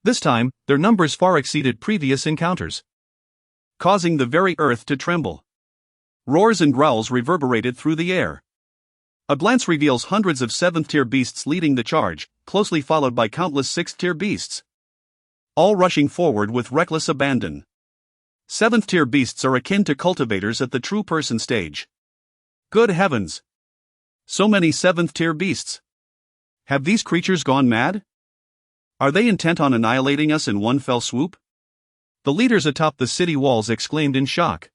This time, their numbers far exceeded previous encounters, causing the very earth to tremble. Roars and growls reverberated through the air. A glance reveals hundreds of 7th-tier beasts leading the charge, closely followed by countless 6th-tier beasts, all rushing forward with reckless abandon. 7th-tier beasts are akin to cultivators at the true person stage. Good heavens! So many 7th-tier beasts! Have these creatures gone mad? Are they intent on annihilating us in one fell swoop? The leaders atop the city walls exclaimed in shock.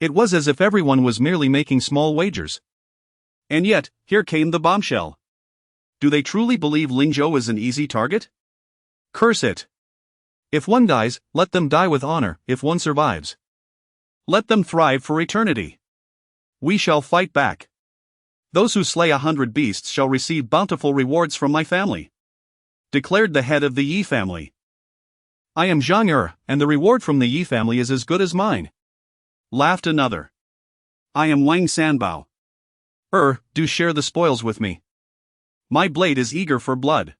It was as if everyone was merely making small wagers. And yet, here came the bombshell. Do they truly believe Lingzhou is an easy target? Curse it! If one dies, let them die with honor. If one survives, let them thrive for eternity. We shall fight back. Those who slay 100 beasts shall receive bountiful rewards from my family, declared the head of the Yi family. I am Zhang and the reward from the Yi family is as good as mine, laughed another. I am Wang Sanbao. Do share the spoils with me. My blade is eager for blood.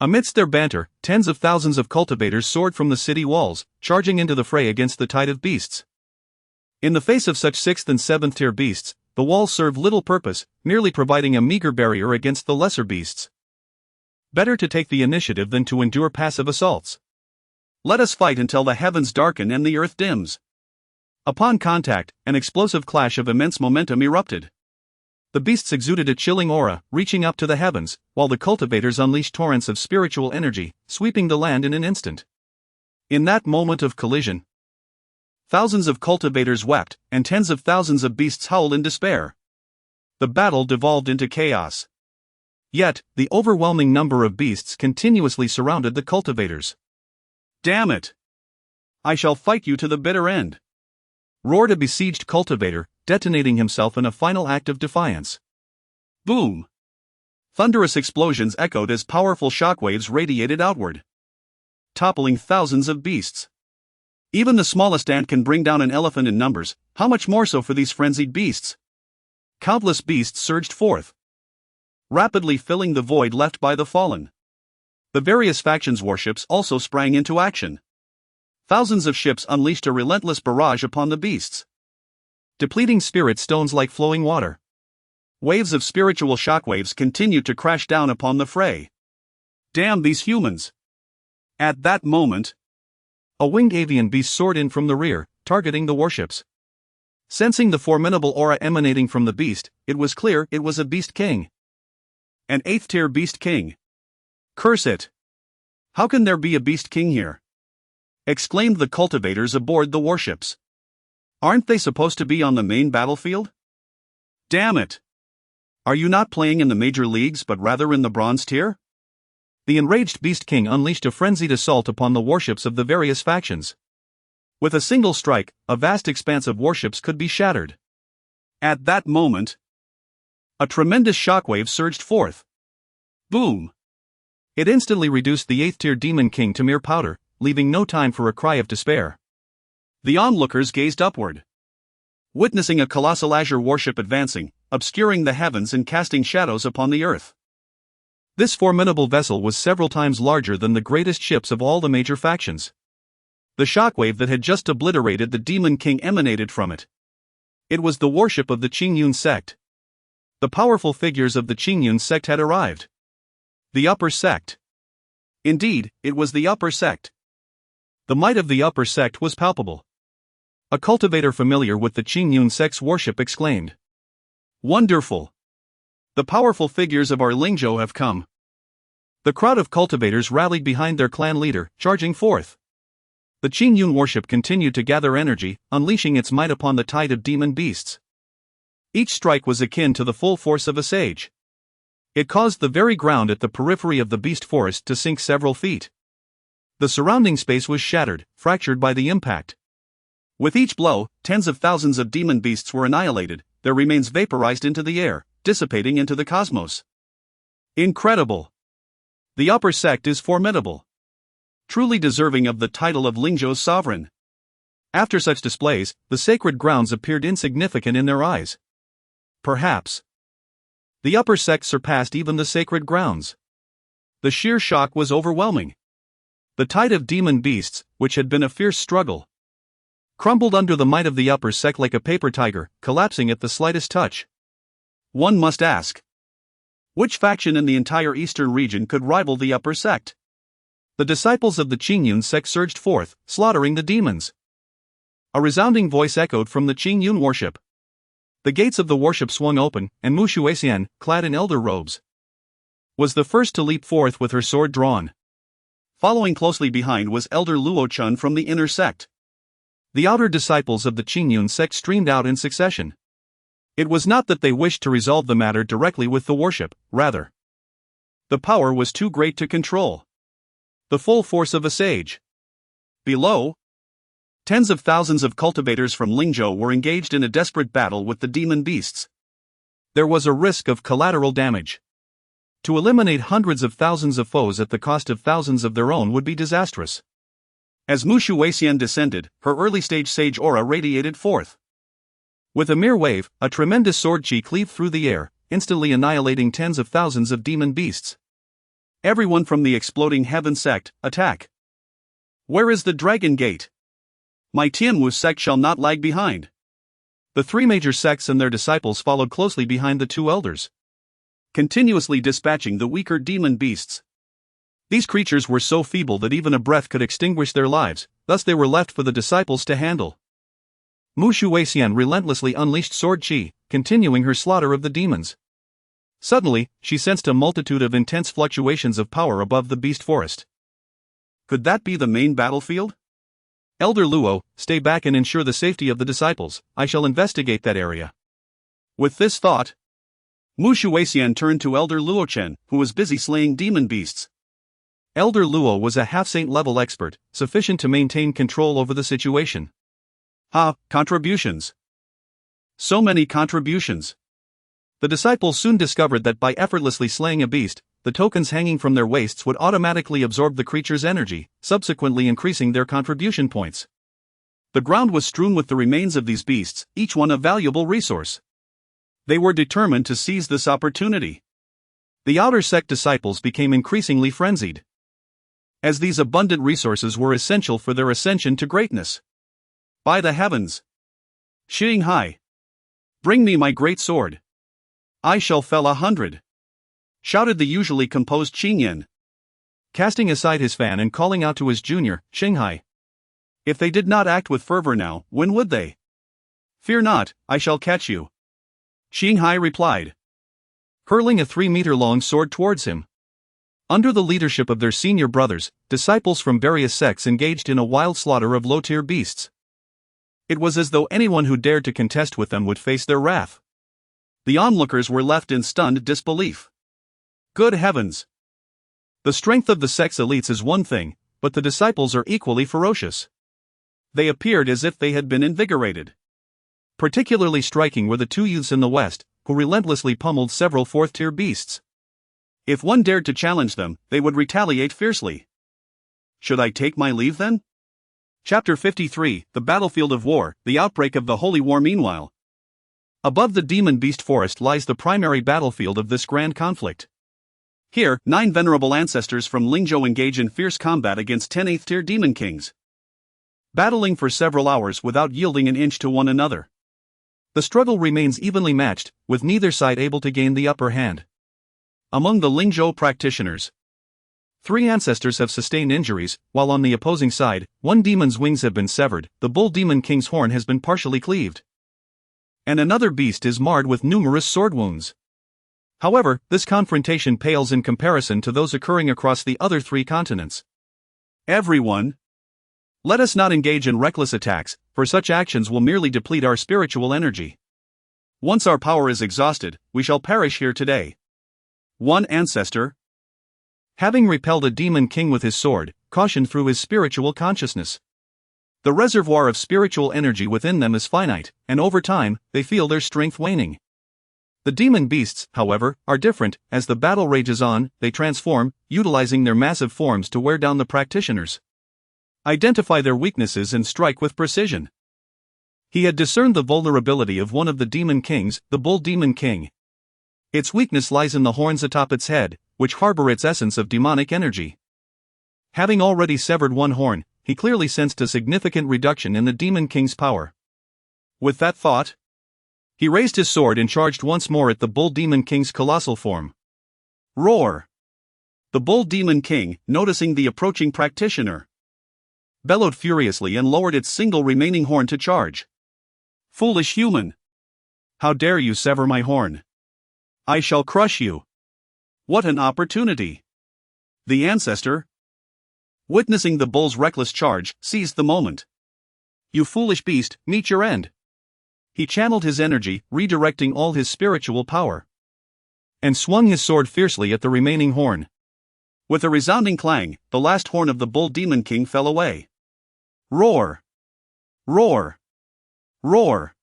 Amidst their banter, tens of thousands of cultivators soared from the city walls, charging into the fray against the tide of beasts. In the face of such 6th and 7th tier beasts, the walls served little purpose, merely providing a meager barrier against the lesser beasts. Better to take the initiative than to endure passive assaults. Let us fight until the heavens darken and the earth dims. Upon contact, an explosive clash of immense momentum erupted. The beasts exuded a chilling aura, reaching up to the heavens, while the cultivators unleashed torrents of spiritual energy, sweeping the land in an instant. In that moment of collision, thousands of cultivators wept, and tens of thousands of beasts howled in despair. The battle devolved into chaos. Yet, the overwhelming number of beasts continuously surrounded the cultivators. "Damn it! I shall fight you to the bitter end!" roared a besieged cultivator, detonating himself in a final act of defiance. Boom! Thunderous explosions echoed as powerful shockwaves radiated outward, toppling thousands of beasts. Even the smallest ant can bring down an elephant in numbers, how much more so for these frenzied beasts? Countless beasts surged forth, rapidly filling the void left by the fallen. The various factions' warships also sprang into action. Thousands of ships unleashed a relentless barrage upon the beasts, depleting spirit stones like flowing water. Waves of spiritual shockwaves continued to crash down upon the fray. Damn these humans! At that moment, a winged avian beast soared in from the rear, targeting the warships. Sensing the formidable aura emanating from the beast, it was clear it was a beast king. An 8th-tier beast king. Curse it! How can there be a beast king here? Exclaimed the cultivators aboard the warships. Aren't they supposed to be on the main battlefield? Damn it! Are you not playing in the major leagues but rather in the bronze tier? The enraged Beast King unleashed a frenzied assault upon the warships of the various factions. With a single strike, a vast expanse of warships could be shattered. At that moment, a tremendous shockwave surged forth. Boom! It instantly reduced the 8th-tier Demon King to mere powder, leaving no time for a cry of despair. The onlookers gazed upward, witnessing a colossal azure warship advancing, obscuring the heavens and casting shadows upon the earth. This formidable vessel was several times larger than the greatest ships of all the major factions. The shockwave that had just obliterated the Demon King emanated from it. It was the warship of the Qingyun Sect. The powerful figures of the Qingyun Sect had arrived. The Upper Sect. Indeed, it was the Upper Sect. The might of the Upper Sect was palpable. A cultivator familiar with the Qingyun Sect's worship exclaimed, "Wonderful! The powerful figures of our Lingzhou have come." The crowd of cultivators rallied behind their clan leader, charging forth. The Qingyun worship continued to gather energy, unleashing its might upon the tide of demon beasts. Each strike was akin to the full force of a sage. It caused the very ground at the periphery of the beast forest to sink several feet. The surrounding space was shattered, fractured by the impact. With each blow, tens of thousands of demon beasts were annihilated, their remains vaporized into the air, dissipating into the cosmos. Incredible! The Upper Sect is formidable, truly deserving of the title of Lingzhou's sovereign. After such displays, the sacred grounds appeared insignificant in their eyes. Perhaps the Upper Sect surpassed even the sacred grounds. The sheer shock was overwhelming. The tide of demon beasts, which had been a fierce struggle, crumbled under the might of the Upper Sect like a paper tiger, collapsing at the slightest touch. One must ask, which faction in the entire eastern region could rival the Upper Sect? The disciples of the Qingyun Sect surged forth, slaughtering the demons. A resounding voice echoed from the Qingyun worship. The gates of the worship swung open, and Mu Shuixian, clad in elder robes, was the first to leap forth with her sword drawn. Following closely behind was Elder Luo Chun from the inner sect. The outer disciples of the Qingyun Sect streamed out in succession. It was not that they wished to resolve the matter directly with the worship, rather, the power was too great to control. The full force of a sage. Below, tens of thousands of cultivators from Lingzhou were engaged in a desperate battle with the demon beasts. There was a risk of collateral damage. To eliminate hundreds of thousands of foes at the cost of thousands of their own would be disastrous. As Mu Shuixian descended, her early-stage sage aura radiated forth. With a mere wave, a tremendous sword chi cleaved through the air, instantly annihilating tens of thousands of demon beasts. Everyone from the exploding Heaven Sect, attack! Where is the Dragon Gate? My Tianwu Sect shall not lag behind. The three major sects and their disciples followed closely behind the two elders, continuously dispatching the weaker demon beasts. These creatures were so feeble that even a breath could extinguish their lives, thus they were left for the disciples to handle. Mu Shuexian relentlessly unleashed sword qi, continuing her slaughter of the demons. Suddenly, she sensed a multitude of intense fluctuations of power above the beast forest. Could that be the main battlefield? Elder Luo, stay back and ensure the safety of the disciples. I shall investigate that area. With this thought, Mu Shuexian turned to Elder Luochen, who was busy slaying demon beasts. Elder Luo was a half-saint level expert, sufficient to maintain control over the situation. Contributions. So many contributions. The disciples soon discovered that by effortlessly slaying a beast, the tokens hanging from their waists would automatically absorb the creature's energy, subsequently increasing their contribution points. The ground was strewn with the remains of these beasts, each one a valuable resource. They were determined to seize this opportunity. The outer sect disciples became increasingly frenzied, as these abundant resources were essential for their ascension to greatness. By the heavens! Qinghai! Bring me my great sword! I shall fell 100! Shouted the usually composed Qingyan, casting aside his fan and calling out to his junior, Qinghai. If they did not act with fervor now, when would they? Fear not, I shall catch you. Qinghai replied, hurling a 3-meter-long sword towards him. Under the leadership of their senior brothers, disciples from various sects engaged in a wild slaughter of low-tier beasts. It was as though anyone who dared to contest with them would face their wrath. The onlookers were left in stunned disbelief. Good heavens! The strength of the sect's elites is one thing, but the disciples are equally ferocious. They appeared as if they had been invigorated. Particularly striking were the 2 youths in the west, who relentlessly pummeled several 4th-tier beasts. If one dared to challenge them, they would retaliate fiercely. Should I take my leave then? Chapter 53, The Battlefield of War, the outbreak of the Holy War. Meanwhile, above the demon beast forest lies the primary battlefield of this grand conflict. Here, 9 venerable ancestors from Lingzhou engage in fierce combat against 10 8th-tier demon kings, battling for several hours without yielding an inch to one another. The struggle remains evenly matched, with neither side able to gain the upper hand. Among the Lingzhou practitioners, 3 ancestors have sustained injuries, while on the opposing side, 1 demon's wings have been severed, the bull demon king's horn has been partially cleaved, and another beast is marred with numerous sword wounds. However, this confrontation pales in comparison to those occurring across the other 3 continents. Everyone, let us not engage in reckless attacks, for such actions will merely deplete our spiritual energy. Once our power is exhausted, we shall perish here today. One ancestor, having repelled a demon king with his sword, cautioned through his spiritual consciousness. The reservoir of spiritual energy within them is finite, and over time, they feel their strength waning. The demon beasts, however, are different. As the battle rages on, they transform, utilizing their massive forms to wear down the practitioners, identify their weaknesses and strike with precision. He had discerned the vulnerability of one of the demon kings, the bull demon king. Its weakness lies in the horns atop its head, which harbor its essence of demonic energy. Having already severed 1 horn, he clearly sensed a significant reduction in the demon king's power. With that thought, he raised his sword and charged once more at the bull demon king's colossal form. Roar! The bull demon king, noticing the approaching practitioner, bellowed furiously and lowered its single remaining horn to charge. Foolish human! How dare you sever my horn? I shall crush you! What an opportunity! The ancestor, witnessing the bull's reckless charge, seized the moment. You foolish beast, meet your end! He channeled his energy, redirecting all his spiritual power, and swung his sword fiercely at the remaining horn. With a resounding clang, the last horn of the bull demon king fell away. Roar! Roar! Roar!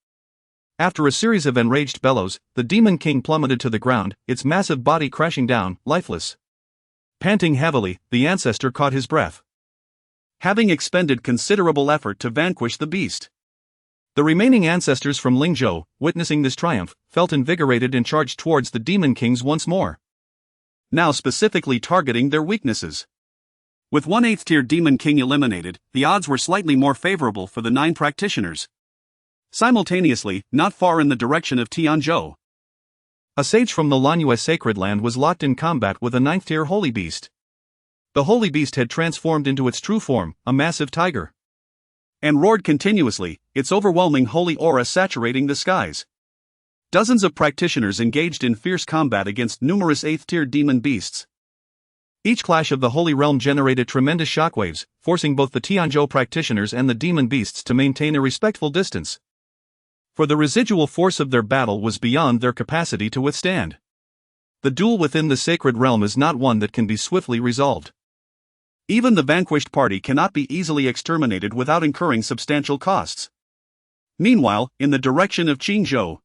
After a series of enraged bellows, the demon king plummeted to the ground, its massive body crashing down, lifeless. Panting heavily, the ancestor caught his breath, having expended considerable effort to vanquish the beast. The remaining ancestors from Lingzhou, witnessing this triumph, felt invigorated and charged towards the demon kings once more, now specifically targeting their weaknesses. With 1 8th-tier demon king eliminated, the odds were slightly more favorable for the 9 practitioners. Simultaneously, not far in the direction of Tianzhou, a sage from the Lanyue sacred land was locked in combat with a 9th-tier holy beast. The holy beast had transformed into its true form, a massive tiger. and roared continuously, its overwhelming holy aura saturating the skies. Dozens of practitioners engaged in fierce combat against numerous 8th-tier demon beasts. Each clash of the Holy Realm generated tremendous shockwaves, forcing both the Tianzhou practitioners and the demon beasts to maintain a respectful distance. For the residual force of their battle was beyond their capacity to withstand. The duel within the sacred realm is not one that can be swiftly resolved. Even the vanquished party cannot be easily exterminated without incurring substantial costs. Meanwhile, in the direction of Qingyun,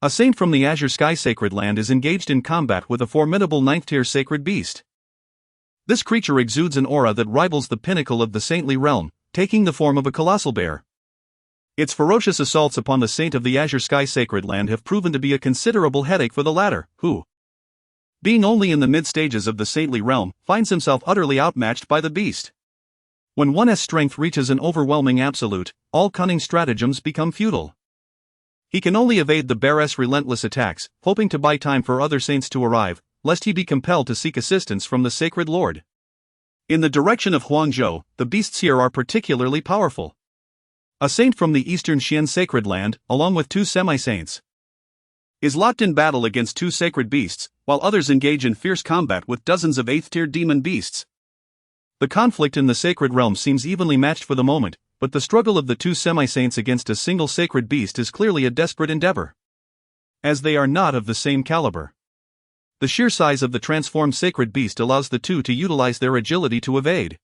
a saint from the Azure Sky Sacred Land is engaged in combat with a formidable 9th-tier sacred beast. This creature exudes an aura that rivals the pinnacle of the saintly realm, taking the form of a colossal bear. Its ferocious assaults upon the saint of the Azure Sky Sacred Land have proven to be a considerable headache for the latter, who, being only in the mid-stages of the saintly realm, finds himself utterly outmatched by the beast. When one's strength reaches an overwhelming absolute, all cunning stratagems become futile. He can only evade the bear's relentless attacks, hoping to buy time for other saints to arrive, lest he be compelled to seek assistance from the sacred lord. In the direction of Huangzhou, the beasts here are particularly powerful. A saint from the eastern Xian sacred land, along with 2 semi-saints, is locked in battle against 2 sacred beasts, while others engage in fierce combat with dozens of 8th-tier demon beasts. The conflict in the sacred realm seems evenly matched for the moment, but the struggle of the 2 semi-saints against a single sacred beast is clearly a desperate endeavor. As they are not of the same caliber. The sheer size of the transformed sacred beast allows the 2 to utilize their agility to evade.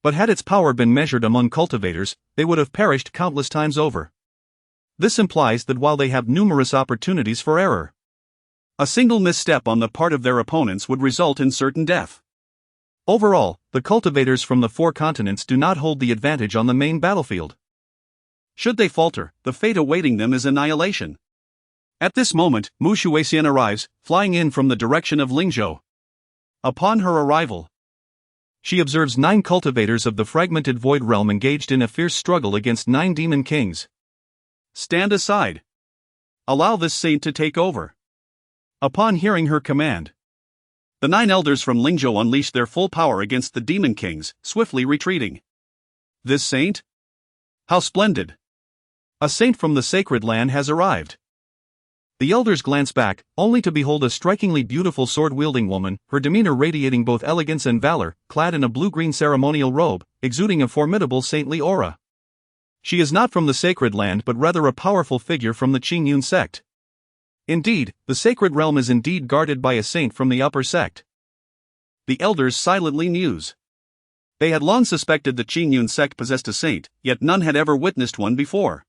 But had its power been measured among cultivators, they would have perished countless times over. This implies that while they have numerous opportunities for error, a single misstep on the part of their opponents would result in certain death. Overall, the cultivators from the 4 continents do not hold the advantage on the main battlefield. Should they falter, the fate awaiting them is annihilation. At this moment, Mu Shuixian arrives, flying in from the direction of Lingzhou. Upon her arrival, she observes 9 cultivators of the fragmented void realm engaged in a fierce struggle against 9 demon kings. Stand aside. Allow this saint to take over. Upon hearing her command, the 9 elders from Lingzhou unleash their full power against the demon kings, swiftly retreating. This saint? How splendid! A saint from the sacred land has arrived. The elders glance back, only to behold a strikingly beautiful sword-wielding woman, her demeanor radiating both elegance and valor, clad in a blue-green ceremonial robe, exuding a formidable saintly aura. She is not from the sacred land but rather a powerful figure from the Qingyun Sect. Indeed, the sacred realm is indeed guarded by a saint from the upper sect. The elders silently muse. They had long suspected the Qingyun Sect possessed a saint, yet none had ever witnessed one before.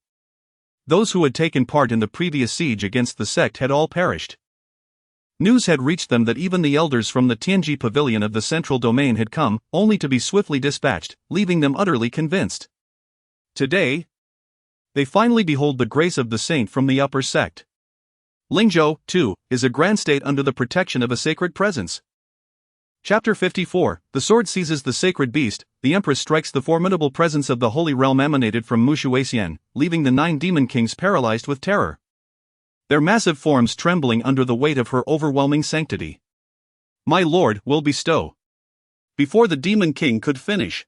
Those who had taken part in the previous siege against the sect had all perished. News had reached them that even the elders from the Tianji pavilion of the central domain had come, only to be swiftly dispatched, leaving them utterly convinced. Today, they finally behold the grace of the saint from the upper sect. Lingzhou, too, is a grand state under the protection of a sacred presence. Chapter 54, The sword seizes the sacred beast, the Empress strikes. The formidable presence of the Holy Realm emanated from Mu Shuixian, leaving the 9 demon kings paralyzed with terror. Their massive forms trembling under the weight of her overwhelming sanctity. My lord will bestow. Before the demon king could finish,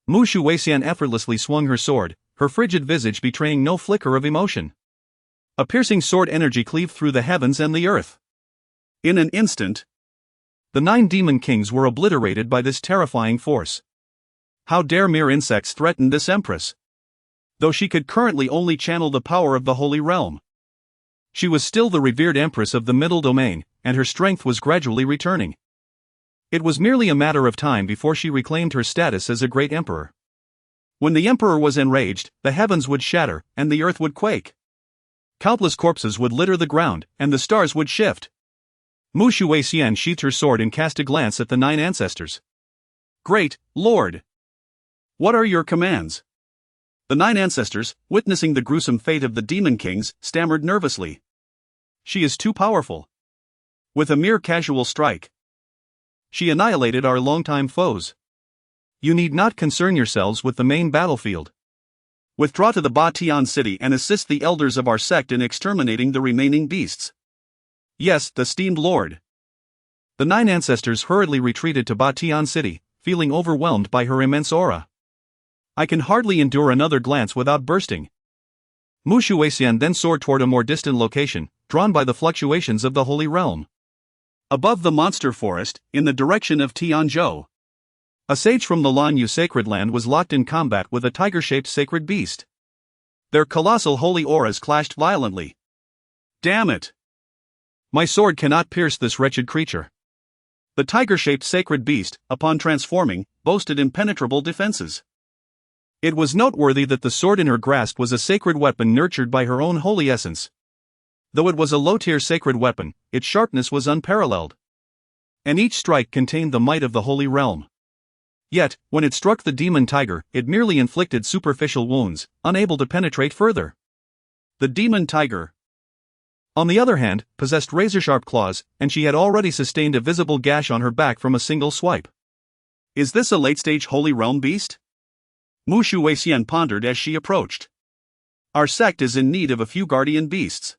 Mu Shuixian effortlessly swung her sword, her frigid visage betraying no flicker of emotion. A piercing sword energy cleaved through the heavens and the earth. In an instant, the 9 demon kings were obliterated by this terrifying force. How dare mere insects threaten this empress? Though she could currently only channel the power of the Holy Realm, she was still the revered empress of the Middle Domain, and her strength was gradually returning. It was merely a matter of time before she reclaimed her status as a great emperor. When the emperor was enraged, the heavens would shatter, and the earth would quake. Countless corpses would litter the ground, and the stars would shift. Mu Shuixian sheathed her sword and cast a glance at the 9 ancestors. Great Lord! What are your commands? The 9 ancestors, witnessing the gruesome fate of the demon kings, stammered nervously. She is too powerful. With a mere casual strike, she annihilated our longtime foes. You need not concern yourselves with the main battlefield. Withdraw to the Batian city and assist the elders of our sect in exterminating the remaining beasts. Yes, esteemed lord. The 9 ancestors hurriedly retreated to Batian city, feeling overwhelmed by her immense aura. I can hardly endure another glance without bursting. Mu Shuixian then soared toward a more distant location, drawn by the fluctuations of the Holy Realm. Above the monster forest, in the direction of Tianzhou, a sage from the Lan Yu sacred land was locked in combat with a tiger-shaped sacred beast. Their colossal holy auras clashed violently. Damn it! My sword cannot pierce this wretched creature. The tiger-shaped sacred beast, upon transforming, boasted impenetrable defenses. It was noteworthy that the sword in her grasp was a sacred weapon nurtured by her own holy essence. Though it was a low-tier sacred weapon, its sharpness was unparalleled. And each strike contained the might of the holy realm. Yet, when it struck the demon tiger, it merely inflicted superficial wounds, unable to penetrate further. The demon tiger, on the other hand, possessed razor-sharp claws, and she had already sustained a visible gash on her back from a single swipe. Is this a late-stage holy realm beast? Mu Shuixian pondered as she approached. Our sect is in need of a few guardian beasts.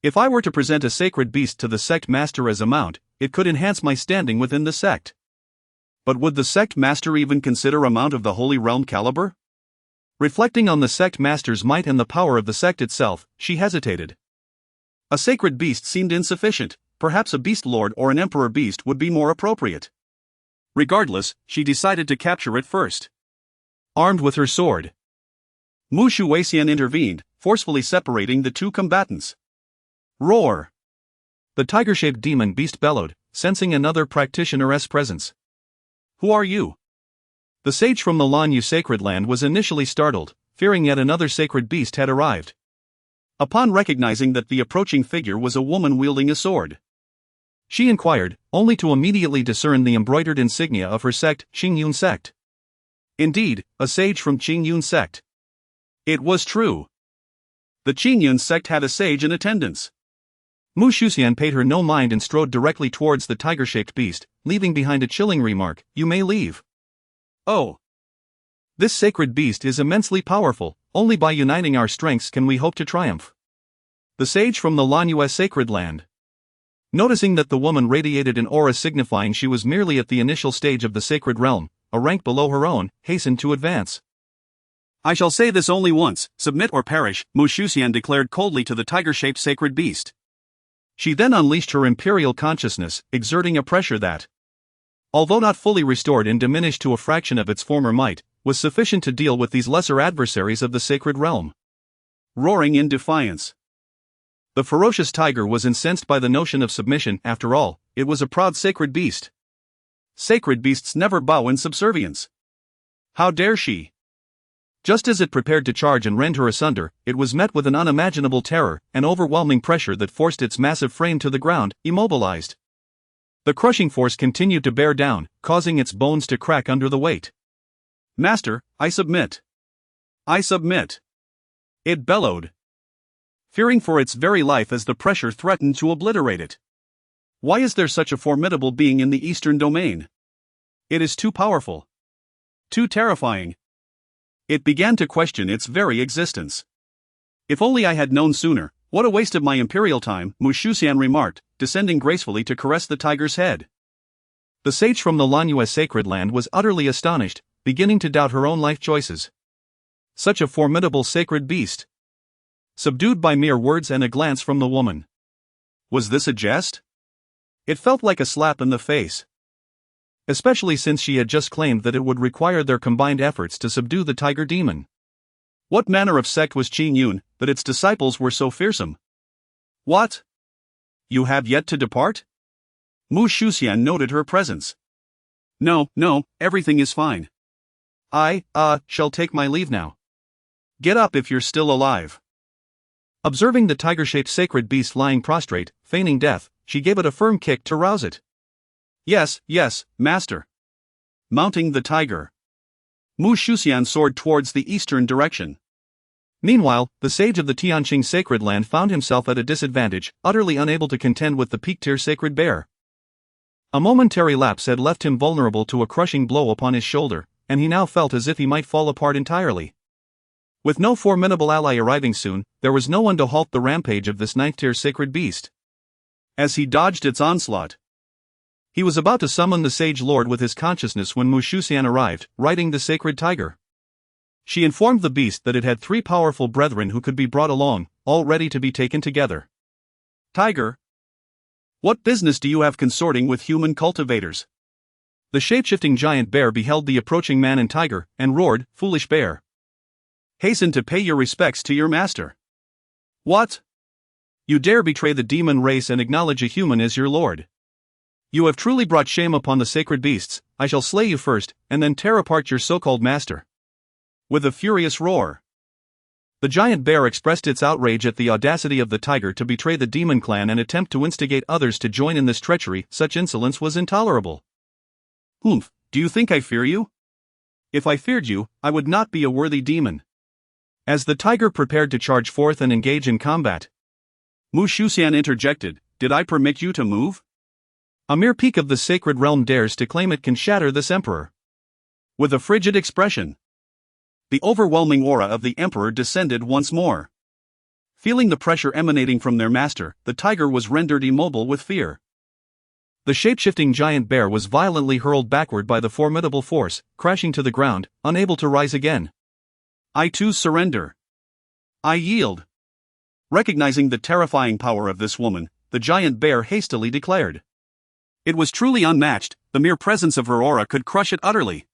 If I were to present a sacred beast to the sect master as a mount, it could enhance my standing within the sect. But would the sect master even consider a mount of the holy realm caliber? Reflecting on the sect master's might and the power of the sect itself, she hesitated. A sacred beast seemed insufficient, perhaps a beast lord or an emperor beast would be more appropriate. Regardless, she decided to capture it first. Armed with her sword, Mu Shuixian intervened, forcefully separating the two combatants. Roar! The tiger-shaped demon beast bellowed, sensing another practitioner's presence. Who are you? The sage from the Lan Yu sacred land was initially startled, fearing yet another sacred beast had arrived. Upon recognizing that the approaching figure was a woman wielding a sword, she inquired, only to immediately discern the embroidered insignia of her sect, Qingyun Sect. Indeed, a sage from Qingyun Sect. It was true. The Qingyun Sect had a sage in attendance. Mu Shuixian paid her no mind and strode directly towards the tiger-shaped beast, leaving behind a chilling remark, "You may leave." Oh! This sacred beast is immensely powerful, only by uniting our strengths can we hope to triumph. The sage from the Lan Yu sacred land, noticing that the woman radiated an aura signifying she was merely at the initial stage of the sacred realm, a rank below her own, hastened to advance. I shall say this only once, submit or perish, Mu Shuixian declared coldly to the tiger-shaped sacred beast. She then unleashed her imperial consciousness, exerting a pressure that, although not fully restored and diminished to a fraction of its former might, was sufficient to deal with these lesser adversaries of the sacred realm. Roaring in defiance, the ferocious tiger was incensed by the notion of submission. After all, it was a proud sacred beast. Sacred beasts never bow in subservience. How dare she? Just as it prepared to charge and rend her asunder, it was met with an unimaginable terror, an overwhelming pressure that forced its massive frame to the ground, immobilized. The crushing force continued to bear down, causing its bones to crack under the weight. Master, I submit. I submit. It bellowed, fearing for its very life as the pressure threatened to obliterate it. Why is there such a formidable being in the eastern domain? It is too powerful. Too terrifying. It began to question its very existence. If only I had known sooner, what a waste of my imperial time, Mu Shuixian remarked, descending gracefully to caress the tiger's head. The sage from the Lan Yu sacred land was utterly astonished, beginning to doubt her own life choices. Such a formidable sacred beast, subdued by mere words and a glance from the woman. Was this a jest? It felt like a slap in the face. Especially since she had just claimed that it would require their combined efforts to subdue the tiger demon. What manner of sect was Qingyun, that its disciples were so fearsome? What? You have yet to depart? Mu Shuixian noted her presence. No, everything is fine. I shall take my leave now. Get up if you're still alive. Observing the tiger-shaped sacred beast lying prostrate, feigning death, she gave it a firm kick to rouse it. Yes, master. Mounting the tiger, Mu Shuixian soared towards the eastern direction. Meanwhile, the sage of the Tianqing sacred land found himself at a disadvantage, utterly unable to contend with the peak-tier sacred bear. A momentary lapse had left him vulnerable to a crushing blow upon his shoulder, and he now felt as if he might fall apart entirely. With no formidable ally arriving soon, there was no one to halt the rampage of this ninth-tier sacred beast. As he dodged its onslaught, he was about to summon the sage lord with his consciousness when Mu Shuixian arrived, riding the sacred tiger. She informed the beast that it had 3 powerful brethren who could be brought along, all ready to be taken together. Tiger, what business do you have consorting with human cultivators? The shapeshifting giant bear beheld the approaching man and tiger, and roared, "Foolish bear! Hasten to pay your respects to your master." What? You dare betray the demon race and acknowledge a human as your lord? You have truly brought shame upon the sacred beasts. I shall slay you first, and then tear apart your so-called master. With a furious roar, the giant bear expressed its outrage at the audacity of the tiger to betray the demon clan and attempt to instigate others to join in this treachery. Such insolence was intolerable. "Humph, do you think I fear you? If I feared you, I would not be a worthy demon." As the tiger prepared to charge forth and engage in combat, Mu Shuxian interjected, "Did I permit you to move? A mere peak of the sacred realm dares to claim it can shatter this emperor." With a frigid expression, the overwhelming aura of the emperor descended once more. Feeling the pressure emanating from their master, the tiger was rendered immobile with fear. The shapeshifting giant bear was violently hurled backward by the formidable force, crashing to the ground, unable to rise again. "I too surrender. I yield." Recognizing the terrifying power of this woman, the giant bear hastily declared. It was truly unmatched, the mere presence of her aura could crush it utterly.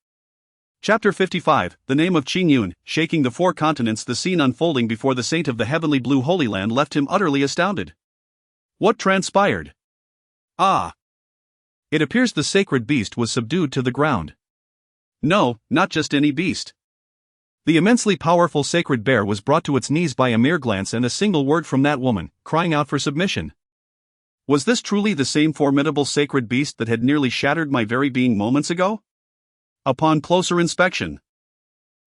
Chapter 55, The Name of Qingyun. Shaking the 4 continents. The scene unfolding before the saint of the heavenly blue Holy Land left him utterly astounded. What transpired? Ah! It appears the sacred beast was subdued to the ground. No, not just any beast. The immensely powerful sacred bear was brought to its knees by a mere glance and a single word from that woman, crying out for submission. Was this truly the same formidable sacred beast that had nearly shattered my very being moments ago? Upon closer inspection,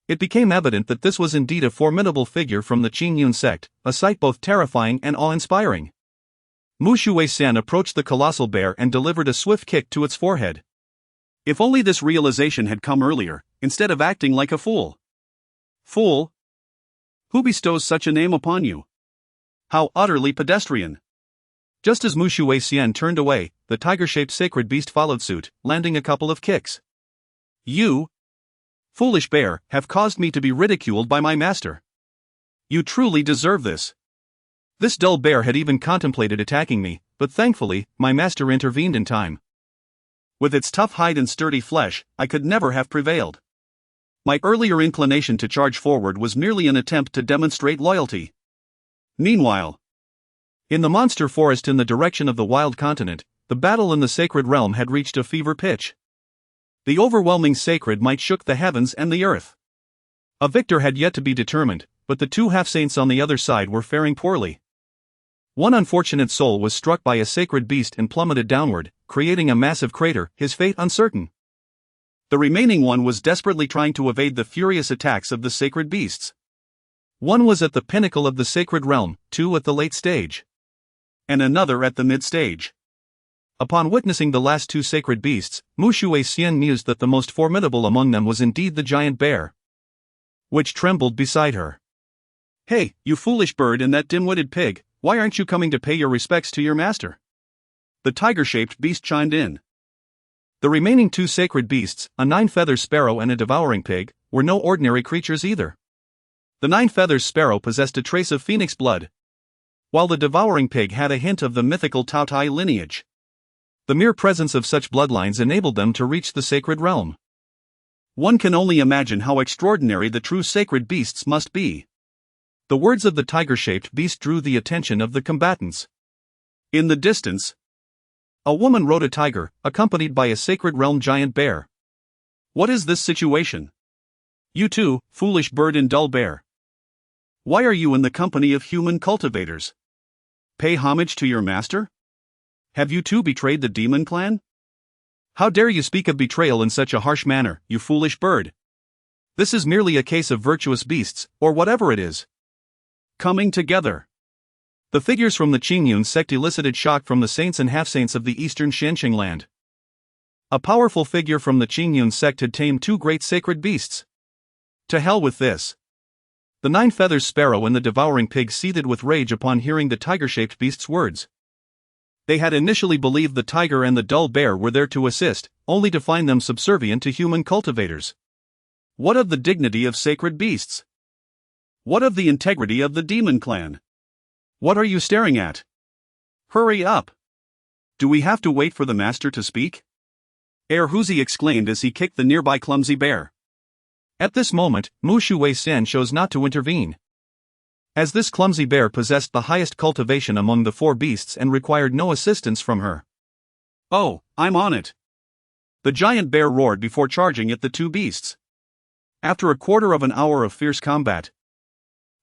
it became evident that this was indeed a formidable figure from the Qingyun Sect, a sight both terrifying and awe-inspiring. Mu Shuxian approached the colossal bear and delivered a swift kick to its forehead. If only this realization had come earlier, instead of acting like a fool. Fool? Who bestows such a name upon you? How utterly pedestrian! Just as Mu Shuxian turned away, the tiger-shaped sacred beast followed suit, landing a couple of kicks. You, foolish bear, have caused me to be ridiculed by my master. You truly deserve this. This dull bear had even contemplated attacking me, but thankfully, my master intervened in time. With its tough hide and sturdy flesh, I could never have prevailed. My earlier inclination to charge forward was merely an attempt to demonstrate loyalty. Meanwhile, in the monster forest in the direction of the wild continent, the battle in the sacred realm had reached a fever pitch. The overwhelming sacred might shook the heavens and the earth. A victor had yet to be determined, but the 2 half-saints on the other side were faring poorly. One unfortunate soul was struck by a sacred beast and plummeted downward, creating a massive crater, his fate uncertain. The remaining one was desperately trying to evade the furious attacks of the sacred beasts. One was at the pinnacle of the sacred realm, 2 at the late stage, and another at the mid-stage. Upon witnessing the last 2 sacred beasts, Mu Shuxian mused that the most formidable among them was indeed the giant bear, which trembled beside her. "Hey, you foolish bird and that dim-witted pig, why aren't you coming to pay your respects to your master?" The tiger-shaped beast chimed in. The remaining 2 sacred beasts, a 9-feathered sparrow and a devouring pig, were no ordinary creatures either. The 9-feathered sparrow possessed a trace of phoenix blood, while the devouring pig had a hint of the mythical Taotai lineage. The mere presence of such bloodlines enabled them to reach the sacred realm. One can only imagine how extraordinary the true sacred beasts must be. The words of the tiger-shaped beast drew the attention of the combatants. In the distance, a woman rode a tiger, accompanied by a sacred realm giant bear. What is this situation? You too, foolish bird and dull bear. Why are you in the company of human cultivators? Pay homage to your master? Have you too betrayed the demon clan? How dare you speak of betrayal in such a harsh manner, you foolish bird? This is merely a case of virtuous beasts, or whatever it is, coming together. The figures from the Qingyun Sect elicited shock from the saints and half-saints of the eastern Xinjiang land. A powerful figure from the Qingyun Sect had tamed 2 great sacred beasts. To hell with this. The 9-feathered sparrow and the devouring pig seethed with rage upon hearing the tiger-shaped beast's words. They had initially believed the tiger and the dull bear were there to assist, only to find them subservient to human cultivators. What of the dignity of sacred beasts? What of the integrity of the demon clan? What are you staring at? Hurry up! Do we have to wait for the master to speak? Erhuzi exclaimed as he kicked the nearby clumsy bear. At this moment, Mu Shuwei-Xian chose not to intervene. As this clumsy bear possessed the highest cultivation among the four beasts and required no assistance from her. Oh, I'm on it! The giant bear roared before charging at the two beasts. After a quarter of an hour of fierce combat,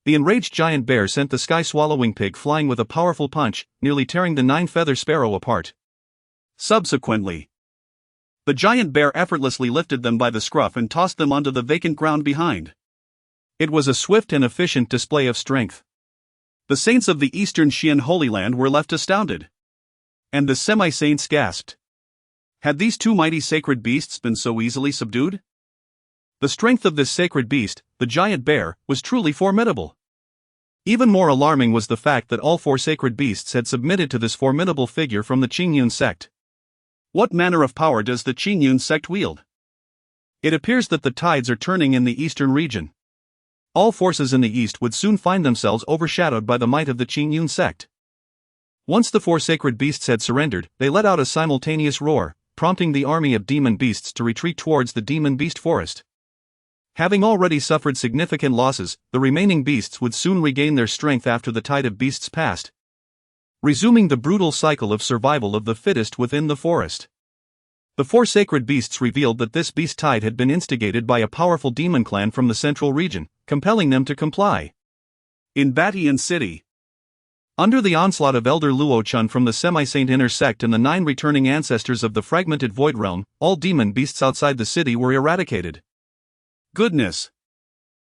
the enraged giant bear sent the sky-swallowing pig flying with a powerful punch, nearly tearing the nine-feather sparrow apart. Subsequently, the giant bear effortlessly lifted them by the scruff and tossed them onto the vacant ground behind. It was a swift and efficient display of strength. The saints of the Eastern Xian Holy Land were left astounded. And the semi-saints gasped. Had these two mighty sacred beasts been so easily subdued? The strength of this sacred beast, the giant bear, was truly formidable. Even more alarming was the fact that all four sacred beasts had submitted to this formidable figure from the Qingyun Sect. What manner of power does the Qingyun Sect wield? It appears that the tides are turning in the eastern region. All forces in the east would soon find themselves overshadowed by the might of the Qingyun Sect. Once the four sacred beasts had surrendered, they let out a simultaneous roar, prompting the army of demon beasts to retreat towards the demon beast forest. Having already suffered significant losses, the remaining beasts would soon regain their strength after the tide of beasts passed, resuming the brutal cycle of survival of the fittest within the forest. The four sacred beasts revealed that this beast tide had been instigated by a powerful demon clan from the central region, compelling them to comply. In Batian City, under the onslaught of Elder Luo Chun from the semi-saint inner sect and the 9 returning ancestors of the fragmented void realm, all demon beasts outside the city were eradicated. Goodness!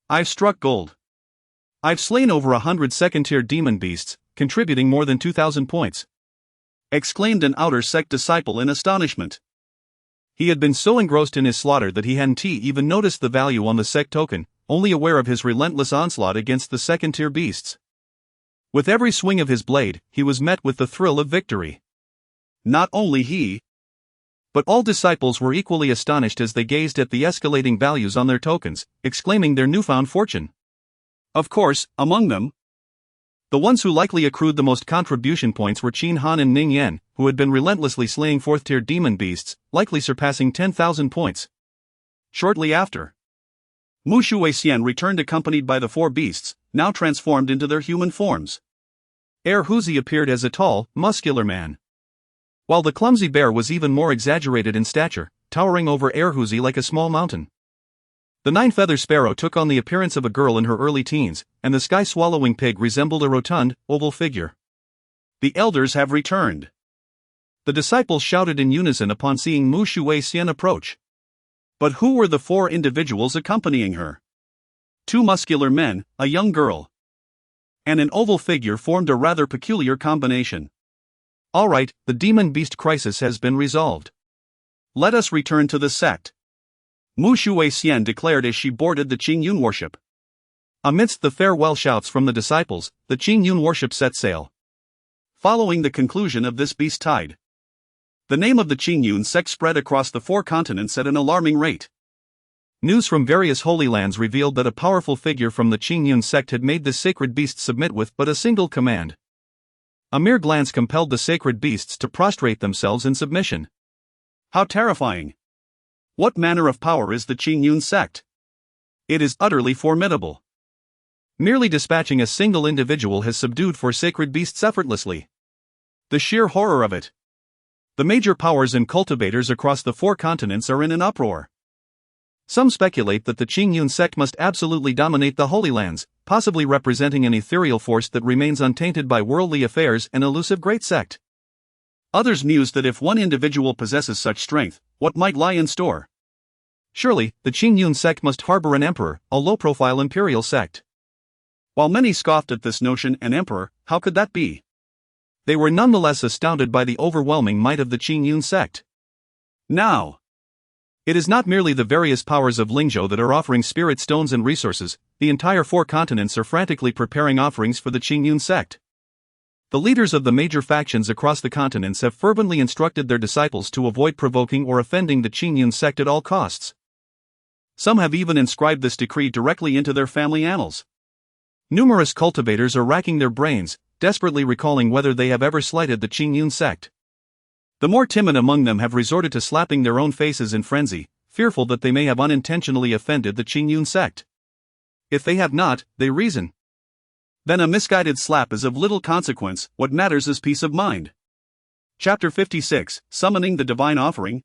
I've struck gold. I've slain over 100 second-tier demon beasts, contributing more than 2,000 points. Exclaimed an outer sect disciple in astonishment. He had been so engrossed in his slaughter that he hadn't even noticed the value on the sect token, only aware of his relentless onslaught against the second-tier beasts. With every swing of his blade, he was met with the thrill of victory. Not only he, but all disciples were equally astonished as they gazed at the escalating values on their tokens, exclaiming their newfound fortune. Of course, among them, the ones who likely accrued the most contribution points were Qin Han and Ning Yan, who had been relentlessly slaying 4th-tier demon beasts, likely surpassing 10,000 points. Shortly after, Mu Shuwei-Xian returned accompanied by the 4 beasts, now transformed into their human forms. Erhuzi appeared as a tall, muscular man, while the clumsy bear was even more exaggerated in stature, towering over Erhuzi like a small mountain. The 9-feather sparrow took on the appearance of a girl in her early teens, and the sky-swallowing pig resembled a rotund, oval figure. The elders have returned! The disciples shouted in unison upon seeing Mu Shuwei-Xian approach. But who were the 4 individuals accompanying her? 2 muscular men, a young girl, and an oval figure formed a rather peculiar combination. Alright, the demon beast crisis has been resolved. Let us return to the sect. Mu Shuwei-Xian declared as she boarded the Qingyun warship. Amidst the farewell shouts from the disciples, the Qingyun warship set sail. Following the conclusion of this beast tide, the name of the Qingyun sect spread across the 4 continents at an alarming rate. News from various holy lands revealed that a powerful figure from the Qingyun sect had made this sacred beast submit with but a single command. A mere glance compelled the sacred beasts to prostrate themselves in submission. How terrifying! What manner of power is the Qingyun sect? It is utterly formidable. Merely dispatching a single individual has subdued 4 sacred beasts effortlessly. The sheer horror of it! The major powers and cultivators across the 4 continents are in an uproar. Some speculate that the Qingyun sect must absolutely dominate the Holy Lands, possibly representing an ethereal force that remains untainted by worldly affairs and elusive great sect. Others muse that if one individual possesses such strength, what might lie in store? Surely, the Qingyun sect must harbor an emperor, a low-profile imperial sect. While many scoffed at this notion, an emperor, how could that be? They were nonetheless astounded by the overwhelming might of the Qingyun sect. Now, it is not merely the various powers of Lingzhou that are offering spirit stones and resources, the entire 4 continents are frantically preparing offerings for the Qingyun sect. The leaders of the major factions across the continents have fervently instructed their disciples to avoid provoking or offending the Qingyun sect at all costs. Some have even inscribed this decree directly into their family annals. Numerous cultivators are racking their brains, desperately recalling whether they have ever slighted the Qingyun Sect. The more timid among them have resorted to slapping their own faces in frenzy, fearful that they may have unintentionally offended the Qingyun Sect. If they have not, they reason. Then a misguided slap is of little consequence, what matters is peace of mind. Chapter 56, Summoning the Divine Offering.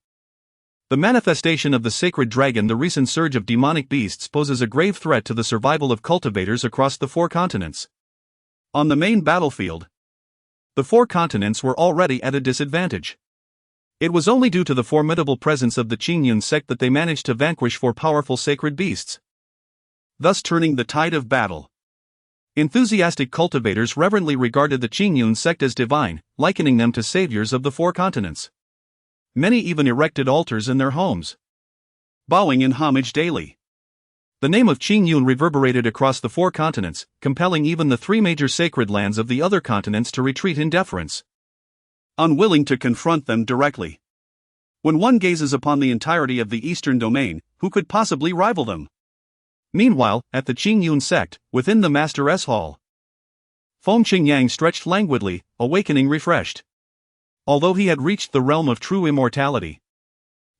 The manifestation of the sacred dragon. The recent surge of demonic beasts poses a grave threat to the survival of cultivators across the 4 continents. On the main battlefield, the 4 continents were already at a disadvantage. It was only due to the formidable presence of the Qingyun Sect that they managed to vanquish 4 powerful sacred beasts, thus turning the tide of battle. Enthusiastic cultivators reverently regarded the Qingyun Sect as divine, likening them to saviors of the 4 continents. Many even erected altars in their homes, bowing in homage daily. The name of Qingyun reverberated across the 4 continents, compelling even the 3 major sacred lands of the other continents to retreat in deference, unwilling to confront them directly. When one gazes upon the entirety of the eastern domain, who could possibly rival them? Meanwhile, at the Qingyun Sect, within the Master-S Hall, Feng Qingyang stretched languidly, awakening refreshed. Although he had reached the realm of true immortality,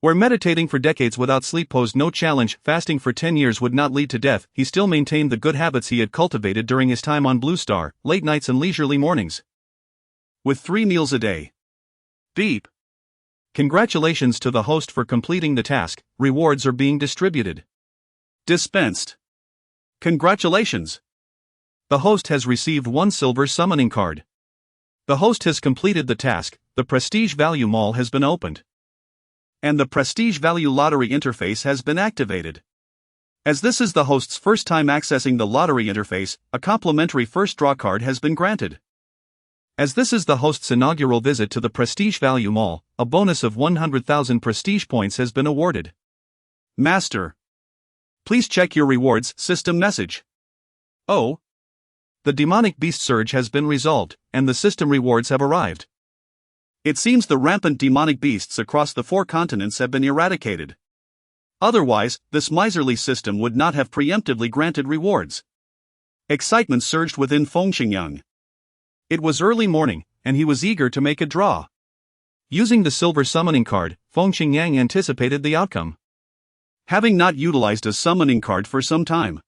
where meditating for decades without sleep posed no challenge, fasting for 10 years would not lead to death, he still maintained the good habits he had cultivated during his time on Blue Star, late nights and leisurely mornings, with 3 meals a day. Beep. Congratulations to the host for completing the task, rewards are being distributed. Dispensed. Congratulations. The host has received 1 silver summoning card. The host has completed the task, the Prestige Value Mall has been opened, and the Prestige Value Lottery interface has been activated. As this is the host's first time accessing the lottery interface, a complimentary first draw card has been granted. As this is the host's inaugural visit to the Prestige Value Mall, a bonus of 100,000 prestige points has been awarded. Master, please check your rewards system message. Oh. The demonic beast surge has been resolved, and the system rewards have arrived. It seems the rampant demonic beasts across the 4 continents have been eradicated. Otherwise, this miserly system would not have preemptively granted rewards. Excitement surged within Feng Qingyang. It was early morning, and he was eager to make a draw. Using the silver summoning card, Feng Qingyang anticipated the outcome. Having not utilized a summoning card for some time,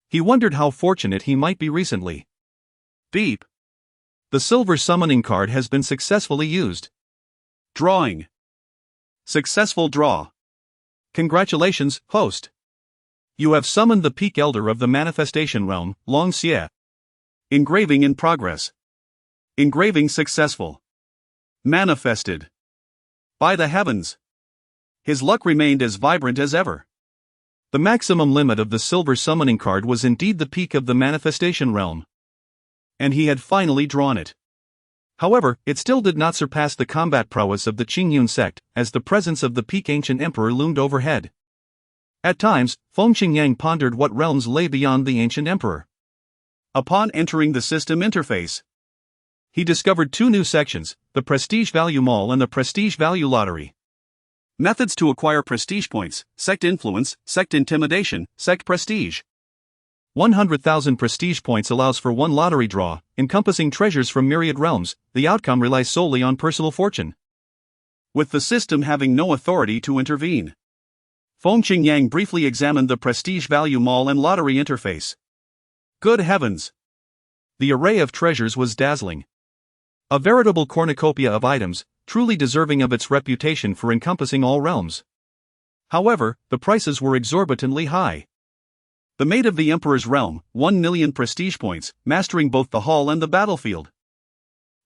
he wondered how fortunate he might be recently. Beep. The silver summoning card has been successfully used. Drawing. Successful draw. Congratulations, host. You have summoned the peak elder of the manifestation realm, Long Xie. Engraving in progress. Engraving successful. Manifested. By the heavens. His luck remained as vibrant as ever. The maximum limit of the silver summoning card was indeed the peak of the manifestation realm, and he had finally drawn it. However, it still did not surpass the combat prowess of the Qingyun Sect, as the presence of the peak ancient emperor loomed overhead. At times, Feng Qingyang pondered what realms lay beyond the ancient emperor. Upon entering the system interface, he discovered 2 new sections, the Prestige Value Mall and the Prestige Value Lottery. Methods to acquire prestige points: Sect Influence, Sect Intimidation, Sect Prestige. 100,000 prestige points allows for 1 lottery draw, encompassing treasures from myriad realms. The outcome relies solely on personal fortune, with the system having no authority to intervene. Feng Qingyang briefly examined the Prestige Value Mall and Lottery interface. Good heavens! The array of treasures was dazzling. A veritable cornucopia of items, truly deserving of its reputation for encompassing all realms. However, the prices were exorbitantly high. The Maid of the Emperor's Realm, 1 million prestige points, mastering both the hall and the battlefield.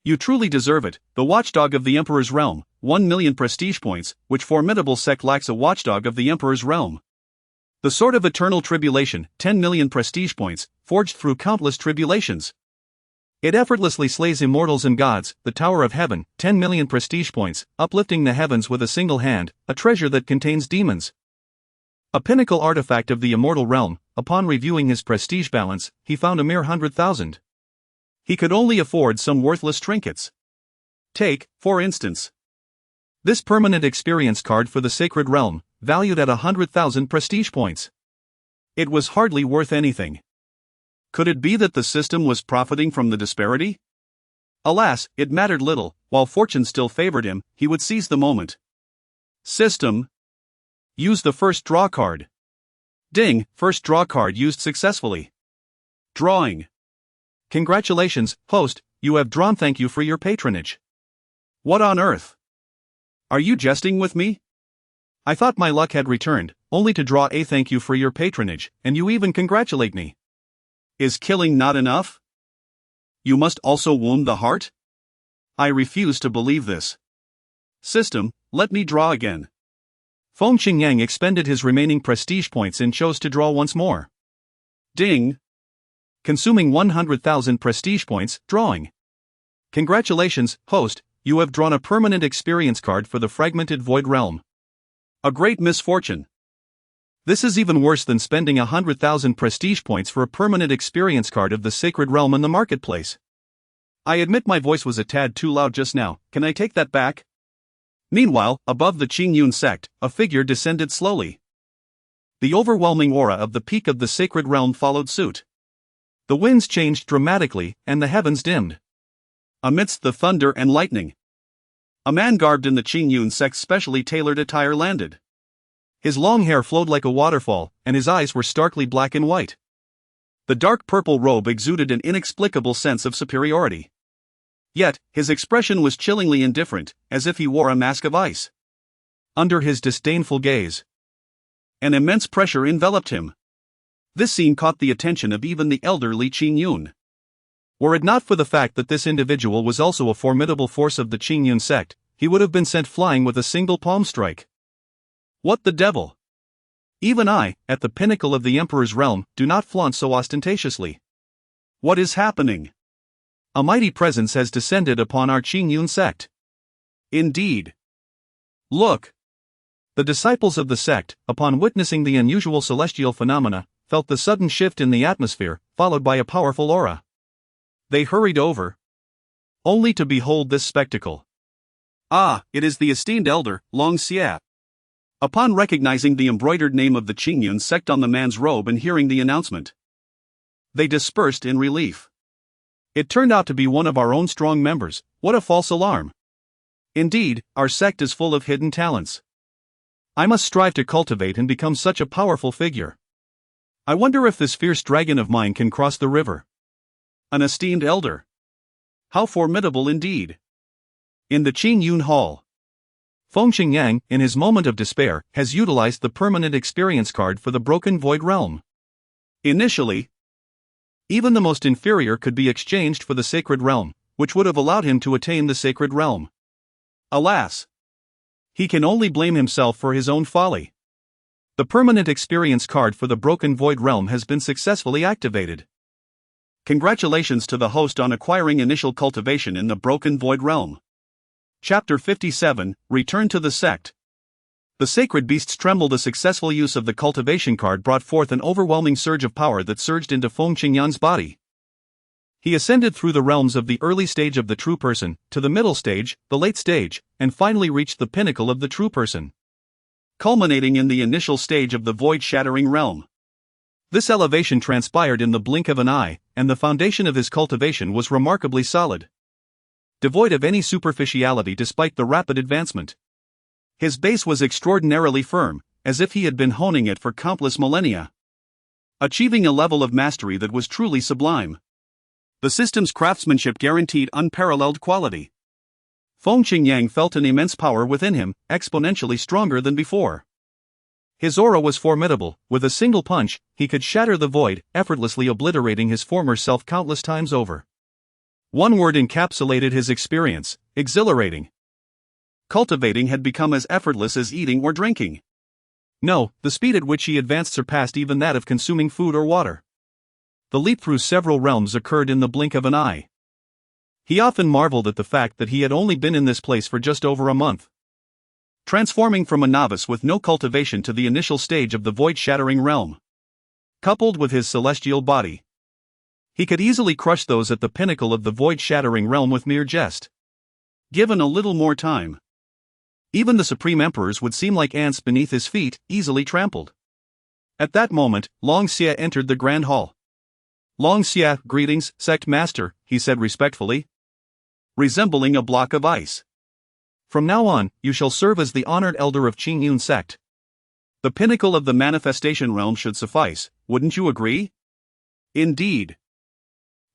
You truly deserve it. The Watchdog of the Emperor's Realm, 1 million prestige points, which formidable sect lacks a Watchdog of the Emperor's Realm. The Sword of Eternal Tribulation, 10 million prestige points, forged through countless tribulations. It effortlessly slays immortals and gods. The Tower of Heaven, 10 million prestige points, uplifting the heavens with a single hand, a treasure that contains demons. A pinnacle artifact of the immortal realm. Upon reviewing his prestige balance, he found a mere 100,000. He could only afford some worthless trinkets. Take, for instance, this permanent experience card for the sacred realm, valued at 100,000 prestige points. It was hardly worth anything. Could it be that the system was profiting from the disparity? Alas, it mattered little. While fortune still favored him, he would seize the moment. System. Use the first draw card. Ding, first draw card used successfully. Drawing. Congratulations, host, you have drawn. Thank you for your patronage. What on earth? Are you jesting with me? I thought my luck had returned, only to draw a thank you for your patronage, and you even congratulate me. Is killing not enough? You must also wound the heart? I refuse to believe this. System, let me draw again. Feng Qingyang expended his remaining prestige points and chose to draw once more. Ding. Consuming 100,000 prestige points, drawing. Congratulations, host, you have drawn a permanent experience card for the fragmented void realm. A great misfortune. This is even worse than spending 100,000 prestige points for a permanent experience card of the sacred realm in the marketplace. I admit my voice was a tad too loud just now, can I take that back? Meanwhile, above the Qingyun Sect, a figure descended slowly. The overwhelming aura of the peak of the sacred realm followed suit. The winds changed dramatically, and the heavens dimmed. Amidst the thunder and lightning, a man garbed in the Qingyun Sect's specially tailored attire landed. His long hair flowed like a waterfall, and his eyes were starkly black and white. The dark purple robe exuded an inexplicable sense of superiority. Yet, his expression was chillingly indifferent, as if he wore a mask of ice. Under his disdainful gaze, an immense pressure enveloped him. This scene caught the attention of even the elderly Qingyun. Were it not for the fact that this individual was also a formidable force of the Qingyun Sect, he would have been sent flying with a single palm strike. What the devil? Even I, at the pinnacle of the Emperor's realm, do not flaunt so ostentatiously. What is happening? A mighty presence has descended upon our Qingyun Sect. Indeed. Look! The disciples of the sect, upon witnessing the unusual celestial phenomena, felt the sudden shift in the atmosphere, followed by a powerful aura. They hurried over, only to behold this spectacle. Ah, it is the esteemed elder, Long Xia. Upon recognizing the embroidered name of the Qingyun Sect on the man's robe and hearing the announcement, they dispersed in relief. It turned out to be one of our own strong members. What a false alarm. Indeed, our sect is full of hidden talents. I must strive to cultivate and become such a powerful figure. I wonder if this fierce dragon of mine can cross the river. An esteemed elder. How formidable indeed. In the Qingyun Hall, Feng Qingyang, in his moment of despair, has utilized the permanent experience card for the broken void realm. Initially, even the most inferior could be exchanged for the sacred realm, which would have allowed him to attain the sacred realm. Alas! He can only blame himself for his own folly. The permanent experience card for the broken void realm has been successfully activated. Congratulations to the host on acquiring initial cultivation in the broken void realm. Chapter 57, Return to the Sect. The sacred beasts trembled. The successful use of the cultivation card brought forth an overwhelming surge of power that surged into Feng Qingyang's body. He ascended through the realms of the early stage of the true person, to the middle stage, the late stage, and finally reached the pinnacle of the true person, culminating in the initial stage of the void-shattering realm. This elevation transpired in the blink of an eye, and the foundation of his cultivation was remarkably solid, devoid of any superficiality despite the rapid advancement. His base was extraordinarily firm, as if he had been honing it for countless millennia, achieving a level of mastery that was truly sublime. The system's craftsmanship guaranteed unparalleled quality. Feng Qingyang felt an immense power within him, exponentially stronger than before. His aura was formidable. With a single punch, he could shatter the void, effortlessly obliterating his former self countless times over. One word encapsulated his experience: exhilarating. Cultivating had become as effortless as eating or drinking. No, the speed at which he advanced surpassed even that of consuming food or water. The leap through several realms occurred in the blink of an eye. He often marveled at the fact that he had only been in this place for just over a month. Transforming from a novice with no cultivation to the initial stage of the void-shattering realm, coupled with his celestial body, he could easily crush those at the pinnacle of the void-shattering realm with mere jest. Given a little more time, Even the supreme emperors would seem like ants beneath his feet, easily trampled. At that moment, Long Xie entered the grand hall. Long Xie, greetings, sect master, he said respectfully, resembling a block of ice. From now on, you shall serve as the honored elder of Qingyun Sect. The pinnacle of the manifestation realm should suffice, wouldn't you agree? Indeed.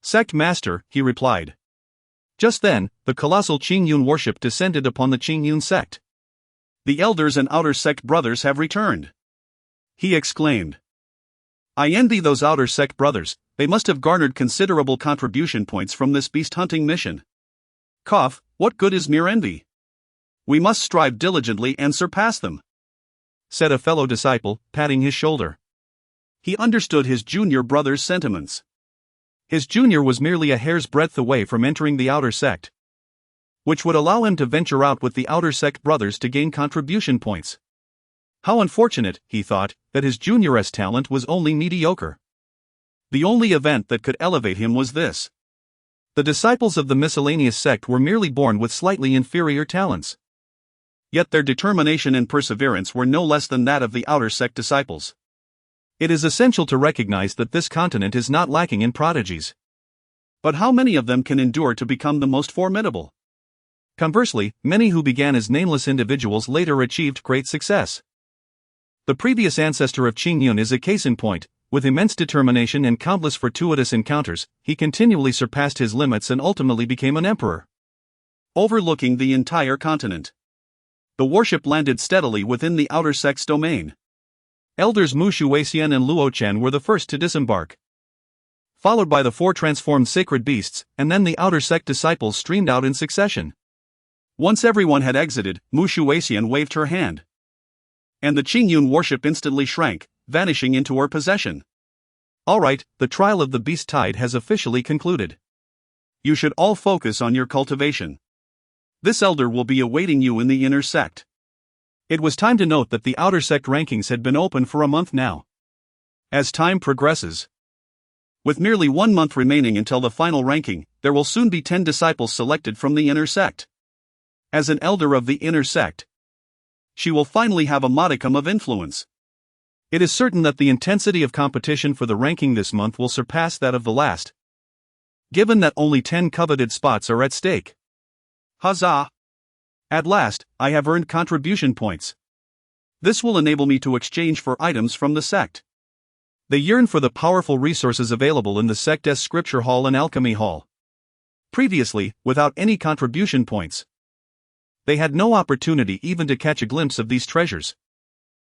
Sect master, he replied. Just then, the colossal Qingyun worship descended upon the Qingyun Sect. The elders and outer sect brothers have returned, he exclaimed. I envy those outer sect brothers, they must have garnered considerable contribution points from this beast hunting mission. Cough, what good is mere envy? We must strive diligently and surpass them, said a fellow disciple, patting his shoulder. He understood his junior brother's sentiments. His junior was merely a hair's breadth away from entering the outer sect, which would allow him to venture out with the outer sect brothers to gain contribution points. How unfortunate, he thought, that his junior's talent was only mediocre. The only event that could elevate him was this. The disciples of the miscellaneous sect were merely born with slightly inferior talents. Yet their determination and perseverance were no less than that of the outer sect disciples. It is essential to recognize that this continent is not lacking in prodigies. But how many of them can endure to become the most formidable? Conversely, many who began as nameless individuals later achieved great success. The previous ancestor of Qingyun is a case in point. With immense determination and countless fortuitous encounters, he continually surpassed his limits and ultimately became an emperor, overlooking the entire continent. The worship landed steadily within the outer sect's domain. Elders Mu Shuixian and Luo Chen were the first to disembark, followed by the 4 transformed sacred beasts, and then the outer sect disciples streamed out in succession. Once everyone had exited, Mu Shuixian waved her hand, and the Qingyun worship instantly shrank, vanishing into her possession. All right, the trial of the beast tide has officially concluded. You should all focus on your cultivation. This elder will be awaiting you in the inner sect. It was time to note that the outer sect rankings had been open for a month now. As time progresses, with merely 1 month remaining until the final ranking, there will soon be 10 disciples selected from the inner sect. As an elder of the inner sect, she will finally have a modicum of influence. It is certain that the intensity of competition for the ranking this month will surpass that of the last, given that only 10 coveted spots are at stake. Huzzah! At last, I have earned contribution points. This will enable me to exchange for items from the sect. They yearn for the powerful resources available in the sect's scripture hall and alchemy hall. Previously, without any contribution points, they had no opportunity even to catch a glimpse of these treasures.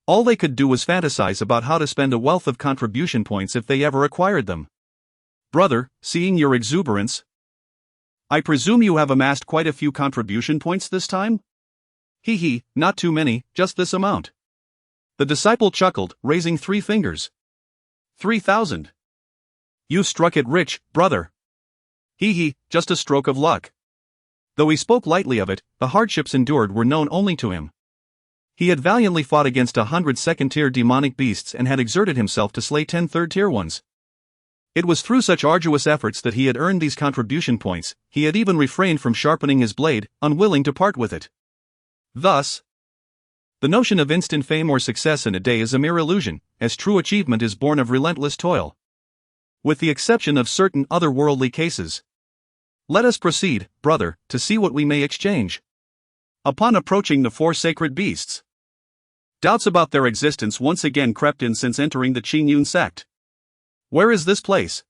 All they could do was fantasize about how to spend a wealth of contribution points if they ever acquired them. Brother, seeing your exuberance, I presume you have amassed quite a few contribution points this time? Hee, not too many, just this amount. The disciple chuckled, raising 3 fingers. 3,000. You struck it rich, brother. Hee, just a stroke of luck. Though he spoke lightly of it, the hardships endured were known only to him. He had valiantly fought against 100 second-tier demonic beasts and had exerted himself to slay 10 third-tier ones. It was through such arduous efforts that he had earned these contribution points. He had even refrained from sharpening his blade, unwilling to part with it. Thus, the notion of instant fame or success in a day is a mere illusion, as true achievement is born of relentless toil. With the exception of certain otherworldly cases. Let us proceed, brother, to see what we may exchange. Upon approaching the 4 sacred beasts, doubts about their existence once again crept in since entering the Qingyun Sect. Where is this place?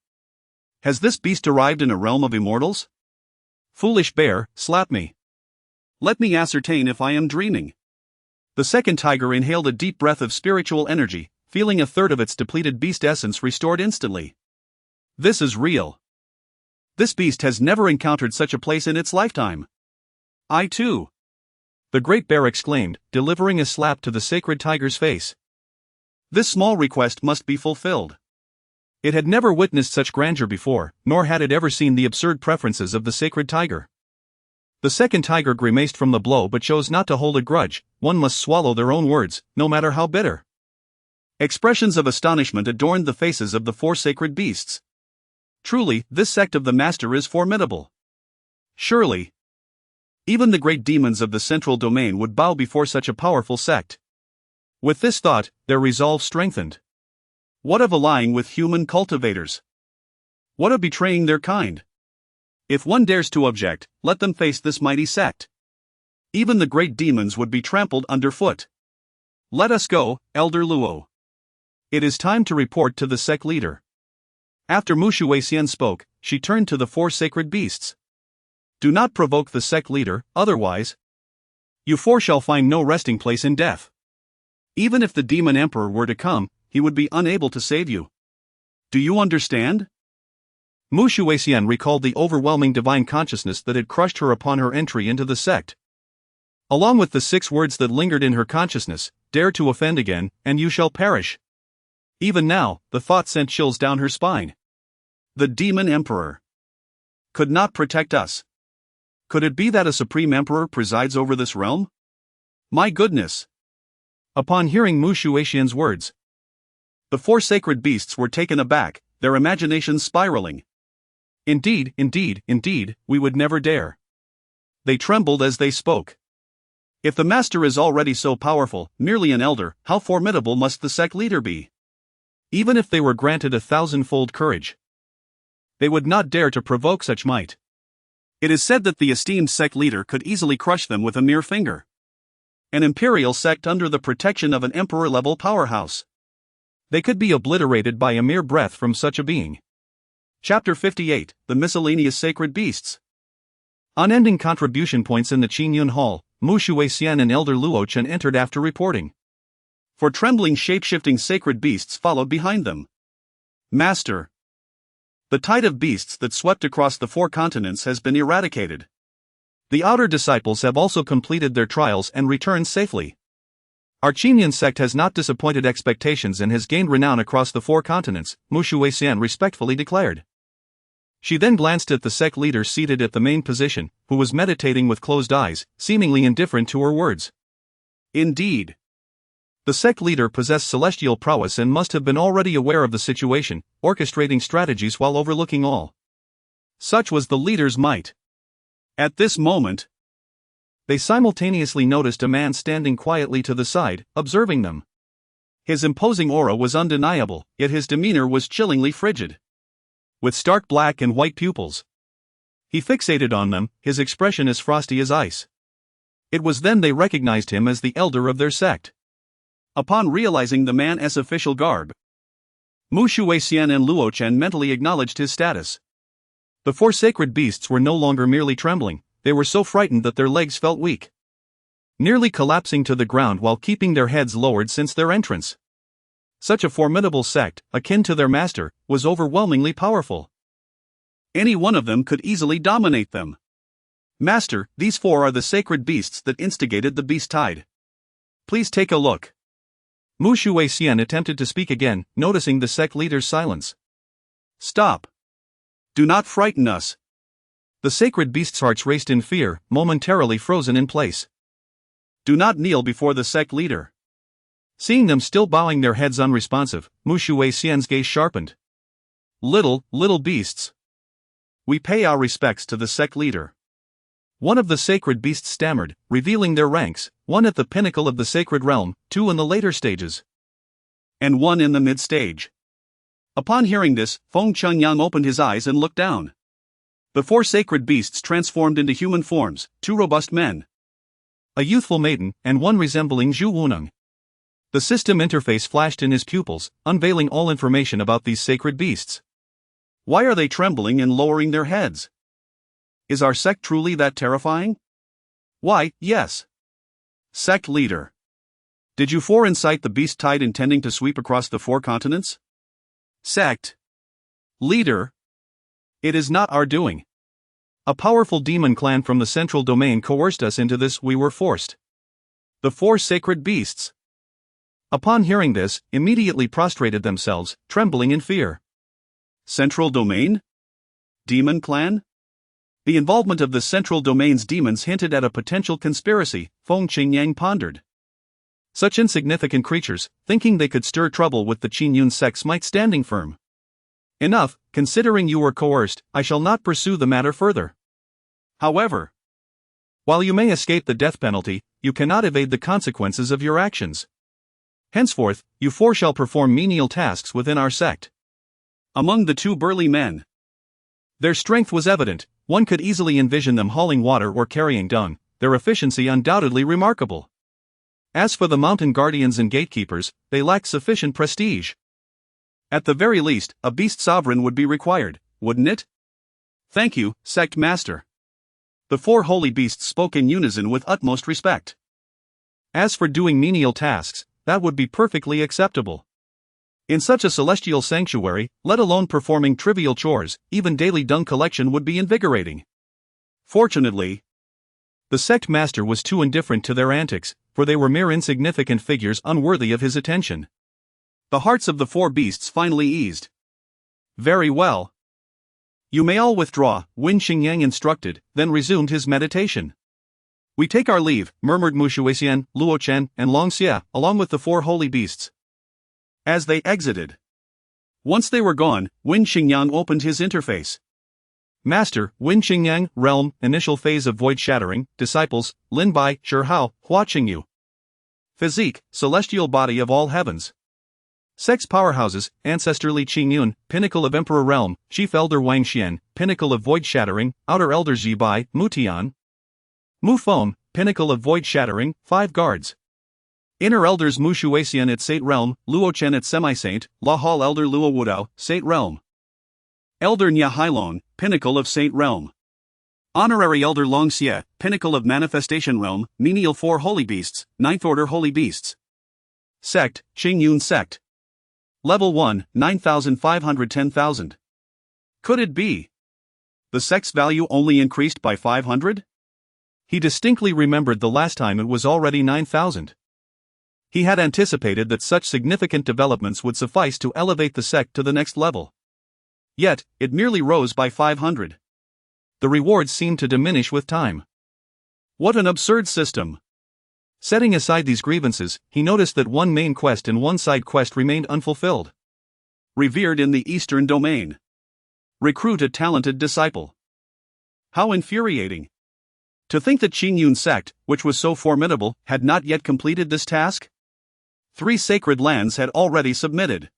Has this beast arrived in a realm of immortals? Foolish bear, slap me. Let me ascertain if I am dreaming. The second tiger inhaled a deep breath of spiritual energy, feeling 1/3 of its depleted beast essence restored instantly. This is real. This beast has never encountered such a place in its lifetime. I too. The great bear exclaimed, delivering a slap to the sacred tiger's face. This small request must be fulfilled. It had never witnessed such grandeur before, nor had it ever seen the absurd preferences of the sacred tiger. The second tiger grimaced from the blow but chose not to hold a grudge. One must swallow their own words, no matter how bitter. Expressions of astonishment adorned the faces of the 4 sacred beasts. Truly, this sect of the master is formidable. Surely, Even the great demons of the central domain would bow before such a powerful sect. With this thought, their resolve strengthened. What of allying with human cultivators? What of betraying their kind? If one dares to object, let them face this mighty sect. Even the great demons would be trampled underfoot. Let us go, Elder Luo. It is time to report to the sect leader. After Mu Shuixian spoke, she turned to the 4 sacred beasts. Do not provoke the sect leader, otherwise, you 4 shall find no resting place in death. Even if the demon emperor were to come, he would be unable to save you. Do you understand? Mu Shuixian recalled the overwhelming divine consciousness that had crushed her upon her entry into the sect. Along with the 6 words that lingered in her consciousness, dare to offend again, and you shall perish. Even now, the thought sent chills down her spine. The demon emperor could not protect us. Could it be that a supreme emperor presides over this realm? My goodness! Upon hearing Mu Shuixian's words, the 4 sacred beasts were taken aback, their imaginations spiraling. Indeed, we would never dare. They trembled as they spoke. If the master is already so powerful, merely an elder, how formidable must the sect leader be? Even if they were granted 1,000-fold courage, they would not dare to provoke such might. It is said that the esteemed sect leader could easily crush them with a mere finger. An imperial sect under the protection of an emperor-level powerhouse. They could be obliterated by a mere breath from such a being. Chapter 58, The Miscellaneous Sacred Beasts. Unending contribution points in the Qingyun Hall, Mu Shuixian and Elder Luochen entered after reporting. 4 trembling shape-shifting sacred beasts followed behind them. Master. The tide of beasts that swept across the 4 continents has been eradicated. The outer disciples have also completed their trials and returned safely. Our Qinglian Sect has not disappointed expectations and has gained renown across the 4 continents, Mu Shuixian respectfully declared. She then glanced at the sect leader seated at the main position, who was meditating with closed eyes, seemingly indifferent to her words. Indeed. The sect leader possessed celestial prowess and must have been already aware of the situation, orchestrating strategies while overlooking all. Such was the leader's might. At this moment, they simultaneously noticed a man standing quietly to the side, observing them. His imposing aura was undeniable, yet his demeanor was chillingly frigid. With stark black and white pupils, he fixated on them, his expression as frosty as ice. It was then they recognized him as the elder of their sect. Upon realizing the man as official garb, Mu Shuixian and Luochen mentally acknowledged his status. The 4 sacred beasts were no longer merely trembling, they were so frightened that their legs felt weak, nearly collapsing to the ground while keeping their heads lowered since their entrance. Such a formidable sect, akin to their master, was overwhelmingly powerful. Any one of them could easily dominate them. Master, these 4 are the sacred beasts that instigated the beast tide. Please take a look. Mu Shuixian attempted to speak again, noticing the sect leader's silence. Stop. Do not frighten us. The sacred beasts' hearts raced in fear, momentarily frozen in place. Do not kneel before the sect leader. Seeing them still bowing their heads unresponsive, Mu Shuixian's gaze sharpened. Little beasts. We pay our respects to the sect leader. One of the sacred beasts stammered, revealing their ranks, 1 at the pinnacle of the sacred realm, 2 in the later stages, and 1 in the mid-stage. Upon hearing this, Feng Qingyang opened his eyes and looked down. The 4 sacred beasts transformed into human forms, 2 robust men, a youthful maiden, and 1 resembling Zhu Wuneng. The system interface flashed in his pupils, unveiling all information about these sacred beasts. Why are they trembling and lowering their heads? Is our sect truly that terrifying? Why, yes. Sect leader. Did you 4 incite the beast tide intending to sweep across the 4 continents? Sect leader. It is not our doing. A powerful demon clan from the central domain coerced us into this. We were forced. The 4 sacred beasts, upon hearing this, immediately prostrated themselves, trembling in fear. Central domain? Demon clan? The involvement of the central domain's demons hinted at a potential conspiracy, Feng Qingyang pondered. Such insignificant creatures, thinking they could stir trouble with the Qingyun sects, might standing firm. Enough, considering you were coerced, I shall not pursue the matter further. However, While you may escape the death penalty, you cannot evade the consequences of your actions. Henceforth, you four shall perform menial tasks within our sect. Among the two burly men, their strength was evident. One could easily envision them hauling water or carrying dung, their efficiency undoubtedly remarkable. As for the mountain guardians and gatekeepers, they lacked sufficient prestige. At the very least, a beast sovereign would be required, wouldn't it? Thank you, sect master. The four holy beasts spoke in unison with utmost respect. As for doing menial tasks, that would be perfectly acceptable. In such a celestial sanctuary, let alone performing trivial chores, even daily dung collection would be invigorating. Fortunately, the sect master was too indifferent to their antics, for they were mere insignificant figures unworthy of his attention. The hearts of the four beasts finally eased. Very well. You may all withdraw, Wen Qingyang instructed, then resumed his meditation. We take our leave, murmured Mushuixian, Luochen, and Longxia, along with the four holy beasts. As they exited. Once they were gone, Wen Qingyang opened his interface. Master, Wen Qingyang, Realm, Initial Phase of Void Shattering, Disciples, Lin Bai, Shi Hao, Hua Qingyu. Physique, Celestial Body of all Heavens. Sex Powerhouses, Ancestrally Qingyun, Pinnacle of Emperor Realm, Chief Elder Wang Xian, Pinnacle of Void Shattering, Outer Elder Lin Bai, Mutian. Mu Feng, Pinnacle of Void Shattering, 5 guards. Inner Elders Mu Shuixian at Sate Realm, Luo Chen at Semi-Saint, La Hall Elder Luo Wudao, Sate Realm. Elder Nya Hailong, Pinnacle of Saint Realm. Honorary Elder Longxia, Pinnacle of Manifestation Realm, Menial 4 Holy Beasts, 9th Order Holy Beasts. Sect, Qingyun Sect. Level 1, 9,510,000. Could it be? The sect's value only increased by 500? He distinctly remembered the last time it was already 9,000. He had anticipated that such significant developments would suffice to elevate the sect to the next level. Yet, it merely rose by 500. The rewards seemed to diminish with time. What an absurd system! Setting aside these grievances, he noticed that one main quest and one side quest remained unfulfilled. Revered in the Eastern Domain. Recruit a talented disciple. How infuriating! To think that Qingyun Sect, which was so formidable, had not yet completed this task? 3 sacred lands had already submitted.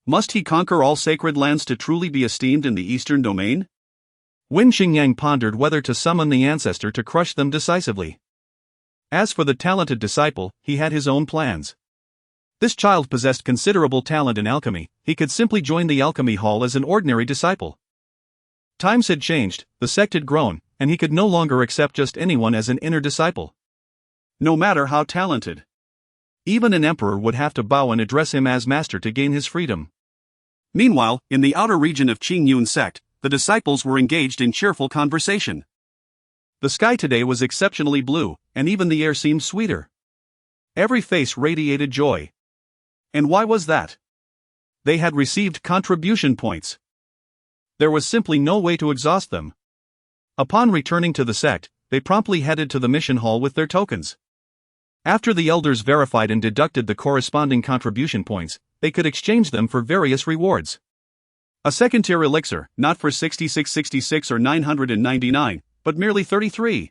Must he conquer all sacred lands to truly be esteemed in the Eastern Domain? Wen Qingyang pondered whether to summon the ancestor to crush them decisively. As for the talented disciple, he had his own plans. This child possessed considerable talent in alchemy. He could simply join the alchemy hall as an ordinary disciple. Times had changed, the sect had grown, and he could no longer accept just anyone as an inner disciple. No matter how talented. Even an emperor would have to bow and address him as master to gain his freedom. Meanwhile, in the outer region of Qingyun Sect, the disciples were engaged in cheerful conversation. The sky today was exceptionally blue, and even the air seemed sweeter. Every face radiated joy. And why was that? They had received contribution points. There was simply no way to exhaust them. Upon returning to the sect, they promptly headed to the mission hall with their tokens. After the elders verified and deducted the corresponding contribution points, they could exchange them for various rewards. A second-tier elixir, not for 6666 or 999, but merely 33.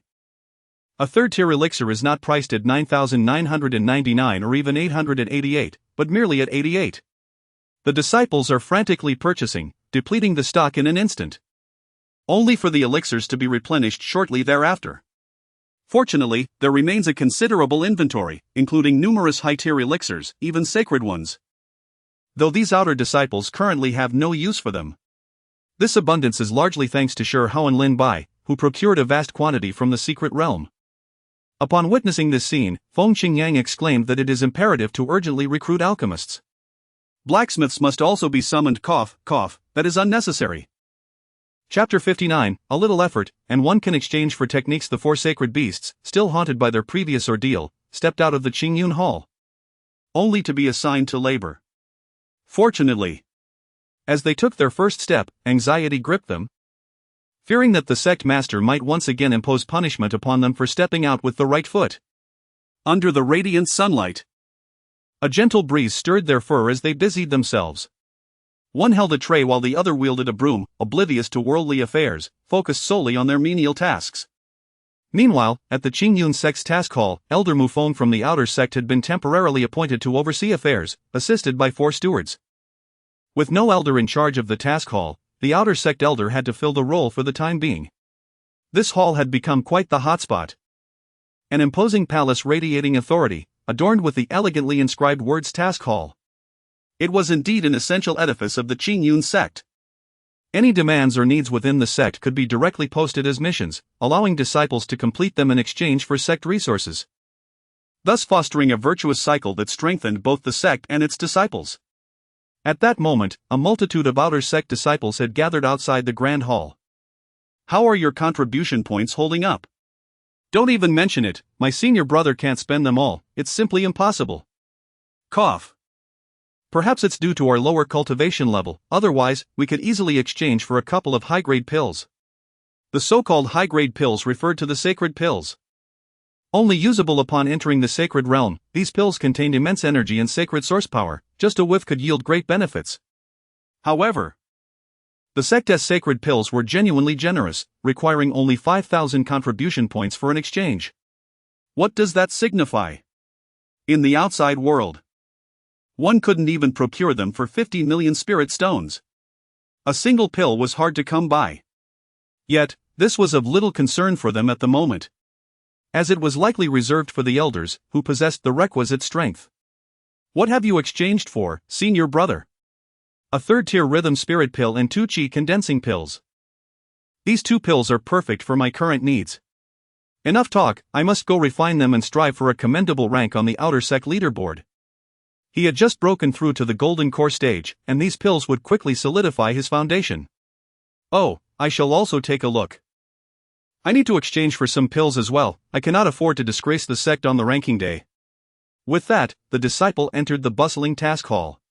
A third-tier elixir is not priced at 9,999 or even 888, but merely at 88. The disciples are frantically purchasing, depleting the stock in an instant. Only for the elixirs to be replenished shortly thereafter. Fortunately, there remains a considerable inventory, including numerous high-tier elixirs, even sacred ones. Though these outer disciples currently have no use for them. This abundance is largely thanks to Shi Hao and Lin Bai, who procured a vast quantity from the secret realm. Upon witnessing this scene, Feng Qingyang exclaimed that it is imperative to urgently recruit alchemists. Blacksmiths must also be summoned. Cough, cough, that is unnecessary. Chapter 59, A little effort, and one can exchange for techniques. The 4 sacred beasts, still haunted by their previous ordeal, stepped out of the Qingyun Hall. Only to be assigned to labor. Fortunately, as they took their first step, anxiety gripped them. Fearing that the sect master might once again impose punishment upon them for stepping out with the right foot. Under the radiant sunlight, a gentle breeze stirred their fur as they busied themselves. One held a tray while the other wielded a broom, oblivious to worldly affairs, focused solely on their menial tasks. Meanwhile, at the Qingyun Sect's task hall, Elder Mufong from the Outer Sect had been temporarily appointed to oversee affairs, assisted by 4 stewards. With no elder in charge of the task hall, the Outer Sect elder had to fill the role for the time being. This hall had become quite the hotspot. An imposing palace radiating authority, adorned with the elegantly inscribed words Task Hall. It was indeed an essential edifice of the Qingyun Sect. Any demands or needs within the sect could be directly posted as missions, allowing disciples to complete them in exchange for sect resources, thus fostering a virtuous cycle that strengthened both the sect and its disciples. At that moment, a multitude of Outer Sect disciples had gathered outside the Grand Hall. "How are your contribution points holding up?" "Don't even mention it, my senior brother can't spend them all, it's simply impossible." Cough. "Perhaps it's due to our lower cultivation level, otherwise, we could easily exchange for a couple of high-grade pills." The so-called high-grade pills referred to the sacred pills. Only usable upon entering the sacred realm, these pills contained immense energy and sacred source power, just a whiff could yield great benefits. However, the sect's sacred pills were genuinely generous, requiring only 5,000 contribution points for an exchange. What does that signify? In the outside world, one couldn't even procure them for 50 million spirit stones. A single pill was hard to come by. Yet, this was of little concern for them at the moment, as it was likely reserved for the elders, who possessed the requisite strength. "What have you exchanged for, senior brother?" "A 3rd-tier rhythm spirit pill and 2 chi condensing pills. These 2 pills are perfect for my current needs." Enough talk, I must go refine them and strive for a commendable rank on the Outer Sect leaderboard. He had just broken through to the Golden Core stage, and these pills would quickly solidify his foundation. "Oh, I shall also take a look. I need to exchange for some pills as well, I cannot afford to disgrace the sect on the ranking day." With that, the disciple entered the bustling task hall.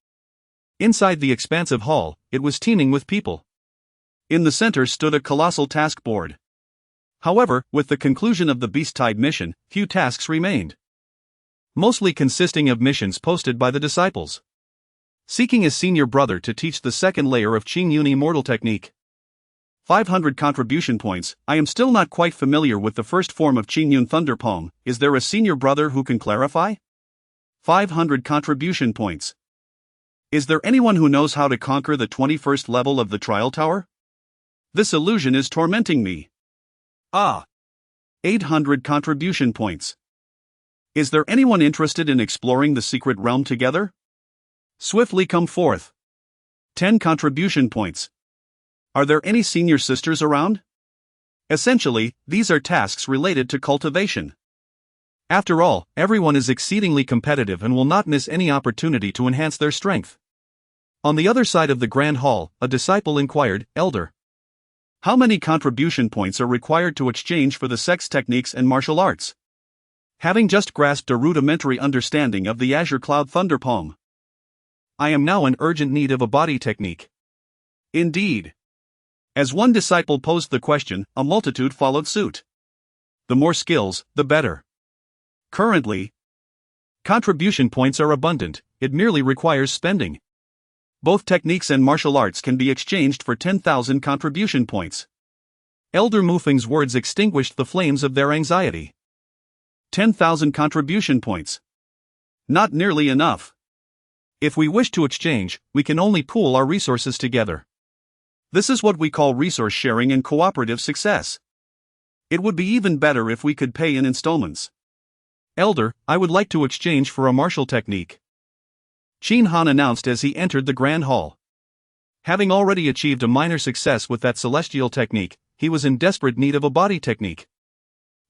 Inside the expansive hall, it was teeming with people. In the center stood a colossal task board. However, with the conclusion of the Beast-Tide mission, few tasks remained, mostly consisting of missions posted by the disciples. Seeking his senior brother to teach the 2nd layer of Qinglian Immortal technique. 500 contribution points. I am still not quite familiar with the first form of Qingyun Thunder Palm, is there a senior brother who can clarify? 500 contribution points. Is there anyone who knows how to conquer the 21st level of the Trial Tower? This illusion is tormenting me. 800 contribution points. Is there anyone interested in exploring the secret realm together? Swiftly come forth. 10 contribution points. Are there any senior sisters around? Essentially, these are tasks related to cultivation. After all, everyone is exceedingly competitive and will not miss any opportunity to enhance their strength. On the other side of the Grand Hall, a disciple inquired, "Elder, how many contribution points are required to exchange for the sect's techniques and martial arts?" Having just grasped a rudimentary understanding of the Azure Cloud Thunder Palm, I am now in urgent need of a body technique. Indeed. As one disciple posed the question, a multitude followed suit. The more skills, the better. Currently, contribution points are abundant, it merely requires spending. Both techniques and martial arts can be exchanged for 10,000 contribution points. Elder Mufeng's words extinguished the flames of their anxiety. 10,000 contribution points. Not nearly enough. If we wish to exchange, we can only pool our resources together. This is what we call resource sharing and cooperative success. It would be even better if we could pay in installments. "Elder, I would like to exchange for a martial technique," Qin Han announced as he entered the Grand Hall. Having already achieved a minor success with that celestial technique, he was in desperate need of a body technique,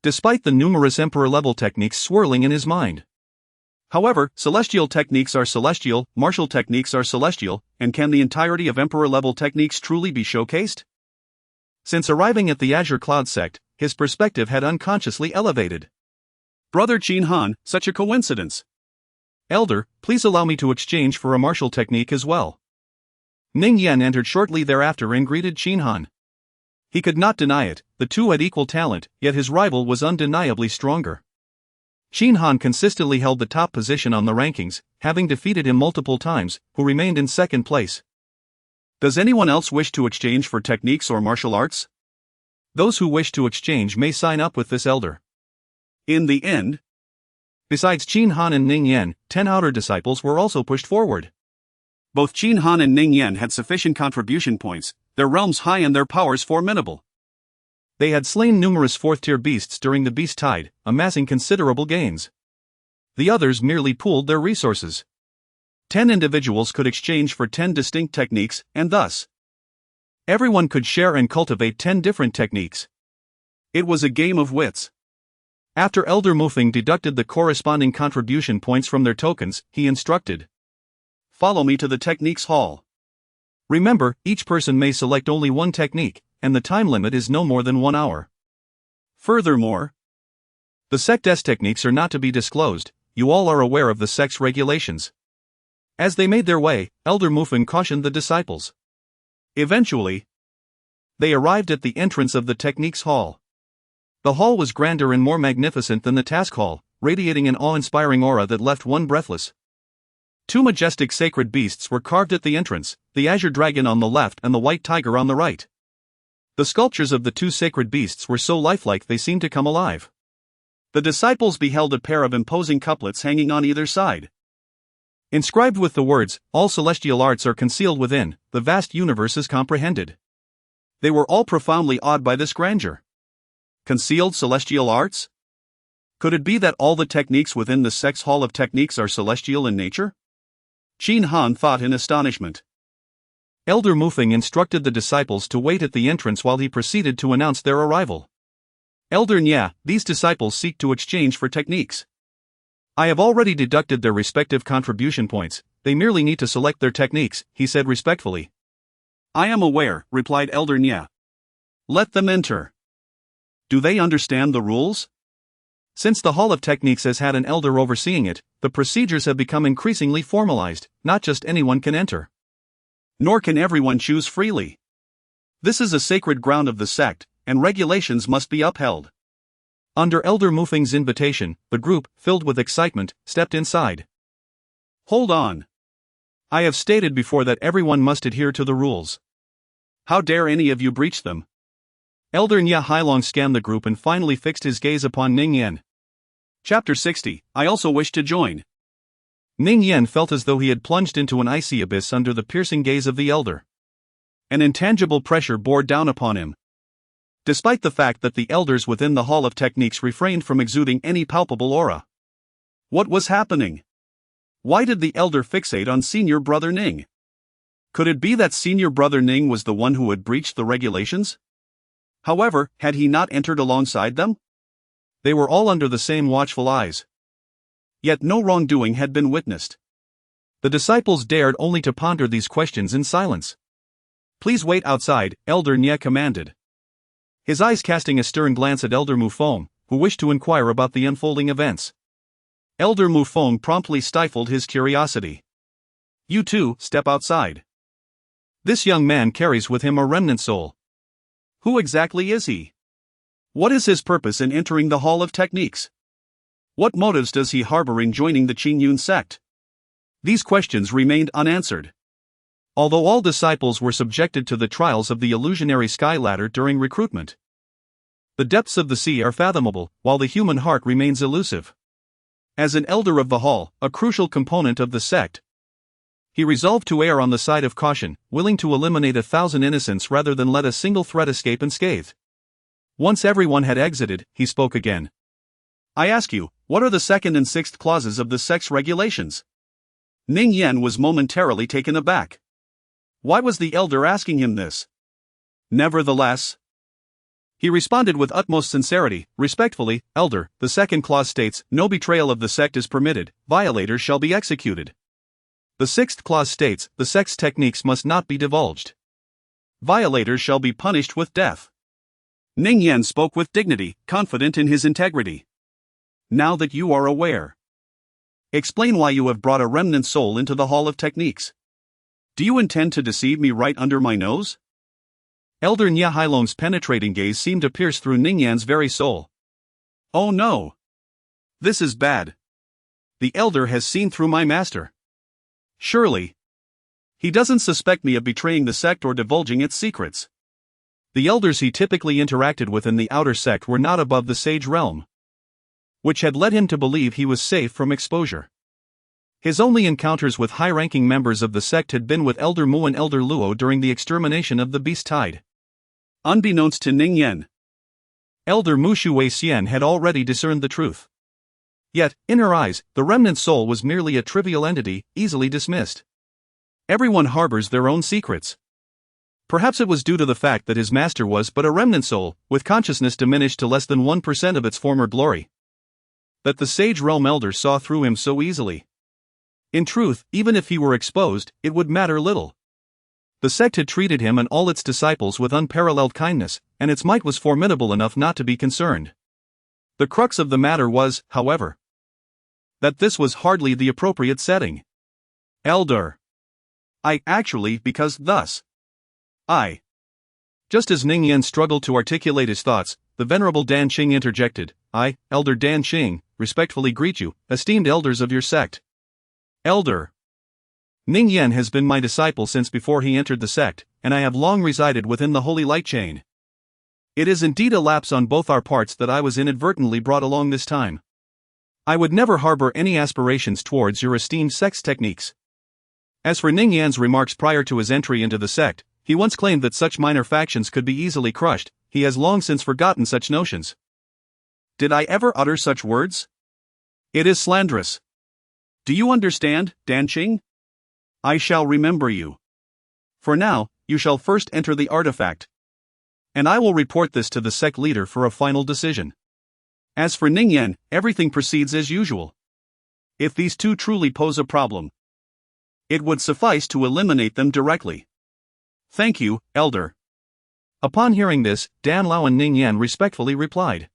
despite the numerous emperor-level techniques swirling in his mind. However, celestial techniques are celestial, martial techniques are celestial, and can the entirety of emperor-level techniques truly be showcased? Since arriving at the Azure Cloud Sect, his perspective had unconsciously elevated. "Brother Qin Han, such a coincidence." "Elder, please allow me to exchange for a martial technique as well." Ning Yan entered shortly thereafter and greeted Qin Han. He could not deny it, the two had equal talent, yet his rival was undeniably stronger. Qin Han consistently held the top position on the rankings, having defeated him multiple times, who remained in 2nd place. "Does anyone else wish to exchange for techniques or martial arts?" Those who wish to exchange may sign up with this elder. In the end, besides Qin Han and Ning Yan, 10 outer disciples were also pushed forward. Both Qin Han and Ning Yan had sufficient contribution points, their realms high and their powers formidable. They had slain numerous fourth-tier beasts during the beast tide, amassing considerable gains. The others merely pooled their resources. 10 individuals could exchange for 10 distinct techniques, and thus, everyone could share and cultivate 10 different techniques. It was a game of wits. After Elder Mufeng deducted the corresponding contribution points from their tokens, he instructed, "Follow me to the techniques hall. Remember, each person may select only one technique, and the time limit is no more than 1 hour. Furthermore, the sect's techniques are not to be disclosed. You all are aware of the sect's regulations." As they made their way, Elder Mufeng cautioned the disciples. Eventually, they arrived at the entrance of the techniques hall. The hall was grander and more magnificent than the task hall, radiating an awe-inspiring aura that left one breathless. 2 majestic sacred beasts were carved at the entrance, the azure dragon on the left and the white tiger on the right. The sculptures of the 2 sacred beasts were so lifelike they seemed to come alive. The disciples beheld a pair of imposing couplets hanging on either side. Inscribed with the words, "All celestial arts are concealed within, the vast universe is comprehended." They were all profoundly awed by this grandeur. Concealed celestial arts? Could it be that all the techniques within the sect's hall of techniques are celestial in nature? Qin Han thought in astonishment. Elder Mufeng instructed the disciples to wait at the entrance while he proceeded to announce their arrival. "Elder Nya, these disciples seek to exchange for techniques. I have already deducted their respective contribution points, they merely need to select their techniques," he said respectfully. "I am aware," replied Elder Nya. "Let them enter. Do they understand the rules?" Since the Hall of Techniques has had an elder overseeing it, the procedures have become increasingly formalized. Not just anyone can enter. Nor can everyone choose freely. This is a sacred ground of the sect, and regulations must be upheld. Under Elder Mufeng's invitation, the group, filled with excitement, stepped inside. "Hold on. I have stated before that everyone must adhere to the rules. How dare any of you breach them?" Elder Nya Hailong scanned the group and finally fixed his gaze upon Ning Yan. Chapter 60, I also wish to join. Ning Yan felt as though he had plunged into an icy abyss under the piercing gaze of the elder. An intangible pressure bore down upon him. Despite the fact that the elders within the Hall of Techniques refrained from exuding any palpable aura. What was happening? Why did the elder fixate on senior brother Ning? Could it be that senior brother Ning was the one who had breached the regulations? However, had he not entered alongside them? They were all under the same watchful eyes. Yet no wrongdoing had been witnessed. The disciples dared only to ponder these questions in silence. "Please wait outside," Elder Nya commanded. His eyes casting a stern glance at Elder Mufeng, who wished to inquire about the unfolding events. Elder Mufeng promptly stifled his curiosity. "You too, step outside. This young man carries with him a remnant soul. Who exactly is he? What is his purpose in entering the Hall of Techniques? What motives does he harbor in joining the Qingyun Sect?" These questions remained unanswered. Although all disciples were subjected to the trials of the illusionary sky ladder during recruitment. The depths of the sea are fathomable, while the human heart remains elusive. As an elder of the hall, a crucial component of the sect, he resolved to err on the side of caution, willing to eliminate 1,000 innocents rather than let a single threat escape unscathed. Once everyone had exited, he spoke again. "I ask you, what are the 2nd and 6th clauses of the sect's regulations?" Ning Yan was momentarily taken aback. Why was the elder asking him this? Nevertheless, he responded with utmost sincerity, respectfully, "Elder, the 2nd clause states, no betrayal of the sect is permitted, violators shall be executed. The 6th clause states, the sect's techniques must not be divulged. Violators shall be punished with death." Ning Yan spoke with dignity, confident in his integrity. "Now that you are aware, explain why you have brought a remnant soul into the Hall of Techniques. Do you intend to deceive me right under my nose?" Elder Nya Hailong's penetrating gaze seemed to pierce through Ning Yan's very soul. "Oh no! This is bad. The elder has seen through my master. Surely, he doesn't suspect me of betraying the sect or divulging its secrets. The elders he typically interacted with in the outer sect were not above the sage realm, which had led him to believe he was safe from exposure. His only encounters with high-ranking members of the sect had been with Elder Mu and Elder Luo during the extermination of the beast tide. Unbeknownst to Ning Yan, Elder Mu Shui Xian had already discerned the truth. Yet, in her eyes, the remnant soul was merely a trivial entity, easily dismissed. Everyone harbors their own secrets. Perhaps it was due to the fact that his master was but a remnant soul, with consciousness diminished to less than 1% of its former glory, that the Sage Realm Elder saw through him so easily. In truth, even if he were exposed, it would matter little. The sect had treated him and all its disciples with unparalleled kindness, and its might was formidable enough not to be concerned. The crux of the matter was, however, that this was hardly the appropriate setting. Elder. Because thus. Just as Ning Yan struggled to articulate his thoughts, the Venerable Dan Qing interjected. I, Elder Dan Qing, respectfully greet you, esteemed elders of your sect. Elder. Ning Yan has been my disciple since before he entered the sect, and I have long resided within the Holy Light Chain. It is indeed a lapse on both our parts that I was inadvertently brought along this time. I would never harbor any aspirations towards your esteemed sect's techniques. As for Ning Yan's remarks prior to his entry into the sect, he once claimed that such minor factions could be easily crushed. He has long since forgotten such notions. Did I ever utter such words? It is slanderous. Do you understand, Dan Qing? I shall remember you. For now, you shall first enter the artifact, and I will report this to the sect leader for a final decision. As for Ning Yan, everything proceeds as usual. If these two truly pose a problem, it would suffice to eliminate them directly. Thank you, Elder. Upon hearing this, Dan Lao and Ning Yan respectfully replied.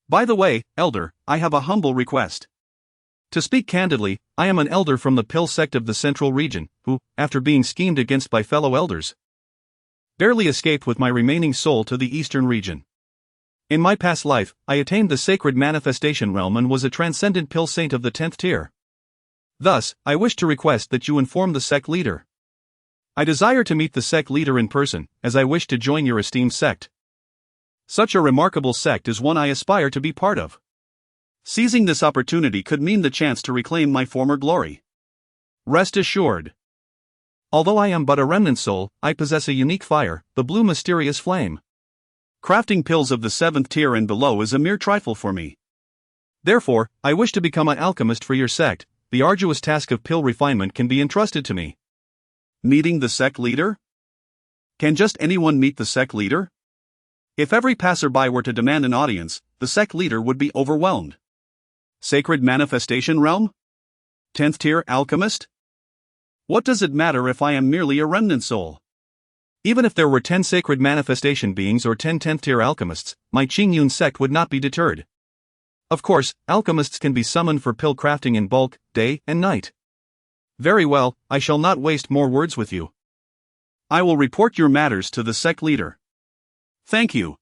By the way, Elder, I have a humble request. To speak candidly, I am an elder from the Pill sect of the Central Region, who, after being schemed against by fellow elders, barely escaped with my remaining soul to the Eastern region. In my past life, I attained the sacred manifestation realm and was a transcendent Pill saint of the 10th tier. Thus, I wish to request that you inform the sect leader. I desire to meet the sect leader in person, as I wish to join your esteemed sect. Such a remarkable sect is one I aspire to be part of. Seizing this opportunity could mean the chance to reclaim my former glory. Rest assured. Although I am but a remnant soul, I possess a unique fire, the blue mysterious flame. Crafting pills of the 7th tier and below is a mere trifle for me. Therefore, I wish to become an alchemist for your sect. The arduous task of pill refinement can be entrusted to me. Meeting the sect leader? Can just anyone meet the sect leader? If every passerby were to demand an audience, the sect leader would be overwhelmed. Sacred manifestation realm? 10th tier alchemist? What does it matter if I am merely a remnant soul? Even if there were 10 sacred manifestation beings or 10 10th tier alchemists, my Qingyun Sect would not be deterred. Of course, alchemists can be summoned for pill crafting in bulk, day and night. Very well, I shall not waste more words with you. I will report your matters to the sect leader. Thank you.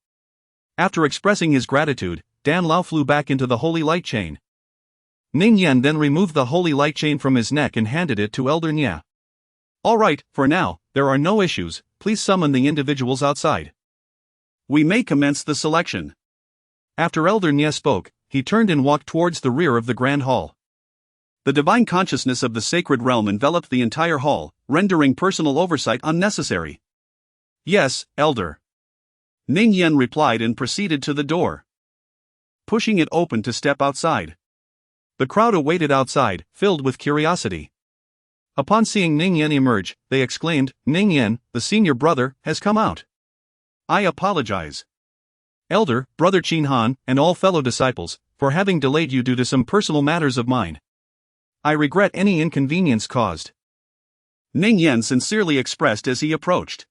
After expressing his gratitude, Dan Lao flew back into the Holy Light Chain. Ning Yan then removed the Holy Light Chain from his neck and handed it to Elder Nya. Alright, for now, there are no issues, please summon the individuals outside. We may commence the selection. After Elder Nya spoke, he turned and walked towards the rear of the Grand Hall. The divine consciousness of the sacred realm enveloped the entire hall, rendering personal oversight unnecessary. Yes, Elder. Ning Yan replied and proceeded to the door, pushing it open to step outside. The crowd awaited outside, filled with curiosity. Upon seeing Ning Yan emerge, they exclaimed, Ning Yan, the senior brother, has come out. I apologize, Elder, Brother Qin Han, and all fellow disciples, for having delayed you due to some personal matters of mine. I regret any inconvenience caused. Ning Yan sincerely expressed as he approached.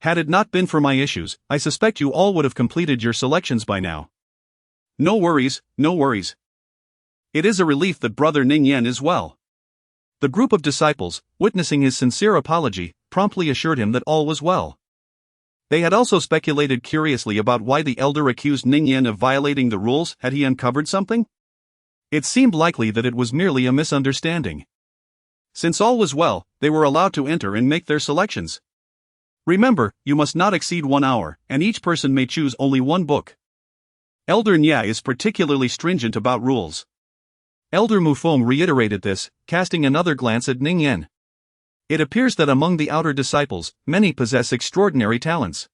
Had it not been for my issues, I suspect you all would have completed your selections by now. No worries, no worries. It is a relief that Brother Ning Yan is well. The group of disciples, witnessing his sincere apology, promptly assured him that all was well. They had also speculated curiously about why the elder accused Ning Yan of violating the rules. Had he uncovered something? It seemed likely that it was merely a misunderstanding. Since all was well, they were allowed to enter and make their selections. Remember, you must not exceed 1 hour, and each person may choose only one book. Elder Nya is particularly stringent about rules. Elder Mufeng reiterated this, casting another glance at Ning Yan. It appears that among the outer disciples, many possess extraordinary talents.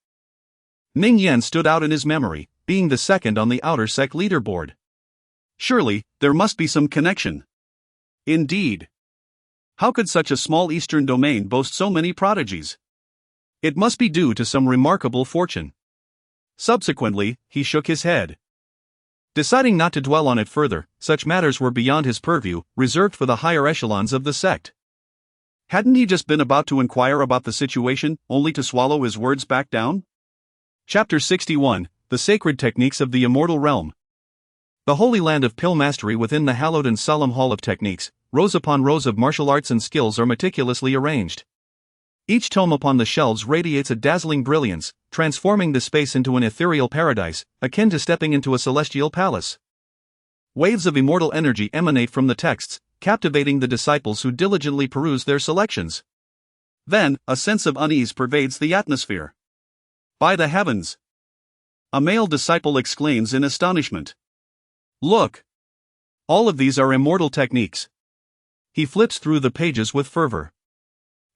Ning Yan stood out in his memory, being the second on the outer sect leaderboard. Surely, there must be some connection. Indeed. How could such a small eastern domain boast so many prodigies? It must be due to some remarkable fortune. Subsequently, he shook his head. Deciding not to dwell on it further, such matters were beyond his purview, reserved for the higher echelons of the sect. Hadn't he just been about to inquire about the situation, only to swallow his words back down? Chapter 61, The Sacred Techniques of the Immortal Realm. The holy land of pill mastery within the hallowed and solemn hall of techniques, rows upon rows of martial arts and skills are meticulously arranged. Each tome upon the shelves radiates a dazzling brilliance, transforming the space into an ethereal paradise, akin to stepping into a celestial palace. Waves of immortal energy emanate from the texts, captivating the disciples who diligently peruse their selections. Then, a sense of unease pervades the atmosphere. By the heavens! A male disciple exclaims in astonishment. Look! All of these are immortal techniques. He flips through the pages with fervor.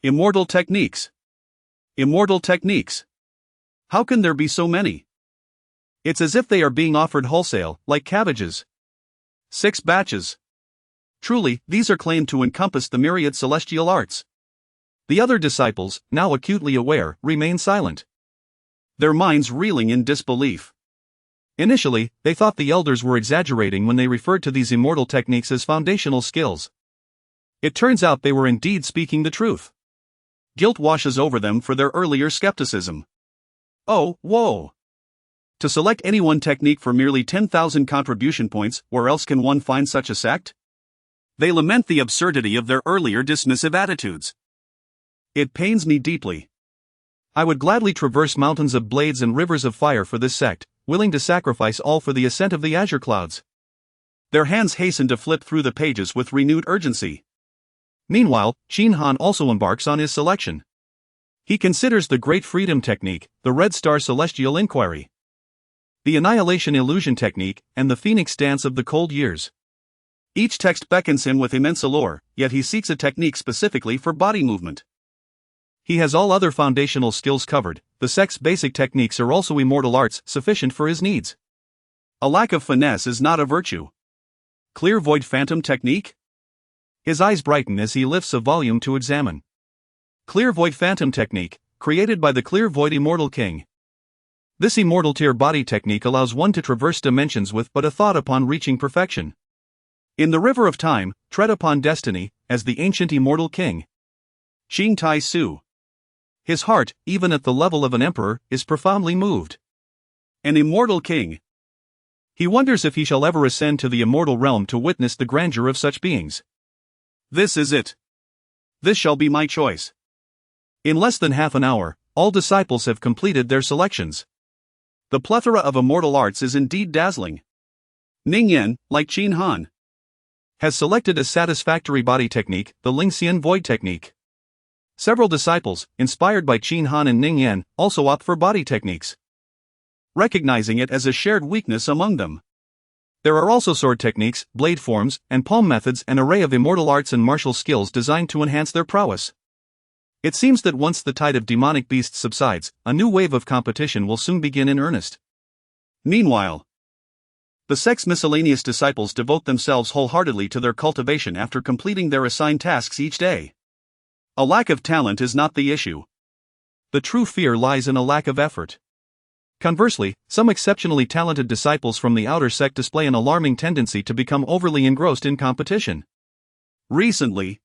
Immortal techniques. Immortal techniques. How can there be so many? It's as if they are being offered wholesale, like cabbages. 6 batches. Truly, these are claimed to encompass the myriad celestial arts. The other disciples, now acutely aware, remain silent. Their minds reeling in disbelief. Initially, they thought the elders were exaggerating when they referred to these immortal techniques as foundational skills. It turns out they were indeed speaking the truth. Guilt washes over them for their earlier skepticism. Oh, whoa! To select any one technique for merely 10,000 contribution points, where else can one find such a sect? They lament the absurdity of their earlier dismissive attitudes. It pains me deeply. I would gladly traverse mountains of blades and rivers of fire for this sect, willing to sacrifice all for the ascent of the azure clouds. Their hands hasten to flip through the pages with renewed urgency. Meanwhile, Qin Han also embarks on his selection. He considers the Great Freedom Technique, the Red Star Celestial Inquiry, the Annihilation Illusion Technique, and the Phoenix Dance of the Cold Years. Each text beckons him with immense allure, yet he seeks a technique specifically for body movement. He has all other foundational skills covered. The sect's basic techniques are also immortal arts sufficient for his needs. A lack of finesse is not a virtue. Clear Void Phantom Technique? His eyes brighten as he lifts a volume to examine. Clear Void Phantom Technique, created by the Clear Void Immortal King. This immortal tier body technique allows one to traverse dimensions with but a thought upon reaching perfection. In the river of time, tread upon destiny, as the ancient immortal king. Xing Tai Su. His heart, even at the level of an emperor, is profoundly moved. An immortal king. He wonders if he shall ever ascend to the immortal realm to witness the grandeur of such beings. This is it. This shall be my choice. In less than half an hour, all disciples have completed their selections. The plethora of immortal arts is indeed dazzling. Ning Yan, like Qin Han, has selected a satisfactory body technique, the Lingxian Void Technique. Several disciples, inspired by Qin Han and Ning Yan, also opt for body techniques, recognizing it as a shared weakness among them. There are also sword techniques, blade forms, and palm methods, an array of immortal arts and martial skills designed to enhance their prowess. It seems that once the tide of demonic beasts subsides, a new wave of competition will soon begin in earnest. Meanwhile, the sect's miscellaneous disciples devote themselves wholeheartedly to their cultivation after completing their assigned tasks each day. A lack of talent is not the issue. The true fear lies in a lack of effort. Conversely, some exceptionally talented disciples from the outer sect display an alarming tendency to become overly engrossed in competition. Recently,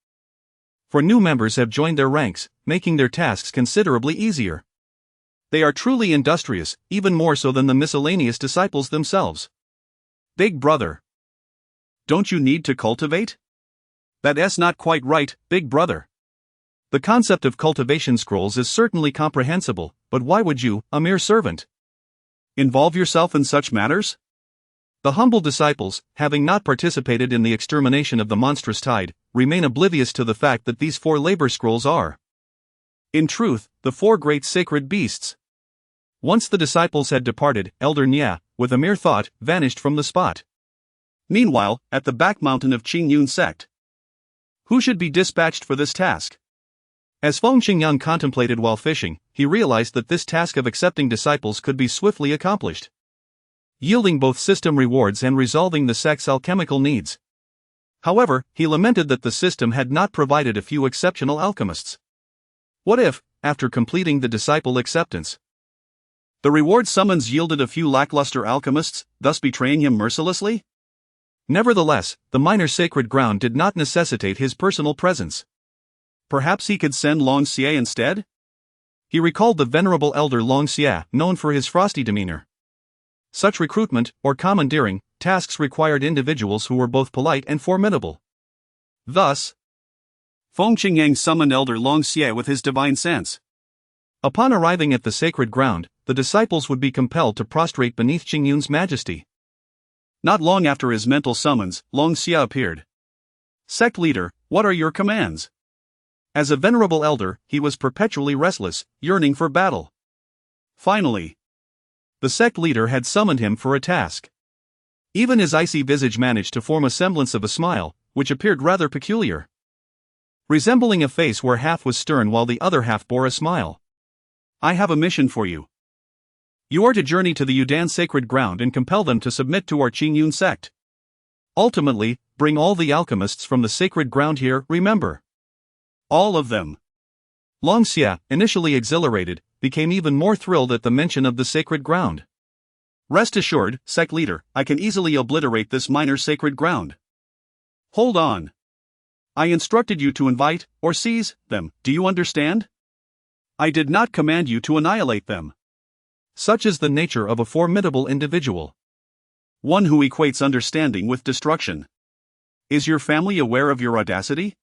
new members have joined their ranks, making their tasks considerably easier. They are truly industrious, even more so than the miscellaneous disciples themselves. Big brother. Don't you need to cultivate? That's not quite right, big brother. The concept of cultivation scrolls is certainly comprehensible, but why would you, a mere servant, involve yourself in such matters? The humble disciples, having not participated in the extermination of the monstrous tide, remain oblivious to the fact that these 4 labor scrolls are In truth, the four great sacred beasts. Once the disciples had departed, Elder Nya, with a mere thought, vanished from the spot. Meanwhile, at the back mountain of Qingyun Sect, who should be dispatched for this task? As Feng Qingyang contemplated while fishing, he realized that this task of accepting disciples could be swiftly accomplished, yielding both system rewards and resolving the sect's alchemical needs. However, he lamented that the system had not provided a few exceptional alchemists. What if, after completing the disciple acceptance, the reward summons yielded a few lackluster alchemists, thus betraying him mercilessly? Nevertheless, the minor sacred ground did not necessitate his personal presence. Perhaps he could send Long Xie instead? He recalled the venerable elder Long Xie, known for his frosty demeanor. Such recruitment, or commandeering, tasks required individuals who were both polite and formidable. Thus, Feng Qingyang summoned Elder Long Xie with his divine sense. Upon arriving at the sacred ground, the disciples would be compelled to prostrate beneath Qingyun's majesty. Not long after his mental summons, Long Xie appeared. Sect leader, what are your commands? As a venerable elder, he was perpetually restless, yearning for battle. Finally, the sect leader had summoned him for a task. Even his icy visage managed to form a semblance of a smile, which appeared rather peculiar, resembling a face where half was stern while the other half bore a smile. I have a mission for you. You are to journey to the Yudan sacred ground and compel them to submit to our Qingyun Sect. Ultimately, bring all the alchemists from the sacred ground here, remember. All of them. Long Xie, initially exhilarated, became even more thrilled at the mention of the sacred ground. Rest assured, sect leader, I can easily obliterate this minor sacred ground. Hold on. I instructed you to invite, or seize, them, do you understand? I did not command you to annihilate them. Such is the nature of a formidable individual. One who equates understanding with destruction. Is your family aware of your audacity?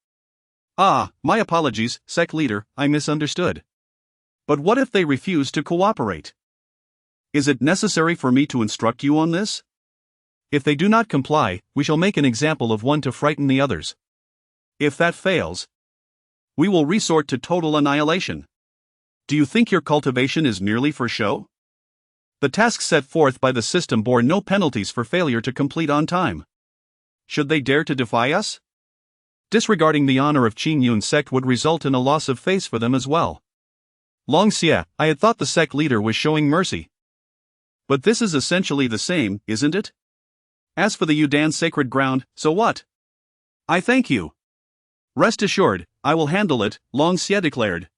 Ah, my apologies, sect leader, I misunderstood. But what if they refuse to cooperate? Is it necessary for me to instruct you on this? If they do not comply, we shall make an example of one to frighten the others. If that fails, we will resort to total annihilation. Do you think your cultivation is merely for show? The tasks set forth by the system bore no penalties for failure to complete on time. Should they dare to defy us? Disregarding the honor of Qingyun Sect would result in a loss of face for them as well. Long Xie, I had thought the sect leader was showing mercy. But this is essentially the same, isn't it? As for the Yudan sacred ground, so what? I thank you. Rest assured, I will handle it, Long Xie declared.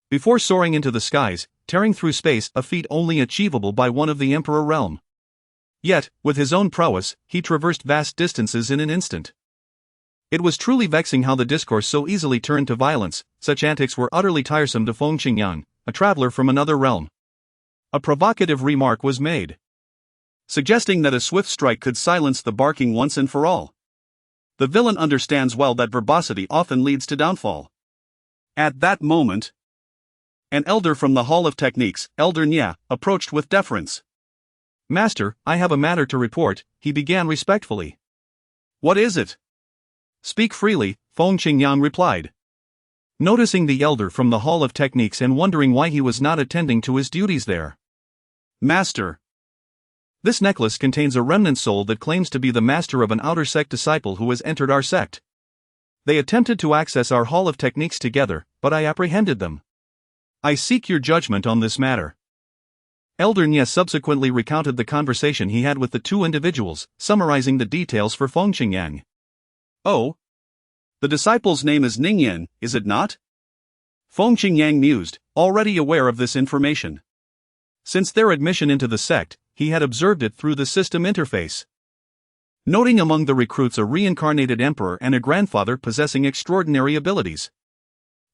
Before soaring into the skies, tearing through space, a feat only achievable by one of the Emperor realm. Yet, with his own prowess, he traversed vast distances in an instant. It was truly vexing how the discourse so easily turned to violence. Such antics were utterly tiresome to Feng Qingyang, a traveler from another realm. A provocative remark was made, suggesting that a swift strike could silence the barking once and for all. The villain understands well that verbosity often leads to downfall. At that moment, an elder from the Hall of Techniques, Elder Nya, approached with deference. Master, I have a matter to report, he began respectfully. What is it? Speak freely, Feng Qingyang replied. Noticing the elder from the Hall of Techniques and wondering why he was not attending to his duties there. Master, this necklace contains a remnant soul that claims to be the master of an outer sect disciple who has entered our sect. They attempted to access our Hall of Techniques together, but I apprehended them. I seek your judgment on this matter. Elder Nya subsequently recounted the conversation he had with the two individuals, summarizing the details for Feng Qingyang. Oh, the disciple's name is Ningyan, is it not? Feng Qingyang mused, already aware of this information. Since their admission into the sect, he had observed it through the system interface. Noting among the recruits a reincarnated emperor and a grandfather possessing extraordinary abilities.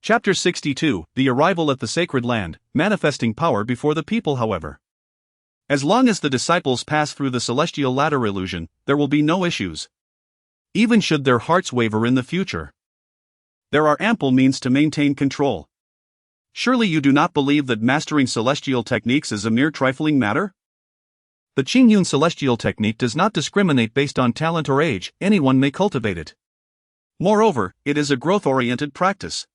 Chapter 62, The Arrival at the Sacred Land, Manifesting Power Before the People. However, as long as the disciples pass through the celestial ladder illusion, there will be no issues. Even should their hearts waver in the future, there are ample means to maintain control. Surely you do not believe that mastering celestial techniques is a mere trifling matter? The Qingyun celestial technique does not discriminate based on talent or age, anyone may cultivate it. Moreover, it is a growth-oriented practice.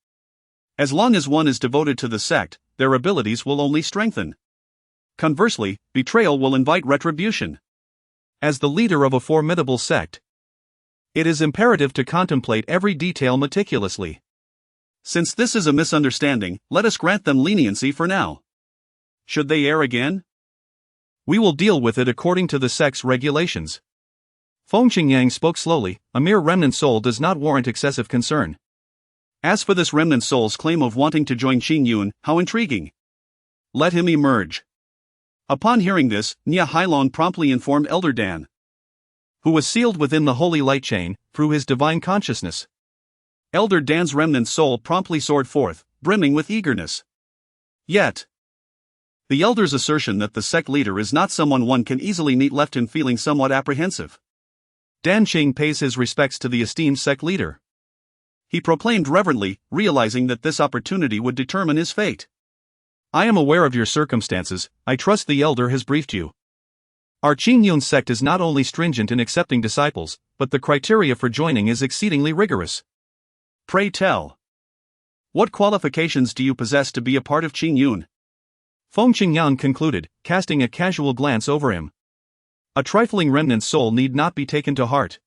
As long as one is devoted to the sect, their abilities will only strengthen. Conversely, betrayal will invite retribution. As the leader of a formidable sect, it is imperative to contemplate every detail meticulously. Since this is a misunderstanding, let us grant them leniency for now. Should they err again, we will deal with it according to the sect's regulations. Feng Qingyang spoke slowly. A mere remnant soul does not warrant excessive concern. As for this remnant soul's claim of wanting to join Qingyun, how intriguing. Let him emerge. Upon hearing this, Nya Hailong promptly informed Elder Dan, who was sealed within the holy light chain, through his divine consciousness. Elder Dan's remnant soul promptly soared forth, brimming with eagerness. Yet, the elder's assertion that the sect leader is not someone one can easily meet left him feeling somewhat apprehensive. Dan Qing pays his respects to the esteemed sect leader. He proclaimed reverently, realizing that this opportunity would determine his fate. I am aware of your circumstances. I trust the elder has briefed you. Our Qingyun Sect is not only stringent in accepting disciples, but the criteria for joining is exceedingly rigorous. Pray tell, what qualifications do you possess to be a part of Qingyun? Feng Qingyang concluded, casting a casual glance over him. A trifling remnant soul need not be taken to heart.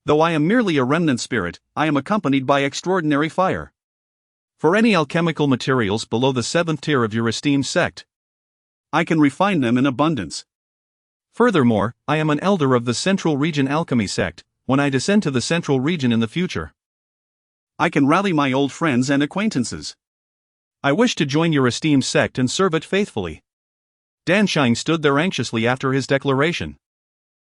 Though I am merely a remnant spirit, I am accompanied by extraordinary fire. For any alchemical materials below the 7th tier of your esteemed sect, I can refine them in abundance. Furthermore, I am an elder of the Central Region Alchemy Sect. When I descend to the Central Region in the future, I can rally my old friends and acquaintances. I wish to join your esteemed sect and serve it faithfully. Dan Shang stood there anxiously after his declaration,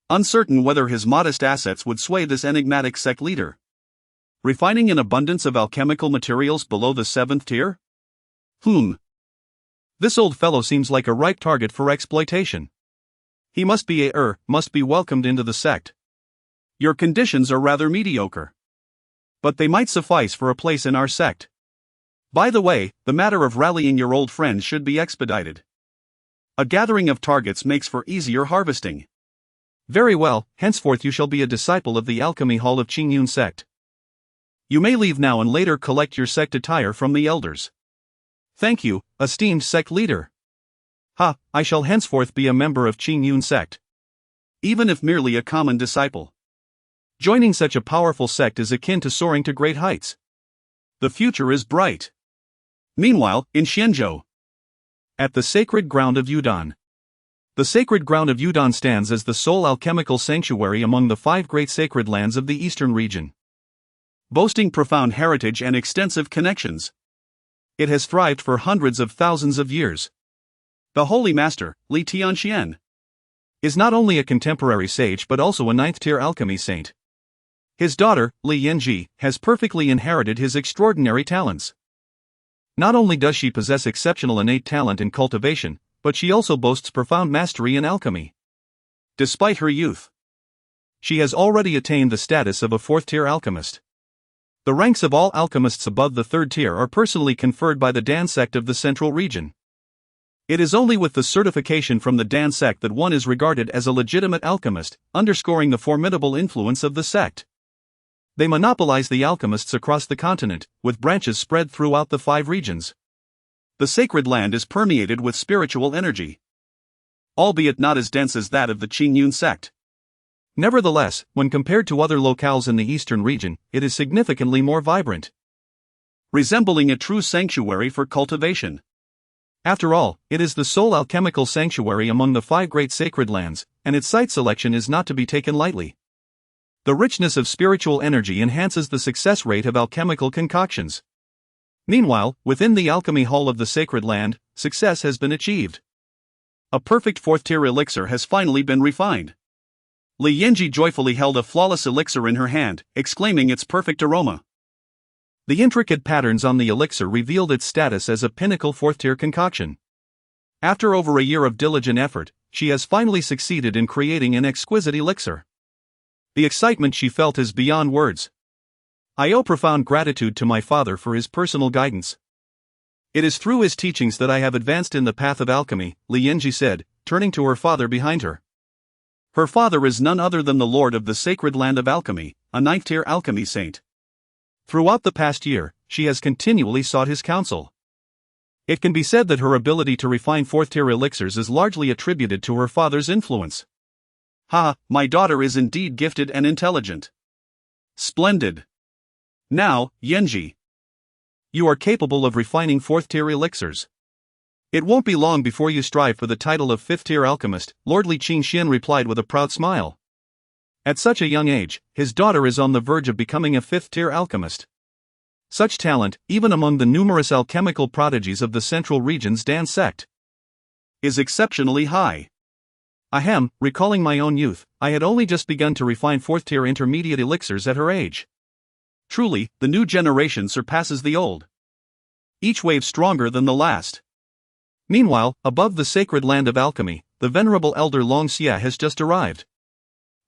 uncertain whether his modest assets would sway this enigmatic sect leader. Refining an abundance of alchemical materials below the 7th tier? This old fellow seems like a ripe target for exploitation. He must be must be welcomed into the sect. Your conditions are rather mediocre, but they might suffice for a place in our sect. By the way, the matter of rallying your old friends should be expedited. A gathering of targets makes for easier harvesting. Very well, henceforth you shall be a disciple of the Alchemy Hall of Qingyun Sect. You may leave now and later collect your sect attire from the elders. Thank you, esteemed sect leader. I shall henceforth be a member of Qingyun Sect. Even if merely a common disciple. Joining such a powerful sect is akin to soaring to great heights. The future is bright. Meanwhile, in Xianzhou, at the sacred ground of Yudon. The sacred ground of Yudon stands as the sole alchemical sanctuary among the 5 great sacred lands of the eastern region. Boasting profound heritage and extensive connections, it has thrived for hundreds of thousands of years. The Holy Master, Li Tianxian, is not only a contemporary sage but also a 9th-tier alchemy saint. His daughter, Li Yanji, has perfectly inherited his extraordinary talents. Not only does she possess exceptional innate talent in cultivation, but she also boasts profound mastery in alchemy. Despite her youth, she has already attained the status of a 4th-tier alchemist. The ranks of all alchemists above the 3rd tier are personally conferred by the Dan sect of the Central Region. It is only with the certification from the Dan sect that one is regarded as a legitimate alchemist, underscoring the formidable influence of the sect. They monopolize the alchemists across the continent, with branches spread throughout the 5 regions. The sacred land is permeated with spiritual energy, albeit not as dense as that of the Qingyun sect. Nevertheless, when compared to other locales in the eastern region, it is significantly more vibrant, resembling a true sanctuary for cultivation. After all, it is the sole alchemical sanctuary among the 5 great sacred lands, and its site selection is not to be taken lightly. The richness of spiritual energy enhances the success rate of alchemical concoctions. Meanwhile, within the alchemy hall of the sacred land, success has been achieved. A perfect 4th-tier elixir has finally been refined. Li Yanji joyfully held a flawless elixir in her hand, exclaiming its perfect aroma. The intricate patterns on the elixir revealed its status as a pinnacle 4th-tier concoction. After over a year of diligent effort, she has finally succeeded in creating an exquisite elixir. The excitement she felt is beyond words. I owe profound gratitude to my father for his personal guidance. It is through his teachings that I have advanced in the path of alchemy, Li Yanji said, turning to her father behind her. Her father is none other than the lord of the sacred land of alchemy, a 9th-tier alchemy saint. Throughout the past year, she has continually sought his counsel. It can be said that her ability to refine fourth-tier elixirs is largely attributed to her father's influence. My daughter is indeed gifted and intelligent. Splendid. Now, Yanji, you are capable of refining fourth-tier elixirs. It won't be long before you strive for the title of fifth-tier alchemist, Lord Li Qingxian replied with a proud smile. At such a young age, his daughter is on the verge of becoming a fifth-tier alchemist. Such talent, even among the numerous alchemical prodigies of the central region's Dan sect, is exceptionally high. Recalling my own youth, I had only just begun to refine fourth-tier intermediate elixirs at her age. Truly, the new generation surpasses the old. Each wave stronger than the last. Meanwhile, above the sacred land of alchemy, the venerable elder Long Xie has just arrived.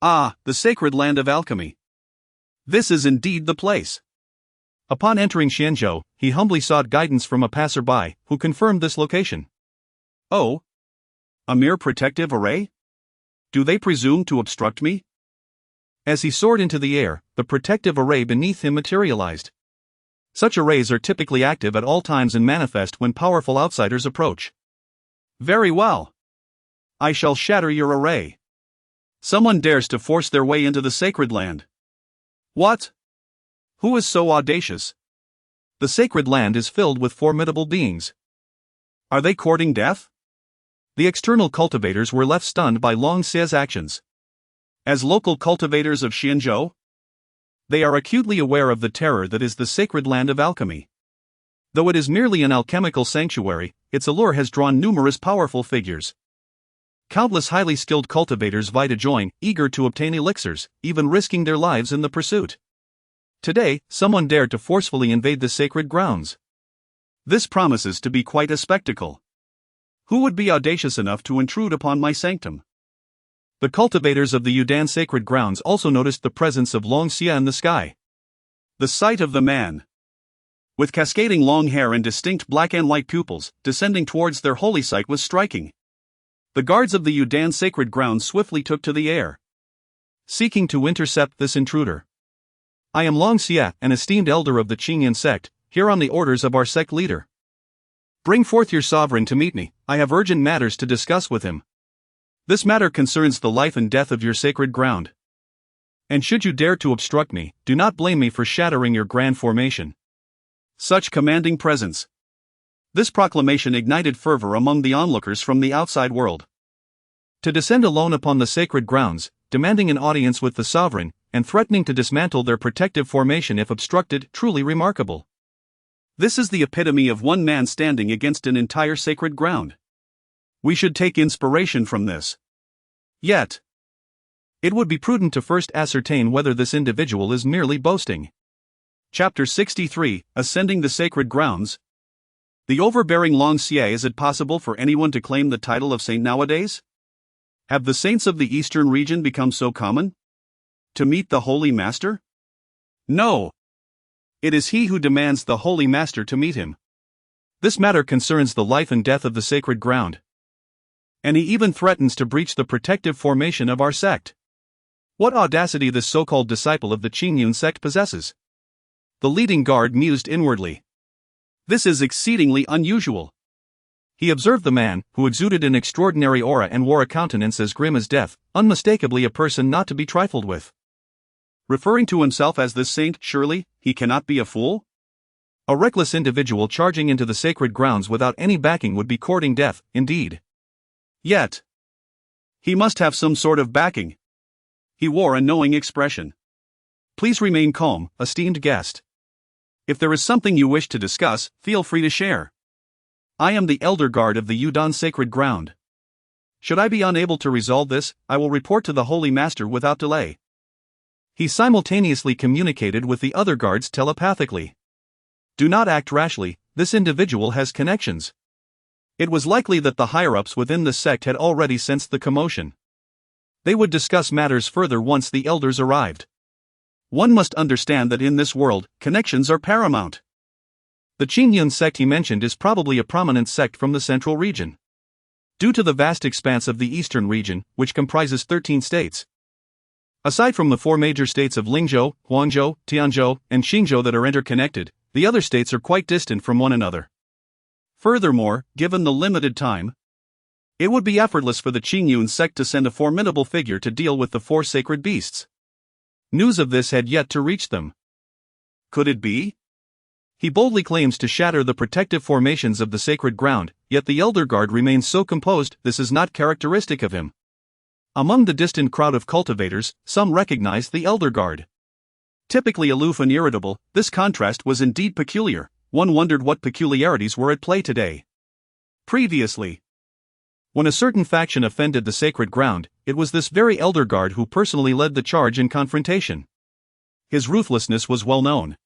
The sacred land of alchemy. This is indeed the place. Upon entering Xianzhou, he humbly sought guidance from a passerby, who confirmed this location. Oh? A mere protective array? Do they presume to obstruct me? As he soared into the air, the protective array beneath him materialized. Such arrays are typically active at all times and manifest when powerful outsiders approach. Very well. I shall shatter your array. Someone dares to force their way into the sacred land. What? Who is so audacious? The sacred land is filled with formidable beings. Are they courting death? The external cultivators were left stunned by Long Xie's actions. As local cultivators of Xianzhou, they are acutely aware of the terror that is the sacred land of alchemy. Though it is merely an alchemical sanctuary, its allure has drawn numerous powerful figures. Countless highly skilled cultivators vie to join, eager to obtain elixirs, even risking their lives in the pursuit. Today, someone dared to forcefully invade the sacred grounds. This promises to be quite a spectacle. Who would be audacious enough to intrude upon my sanctum? The cultivators of the Yudan sacred grounds also noticed the presence of Long Xie in the sky. The sight of the man, with cascading long hair and distinct black and white pupils, descending towards their holy site was striking. The guards of the Yudan sacred grounds swiftly took to the air, seeking to intercept this intruder. I am Long Xie, an esteemed elder of the Qingyun Sect, here on the orders of our sect leader. Bring forth your sovereign to meet me, I have urgent matters to discuss with him. This matter concerns the life and death of your sacred ground. And should you dare to obstruct me, do not blame me for shattering your grand formation. Such commanding presence. This proclamation ignited fervor among the onlookers from the outside world. To descend alone upon the sacred grounds, demanding an audience with the sovereign, and threatening to dismantle their protective formation if obstructed, truly remarkable. This is the epitome of one man standing against an entire sacred ground. We should take inspiration from this. Yet, it would be prudent to first ascertain whether this individual is merely boasting. Chapter 63, Ascending the Sacred Grounds. The overbearing Long Xie. Is it possible for anyone to claim the title of saint nowadays? Have the saints of the eastern region become so common? To meet the Holy Master? No. It is he who demands the Holy Master to meet him. This matter concerns the life and death of the sacred ground. And he even threatens to breach the protective formation of our sect. What audacity this so-called disciple of the Qingyun Sect possesses! The leading guard mused inwardly. This is exceedingly unusual. He observed the man, who exuded an extraordinary aura and wore a countenance as grim as death, unmistakably a person not to be trifled with. Referring to himself as this saint, surely, he cannot be a fool? A reckless individual charging into the sacred grounds without any backing would be courting death, indeed. Yet, he must have some sort of backing. He wore a knowing expression. Please remain calm, esteemed guest. If there is something you wish to discuss, feel free to share. I am the elder guard of the Yudan sacred ground. Should I be unable to resolve this, I will report to the Holy Master without delay. He simultaneously communicated with the other guards telepathically. Do not act rashly, this individual has connections. It was likely that the higher-ups within the sect had already sensed the commotion. They would discuss matters further once the elders arrived. One must understand that in this world, connections are paramount. The Qingyun Sect he mentioned is probably a prominent sect from the central region. Due to the vast expanse of the eastern region, which comprises 13 states. Aside from the four major states of Lingzhou, Huangzhou, Tianzhou, and Xingzhou that are interconnected, The other states are quite distant from one another. Furthermore, given the limited time, it would be effortless for the Qingyun Sect to send a formidable figure to deal with the 4 sacred beasts. News of this had yet to reach them. Could it be? He boldly claims to shatter the protective formations of the sacred ground, yet the Elder Guard remains so composed. This is not characteristic of him. Among the distant crowd of cultivators, some recognized the Elder Guard. Typically aloof and irritable, this contrast was indeed peculiar. One wondered what peculiarities were at play today. Previously, when a certain faction offended the sacred ground, it was this very Elder Guard who personally led the charge in confrontation. His ruthlessness was well known.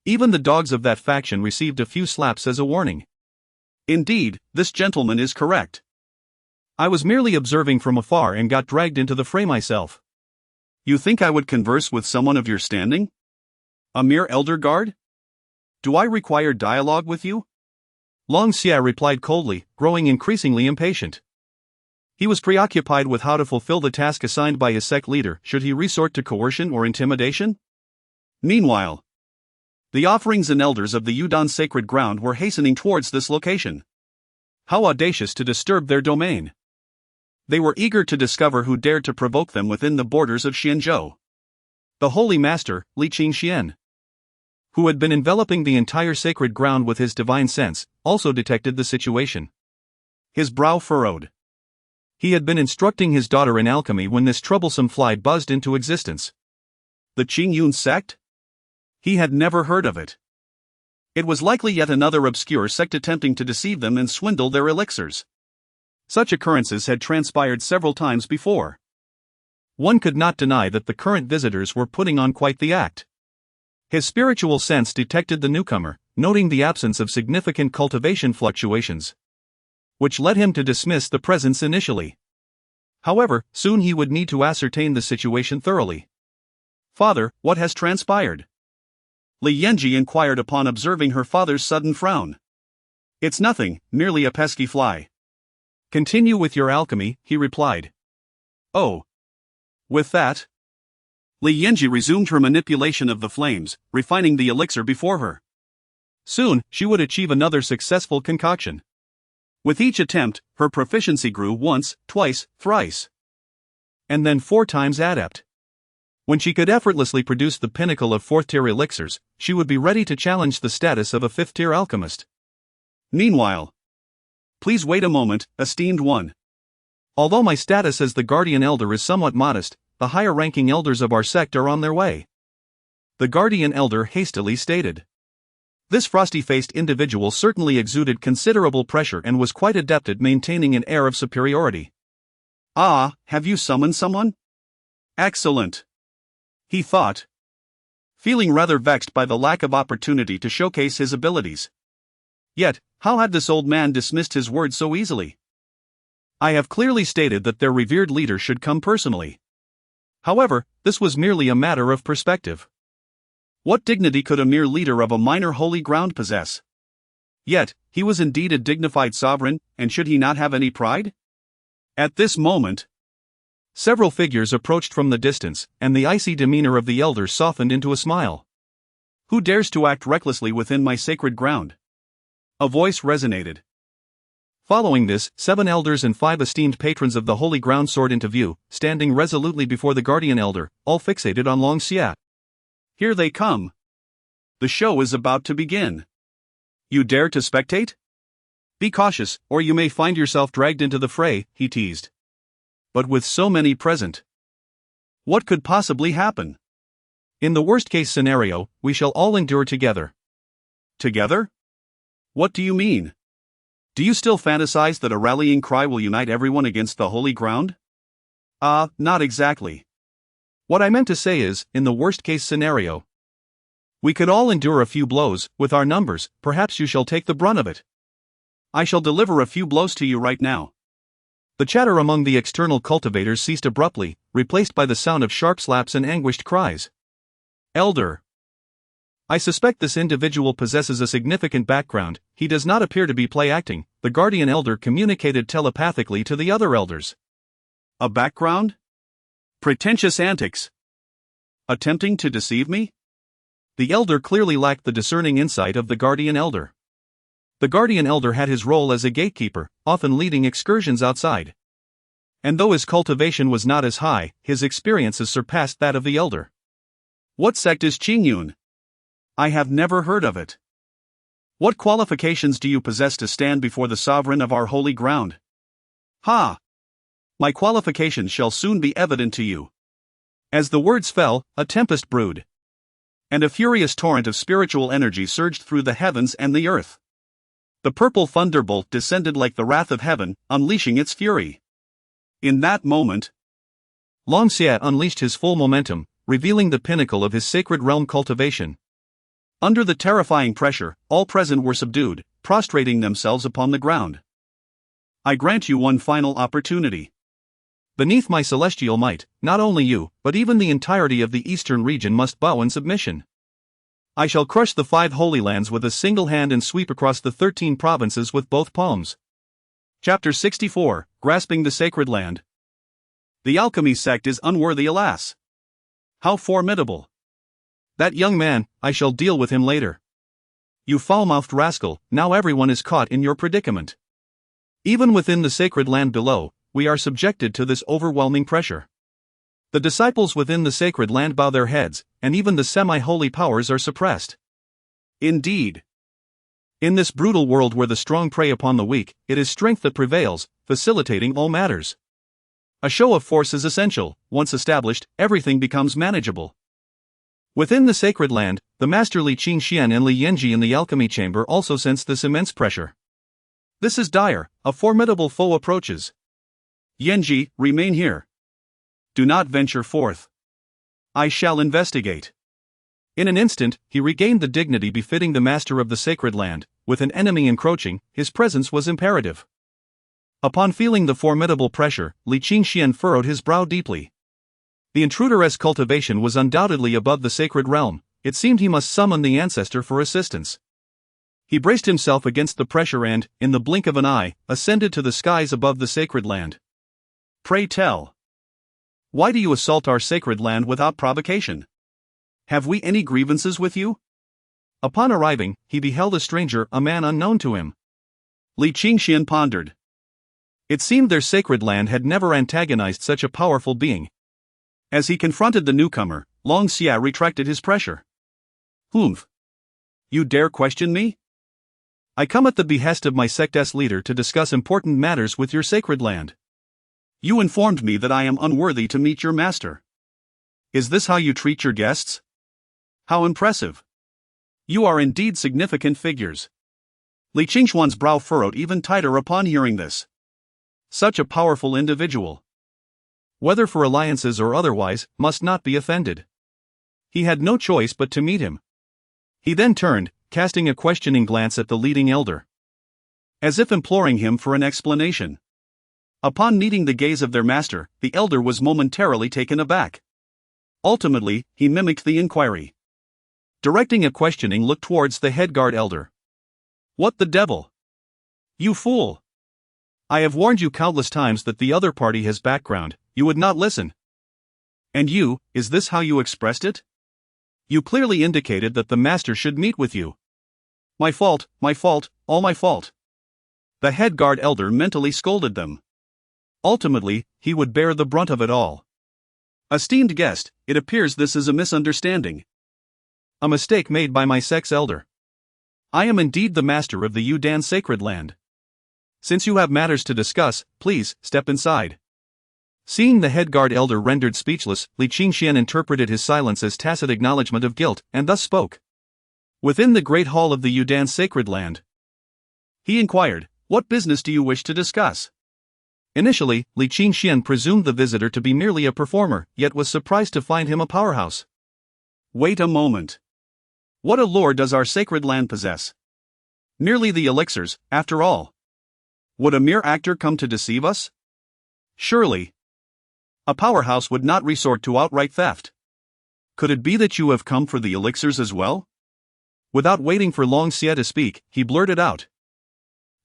Even the dogs of that faction received a few slaps as a warning. Indeed, this gentleman is correct. I was merely observing from afar and got dragged into the fray myself. You think I would converse with someone of your standing? A mere Elder Guard? Do I require dialogue with you? Long Xia replied coldly, growing increasingly impatient. He was preoccupied with how to fulfill the task assigned by his sect leader. Should he resort to coercion or intimidation? Meanwhile, the offerings and elders of the Yudon sacred ground were hastening towards this location. How audacious to disturb their domain! They were eager to discover who dared to provoke them within the borders of Xianzhou. The Holy Master, Li Qingxian, who had been enveloping the entire sacred ground with his divine sense, also detected the situation. His brow furrowed. He had been instructing his daughter in alchemy when this troublesome fly buzzed into existence. The Qingyun Sect? He had never heard of it. It was likely yet another obscure sect attempting to deceive them and swindle their elixirs. Such occurrences had transpired several times before. One could not deny that the current visitors were putting on quite the act. His spiritual sense detected the newcomer, noting the absence of significant cultivation fluctuations, which led him to dismiss the presence initially. However, soon he would need to ascertain the situation thoroughly. Father, what has transpired? Li Yanji inquired upon observing her father's sudden frown. It's nothing, merely a pesky fly. Continue with your alchemy, he replied. Oh. With that, Li Yanji resumed her manipulation of the flames, refining the elixir before her. Soon, she would achieve another successful concoction. With each attempt, her proficiency grew once, twice, thrice, and then 4 times adept. When she could effortlessly produce the pinnacle of 4th-tier elixirs, she would be ready to challenge the status of a 5th-tier alchemist. Meanwhile, please wait a moment, esteemed one. Although my status as the Guardian Elder is somewhat modest, the higher-ranking elders of our sect are on their way. The Guardian Elder hastily stated. This frosty-faced individual certainly exuded considerable pressure and was quite adept at maintaining an air of superiority. Ah, have you summoned someone? Excellent, he thought, feeling rather vexed by the lack of opportunity to showcase his abilities. Yet, how had this old man dismissed his words so easily? I have clearly stated that their revered leader should come personally. However, this was merely a matter of perspective. What dignity could a mere leader of a minor holy ground possess? Yet, he was indeed a dignified sovereign, and should he not have any pride? At this moment, several figures approached from the distance, and the icy demeanor of the elder softened into a smile. Who dares to act recklessly within my sacred ground? A voice resonated. Following this, 7 elders and 5 esteemed patrons of the holy ground soared into view, standing resolutely before the guardian elder, all fixated on Long Xia. Here they come. The show is about to begin. You dare to spectate? Be cautious, or you may find yourself dragged into the fray, he teased. But with so many present, what could possibly happen? In the worst-case scenario, we shall all endure together. Together? What do you mean? Do you still fantasize that a rallying cry will unite everyone against the holy ground? Not exactly. What I meant to say is, in the worst-case scenario, we could all endure a few blows. With our numbers, perhaps you shall take the brunt of it. I shall deliver a few blows to you right now. The chatter among the external cultivators ceased abruptly, replaced by the sound of sharp slaps and anguished cries. Elder. I suspect this individual possesses a significant background. He does not appear to be play-acting, the guardian elder communicated telepathically to the other elders. A background? Pretentious antics. Attempting to deceive me? The elder clearly lacked the discerning insight of the guardian elder. The guardian elder had his role as a gatekeeper, often leading excursions outside. And though his cultivation was not as high, his experiences surpassed that of the elder. What sect is Qingyun? I have never heard of it. What qualifications do you possess to stand before the sovereign of our holy ground? Ha! My qualifications shall soon be evident to you. As the words fell, a tempest brewed. And a furious torrent of spiritual energy surged through the heavens and the earth. The purple thunderbolt descended like the wrath of heaven, unleashing its fury. In that moment, Long Xie unleashed his full momentum, revealing the pinnacle of his sacred realm cultivation. Under the terrifying pressure, all present were subdued, prostrating themselves upon the ground. I grant you one final opportunity. Beneath my celestial might, not only you, but even the entirety of the eastern region must bow in submission. I shall crush the 5 holy lands with a single hand and sweep across the 13 provinces with both palms. Chapter 64, Grasping the Sacred Land. The alchemy sect is unworthy, alas. How formidable. That young man, I shall deal with him later. You foul-mouthed rascal, now everyone is caught in your predicament. Even within the sacred land below, we are subjected to this overwhelming pressure. The disciples within the sacred land bow their heads, and even the semi-holy powers are suppressed. Indeed. In this brutal world where the strong prey upon the weak, it is strength that prevails, facilitating all matters. A show of force is essential. Once established, everything becomes manageable. Within the sacred land, the master Li Qingxian and Li Yanji in the alchemy chamber also sense this immense pressure. This is dire, a formidable foe approaches. Yanji, remain here. Do not venture forth. I shall investigate. In an instant, he regained the dignity befitting the master of the sacred land. With an enemy encroaching, his presence was imperative. Upon feeling the formidable pressure, Li Qingxian furrowed his brow deeply. The intruder's cultivation was undoubtedly above the sacred realm. It seemed he must summon the ancestor for assistance. He braced himself against the pressure and, in the blink of an eye, ascended to the skies above the sacred land. Pray tell. Why do you assault our sacred land without provocation? Have we any grievances with you? Upon arriving, he beheld a stranger, a man unknown to him. Li Qingxian pondered. It seemed their sacred land had never antagonized such a powerful being. As he confronted the newcomer, Long Xie retracted his pressure. Humph. You dare question me? I come at the behest of my sect's leader to discuss important matters with your sacred land. You informed me that I am unworthy to meet your master. Is this how you treat your guests? How impressive. You are indeed significant figures. Li Qingxuan's brow furrowed even tighter upon hearing this. Such a powerful individual, whether for alliances or otherwise, must not be offended. He had no choice but to meet him. He then turned, casting a questioning glance at the leading elder, as if imploring him for an explanation. Upon meeting the gaze of their master, the elder was momentarily taken aback. Ultimately, he mimicked the inquiry, directing a questioning look towards the headguard elder. What the devil? You fool! I have warned you countless times that the other party has background. You would not listen. And you, is this how you expressed it? You clearly indicated that the master should meet with you. My fault, all my fault. The head guard elder mentally scolded them. Ultimately, he would bear the brunt of it all. Esteemed guest, it appears this is a misunderstanding. A mistake made by my sect's elder. I am indeed the master of the Yudan sacred land. Since you have matters to discuss, please, step inside. Seeing the headguard elder rendered speechless, Li Qingxian interpreted his silence as tacit acknowledgement of guilt, and thus spoke. Within the great hall of the Yudan sacred land, he inquired, what business do you wish to discuss? Initially, Li Qingxian presumed the visitor to be merely a performer, yet was surprised to find him a powerhouse. Wait a moment. What allure does our sacred land possess? Merely the elixirs, after all. Would a mere actor come to deceive us? Surely. A powerhouse would not resort to outright theft. Could it be that you have come for the elixirs as well? Without waiting for Long Xie to speak, he blurted out.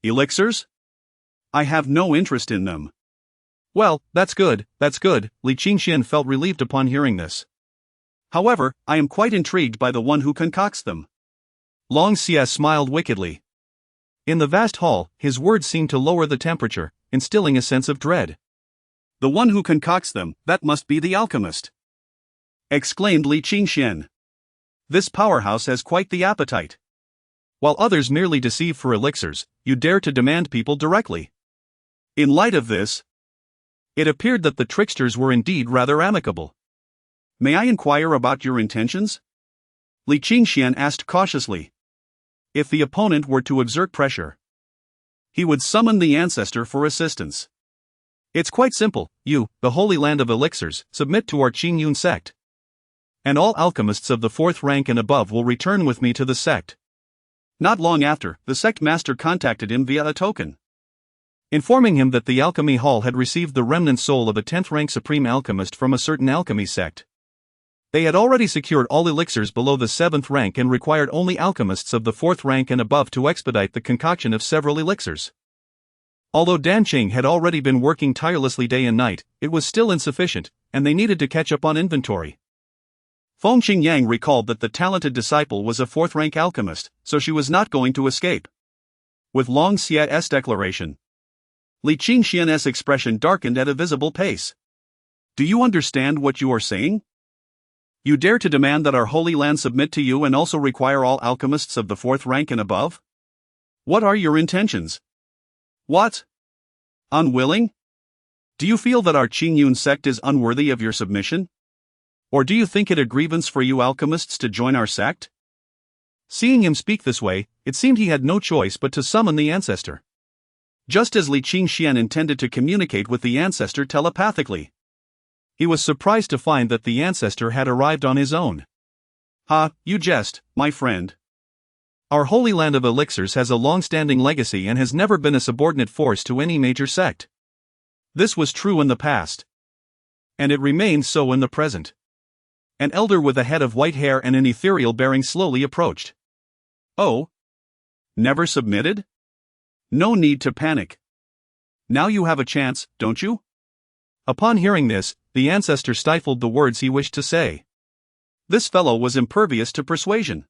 Elixirs? I have no interest in them. Well, that's good, Li Qingxian felt relieved upon hearing this. However, I am quite intrigued by the one who concocts them. Long Xie smiled wickedly. In the vast hall, his words seemed to lower the temperature, instilling a sense of dread. The one who concocts them, that must be the alchemist, exclaimed Li Qingxian. This powerhouse has quite the appetite. While others merely deceive for elixirs, you dare to demand people directly. In light of this, it appeared that the tricksters were indeed rather amicable. May I inquire about your intentions? Li Qingxian asked cautiously. If the opponent were to exert pressure, he would summon the ancestor for assistance. It's quite simple. You, the Holy Land of Elixirs, submit to our Qingyun Sect. And all alchemists of the 4th rank and above will return with me to the sect. Not long after, the sect master contacted him via a token, informing him that the alchemy hall had received the remnant soul of a 10th rank supreme alchemist from a certain alchemy sect. They had already secured all elixirs below the 7th rank and required only alchemists of the 4th rank and above to expedite the concoction of several elixirs. Although Danqing had already been working tirelessly day and night, it was still insufficient, and they needed to catch up on inventory. Feng Qingyang recalled that the talented disciple was a 4th rank alchemist, so she was not going to escape. With Long Xie's declaration, Li Qingxian's expression darkened at a visible pace. Do you understand what you are saying? You dare to demand that our Holy Land submit to you and also require all alchemists of the 4th rank and above? What are your intentions? What? Unwilling? Do you feel that our Qingyun Sect is unworthy of your submission? Or do you think it a grievance for you alchemists to join our sect? Seeing him speak this way, it seemed he had no choice but to summon the ancestor. Just as Li Qingxian intended to communicate with the ancestor telepathically, he was surprised to find that the ancestor had arrived on his own. Ha, you jest, my friend. Our Holy Land of Elixirs has a long-standing legacy and has never been a subordinate force to any major sect. This was true in the past, and it remains so in the present. An elder with a head of white hair and an ethereal bearing slowly approached. Oh? Never submitted? No need to panic. Now you have a chance, don't you? Upon hearing this, the ancestor stifled the words he wished to say. This fellow was impervious to persuasion.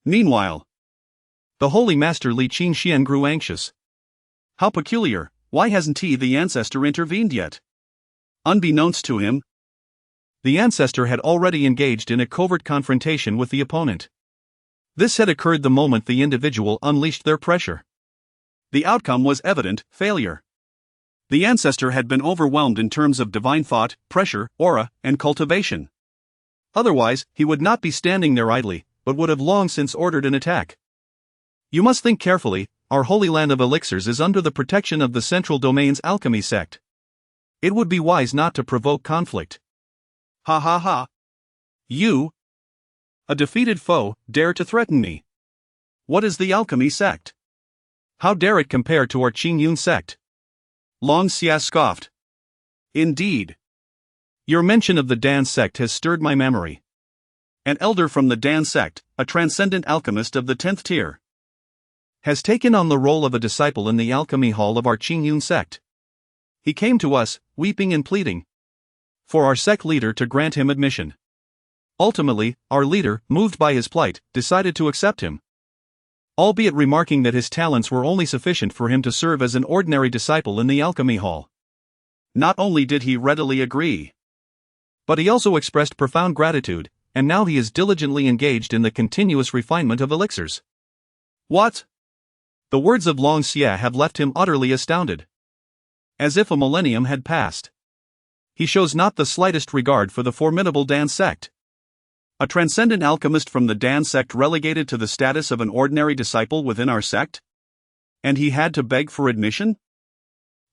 Meanwhile, the Holy Master Li Qingxian grew anxious. How peculiar, why hasn't he, the ancestor, intervened yet? Unbeknownst to him, the ancestor had already engaged in a covert confrontation with the opponent. This had occurred the moment the individual unleashed their pressure. The outcome was evident: failure. The ancestor had been overwhelmed in terms of divine thought, pressure, aura, and cultivation. Otherwise, he would not be standing there idly, but would have long since ordered an attack. You must think carefully. Our Holy Land of Elixirs is under the protection of the Central Domain's alchemy sect. It would be wise not to provoke conflict. Ha ha ha. You, a defeated foe, dare to threaten me. What is the alchemy sect? How dare it compare to our Qingyun Sect? Long Xie scoffed. Indeed. Your mention of the Dan Sect has stirred my memory. An elder from the Dan Sect, a transcendent alchemist of the 10th tier, has taken on the role of a disciple in the alchemy hall of our Qingyun Sect. He came to us, weeping and pleading for our sect leader to grant him admission. Ultimately, our leader, moved by his plight, decided to accept him, albeit remarking that his talents were only sufficient for him to serve as an ordinary disciple in the alchemy hall. Not only did he readily agree, but he also expressed profound gratitude, and now he is diligently engaged in the continuous refinement of elixirs. What? The words of Long Xie have left him utterly astounded. As if a millennium had passed. He shows not the slightest regard for the formidable Dan Sect. A transcendent alchemist from the Dan Sect relegated to the status of an ordinary disciple within our sect? And he had to beg for admission?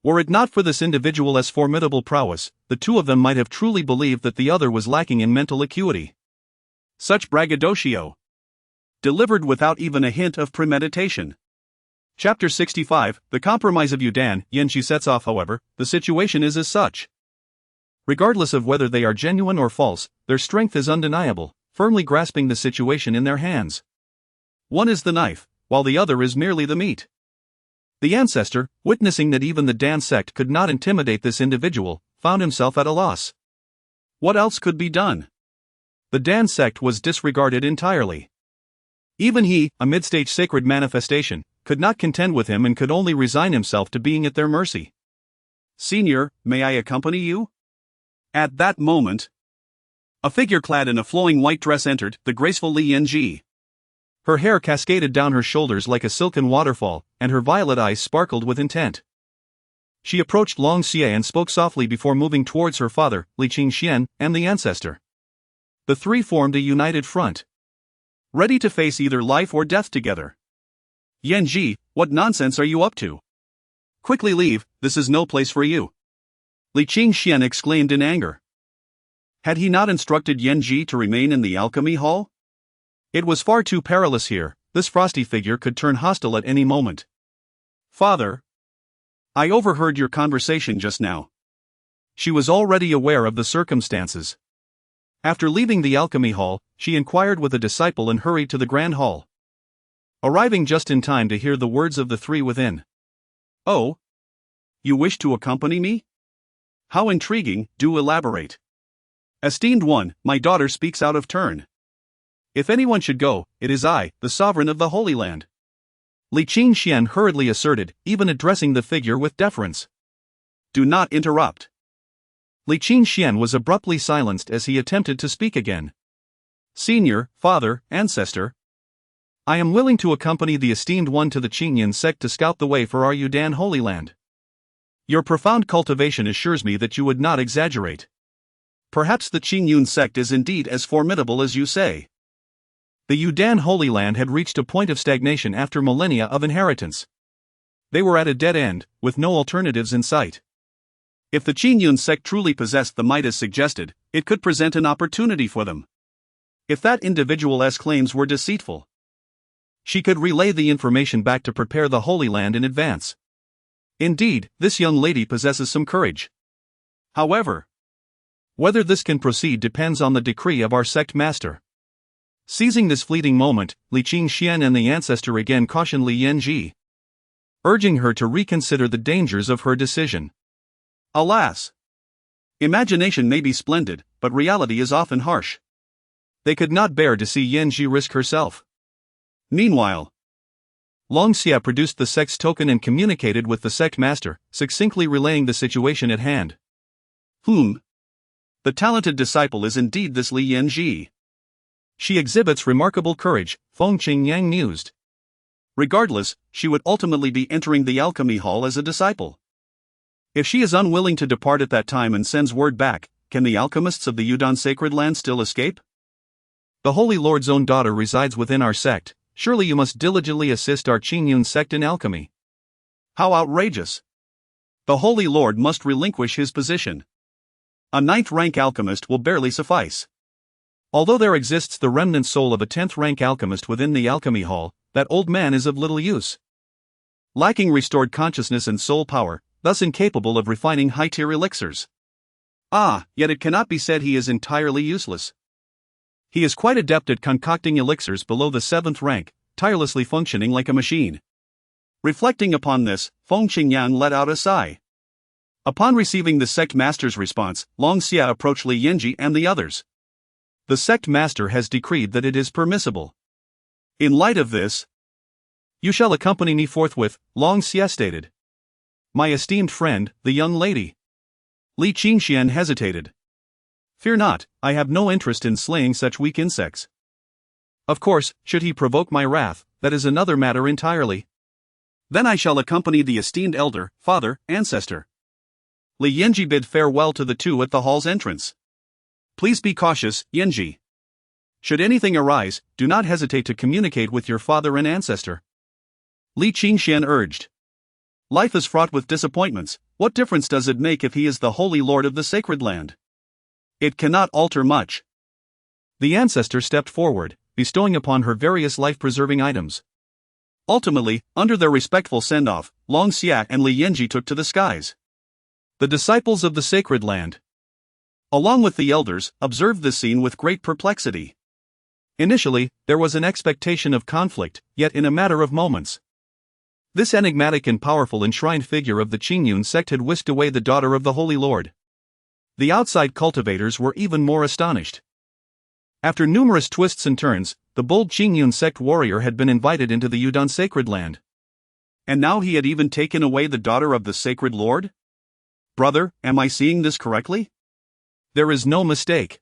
Were it not for this individual's formidable prowess, the two of them might have truly believed that the other was lacking in mental acuity. Such braggadocio, delivered without even a hint of premeditation. Chapter 65, The Compromise of Yudan. Yanxi sets off. However, the situation is as such. Regardless of whether they are genuine or false, their strength is undeniable, firmly grasping the situation in their hands. One is the knife, while the other is merely the meat. The ancestor, witnessing that even the Dan Sect could not intimidate this individual, found himself at a loss. What else could be done? the Dan sect was disregarded entirely. Even he, a mid-stage sacred manifestation, could not contend with him and could only resign himself to being at their mercy. "Senior, may I accompany you?" At that moment, a figure clad in a flowing white dress entered, the graceful Li Yanji. Her hair cascaded down her shoulders like a silken waterfall, and her violet eyes sparkled with intent. She approached Long Xie and spoke softly before moving towards her father, Li Qingxian, and the ancestor. The three formed a united front, ready to face either life or death together. "Yanji, what nonsense are you up to? Quickly leave, this is no place for you," Li Qingxian exclaimed in anger. Had he not instructed Yanji to remain in the alchemy hall? It was far too perilous here, this frosty figure could turn hostile at any moment. "Father, I overheard your conversation just now." She was already aware of the circumstances. After leaving the alchemy hall, she inquired with a disciple and hurried to the grand hall, arriving just in time to hear the words of the three within. "Oh? You wish to accompany me? How intriguing, do elaborate." "Esteemed one, my daughter speaks out of turn. If anyone should go, it is I, the sovereign of the Holy Land," Li Qingxian hurriedly asserted, even addressing the figure with deference. "Do not interrupt." Li Qingxian was abruptly silenced as he attempted to speak again. "Senior, father, ancestor, I am willing to accompany the esteemed one to the Qingyun Sect to scout the way for our Yudan Holy Land. Your profound cultivation assures me that you would not exaggerate. Perhaps the Qingyun Sect is indeed as formidable as you say." The Yudan Holy Land had reached a point of stagnation after millennia of inheritance. They were at a dead end, with no alternatives in sight. If the Qingyun Sect truly possessed the might as suggested, it could present an opportunity for them. If that individual's claims were deceitful, she could relay the information back to prepare the Holy Land in advance. Indeed, this young lady possesses some courage. However, whether this can proceed depends on the decree of our sect master. Seizing this fleeting moment, Li Qingxian and the ancestor again cautioned Li Yanji, urging her to reconsider the dangers of her decision. Alas! Imagination may be splendid, but reality is often harsh. They could not bear to see Yanji risk herself. Meanwhile, Long Xie produced the sect's token and communicated with the sect master, succinctly relaying the situation at hand. The talented disciple is indeed this Li Yanji. She exhibits remarkable courage, Feng Qingyang mused. Regardless, she would ultimately be entering the alchemy hall as a disciple. If she is unwilling to depart at that time and sends word back, can the alchemists of the Yudan Sacred Land still escape? The Holy Lord's own daughter resides within our sect, surely you must diligently assist our Qingyun Sect in alchemy. How outrageous! The Holy Lord must relinquish his position. A 9th-rank alchemist will barely suffice. Although there exists the remnant soul of a 10th-rank alchemist within the alchemy hall, that old man is of little use. Lacking restored consciousness and soul power, thus incapable of refining high-tier elixirs. Yet it cannot be said he is entirely useless. He is quite adept at concocting elixirs below the 7th rank, tirelessly functioning like a machine. Reflecting upon this, Feng Qingyang let out a sigh. Upon receiving the sect master's response, Long Xie approached Li Yanji and the others. The sect master has decreed that it is permissible. In light of this, you shall accompany me forthwith, Long Xie stated. My esteemed friend, the young lady. Li Qingxian hesitated. Fear not, I have no interest in slaying such weak insects. Of course, should he provoke my wrath, that is another matter entirely. Then I shall accompany the esteemed elder, father, ancestor. Li Yanji bid farewell to the two at the hall's entrance. Please be cautious, Yanji. Should anything arise, do not hesitate to communicate with your father and ancestor. Li Qingxian urged. Life is fraught with disappointments, what difference does it make if he is the Holy Lord of the Sacred Land? It cannot alter much. The ancestor stepped forward, bestowing upon her various life-preserving items. Ultimately, under their respectful send-off, Long Xie and Li Yanji took to the skies. The disciples of the Sacred Land, along with the elders, observed this scene with great perplexity. Initially, there was an expectation of conflict, yet in a matter of moments, this enigmatic and powerful enshrined figure of the Qingyun Sect had whisked away the daughter of the Holy Lord. The outside cultivators were even more astonished. After numerous twists and turns, the bold Qingyun Sect warrior had been invited into the Yudon sacred land. And now he had even taken away the daughter of the sacred lord? Brother, am I seeing this correctly? There is no mistake.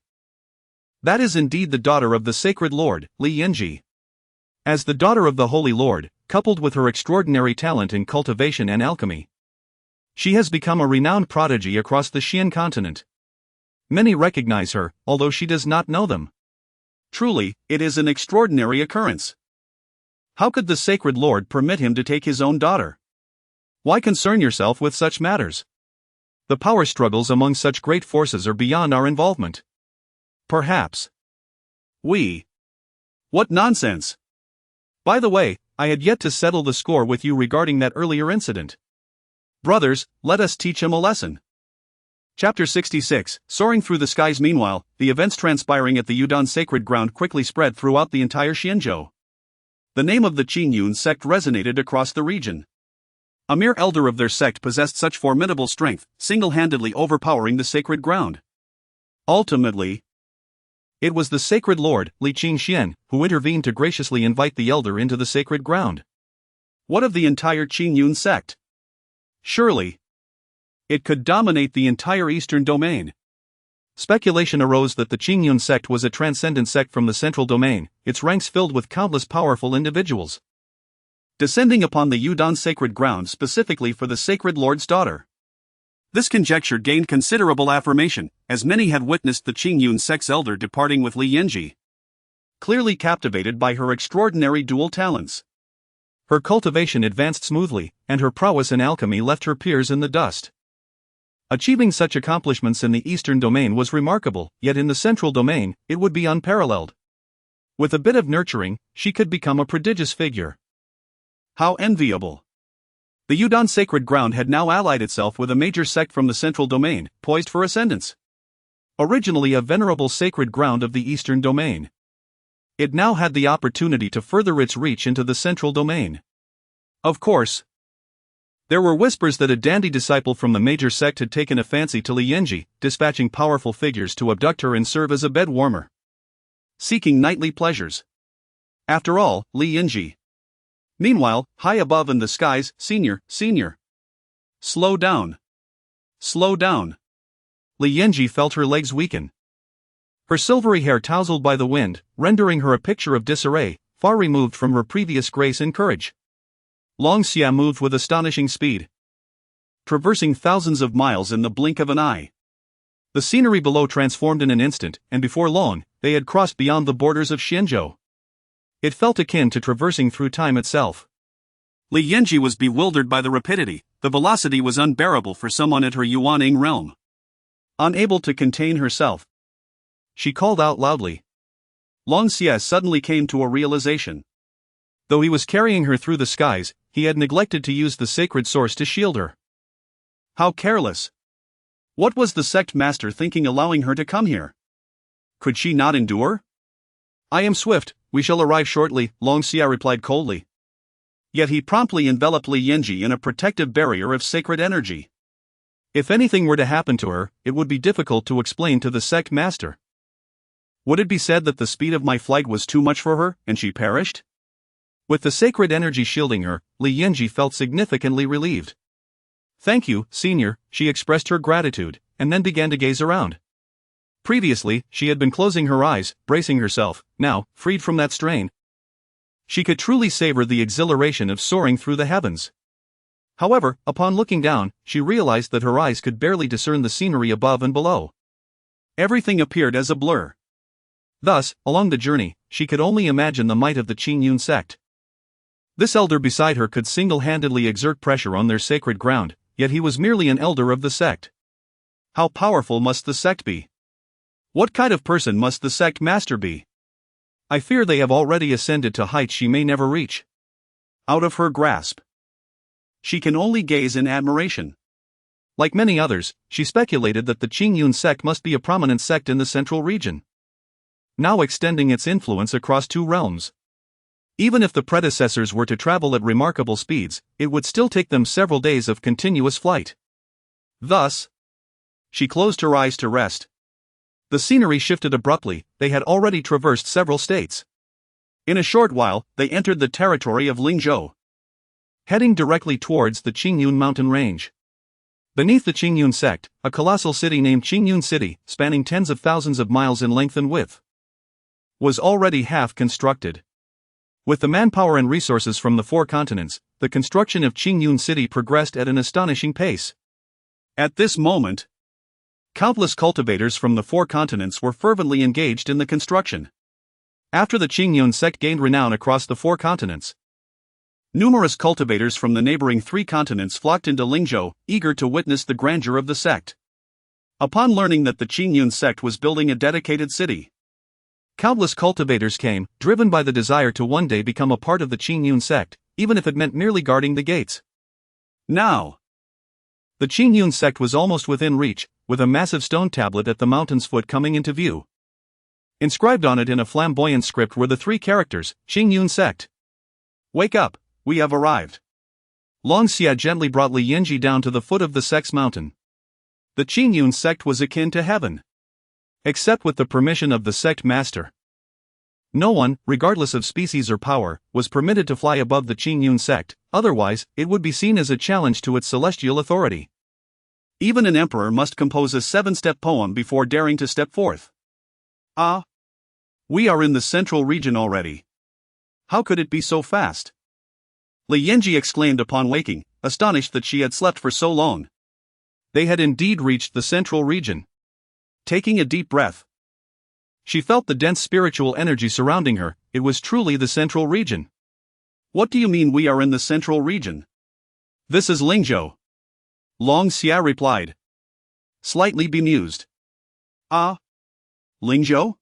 That is indeed the daughter of the sacred lord, Li Yinji. As the daughter of the holy lord, coupled with her extraordinary talent in cultivation and alchemy, she has become a renowned prodigy across the Xian continent. Many recognize her, although she does not know them. Truly, it is an extraordinary occurrence. How could the sacred lord permit him to take his own daughter? Why concern yourself with such matters? The power struggles among such great forces are beyond our involvement. Perhaps. What nonsense! By the way, I had yet to settle the score with you regarding that earlier incident. Brothers, let us teach him a lesson. Chapter 66, Soaring Through the Skies. Meanwhile, the events transpiring at the Yudon sacred ground quickly spread throughout the entire Xianzhou. The name of the Qingyun Sect resonated across the region. A mere elder of their sect possessed such formidable strength, single-handedly overpowering the sacred ground. Ultimately, it was the sacred lord, Li Qingxian, who intervened to graciously invite the elder into the sacred ground. What of the entire Qingyun Sect? Surely, it could dominate the entire eastern domain. Speculation arose that the Qingyun Sect was a transcendent sect from the central domain, its ranks filled with countless powerful individuals, descending upon the Yudon sacred ground specifically for the sacred lord's daughter. This conjecture gained considerable affirmation, as many had witnessed the Qingyun Sect's elder departing with Li Yinji, clearly captivated by her extraordinary dual talents. Her cultivation advanced smoothly, and her prowess in alchemy left her peers in the dust. Achieving such accomplishments in the eastern domain was remarkable, yet in the central domain, it would be unparalleled. With a bit of nurturing, she could become a prodigious figure. How enviable! The Yudon sacred ground had now allied itself with a major sect from the central domain, poised for ascendance. Originally a venerable sacred ground of the eastern domain, it now had the opportunity to further its reach into the central domain. Of course, there were whispers that a dandy disciple from the major sect had taken a fancy to Li Yinji, dispatching powerful figures to abduct her and serve as a bed warmer, seeking nightly pleasures. After all, Li Yinji. Meanwhile, high above in the skies, senior. Slow down. Li Yinji felt her legs weaken. Her silvery hair tousled by the wind, rendering her a picture of disarray, far removed from her previous grace and courage. Long Xia moved with astonishing speed, traversing thousands of miles in the blink of an eye. The scenery below transformed in an instant, and before long, they had crossed beyond the borders of Xianzhou. It felt akin to traversing through time itself. Li Yinji was bewildered by the rapidity. The velocity was unbearable for someone at her Yuaning realm. Unable to contain herself, she called out loudly. Long Xia suddenly came to a realization. Though he was carrying her through the skies, he had neglected to use the sacred source to shield her. How careless! What was the sect master thinking allowing her to come here? Could she not endure? I am swift, we shall arrive shortly, Long Xia replied coldly. Yet he promptly enveloped Li Yinji in a protective barrier of sacred energy. If anything were to happen to her, it would be difficult to explain to the sect master. Would it be said that the speed of my flight was too much for her, and she perished? With the sacred energy shielding her, Li Yinji felt significantly relieved. Thank you, senior, she expressed her gratitude, and then began to gaze around. Previously, she had been closing her eyes, bracing herself. Now, freed from that strain, she could truly savor the exhilaration of soaring through the heavens. However, upon looking down, she realized that her eyes could barely discern the scenery above and below. Everything appeared as a blur. Thus, along the journey, she could only imagine the might of the Qingyun Sect. This elder beside her could single-handedly exert pressure on their sacred ground, yet he was merely an elder of the sect. How powerful must the sect be? What kind of person must the sect master be? I fear they have already ascended to heights she may never reach. Out of her grasp, she can only gaze in admiration. Like many others, she speculated that the Qingyun Sect must be a prominent sect in the central region, now extending its influence across two realms. Even if the predecessors were to travel at remarkable speeds, it would still take them several days of continuous flight. Thus, she closed her eyes to rest. The scenery shifted abruptly, they had already traversed several states. In a short while, they entered the territory of Lingzhou, heading directly towards the Qingyun mountain range. Beneath the Qingyun Sect, a colossal city named Qingyun City, spanning tens of thousands of miles in length and width, was already half constructed. With the manpower and resources from the 4 continents, the construction of Qingyun City progressed at an astonishing pace. At this moment, countless cultivators from the 4 continents were fervently engaged in the construction. After the Qingyun Sect gained renown across the 4 continents, numerous cultivators from the neighboring 3 continents flocked into Lingzhou, eager to witness the grandeur of the sect. Upon learning that the Qingyun Sect was building a dedicated city, countless cultivators came, driven by the desire to one day become a part of the Qingyun Sect, even if it meant merely guarding the gates. Now, the Qingyun Sect was almost within reach, with a massive stone tablet at the mountain's foot coming into view. Inscribed on it in a flamboyant script were the 3 characters, Qingyun Sect. Wake up, we have arrived. Long Xia gently brought Li Yinji down to the foot of the sect's mountain. The Qingyun Sect was akin to heaven, except with the permission of the sect master. No one, regardless of species or power, was permitted to fly above the Qingyun Sect, otherwise, it would be seen as a challenge to its celestial authority. Even an emperor must compose a 7-step poem before daring to step forth. Ah! We are in the central region already. How could it be so fast? Li Yinji exclaimed upon waking, astonished that she had slept for so long. They had indeed reached the central region. Taking a deep breath, she felt the dense spiritual energy surrounding her. It was truly the central region. What do you mean we are in the central region? This is Lingzhou. Long Xia replied, slightly bemused. Ah? Lingzhou?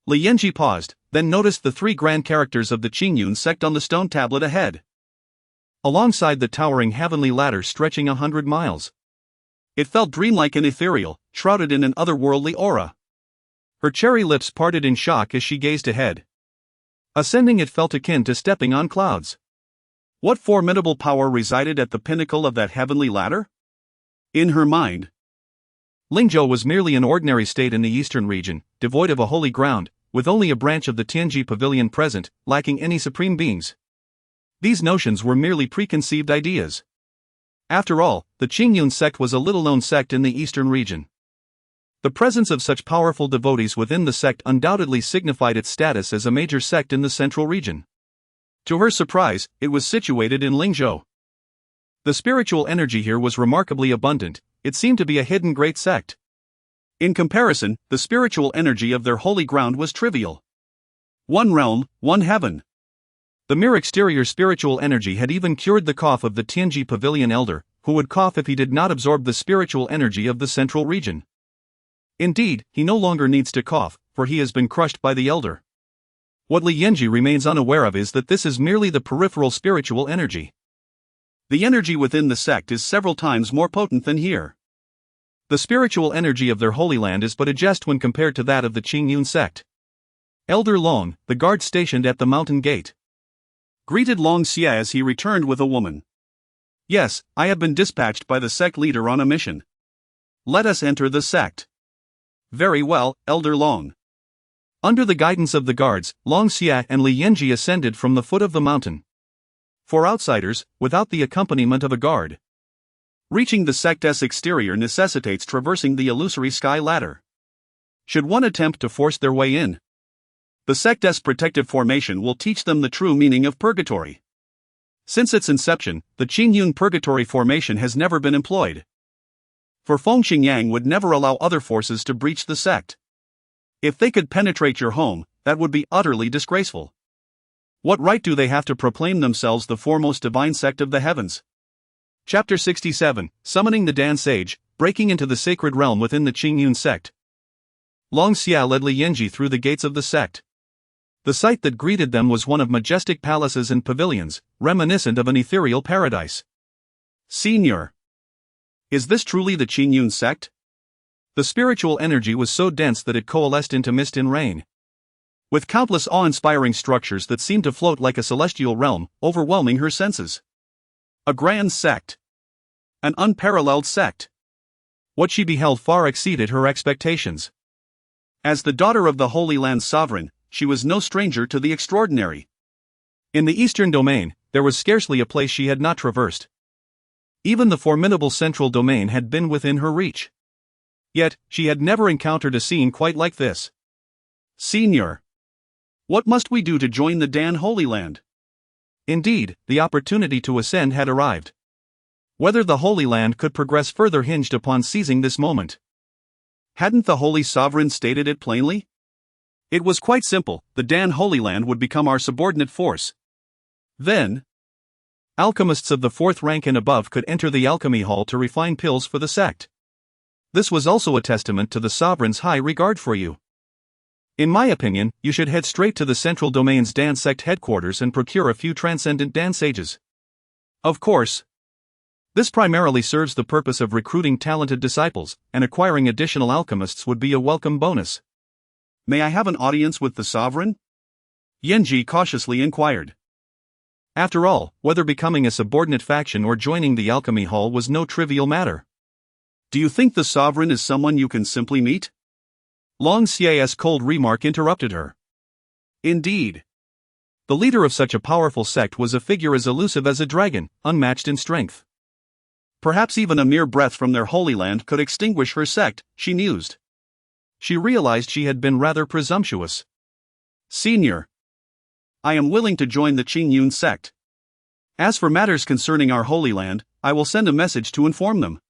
Li Yinji paused, then noticed the 3 grand characters of the Qingyun Sect on the stone tablet ahead, alongside the towering heavenly ladder stretching 100 miles. It felt dreamlike and ethereal, shrouded in an otherworldly aura. Her cherry lips parted in shock as she gazed ahead. Ascending, it felt akin to stepping on clouds. What formidable power resided at the pinnacle of that heavenly ladder? In her mind, Lingzhou was merely an ordinary state in the eastern region, devoid of a holy ground, with only a branch of the Tianji Pavilion present, lacking any supreme beings. These notions were merely preconceived ideas. After all, the Qingyun Sect was a little-known sect in the eastern region. The presence of such powerful devotees within the sect undoubtedly signified its status as a major sect in the central region. To her surprise, it was situated in Lingzhou. The spiritual energy here was remarkably abundant. It seemed to be a hidden great sect. In comparison, the spiritual energy of their holy ground was trivial. One realm, one heaven. The mere exterior spiritual energy had even cured the cough of the Tianji Pavilion elder, who would cough if he did not absorb the spiritual energy of the central region. Indeed, he no longer needs to cough, for he has been crushed by the elder. What Li Yinji remains unaware of is that this is merely the peripheral spiritual energy. The energy within the sect is several times more potent than here. The spiritual energy of their holy land is but a jest when compared to that of the Qingyun Sect. Elder Long, the guard stationed at the mountain gate, greeted Long Xia as he returned with a woman. Yes, I have been dispatched by the sect leader on a mission. Let us enter the sect. Very well, Elder Long. Under the guidance of the guards, Long Xia and Li Yinji ascended from the foot of the mountain. For outsiders, without the accompaniment of a guard, reaching the sect's exterior necessitates traversing the illusory sky ladder. Should one attempt to force their way in, the sect's protective formation will teach them the true meaning of purgatory. Since its inception, the Qingyun purgatory formation has never been employed. For Feng Qingyang would never allow other forces to breach the sect. If they could penetrate your home, that would be utterly disgraceful. What right do they have to proclaim themselves the foremost divine sect of the heavens? Chapter 67, Summoning the Dan Sage, Breaking into the Sacred Realm within the Qingyun Sect. Long Xia led Li Yinji through the gates of the sect. The sight that greeted them was one of majestic palaces and pavilions, reminiscent of an ethereal paradise. Senior, is this truly the Qingyun Sect? The spiritual energy was so dense that it coalesced into mist and rain, with countless awe-inspiring structures that seemed to float like a celestial realm, overwhelming her senses. A grand sect. An unparalleled sect. What she beheld far exceeded her expectations. As the daughter of the Holy Land's sovereign, she was no stranger to the extraordinary. In the eastern domain, there was scarcely a place she had not traversed. Even the formidable central domain had been within her reach. Yet, she had never encountered a scene quite like this. Senior, what must we do to join the Dan Holy Land? Indeed, the opportunity to ascend had arrived. Whether the Holy Land could progress further hinged upon seizing this moment. Hadn't the Holy Sovereign stated it plainly? It was quite simple, the Dan Holy Land would become our subordinate force. Then, alchemists of the 4th rank and above could enter the alchemy hall to refine pills for the sect. This was also a testament to the sovereign's high regard for you. In my opinion, you should head straight to the central domain's Dan sect headquarters and procure a few transcendent Dan sages. Of course, this primarily serves the purpose of recruiting talented disciples, and acquiring additional alchemists would be a welcome bonus. May I have an audience with the sovereign? Yanji cautiously inquired. After all, whether becoming a subordinate faction or joining the alchemy hall was no trivial matter. Do you think the sovereign is someone you can simply meet? Long Xia's cold remark interrupted her. Indeed. The leader of such a powerful sect was a figure as elusive as a dragon, unmatched in strength. Perhaps even a mere breath from their Holy Land could extinguish her sect, she mused. She realized she had been rather presumptuous. Senior, I am willing to join the Qingyun Sect. As for matters concerning our Holy Land, I will send a message to inform them.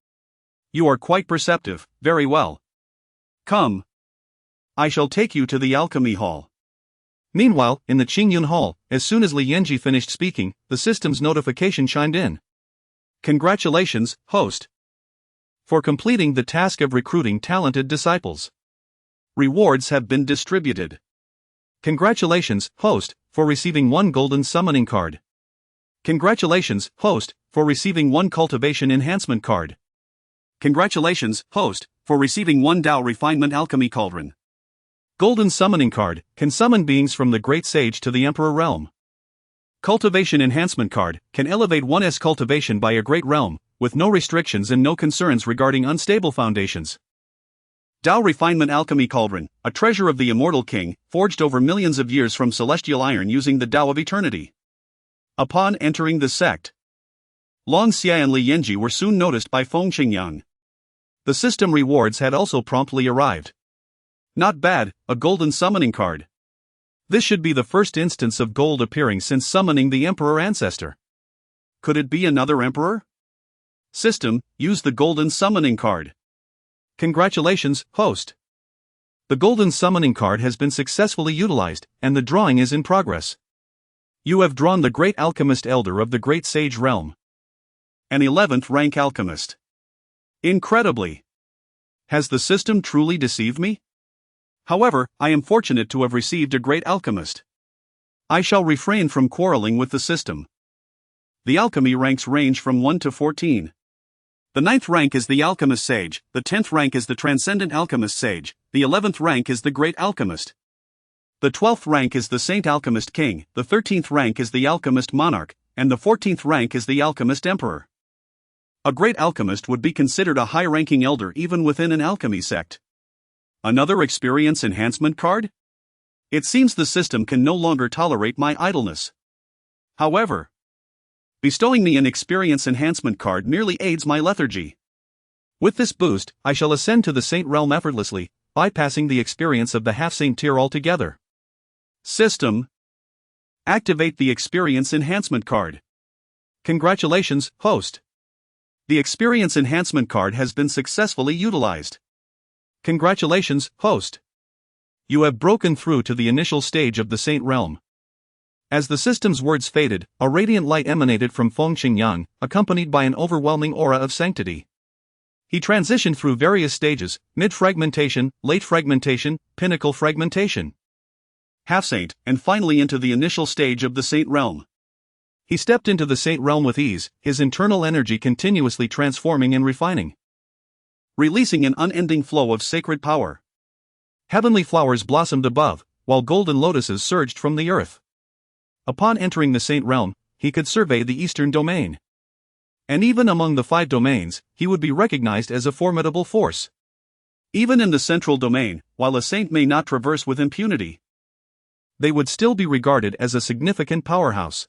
You are quite perceptive, very well. Come. I shall take you to the alchemy hall. Meanwhile, in the Qingyun Hall, as soon as Li Yanji finished speaking, the system's notification chimed in. Congratulations, host, for completing the task of recruiting talented disciples. Rewards have been distributed. Congratulations, host, for receiving 1 golden summoning card. Congratulations, host, for receiving 1 cultivation enhancement card. Congratulations, host, for receiving 1 Dao refinement alchemy cauldron. Golden summoning card can summon beings from the Great Sage to the Emperor realm. Cultivation enhancement card can elevate one's cultivation by a great realm, with no restrictions and no concerns regarding unstable foundations. Dao refinement alchemy cauldron, a treasure of the immortal king, forged over millions of years from celestial iron using the Dao of eternity. Upon entering the sect, Long Xia and Li Yanji were soon noticed by Feng Qingyang. The system rewards had also promptly arrived. Not bad, a golden summoning card. This should be the first instance of gold appearing since summoning the Emperor Ancestor. Could it be another Emperor? System, use the golden summoning card. Congratulations, host. The golden summoning card has been successfully utilized, and the drawing is in progress. You have drawn the Great Alchemist Elder of the Great Sage Realm. An 11th rank alchemist. Incredibly. Has the system truly deceived me? However, I am fortunate to have received a great alchemist. I shall refrain from quarreling with the system. The alchemy ranks range from 1 to 14. The 9th rank is the Alchemist Sage, the 10th rank is the Transcendent Alchemist Sage, the 11th rank is the Great Alchemist. The 12th rank is the Saint Alchemist King, the 13th rank is the Alchemist Monarch, and the 14th rank is the Alchemist Emperor. A great alchemist would be considered a high-ranking elder even within an alchemy sect. Another experience enhancement card? It seems the system can no longer tolerate my idleness. However, bestowing me an experience enhancement card merely aids my lethargy. With this boost, I shall ascend to the Saint realm effortlessly, bypassing the experience of the half-saint tier altogether. System, activate the experience enhancement card. Congratulations, host. The experience enhancement card has been successfully utilized. Congratulations, host. You have broken through to the initial stage of the Saint realm. As the system's words faded, a radiant light emanated from Feng Qingyang, accompanied by an overwhelming aura of sanctity. He transitioned through various stages: mid-fragmentation, late fragmentation, pinnacle fragmentation, half-saint, and finally into the initial stage of the Saint realm. He stepped into the Saint realm with ease, his internal energy continuously transforming and refining, releasing an unending flow of sacred power. Heavenly flowers blossomed above, while golden lotuses surged from the earth. Upon entering the Saint realm, he could survey the eastern domain. And even among the 5 domains, he would be recognized as a formidable force. Even in the central domain, while a saint may not traverse with impunity, they would still be regarded as a significant powerhouse.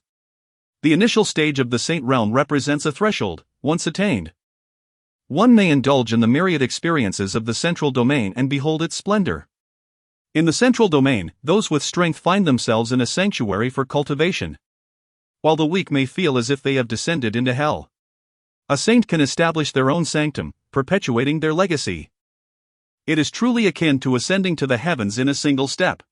The initial stage of the saint realm represents a threshold. Once attained, one may indulge in the myriad experiences of the central domain and behold its splendor. In the central domain, those with strength find themselves in a sanctuary for cultivation, while the weak may feel as if they have descended into hell. A saint can establish their own sanctum, perpetuating their legacy. It is truly akin to ascending to the heavens in a single step.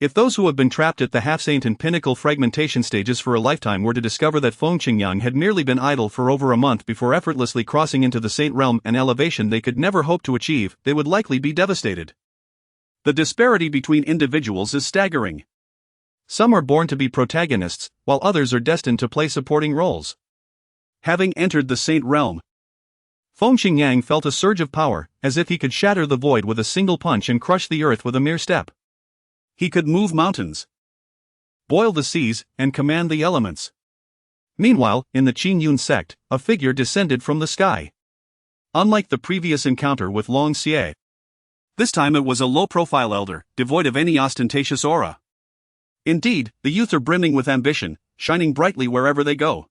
If those who have been trapped at the half-saint and pinnacle fragmentation stages for a lifetime were to discover that Feng Qingyang had merely been idle for over a month before effortlessly crossing into the saint realm, an elevation they could never hope to achieve, they would likely be devastated. The disparity between individuals is staggering. Some are born to be protagonists, while others are destined to play supporting roles. Having entered the saint realm, Feng Qingyang felt a surge of power, as if he could shatter the void with a single punch and crush the earth with a mere step. He could move mountains, boil the seas, and command the elements. Meanwhile, in the Qingyun Sect, a figure descended from the sky. Unlike the previous encounter with Long Xie, this time it was a low-profile elder, devoid of any ostentatious aura. Indeed, the youth are brimming with ambition, shining brightly wherever they go.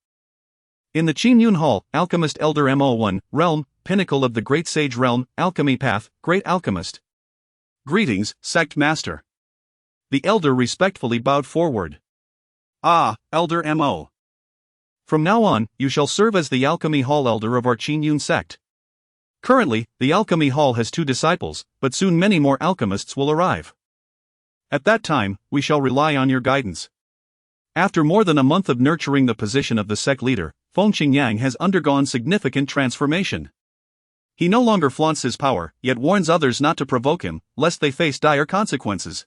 In the Qingyun Hall, Alchemist Elder Mo1, Realm, Pinnacle of the Great Sage Realm, Alchemy Path, Great Alchemist. Greetings, Sect Master. The elder respectfully bowed forward. Ah, Elder Mo. From now on, you shall serve as the Alchemy Hall Elder of our Qingyun Sect. Currently, the Alchemy Hall has 2 disciples, but soon many more alchemists will arrive. At that time, we shall rely on your guidance. After more than a month of nurturing the position of the sect leader, Feng Qingyang has undergone significant transformation. He no longer flaunts his power, yet warns others not to provoke him, lest they face dire consequences.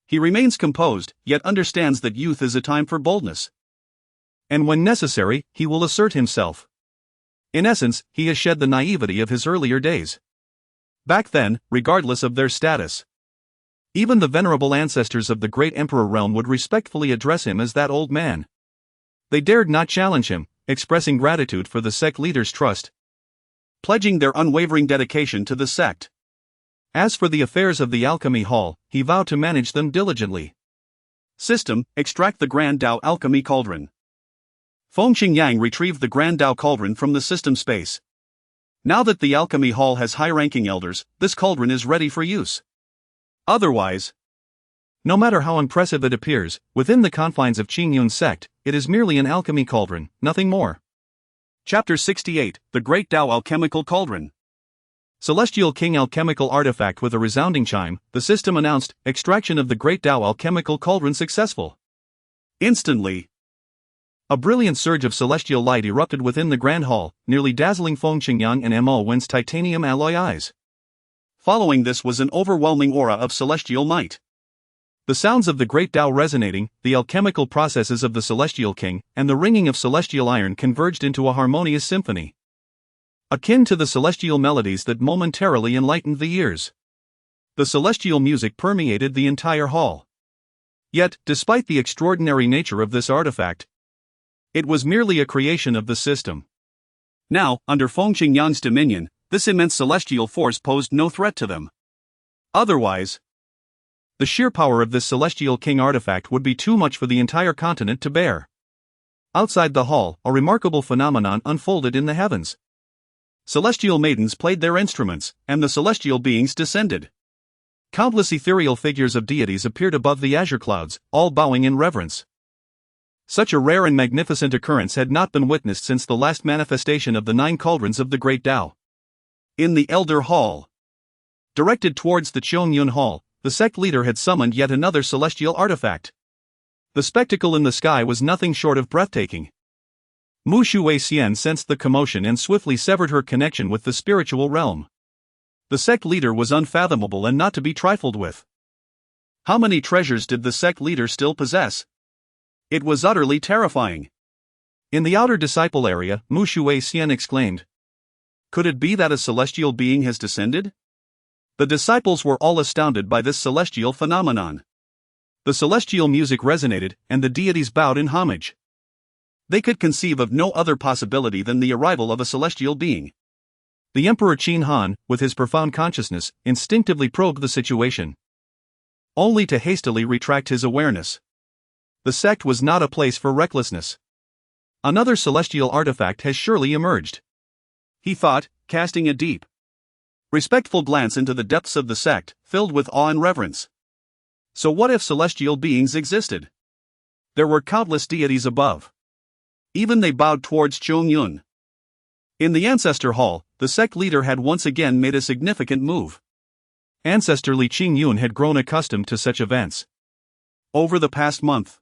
He remains composed, yet understands that youth is a time for boldness. And when necessary, he will assert himself. In essence, he has shed the naivety of his earlier days. Back then, regardless of their status, even the venerable ancestors of the great emperor realm would respectfully address him as that old man. They dared not challenge him, expressing gratitude for the sect leader's trust, pledging their unwavering dedication to the sect. As for the affairs of the Alchemy Hall, he vowed to manage them diligently. System: extract the Grand Dao Alchemy Cauldron. Feng Qingyang retrieved the Grand Dao Cauldron from the system space. Now that the Alchemy Hall has high-ranking elders, this cauldron is ready for use. Otherwise, no matter how impressive it appears, within the confines of Qingyun Sect, it is merely an alchemy cauldron, nothing more. Chapter 68, The Great Dao Alchemical Cauldron. Celestial King Alchemical Artifact. With a resounding chime, the system announced, extraction of the Great Dao Alchemical Cauldron successful. Instantly, a brilliant surge of celestial light erupted within the Grand Hall, nearly dazzling Feng Qingyang and Mo1's titanium alloy eyes. Following this was an overwhelming aura of celestial might. The sounds of the Great Dao resonating, the alchemical processes of the Celestial King, and the ringing of celestial iron converged into a harmonious symphony, akin to the celestial melodies that momentarily enlightened the ears. The celestial music permeated the entire hall. Yet, despite the extraordinary nature of this artifact, it was merely a creation of the system. Now, under Feng Qingyang's dominion, this immense celestial force posed no threat to them. Otherwise, the sheer power of this Celestial King artifact would be too much for the entire continent to bear. Outside the hall, a remarkable phenomenon unfolded in the heavens. Celestial maidens played their instruments, and the celestial beings descended. Countless ethereal figures of deities appeared above the azure clouds, all bowing in reverence. Such a rare and magnificent occurrence had not been witnessed since the last manifestation of the 9 cauldrons of the Great Dao. In the Elder Hall, directed towards the Qingyun Hall, the sect leader had summoned yet another celestial artifact. The spectacle in the sky was nothing short of breathtaking. Mu Shuixian sensed the commotion and swiftly severed her connection with the spiritual realm. The sect leader was unfathomable and not to be trifled with. How many treasures did the sect leader still possess? It was utterly terrifying. In the outer disciple area, Mu Shuixian exclaimed, "Could it be that a celestial being has descended?" The disciples were all astounded by this celestial phenomenon. The celestial music resonated, and the deities bowed in homage. They could conceive of no other possibility than the arrival of a celestial being. The Emperor Qin Han, with his profound consciousness, instinctively probed the situation, only to hastily retract his awareness. The sect was not a place for recklessness. Another celestial artifact has surely emerged, he thought, casting a deep, respectful glance into the depths of the sect, filled with awe and reverence. So what if celestial beings existed? There were countless deities above. Even they bowed towards Qingyun. In the Ancestor Hall, the sect leader had once again made a significant move. Ancestor Li Qingyun had grown accustomed to such events. Over the past month,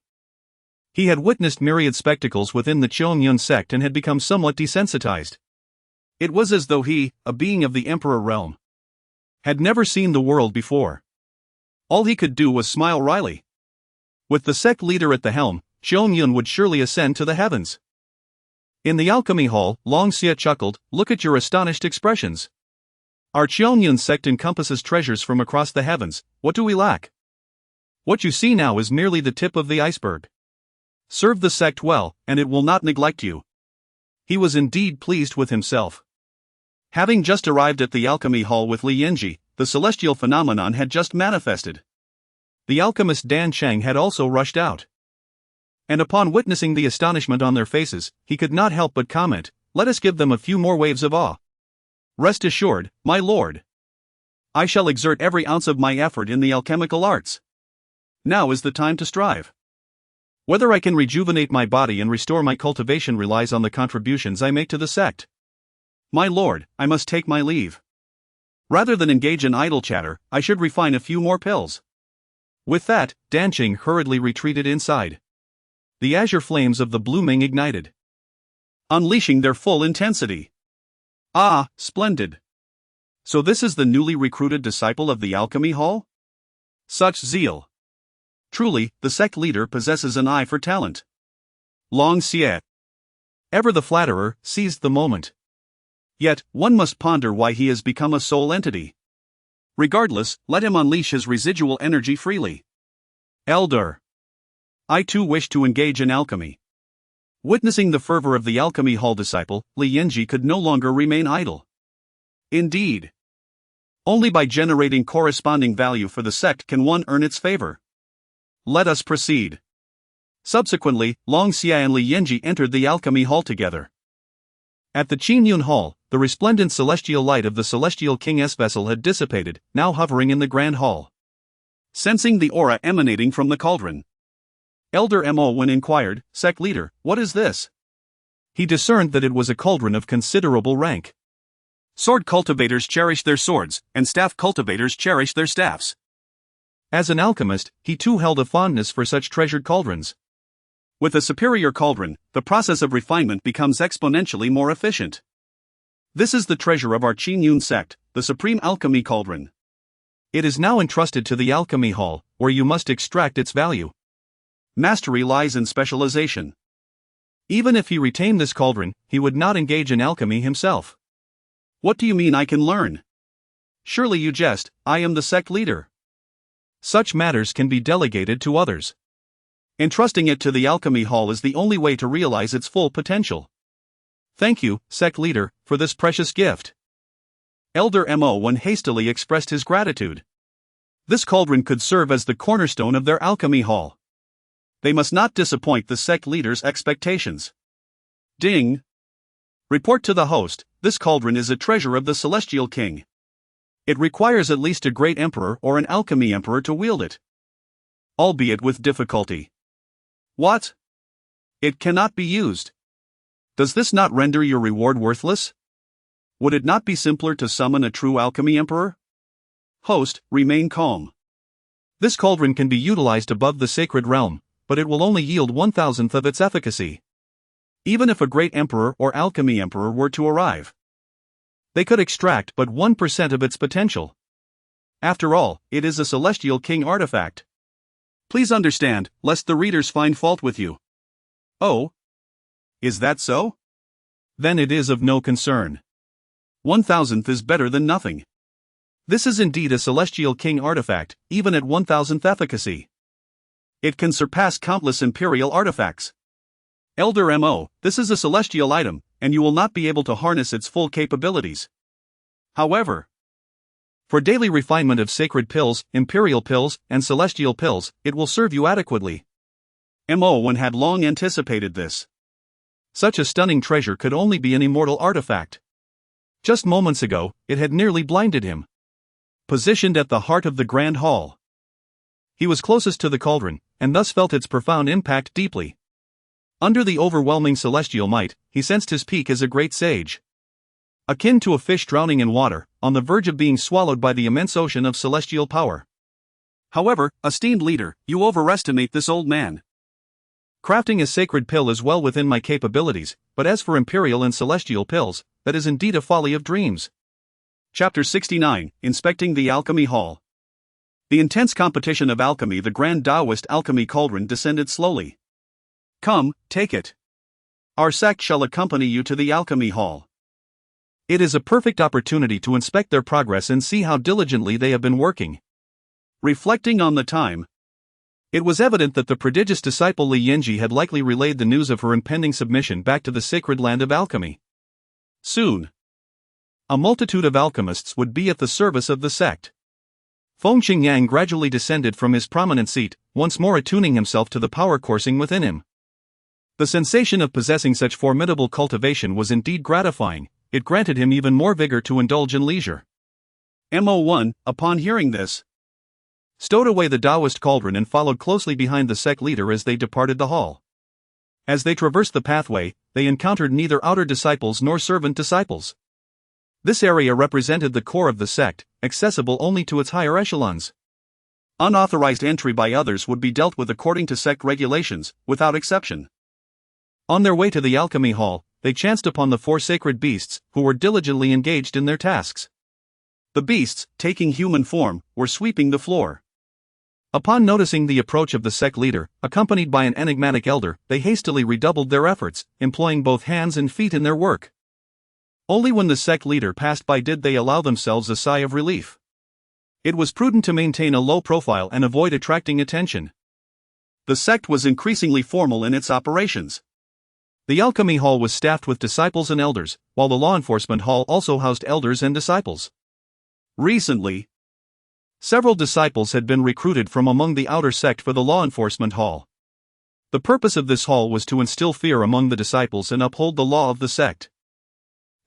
he had witnessed myriad spectacles within the Qingyun sect and had become somewhat desensitized. It was as though he, a being of the Emperor realm, had never seen the world before. All he could do was smile wryly. With the sect leader at the helm, Qingyun would surely ascend to the heavens. In the alchemy hall, Long Xie chuckled, "Look at your astonished expressions. Our Qinglian sect encompasses treasures from across the heavens. What do we lack? What you see now is merely the tip of the iceberg. Serve the sect well, and it will not neglect you." He was indeed pleased with himself. Having just arrived at the alchemy hall with Li Yinji, the celestial phenomenon had just manifested. The alchemist Dan Cheng had also rushed out. And upon witnessing the astonishment on their faces, he could not help but comment, "Let us give them a few more waves of awe. Rest assured, my lord. I shall exert every ounce of my effort in the alchemical arts. Now is the time to strive. Whether I can rejuvenate my body and restore my cultivation relies on the contributions I make to the sect. My lord, I must take my leave. Rather than engage in idle chatter, I should refine a few more pills." With that, Danqing hurriedly retreated inside. The azure flames of the blooming ignited, unleashing their full intensity. Ah, splendid. So this is the newly recruited disciple of the alchemy hall? Such zeal. Truly, the sect leader possesses an eye for talent. Long Xie, ever the flatterer, seized the moment. Yet, one must ponder why he has become a sole entity. Regardless, let him unleash his residual energy freely. Elder, I too wish to engage in alchemy. Witnessing the fervor of the alchemy hall disciple, Li Yinji could no longer remain idle. Indeed, only by generating corresponding value for the sect can one earn its favor. Let us proceed. Subsequently, Long Xie and Li Yinji entered the alchemy hall together. At the Qingyun hall, the resplendent celestial light of the celestial king's vessel had dissipated, now hovering in the grand hall. Sensing the aura emanating from the cauldron, Elder Mo Wen inquired, "Sect leader, what is this?" He discerned that it was a cauldron of considerable rank. Sword cultivators cherish their swords, and staff cultivators cherish their staffs. As an alchemist, he too held a fondness for such treasured cauldrons. With a superior cauldron, the process of refinement becomes exponentially more efficient. This is the treasure of our Qingyun sect, the supreme alchemy cauldron. It is now entrusted to the alchemy hall, where you must extract its value. Mastery lies in specialization. Even if he retained this cauldron, he would not engage in alchemy himself. What do you mean I can learn? Surely you jest, I am the sect leader. Such matters can be delegated to others. Entrusting it to the alchemy hall is the only way to realize its full potential. Thank you, sect leader, for this precious gift. Elder Mo Wen hastily expressed his gratitude. This cauldron could serve as the cornerstone of their alchemy hall. They must not disappoint the sect leader's expectations. Ding! Report to the host, this cauldron is a treasure of the Celestial King. It requires at least a great emperor or an alchemy emperor to wield it. Albeit with difficulty. What? It cannot be used. Does this not render your reward worthless? Would it not be simpler to summon a true alchemy emperor? Host, remain calm. This cauldron can be utilized above the sacred realm, but it will only yield 1/1000th of its efficacy. Even if a great emperor or alchemy emperor were to arrive, they could extract but 1% of its potential. After all, it is a Celestial King artifact. Please understand, lest the readers find fault with you. Oh? Is that so? Then it is of no concern. 1/1000th is better than nothing. This is indeed a Celestial King artifact, even at 1/1000th efficacy. It can surpass countless imperial artifacts. Elder Mo, this is a celestial item, and you will not be able to harness its full capabilities. However, for daily refinement of sacred pills, imperial pills, and celestial pills, it will serve you adequately. Mo1 had long anticipated this. Such a stunning treasure could only be an immortal artifact. Just moments ago, it had nearly blinded him. Positioned at the heart of the Grand Hall, he was closest to the cauldron, and thus felt its profound impact deeply. Under the overwhelming celestial might, he sensed his peak as a great sage. Akin to a fish drowning in water, on the verge of being swallowed by the immense ocean of celestial power. However, esteemed leader, you overestimate this old man. Crafting a sacred pill is well within my capabilities, but as for imperial and celestial pills, that is indeed a folly of dreams. Chapter 69, Inspecting the Alchemy Hall. The intense competition of alchemy. The Grand Taoist alchemy cauldron descended slowly. Come, take it. Our sect shall accompany you to the alchemy hall. It is a perfect opportunity to inspect their progress and see how diligently they have been working. Reflecting on the time, it was evident that the prodigious disciple Li Yinji had likely relayed the news of her impending submission back to the sacred land of alchemy. Soon, a multitude of alchemists would be at the service of the sect. Feng Qingyang gradually descended from his prominent seat, once more attuning himself to the power coursing within him. The sensation of possessing such formidable cultivation was indeed gratifying. It granted him even more vigor to indulge in leisure. Mo1, upon hearing this, stowed away the Taoist cauldron and followed closely behind the sect leader as they departed the hall. As they traversed the pathway, they encountered neither outer disciples nor servant disciples. This area represented the core of the sect, accessible only to its higher echelons. Unauthorized entry by others would be dealt with according to sect regulations, without exception. On their way to the alchemy hall, they chanced upon the 4 sacred beasts, who were diligently engaged in their tasks. The beasts, taking human form, were sweeping the floor. Upon noticing the approach of the sect leader, accompanied by an enigmatic elder, they hastily redoubled their efforts, employing both hands and feet in their work. Only when the sect leader passed by did they allow themselves a sigh of relief. It was prudent to maintain a low profile and avoid attracting attention. The sect was increasingly formal in its operations. The alchemy hall was staffed with disciples and elders, while the law enforcement hall also housed elders and disciples. Recently, several disciples had been recruited from among the outer sect for the law enforcement hall. The purpose of this hall was to instill fear among the disciples and uphold the law of the sect.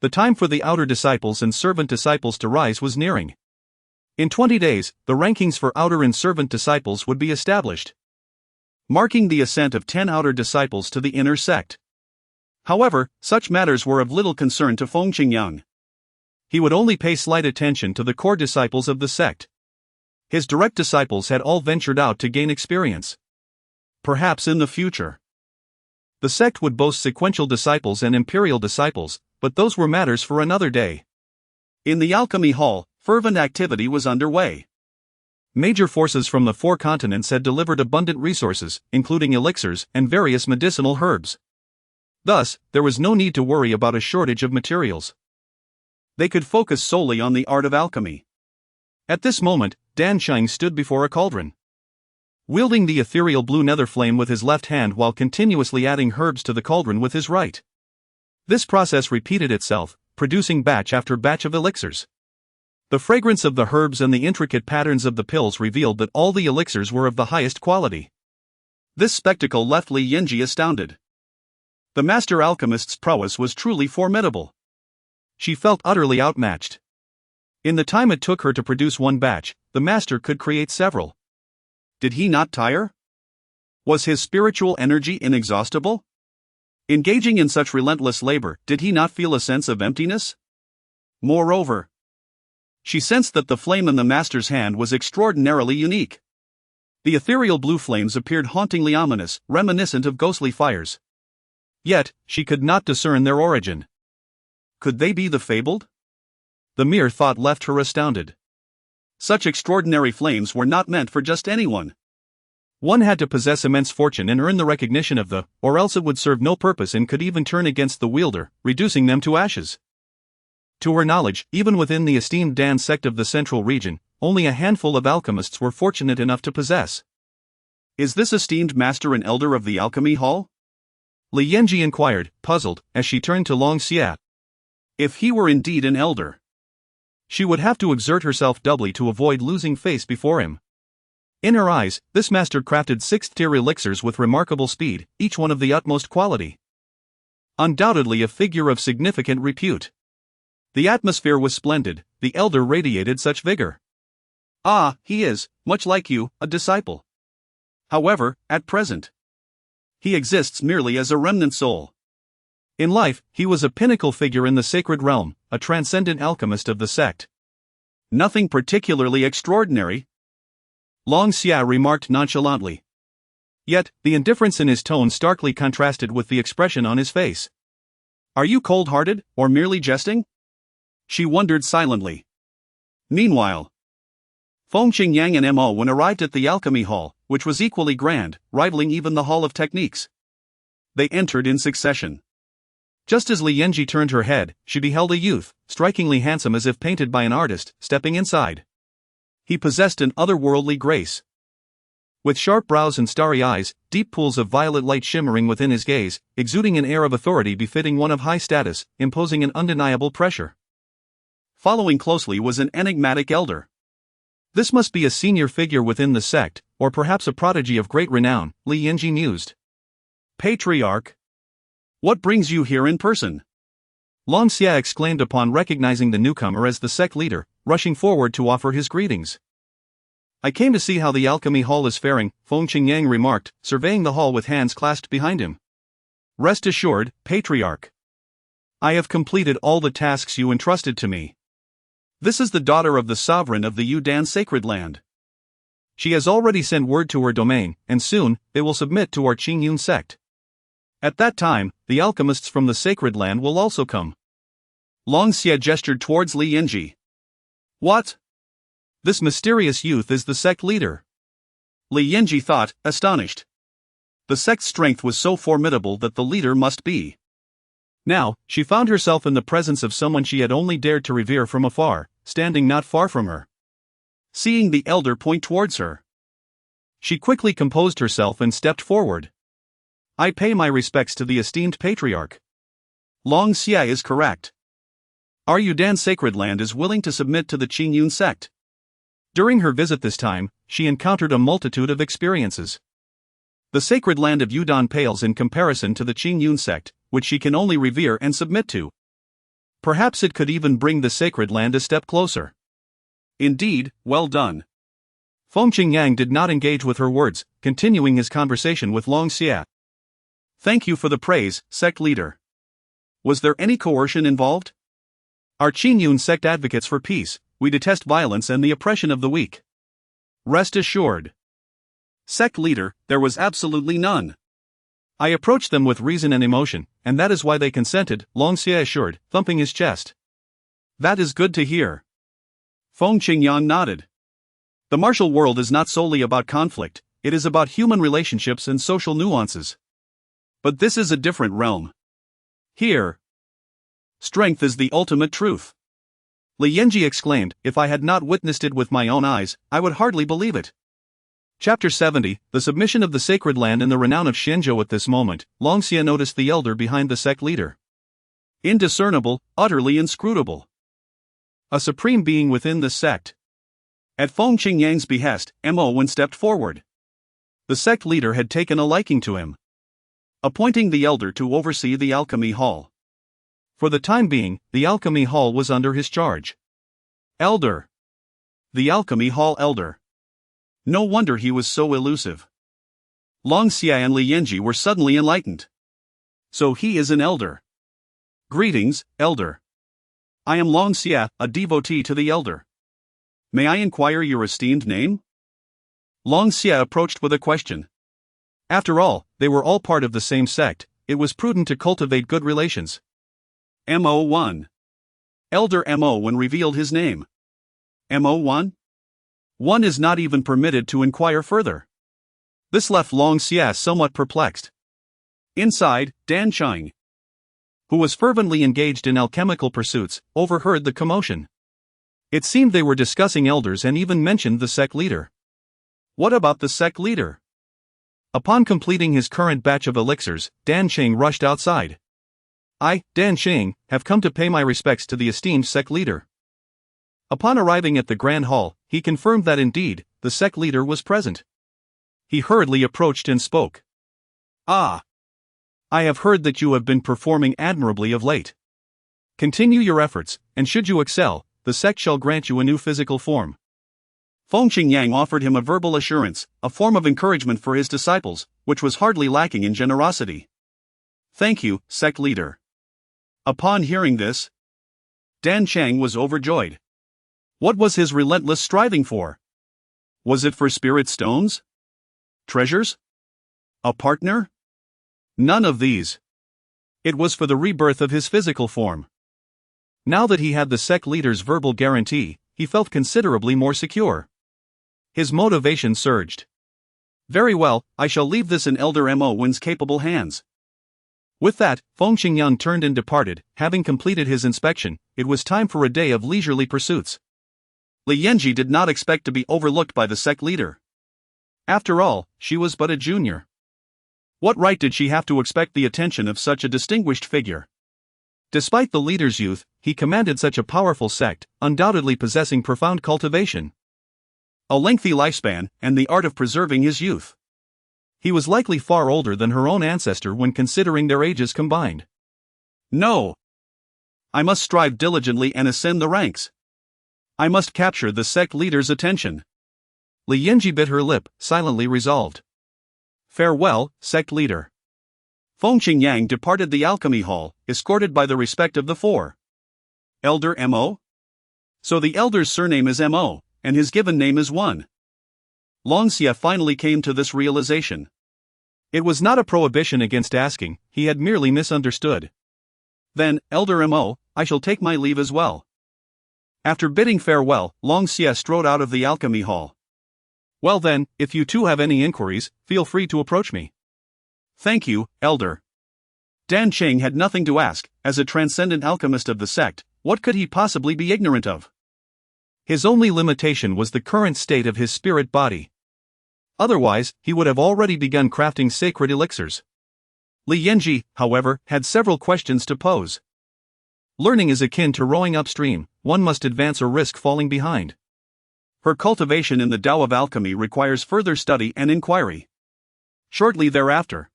The time for the outer disciples and servant disciples to rise was nearing. In 20 days, the rankings for outer and servant disciples would be established, marking the ascent of 10 outer disciples to the inner sect. However, such matters were of little concern to Feng Qingyang. He would only pay slight attention to the core disciples of the sect. His direct disciples had all ventured out to gain experience. Perhaps in the future, the sect would boast sequential disciples and imperial disciples, but those were matters for another day. In the alchemy hall, fervent activity was underway. Major forces from the 4 continents had delivered abundant resources, including elixirs and various medicinal herbs. Thus, there was no need to worry about a shortage of materials. They could focus solely on the art of alchemy. At this moment, Dan Sheng stood before a cauldron, wielding the ethereal blue nether flame with his left hand while continuously adding herbs to the cauldron with his right. This process repeated itself, producing batch after batch of elixirs. The fragrance of the herbs and the intricate patterns of the pills revealed that all the elixirs were of the highest quality. This spectacle left Li Yinji astounded. The master alchemist's prowess was truly formidable. She felt utterly outmatched. In the time it took her to produce one batch, the master could create several. Did he not tire? Was his spiritual energy inexhaustible? Engaging in such relentless labor, did he not feel a sense of emptiness? Moreover, she sensed that the flame in the master's hand was extraordinarily unique. The ethereal blue flames appeared hauntingly ominous, reminiscent of ghostly fires. Yet, she could not discern their origin. Could they be the fabled? The mere thought left her astounded. Such extraordinary flames were not meant for just anyone. One had to possess immense fortune and earn the recognition of the, or else it would serve no purpose and could even turn against the wielder, reducing them to ashes. To her knowledge, even within the esteemed Dan sect of the central region, only a handful of alchemists were fortunate enough to possess. Is this esteemed master an elder of the alchemy hall? Li Yinji inquired, puzzled, as she turned to Long Xia. If he were indeed an elder, She would have to exert herself doubly to avoid losing face before him. In her eyes, this master crafted 6th-tier elixirs with remarkable speed, each one of the utmost quality. Undoubtedly a figure of significant repute. The atmosphere was splendid, the elder radiated such vigor. Ah, he is, much like you, a disciple. However, at present, he exists merely as a remnant soul. In life, he was a pinnacle figure in the sacred realm, a transcendent alchemist of the sect. Nothing particularly extraordinary, Long Xia remarked nonchalantly. Yet, the indifference in his tone starkly contrasted with the expression on his face. Are you cold-hearted, or merely jesting? She wondered silently. Meanwhile, Feng Qingyang and Mo Wan arrived at the alchemy hall, which was equally grand, rivaling even the Hall of Techniques. They entered in succession. Just as Li Yanji turned her head, she beheld a youth, strikingly handsome as if painted by an artist, stepping inside. He possessed an otherworldly grace. With sharp brows and starry eyes, deep pools of violet light shimmering within his gaze, exuding an air of authority befitting one of high status, imposing an undeniable pressure. Following closely was an enigmatic elder. This must be a senior figure within the sect, or perhaps a prodigy of great renown, Li Yanji mused. Patriarch? What brings you here in person? Long Xia exclaimed upon recognizing the newcomer as the sect leader, rushing forward to offer his greetings. I came to see how the alchemy hall is faring, Feng Qingyang remarked, surveying the hall with hands clasped behind him. Rest assured, Patriarch. I have completed all the tasks you entrusted to me. This is the daughter of the sovereign of the Yudan sacred land. She has already sent word to her domain, and soon, they will submit to our Qingyun Sect. At that time, the alchemists from the sacred land will also come. Long Xia gestured towards Li Yanji. What? This mysterious youth is the sect leader. Li Yanji thought, astonished. The sect's strength was so formidable that the leader must be. Now, she found herself in the presence of someone she had only dared to revere from afar, standing not far from her. Seeing the elder point towards her, she quickly composed herself and stepped forward. I pay my respects to the esteemed patriarch. Long Xia is correct. Our Yudan sacred land is willing to submit to the Qingyun Sect. During her visit this time, she encountered a multitude of experiences. The sacred land of Yudan pales in comparison to the Qingyun Sect, which she can only revere and submit to. Perhaps it could even bring the sacred land a step closer. Indeed, well done. Feng Qingyang did not engage with her words, continuing his conversation with Long Xia. Thank you for the praise, sect leader. Was there any coercion involved? Our Qingyun Sect advocates for peace, we detest violence and the oppression of the weak. Rest assured. Sect leader, there was absolutely none. I approached them with reason and emotion, and that is why they consented, Long Xia assured, thumping his chest. That is good to hear. Feng Qingyang nodded. The martial world is not solely about conflict, it is about human relationships and social nuances. But this is a different realm. Here, strength is the ultimate truth. Li Yanji exclaimed, if I had not witnessed it with my own eyes, I would hardly believe it. Chapter 70, The Submission of the Sacred Land in the Renown of Shenzhou. At this moment, Long Xia noticed the elder behind the sect leader. Indiscernible, utterly inscrutable. A supreme being within the sect. At Feng Qingyang's behest, Mo Wan stepped forward. The sect leader had taken a liking to him, appointing the elder to oversee the alchemy hall. For the time being, the alchemy hall was under his charge. Elder. The alchemy hall elder. No wonder he was so elusive. Long Xia and Li Yanji were suddenly enlightened. So he is an elder. Greetings, elder. I am Long Xia, a devotee to the elder. May I inquire your esteemed name? Long Xia approached with a question. After all, they were all part of the same sect, it was prudent to cultivate good relations. Mo Wan. Elder Mo Wan revealed his name. Mo Wan? One is not even permitted to inquire further. This left Long Xia somewhat perplexed. Inside, Dan Cheng, who was fervently engaged in alchemical pursuits, overheard the commotion. It seemed they were discussing elders and even mentioned the sect leader. What about the sect leader? Upon completing his current batch of elixirs, Dan Cheng rushed outside. I, Dan Cheng, have come to pay my respects to the esteemed sect leader. Upon arriving at the Grand Hall, he confirmed that indeed, the sect leader was present. He hurriedly approached and spoke. "Ah! I have heard that you have been performing admirably of late. Continue your efforts, and should you excel, the sect shall grant you a new physical form." Feng Qingyang offered him a verbal assurance, a form of encouragement for his disciples, which was hardly lacking in generosity. "Thank you, sect leader." Upon hearing this, Dan Chang was overjoyed. What was his relentless striving for? Was it for spirit stones? Treasures? A partner? None of these. It was for the rebirth of his physical form. Now that he had the sect leader's verbal guarantee, he felt considerably more secure. His motivation surged. "Very well, I shall leave this in Elder Mo's capable hands." With that, Feng Qingyang turned and departed. Having completed his inspection, it was time for a day of leisurely pursuits. Li Yanji did not expect to be overlooked by the sect leader. After all, she was but a junior. What right did she have to expect the attention of such a distinguished figure? Despite the leader's youth, he commanded such a powerful sect, undoubtedly possessing profound cultivation, a lengthy lifespan, and the art of preserving his youth. He was likely far older than her own ancestor when considering their ages combined. No! I must strive diligently and ascend the ranks. I must capture the sect leader's attention. Li Yanji bit her lip, silently resolved. Farewell, sect leader. Feng Qingyang departed the alchemy hall, escorted by the respect of the four. Elder Mo? So the elder's surname is Mo, and his given name is One. Longxia finally came to this realization. It was not a prohibition against asking, he had merely misunderstood. Then, Elder Mo, I shall take my leave as well. After bidding farewell, Longxia strode out of the alchemy hall. Well then, if you too have any inquiries, feel free to approach me. Thank you, Elder. Dan Cheng had nothing to ask. As a transcendent alchemist of the sect, what could he possibly be ignorant of? His only limitation was the current state of his spirit body. Otherwise, he would have already begun crafting sacred elixirs. Li Yanji, however, had several questions to pose. Learning is akin to rowing upstream, one must advance or risk falling behind. Her cultivation in the Tao of alchemy requires further study and inquiry. Shortly thereafter,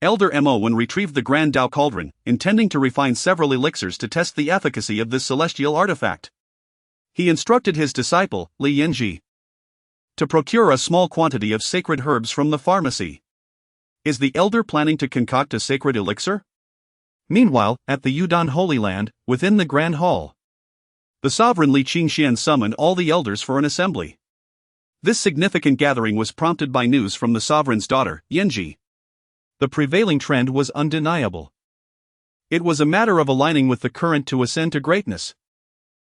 Elder Mowen retrieved the Grand Tao Cauldron, intending to refine several elixirs to test the efficacy of this celestial artifact. He instructed his disciple, Li Yanji, to procure a small quantity of sacred herbs from the pharmacy. Is the elder planning to concoct a sacred elixir? Meanwhile, at the Yudon Holy Land, within the Grand Hall, the sovereign Li Qingxian summoned all the elders for an assembly. This significant gathering was prompted by news from the sovereign's daughter, Yanji. The prevailing trend was undeniable. It was a matter of aligning with the current to ascend to greatness.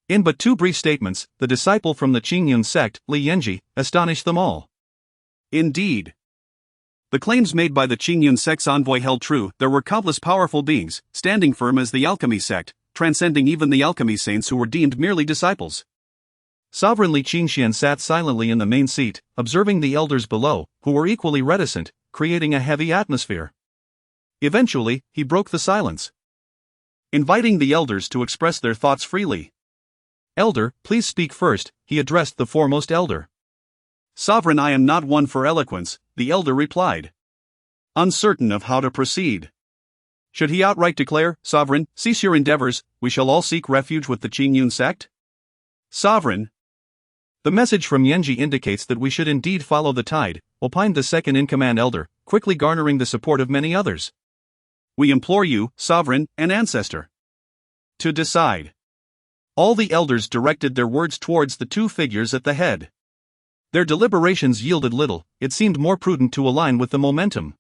In but 2 brief statements, the disciple from the Qingyun Sect, Li Yanji, astonished them all. Indeed, the claims made by the Qingyun Sect's envoy held true. There were countless powerful beings, standing firm as the alchemy sect, transcending even the alchemy saints who were deemed merely disciples. Sovereign Li Qingxian sat silently in the main seat, observing the elders below, who were equally reticent, creating a heavy atmosphere. Eventually, he broke the silence, inviting the elders to express their thoughts freely. Elder, please speak first, he addressed the foremost elder. Sovereign, I am not one for eloquence, the elder replied, uncertain of how to proceed. Should he outright declare, Sovereign, cease your endeavors, we shall all seek refuge with the Qingyun Sect? Sovereign. The message from Yanji indicates that we should indeed follow the tide, opined the second-in-command elder, quickly garnering the support of many others. We implore you, Sovereign and Ancestor, to decide. All the elders directed their words towards the 2 figures at the head. Their deliberations yielded little, it seemed more prudent to align with the momentum.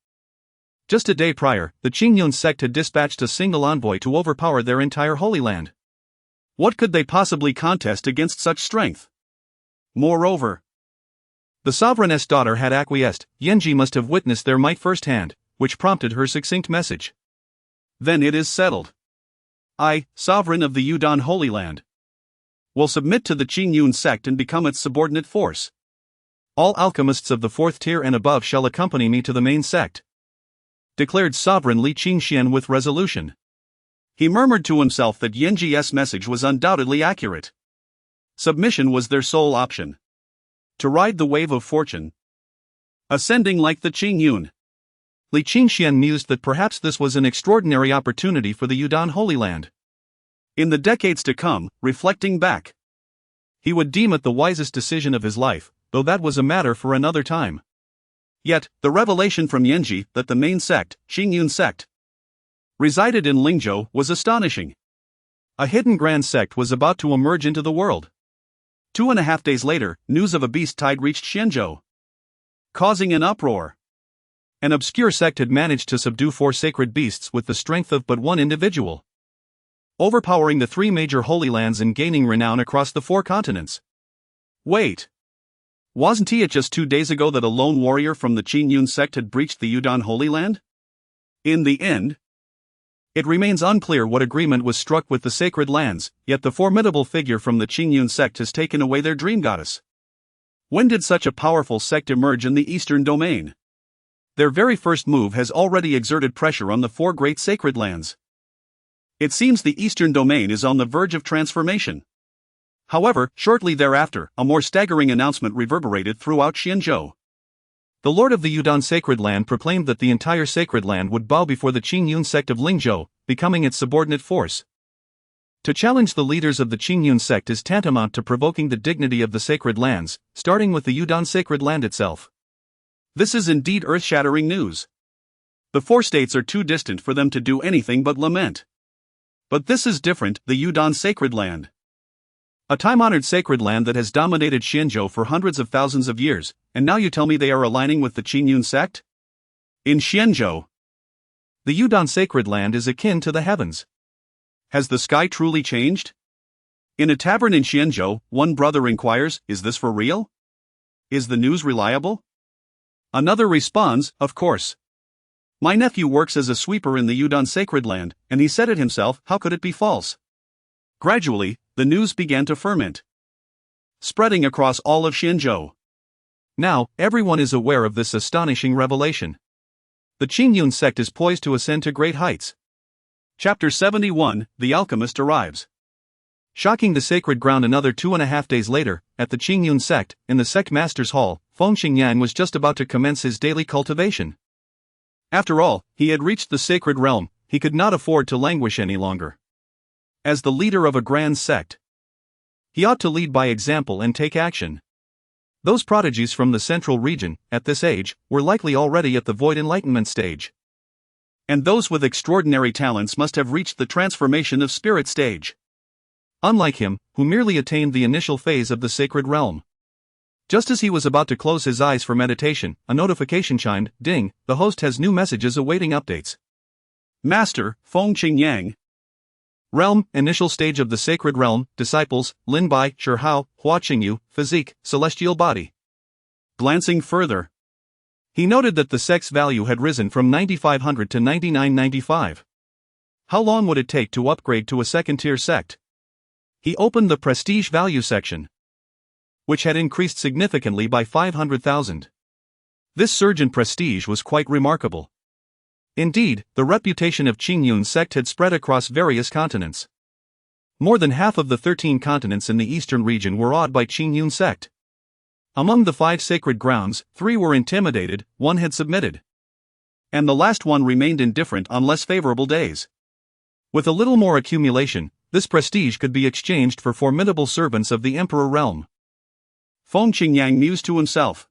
Just a day prior, the Qingyun Sect had dispatched a single envoy to overpower their entire Holy Land. What could they possibly contest against such strength? Moreover, the sovereign's daughter had acquiesced. Yanji must have witnessed their might firsthand, which prompted her succinct message. Then it is settled. I, Sovereign of the Yudon Holy Land, will submit to the Qingyun Sect and become its subordinate force. All alchemists of the 4th tier and above shall accompany me to the main sect, declared Sovereign Li Qingxian with resolution. He murmured to himself that Yanji's message was undoubtedly accurate. Submission was their sole option. To ride the wave of fortune, ascending like the Qingyun. Li Qingxian mused that perhaps this was an extraordinary opportunity for the Yudan Holy Land. In the decades to come, reflecting back, he would deem it the wisest decision of his life, though that was a matter for another time. Yet, the revelation from Yanji that the main sect, Qingyun Sect, resided in Lingzhou was astonishing. A hidden grand sect was about to emerge into the world. 2.5 days later, news of a beast tide reached Shenzhou, causing an uproar. An obscure sect had managed to subdue 4 sacred beasts with the strength of but one individual, overpowering the 3 major holy lands and gaining renown across the 4 continents. Wait. Wasn't it just 2 days ago that a lone warrior from the Qingyun Sect had breached the Yudan Holy Land? In the end, it remains unclear what agreement was struck with the sacred lands, yet the formidable figure from the Qingyun Sect has taken away their dream goddess. When did such a powerful sect emerge in the eastern domain? Their very first move has already exerted pressure on the 4 great sacred lands. It seems the eastern domain is on the verge of transformation. However, shortly thereafter, a more staggering announcement reverberated throughout Shenzhou. The Lord of the Yudan Sacred Land proclaimed that the entire sacred land would bow before the Qingyun Sect of Lingzhou, becoming its subordinate force. To challenge the leaders of the Qingyun Sect is tantamount to provoking the dignity of the sacred lands, starting with the Yudan Sacred Land itself. This is indeed earth-shattering news. The 4 states are too distant for them to do anything but lament. But this is different, the Yudan Sacred Land. A time-honored sacred land that has dominated Shenzhou for hundreds of thousands of years, and now you tell me they are aligning with the Qingyun Sect? In Shenzhou, the Yudan Sacred Land is akin to the heavens. Has the sky truly changed? In a tavern in Shenzhou, one brother inquires, is this for real? Is the news reliable? Another responds, of course. My nephew works as a sweeper in the Yudan Sacred Land, and he said it himself, how could it be false? Gradually, the news began to ferment, spreading across all of Shenzhou. Now, everyone is aware of this astonishing revelation. The Qingyun Sect is poised to ascend to great heights. Chapter 71, The Alchemist Arrives. Shocking the sacred ground another 2.5 days later, at the Qingyun Sect, in the Sect Master's Hall, Feng Qingyang was just about to commence his daily cultivation. After all, he had reached the sacred realm, he could not afford to languish any longer. As the leader of a grand sect, he ought to lead by example and take action. Those prodigies from the central region, at this age, were likely already at the void enlightenment stage. And those with extraordinary talents must have reached the transformation of spirit stage. Unlike him, who merely attained the initial phase of the sacred realm. Just as he was about to close his eyes for meditation, a notification chimed, ding, the host has new messages awaiting updates. Master, Feng Qingyang. Realm, initial stage of the sacred realm, disciples, Lin Bai, Shi Hao, Hua Qingyu, physique, celestial body. Glancing further, he noted that the sect's value had risen from 9,500 to 9,995. How long would it take to upgrade to a second-tier sect? He opened the prestige value section, which had increased significantly by 500,000. This surge in prestige was quite remarkable. Indeed, the reputation of Qingyun Sect had spread across various continents. More than half of the 13 continents in the eastern region were awed by Qingyun Sect. Among the 5 sacred grounds, 3 were intimidated, 1 had submitted. And the last one remained indifferent on less favorable days. With a little more accumulation, this prestige could be exchanged for formidable servants of the Emperor realm. Feng Qingyang mused to himself.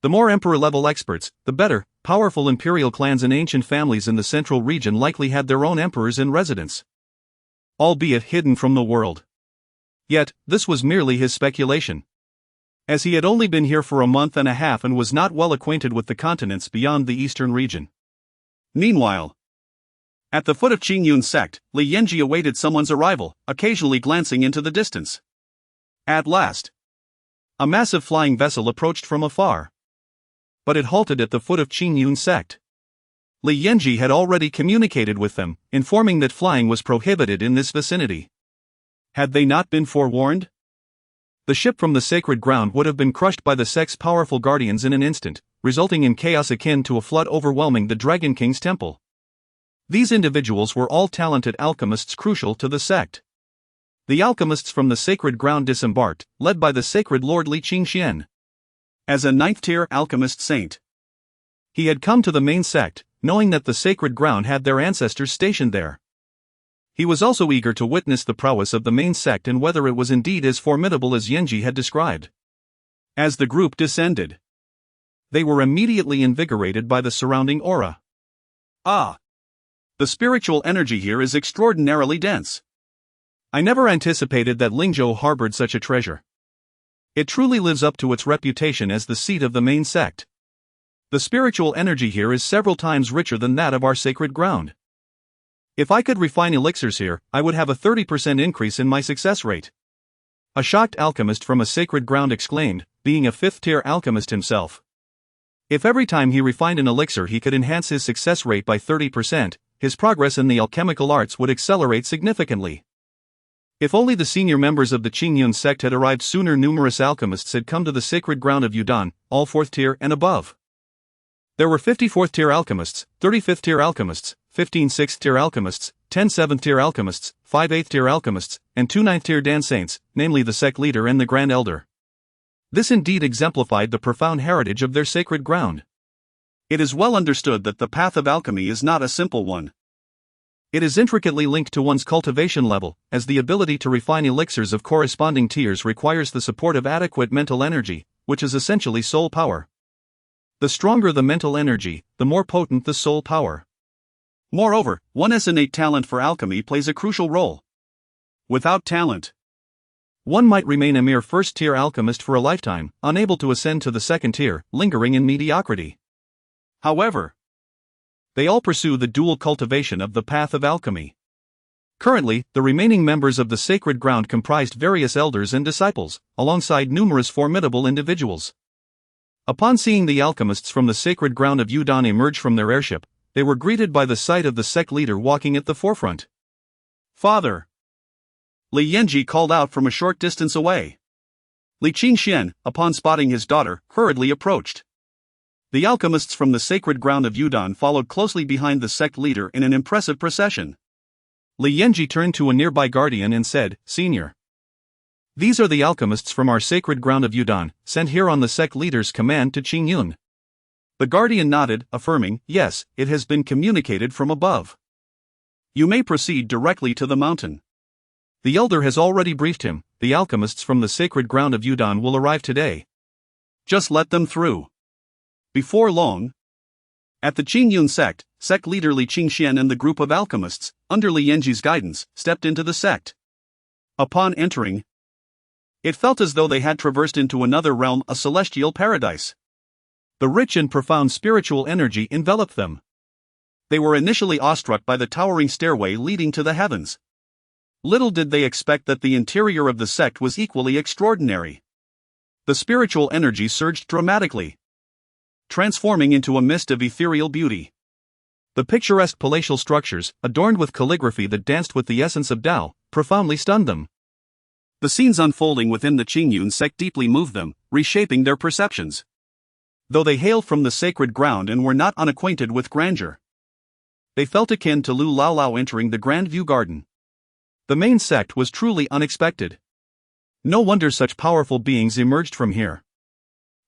The more Emperor-level experts, the better. Powerful imperial clans and ancient families in the central region likely had their own emperors in residence, albeit hidden from the world. Yet, this was merely his speculation, as he had only been here for a month and a half and was not well acquainted with the continents beyond the eastern region. Meanwhile, at the foot of Qingyun Sect, Li Yanji awaited someone's arrival, occasionally glancing into the distance. At last, a massive flying vessel approached from afar. But it halted at the foot of Qingyun Sect. Li Yanji had already communicated with them, informing that flying was prohibited in this vicinity. Had they not been forewarned? The ship from the sacred ground would have been crushed by the sect's powerful guardians in an instant, resulting in chaos akin to a flood overwhelming the Dragon King's temple. These individuals were all talented alchemists crucial to the sect. The alchemists from the sacred ground disembarked, led by the sacred lord Li Qingxian. As a 9th-tier alchemist saint, he had come to the main sect, knowing that the sacred ground had their ancestors stationed there. He was also eager to witness the prowess of the main sect and whether it was indeed as formidable as Yanji had described. As the group descended, they were immediately invigorated by the surrounding aura. Ah! The spiritual energy here is extraordinarily dense. I never anticipated that Lingzhou harbored such a treasure. It truly lives up to its reputation as the seat of the main sect. The spiritual energy here is several times richer than that of our sacred ground. If I could refine elixirs here, I would have a 30% increase in my success rate. A shocked alchemist from a sacred ground exclaimed, being a 5th-tier alchemist himself. If every time he refined an elixir he could enhance his success rate by 30%, his progress in the alchemical arts would accelerate significantly. If only the senior members of the Qingyun Sect had arrived sooner. Numerous alchemists had come to the sacred ground of Yudan, all 4th tier and above. There were 50 4th-tier alchemists, 30 5th-tier alchemists, 15 6th-tier alchemists, 10 7th-tier alchemists, 5 8th-tier alchemists, and 2 9th-tier Dan Saints, namely the sect leader and the Grand Elder. This indeed exemplified the profound heritage of their sacred ground. It is well understood that the path of alchemy is not a simple one. It is intricately linked to one's cultivation level, as the ability to refine elixirs of corresponding tiers requires the support of adequate mental energy, which is essentially soul power. The stronger the mental energy, the more potent the soul power. Moreover, one's innate talent for alchemy plays a crucial role. Without talent, one might remain a mere 1st-tier alchemist for a lifetime, unable to ascend to the 2nd tier, lingering in mediocrity. However, they all pursue the dual cultivation of the path of alchemy. Currently, the remaining members of the sacred ground comprised various elders and disciples, alongside numerous formidable individuals. Upon seeing the alchemists from the sacred ground of Yudan emerge from their airship, they were greeted by the sight of the sect leader walking at the forefront. "Father!" Li Yanji called out from a short distance away. Li Qingxian, upon spotting his daughter, hurriedly approached. The alchemists from the sacred ground of Yudan followed closely behind the sect leader in an impressive procession. Li Yanji turned to a nearby guardian and said, "Senior, these are the alchemists from our sacred ground of Yudan, sent here on the sect leader's command to Qingyun." The guardian nodded, affirming, "Yes, it has been communicated from above. You may proceed directly to the mountain. The elder has already briefed him, the alchemists from the sacred ground of Yudan will arrive today. Just let them through." Before long, at the Qingyun Sect, sect leader Li Qingxian and the group of alchemists, under Li Yanji's guidance, stepped into the sect. Upon entering, it felt as though they had traversed into another realm, a celestial paradise. The rich and profound spiritual energy enveloped them. They were initially awestruck by the towering stairway leading to the heavens. Little did they expect that the interior of the sect was equally extraordinary. The spiritual energy surged dramatically, transforming into a mist of ethereal beauty. The picturesque palatial structures, adorned with calligraphy that danced with the essence of Tao, profoundly stunned them. The scenes unfolding within the Qingyun Sect deeply moved them, reshaping their perceptions. Though they hailed from the sacred ground and were not unacquainted with grandeur, they felt akin to Lu Lao Lao entering the Grand View Garden. The main sect was truly unexpected. No wonder such powerful beings emerged from here.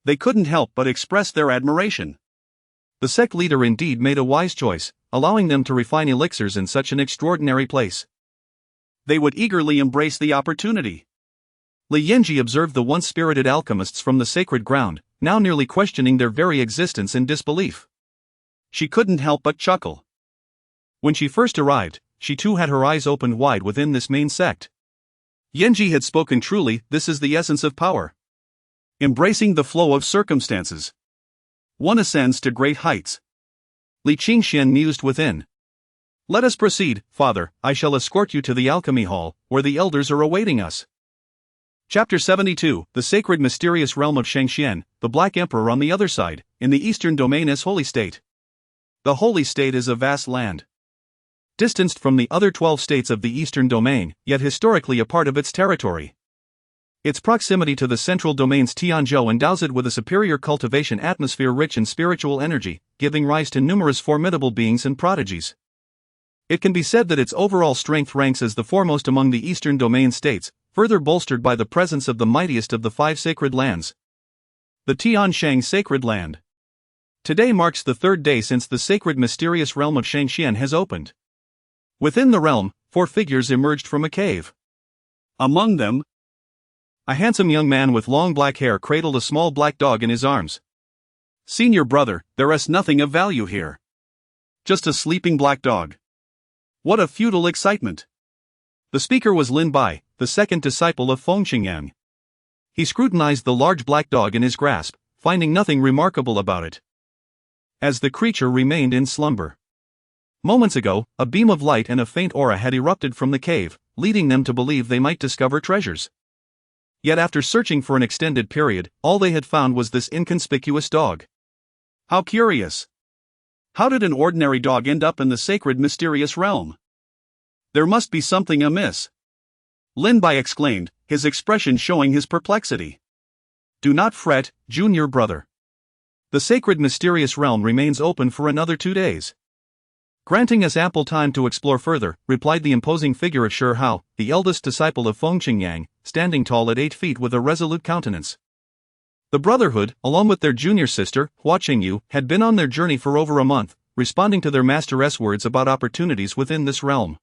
They couldn't help but express their admiration. The sect leader indeed made a wise choice, allowing them to refine elixirs in such an extraordinary place. They would eagerly embrace the opportunity. Li Yanji observed the once spirited alchemists from the sacred ground, now nearly questioning their very existence in disbelief. She couldn't help but chuckle. When she first arrived, she too had her eyes opened wide within this main sect. Yanji had spoken truly, this is the essence of power. Embracing the flow of circumstances, one ascends to great heights. Li Qingxian mused within. "Let us proceed, father, I shall escort you to the alchemy hall, where the elders are awaiting us." Chapter 72, The Sacred Mysterious Realm of Shangxian, the Black Emperor on the other side, in the eastern domain as Holy State. The Holy State is a vast land, distanced from the other 12 states of the eastern domain, yet historically a part of its territory. Its proximity to the central domain's Tianzhou endows it with a superior cultivation atmosphere rich in spiritual energy, giving rise to numerous formidable beings and prodigies. It can be said that its overall strength ranks as the foremost among the Eastern Domain states, further bolstered by the presence of the mightiest of the 5 sacred lands. The Tianshang Sacred Land. Today marks the 3rd day since the sacred mysterious realm of Shangxian has opened. Within the realm, 4 figures emerged from a cave. Among them, a handsome young man with long black hair cradled a small black dog in his arms. "Senior brother, there is nothing of value here. Just a sleeping black dog. What a futile excitement." The speaker was Lin Bai, the second disciple of Feng Qingyang. He scrutinized the large black dog in his grasp, finding nothing remarkable about it, as the creature remained in slumber. Moments ago, a beam of light and a faint aura had erupted from the cave, leading them to believe they might discover treasures. Yet after searching for an extended period, all they had found was this inconspicuous dog. How curious! How did an ordinary dog end up in the sacred mysterious realm? There must be something amiss. Lin Bai exclaimed, his expression showing his perplexity. "Do not fret, junior brother. The sacred mysterious realm remains open for another 2 days. Granting us ample time to explore further," replied the imposing figure of Shi Hao, the eldest disciple of Feng Qingyang, standing tall at 8 feet with a resolute countenance. The Brotherhood, along with their junior sister, Hua Qingyu, had been on their journey for over a month, responding to their master's words about opportunities within this realm.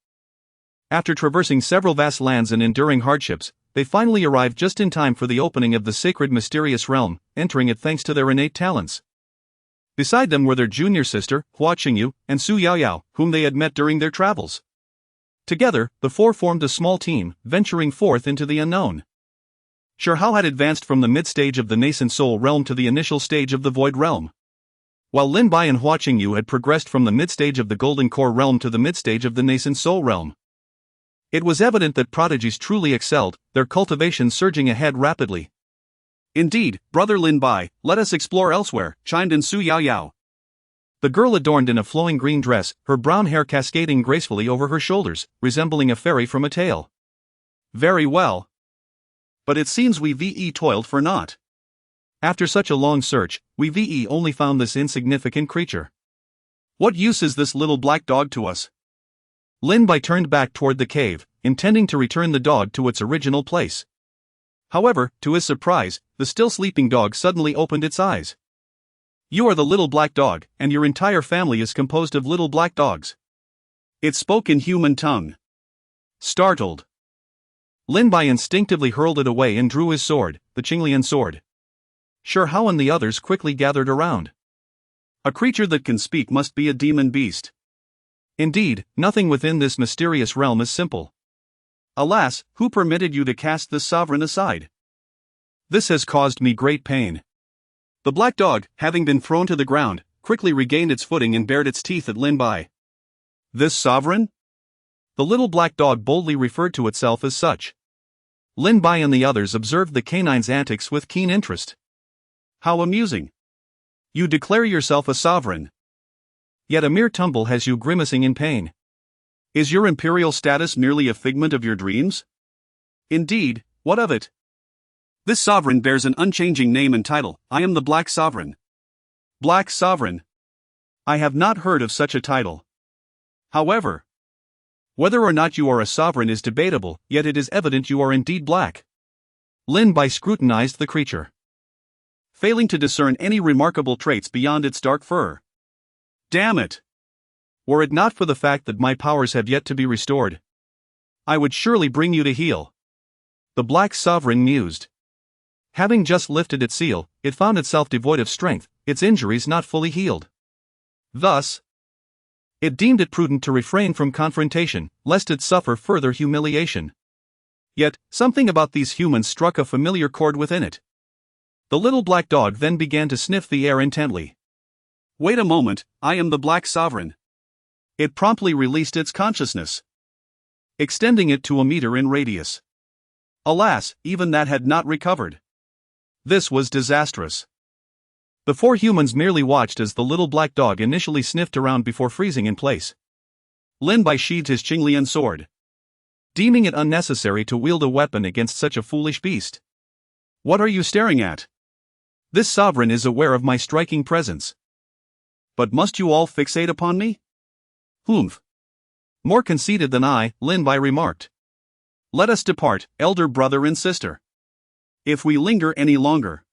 After traversing several vast lands and enduring hardships, they finally arrived just in time for the opening of the sacred mysterious realm, entering it thanks to their innate talents. Beside them were their junior sister, Hua Qingyu, and Su Yaoyao, whom they had met during their travels. Together, the 4 formed a small team, venturing forth into the unknown. Shi Hao had advanced from the mid-stage of the nascent soul realm to the initial stage of the void realm, while Lin Bai and Hua Qingyu had progressed from the mid-stage of the golden core realm to the mid-stage of the nascent soul realm. It was evident that prodigies truly excelled, their cultivation surging ahead rapidly. "Indeed, brother Lin Bai, let us explore elsewhere," chimed in Su Yaoyao. The girl adorned in a flowing green dress, her brown hair cascading gracefully over her shoulders, resembling a fairy from a tale. "Very well. But it seems we've toiled for naught. After such a long search, we've only found this insignificant creature. What use is this little black dog to us?" Lin Bai turned back toward the cave, intending to return the dog to its original place. However, to his surprise, the still sleeping dog suddenly opened its eyes. "You are the little black dog, and your entire family is composed of little black dogs." It spoke in human tongue. Startled, Lin Bai instinctively hurled it away and drew his sword, the Qinglian Sword. Shi Hao and the others quickly gathered around. "A creature that can speak must be a demon beast. Indeed, nothing within this mysterious realm is simple. Alas, who permitted you to cast this sovereign aside? This has caused me great pain." The black dog, having been thrown to the ground, quickly regained its footing and bared its teeth at Lin Bai. "This sovereign?" The little black dog boldly referred to itself as such. Lin Bai and the others observed the canine's antics with keen interest. "How amusing. You declare yourself a sovereign. Yet a mere tumble has you grimacing in pain. Is your imperial status merely a figment of your dreams? Indeed, what of it? This sovereign bears an unchanging name and title. I am the Black Sovereign." "Black Sovereign? I have not heard of such a title. However, whether or not you are a sovereign is debatable, yet it is evident you are indeed black." Lin Bai scrutinized the creature, failing to discern any remarkable traits beyond its dark fur. "Damn it! Were it not for the fact that my powers have yet to be restored, I would surely bring you to heel." The Black Sovereign mused. Having just lifted its seal, it found itself devoid of strength, its injuries not fully healed. Thus, it deemed it prudent to refrain from confrontation, lest it suffer further humiliation. Yet, something about these humans struck a familiar chord within it. The little black dog then began to sniff the air intently. "Wait a moment, I am the Black Sovereign." It promptly released its consciousness, extending it to a meter in radius. Alas, even that had not recovered. This was disastrous. The 4 humans merely watched as the little black dog initially sniffed around before freezing in place. Lin Bai sheathed his Qinglian sword, deeming it unnecessary to wield a weapon against such a foolish beast. "What are you staring at? This sovereign is aware of my striking presence. But must you all fixate upon me? Humph. More conceited than I, Lin Bai remarked. Let us depart, elder brother and sister. If we linger any longer,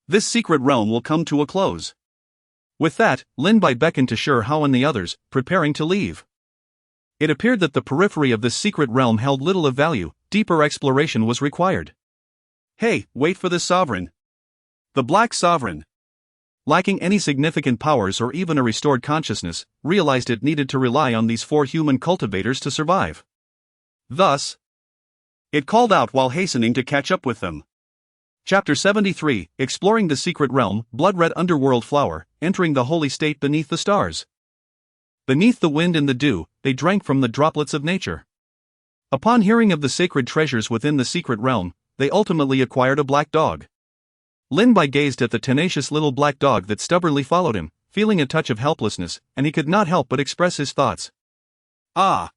this secret realm will come to a close. With that, Lin Bai beckoned to Shi Hao and the others, preparing to leave. It appeared that the periphery of this secret realm held little of value, deeper exploration was required. Hey, wait for the sovereign. The Black Sovereign, lacking any significant powers or even a restored consciousness, realized it needed to rely on these 4 human cultivators to survive. Thus, it called out while hastening to catch up with them. Chapter 73, Exploring the Secret Realm, Blood-Red Underworld Flower, Entering the Holy State Beneath the Stars. Beneath the wind and the dew, they drank from the droplets of nature. Upon hearing of the sacred treasures within the secret realm, they ultimately acquired a black dog. Lin Bai gazed at the tenacious little black dog that stubbornly followed him, feeling a touch of helplessness, and he could not help but express his thoughts. Ah!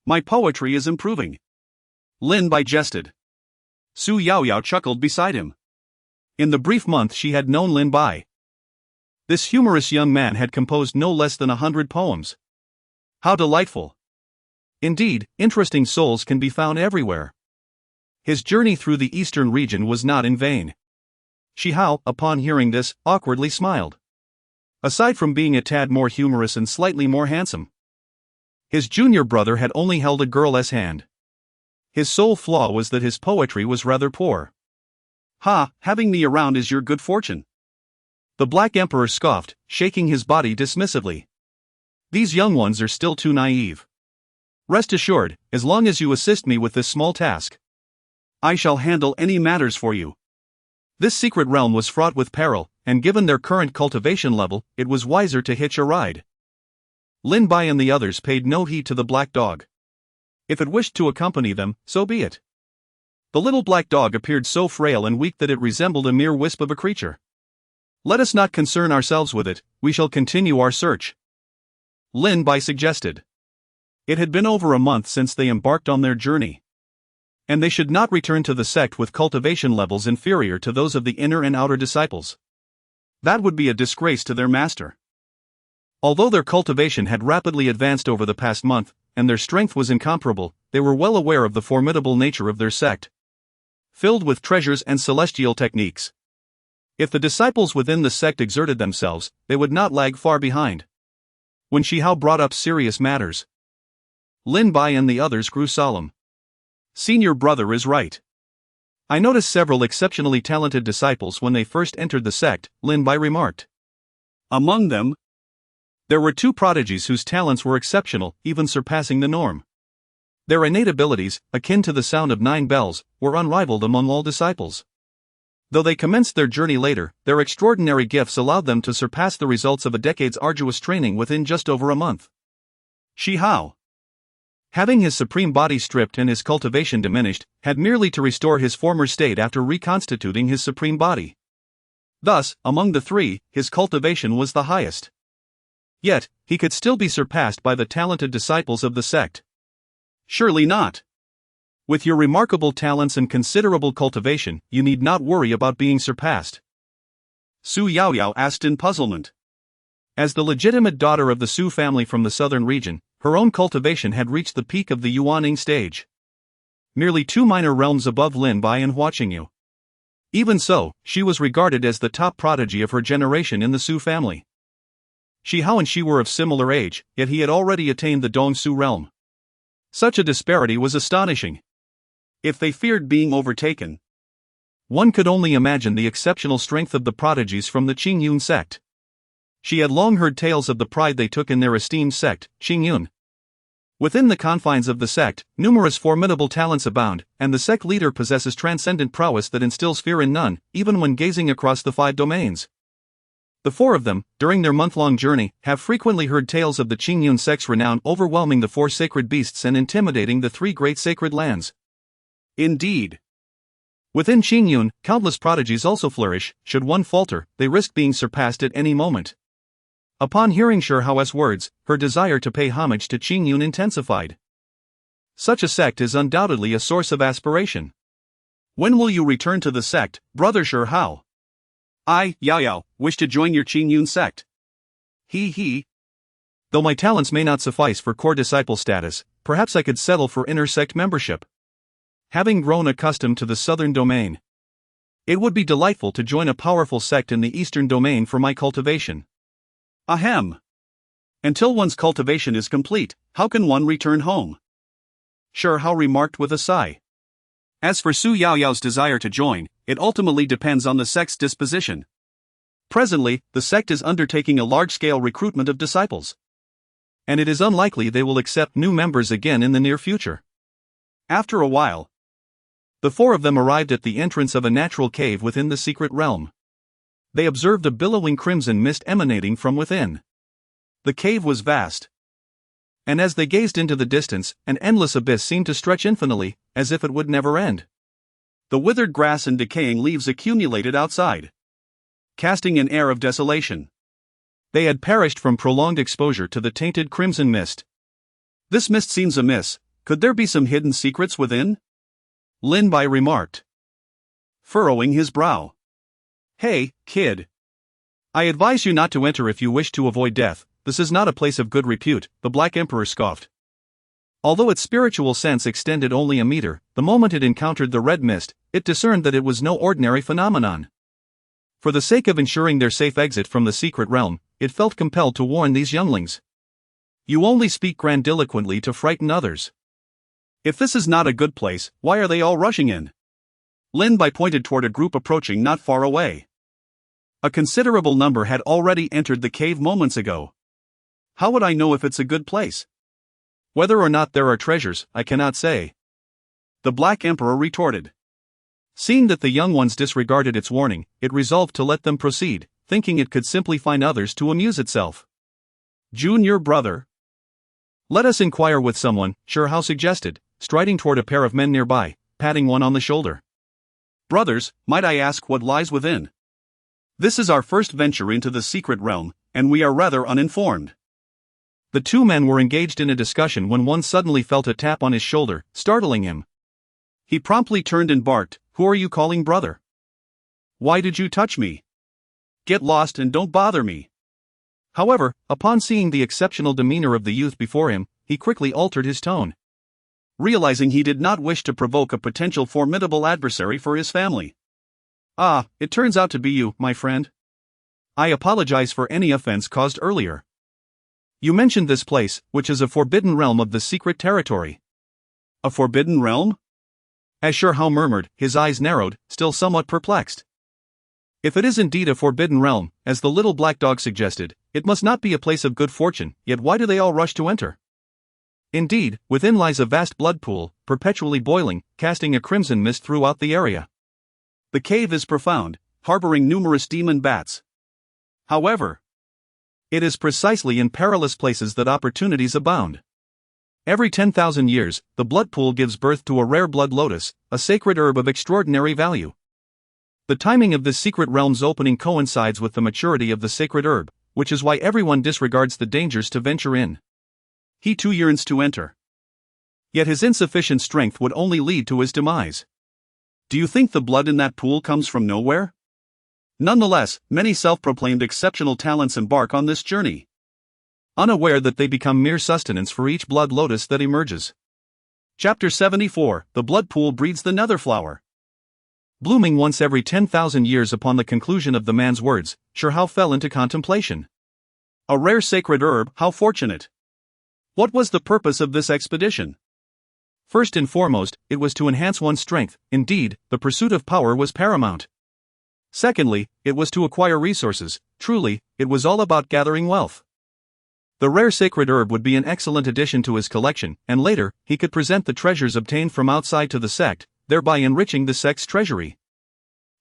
My poetry is improving. Lin Bai jested. Su Yaoyao chuckled beside him. In the brief month she had known Lin Bai, this humorous young man had composed no less than 100 poems. How delightful! Indeed, interesting souls can be found everywhere. His journey through the eastern region was not in vain. Shi Hao, upon hearing this, awkwardly smiled. Aside from being a tad more humorous and slightly more handsome, his junior brother had only held a girl's hand. His sole flaw was that his poetry was rather poor. Ha, having me around is your good fortune. The Black Emperor scoffed, shaking his body dismissively. These young ones are still too naive. Rest assured, as long as you assist me with this small task, I shall handle any matters for you. This secret realm was fraught with peril, and given their current cultivation level, it was wiser to hitch a ride. Lin Bai and the others paid no heed to the black dog. If it wished to accompany them, so be it. The little black dog appeared so frail and weak that it resembled a mere wisp of a creature. Let us not concern ourselves with it, we shall continue our search, Lin Bai suggested. It had been over a month since they embarked on their journey, and they should not return to the sect with cultivation levels inferior to those of the inner and outer disciples. That would be a disgrace to their master. Although their cultivation had rapidly advanced over the past month, and their strength was incomparable, they were well aware of the formidable nature of their sect, filled with treasures and celestial techniques. If the disciples within the sect exerted themselves, they would not lag far behind. When Shi Hao brought up serious matters, Lin Bai and the others grew solemn. Senior brother is right. I noticed several exceptionally talented disciples when they first entered the sect, Lin Bai remarked. Among them, there were 2 prodigies whose talents were exceptional, even surpassing the norm. Their innate abilities, akin to the sound of 9 bells, were unrivaled among all disciples. Though they commenced their journey later, their extraordinary gifts allowed them to surpass the results of a decade's arduous training within just over a month. Shi Hao, having his supreme body stripped and his cultivation diminished, had merely to restore his former state after reconstituting his supreme body. Thus, among the 3, his cultivation was the highest. Yet, he could still be surpassed by the talented disciples of the sect. Surely not. With your remarkable talents and considerable cultivation, you need not worry about being surpassed. Su Yaoyao asked in puzzlement. As the legitimate daughter of the Su family from the southern region, her own cultivation had reached the peak of the Yuaning stage, merely 2 minor realms above Lin Bai and Hua Qingyu. Even so, she was regarded as the top prodigy of her generation in the Su family. Shi Hao and she were of similar age, yet he had already attained the Dong Su realm. Such a disparity was astonishing. If they feared being overtaken, one could only imagine the exceptional strength of the prodigies from the Qingyun Sect. She had long heard tales of the pride they took in their esteemed sect, Qingyun. Within the confines of the sect, numerous formidable talents abound, and the sect leader possesses transcendent prowess that instills fear in none, even when gazing across the 5 domains. The 4 of them, during their month-long journey, have frequently heard tales of the Qingyun Sect's renown overwhelming the 4 sacred beasts and intimidating the 3 great sacred lands. Indeed. Within Qingyun, countless prodigies also flourish. Should one falter, they risk being surpassed at any moment. Upon hearing Shi Hao's words, her desire to pay homage to Qingyun intensified. Such a sect is undoubtedly a source of aspiration. When will you return to the sect, brother Shi Hao? I, Yaoyao, wish to join your Qingyun sect. He. Though my talents may not suffice for core disciple status, perhaps I could settle for inner sect membership. Having grown accustomed to the southern domain, it would be delightful to join a powerful sect in the eastern domain for my cultivation. Ahem. Until one's cultivation is complete, how can one return home? Shi Hao remarked with a sigh. As for Su Yaoyao's desire to join, it ultimately depends on the sect's disposition. Presently, the sect is undertaking a large-scale recruitment of disciples, and it is unlikely they will accept new members again in the near future. After a while, the four of them arrived at the entrance of a natural cave within the secret realm. They observed a billowing crimson mist emanating from within. The cave was vast, and as they gazed into the distance, an endless abyss seemed to stretch infinitely, as if it would never end. The withered grass and decaying leaves accumulated outside, casting an air of desolation. They had perished from prolonged exposure to the tainted crimson mist. This mist seems amiss. Could there be some hidden secrets within? Lin Bai remarked, furrowing his brow. Hey, kid. I advise you not to enter if you wish to avoid death. This is not a place of good repute, the Black Emperor scoffed. Although its spiritual sense extended only a meter, the moment it encountered the red mist, it discerned that it was no ordinary phenomenon. For the sake of ensuring their safe exit from the secret realm, it felt compelled to warn these younglings. You only speak grandiloquently to frighten others. If this is not a good place, why are they all rushing in? Lin Bai pointed toward a group approaching not far away. A considerable number had already entered the cave moments ago. How would I know if it's a good place? Whether or not there are treasures, I cannot say. The Black Emperor retorted. Seeing that the young ones disregarded its warning, it resolved to let them proceed, thinking it could simply find others to amuse itself. Junior brother. Let us inquire with someone, Shi Hao suggested, striding toward a pair of men nearby, patting one on the shoulder. Brothers, might I ask what lies within? This is our first venture into the secret realm, and we are rather uninformed. The two men were engaged in a discussion when one suddenly felt a tap on his shoulder, startling him. He promptly turned and barked, "Who are you calling brother? Why did you touch me? Get lost and don't bother me." However, upon seeing the exceptional demeanor of the youth before him, he quickly altered his tone. Realizing he did not wish to provoke a potential formidable adversary for his family. "Ah, it turns out to be you, my friend. I apologize for any offense caused earlier. You mentioned this place, which is a forbidden realm of the secret territory." A forbidden realm? As Shi Hao murmured, his eyes narrowed, still somewhat perplexed. If it is indeed a forbidden realm, as the little black dog suggested, it must not be a place of good fortune, yet why do they all rush to enter? Indeed, within lies a vast blood pool, perpetually boiling, casting a crimson mist throughout the area. The cave is profound, harboring numerous demon bats. However, it is precisely in perilous places that opportunities abound. Every 10,000 years, the blood pool gives birth to a rare blood lotus, a sacred herb of extraordinary value. The timing of this secret realm's opening coincides with the maturity of the sacred herb, which is why everyone disregards the dangers to venture in. He too yearns to enter. Yet his insufficient strength would only lead to his demise. Do you think the blood in that pool comes from nowhere? Nonetheless, many self-proclaimed exceptional talents embark on this journey, unaware that they become mere sustenance for each blood lotus that emerges. Chapter 74, The Blood Pool Breeds the Nether Flower. Blooming once every 10,000 years upon the conclusion of the man's words, Shi Hao fell into contemplation. A rare sacred herb, how fortunate! What was the purpose of this expedition? First and foremost, it was to enhance one's strength. Indeed, the pursuit of power was paramount. Secondly, it was to acquire resources. Truly, it was all about gathering wealth. The rare sacred herb would be an excellent addition to his collection, and later, he could present the treasures obtained from outside to the sect, thereby enriching the sect's treasury.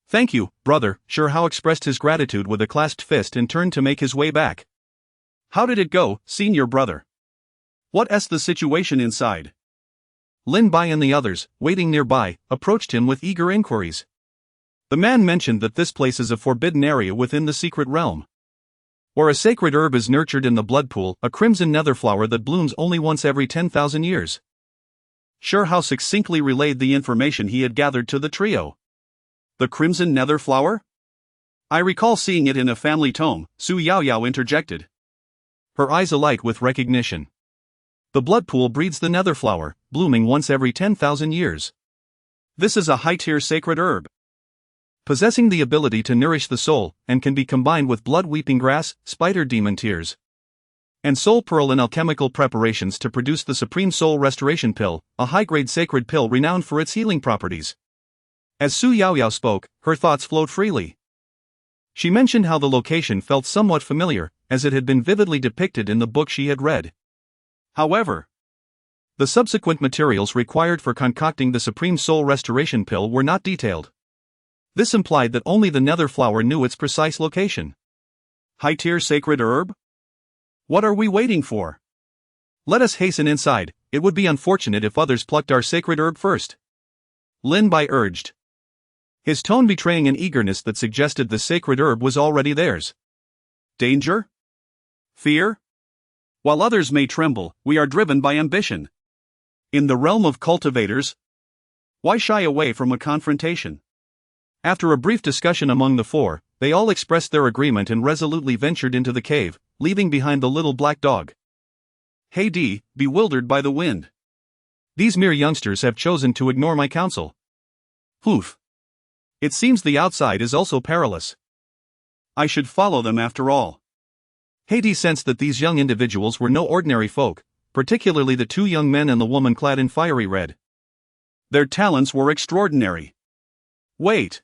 Thank you, brother. Shi Hao expressed his gratitude with a clasped fist and turned to make his way back. How did it go, senior brother? What's the situation inside? Lin Bai and the others, waiting nearby, approached him with eager inquiries. The man mentioned that this place is a forbidden area within the secret realm, where a sacred herb is nurtured in the blood pool, a crimson nether flower that blooms only once every 10,000 years. Shi Hao succinctly relayed the information he had gathered to the trio. The crimson nether flower? I recall seeing it in a family tome, Su Yaoyao interjected. her eyes alight with recognition. The blood pool breeds the nether flower, blooming once every 10,000 years. This is a high-tier sacred herb, possessing the ability to nourish the soul, and can be combined with blood-weeping grass, spider demon tears, and soul pearl in alchemical preparations to produce the supreme soul restoration pill, a high-grade sacred pill renowned for its healing properties. As Su Yaoyao spoke, her thoughts flowed freely. She mentioned how the location felt somewhat familiar, as it had been vividly depicted in the book she had read. However, the subsequent materials required for concocting the supreme soul restoration pill were not detailed. This implied that only the nether flower knew its precise location. High-tier sacred herb? What are we waiting for? Let us hasten inside. It would be unfortunate if others plucked our sacred herb first. Lin Bai urged, his tone betraying an eagerness that suggested the sacred herb was already theirs. Danger? Fear? While others may tremble, we are driven by ambition. In the realm of cultivators, why shy away from a confrontation? After a brief discussion among the four, they all expressed their agreement and resolutely ventured into the cave, leaving behind the little black dog. Heidi, bewildered by the wind. These mere youngsters have chosen to ignore my counsel. Poof. It seems the outside is also perilous. I should follow them after all. Heidi sensed that these young individuals were no ordinary folk, particularly the two young men and the woman clad in fiery red. Their talents were extraordinary. Wait.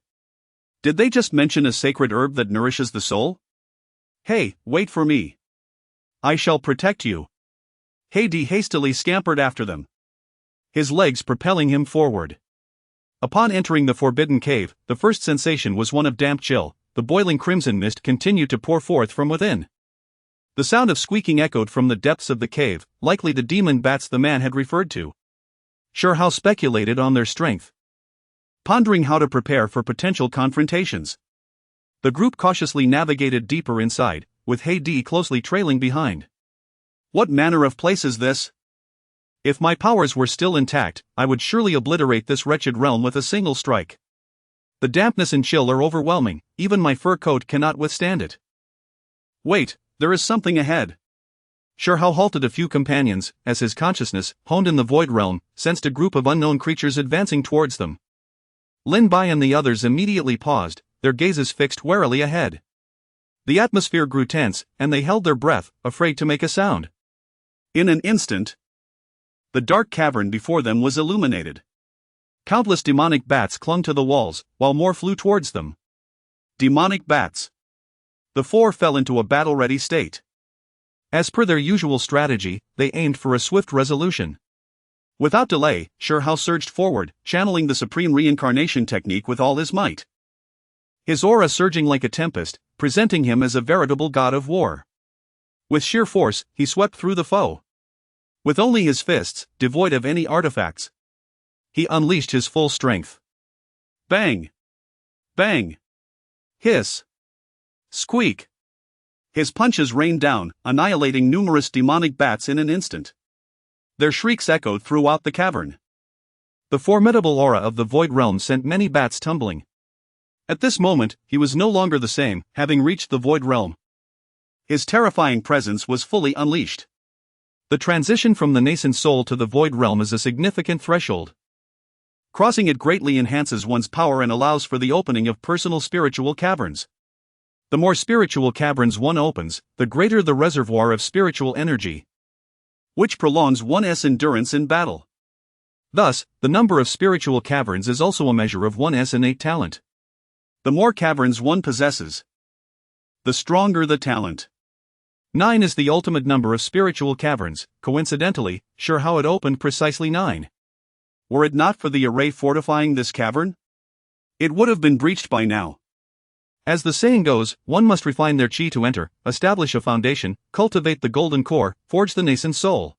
Did they just mention a sacred herb that nourishes the soul? Hey, wait for me. I shall protect you. Heidi hastily scampered after them, his legs propelling him forward. Upon entering the forbidden cave, the first sensation was one of damp chill. The boiling crimson mist continued to pour forth from within. The sound of squeaking echoed from the depths of the cave, likely the demon bats the man had referred to. Shi Hao speculated on their strength, pondering how to prepare for potential confrontations. The group cautiously navigated deeper inside, with Heidi closely trailing behind. What manner of place is this? If my powers were still intact, I would surely obliterate this wretched realm with a single strike. The dampness and chill are overwhelming, even my fur coat cannot withstand it. Wait, there is something ahead. Shi Hao halted a few companions, as his consciousness, honed in the void realm, sensed a group of unknown creatures advancing towards them. Lin Bai and the others immediately paused, their gazes fixed warily ahead. The atmosphere grew tense, and they held their breath, afraid to make a sound. In an instant, the dark cavern before them was illuminated. Countless demonic bats clung to the walls, while more flew towards them. Demonic bats. The four fell into a battle-ready state. As per their usual strategy, they aimed for a swift resolution. Without delay, Shi Hao surged forward, channeling the supreme reincarnation technique with all his might. His aura surging like a tempest, presenting him as a veritable god of war. With sheer force, he swept through the foe. With only his fists, devoid of any artifacts, he unleashed his full strength. Bang! Bang! Hiss! Squeak! His punches rained down, annihilating numerous demonic bats in an instant. Their shrieks echoed throughout the cavern. The formidable aura of the void realm sent many bats tumbling. At this moment, he was no longer the same, having reached the void realm. His terrifying presence was fully unleashed. The transition from the nascent soul to the void realm is a significant threshold. Crossing it greatly enhances one's power and allows for the opening of personal spiritual caverns. The more spiritual caverns one opens, the greater the reservoir of spiritual energy, which prolongs one's endurance in battle. Thus, the number of spiritual caverns is also a measure of one's innate talent. The more caverns one possesses, the stronger the talent. 9 is the ultimate number of spiritual caverns. Coincidentally, Shi Hao had opened precisely 9. Were it not for the array fortifying this cavern, it would have been breached by now. As the saying goes, one must refine their chi to enter, establish a foundation, cultivate the golden core, forge the nascent soul.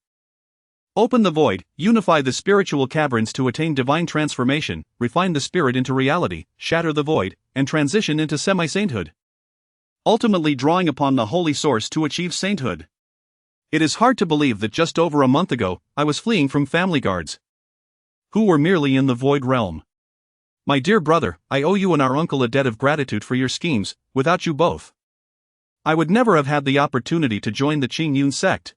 Open the void, unify the spiritual caverns to attain divine transformation, refine the spirit into reality, shatter the void, and transition into semi-sainthood, ultimately drawing upon the holy source to achieve sainthood. It is hard to believe that just over a month ago, I was fleeing from family guards, who were merely in the void realm. My dear brother, I owe you and our uncle a debt of gratitude for your schemes. Without you both, I would never have had the opportunity to join the Qingyun Sect.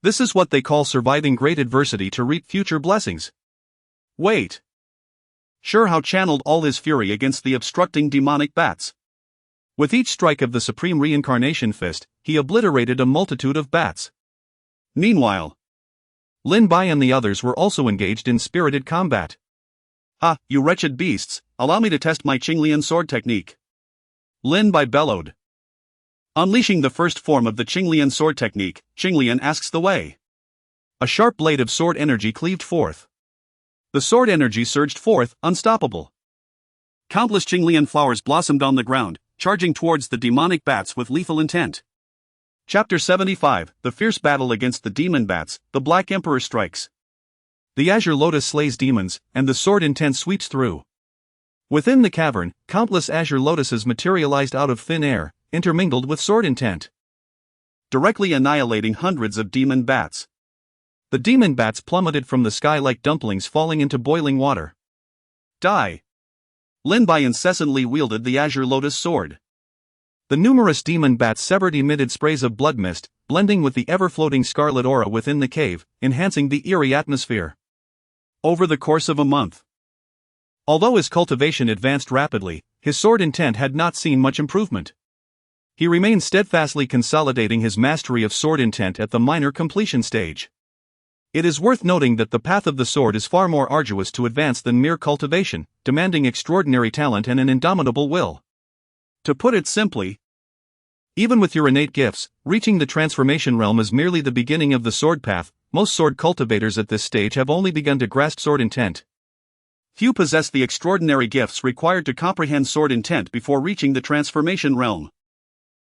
This is what they call surviving great adversity to reap future blessings. Wait. Shi Hao channeled all his fury against the obstructing demonic bats. With each strike of the Supreme Reincarnation Fist, he obliterated a multitude of bats. Meanwhile, Lin Bai and the others were also engaged in spirited combat. Ah, you wretched beasts, allow me to test my Qinglian sword technique. Lin Bai bellowed. Unleashing the first form of the Qinglian sword technique, Qinglian asks the way. A sharp blade of sword energy cleaved forth. The sword energy surged forth, unstoppable. Countless Qinglian flowers blossomed on the ground, charging towards the demonic bats with lethal intent. Chapter 75, The Fierce Battle Against the Demon Bats, the Black Emperor Strikes. The Azure Lotus slays demons, and the sword intent sweeps through. Within the cavern, countless Azure Lotuses materialized out of thin air, intermingled with sword intent, directly annihilating hundreds of demon bats. The demon bats plummeted from the sky like dumplings falling into boiling water. Die! Lin Bai incessantly wielded the Azure Lotus sword. The numerous demon bats severed emitted sprays of blood mist, blending with the ever-floating scarlet aura within the cave, enhancing the eerie atmosphere. Over the course of a month, although his cultivation advanced rapidly, his sword intent had not seen much improvement. He remained steadfastly consolidating his mastery of sword intent at the minor completion stage. It is worth noting that the path of the sword is far more arduous to advance than mere cultivation, demanding extraordinary talent and an indomitable will. To put it simply, even with your innate gifts, reaching the transformation realm is merely the beginning of the sword path. Most sword cultivators at this stage have only begun to grasp sword intent. Few possess the extraordinary gifts required to comprehend sword intent before reaching the transformation realm.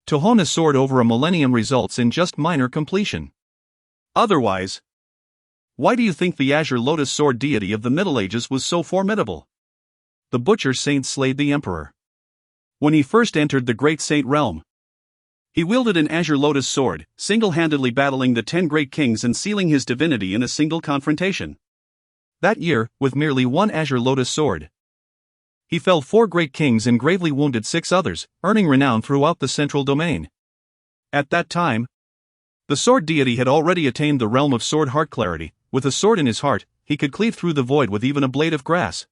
To hone a sword over a millennium results in just minor completion. Otherwise, why do you think the Azure Lotus sword deity of the Middle Ages was so formidable? The butcher saint slayed the emperor. When he first entered the great saint realm, he wielded an Azure Lotus sword, single-handedly battling the 10 great kings and sealing his divinity in a single confrontation. That year, with merely one Azure Lotus sword, he felled 4 great kings and gravely wounded 6 others, earning renown throughout the central domain. At that time, the sword deity had already attained the realm of sword heart clarity. With a sword in his heart, he could cleave through the void with even a blade of grass.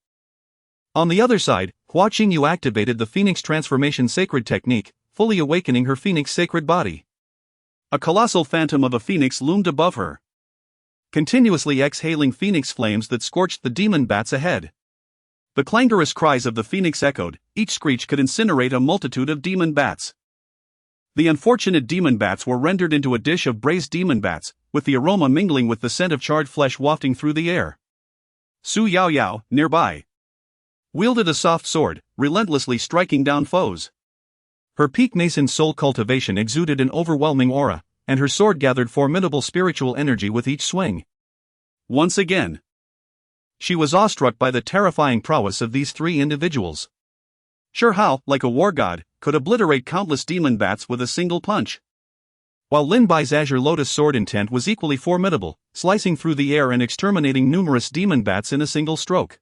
On the other side, Hua Qingyu activated the Phoenix Transformation Sacred Technique, fully awakening her Phoenix Sacred Body. A colossal phantom of a phoenix loomed above her, continuously exhaling phoenix flames that scorched the demon bats ahead. The clangorous cries of the phoenix echoed, each screech could incinerate a multitude of demon bats. The unfortunate demon bats were rendered into a dish of braised demon bats, with the aroma mingling with the scent of charred flesh wafting through the air. Su Yao Yao, nearby, wielded a soft sword, relentlessly striking down foes. Her peak nascent soul cultivation exuded an overwhelming aura, and her sword gathered formidable spiritual energy with each swing. Once again, she was awestruck by the terrifying prowess of these 3 individuals. Shi Hao, like a war god, could obliterate countless demon bats with a single punch, while Lin Bai's Azure Lotus sword intent was equally formidable, slicing through the air and exterminating numerous demon bats in a single stroke.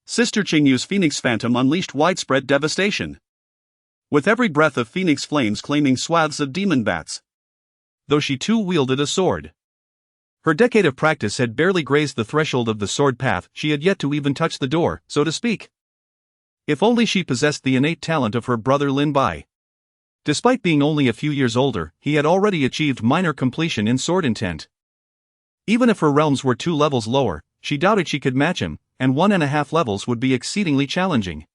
Sister Qingyu's Phoenix Phantom unleashed widespread devastation, with every breath of phoenix flames claiming swaths of demon bats. Though she too wielded a sword, her decade of practice had barely grazed the threshold of the sword path. She had yet to even touch the door, so to speak. If only she possessed the innate talent of her brother Lin Bai. Despite being only a few years older, he had already achieved minor completion in sword intent. Even if her realms were 2 levels lower, she doubted she could match him, and 1.5 levels would be exceedingly challenging.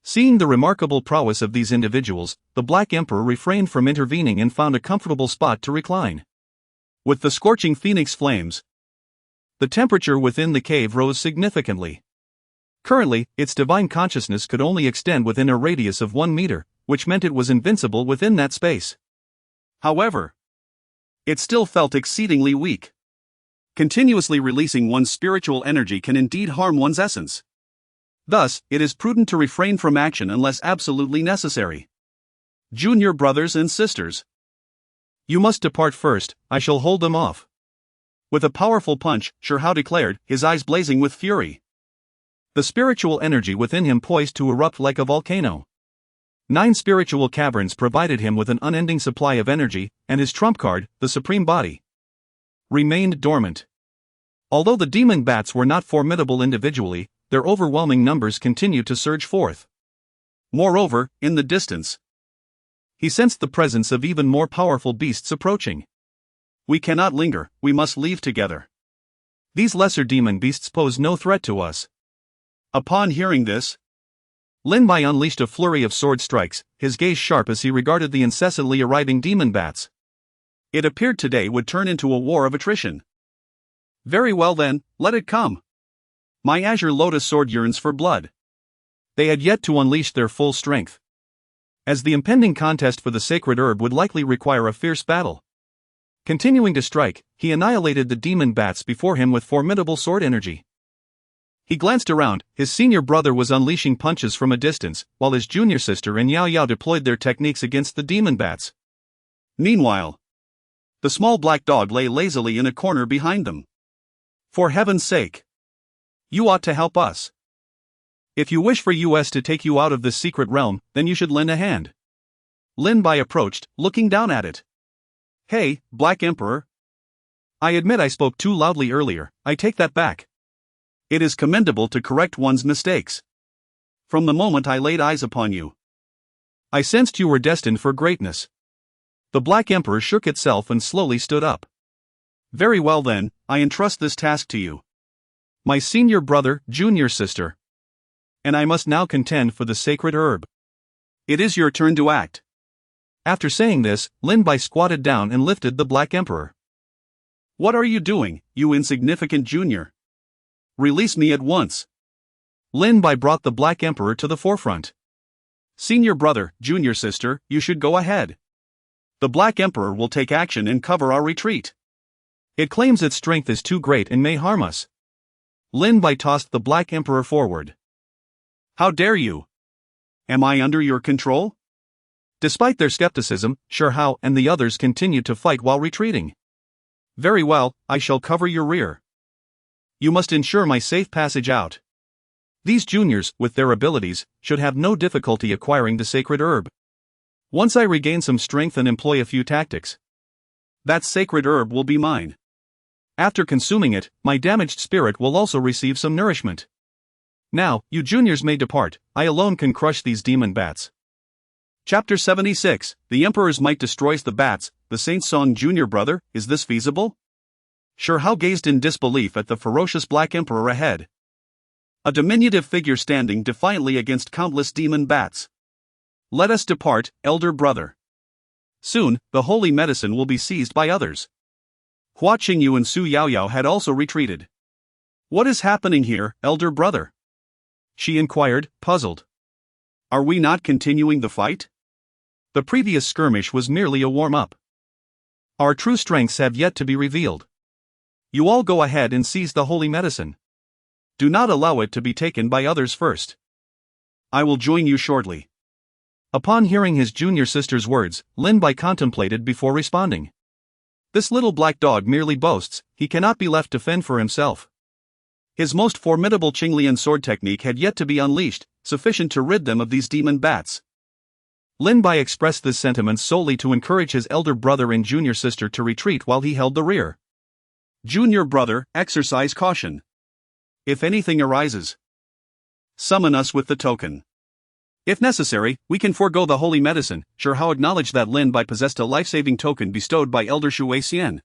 Seeing the remarkable prowess of these individuals, the Black Emperor refrained from intervening and found a comfortable spot to recline. With the scorching phoenix flames, the temperature within the cave rose significantly. Currently, its divine consciousness could only extend within a radius of 1 meter, which meant it was invincible within that space. However, it still felt exceedingly weak. Continuously releasing one's spiritual energy can indeed harm one's essence. Thus, it is prudent to refrain from action unless absolutely necessary. Junior brothers and sisters, you must depart first, I shall hold them off. With a powerful punch, Shi Hao declared, his eyes blazing with fury. The spiritual energy within him poised to erupt like a volcano. 9 spiritual caverns provided him with an unending supply of energy, and his trump card, the Supreme Body, remained dormant. Although the demon bats were not formidable individually, their overwhelming numbers continued to surge forth. Moreover, in the distance, he sensed the presence of even more powerful beasts approaching. We cannot linger, we must leave together. These lesser demon beasts pose no threat to us. Upon hearing this, Lin Bai unleashed a flurry of sword strikes, his gaze sharp as he regarded the incessantly arriving demon bats. It appeared today would turn into a war of attrition. Very well then, let it come. My azure lotus sword yearns for blood. They had yet to unleash their full strength, as the impending contest for the sacred herb would likely require a fierce battle. Continuing to strike, he annihilated the demon bats before him with formidable sword energy. He glanced around, his senior brother was unleashing punches from a distance, while his junior sister and Yao Yao deployed their techniques against the demon bats. Meanwhile, the small black dog lay lazily in a corner behind them. For heaven's sake, you ought to help us. If you wish for us to take you out of this secret realm, then you should lend a hand. Lin Bai approached, looking down at it. Hey, Black Emperor. I admit I spoke too loudly earlier, I take that back. It is commendable to correct one's mistakes. From the moment I laid eyes upon you, I sensed you were destined for greatness. The Black Emperor shook itself and slowly stood up. Very well then, I entrust this task to you. My senior brother, junior sister. And I must now contend for the sacred herb. It is your turn to act. After saying this, Lin Bai squatted down and lifted the Black Emperor. What are you doing, you insignificant junior? Release me at once. Lin Bai brought the Black Emperor to the forefront. Senior brother, junior sister, you should go ahead. The Black Emperor will take action and cover our retreat. It claims its strength is too great and may harm us. Lin Bai tossed the Black Emperor forward. How dare you? Am I under your control? Despite their skepticism, Shi Hao and the others continued to fight while retreating. Very well, I shall cover your rear. You must ensure my safe passage out. These juniors, with their abilities, should have no difficulty acquiring the sacred herb. Once I regain some strength and employ a few tactics, that sacred herb will be mine. After consuming it, my damaged spirit will also receive some nourishment. Now, you juniors may depart, I alone can crush these demon bats. Chapter 76, The Emperor's Might Destroys the Bats, the Saint Song Junior Brother, is this feasible? Shi Hao gazed in disbelief at the ferocious Black Emperor ahead. A diminutive figure standing defiantly against countless demon bats. Let us depart, elder brother. Soon, the holy medicine will be seized by others. Hua Qingyu and Su Yao Yao had also retreated. What is happening here, elder brother? She inquired, puzzled. Are we not continuing the fight? The previous skirmish was merely a warm-up. Our true strengths have yet to be revealed. You all go ahead and seize the holy medicine. Do not allow it to be taken by others first. I will join you shortly. Upon hearing his junior sister's words, Lin Bai contemplated before responding. This little black dog merely boasts, he cannot be left to fend for himself. His most formidable Qinglian sword technique had yet to be unleashed, sufficient to rid them of these demon bats. Lin Bai expressed this sentiment solely to encourage his elder brother and junior sister to retreat while he held the rear. Junior brother, exercise caution. If anything arises, summon us with the token. If necessary, we can forego the holy medicine. Shi Hao acknowledged that Lin Bai possessed a life-saving token bestowed by Elder Shui Xian,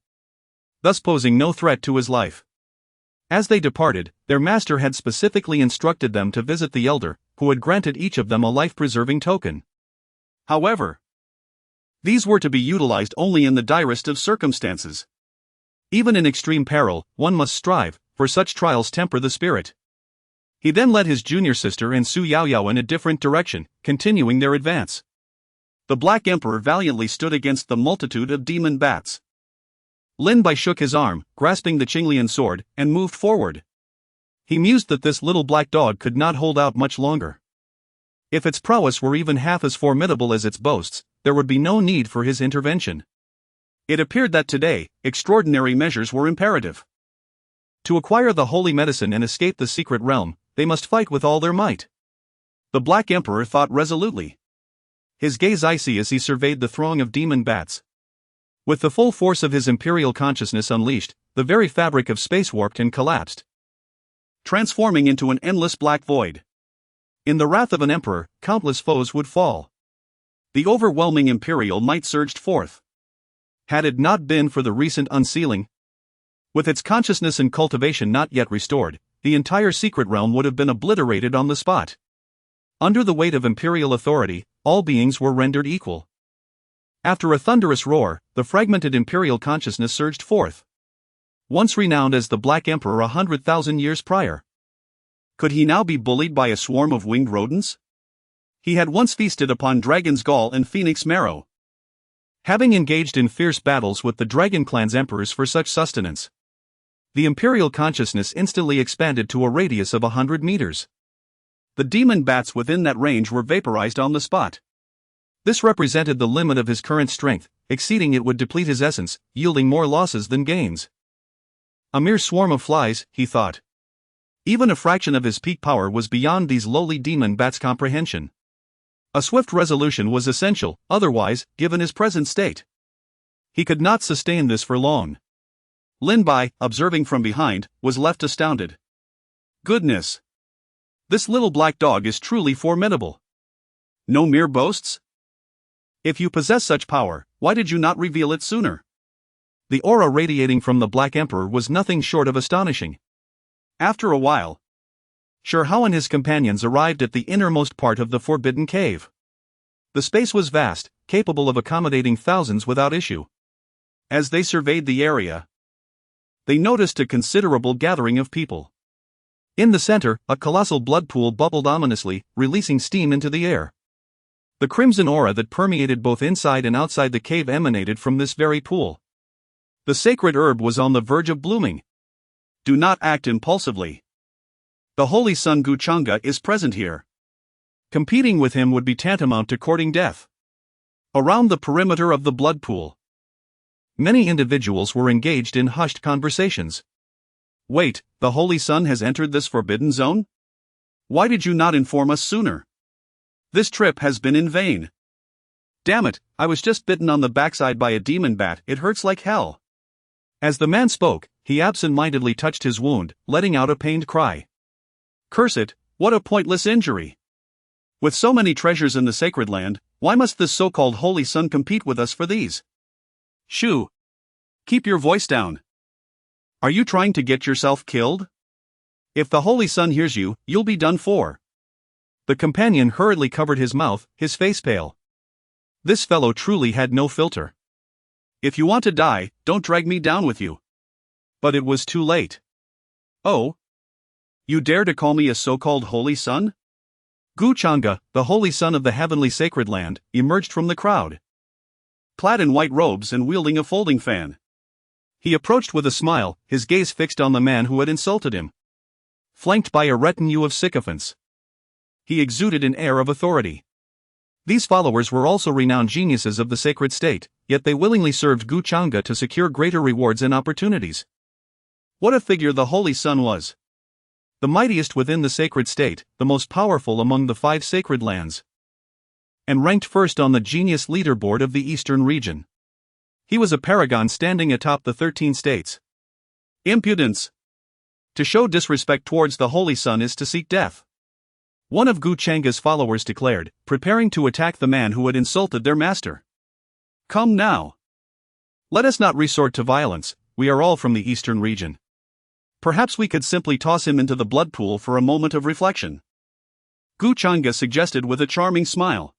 thus posing no threat to his life. As they departed, their master had specifically instructed them to visit the elder, who had granted each of them a life-preserving token. However, these were to be utilized only in the direst of circumstances. Even in extreme peril, one must strive, for such trials temper the spirit. He then led his junior sister and Su Yao Yao in a different direction, continuing their advance. The Black Emperor valiantly stood against the multitude of demon bats. Lin Bai shook his arm, grasping the Qinglian sword, and moved forward. He mused that this little black dog could not hold out much longer. If its prowess were even half as formidable as its boasts, there would be no need for his intervention. It appeared that today, extraordinary measures were imperative. To acquire the holy medicine and escape the secret realm, they must fight with all their might. The Black Emperor thought resolutely. his gaze icy as he surveyed the throng of demon bats. With the full force of his imperial consciousness unleashed, the very fabric of space warped and collapsed, transforming into an endless black void. In the wrath of an emperor, countless foes would fall. The overwhelming imperial might surged forth. Had it not been for the recent unsealing, with its consciousness and cultivation not yet restored, the entire secret realm would have been obliterated on the spot. Under the weight of imperial authority, all beings were rendered equal. After a thunderous roar, the fragmented imperial consciousness surged forth. Once renowned as the Black Emperor 100,000 years prior, could he now be bullied by a swarm of winged rodents? He had once feasted upon dragon's gall and phoenix marrow, having engaged in fierce battles with the dragon clan's emperors for such sustenance. The imperial consciousness instantly expanded to a radius of 100 meters. The demon bats within that range were vaporized on the spot. This represented the limit of his current strength, exceeding it would deplete his essence, yielding more losses than gains. A mere swarm of flies, he thought. Even a fraction of his peak power was beyond these lowly demon bats' comprehension. A swift resolution was essential, otherwise, given his present state, he could not sustain this for long. Lin Bai, observing from behind, was left astounded. Goodness! This little black dog is truly formidable. No mere boasts? If you possess such power, why did you not reveal it sooner? The aura radiating from the Black Emperor was nothing short of astonishing. After a while, Shi Hao and his companions arrived at the innermost part of the forbidden cave. The space was vast, capable of accommodating thousands without issue. As they surveyed the area, they noticed a considerable gathering of people. In the center, a colossal blood pool bubbled ominously, releasing steam into the air. The crimson aura that permeated both inside and outside the cave emanated from this very pool. The sacred herb was on the verge of blooming. Do not act impulsively. The Holy Sun Guchanga is present here. Competing with him would be tantamount to courting death. Around the perimeter of the blood pool, many individuals were engaged in hushed conversations. Wait, the Holy Sun has entered this forbidden zone? Why did you not inform us sooner? This trip has been in vain. Damn it, I was just bitten on the backside by a demon bat, it hurts like hell. As the man spoke, he absent-mindedly touched his wound, letting out a pained cry. Curse it, what a pointless injury! With so many treasures in the sacred land, why must this so-called Holy Sun compete with us for these? Shoo! Keep your voice down. Are you trying to get yourself killed? If the Holy Sun hears you, you'll be done for. The companion hurriedly covered his mouth, his face pale. This fellow truly had no filter. If you want to die, don't drag me down with you. But it was too late. Oh? You dare to call me a so-called Holy Sun? Guchanga, the Holy Sun of the heavenly sacred land, emerged from the crowd, clad in white robes and wielding a folding fan. He approached with a smile, his gaze fixed on the man who had insulted him. Flanked by a retinue of sycophants, he exuded an air of authority. These followers were also renowned geniuses of the sacred state, yet they willingly served Guchanga to secure greater rewards and opportunities. What a figure the Holy Sun was! The mightiest within the sacred state, the most powerful among the 5 sacred lands, and ranked first on the genius leaderboard of the eastern region. He was a paragon standing atop the 13 states. Impudence! To show disrespect towards the Holy Sun is to seek death. One of Guchanga's followers declared, preparing to attack the man who had insulted their master. Come now. Let us not resort to violence, we are all from the eastern region. Perhaps we could simply toss him into the blood pool for a moment of reflection. Guchanga suggested with a charming smile.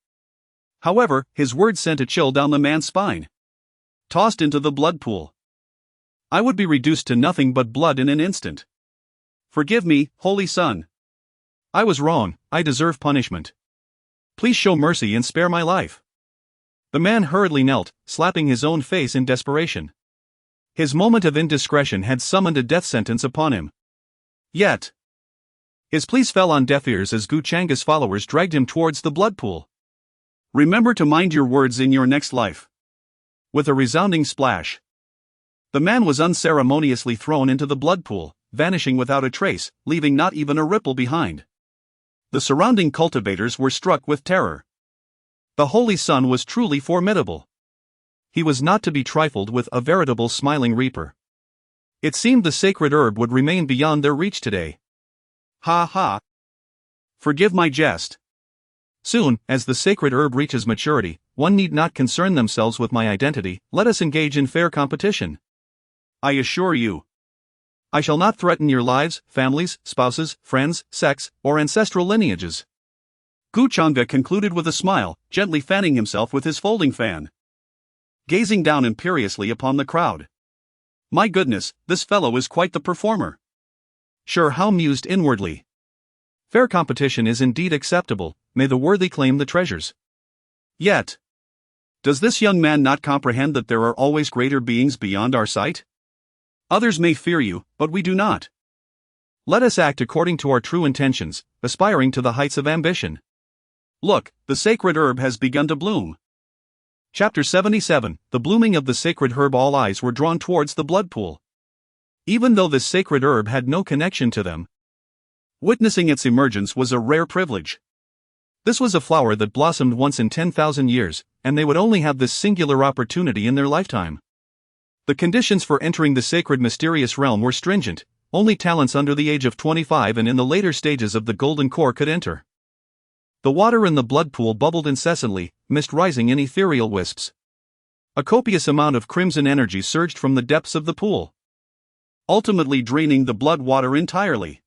However, his words sent a chill down the man's spine. Tossed into the blood pool, I would be reduced to nothing but blood in an instant. Forgive me, Holy Sun. I was wrong, I deserve punishment. Please show mercy and spare my life. The man hurriedly knelt, slapping his own face in desperation. His moment of indiscretion had summoned a death sentence upon him. Yet, his pleas fell on deaf ears as Guchanga's followers dragged him towards the blood pool. Remember to mind your words in your next life. With a resounding splash, the man was unceremoniously thrown into the blood pool, vanishing without a trace, leaving not even a ripple behind. The surrounding cultivators were struck with terror. The Holy Sun was truly formidable. He was not to be trifled with, a veritable smiling reaper. It seemed the sacred herb would remain beyond their reach today. Ha ha. Forgive my jest. Soon, as the sacred herb reaches maturity, one need not concern themselves with my identity. Let us engage in fair competition. I assure you, I shall not threaten your lives, families, spouses, friends, sects, or ancestral lineages. Qingyun concluded with a smile, gently fanning himself with his folding fan, gazing down imperiously upon the crowd. My goodness, this fellow is quite the performer. Shi Hao mused inwardly. Fair competition is indeed acceptable, may the worthy claim the treasures. Yet, does this young man not comprehend that there are always greater beings beyond our sight? Others may fear you, but we do not. Let us act according to our true intentions, aspiring to the heights of ambition. Look, the sacred herb has begun to bloom. Chapter 77, The blooming of the sacred herb. All eyes were drawn towards the blood pool. Even though this sacred herb had no connection to them, witnessing its emergence was a rare privilege. This was a flower that blossomed once in 10,000 years, and they would only have this singular opportunity in their lifetime. The conditions for entering the sacred mysterious realm were stringent. Only talents under the age of 25 and in the later stages of the golden core could enter. The water in the blood pool bubbled incessantly, mist rising in ethereal wisps. A copious amount of crimson energy surged from the depths of the pool, ultimately draining the blood water entirely.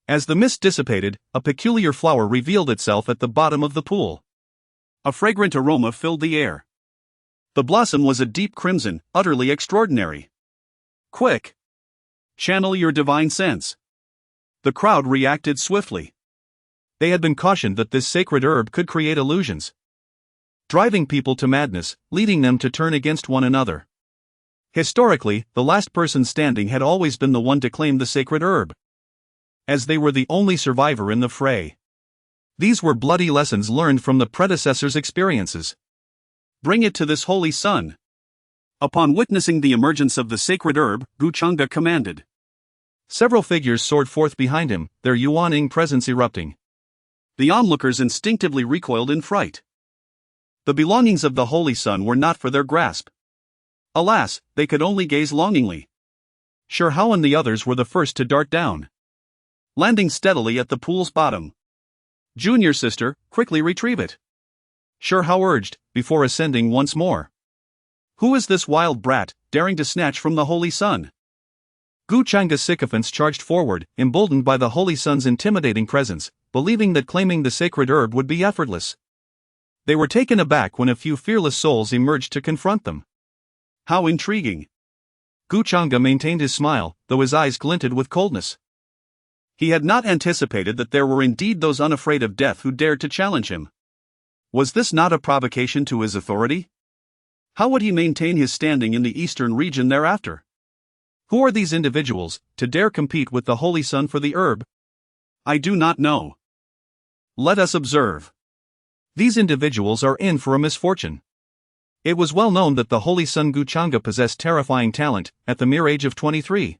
As the mist dissipated, a peculiar flower revealed itself at the bottom of the pool. A fragrant aroma filled the air. The blossom was a deep crimson, utterly extraordinary. Quick! Channel your divine sense. The crowd reacted swiftly. They had been cautioned that this sacred herb could create illusions, driving people to madness, leading them to turn against one another. Historically, the last person standing had always been the one to claim the sacred herb, as they were the only survivor in the fray. These were bloody lessons learned from the predecessors' experiences. Bring it to this holy sun. Upon witnessing the emergence of the sacred herb, Qingyun commanded. Several figures soared forth behind him, their yuaning presence erupting. The onlookers instinctively recoiled in fright. The belongings of the holy sun were not for their grasp. Alas, they could only gaze longingly. Shi Hao and the others were the first to dart down, landing steadily at the pool's bottom. Junior sister, quickly retrieve it, Shi Hao urged, before ascending once more. Who is this wild brat, daring to snatch from the holy sun? Qingyun's sycophants charged forward, emboldened by the holy sun's intimidating presence, believing that claiming the sacred herb would be effortless. They were taken aback when a few fearless souls emerged to confront them. How intriguing! Qingyun maintained his smile, though his eyes glinted with coldness. He had not anticipated that there were indeed those unafraid of death who dared to challenge him. Was this not a provocation to his authority? How would he maintain his standing in the eastern region thereafter? Who are these individuals, to dare compete with the holy sun for the herb? I do not know. Let us observe. These individuals are in for a misfortune. It was well known that the holy sun Qingyun possessed terrifying talent, at the mere age of 23.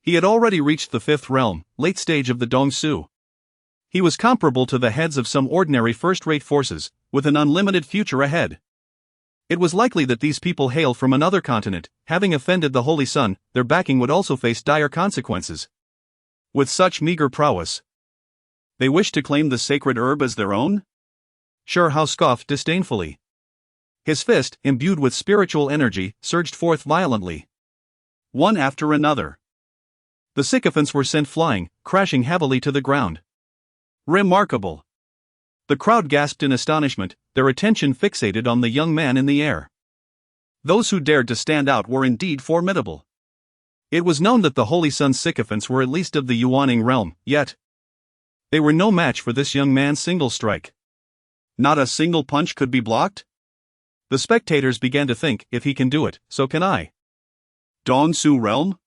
He had already reached the fifth realm, late stage of the Dongsu. He was comparable to the heads of some ordinary first-rate forces, with an unlimited future ahead. It was likely that these people hail from another continent. Having offended the holy sun, their backing would also face dire consequences. With such meager prowess, they wished to claim the sacred herb as their own? Shi Hao scoffed disdainfully. His fist, imbued with spiritual energy, surged forth violently. One after another, the sycophants were sent flying, crashing heavily to the ground. Remarkable! The crowd gasped in astonishment, their attention fixated on the young man in the air. Those who dared to stand out were indeed formidable. It was known that the holy sun's sycophants were at least of the yuaning realm, yet they were no match for this young man's single strike. Not a single punch could be blocked? The spectators began to think, if he can do it, so can I. Dongsu realm?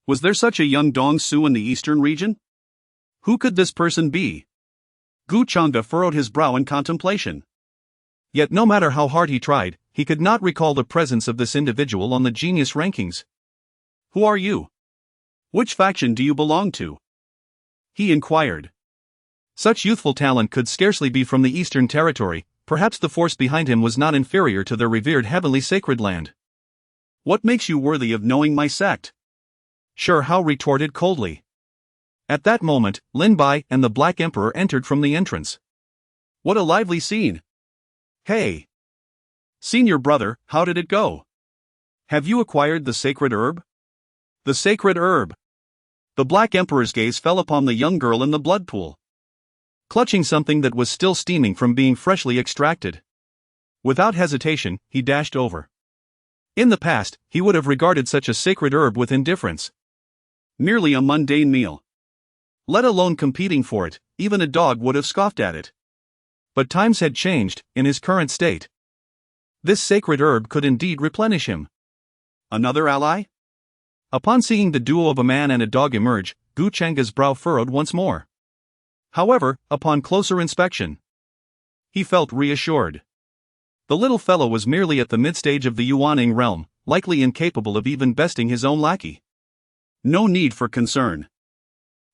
Was there such a young Dongsu in the eastern region? Who could this person be? Qingyun furrowed his brow in contemplation. Yet no matter how hard he tried, he could not recall the presence of this individual on the genius rankings. Who are you? Which faction do you belong to? He inquired. Such youthful talent could scarcely be from the Eastern Territory, perhaps the force behind him was not inferior to their revered heavenly sacred land. "What makes you worthy of knowing my sect?" Shi Hao retorted coldly. At that moment, Lin Bai and the Black Emperor entered from the entrance. "What a lively scene! Hey! Senior brother, how did it go? Have you acquired the sacred herb?" The sacred herb! The Black Emperor's gaze fell upon the young girl in the blood pool, clutching something that was still steaming from being freshly extracted. Without hesitation, he dashed over. In the past, he would have regarded such a sacred herb with indifference. Merely a mundane meal. Let alone competing for it, even a dog would have scoffed at it. But times had changed, in his current state. This sacred herb could indeed replenish him. Another ally? Upon seeing the duo of a man and a dog emerge, Gu Chang's brow furrowed once more. However, upon closer inspection, he felt reassured. The little fellow was merely at the mid-stage of the Yuaning realm, likely incapable of even besting his own lackey. No need for concern.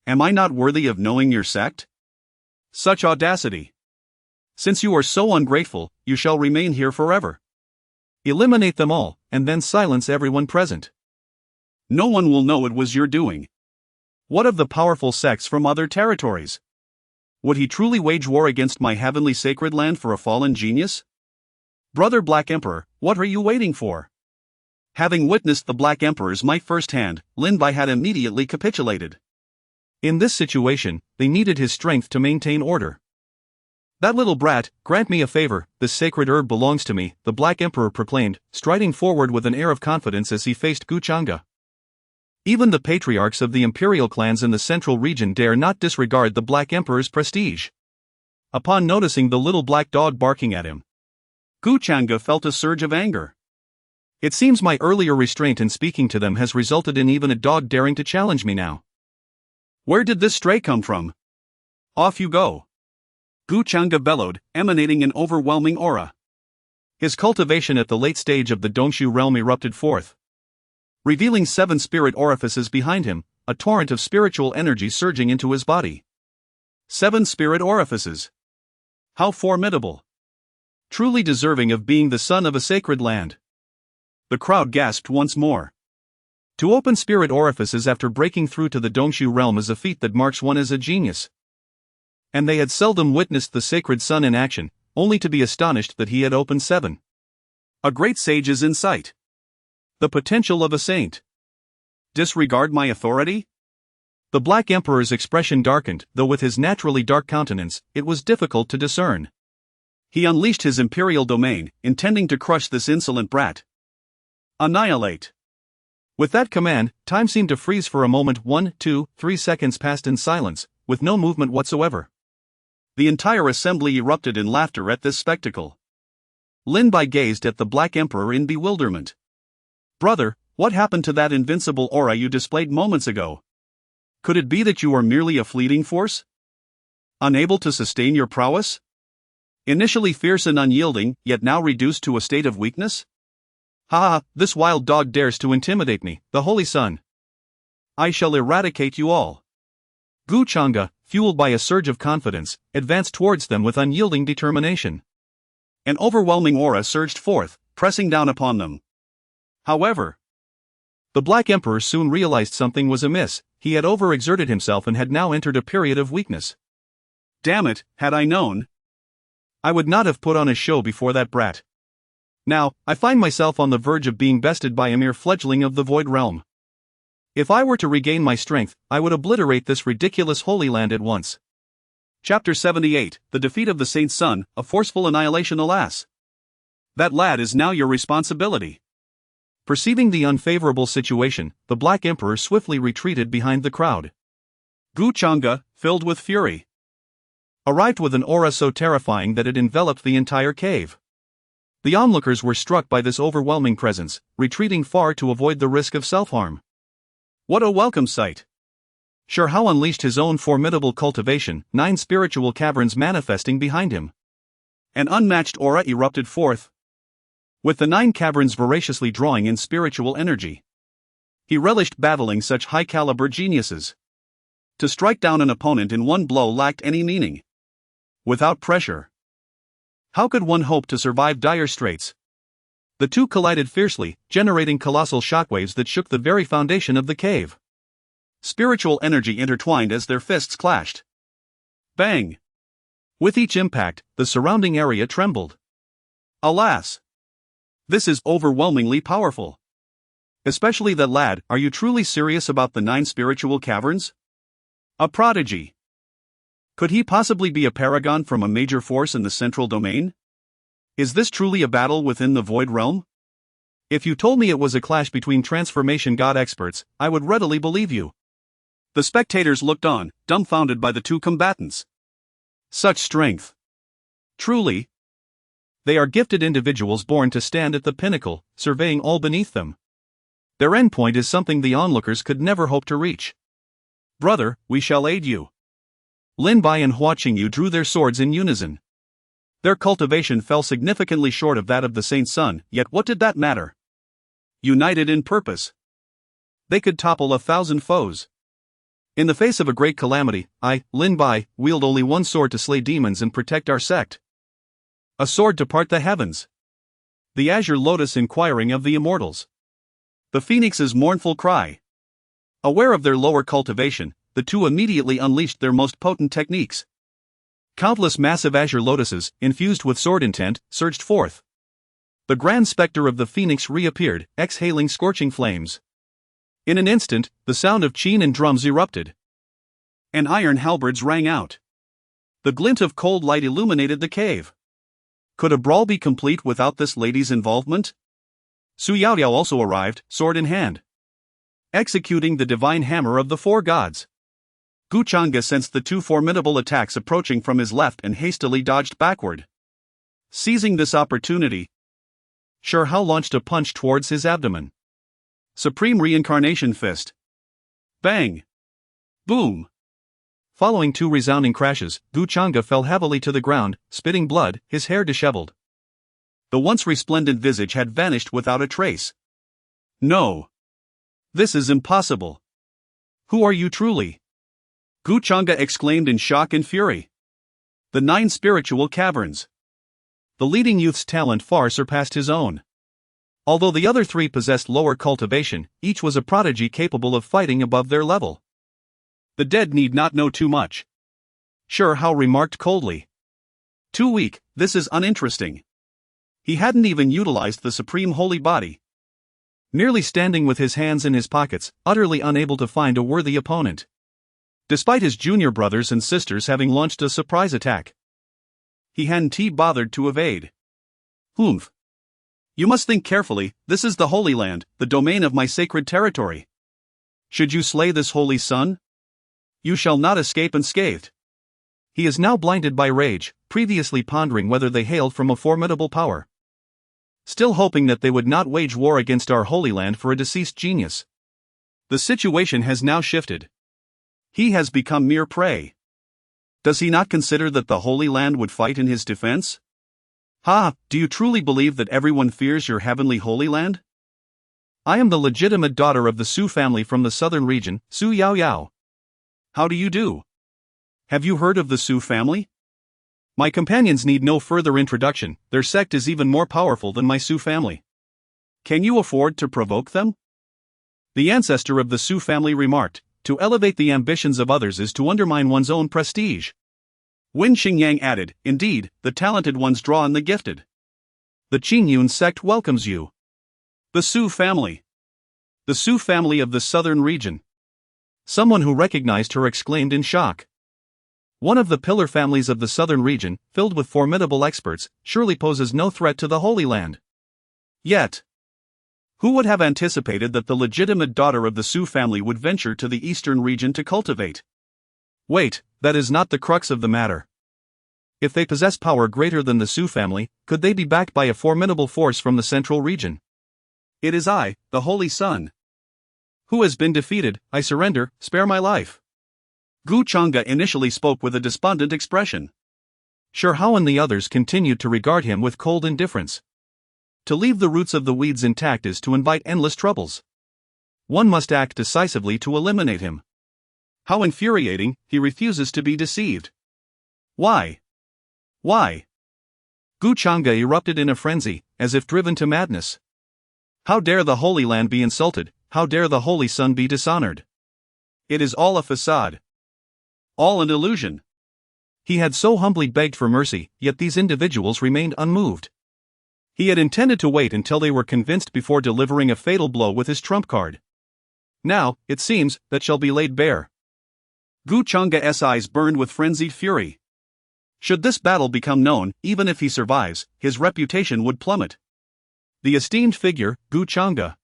Am I not worthy of knowing your sect? Such audacity! Since you are so ungrateful, you shall remain here forever. Eliminate them all, and then silence everyone present. No one will know it was your doing. What of the powerful sects from other territories? Would he truly wage war against my heavenly sacred land for a fallen genius? Brother Black Emperor, what are you waiting for? Having witnessed the Black Emperor's might firsthand, Lin Bai had immediately capitulated. In this situation, they needed his strength to maintain order. That little brat, grant me a favor, this sacred herb belongs to me, the Black Emperor proclaimed, striding forward with an air of confidence as he faced Gu Chang'e. Even the patriarchs of the imperial clans in the central region dare not disregard the Black Emperor's prestige. Upon noticing the little black dog barking at him, Gu Chang'e felt a surge of anger. It seems my earlier restraint in speaking to them has resulted in even a dog daring to challenge me now. Where did this stray come from? Off you go! Gu Chang'e bellowed, emanating an overwhelming aura. His cultivation at the late stage of the Dongshu realm erupted forth, revealing 7 spirit orifices behind him, a torrent of spiritual energy surging into his body. 7 spirit orifices. How formidable! Truly deserving of being the son of a sacred land. The crowd gasped once more. To open spirit orifices after breaking through to the Dongshu realm is a feat that marks one as a genius. And they had seldom witnessed the sacred son in action, only to be astonished that he had opened 7. A great sage is in sight. The potential of a saint. Disregard my authority? The Black Emperor's expression darkened, though with his naturally dark countenance, it was difficult to discern. He unleashed his imperial domain, intending to crush this insolent brat. Annihilate. With that command, time seemed to freeze for a moment. 1, 2, 3 seconds passed in silence, with no movement whatsoever. The entire assembly erupted in laughter at this spectacle. Lin Bai gazed at the Black Emperor in bewilderment. Brother, what happened to that invincible aura you displayed moments ago? Could it be that you are merely a fleeting force? Unable to sustain your prowess? Initially fierce and unyielding, yet now reduced to a state of weakness? Ha! This wild dog dares to intimidate me, the Holy Sun. I shall eradicate you all. Gu Chang'e, fueled by a surge of confidence, advanced towards them with unyielding determination. An overwhelming aura surged forth, pressing down upon them. However, the Black Emperor soon realized something was amiss. He had overexerted himself and had now entered a period of weakness. Damn it, had I known, I would not have put on a show before that brat. Now, I find myself on the verge of being bested by a mere fledgling of the Void Realm. If I were to regain my strength, I would obliterate this ridiculous Holy Land at once. Chapter 78, The Defeat of the Saint's Son, a Forceful Annihilation. Alas! That lad is now your responsibility. Perceiving the unfavorable situation, the Black Emperor swiftly retreated behind the crowd. Gu Chang'e, filled with fury, arrived with an aura so terrifying that it enveloped the entire cave. The onlookers were struck by this overwhelming presence, retreating far to avoid the risk of self-harm. What a welcome sight! Shi Hao unleashed his own formidable cultivation, 9 spiritual caverns manifesting behind him. An unmatched aura erupted forth, with the 9 caverns voraciously drawing in spiritual energy. He relished battling such high-caliber geniuses. To strike down an opponent in one blow lacked any meaning. Without pressure, How could one hope to survive dire straits? The two collided fiercely, generating colossal shockwaves that shook the very foundation of the cave. Spiritual energy intertwined as their fists clashed. Bang! With each impact, the surrounding area trembled. Alas! This is overwhelmingly powerful. Especially that lad. Are you truly serious about the 9 spiritual caverns? A prodigy. Could he possibly be a paragon from a major force in the central domain? Is this truly a battle within the void realm? If you told me it was a clash between transformation god experts, I would readily believe you. The spectators looked on, dumbfounded by the two combatants. Such strength. Truly. They are gifted individuals born to stand at the pinnacle, surveying all beneath them. Their endpoint is something the onlookers could never hope to reach. Brother, we shall aid you. Lin Bai and Hua Qingyu drew their swords in unison. Their cultivation fell significantly short of that of the Saint's son, yet what did that matter? United in purpose, they could topple 1,000 foes. In the face of a great calamity, I, Lin Bai, wield only one sword to slay demons and protect our sect. A sword to part the heavens. The azure lotus inquiring of the immortals. The phoenix's mournful cry. Aware of their lower cultivation, the two immediately unleashed their most potent techniques. Countless massive azure lotuses, infused with sword intent, surged forth. The grand specter of the phoenix reappeared, exhaling scorching flames. In an instant, the sound of Qin and drums erupted. And iron halberds rang out. The glint of cold light illuminated the cave. Could a brawl be complete without this lady's involvement? Su Yaoyao also arrived, sword in hand, executing the divine hammer of the 4 gods. Guchanga sensed the 2 formidable attacks approaching from his left and hastily dodged backward. Seizing this opportunity, Shi Hao launched a punch towards his abdomen. Supreme Reincarnation Fist. Bang! Boom! Following 2 resounding crashes, Guchanga fell heavily to the ground, spitting blood, his hair disheveled. The once resplendent visage had vanished without a trace. No! This is impossible. Who are you truly? Guchanga exclaimed in shock and fury. The 9 spiritual caverns. The leading youth's talent far surpassed his own. Although the other 3 possessed lower cultivation, each was a prodigy capable of fighting above their level. The dead need not know too much. Shi Hao remarked coldly. Too weak, this is uninteresting. He hadn't even utilized the supreme holy body. Merely standing with his hands in his pockets, utterly unable to find a worthy opponent. Despite his junior brothers and sisters having launched a surprise attack, he hadn't bothered to evade. Humph. You must think carefully, this is the Holy Land, the domain of my sacred territory. Should you slay this holy son, you shall not escape unscathed. He is now blinded by rage, previously pondering whether they hailed from a formidable power. Still hoping that they would not wage war against our Holy Land for a deceased genius. The situation has now shifted. He has become mere prey. Does he not consider that the Holy Land would fight in his defense? Ha, do you truly believe that everyone fears your heavenly Holy Land? I am the legitimate daughter of the Su family from the southern region, Su Yaoyao. How do you do? Have you heard of the Su family? My companions need no further introduction, their sect is even more powerful than my Su family. Can you afford to provoke them? The ancestor of the Su family remarked, to elevate the ambitions of others is to undermine one's own prestige. Wen Qingyang added, indeed, the talented ones draw on the gifted. The Qingyun Sect welcomes you. The Su family. The Su family of the southern region. Someone who recognized her exclaimed in shock. One of the pillar families of the southern region, filled with formidable experts, surely poses no threat to the Holy Land. Yet, who would have anticipated that the legitimate daughter of the Su family would venture to the eastern region to cultivate? Wait, that is not the crux of the matter. If they possess power greater than the Su family, could they be backed by a formidable force from the central region? It is I, the Holy Son. Who has been defeated? I surrender, spare my life. Guchanga initially spoke with a despondent expression. Shi Hao and the others continued to regard him with cold indifference. To leave the roots of the weeds intact is to invite endless troubles. One must act decisively to eliminate him. How infuriating, he refuses to be deceived. Why? Why? Gu Changge erupted in a frenzy, as if driven to madness. How dare the Holy Land be insulted, how dare the Holy Sun be dishonored? It is all a facade. All an illusion. He had so humbly begged for mercy, yet these individuals remained unmoved. He had intended to wait until they were convinced before delivering a fatal blow with his trump card. Now, it seems, that shall be laid bare. Gu Changge's eyes burned with frenzied fury. Should this battle become known, even if he survives, his reputation would plummet. The esteemed figure, Gu Changge,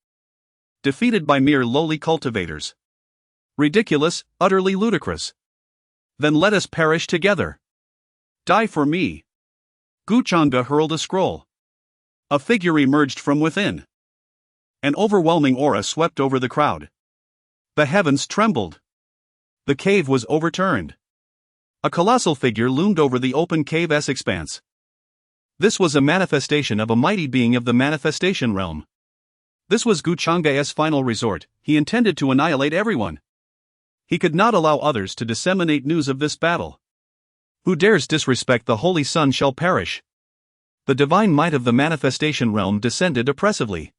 defeated by mere lowly cultivators. Ridiculous, utterly ludicrous. Then let us perish together. Die for me. Gu Changge hurled a scroll. A figure emerged from within. An overwhelming aura swept over the crowd. The heavens trembled. The cave was overturned. A colossal figure loomed over the open cave's expanse. This was a manifestation of a mighty being of the manifestation realm. This was Gu Changge's final resort. He intended to annihilate everyone. He could not allow others to disseminate news of this battle. Who dares disrespect the Holy Sun shall perish. The divine might of the manifestation realm descended oppressively.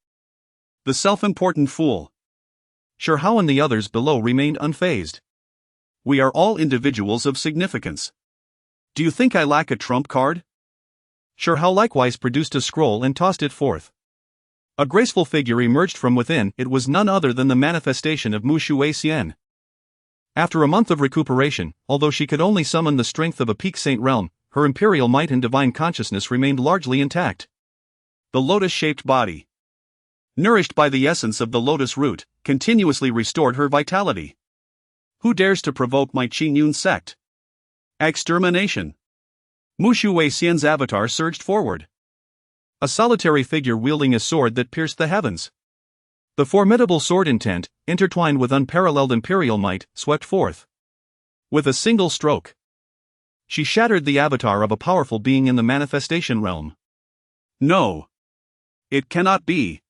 The self-important fool. Shi Hao and the others below remained unfazed. We are all individuals of significance. Do you think I lack a trump card? Shi Hao likewise produced a scroll and tossed it forth. A graceful figure emerged from within. It was none other than the manifestation of Mushu Xian. After a month of recuperation, although she could only summon the strength of a peak saint realm, her imperial might and divine consciousness remained largely intact. The lotus-shaped body, nourished by the essence of the lotus root, continuously restored her vitality. Who dares to provoke my Qingyun Sect? Extermination. Mushu Xian's avatar surged forward. A solitary figure wielding a sword that pierced the heavens. The formidable sword intent, intertwined with unparalleled imperial might, swept forth. With a single stroke, she shattered the avatar of a powerful being in the manifestation realm. No. It cannot be.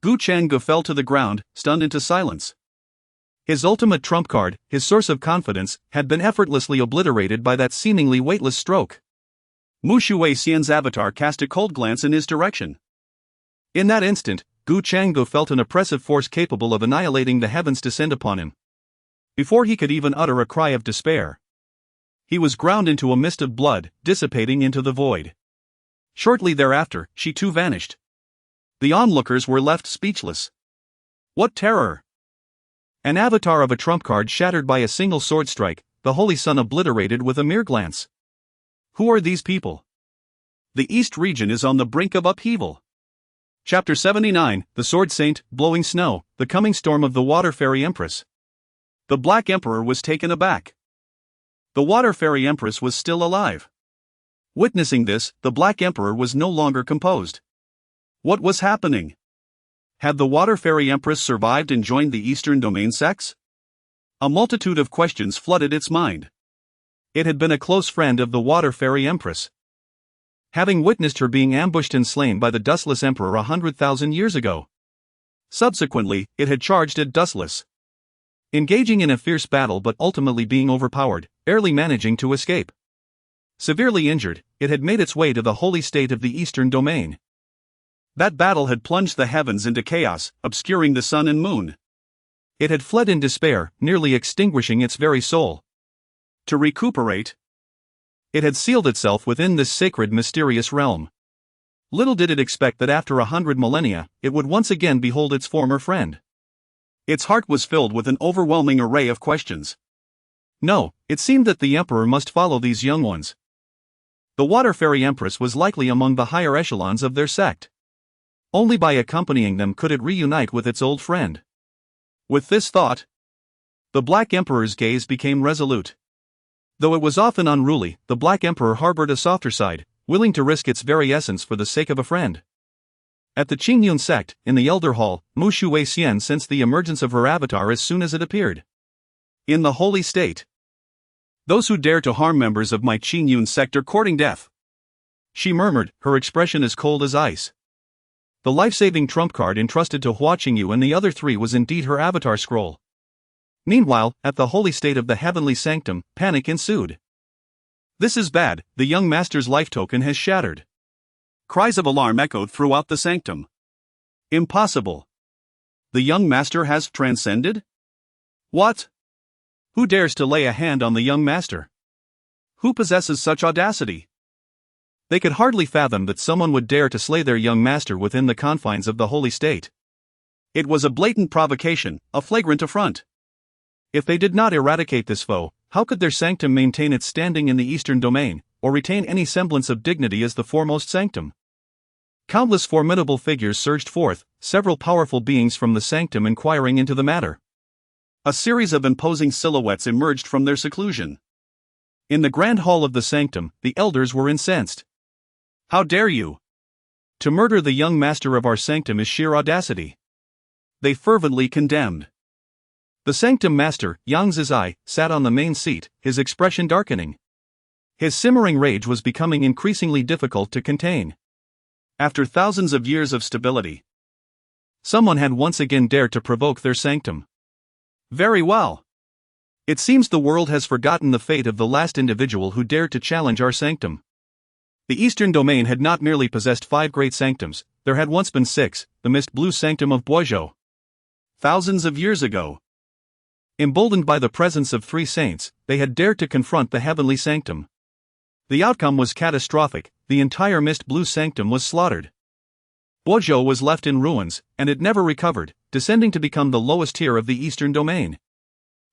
Gu Changge fell to the ground, stunned into silence. His ultimate trump card, his source of confidence, had been effortlessly obliterated by that seemingly weightless stroke. Mushu Xian's avatar cast a cold glance in his direction. In that instant, Gu Changge felt an oppressive force capable of annihilating the heavens descend upon him. Before he could even utter a cry of despair, he was ground into a mist of blood, dissipating into the void. Shortly thereafter, she too vanished. The onlookers were left speechless. What terror! An avatar of a trump card shattered by a single sword strike, the Holy Sun obliterated with a mere glance. Who are these people? The East region is on the brink of upheaval. Chapter 79, The Sword Saint, Blowing Snow, the Coming Storm of the Water Fairy Empress. The Black Emperor was taken aback. The Water Fairy Empress was still alive. Witnessing this, the Black Emperor was no longer composed. What was happening? Had the Water Fairy Empress survived and joined the Eastern Domain sects? A multitude of questions flooded its mind. It had been a close friend of the Water Fairy Empress, having witnessed her being ambushed and slain by the Dustless Emperor 100,000 years ago. Subsequently, it had charged at Dustless, engaging in a fierce battle but ultimately being overpowered, barely managing to escape. Severely injured, it had made its way to the holy state of the Eastern Domain. That battle had plunged the heavens into chaos, obscuring the sun and moon. It had fled in despair, nearly extinguishing its very soul. To recuperate, it had sealed itself within this sacred mysterious realm. Little did it expect that after 100 millennia, it would once again behold its former friend. Its heart was filled with an overwhelming array of questions. No, it seemed that the Emperor must follow these young ones. The Water Fairy Empress was likely among the higher echelons of their sect. Only by accompanying them could it reunite with its old friend. With this thought, the Black Emperor's gaze became resolute. Though it was often unruly, the Black Emperor harbored a softer side, willing to risk its very essence for the sake of a friend. At the Qingyun Sect, in the Elder Hall, Mushu Xian sensed the emergence of her avatar as soon as it appeared. In the holy state, those who dare to harm members of my Qingyun Sect are courting death, she murmured, her expression as cold as ice. The life-saving trump card entrusted to Hua Qingyu and the other three was indeed her avatar scroll. Meanwhile, at the holy state of the heavenly sanctum, panic ensued. This is bad, the young master's life token has shattered. Cries of alarm echoed throughout the sanctum. Impossible. The young master has transcended? What? Who dares to lay a hand on the young master? Who possesses such audacity? They could hardly fathom that someone would dare to slay their young master within the confines of the holy state. It was a blatant provocation, a flagrant affront. If they did not eradicate this foe, how could their sanctum maintain its standing in the eastern domain, or retain any semblance of dignity as the foremost sanctum? Countless formidable figures surged forth, several powerful beings from the sanctum inquiring into the matter. A series of imposing silhouettes emerged from their seclusion. In the grand hall of the sanctum, the elders were incensed. How dare you? To murder the young master of our sanctum is sheer audacity. They fervently condemned. The sanctum master, Yang Zizai, sat on the main seat, his expression darkening. His simmering rage was becoming increasingly difficult to contain. After thousands of years of stability, someone had once again dared to provoke their sanctum. Very well. It seems the world has forgotten the fate of the last individual who dared to challenge our sanctum. The eastern domain had not merely possessed 5 great sanctums, there had once been 6, the mist blue sanctum of Boizhou. Thousands of years ago. Emboldened by the presence of 3 saints, they had dared to confront the heavenly sanctum. The outcome was catastrophic, the entire mist blue sanctum was slaughtered. Boizhou was left in ruins, and it never recovered, descending to become the lowest tier of the eastern domain.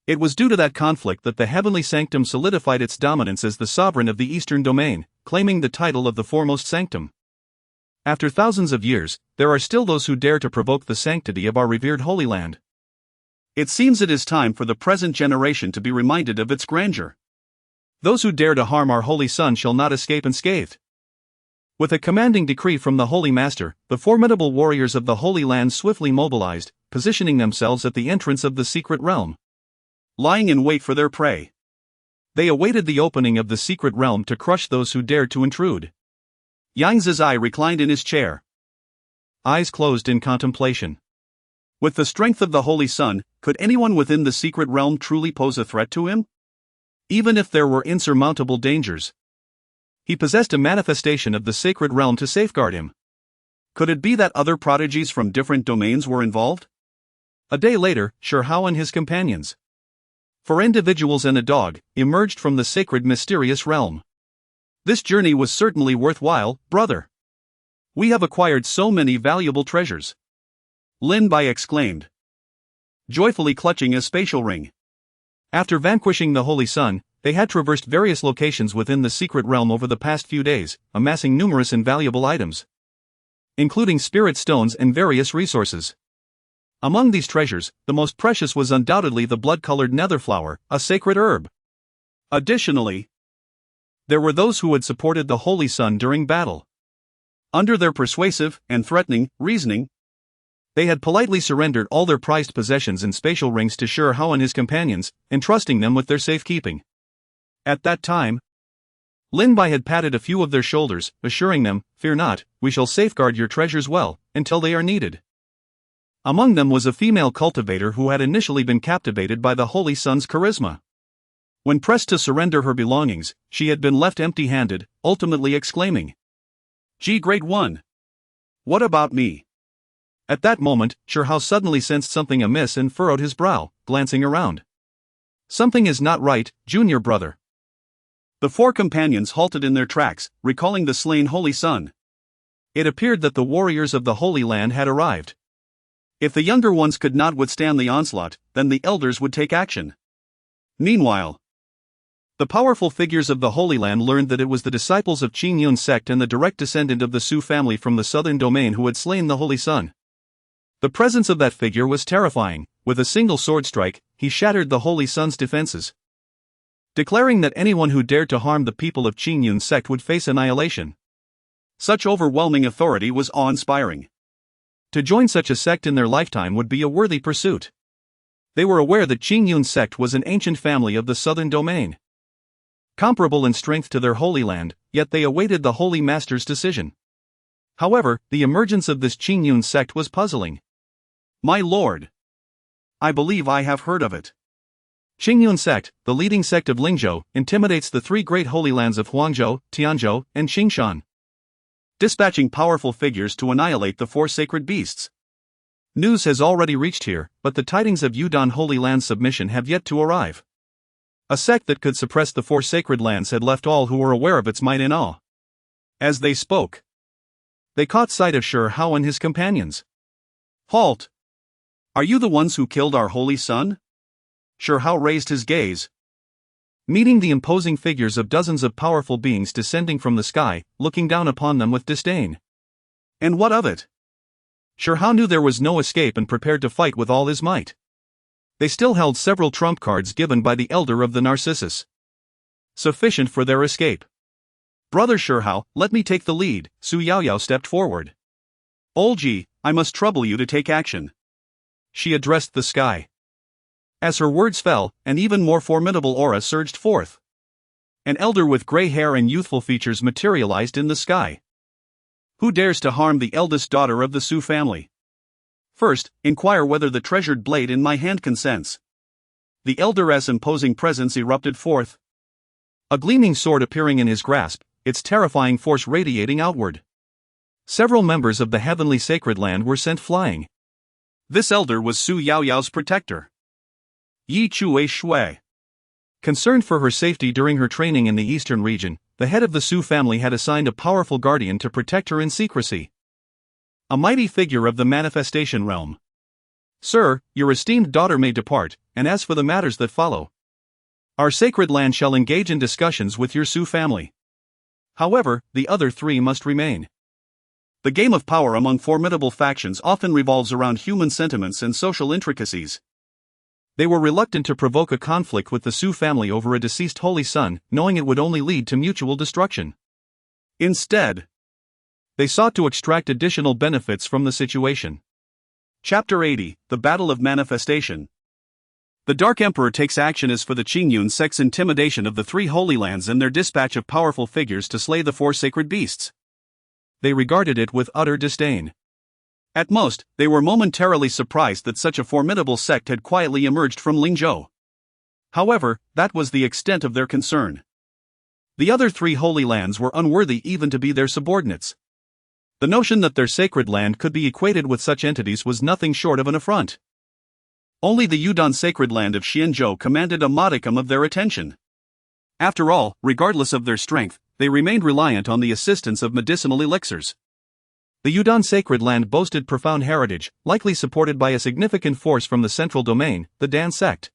It was due to that conflict that the heavenly sanctum solidified its dominance as the sovereign of the eastern domain, claiming the title of the foremost sanctum. After thousands of years, there are still those who dare to provoke the sanctity of our revered Holy Land. It seems it is time for the present generation to be reminded of its grandeur. Those who dare to harm our Holy Son shall not escape unscathed. With a commanding decree from the Holy Master, the formidable warriors of the Holy Land swiftly mobilized, positioning themselves at the entrance of the secret realm. Lying in wait for their prey, they awaited the opening of the secret realm to crush those who dared to intrude. Yang Zizai reclined in his chair, eyes closed in contemplation. With the strength of the Holy Sun, could anyone within the secret realm truly pose a threat to him? Even if there were insurmountable dangers, he possessed a manifestation of the sacred realm to safeguard him. Could it be that other prodigies from different domains were involved? A day later, Shi Hao and his companions, 4 individuals and a dog, emerged from the sacred mysterious realm. This journey was certainly worthwhile, brother. We have acquired so many valuable treasures. Lin Bai exclaimed, joyfully clutching a spatial ring. After vanquishing the Holy Sun, they had traversed various locations within the secret realm over the past few days, amassing numerous and valuable items, including spirit stones and various resources. Among these treasures, the most precious was undoubtedly the blood-colored netherflower, a sacred herb. Additionally, there were those who had supported the Holy Sun during battle. Under their persuasive and threatening reasoning, they had politely surrendered all their prized possessions and spatial rings to Shi Hao and his companions, entrusting them with their safekeeping. At that time, Lin Bai had patted a few of their shoulders, assuring them, "Fear not, we shall safeguard your treasures well, until they are needed." Among them was a female cultivator who had initially been captivated by the Holy Sun's charisma. When pressed to surrender her belongings, she had been left empty-handed, ultimately exclaiming, Great One! What about me?" At that moment, Shi Hao suddenly sensed something amiss and furrowed his brow, glancing around. "Something is not right, junior brother." The 4 companions halted in their tracks, recalling the slain Holy Sun. It appeared that the warriors of the Holy Land had arrived. If the younger ones could not withstand the onslaught, then the elders would take action. Meanwhile, the powerful figures of the Holy Land learned that it was the disciples of Qingyun Sect and the direct descendant of the Su family from the southern domain who had slain the Holy Sun. The presence of that figure was terrifying. With a single sword strike, he shattered the Holy Sun's defenses, declaring that anyone who dared to harm the people of Qingyun Sect would face annihilation. Such overwhelming authority was awe-inspiring. To join such a sect in their lifetime would be a worthy pursuit. They were aware that Qingyun Sect was an ancient family of the southern domain, comparable in strength to their Holy Land, yet they awaited the Holy Master's decision. However, the emergence of this Qingyun Sect was puzzling. "My lord, I believe I have heard of it. Qingyun Sect, the leading sect of Lingzhou, intimidates the 3 great holy lands of Huangzhou, Tianzhou, and Qingshan. dispatching powerful figures to annihilate the 4 sacred beasts. News has already reached here, but the tidings of Yudon Holy Land's submission have yet to arrive. A sect that could suppress the 4 sacred lands had left all who were aware of its might in awe. As they spoke, they caught sight of Shi Hao and his companions. "Halt! Are you the ones who killed our holy son?" Shi Hao raised his gaze, meeting the imposing figures of dozens of powerful beings descending from the sky, looking down upon them with disdain. And what of it? Shi Hao knew there was no escape and prepared to fight with all his might. They still held several trump cards given by the elder of the Narcissus, sufficient for their escape. "Brother Shi Hao, let me take the lead," Su Yaoyao stepped forward. "Old Ji, I must trouble you to take action." She addressed the sky. As her words fell, an even more formidable aura surged forth. An elder with gray hair and youthful features materialized in the sky. "Who dares to harm the eldest daughter of the Su family? First, inquire whether the treasured blade in my hand consents." The elder's imposing presence erupted forth, a gleaming sword appearing in his grasp, its terrifying force radiating outward. Several members of the heavenly sacred land were sent flying. This elder was Su Yaoyao's protector, Yi Chue Shui. Concerned for her safety during her training in the eastern region, the head of the Su family had assigned a powerful guardian to protect her in secrecy. A mighty figure of the manifestation realm. "Sir, your esteemed daughter may depart, and as for the matters that follow, our sacred land shall engage in discussions with your Su family. However, the other 3 must remain." The game of power among formidable factions often revolves around human sentiments and social intricacies. They were reluctant to provoke a conflict with the Su family over a deceased holy son, knowing it would only lead to mutual destruction. Instead, they sought to extract additional benefits from the situation. Chapter 80, The Battle of Manifestation. The Dark Emperor takes action as for the Qingyun Sect's intimidation of the 3 Holy Lands and their dispatch of powerful figures to slay the 4 sacred beasts. They regarded it with utter disdain. At most, they were momentarily surprised that such a formidable sect had quietly emerged from Lingzhou. However, that was the extent of their concern. The other 3 Holy Lands were unworthy even to be their subordinates. The notion that their sacred land could be equated with such entities was nothing short of an affront. Only the Yudon sacred land of Xianzhou commanded a modicum of their attention. After all, regardless of their strength, they remained reliant on the assistance of medicinal elixirs. The Yudon sacred land boasted profound heritage, likely supported by a significant force from the central domain, the Dan sect.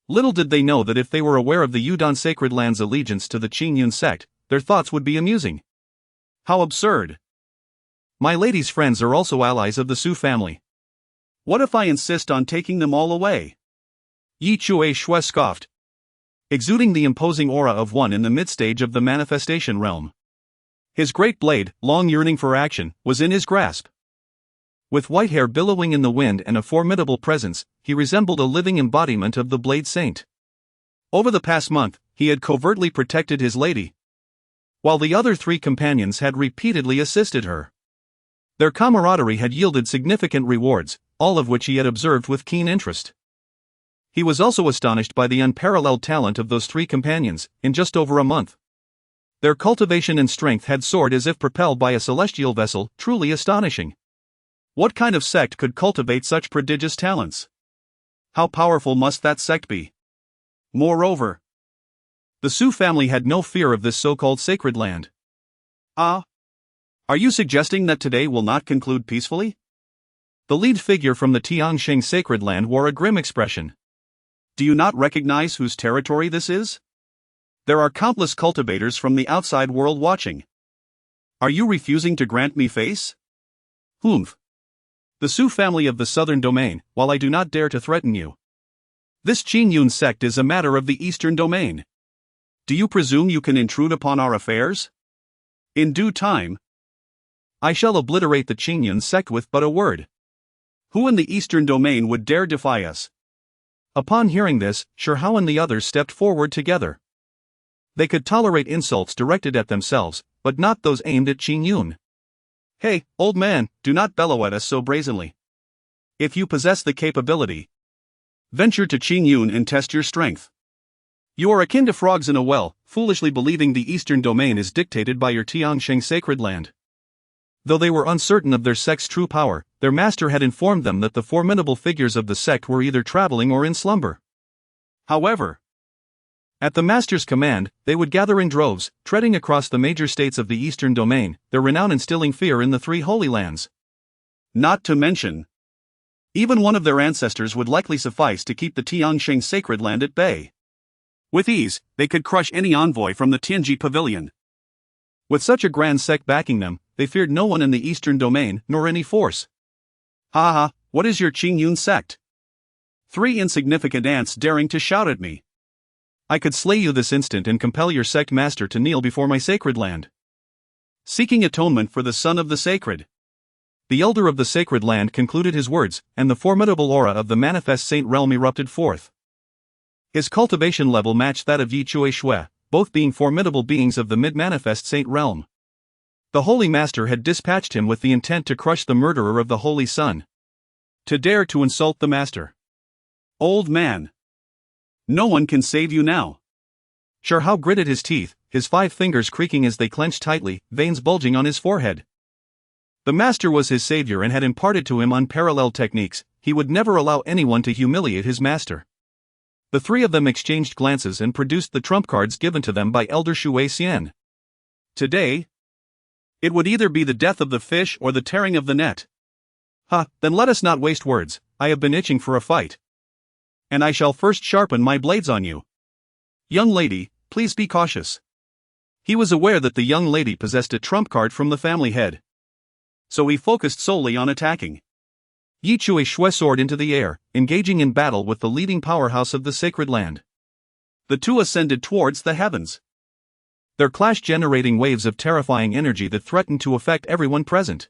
Little did they know that if they were aware of the Yudon sacred land's allegiance to the Qingyun Sect, their thoughts would be amusing. How absurd! My lady's friends are also allies of the Su family. What if I insist on taking them all away? Yi Chue Shui scoffed, exuding the imposing aura of one in the mid-stage of the manifestation realm. His great blade, long yearning for action, was in his grasp. With white hair billowing in the wind and a formidable presence, he resembled a living embodiment of the Blade Saint. Over the past month, he had covertly protected his lady, while the other 3 companions had repeatedly assisted her. Their camaraderie had yielded significant rewards, all of which he had observed with keen interest. He was also astonished by the unparalleled talent of those 3 companions, in just over a month. Their cultivation and strength had soared as if propelled by a celestial vessel, truly astonishing. What kind of sect could cultivate such prodigious talents? How powerful must that sect be? Moreover, the Su family had no fear of this so-called sacred land. Ah? Are you suggesting that today will not conclude peacefully? The lead figure from the Tianxing sacred land wore a grim expression. Do you not recognize whose territory this is? There are countless cultivators from the outside world watching. Are you refusing to grant me face? Humph. The Su family of the southern domain, while I do not dare to threaten you. This Qingyun Sect is a matter of the eastern domain. Do you presume you can intrude upon our affairs? In due time, I shall obliterate the Qingyun Sect with but a word. Who in the eastern domain would dare defy us? Upon hearing this, Shi Hao and the others stepped forward together. They could tolerate insults directed at themselves, but not those aimed at Qingyun. Hey, old man, do not bellow at us so brazenly. If you possess the capability, venture to Qingyun and test your strength. You are akin to frogs in a well, foolishly believing the eastern domain is dictated by your Tianxing sacred land. Though they were uncertain of their sect's true power, their master had informed them that the formidable figures of the sect were either traveling or in slumber. However, at the master's command, they would gather in droves, treading across the major states of the Eastern Domain, their renown instilling fear in the three Holy Lands. Not to mention, even one of their ancestors would likely suffice to keep the Tianxing sacred land at bay. With ease, they could crush any envoy from the Tianji Pavilion. With such a grand sect backing them, they feared no one in the Eastern Domain, nor any force. Ha ha, what is your Qingyun Sect? 3 insignificant ants daring to shout at me. I could slay you this instant and compel your sect master to kneel before my sacred land. Seeking atonement for the son of the sacred. The elder of the sacred land concluded his words, and the formidable aura of the manifest saint realm erupted forth. His cultivation level matched that of Yi Chui Shui, both being formidable beings of the mid-manifest saint realm. The Holy Master had dispatched him with the intent to crush the murderer of the Holy Son. To dare to insult the Master. Old man. No one can save you now. Shi Hao gritted his teeth, his 5 fingers creaking as they clenched tightly, veins bulging on his forehead. The Master was his savior and had imparted to him unparalleled techniques. He would never allow anyone to humiliate his master. The 3 of them exchanged glances and produced the trump cards given to them by Elder Shui Xian. Today, it would either be the death of the fish or the tearing of the net. Then let us not waste words. I have been itching for a fight. And I shall first sharpen my blades on you. Young lady, please be cautious. He was aware that the young lady possessed a trump card from the family head. So he focused solely on attacking. Yi Chui Shui soared into the air, engaging in battle with the leading powerhouse of the sacred land. The 2 ascended towards the heavens. Their clash generating waves of terrifying energy that threatened to affect everyone present.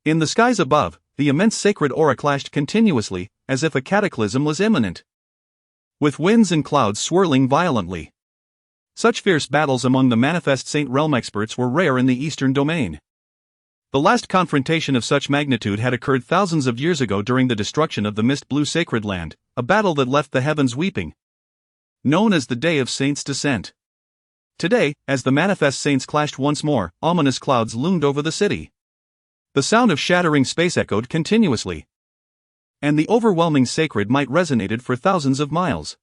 In the skies above, the immense sacred aura clashed continuously, as if a cataclysm was imminent. With winds and clouds swirling violently. Such fierce battles among the manifest saint realm experts were rare in the Eastern Domain. The last confrontation of such magnitude had occurred thousands of years ago during the destruction of the Mist Blue Sacred Land, a battle that left the heavens weeping. Known as the Day of Saints' Descent. Today, as the manifest saints clashed once more, ominous clouds loomed over the city. The sound of shattering space echoed continuously. And the overwhelming sacred might resonated for thousands of miles.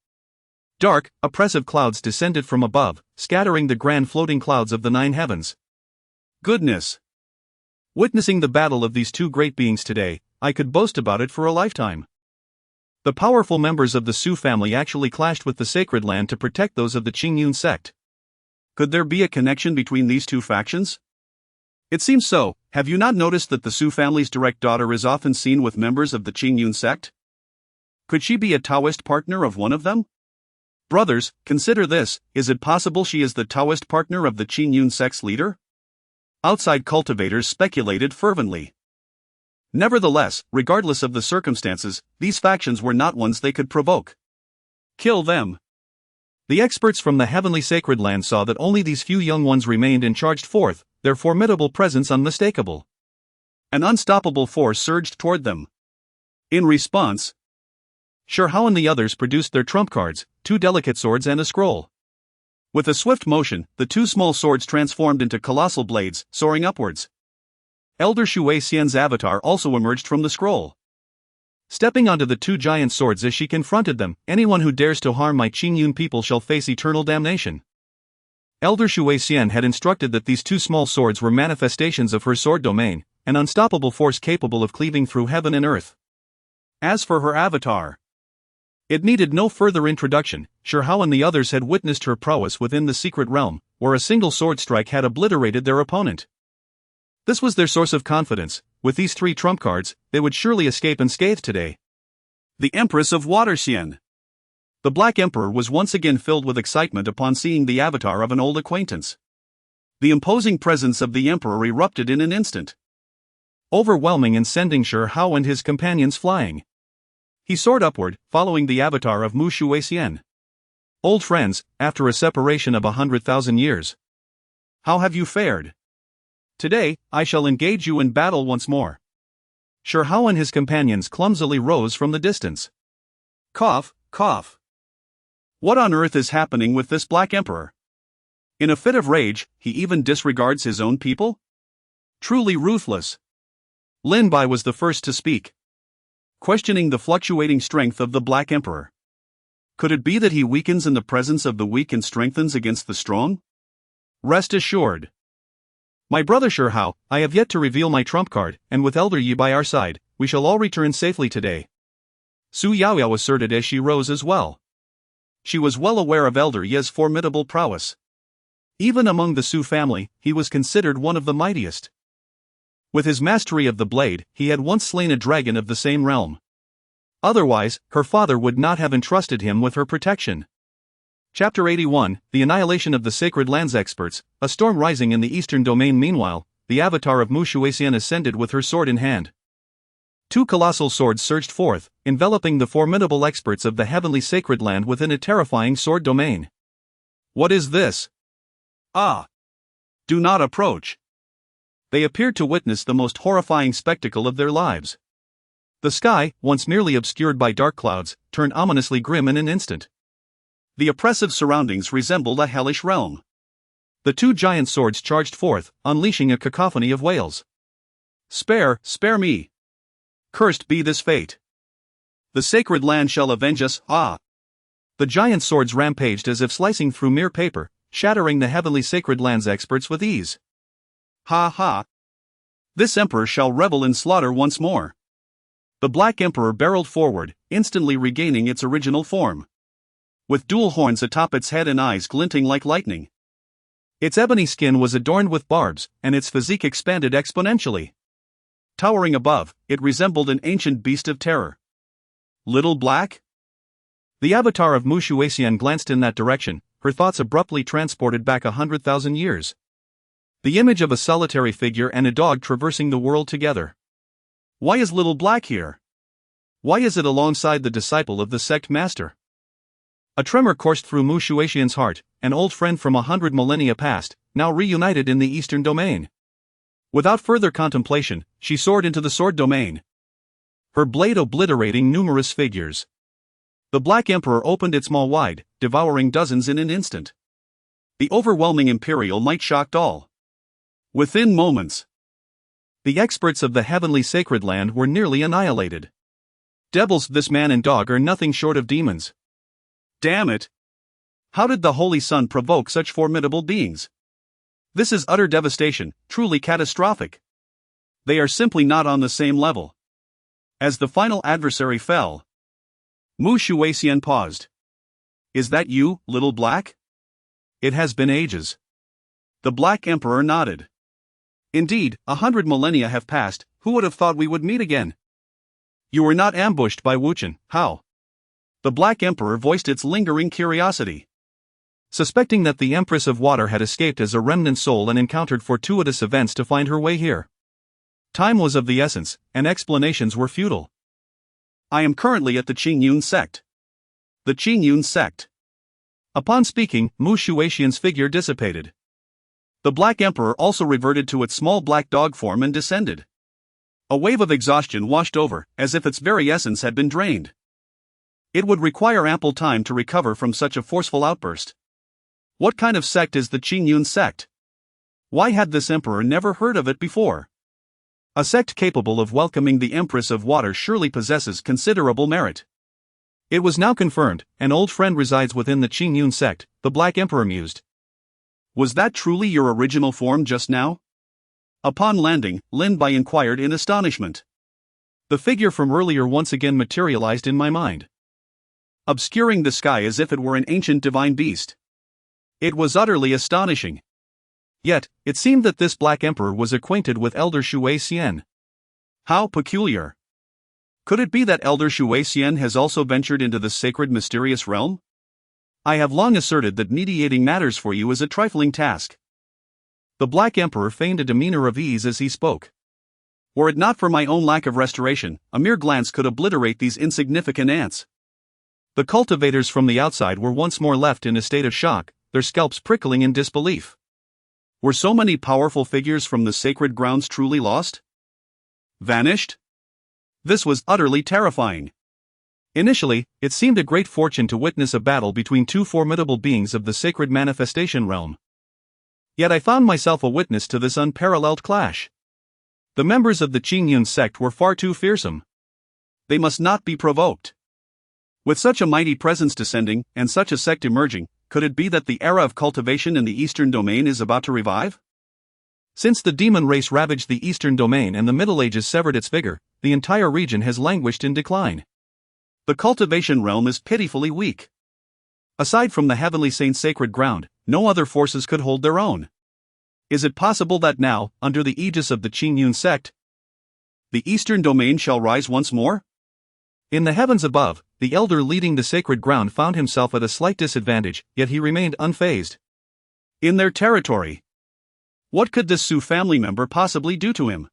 Dark, oppressive clouds descended from above, scattering the grand floating clouds of the 9 heavens. Goodness! Witnessing the battle of these 2 great beings today, I could boast about it for a lifetime. The powerful members of the Su family actually clashed with the sacred land to protect those of the Qingyun Sect. Could there be a connection between these 2 factions? It seems so. Have you not noticed that the Su family's direct daughter is often seen with members of the Qingyun Sect? Could she be a Taoist partner of one of them? Brothers, consider this, is it possible she is the Taoist partner of the Qingyun Sect's leader? Outside cultivators speculated fervently. Nevertheless, regardless of the circumstances, these factions were not ones they could provoke. Kill them. The experts from the heavenly sacred land saw that only these few young ones remained and charged forth, their formidable presence unmistakable. An unstoppable force surged toward them. In response, Shi Hao and the others produced their trump cards, 2 delicate swords and a scroll. With a swift motion, the 2 small swords transformed into colossal blades, soaring upwards. Elder Shui Xian's avatar also emerged from the scroll. Stepping onto the 2 giant swords as she confronted them, anyone who dares to harm my Qingyun people shall face eternal damnation. Elder Shui Xian had instructed that these 2 small swords were manifestations of her sword domain, an unstoppable force capable of cleaving through heaven and earth. As for her avatar, it needed no further introduction. Shi Hao and the others had witnessed her prowess within the secret realm, where a single sword strike had obliterated their opponent. This was their source of confidence. With these 3 trump cards, they would surely escape unscathed today. The Empress of Waterxian. The Black Emperor was once again filled with excitement upon seeing the avatar of an old acquaintance. The imposing presence of the Emperor erupted in an instant, overwhelming and sending Shi Hao and his companions flying. He soared upward, following the avatar of Mu Shui Xian. Old friends, after a separation of 100,000 years. How have you fared? Today, I shall engage you in battle once more. Shi Hao and his companions clumsily rose from the distance. Cough, cough. What on earth is happening with this Black Emperor? In a fit of rage, he even disregards his own people? Truly ruthless. Lin Bai was the first to speak, questioning the fluctuating strength of the Black Emperor. Could it be that he weakens in the presence of the weak and strengthens against the strong? Rest assured. My brother Shi Hao, I have yet to reveal my trump card, and with Elder Yi by our side, we shall all return safely today. Su Yaoyao asserted as she rose as well. She was well aware of Elder Yi's formidable prowess. Even among the Su family, he was considered one of the mightiest. With his mastery of the blade, he had once slain a dragon of the same realm. Otherwise, her father would not have entrusted him with her protection. Chapter 81, The Annihilation of the Sacred Lands Experts, a storm rising in the eastern domain. Meanwhile, the avatar of Mu Shuexian ascended with her sword in hand. Two colossal swords surged forth, enveloping the formidable experts of the heavenly sacred land within a terrifying sword domain. What is this? Ah! Do not approach. They appeared to witness the most horrifying spectacle of their lives. The sky, once merely obscured by dark clouds, turned ominously grim in an instant. The oppressive surroundings resembled a hellish realm. The two giant swords charged forth, unleashing a cacophony of wails. Spare me! Cursed be this fate! The sacred land shall avenge us, ah! The giant swords rampaged as if slicing through mere paper, shattering the heavenly sacred lands experts with ease. Ha ha! This emperor shall revel in slaughter once more. The Black Emperor barreled forward, instantly regaining its original form. With dual horns atop its head and eyes glinting like lightning. Its ebony skin was adorned with barbs, and its physique expanded exponentially. Towering above, it resembled an ancient beast of terror. Little Black? The avatar of Mu Shuexian glanced in that direction, her thoughts abruptly transported back 100,000 years. The image of a solitary figure and a dog traversing the world together. Why is Little Black here? Why is it alongside the disciple of the sect master? A tremor coursed through Mu Shuexian's heart, an old friend from 100 millennia past, now reunited in the eastern domain. Without further contemplation, she soared into the sword domain, her blade obliterating numerous figures. The Black Emperor opened its maw wide, devouring dozens in an instant. The overwhelming imperial might shocked all. Within moments, the experts of the heavenly sacred land were nearly annihilated. Devils, this man and dog are nothing short of demons. Damn it! How did the Holy Sun provoke such formidable beings? This is utter devastation, truly catastrophic. They are simply not on the same level. As the final adversary fell, Mu Shuexian paused. Is that you, Little Black? It has been ages. The Black Emperor nodded. Indeed, 100 millennia have passed. Who would have thought we would meet again? You were not ambushed by Wuchen, how? The Black Emperor voiced its lingering curiosity. Suspecting that the Empress of Water had escaped as a remnant soul and encountered fortuitous events to find her way here. Time was of the essence, and explanations were futile. I am currently at the Qingyun Sect. The Qingyun Sect. Upon speaking, Mu Shuexian's figure dissipated. The Black Emperor also reverted to its small black dog form and descended. A wave of exhaustion washed over, as if its very essence had been drained. It would require ample time to recover from such a forceful outburst. What kind of sect is the Qingyun Sect? Why had this emperor never heard of it before? A sect capable of welcoming the Empress of Water surely possesses considerable merit. It was now confirmed, an old friend resides within the Qingyun Sect, the Black Emperor mused. Was that truly your original form just now? Upon landing, Lin Bai inquired in astonishment. The figure from earlier once again materialized in my mind, obscuring the sky as if it were an ancient divine beast. It was utterly astonishing. Yet, it seemed that this Black Emperor was acquainted with Elder Shuexian. How peculiar. Could it be that Elder Shuexian has also ventured into the sacred mysterious realm? I have long asserted that mediating matters for you is a trifling task. The Black Emperor feigned a demeanor of ease as he spoke. Were it not for my own lack of restoration, a mere glance could obliterate these insignificant ants. The cultivators from the outside were once more left in a state of shock, their scalps prickling in disbelief. Were so many powerful figures from the sacred grounds truly lost? Vanished? This was utterly terrifying. Initially, it seemed a great fortune to witness a battle between two formidable beings of the sacred manifestation realm. Yet I found myself a witness to this unparalleled clash. The members of the Qingyun Sect were far too fearsome. They must not be provoked. With such a mighty presence descending, and such a sect emerging, could it be that the era of cultivation in the Eastern Domain is about to revive? Since the demon race ravaged the Eastern Domain and the Middle Ages severed its vigor, the entire region has languished in decline. The cultivation realm is pitifully weak. Aside from the Heavenly Saint's sacred ground, no other forces could hold their own. Is it possible that now, under the aegis of the Qingyun Sect, the Eastern Domain shall rise once more? In the heavens above, the elder leading the sacred ground found himself at a slight disadvantage, yet he remained unfazed. In their territory. What could this Su family member possibly do to him?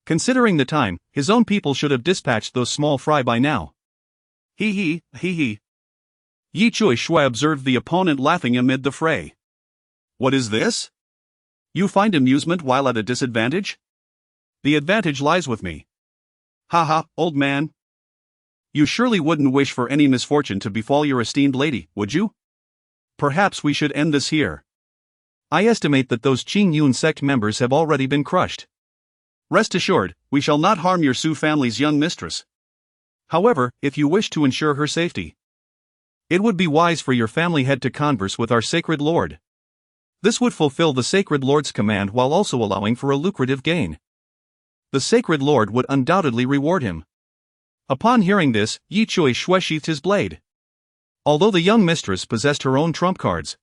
Considering the time, his own people should have dispatched those small fry by now. He. Yi Chui Shui observed the opponent laughing amid the fray. What is this? You find amusement while at a disadvantage? The advantage lies with me. Haha, old man. You surely wouldn't wish for any misfortune to befall your esteemed lady, would you? Perhaps we should end this here. I estimate that those Qingyun Sect members have already been crushed. Rest assured, we shall not harm your Su family's young mistress. However, if you wish to ensure her safety, it would be wise for your family head to converse with our sacred lord. This would fulfill the sacred lord's command while also allowing for a lucrative gain. The sacred lord would undoubtedly reward him. Upon hearing this, Yi Chui Shui sheathed his blade. Although the young mistress possessed her own trump cards,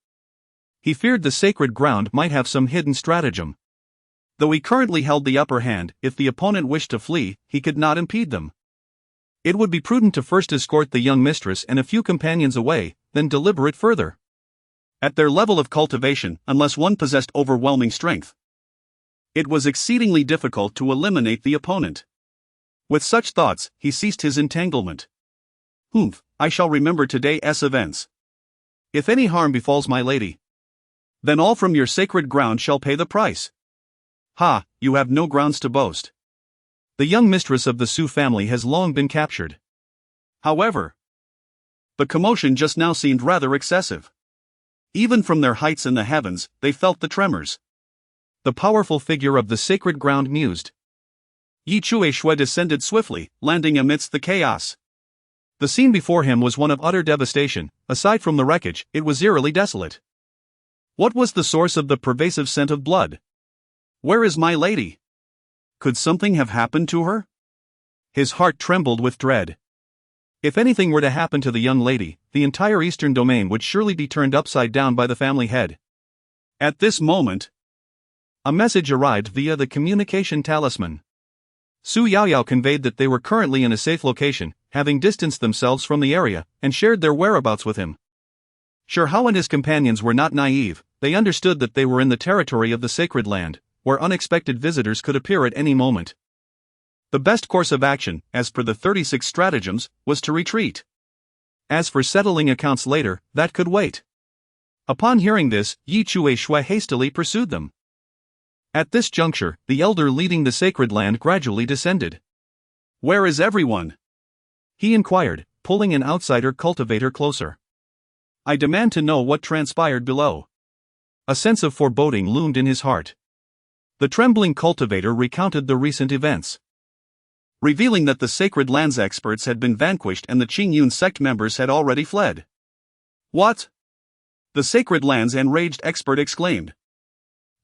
he feared the sacred ground might have some hidden stratagem. Though he currently held the upper hand, if the opponent wished to flee, he could not impede them. It would be prudent to first escort the young mistress and a few companions away, then deliberate further. At their level of cultivation, unless one possessed overwhelming strength, it was exceedingly difficult to eliminate the opponent. With such thoughts, he ceased his entanglement. I shall remember today's events. If any harm befalls my lady, then all from your sacred ground shall pay the price. You have no grounds to boast. The young mistress of the Su family has long been captured. However, the commotion just now seemed rather excessive. Even from their heights in the heavens, they felt the tremors. The powerful figure of the sacred ground mused. Yi Chui Shui descended swiftly, landing amidst the chaos. The scene before him was one of utter devastation. Aside from the wreckage, it was eerily desolate. What was the source of the pervasive scent of blood? Where is my lady? Could something have happened to her? His heart trembled with dread. If anything were to happen to the young lady, the entire Eastern Domain would surely be turned upside down by the family head. At this moment, a message arrived via the communication talisman. Su Yaoyao conveyed that they were currently in a safe location, having distanced themselves from the area, and shared their whereabouts with him. Shi Hao and his companions were not naive. They understood that they were in the territory of the sacred land, where unexpected visitors could appear at any moment. The best course of action, as per the 36 stratagems, was to retreat. As for settling accounts later, that could wait. Upon hearing this, Yi Chui Shui hastily pursued them. At this juncture, the elder leading the sacred land gradually descended. Where is everyone? He inquired, pulling an outsider cultivator closer. I demand to know what transpired below. A sense of foreboding loomed in his heart. The trembling cultivator recounted the recent events, revealing that the sacred lands experts had been vanquished and the Qingyun Sect members had already fled. What? The sacred lands enraged expert exclaimed,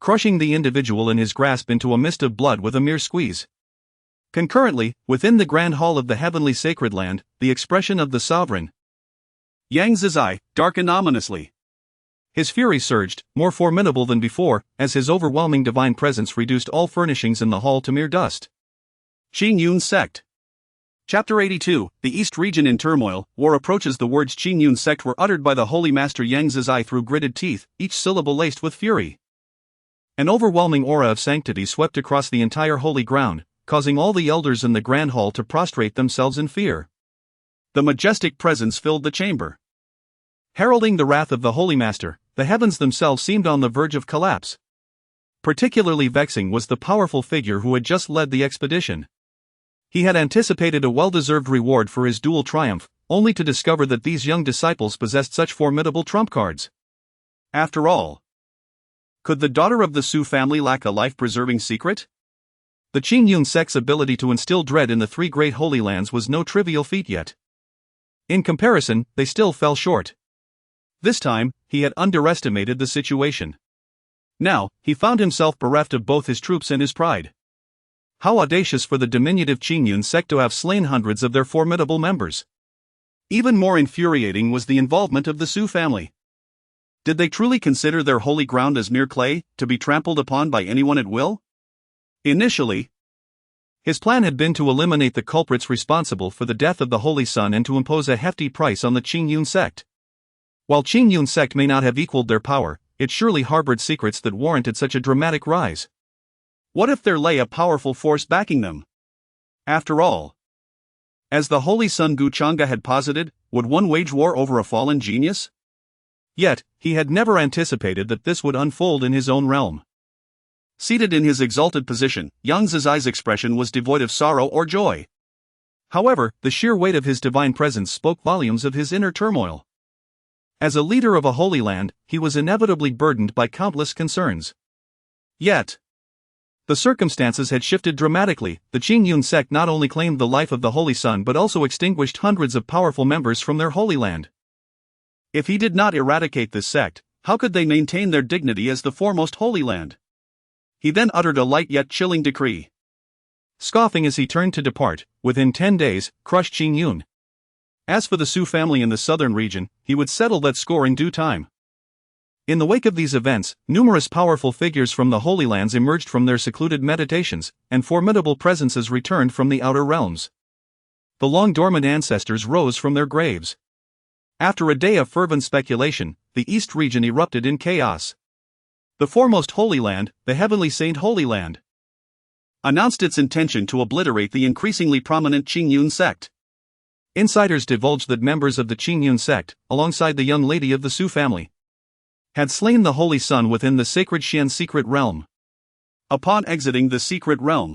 crushing the individual in his grasp into a mist of blood with a mere squeeze. Concurrently, within the grand hall of the heavenly sacred land, the expression of the sovereign Yang Zizai darkened ominously. His fury surged, more formidable than before, as his overwhelming divine presence reduced all furnishings in the hall to mere dust. Qingyun Sect. Chapter 82, The East Region in Turmoil. War approaches. The words Qingyun Sect were uttered by the Holy Master Yang Zizai through gritted teeth, each syllable laced with fury. An overwhelming aura of sanctity swept across the entire holy ground, causing all the elders in the grand hall to prostrate themselves in fear. The majestic presence filled the chamber, heralding the wrath of the Holy Master. The heavens themselves seemed on the verge of collapse. Particularly vexing was the powerful figure who had just led the expedition. He had anticipated a well-deserved reward for his dual triumph, only to discover that these young disciples possessed such formidable trump cards. After all, could the daughter of the Su family lack a life-preserving secret? The Qingyun Sect's ability to instill dread in the three great holy lands was no trivial feat yet. In comparison, they still fell short. This time, he had underestimated the situation. Now, he found himself bereft of both his troops and his pride. How audacious for the diminutive Qingyun Sect to have slain hundreds of their formidable members. Even more infuriating was the involvement of the Su family. Did they truly consider their holy ground as mere clay, to be trampled upon by anyone at will? Initially, his plan had been to eliminate the culprits responsible for the death of the Holy Son and to impose a hefty price on the Qingyun Sect. While Qingyun Sect may not have equaled their power, it surely harbored secrets that warranted such a dramatic rise. What if there lay a powerful force backing them? After all, as the Holy Son Guchanga had posited, would one wage war over a fallen genius? Yet, he had never anticipated that this would unfold in his own realm. Seated in his exalted position, Yang Zizai's expression was devoid of sorrow or joy. However, the sheer weight of his divine presence spoke volumes of his inner turmoil. As a leader of a holy land, he was inevitably burdened by countless concerns. Yet, the circumstances had shifted dramatically. The Qingyun Sect not only claimed the life of the Holy Son but also extinguished hundreds of powerful members from their holy land. If he did not eradicate this sect, how could they maintain their dignity as the foremost holy land? He then uttered a light yet chilling decree. Scoffing as he turned to depart, within 10 days, crush Qingyun. As for the Su family in the southern region, he would settle that score in due time. In the wake of these events, numerous powerful figures from the Holy Lands emerged from their secluded meditations, and formidable presences returned from the outer realms. The long-dormant ancestors rose from their graves. After a day of fervent speculation, the East region erupted in chaos. The foremost Holy Land, the Heavenly Saint Holy Land, announced its intention to obliterate the increasingly prominent Qingyun Sect. Insiders divulged that members of the Qingyun Sect, alongside the young lady of the Su family, had slain the Holy Son within the sacred Xian secret realm. Upon exiting the secret realm,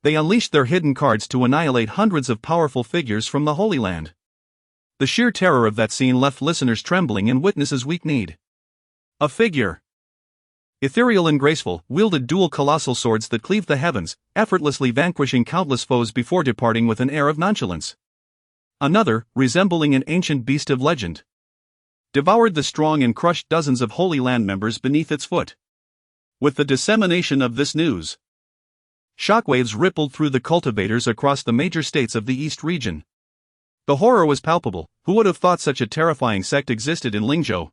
they unleashed their hidden cards to annihilate hundreds of powerful figures from the Holy Land. The sheer terror of that scene left listeners trembling and witnesses weak-kneed. A figure, ethereal and graceful, wielded dual colossal swords that cleaved the heavens, effortlessly vanquishing countless foes before departing with an air of nonchalance. Another, resembling an ancient beast of legend, devoured the strong and crushed dozens of Holy Land members beneath its foot. With the dissemination of this news, shockwaves rippled through the cultivators across the major states of the East region. The horror was palpable. Who would have thought such a terrifying sect existed in Lingzhou?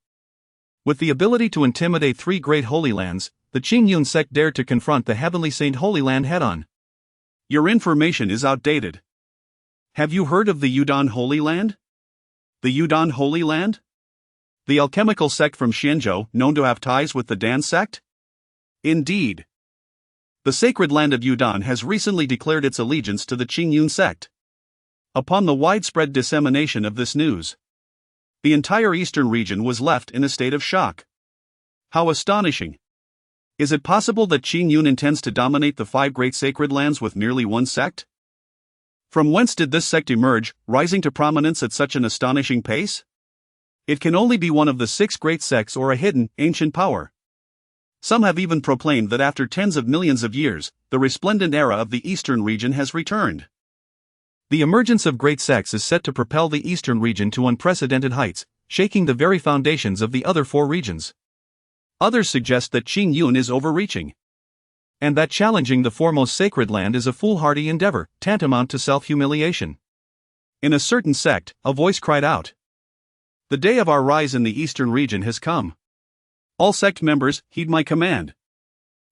With the ability to intimidate three great holy lands, the Qingyun Sect dared to confront the Heavenly Saint Holy Land head-on. Your information is outdated. Have you heard of the Yudon Holy Land? The Yudon Holy Land? The alchemical sect from Xianzhou, known to have ties with the Dan sect? Indeed. The sacred land of Yudon has recently declared its allegiance to the Qingyun Sect. Upon the widespread dissemination of this news, the entire eastern region was left in a state of shock. How astonishing! Is it possible that Qingyun intends to dominate the five great sacred lands with merely one sect? From whence did this sect emerge, rising to prominence at such an astonishing pace? It can only be one of the six great sects or a hidden, ancient power. Some have even proclaimed that after tens of millions of years, the resplendent era of the eastern region has returned. The emergence of great sects is set to propel the eastern region to unprecedented heights, shaking the very foundations of the other four regions. Others suggest that Qingyun is overreaching, and that challenging the foremost sacred land is a foolhardy endeavor, tantamount to self-humiliation. In a certain sect, a voice cried out, "The day of our rise in the eastern region has come. All sect members, heed my command.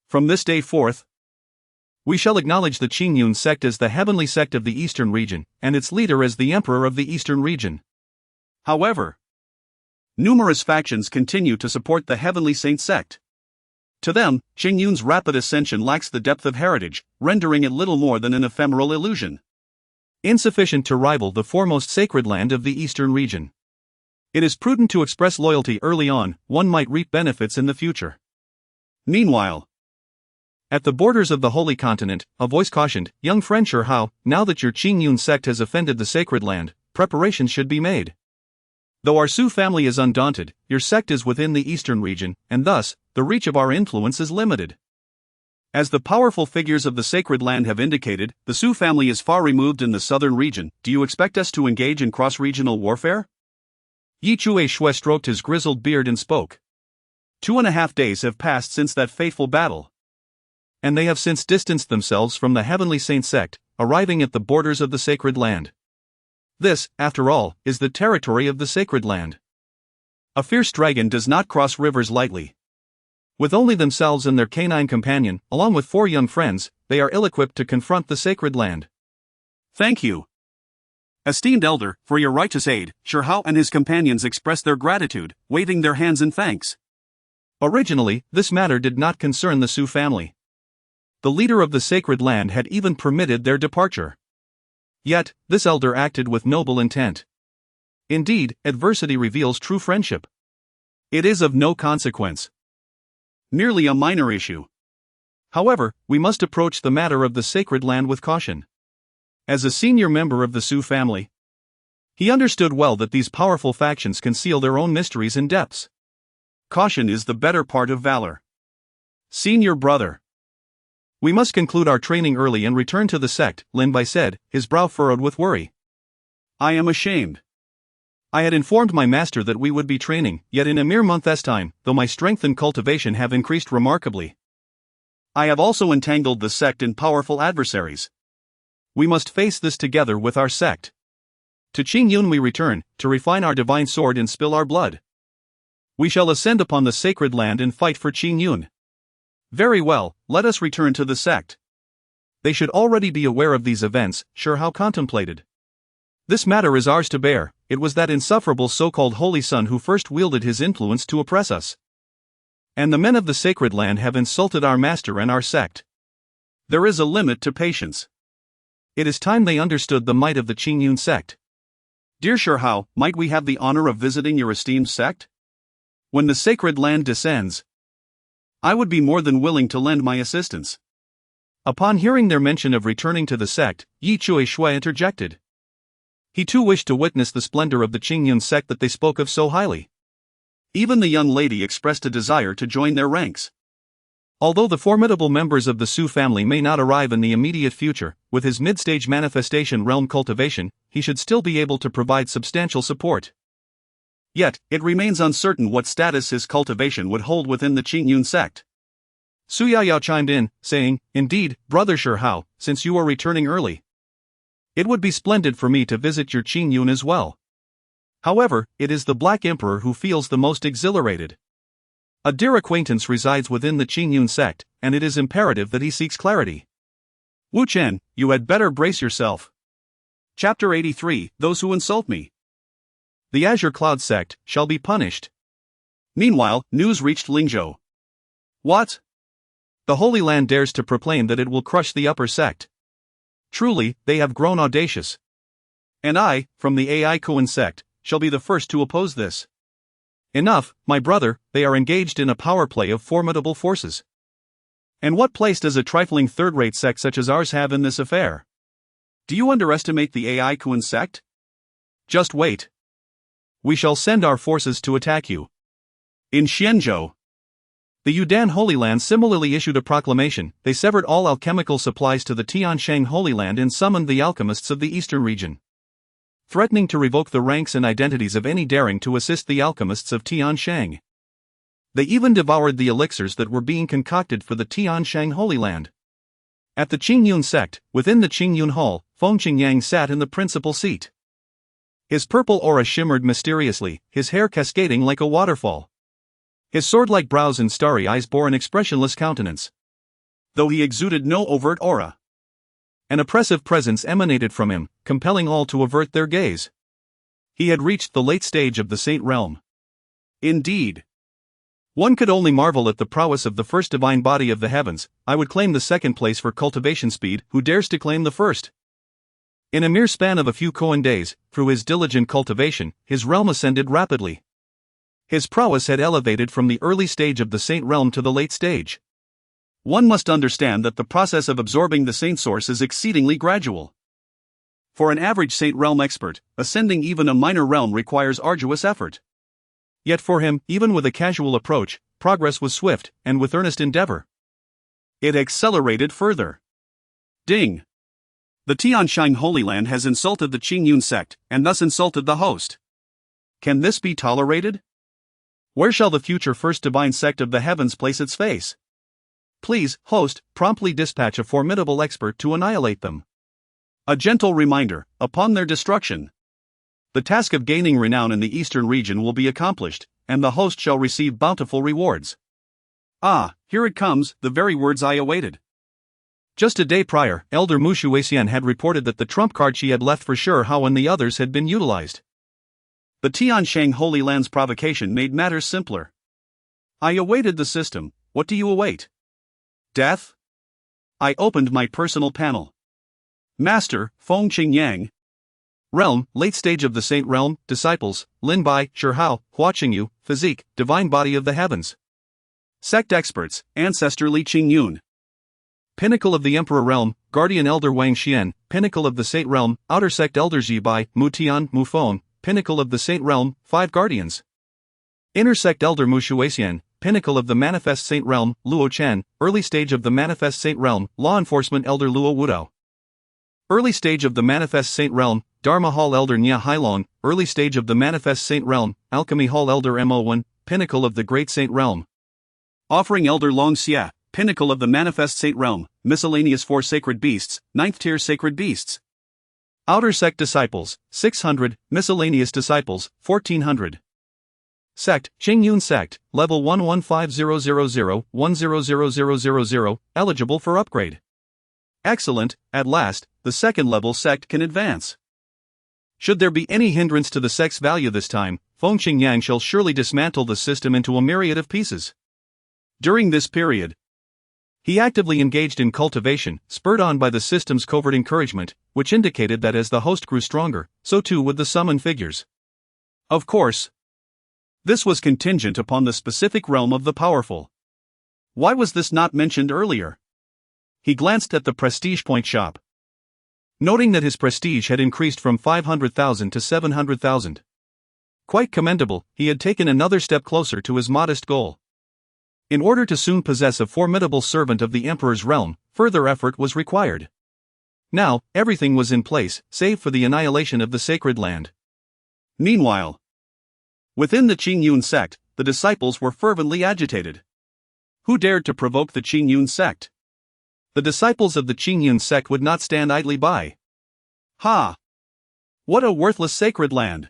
From this day forth, we shall acknowledge the Qingyun Sect as the heavenly sect of the eastern region, and its leader as the emperor of the eastern region." However, numerous factions continue to support the Heavenly Saint Sect. To them, Qingyun's rapid ascension lacks the depth of heritage, rendering it little more than an ephemeral illusion, insufficient to rival the foremost sacred land of the eastern region. It is prudent to express loyalty early on, one might reap benefits in the future. Meanwhile, at the borders of the Holy Continent, a voice cautioned, "Young friend Shi Hao, now that your Qingyun sect has offended the sacred land, preparations should be made. Though our Su family is undaunted, your sect is within the eastern region, and thus, the reach of our influence is limited. As the powerful figures of the sacred land have indicated, the Su family is far removed in the southern region. Do you expect us to engage in cross-regional warfare? Yi Chue Shui stroked his grizzled beard and spoke. 2.5 days have passed since that fateful battle. And they have since distanced themselves from the Heavenly Saint Sect, arriving at the borders of the sacred land. This, after all, is the territory of the sacred land. A fierce dragon does not cross rivers lightly. With only themselves and their canine companion, along with 4 young friends, they are ill-equipped to confront the sacred land. Thank you, esteemed elder, for your righteous aid. Shi Hao and his companions expressed their gratitude, waving their hands in thanks. Originally, this matter did not concern the Su family. The leader of the sacred land had even permitted their departure. Yet, this elder acted with noble intent. Indeed, adversity reveals true friendship. It is of no consequence. Merely a minor issue. However, we must approach the matter of the sacred land with caution. As a senior member of the Su family, he understood well that these powerful factions conceal their own mysteries and depths. Caution is the better part of valor. Senior brother, we must conclude our training early and return to the sect, Lin Bai said, his brow furrowed with worry. I am ashamed. I had informed my master that we would be training, yet in a mere month's time, though my strength and cultivation have increased remarkably, I have also entangled the sect in powerful adversaries. We must face this together with our sect. To Qingyun we return, to refine our divine sword and spill our blood. We shall ascend upon the sacred land and fight for Qingyun. Very well, let us return to the sect. They should already be aware of these events, Shi Hao contemplated. This matter is ours to bear. It was that insufferable so-called Holy Son who first wielded his influence to oppress us. And the men of the sacred land have insulted our master and our sect. There is a limit to patience. It is time they understood the might of the Qingyun Sect. Dear Shi Hao, might we have the honor of visiting your esteemed sect? When the sacred land descends, I would be more than willing to lend my assistance. Upon hearing their mention of returning to the sect, Yi Chue Shui interjected. He too wished to witness the splendor of the Qingyun Sect that they spoke of so highly. Even the young lady expressed a desire to join their ranks. Although the formidable members of the Su family may not arrive in the immediate future, with his mid-stage manifestation realm cultivation, he should still be able to provide substantial support. Yet, it remains uncertain what status his cultivation would hold within the Qingyun Sect. Su Yaoyao chimed in, saying, Indeed, brother Shi Hao, since you are returning early, it would be splendid for me to visit your Qingyun as well. However, it is the Black Emperor who feels the most exhilarated. A dear acquaintance resides within the Qingyun Sect, and it is imperative that he seeks clarity. Wu Chen, you had better brace yourself. Chapter 83, Those Who Insult Me. The Azure Cloud Sect shall be punished. Meanwhile, news reached Lingzhou. What? The Holy Land dares to proclaim that it will crush the upper sect. Truly, they have grown audacious. And I, from the Qinglian Sect, shall be the first to oppose this. Enough, my brother, they are engaged in a power play of formidable forces. And what place does a trifling third-rate sect such as ours have in this affair? Do you underestimate the Qinglian Sect? Just wait. We shall send our forces to attack you. In Xianzhou, the Yudan Holy Land similarly issued a proclamation. They severed all alchemical supplies to the Tianshang Holy Land and summoned the alchemists of the eastern region, threatening to revoke the ranks and identities of any daring to assist the alchemists of Tianshang. They even devoured the elixirs that were being concocted for the Tianshang Holy Land. At the Qingyun Sect, within the Qingyun Hall, Feng Qingyang sat in the principal seat. His purple aura shimmered mysteriously, his hair cascading like a waterfall. His sword-like brows and starry eyes bore an expressionless countenance, though he exuded no overt aura. An oppressive presence emanated from him, compelling all to avert their gaze. He had reached the late stage of the Saint Realm. Indeed. One could only marvel at the prowess of the first divine body of the heavens. I would claim the second place for cultivation speed. Who dares to claim the first? In a mere span of a few Koan days, through his diligent cultivation, his realm ascended rapidly. His prowess had elevated from the early stage of the Saint Realm to the late stage. One must understand that the process of absorbing the Saint Source is exceedingly gradual. For an average Saint Realm expert, ascending even a minor realm requires arduous effort. Yet for him, even with a casual approach, progress was swift, and with earnest endeavor. It accelerated further. Ding! The Tianshang Holy Land has insulted the Qingyun Sect, and thus insulted the host. Can this be tolerated? Where shall the future First Divine Sect of the Heavens place its face? Please, host, promptly dispatch a formidable expert to annihilate them. A gentle reminder, upon their destruction, the task of gaining renown in the eastern region will be accomplished, and the host shall receive bountiful rewards. Ah, here it comes, the very words I awaited. Just a day prior, Elder Mu Shuixian had reported that the trump card she had left for Shi Hao and the others had been utilized. The Tianshang Holy Land's provocation made matters simpler. I awaited the system. What do you await? Death? I opened my personal panel. Master, Feng Qingyang. Realm, late stage of the Saint Realm, disciples, Lin Bai, Shi Hao, Hua Qingyu, physique, divine body of the heavens. Sect experts, ancestor Li Qingyun. Pinnacle of the Emperor Realm, Guardian Elder Wang Xian, Pinnacle of the Saint Realm, Outer Sect Elder Ji Bai, Mu Tian, Mu Feng, Pinnacle of the Saint Realm, 5 Guardians. Inner Sect Elder Mu Shuixian, Pinnacle of the Manifest Saint Realm, Luo Chen, Early Stage of the Manifest Saint Realm, Law Enforcement Elder Luo Wudao. Early Stage of the Manifest Saint Realm, Dharma Hall Elder Nya Hailong, Early Stage of the Manifest Saint Realm, Alchemy Hall Elder Mo Wan, Pinnacle of the Great Saint Realm. Offering Elder Long Xia, Pinnacle of the Manifest Saint Realm, Miscellaneous 4 Sacred Beasts, 9th Tier Sacred Beasts. Outer Sect Disciples, 600, Miscellaneous Disciples, 1400. Sect, Qingyun Sect, Level 115000100000, eligible for upgrade. Excellent, at last, the second level sect can advance. Should there be any hindrance to the sect's value this time, Feng Qingyang shall surely dismantle the system into a myriad of pieces. During this period, he actively engaged in cultivation, spurred on by the system's covert encouragement, which indicated that as the host grew stronger, so too would the summoned figures. Of course, this was contingent upon the specific realm of the powerful. Why was this not mentioned earlier? He glanced at the prestige point shop, noting that his prestige had increased from 500,000 to 700,000. Quite commendable, he had taken another step closer to his modest goal. In order to soon possess a formidable servant of the Emperor's realm, further effort was required. Now, everything was in place, save for the annihilation of the sacred land. Meanwhile, within the Qingyun Sect, the disciples were fervently agitated. Who dared to provoke the Qingyun Sect? The disciples of the Qingyun Sect would not stand idly by. Ha! What a worthless sacred land!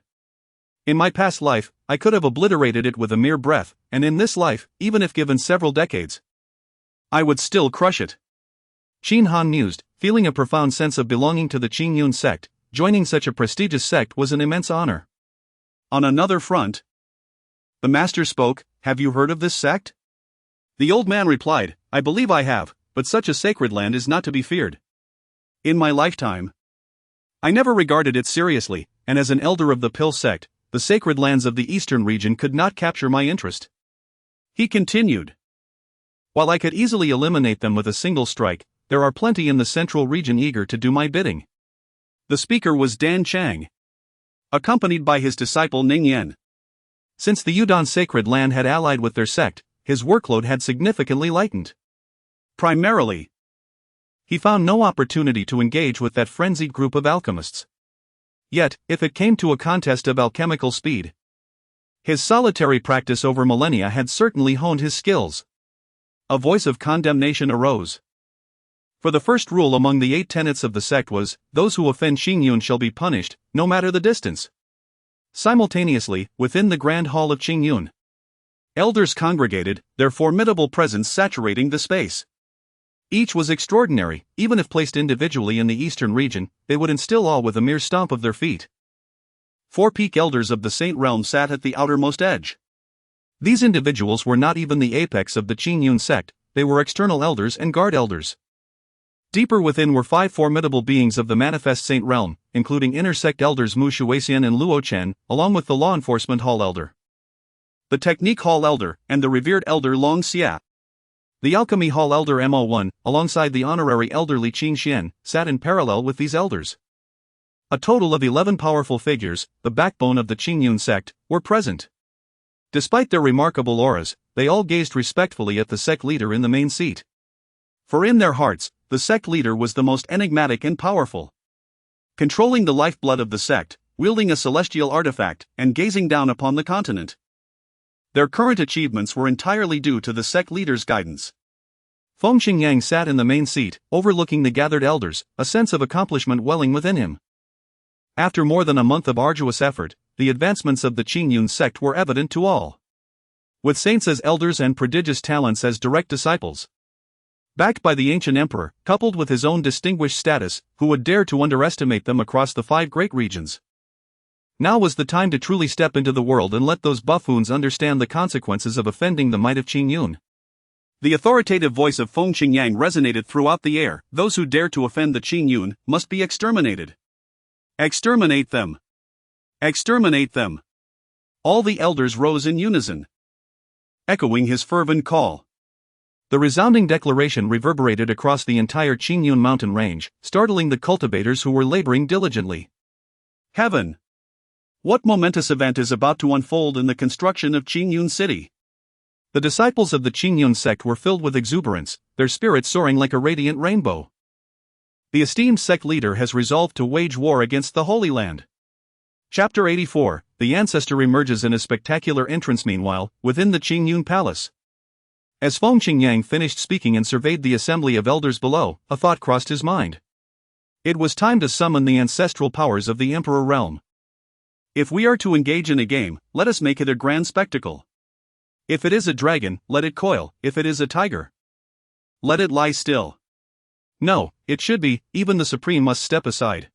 In my past life, I could have obliterated it with a mere breath, and in this life, even if given several decades, I would still crush it. Qin Han mused, feeling a profound sense of belonging to the Qingyun Sect. Joining such a prestigious sect was an immense honor. On another front, the master spoke. Have you heard of this sect? The old man replied, I believe I have, but such a sacred land is not to be feared. In my lifetime, I never regarded it seriously, and as an elder of the Pill Sect, the sacred lands of the eastern region could not capture my interest. He continued. While I could easily eliminate them with a single strike, there are plenty in the central region eager to do my bidding. The speaker was Dan Chang, accompanied by his disciple Ning Yen. Since the Yudon sacred land had allied with their sect, his workload had significantly lightened. Primarily, he found no opportunity to engage with that frenzied group of alchemists. Yet, if it came to a contest of alchemical speed, his solitary practice over millennia had certainly honed his skills. A voice of condemnation arose. For the first rule among the 8 tenets of the sect was, those who offend Qingyun shall be punished, no matter the distance. Simultaneously, within the Grand Hall of Qingyun, elders congregated, their formidable presence saturating the space. Each was extraordinary, even if placed individually in the eastern region, they would instill awe with a mere stomp of their feet. 4 peak elders of the Saint Realm sat at the outermost edge. These individuals were not even the apex of the Qingyun Sect, they were external elders and guard elders. Deeper within were 5 formidable beings of the Manifest Saint Realm, including inner sect elders Mu Shuixian and Luo Chen, along with the Law Enforcement Hall Elder, the Technique Hall Elder, and the revered Elder Long Xia. The Alchemy Hall Elder Mo1, alongside the honorary Elder Li Qingxian, sat in parallel with these elders. A total of 11 powerful figures, the backbone of the Qingyun Sect, were present. Despite their remarkable auras, they all gazed respectfully at the sect leader in the main seat. For in their hearts, the sect leader was the most enigmatic and powerful. Controlling the lifeblood of the sect, wielding a celestial artifact, and gazing down upon the continent. Their current achievements were entirely due to the sect leader's guidance. Feng Qingyang sat in the main seat, overlooking the gathered elders, a sense of accomplishment welling within him. After more than a month of arduous effort, the advancements of the Qingyun Sect were evident to all. With saints as elders and prodigious talents as direct disciples. Backed by the ancient emperor, coupled with his own distinguished status, who would dare to underestimate them across the 5 great regions? Now was the time to truly step into the world and let those buffoons understand the consequences of offending the might of Qingyun. The authoritative voice of Feng Qingyang resonated throughout the air. Those who dare to offend the Qingyun must be exterminated. Exterminate them! Exterminate them! All the elders rose in unison, echoing his fervent call. The resounding declaration reverberated across the entire Qingyun mountain range, startling the cultivators who were laboring diligently. Heaven! What momentous event is about to unfold in the construction of Qingyun City? The disciples of the Qingyun Sect were filled with exuberance, their spirits soaring like a radiant rainbow. The esteemed sect leader has resolved to wage war against the Holy Land. Chapter 84, The Ancestor emerges in a spectacular entrance. Meanwhile, within the Qingyun Palace. As Feng Qingyang finished speaking and surveyed the assembly of elders below, a thought crossed his mind. It was time to summon the ancestral powers of the Emperor realm. If we are to engage in a game, let us make it a grand spectacle. If it is a dragon, let it coil. If it is a tiger, let it lie still. No, it should be, even the Supreme must step aside.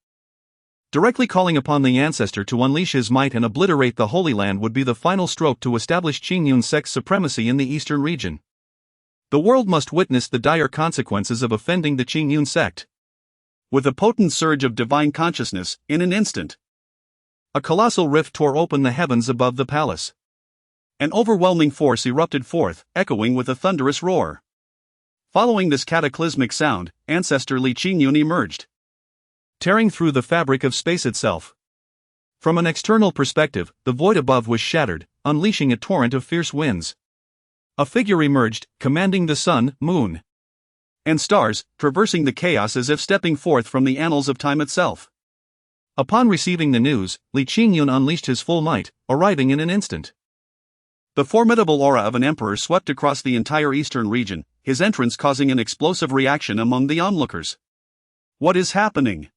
Directly calling upon the ancestor to unleash his might and obliterate the Holy Land would be the final stroke to establish Qingyun Sect's supremacy in the eastern region. The world must witness the dire consequences of offending the Qingyun Sect. With a potent surge of divine consciousness, in an instant, a colossal rift tore open the heavens above the palace. An overwhelming force erupted forth, echoing with a thunderous roar. Following this cataclysmic sound, Ancestor Li Qingyun emerged, tearing through the fabric of space itself. From an external perspective, the void above was shattered, unleashing a torrent of fierce winds. A figure emerged, commanding the sun, moon, and stars, traversing the chaos as if stepping forth from the annals of time itself. Upon receiving the news, Li Qingyun unleashed his full might, arriving in an instant. The formidable aura of an emperor swept across the entire eastern region, his entrance causing an explosive reaction among the onlookers. What is happening?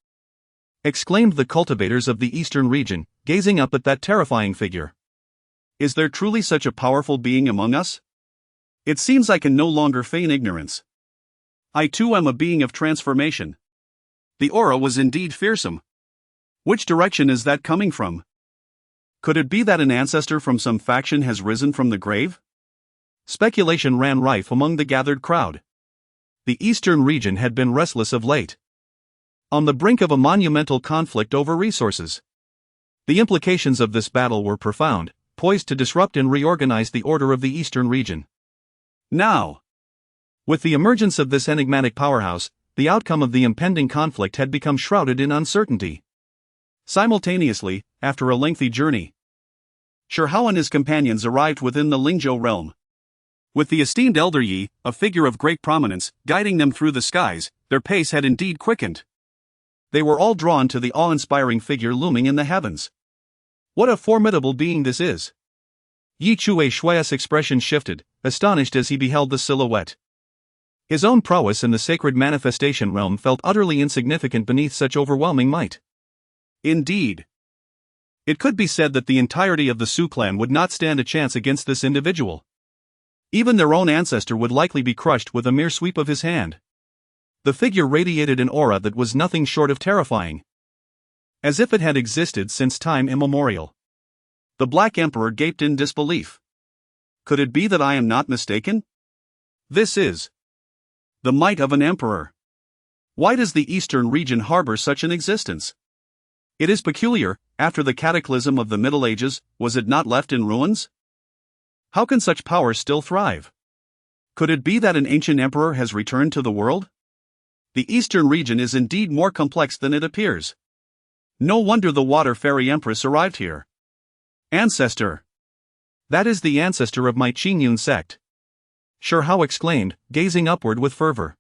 Exclaimed the cultivators of the eastern region, gazing up at that terrifying figure. Is there truly such a powerful being among us? It seems I can no longer feign ignorance. I too am a being of transformation. The aura was indeed fearsome. Which direction is that coming from? Could it be that an ancestor from some faction has risen from the grave? Speculation ran rife among the gathered crowd. The eastern region had been restless of late, on the brink of a monumental conflict over resources. The implications of this battle were profound, poised to disrupt and reorganize the order of the eastern region. Now, with the emergence of this enigmatic powerhouse, the outcome of the impending conflict had become shrouded in uncertainty. Simultaneously, after a lengthy journey, Shi Hao and his companions arrived within the Lingzhou realm. With the esteemed elder Yi, a figure of great prominence, guiding them through the skies, their pace had indeed quickened. They were all drawn to the awe-inspiring figure looming in the heavens. What a formidable being this is! Yi Chue Shui's expression shifted, astonished as he beheld the silhouette. His own prowess in the sacred manifestation realm felt utterly insignificant beneath such overwhelming might. Indeed, it could be said that the entirety of the Su clan would not stand a chance against this individual. Even their own ancestor would likely be crushed with a mere sweep of his hand. The figure radiated an aura that was nothing short of terrifying, as if it had existed since time immemorial. The Black Emperor gaped in disbelief. Could it be that I am not mistaken? This is the might of an emperor. Why does the eastern region harbor such an existence? It is peculiar. After the cataclysm of the Middle Ages, was it not left in ruins? How can such power still thrive? Could it be that an ancient emperor has returned to the world? The eastern region is indeed more complex than it appears. No wonder the Water Fairy Empress arrived here. Ancestor! That is the ancestor of my Qingyun Sect! Shi Hao exclaimed, gazing upward with fervor.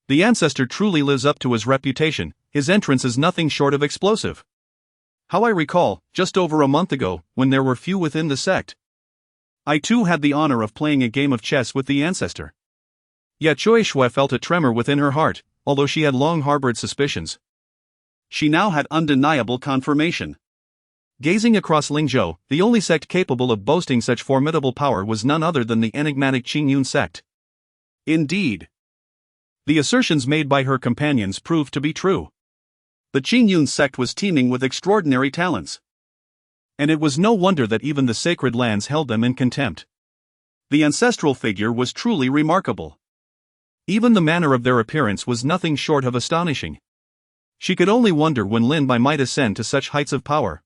The ancestor truly lives up to his reputation, his entrance is nothing short of explosive. How I recall, just over a month ago, when there were few within the sect, I too had the honor of playing a game of chess with the ancestor. Yet Choi Shui felt a tremor within her heart, although she had long harbored suspicions. She now had undeniable confirmation. Gazing across Lingzhou, the only sect capable of boasting such formidable power was none other than the enigmatic Qingyun Sect. Indeed, the assertions made by her companions proved to be true. The Qingyun Sect was teeming with extraordinary talents. And it was no wonder that even the sacred lands held them in contempt. The ancestral figure was truly remarkable. Even the manner of their appearance was nothing short of astonishing. She could only wonder when Lin Bai might ascend to such heights of power.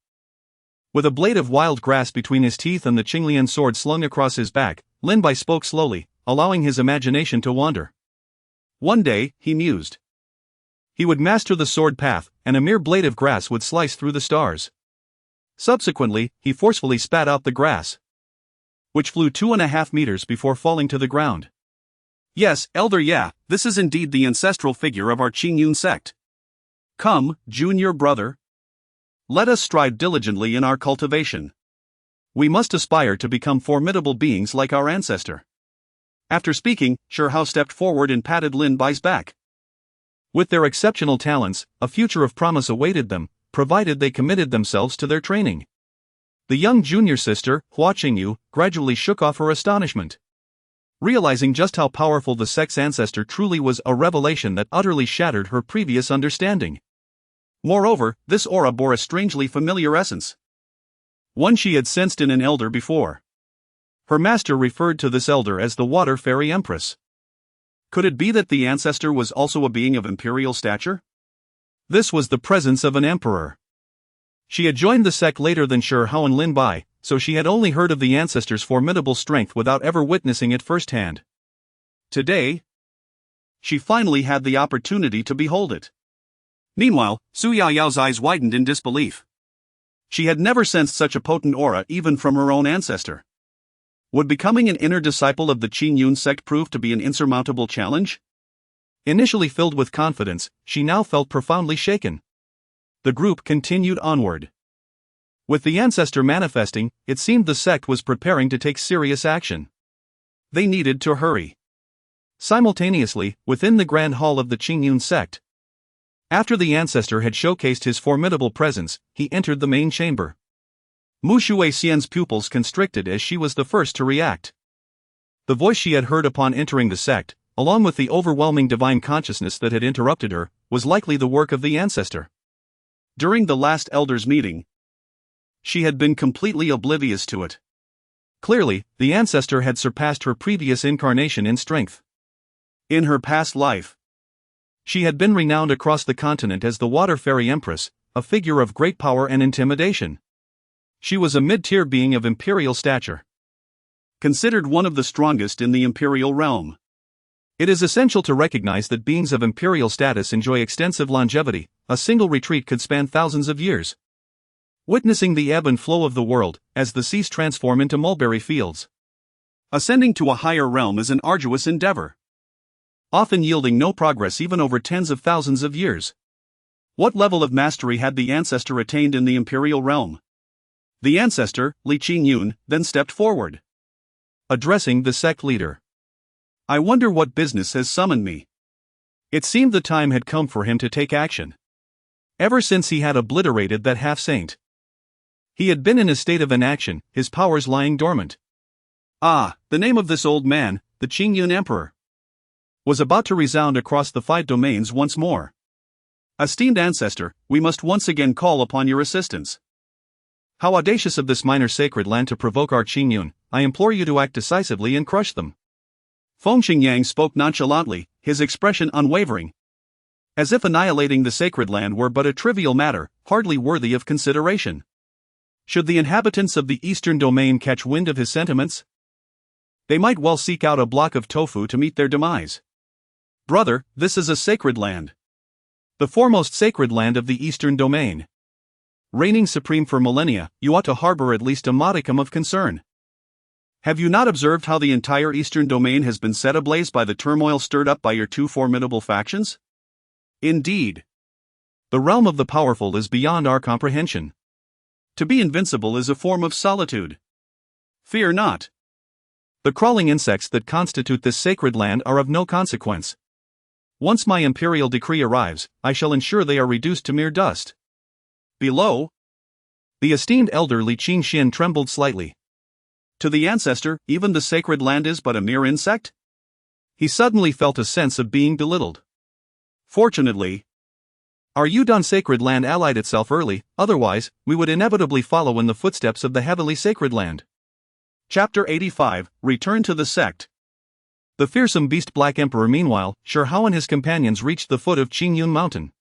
With a blade of wild grass between his teeth and the Qinglian sword slung across his back, Lin Bai spoke slowly, allowing his imagination to wander. One day, he mused, he would master the sword path, and a mere blade of grass would slice through the stars. Subsequently, he forcefully spat out the grass, which flew 2.5 meters before falling to the ground. Yes, Elder, yeah, this is indeed the ancestral figure of our Qingyun Sect. Come, junior brother. Let us strive diligently in our cultivation. We must aspire to become formidable beings like our ancestor. After speaking, Shi Hao stepped forward and patted Lin Bai's back. With their exceptional talents, a future of promise awaited them, provided they committed themselves to their training. The young junior sister, Hua Qingyu, gradually shook off her astonishment. Realizing just how powerful the sect's ancestor truly was, a revelation that utterly shattered her previous understanding. Moreover, this aura bore a strangely familiar essence. One she had sensed in an elder before. Her master referred to this elder as the Water Fairy Empress. Could it be that the ancestor was also a being of imperial stature? This was the presence of an emperor. She had joined the sect later than Shi Hao and Lin Bai, so she had only heard of the ancestor's formidable strength without ever witnessing it firsthand. Today, she finally had the opportunity to behold it. Meanwhile, Su Yaoyao's eyes widened in disbelief. She had never sensed such a potent aura even from her own ancestor. Would becoming an inner disciple of the Qingyun Sect prove to be an insurmountable challenge? Initially filled with confidence, she now felt profoundly shaken. The group continued onward. With the ancestor manifesting, it seemed the sect was preparing to take serious action. They needed to hurry. Simultaneously, within the grand hall of the Qingyun Sect, after the ancestor had showcased his formidable presence, he entered the main chamber. Mu Shui Xian's pupils constricted as she was the first to react. The voice she had heard upon entering the sect, along with the overwhelming divine consciousness that had interrupted her, was likely the work of the ancestor. During the last elders' meeting, she had been completely oblivious to it. Clearly, the ancestor had surpassed her previous incarnation in strength. In her past life, she had been renowned across the continent as the Water Fairy Empress, a figure of great power and intimidation. She was a mid-tier being of imperial stature, considered one of the strongest in the imperial realm. It is essential to recognize that beings of imperial status enjoy extensive longevity. A single retreat could span thousands of years. Witnessing the ebb and flow of the world, as the seas transform into mulberry fields. Ascending to a higher realm is an arduous endeavor, often yielding no progress even over tens of thousands of years. What level of mastery had the ancestor attained in the imperial realm? The ancestor, Li Qingyun, then stepped forward, addressing the sect leader. I wonder what business has summoned me. It seemed the time had come for him to take action. Ever since he had obliterated that half-saint, he had been in a state of inaction, his powers lying dormant. Ah, the name of this old man, the Qingyun Emperor, was about to resound across the 5 domains once more. Esteemed ancestor, we must once again call upon your assistance. How audacious of this minor sacred land to provoke our Qingyun, I implore you to act decisively and crush them. Feng Qingyang spoke nonchalantly, his expression unwavering, as if annihilating the sacred land were but a trivial matter, hardly worthy of consideration. Should the inhabitants of the eastern domain catch wind of his sentiments, they might well seek out a block of tofu to meet their demise. Brother, this is a sacred land. The foremost sacred land of the eastern domain. Reigning supreme for millennia, you ought to harbor at least a modicum of concern. Have you not observed how the entire eastern domain has been set ablaze by the turmoil stirred up by your two formidable factions? Indeed. The realm of the powerful is beyond our comprehension. To be invincible is a form of solitude. Fear not. The crawling insects that constitute this sacred land are of no consequence. Once my imperial decree arrives, I shall ensure they are reduced to mere dust. Below, the esteemed elder Li Qingxian trembled slightly. To the ancestor, even the sacred land is but a mere insect? He suddenly felt a sense of being belittled. Fortunately, our Yudon sacred land allied itself early, otherwise, we would inevitably follow in the footsteps of the heavily sacred land. Chapter 85, Return to the Sect. The fearsome beast Black Emperor meanwhile, Shi Hao and his companions reached the foot of Qingyun Mountain.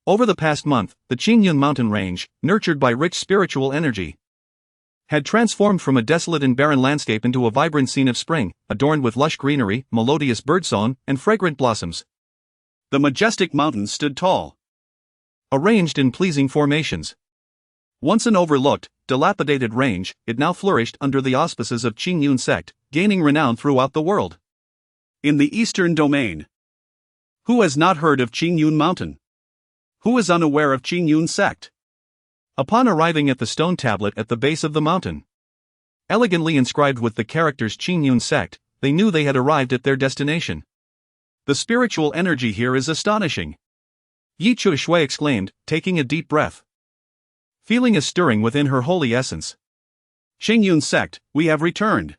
Over the past month, the Qingyun mountain range, nurtured by rich spiritual energy, had transformed from a desolate and barren landscape into a vibrant scene of spring, adorned with lush greenery, melodious birdsong, and fragrant blossoms. The majestic mountains stood tall, arranged in pleasing formations. Once an overlooked, dilapidated range, it now flourished under the auspices of Qingyun Sect, gaining renown throughout the world. In the eastern domain, who has not heard of Qingyun Mountain? Who is unaware of Qingyun Sect? Upon arriving at the stone tablet at the base of the mountain, elegantly inscribed with the characters Qingyun Sect, they knew they had arrived at their destination. The spiritual energy here is astonishing, Yi Chu Shui exclaimed, taking a deep breath. Feeling a stirring within her holy essence. Qingyun Sect, we have returned.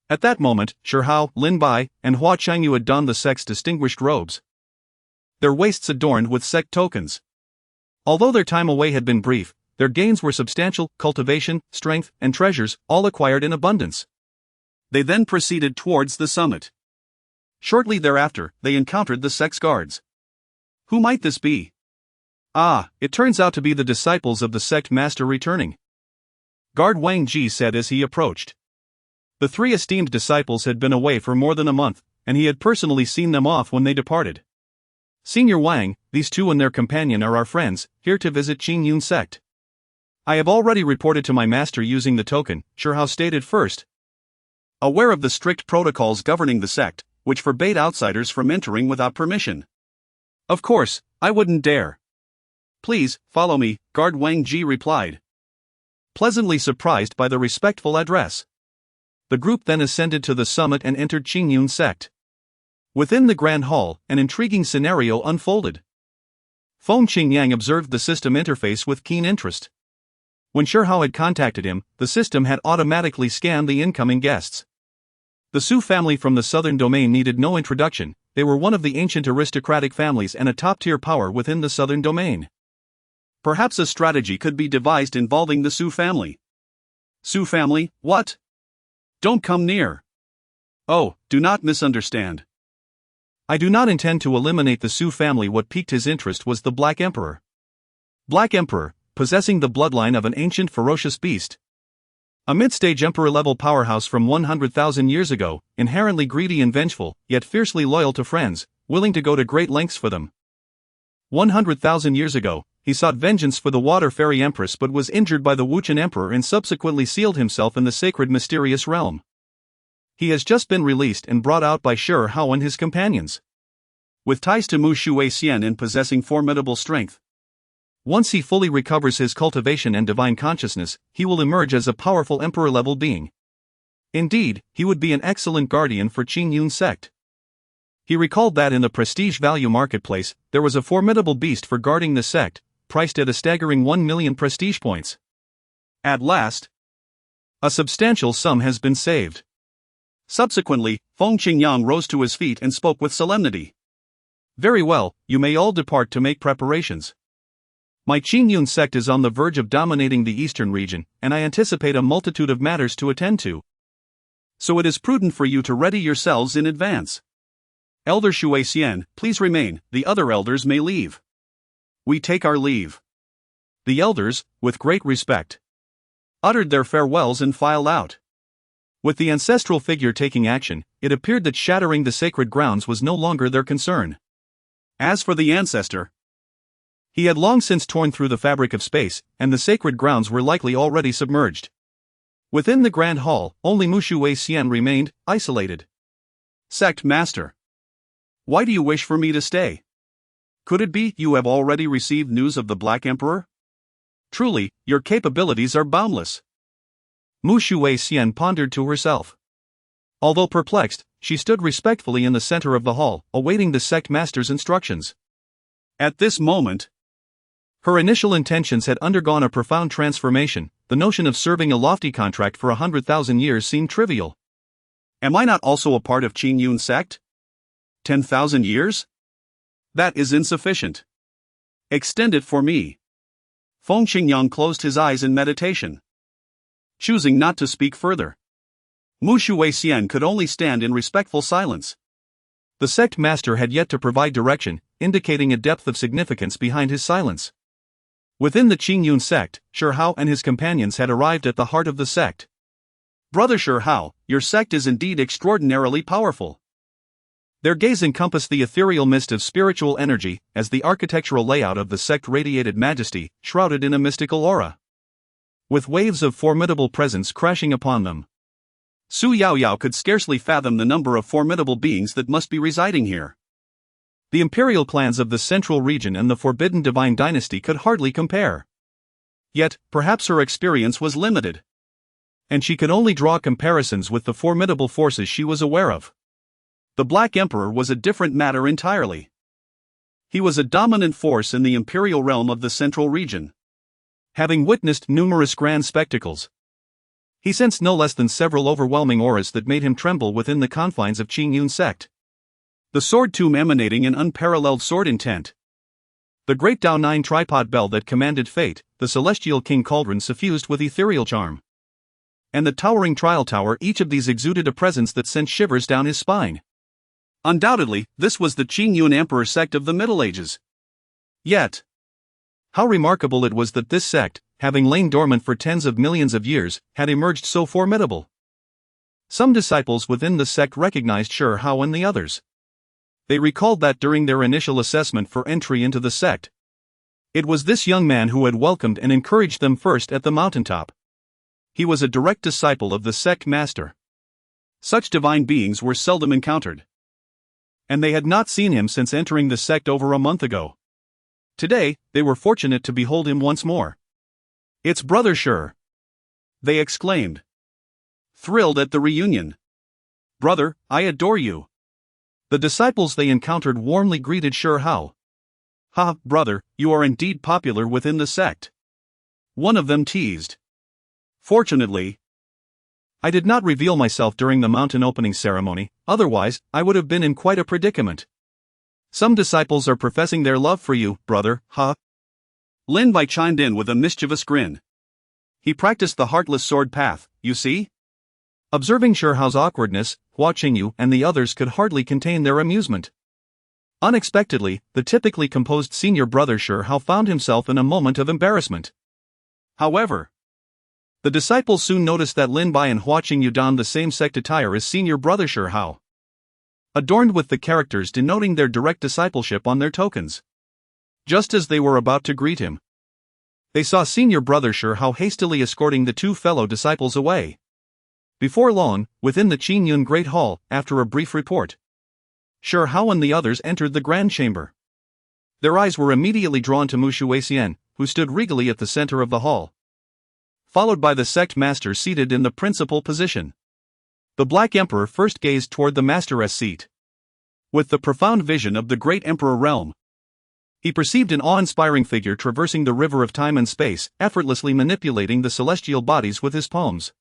At that moment, Shi Hao, Lin Bai, and Hua Qingyu had donned the sect's distinguished robes, their waists adorned with sect tokens. Although their time away had been brief, their gains were substantial: cultivation, strength, and treasures, all acquired in abundance. They then proceeded towards the summit. Shortly thereafter, they encountered the sect's guards. Who might this be? Ah, it turns out to be the disciples of the sect master returning, Guard Wang Ji said as he approached. The three esteemed disciples had been away for more than a month, and he had personally seen them off when they departed. Senior Wang, these two and their companion are our friends, here to visit Qingyun Sect. I have already reported to my master using the token, Shi Hao stated first. Aware of the strict protocols governing the sect, which forbade outsiders from entering without permission. Of course, I wouldn't dare. Please, follow me, Guard Wang Ji replied, pleasantly surprised by the respectful address. The group then ascended to the summit and entered Qingyun Sect. Within the grand hall, an intriguing scenario unfolded. Feng Qingyang observed the system interface with keen interest. When Shi Hao had contacted him, the system had automatically scanned the incoming guests. The Su family from the southern domain needed no introduction. They were one of the ancient aristocratic families and a top-tier power within the southern domain. Perhaps a strategy could be devised involving the Su family. Su family, what? Don't come near. Oh, do not misunderstand. I do not intend to eliminate the Su family. What piqued his interest was the Black Emperor. Black Emperor, possessing the bloodline of an ancient ferocious beast. A mid-stage emperor-level powerhouse from 100,000 years ago, inherently greedy and vengeful, yet fiercely loyal to friends, willing to go to great lengths for them. 100,000 years ago, he sought vengeance for the Water Fairy Empress but was injured by the Wuchen Emperor and subsequently sealed himself in the sacred mysterious realm. He has just been released and brought out by Shi Hao and his companions. With ties to Mu Shui Xian and possessing formidable strength. Once he fully recovers his cultivation and divine consciousness, he will emerge as a powerful emperor-level being. Indeed, he would be an excellent guardian for Qingyun Sect. He recalled that in the prestige value marketplace, there was a formidable beast for guarding the sect, priced at a staggering 1 million prestige points. At last, a substantial sum has been saved. Subsequently, Feng Qingyang rose to his feet and spoke with solemnity. Very well, you may all depart to make preparations. My Qingyun Sect is on the verge of dominating the eastern region, and I anticipate a multitude of matters to attend to. So it is prudent for you to ready yourselves in advance. Elder Shui Xian, please remain, the other elders may leave. We take our leave. The elders, with great respect, uttered their farewells and filed out. With the ancestral figure taking action, it appeared that shattering the sacred grounds was no longer their concern. As for the ancestor, he had long since torn through the fabric of space, and the sacred grounds were likely already submerged. Within the Grand Hall, only Mushu Wei Xian remained, isolated. Sect Master. Why do you wish for me to stay? Could it be you have already received news of the Black Emperor? Truly, your capabilities are boundless. Mushu Wei Xian pondered to herself. Although perplexed, she stood respectfully in the center of the hall, awaiting the sect master's instructions. At this moment, her initial intentions had undergone a profound transformation. The notion of serving a lofty contract for 100,000 years seemed trivial. Am I not also a part of Qingyun Sect? 10,000 years? That is insufficient. Extend it for me. Feng Qingyang closed his eyes in meditation, choosing not to speak further. Mushu Wei Xian could only stand in respectful silence. The sect master had yet to provide direction, indicating a depth of significance behind his silence. Within the Qingyun Sect, Shi Hao and his companions had arrived at the heart of the sect. Brother Shi Hao, your sect is indeed extraordinarily powerful. Their gaze encompassed the ethereal mist of spiritual energy, as the architectural layout of the sect radiated majesty, shrouded in a mystical aura. With waves of formidable presence crashing upon them, Su Yaoyao could scarcely fathom the number of formidable beings that must be residing here. The imperial clans of the central region and the forbidden divine dynasty could hardly compare. Yet, perhaps her experience was limited, and she could only draw comparisons with the formidable forces she was aware of. The Black Emperor was a different matter entirely. He was a dominant force in the imperial realm of the central region. Having witnessed numerous grand spectacles, he sensed no less than several overwhelming auras that made him tremble within the confines of Qingyun Sect. The sword tomb emanating an unparalleled sword intent. The great Dao Nine tripod bell that commanded fate, the celestial king cauldron suffused with ethereal charm, and the towering trial tower, each of these exuded a presence that sent shivers down his spine. Undoubtedly, this was the Qingyun Emperor sect of the Middle Ages. Yet, how remarkable it was that this sect, having lain dormant for tens of millions of years, had emerged so formidable. Some disciples within the sect recognized Shi Hao and the others. They recalled that during their initial assessment for entry into the sect, it was this young man who had welcomed and encouraged them first at the mountaintop. He was a direct disciple of the sect master. Such divine beings were seldom encountered, and they had not seen him since entering the sect over a month ago. Today, they were fortunate to behold him once more. "It's Brother Shi!" they exclaimed, thrilled at the reunion. "Brother, I adore you." The disciples they encountered warmly greeted Shi Hao. "Ha, brother, you are indeed popular within the sect," one of them teased. "Fortunately, I did not reveal myself during the mountain opening ceremony, otherwise, I would have been in quite a predicament. Some disciples are professing their love for you, brother, huh?" Lin Bai chimed in with a mischievous grin. He practiced the heartless sword path, you see? Observing Shi Hao's awkwardness, Hua Qingyu and the others could hardly contain their amusement. Unexpectedly, the typically composed senior brother Shi Hao found himself in a moment of embarrassment. However, the disciples soon noticed that Lin Bai and Hua Qingyu donned the same sect attire as senior brother Shi Hao, adorned with the characters denoting their direct discipleship on their tokens. Just as they were about to greet him, they saw senior brother Shi Hao hastily escorting the two fellow disciples away. Before long, within the Qingyun Great Hall, after a brief report, Shi Hao and the others entered the grand chamber. Their eyes were immediately drawn to Mushu Wei Xian, who stood regally at the center of the hall, followed by the sect master seated in the principal position. The Black Emperor first gazed toward the master's seat. With the profound vision of the great emperor realm, he perceived an awe-inspiring figure traversing the river of time and space, effortlessly manipulating the celestial bodies with his palms.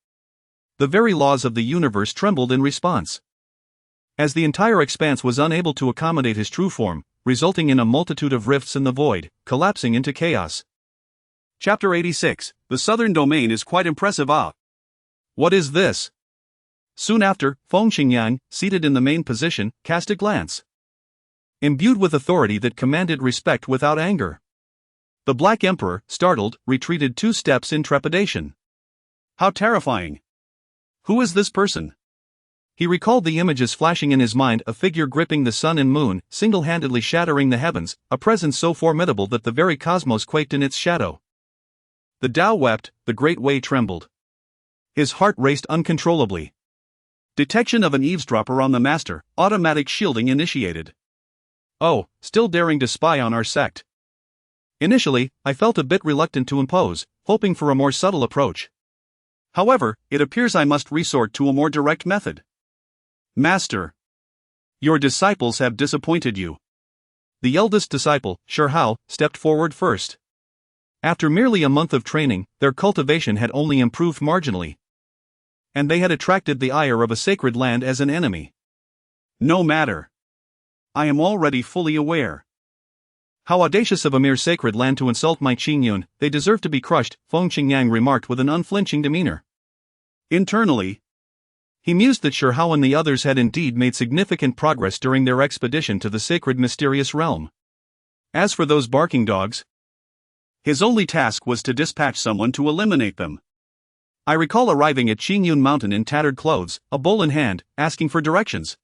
The very laws of the universe trembled in response, as the entire expanse was unable to accommodate his true form, resulting in a multitude of rifts in the void, collapsing into chaos. Chapter 86, The Southern Domain is quite impressive. What is this? Soon after, Feng Qingyang, seated in the main position, cast a glance, imbued with authority that commanded respect without anger. The Black Emperor, startled, retreated 2 steps in trepidation. How terrifying! Who is this person? He recalled the images flashing in his mind, a figure gripping the sun and moon, single-handedly shattering the heavens, a presence so formidable that the very cosmos quaked in its shadow. The Tao wept, the great way trembled. His heart raced uncontrollably. Detection of an eavesdropper on the master, automatic shielding initiated. Oh, still daring to spy on our sect. Initially, I felt a bit reluctant to impose, hoping for a more subtle approach. However, it appears I must resort to a more direct method. Master, your disciples have disappointed you. The eldest disciple, Shi Hao, stepped forward first. After merely a month of training, their cultivation had only improved marginally. And they had attracted the ire of a sacred land as an enemy. No matter. I am already fully aware. How audacious of a mere sacred land to insult my Qingyun, they deserve to be crushed, Feng Qingyang remarked with an unflinching demeanor. Internally, he mused that Shi Hao and the others had indeed made significant progress during their expedition to the sacred mysterious realm. As for those barking dogs, his only task was to dispatch someone to eliminate them. I recall arriving at Qingyun Mountain in tattered clothes, a bowl in hand, asking for directions.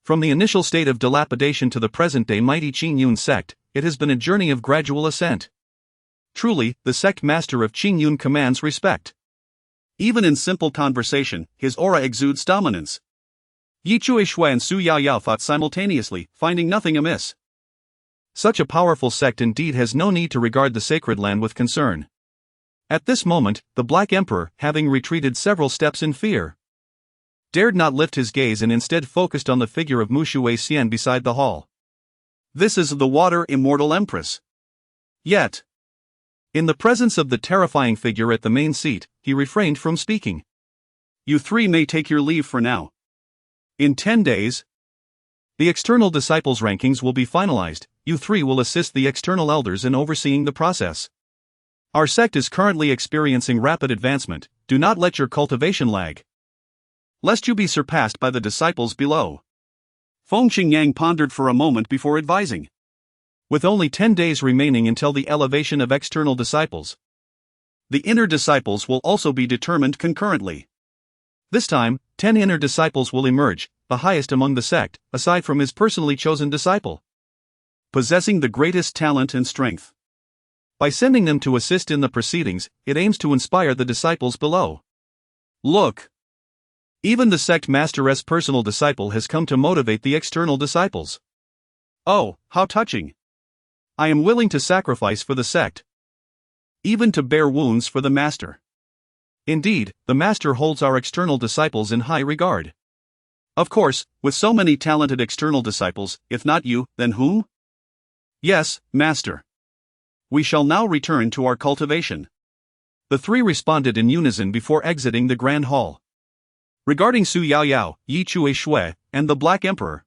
From the initial state of dilapidation to the present-day mighty Qingyun Sect, it has been a journey of gradual ascent. Truly, the sect master of Qingyun commands respect. Even in simple conversation, his aura exudes dominance. Yi Chui Shui and Su Yao Yao fought simultaneously, finding nothing amiss. Such a powerful sect indeed has no need to regard the sacred land with concern. At this moment, the Black Emperor, having retreated several steps in fear, dared not lift his gaze and instead focused on the figure of Mushu Xian beside the hall. This is the Water Immortal Empress. Yet, in the presence of the terrifying figure at the main seat, he refrained from speaking. You three may take your leave for now. In 10 days, the external disciples' rankings will be finalized. You three will assist the external elders in overseeing the process. Our sect is currently experiencing rapid advancement. Do not let your cultivation lag, lest you be surpassed by the disciples below. Feng Qingyang pondered for a moment before advising. With only 10 days remaining until the elevation of external disciples, the inner disciples will also be determined concurrently. This time, 10 inner disciples will emerge, the highest among the sect, aside from his personally chosen disciple, possessing the greatest talent and strength. By sending them to assist in the proceedings, it aims to inspire the disciples below. Look! Even the sect master's personal disciple has come to motivate the external disciples. Oh, how touching! I am willing to sacrifice for the sect, even to bear wounds for the master. Indeed, the master holds our external disciples in high regard. Of course, with so many talented external disciples, if not you, then whom? Yes, master. We shall now return to our cultivation. The three responded in unison before exiting the grand hall. Regarding Su Yao Yao, Yi Chui Shui, and the Black Emperor,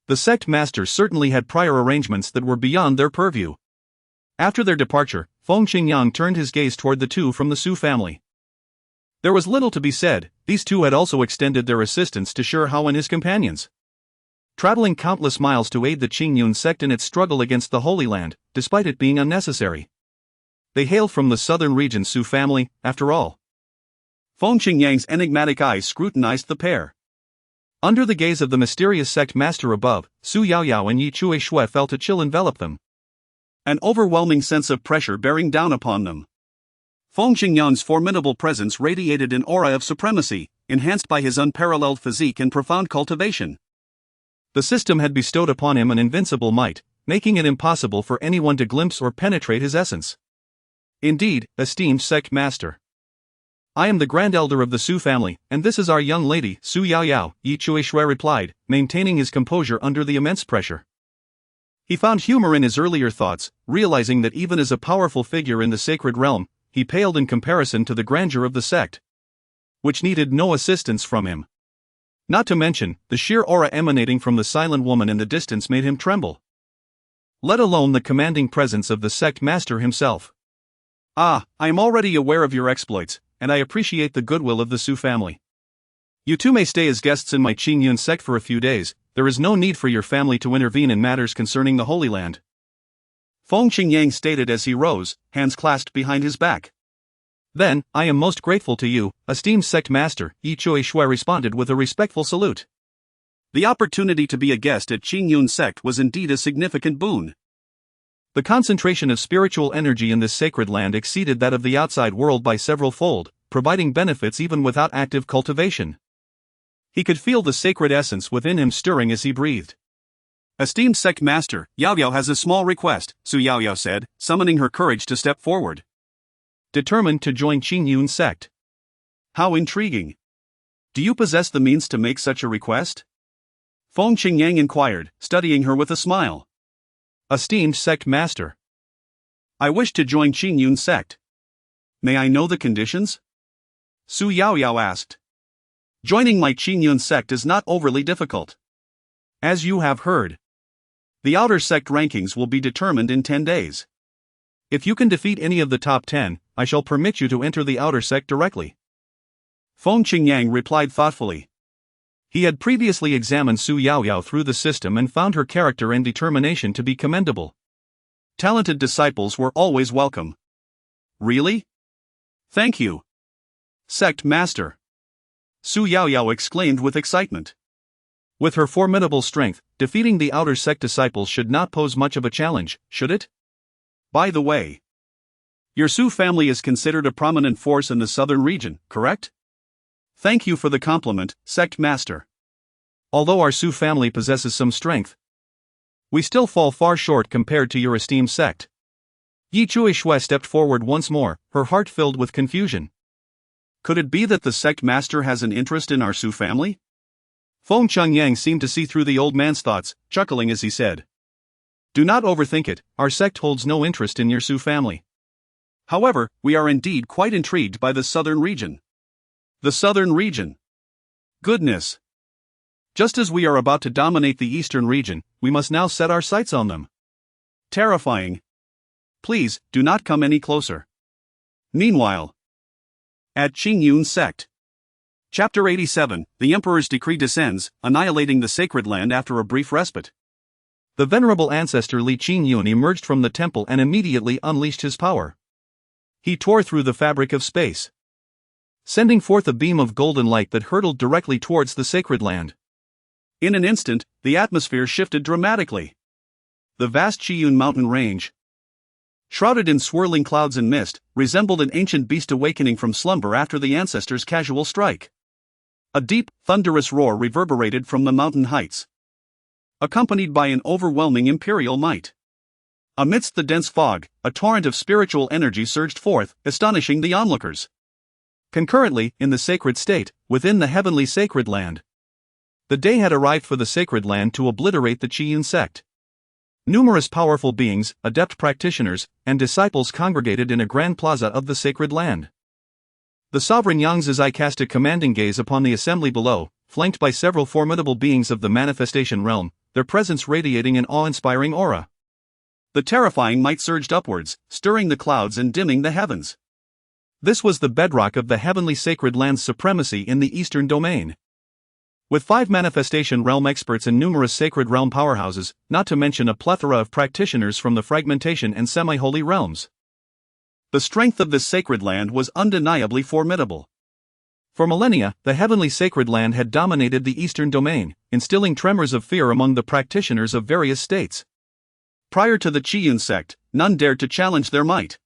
the sect masters certainly had prior arrangements that were beyond their purview. After their departure, Feng Qingyang turned his gaze toward the two from the Su family. There was little to be said. These two had also extended their assistance to Shi Hao and his companions, traveling countless miles to aid the Qingyun Sect in its struggle against the Holy Land, despite it being unnecessary. They hailed from the southern region Su family, after all. Feng Qingyang's enigmatic eyes scrutinized the pair. Under the gaze of the mysterious sect master above, Su Yao Yao and Yi Chui Shui felt a chill envelop them, an overwhelming sense of pressure bearing down upon them. Feng Qingyang's formidable presence radiated an aura of supremacy, enhanced by his unparalleled physique and profound cultivation. The system had bestowed upon him an invincible might, making it impossible for anyone to glimpse or penetrate his essence. Indeed, esteemed sect master, I am the grand elder of the Su family, and this is our young lady, Su Yao Yao, Yi Chui Shui replied, maintaining his composure under the immense pressure. He found humor in his earlier thoughts, realizing that even as a powerful figure in the sacred realm, he paled in comparison to the grandeur of the sect, which needed no assistance from him. Not to mention, the sheer aura emanating from the silent woman in the distance made him tremble, let alone the commanding presence of the sect master himself. I am already aware of your exploits, and I appreciate the goodwill of the Su family. You two may stay as guests in my Qingyun Sect for a few days. There is no need for your family to intervene in matters concerning the Holy Land, Feng Qingyang stated as he rose, hands clasped behind his back. Then, I am most grateful to you, esteemed sect master, Yi Chui Shui responded with a respectful salute. The opportunity to be a guest at Qingyun Sect was indeed a significant boon. The concentration of spiritual energy in this sacred land exceeded that of the outside world by several fold, providing benefits even without active cultivation. He could feel the sacred essence within him stirring as he breathed. Esteemed sect master, Yao Yao has a small request, Su Yao Yao said, summoning her courage to step forward. Determined to join Qingyun Sect. How intriguing. Do you possess the means to make such a request? Feng Qingyang inquired, studying her with a smile. Esteemed sect master. I wish to join Qingyun Sect. May I know the conditions? Su Yao Yao asked. Joining my Qingyun Sect is not overly difficult. As you have heard, the outer sect rankings will be determined in 10 days. If you can defeat any of the top 10, I shall permit you to enter the outer sect directly. Feng Qingyang replied thoughtfully. He had previously examined Su Yao Yao through the system and found her character and determination to be commendable. Talented disciples were always welcome. Really? Thank you. Sect Master. Su Yao Yao exclaimed with excitement. With her formidable strength, defeating the outer sect disciples should not pose much of a challenge, should it? By the way, your Su family is considered a prominent force in the southern region, correct? Thank you for the compliment, Sect Master. Although our Su family possesses some strength, we still fall far short compared to your esteemed sect. Yi Chuishui stepped forward once more, her heart filled with confusion. Could it be that the sect master has an interest in our Su family? Feng Qingyang seemed to see through the old man's thoughts, chuckling as he said. Do not overthink it, our sect holds no interest in your Su family. However, we are indeed quite intrigued by the southern region. The southern region. Goodness. Just as we are about to dominate the eastern region, we must now set our sights on them. Terrifying. Please, do not come any closer. Meanwhile, at Qingyun Sect. Chapter 87, the Emperor's decree descends, annihilating the sacred land after a brief respite. The venerable ancestor Li Qingyun emerged from the temple and immediately unleashed his power. He tore through the fabric of space, sending forth a beam of golden light that hurtled directly towards the sacred land. In an instant, the atmosphere shifted dramatically. The vast Qiyun mountain range, shrouded in swirling clouds and mist, resembled an ancient beast awakening from slumber after the ancestor's casual strike. A deep, thunderous roar reverberated from the mountain heights, accompanied by an overwhelming imperial might. Amidst the dense fog, a torrent of spiritual energy surged forth, astonishing the onlookers. Concurrently, in the sacred state, within the heavenly sacred land, the day had arrived for the sacred land to obliterate the Qingyun Sect. Numerous powerful beings, adept practitioners, and disciples congregated in a grand plaza of the sacred land. The sovereign Yang's eye cast a commanding gaze upon the assembly below, flanked by several formidable beings of the manifestation realm, their presence radiating an awe-inspiring aura. The terrifying might surged upwards, stirring the clouds and dimming the heavens. This was the bedrock of the heavenly sacred land's supremacy in the eastern domain. With 5 manifestation realm experts and numerous sacred realm powerhouses, not to mention a plethora of practitioners from the fragmentation and semi-holy realms, the strength of this sacred land was undeniably formidable. For millennia, the heavenly sacred land had dominated the eastern domain, instilling tremors of fear among the practitioners of various states. Prior to the Qingyun Sect, none dared to challenge their might.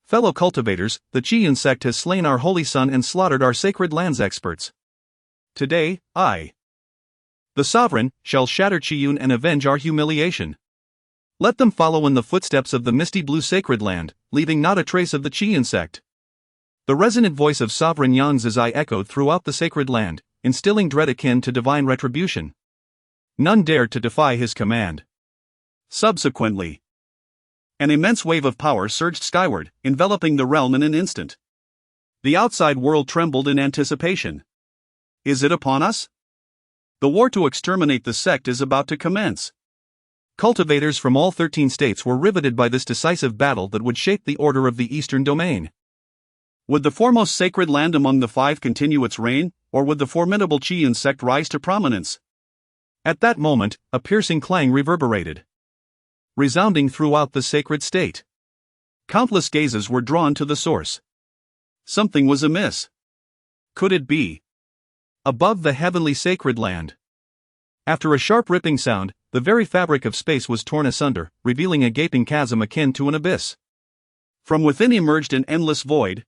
Fellow cultivators, the Qingyun Sect has slain our holy son and slaughtered our sacred land's experts. Today, I, the sovereign, shall shatter Qiyun and avenge our humiliation. Let them follow in the footsteps of the misty blue sacred land, leaving not a trace of the Qingyun Sect. The resonant voice of sovereign Yang Zizai echoed throughout the sacred land, instilling dread akin to divine retribution. None dared to defy his command. Subsequently, an immense wave of power surged skyward, enveloping the realm in an instant. The outside world trembled in anticipation. Is it upon us? The war to exterminate the sect is about to commence. Cultivators from all 13 states were riveted by this decisive battle that would shape the order of the eastern domain. Would the foremost sacred land among the 5 continue its reign, or would the formidable Qingyun Sect rise to prominence? At that moment, a piercing clang reverberated, resounding throughout the sacred state. Countless gazes were drawn to the source. Something was amiss. Could it be? Above the heavenly sacred land. After a sharp ripping sound, the very fabric of space was torn asunder, revealing a gaping chasm akin to an abyss. From within emerged an endless void,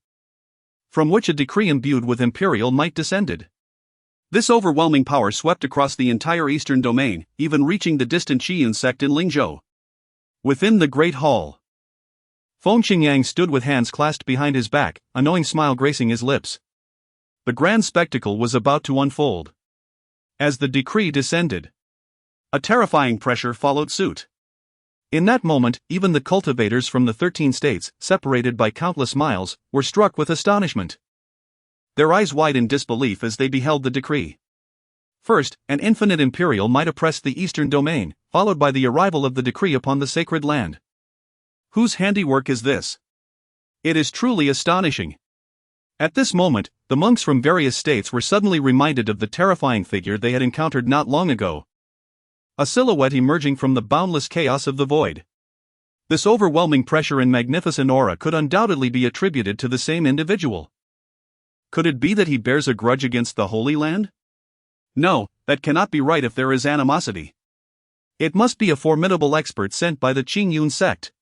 from which a decree imbued with imperial might descended. This overwhelming power swept across the entire eastern domain, even reaching the distant Qingyun Sect in Lingzhou. Within the great hall, Feng Qingyang stood with hands clasped behind his back, a knowing smile gracing his lips. The grand spectacle was about to unfold. As the decree descended, a terrifying pressure followed suit. In that moment, even the cultivators from the 13 states, separated by countless miles, were struck with astonishment. Their eyes wide in disbelief as they beheld the decree. First, an infinite imperial might oppress the eastern domain, followed by the arrival of the decree upon the sacred land. Whose handiwork is this? It is truly astonishing. At this moment, the monks from various states were suddenly reminded of the terrifying figure they had encountered not long ago. A silhouette emerging from the boundless chaos of the void. This overwhelming pressure and magnificent aura could undoubtedly be attributed to the same individual. Could it be that he bears a grudge against the Holy Land? No, that cannot be right if there is animosity. It must be a formidable expert sent by the Qingyun Sect.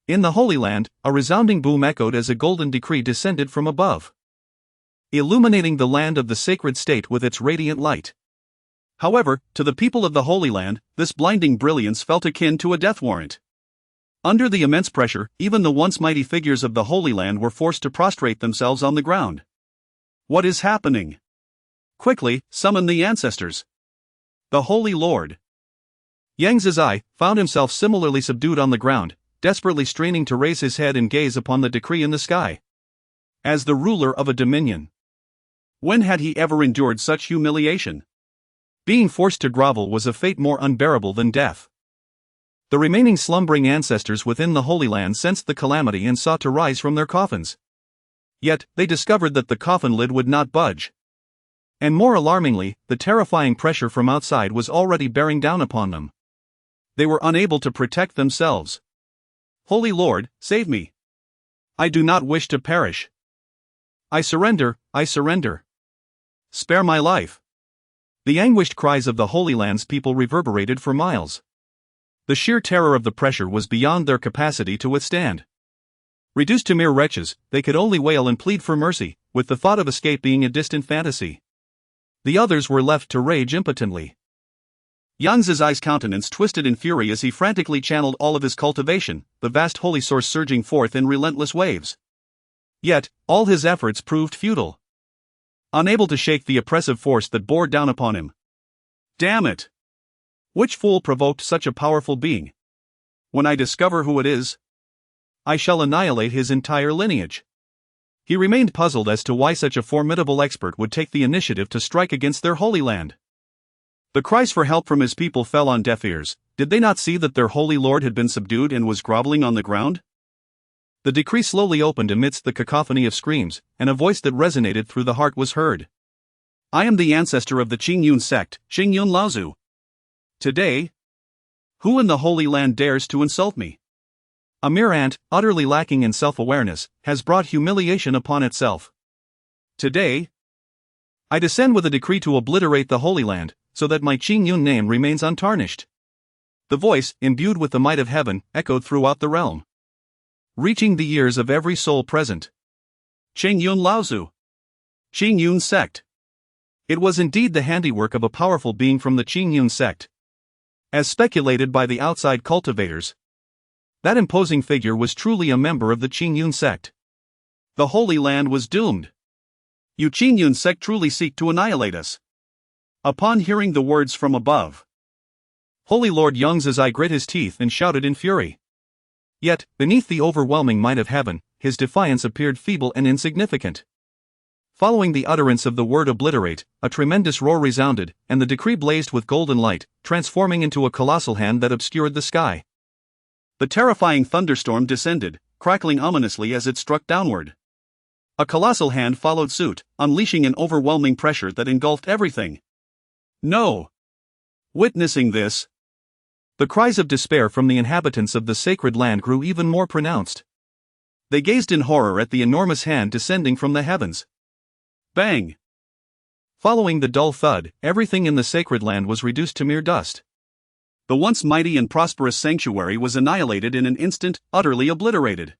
In the Holy Land, a resounding boom echoed as a golden decree descended from above, illuminating the land of the sacred state with its radiant light. However, to the people of the Holy Land, this blinding brilliance felt akin to a death warrant. Under the immense pressure, even the once mighty figures of the Holy Land were forced to prostrate themselves on the ground. What is happening? Quickly, summon the ancestors. The Holy Lord Yang Zizai found himself similarly subdued on the ground, desperately straining to raise his head and gaze upon the decree in the sky. As the ruler of a dominion, when had he ever endured such humiliation? Being forced to grovel was a fate more unbearable than death. The remaining slumbering ancestors within the Holy Land sensed the calamity and sought to rise from their coffins. Yet, they discovered that the coffin lid would not budge. And more alarmingly, the terrifying pressure from outside was already bearing down upon them. They were unable to protect themselves. Holy Lord, save me. I do not wish to perish. I surrender, I surrender. Spare my life. The anguished cries of the Holy Land's people reverberated for miles. The sheer terror of the pressure was beyond their capacity to withstand. Reduced to mere wretches, they could only wail and plead for mercy, with the thought of escape being a distant fantasy. The others were left to rage impotently. Yang Zizai's countenance twisted in fury as he frantically channeled all of his cultivation, the vast holy source surging forth in relentless waves. Yet, all his efforts proved futile. Unable to shake the oppressive force that bore down upon him. Damn it! Which fool provoked such a powerful being? When I discover who it is, I shall annihilate his entire lineage. He remained puzzled as to why such a formidable expert would take the initiative to strike against their Holy Land. The cries for help from his people fell on deaf ears. Did they not see that their Holy Lord had been subdued and was groveling on the ground? The decree slowly opened amidst the cacophony of screams, and a voice that resonated through the heart was heard. I am the ancestor of the Qingyun Sect, Qingyun Laozu. Today, who in the Holy Land dares to insult me? A mere ant, utterly lacking in self-awareness, has brought humiliation upon itself. Today, I descend with a decree to obliterate the Holy Land, so that my Qingyun name remains untarnished. The voice, imbued with the might of heaven, echoed throughout the realm, reaching the ears of every soul present. Qingyun Laozu. Qingyun Sect. It was indeed the handiwork of a powerful being from the Qingyun Sect. As speculated by the outside cultivators, that imposing figure was truly a member of the Qingyun Sect. The Holy Land was doomed. You Qingyun Sect truly seek to annihilate us. Upon hearing the words from above, Holy Lord Yang Zizai grit his teeth and shouted in fury. Yet, beneath the overwhelming might of heaven, his defiance appeared feeble and insignificant. Following the utterance of the word obliterate, a tremendous roar resounded, and the decree blazed with golden light, transforming into a colossal hand that obscured the sky. The terrifying thunderstorm descended, crackling ominously as it struck downward. A colossal hand followed suit, unleashing an overwhelming pressure that engulfed everything. No! Witnessing this, the cries of despair from the inhabitants of the sacred land grew even more pronounced. They gazed in horror at the enormous hand descending from the heavens. Bang! Following the dull thud, everything in the sacred land was reduced to mere dust. The once mighty and prosperous sanctuary was annihilated in an instant, utterly obliterated.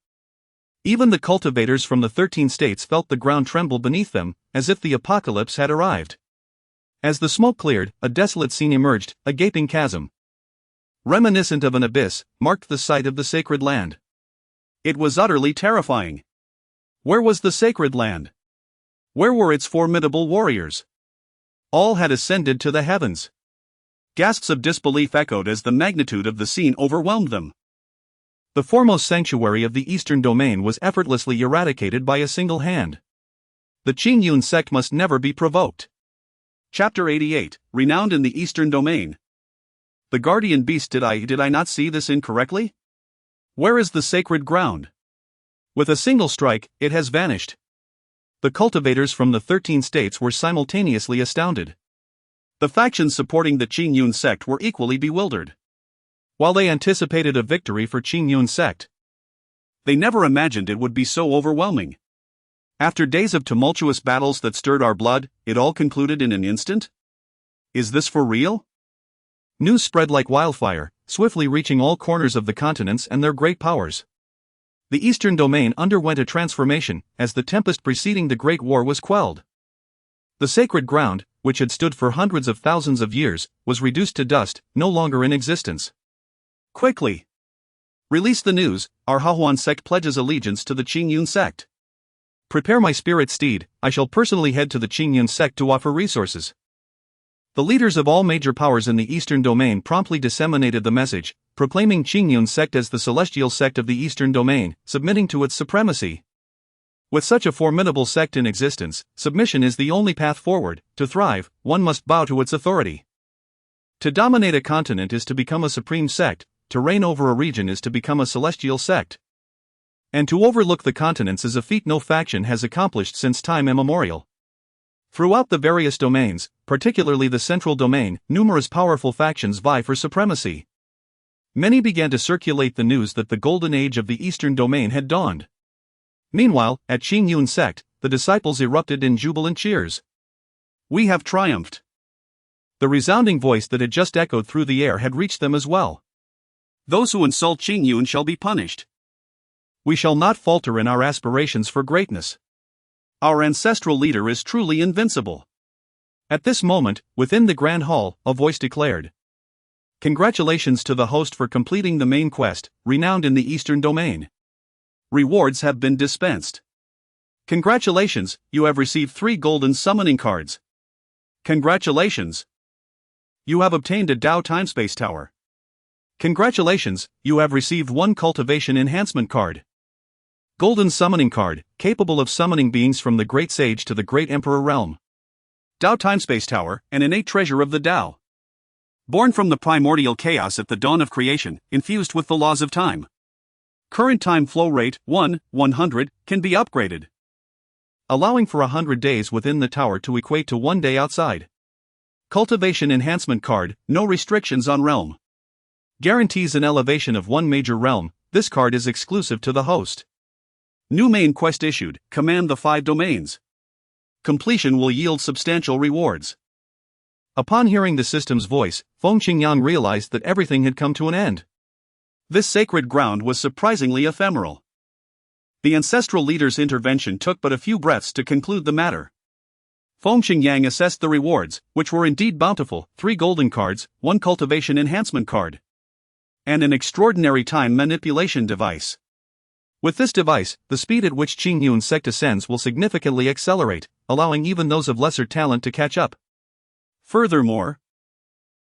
Even the cultivators from the 13 states felt the ground tremble beneath them, as if the apocalypse had arrived. As the smoke cleared, a desolate scene emerged, a gaping chasm, reminiscent of an abyss, marked the site of the sacred land. It was utterly terrifying. Where was the sacred land? Where were its formidable warriors? All had ascended to the heavens. Gasps of disbelief echoed as the magnitude of the scene overwhelmed them. The foremost sanctuary of the eastern domain was effortlessly eradicated by a single hand. The Qingyun Sect must never be provoked. Chapter 88, Renowned in the Eastern Domain. The guardian beast. Did I not see this incorrectly? Where is the sacred ground? With a single strike, it has vanished. The cultivators from the 13 states were simultaneously astounded. The factions supporting the Qingyun Sect were equally bewildered. While they anticipated a victory for Qingyun Sect, they never imagined it would be so overwhelming. After days of tumultuous battles that stirred our blood, it all concluded in an instant? Is this for real? News spread like wildfire, swiftly reaching all corners of the continents and their great powers. The Eastern Domain underwent a transformation, as the tempest preceding the Great War was quelled. The sacred ground, which had stood for hundreds of thousands of years, was reduced to dust, no longer in existence. Quickly! Release the news, our Qinglian Sect pledges allegiance to the Qingyun Sect. Prepare my spirit steed, I shall personally head to the Qingyun Sect to offer resources. The leaders of all major powers in the Eastern Domain promptly disseminated the message, proclaiming Qingyun Sect as the Celestial Sect of the Eastern Domain, submitting to its supremacy. With such a formidable sect in existence, submission is the only path forward. To thrive, one must bow to its authority. To dominate a continent is to become a supreme sect, to reign over a region is to become a celestial sect. And to overlook the continents is a feat no faction has accomplished since time immemorial. Throughout the various domains, particularly the central domain, numerous powerful factions vie for supremacy. Many began to circulate the news that the golden age of the Eastern Domain had dawned. Meanwhile, at Qingyun Sect, the disciples erupted in jubilant cheers. We have triumphed. The resounding voice that had just echoed through the air had reached them as well. Those who insult Qingyun shall be punished. We shall not falter in our aspirations for greatness. Our ancestral leader is truly invincible. At this moment, within the Grand Hall, a voice declared. Congratulations to the host for completing the main quest, renowned in the Eastern Domain. Rewards have been dispensed. Congratulations, you have received 3 golden summoning cards. Congratulations. You have obtained a Dao Timespace Tower. Congratulations, you have received 1 cultivation enhancement card. Golden summoning card, capable of summoning beings from the Great Sage to the Great Emperor realm. Dao Timespace Tower, an innate treasure of the Dao. Born from the primordial chaos at the dawn of creation, infused with the laws of time. Current time flow rate, 100, can be upgraded, allowing for 100 days within the tower to equate to 1 day outside. Cultivation enhancement card, no restrictions on realm. Guarantees an elevation of 1 major realm, this card is exclusive to the host. New main quest issued, command the 5 domains. Completion will yield substantial rewards. Upon hearing the system's voice, Feng Qingyang realized that everything had come to an end. This sacred ground was surprisingly ephemeral. The ancestral leader's intervention took but a few breaths to conclude the matter. Feng Qingyang assessed the rewards, which were indeed bountiful: 3 golden cards, 1 cultivation enhancement card, and an extraordinary time manipulation device. With this device, the speed at which Qingyun Sect ascends will significantly accelerate, allowing even those of lesser talent to catch up. Furthermore,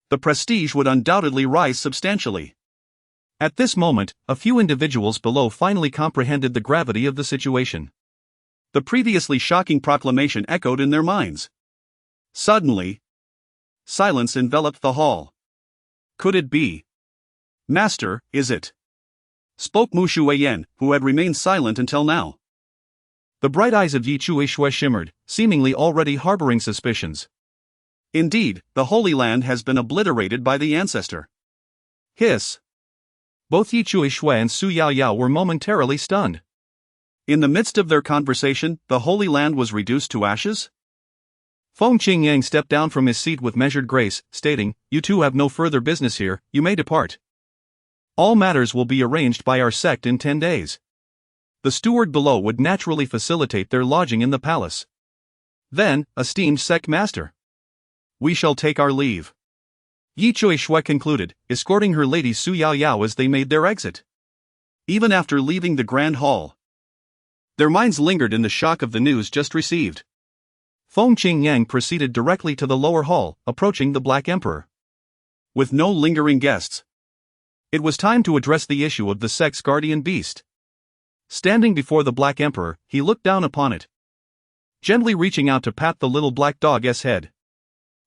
the prestige would undoubtedly rise substantially. At this moment, a few individuals below finally comprehended the gravity of the situation. The previously shocking proclamation echoed in their minds. Suddenly, silence enveloped the hall. Could it be? Master, is it? Spoke Mu Shuiyan, who had remained silent until now. The bright eyes of Yi Chuishui shimmered, seemingly already harboring suspicions. Indeed, the Holy Land has been obliterated by the ancestor. Hiss. Both Yi Chuishui and Su Yaoyao were momentarily stunned. In the midst of their conversation, the Holy Land was reduced to ashes? Feng Qingyang stepped down from his seat with measured grace, stating, "You two have no further business here, you may depart. All matters will be arranged by our sect in 10 days. The steward below would naturally facilitate their lodging in the palace. Then, esteemed sect master, we shall take our leave. Yi Chui Shui concluded, escorting her lady Su Yao Yao as they made their exit. Even after leaving the grand hall, their minds lingered in the shock of the news just received. Feng Qingyang proceeded directly to the lower hall, approaching the Black Emperor. With no lingering guests, it was time to address the issue of the sect's guardian beast. Standing before the Black Emperor, he looked down upon it, gently reaching out to pat the little black dog's head.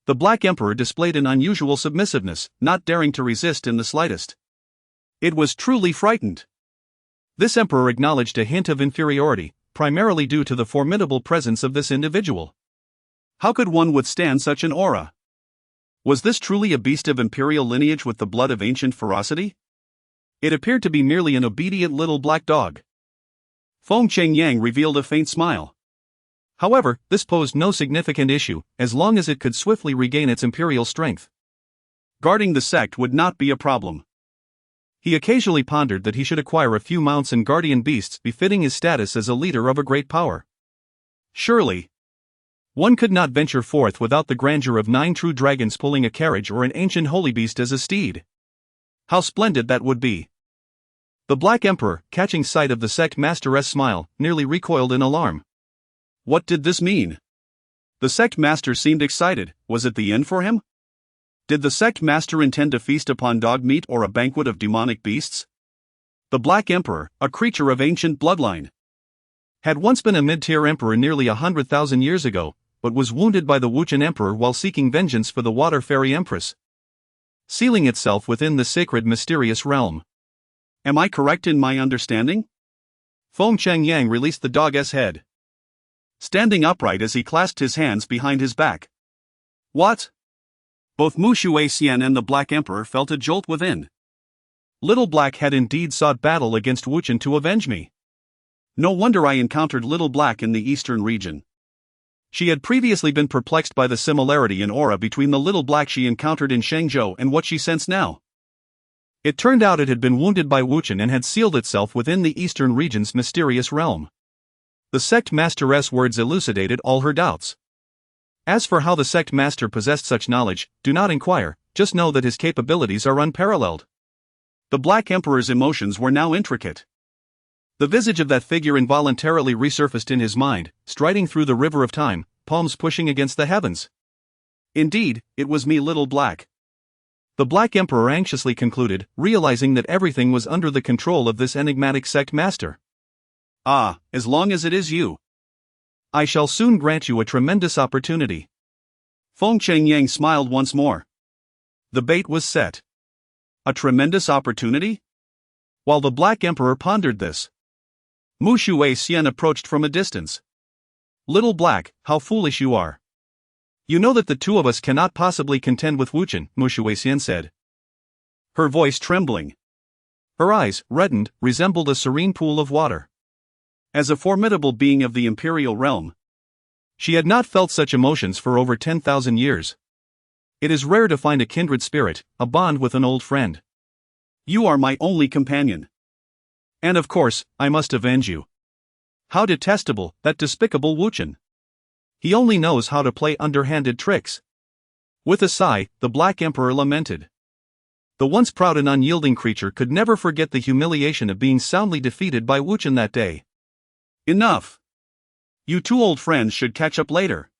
The Black Emperor displayed an unusual submissiveness, not daring to resist in the slightest. It was truly frightened. This emperor acknowledged a hint of inferiority, primarily due to the formidable presence of this individual. How could one withstand such an aura? Was this truly a beast of imperial lineage with the blood of ancient ferocity? It appeared to be merely an obedient little black dog. Feng Qingyang revealed a faint smile. However, this posed no significant issue, as long as it could swiftly regain its imperial strength. Guarding the sect would not be a problem. He occasionally pondered that he should acquire a few mounts and guardian beasts befitting his status as a leader of a great power. Surely, one could not venture forth without the grandeur of 9 true dragons pulling a carriage or an ancient holy beast as a steed. How splendid that would be! The Black Emperor, catching sight of the sect master's smile, nearly recoiled in alarm. What did this mean? The sect master seemed excited. Was it the end for him? Did the sect master intend to feast upon dog meat or a banquet of demonic beasts? The Black Emperor, a creature of ancient bloodline, had once been a mid-tier emperor nearly 100,000 years ago, but was wounded by the Wuchen Emperor while seeking vengeance for the Water Fairy Empress, sealing itself within the sacred mysterious realm. Am I correct in my understanding? Feng Qingyang released the dog's head, standing upright as he clasped his hands behind his back. What? Both Mu Shuixian and the Black Emperor felt a jolt within. Little Black had indeed sought battle against Wuchen to avenge me. No wonder I encountered Little Black in the eastern region. She had previously been perplexed by the similarity in aura between the Little Black she encountered in Shenzhou and what she sensed now. It turned out it had been wounded by Wuchen and had sealed itself within the eastern region's mysterious realm. The sect master's words elucidated all her doubts. As for how the sect master possessed such knowledge, do not inquire, just know that his capabilities are unparalleled. The Black Emperor's emotions were now intricate. The visage of that figure involuntarily resurfaced in his mind, striding through the river of time, palms pushing against the heavens. Indeed, it was me, Little Black. The Black Emperor anxiously concluded, realizing that everything was under the control of this enigmatic sect master. Ah, as long as it is you, I shall soon grant you a tremendous opportunity. Feng Qingyang smiled once more. The bait was set. A tremendous opportunity? While the Black Emperor pondered this, Mu Shuixian approached from a distance. Little Black, how foolish you are. You know that the two of us cannot possibly contend with Wuchen, Mu Shuixian said, her voice trembling. Her eyes, reddened, resembled a serene pool of water. As a formidable being of the imperial realm, she had not felt such emotions for over 10,000 years. It is rare to find a kindred spirit, a bond with an old friend. You are my only companion. And of course, I must avenge you. How detestable, that despicable Wuchen. He only knows how to play underhanded tricks. With a sigh, the Black Emperor lamented. The once proud and unyielding creature could never forget the humiliation of being soundly defeated by Wuchen that day. Enough. You two old friends should catch up later.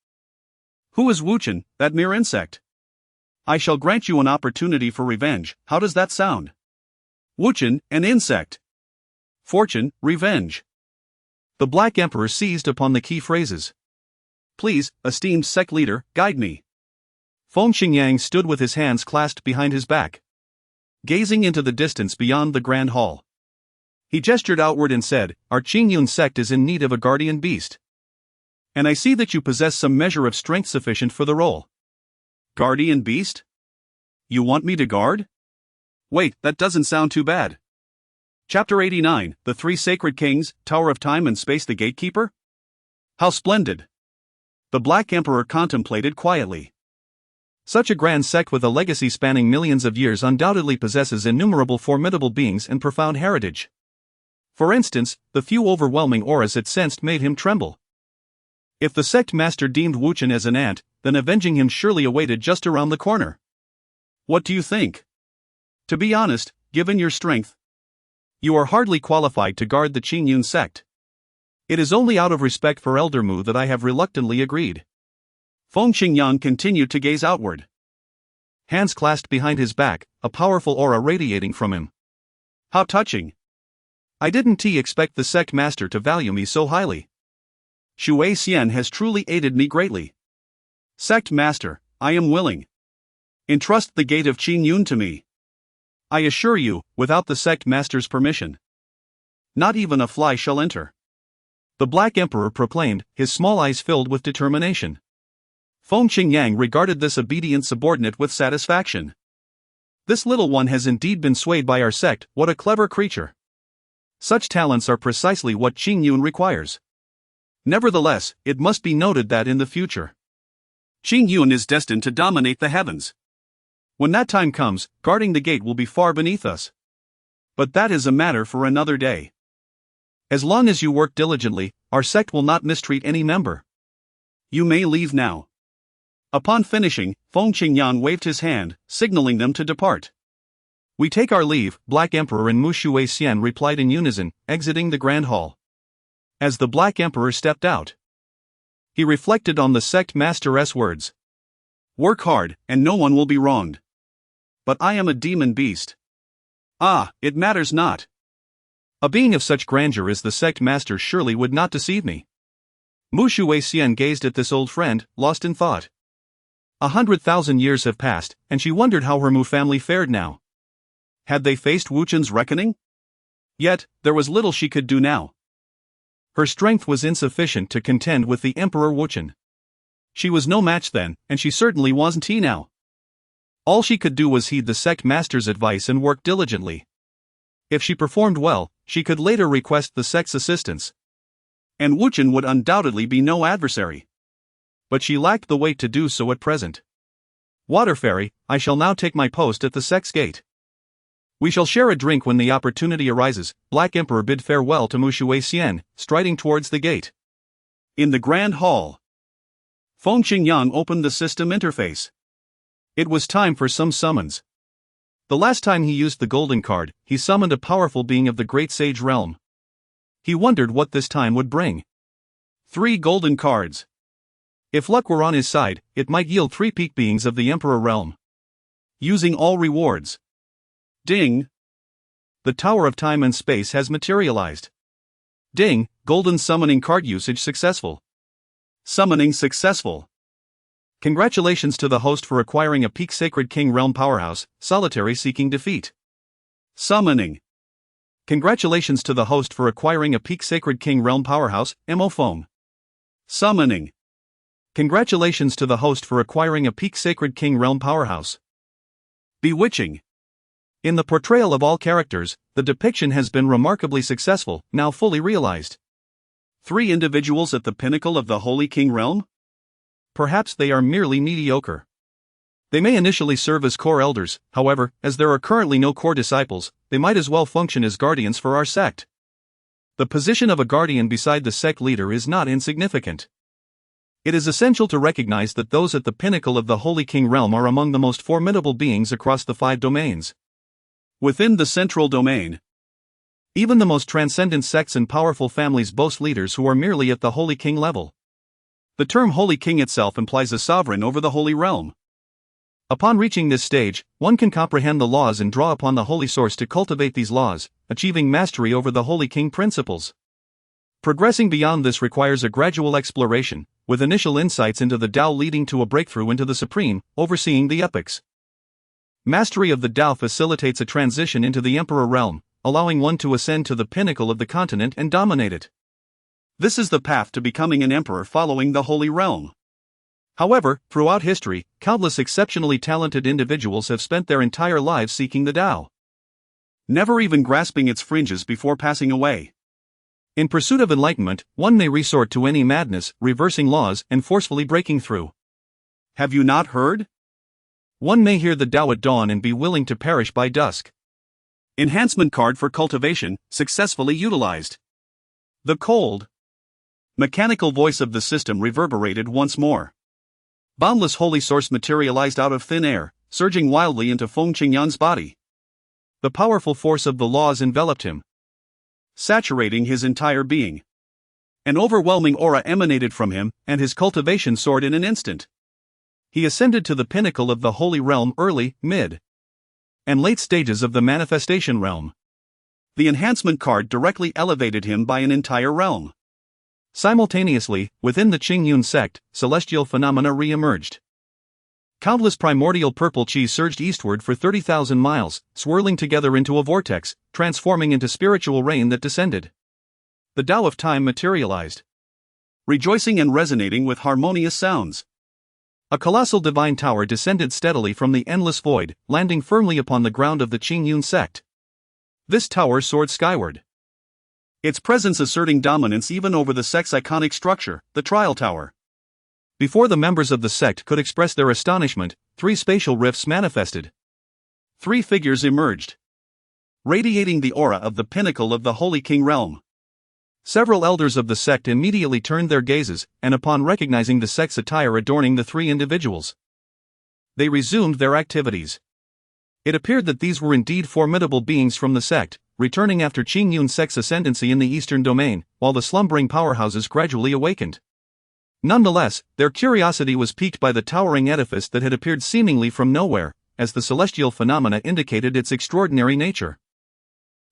Who is Wuchen, that mere insect? I shall grant you an opportunity for revenge. How does that sound? Wuchen, an insect. Fortune, revenge. The Black Emperor seized upon the key phrases. Please, esteemed sect leader, guide me. Feng Qingyang stood with his hands clasped behind his back, gazing into the distance beyond the grand hall. He gestured outward and said, Our Qingyun Sect is in need of a guardian beast. And I see that you possess some measure of strength sufficient for the role. Guardian beast? You want me to guard? Wait, that doesn't sound too bad. Chapter 89, The Three Sacred Kings, Tower of Time and Space, the Gatekeeper? How splendid! The Black Emperor contemplated quietly. Such a grand sect with a legacy spanning millions of years undoubtedly possesses innumerable formidable beings and profound heritage. For instance, the few overwhelming auras it sensed made him tremble. If the sect master deemed Wu Qin as an ant, then avenging him surely awaited just around the corner. What do you think? To be honest, given your strength, you are hardly qualified to guard the Qingyun Sect. It is only out of respect for Elder Mu that I have reluctantly agreed. Feng Qingyang continued to gaze outward. Hands clasped behind his back, a powerful aura radiating from him. How touching! I didn't expect the sect master to value me so highly. Shui Xian has truly aided me greatly. Sect master, I am willing. Entrust the gate of Qingyun to me. I assure you, without the sect master's permission, not even a fly shall enter. The Black Emperor proclaimed, his small eyes filled with determination. Feng Qingyang regarded this obedient subordinate with satisfaction. This little one has indeed been swayed by our sect. What a clever creature. Such talents are precisely what Qingyun requires. Nevertheless, it must be noted that in the future, Qingyun is destined to dominate the heavens. When that time comes, guarding the gate will be far beneath us. But that is a matter for another day. As long as you work diligently, our sect will not mistreat any member. You may leave now. Upon finishing, Feng Qingyang waved his hand, signaling them to depart. We take our leave, Black Emperor and Mu Shui Xian replied in unison, exiting the Grand Hall. As the Black Emperor stepped out, he reflected on the sect master's words. Work hard, and no one will be wronged. But I am a demon beast. Ah, it matters not. A being of such grandeur as the sect master surely would not deceive me. Mu Shui Xian gazed at this old friend, lost in thought. 100,000 years have passed, and she wondered how her Mu family fared now. Had they faced Wu Qin's reckoning? Yet, there was little she could do now. Her strength was insufficient to contend with the Emperor Wu Qin. She was no match then, and she certainly wasn't he now. All she could do was heed the sect master's advice and work diligently. If she performed well, she could later request the sect's assistance. And Wu Qin would undoubtedly be no adversary. But she lacked the weight to do so at present. Water Fairy, I shall now take my post at the sect's gate. We shall share a drink when the opportunity arises. Black Emperor bid farewell to Mu Shui Xian, striding towards the gate. In the Grand Hall, Feng Qingyang opened the system interface. It was time for some summons. The last time he used the golden card, he summoned a powerful being of the Great Sage realm. He wondered what this time would bring. 3 golden cards. If luck were on his side, it might yield 3 peak beings of the Emperor realm. Using all rewards. Ding! The Tower of Time and Space has materialized. Ding! Golden summoning card usage successful. Summoning successful. Congratulations to the host for acquiring a peak Sacred King Realm powerhouse, solitary seeking defeat. Summoning. Congratulations to the host for acquiring a peak Sacred King Realm powerhouse, Emophone. Summoning. Congratulations to the host for acquiring a peak Sacred King Realm powerhouse. Bewitching. In the portrayal of all characters, the depiction has been remarkably successful, now fully realized. 3 individuals at the pinnacle of the Holy King Realm? Perhaps they are merely mediocre. They may initially serve as core elders, however, as there are currently no core disciples, they might as well function as guardians for our sect. The position of a guardian beside the sect leader is not insignificant. It is essential to recognize that those at the pinnacle of the Holy King Realm are among the most formidable beings across the 5 domains. Within the central domain, even the most transcendent sects and powerful families boast leaders who are merely at the Holy King level. The term Holy King itself implies a sovereign over the Holy Realm. Upon reaching this stage, one can comprehend the laws and draw upon the Holy Source to cultivate these laws, achieving mastery over the Holy King principles. Progressing beyond this requires a gradual exploration, with initial insights into the Tao leading to a breakthrough into the Supreme, overseeing the epochs. Mastery of the Tao facilitates a transition into the Emperor realm, allowing one to ascend to the pinnacle of the continent and dominate it. This is the path to becoming an emperor following the Holy Realm. However, throughout history, countless exceptionally talented individuals have spent their entire lives seeking the Tao, never even grasping its fringes before passing away. In pursuit of enlightenment, one may resort to any madness, reversing laws, and forcefully breaking through. Have you not heard? One may hear the Tao at dawn and be willing to perish by dusk. Enhancement card for cultivation, successfully utilized. The cold, mechanical voice of the system reverberated once more. Boundless holy source materialized out of thin air, surging wildly into Feng Qingyang's body. The powerful force of the laws enveloped him, saturating his entire being. An overwhelming aura emanated from him and his cultivation soared in an instant. He ascended to the pinnacle of the holy realm early, mid, and late stages of the manifestation realm. The enhancement card directly elevated him by an entire realm. Simultaneously, within the Qingyun Sect, celestial phenomena re-emerged. Countless primordial purple chi surged eastward for 30,000 miles, swirling together into a vortex, transforming into spiritual rain that descended. The Tao of Time materialized, rejoicing and resonating with harmonious sounds. A colossal divine tower descended steadily from the endless void, landing firmly upon the ground of the Qingyun Sect. This tower soared skyward, its presence asserting dominance even over the sect's iconic structure, the Trial Tower. Before the members of the sect could express their astonishment, 3 spatial rifts manifested. 3 figures emerged, radiating the aura of the pinnacle of the Holy King realm. Several elders of the sect immediately turned their gazes, and upon recognizing the sect's attire adorning the 3 individuals, they resumed their activities. It appeared that these were indeed formidable beings from the sect, returning after Qingyun Sect's ascendancy in the eastern domain, while the slumbering powerhouses gradually awakened. Nonetheless, their curiosity was piqued by the towering edifice that had appeared seemingly from nowhere, as the celestial phenomena indicated its extraordinary nature.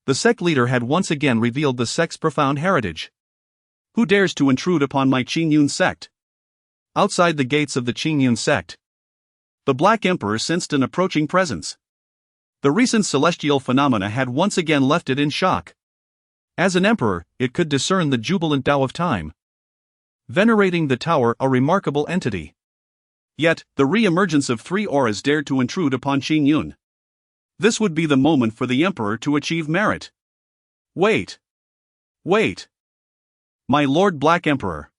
The sect leader had once again revealed the sect's profound heritage. Who dares to intrude upon my Qingyun Sect? Outside the gates of the Qingyun Sect, the Black Emperor sensed an approaching presence. The recent celestial phenomena had once again left it in shock. As an emperor, it could discern the jubilant Tao of Time, venerating the tower, a remarkable entity. Yet, the re-emergence of 3 auras dared to intrude upon Qingyun. This would be the moment for the emperor to achieve merit. Wait. My Lord Black Emperor.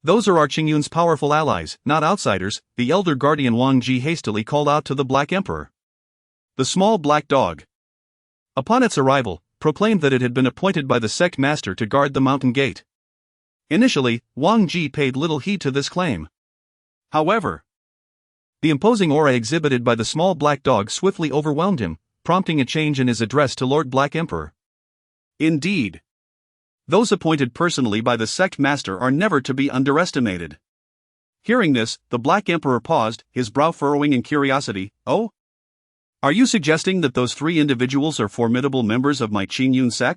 Those are our Qingyun's powerful allies, not outsiders, the elder guardian Wang Ji hastily called out to the Black Emperor. The small black dog, upon its arrival, proclaimed that it had been appointed by the sect master to guard the mountain gate. Initially, Wang Ji paid little heed to this claim. However, the imposing aura exhibited by the small black dog swiftly overwhelmed him, prompting a change in his address to Lord Black Emperor. Indeed, those appointed personally by the sect master are never to be underestimated. Hearing this, the Black Emperor paused, his brow furrowing in curiosity. Oh? Are you suggesting that those 3 individuals are formidable members of my Qingyun Sect?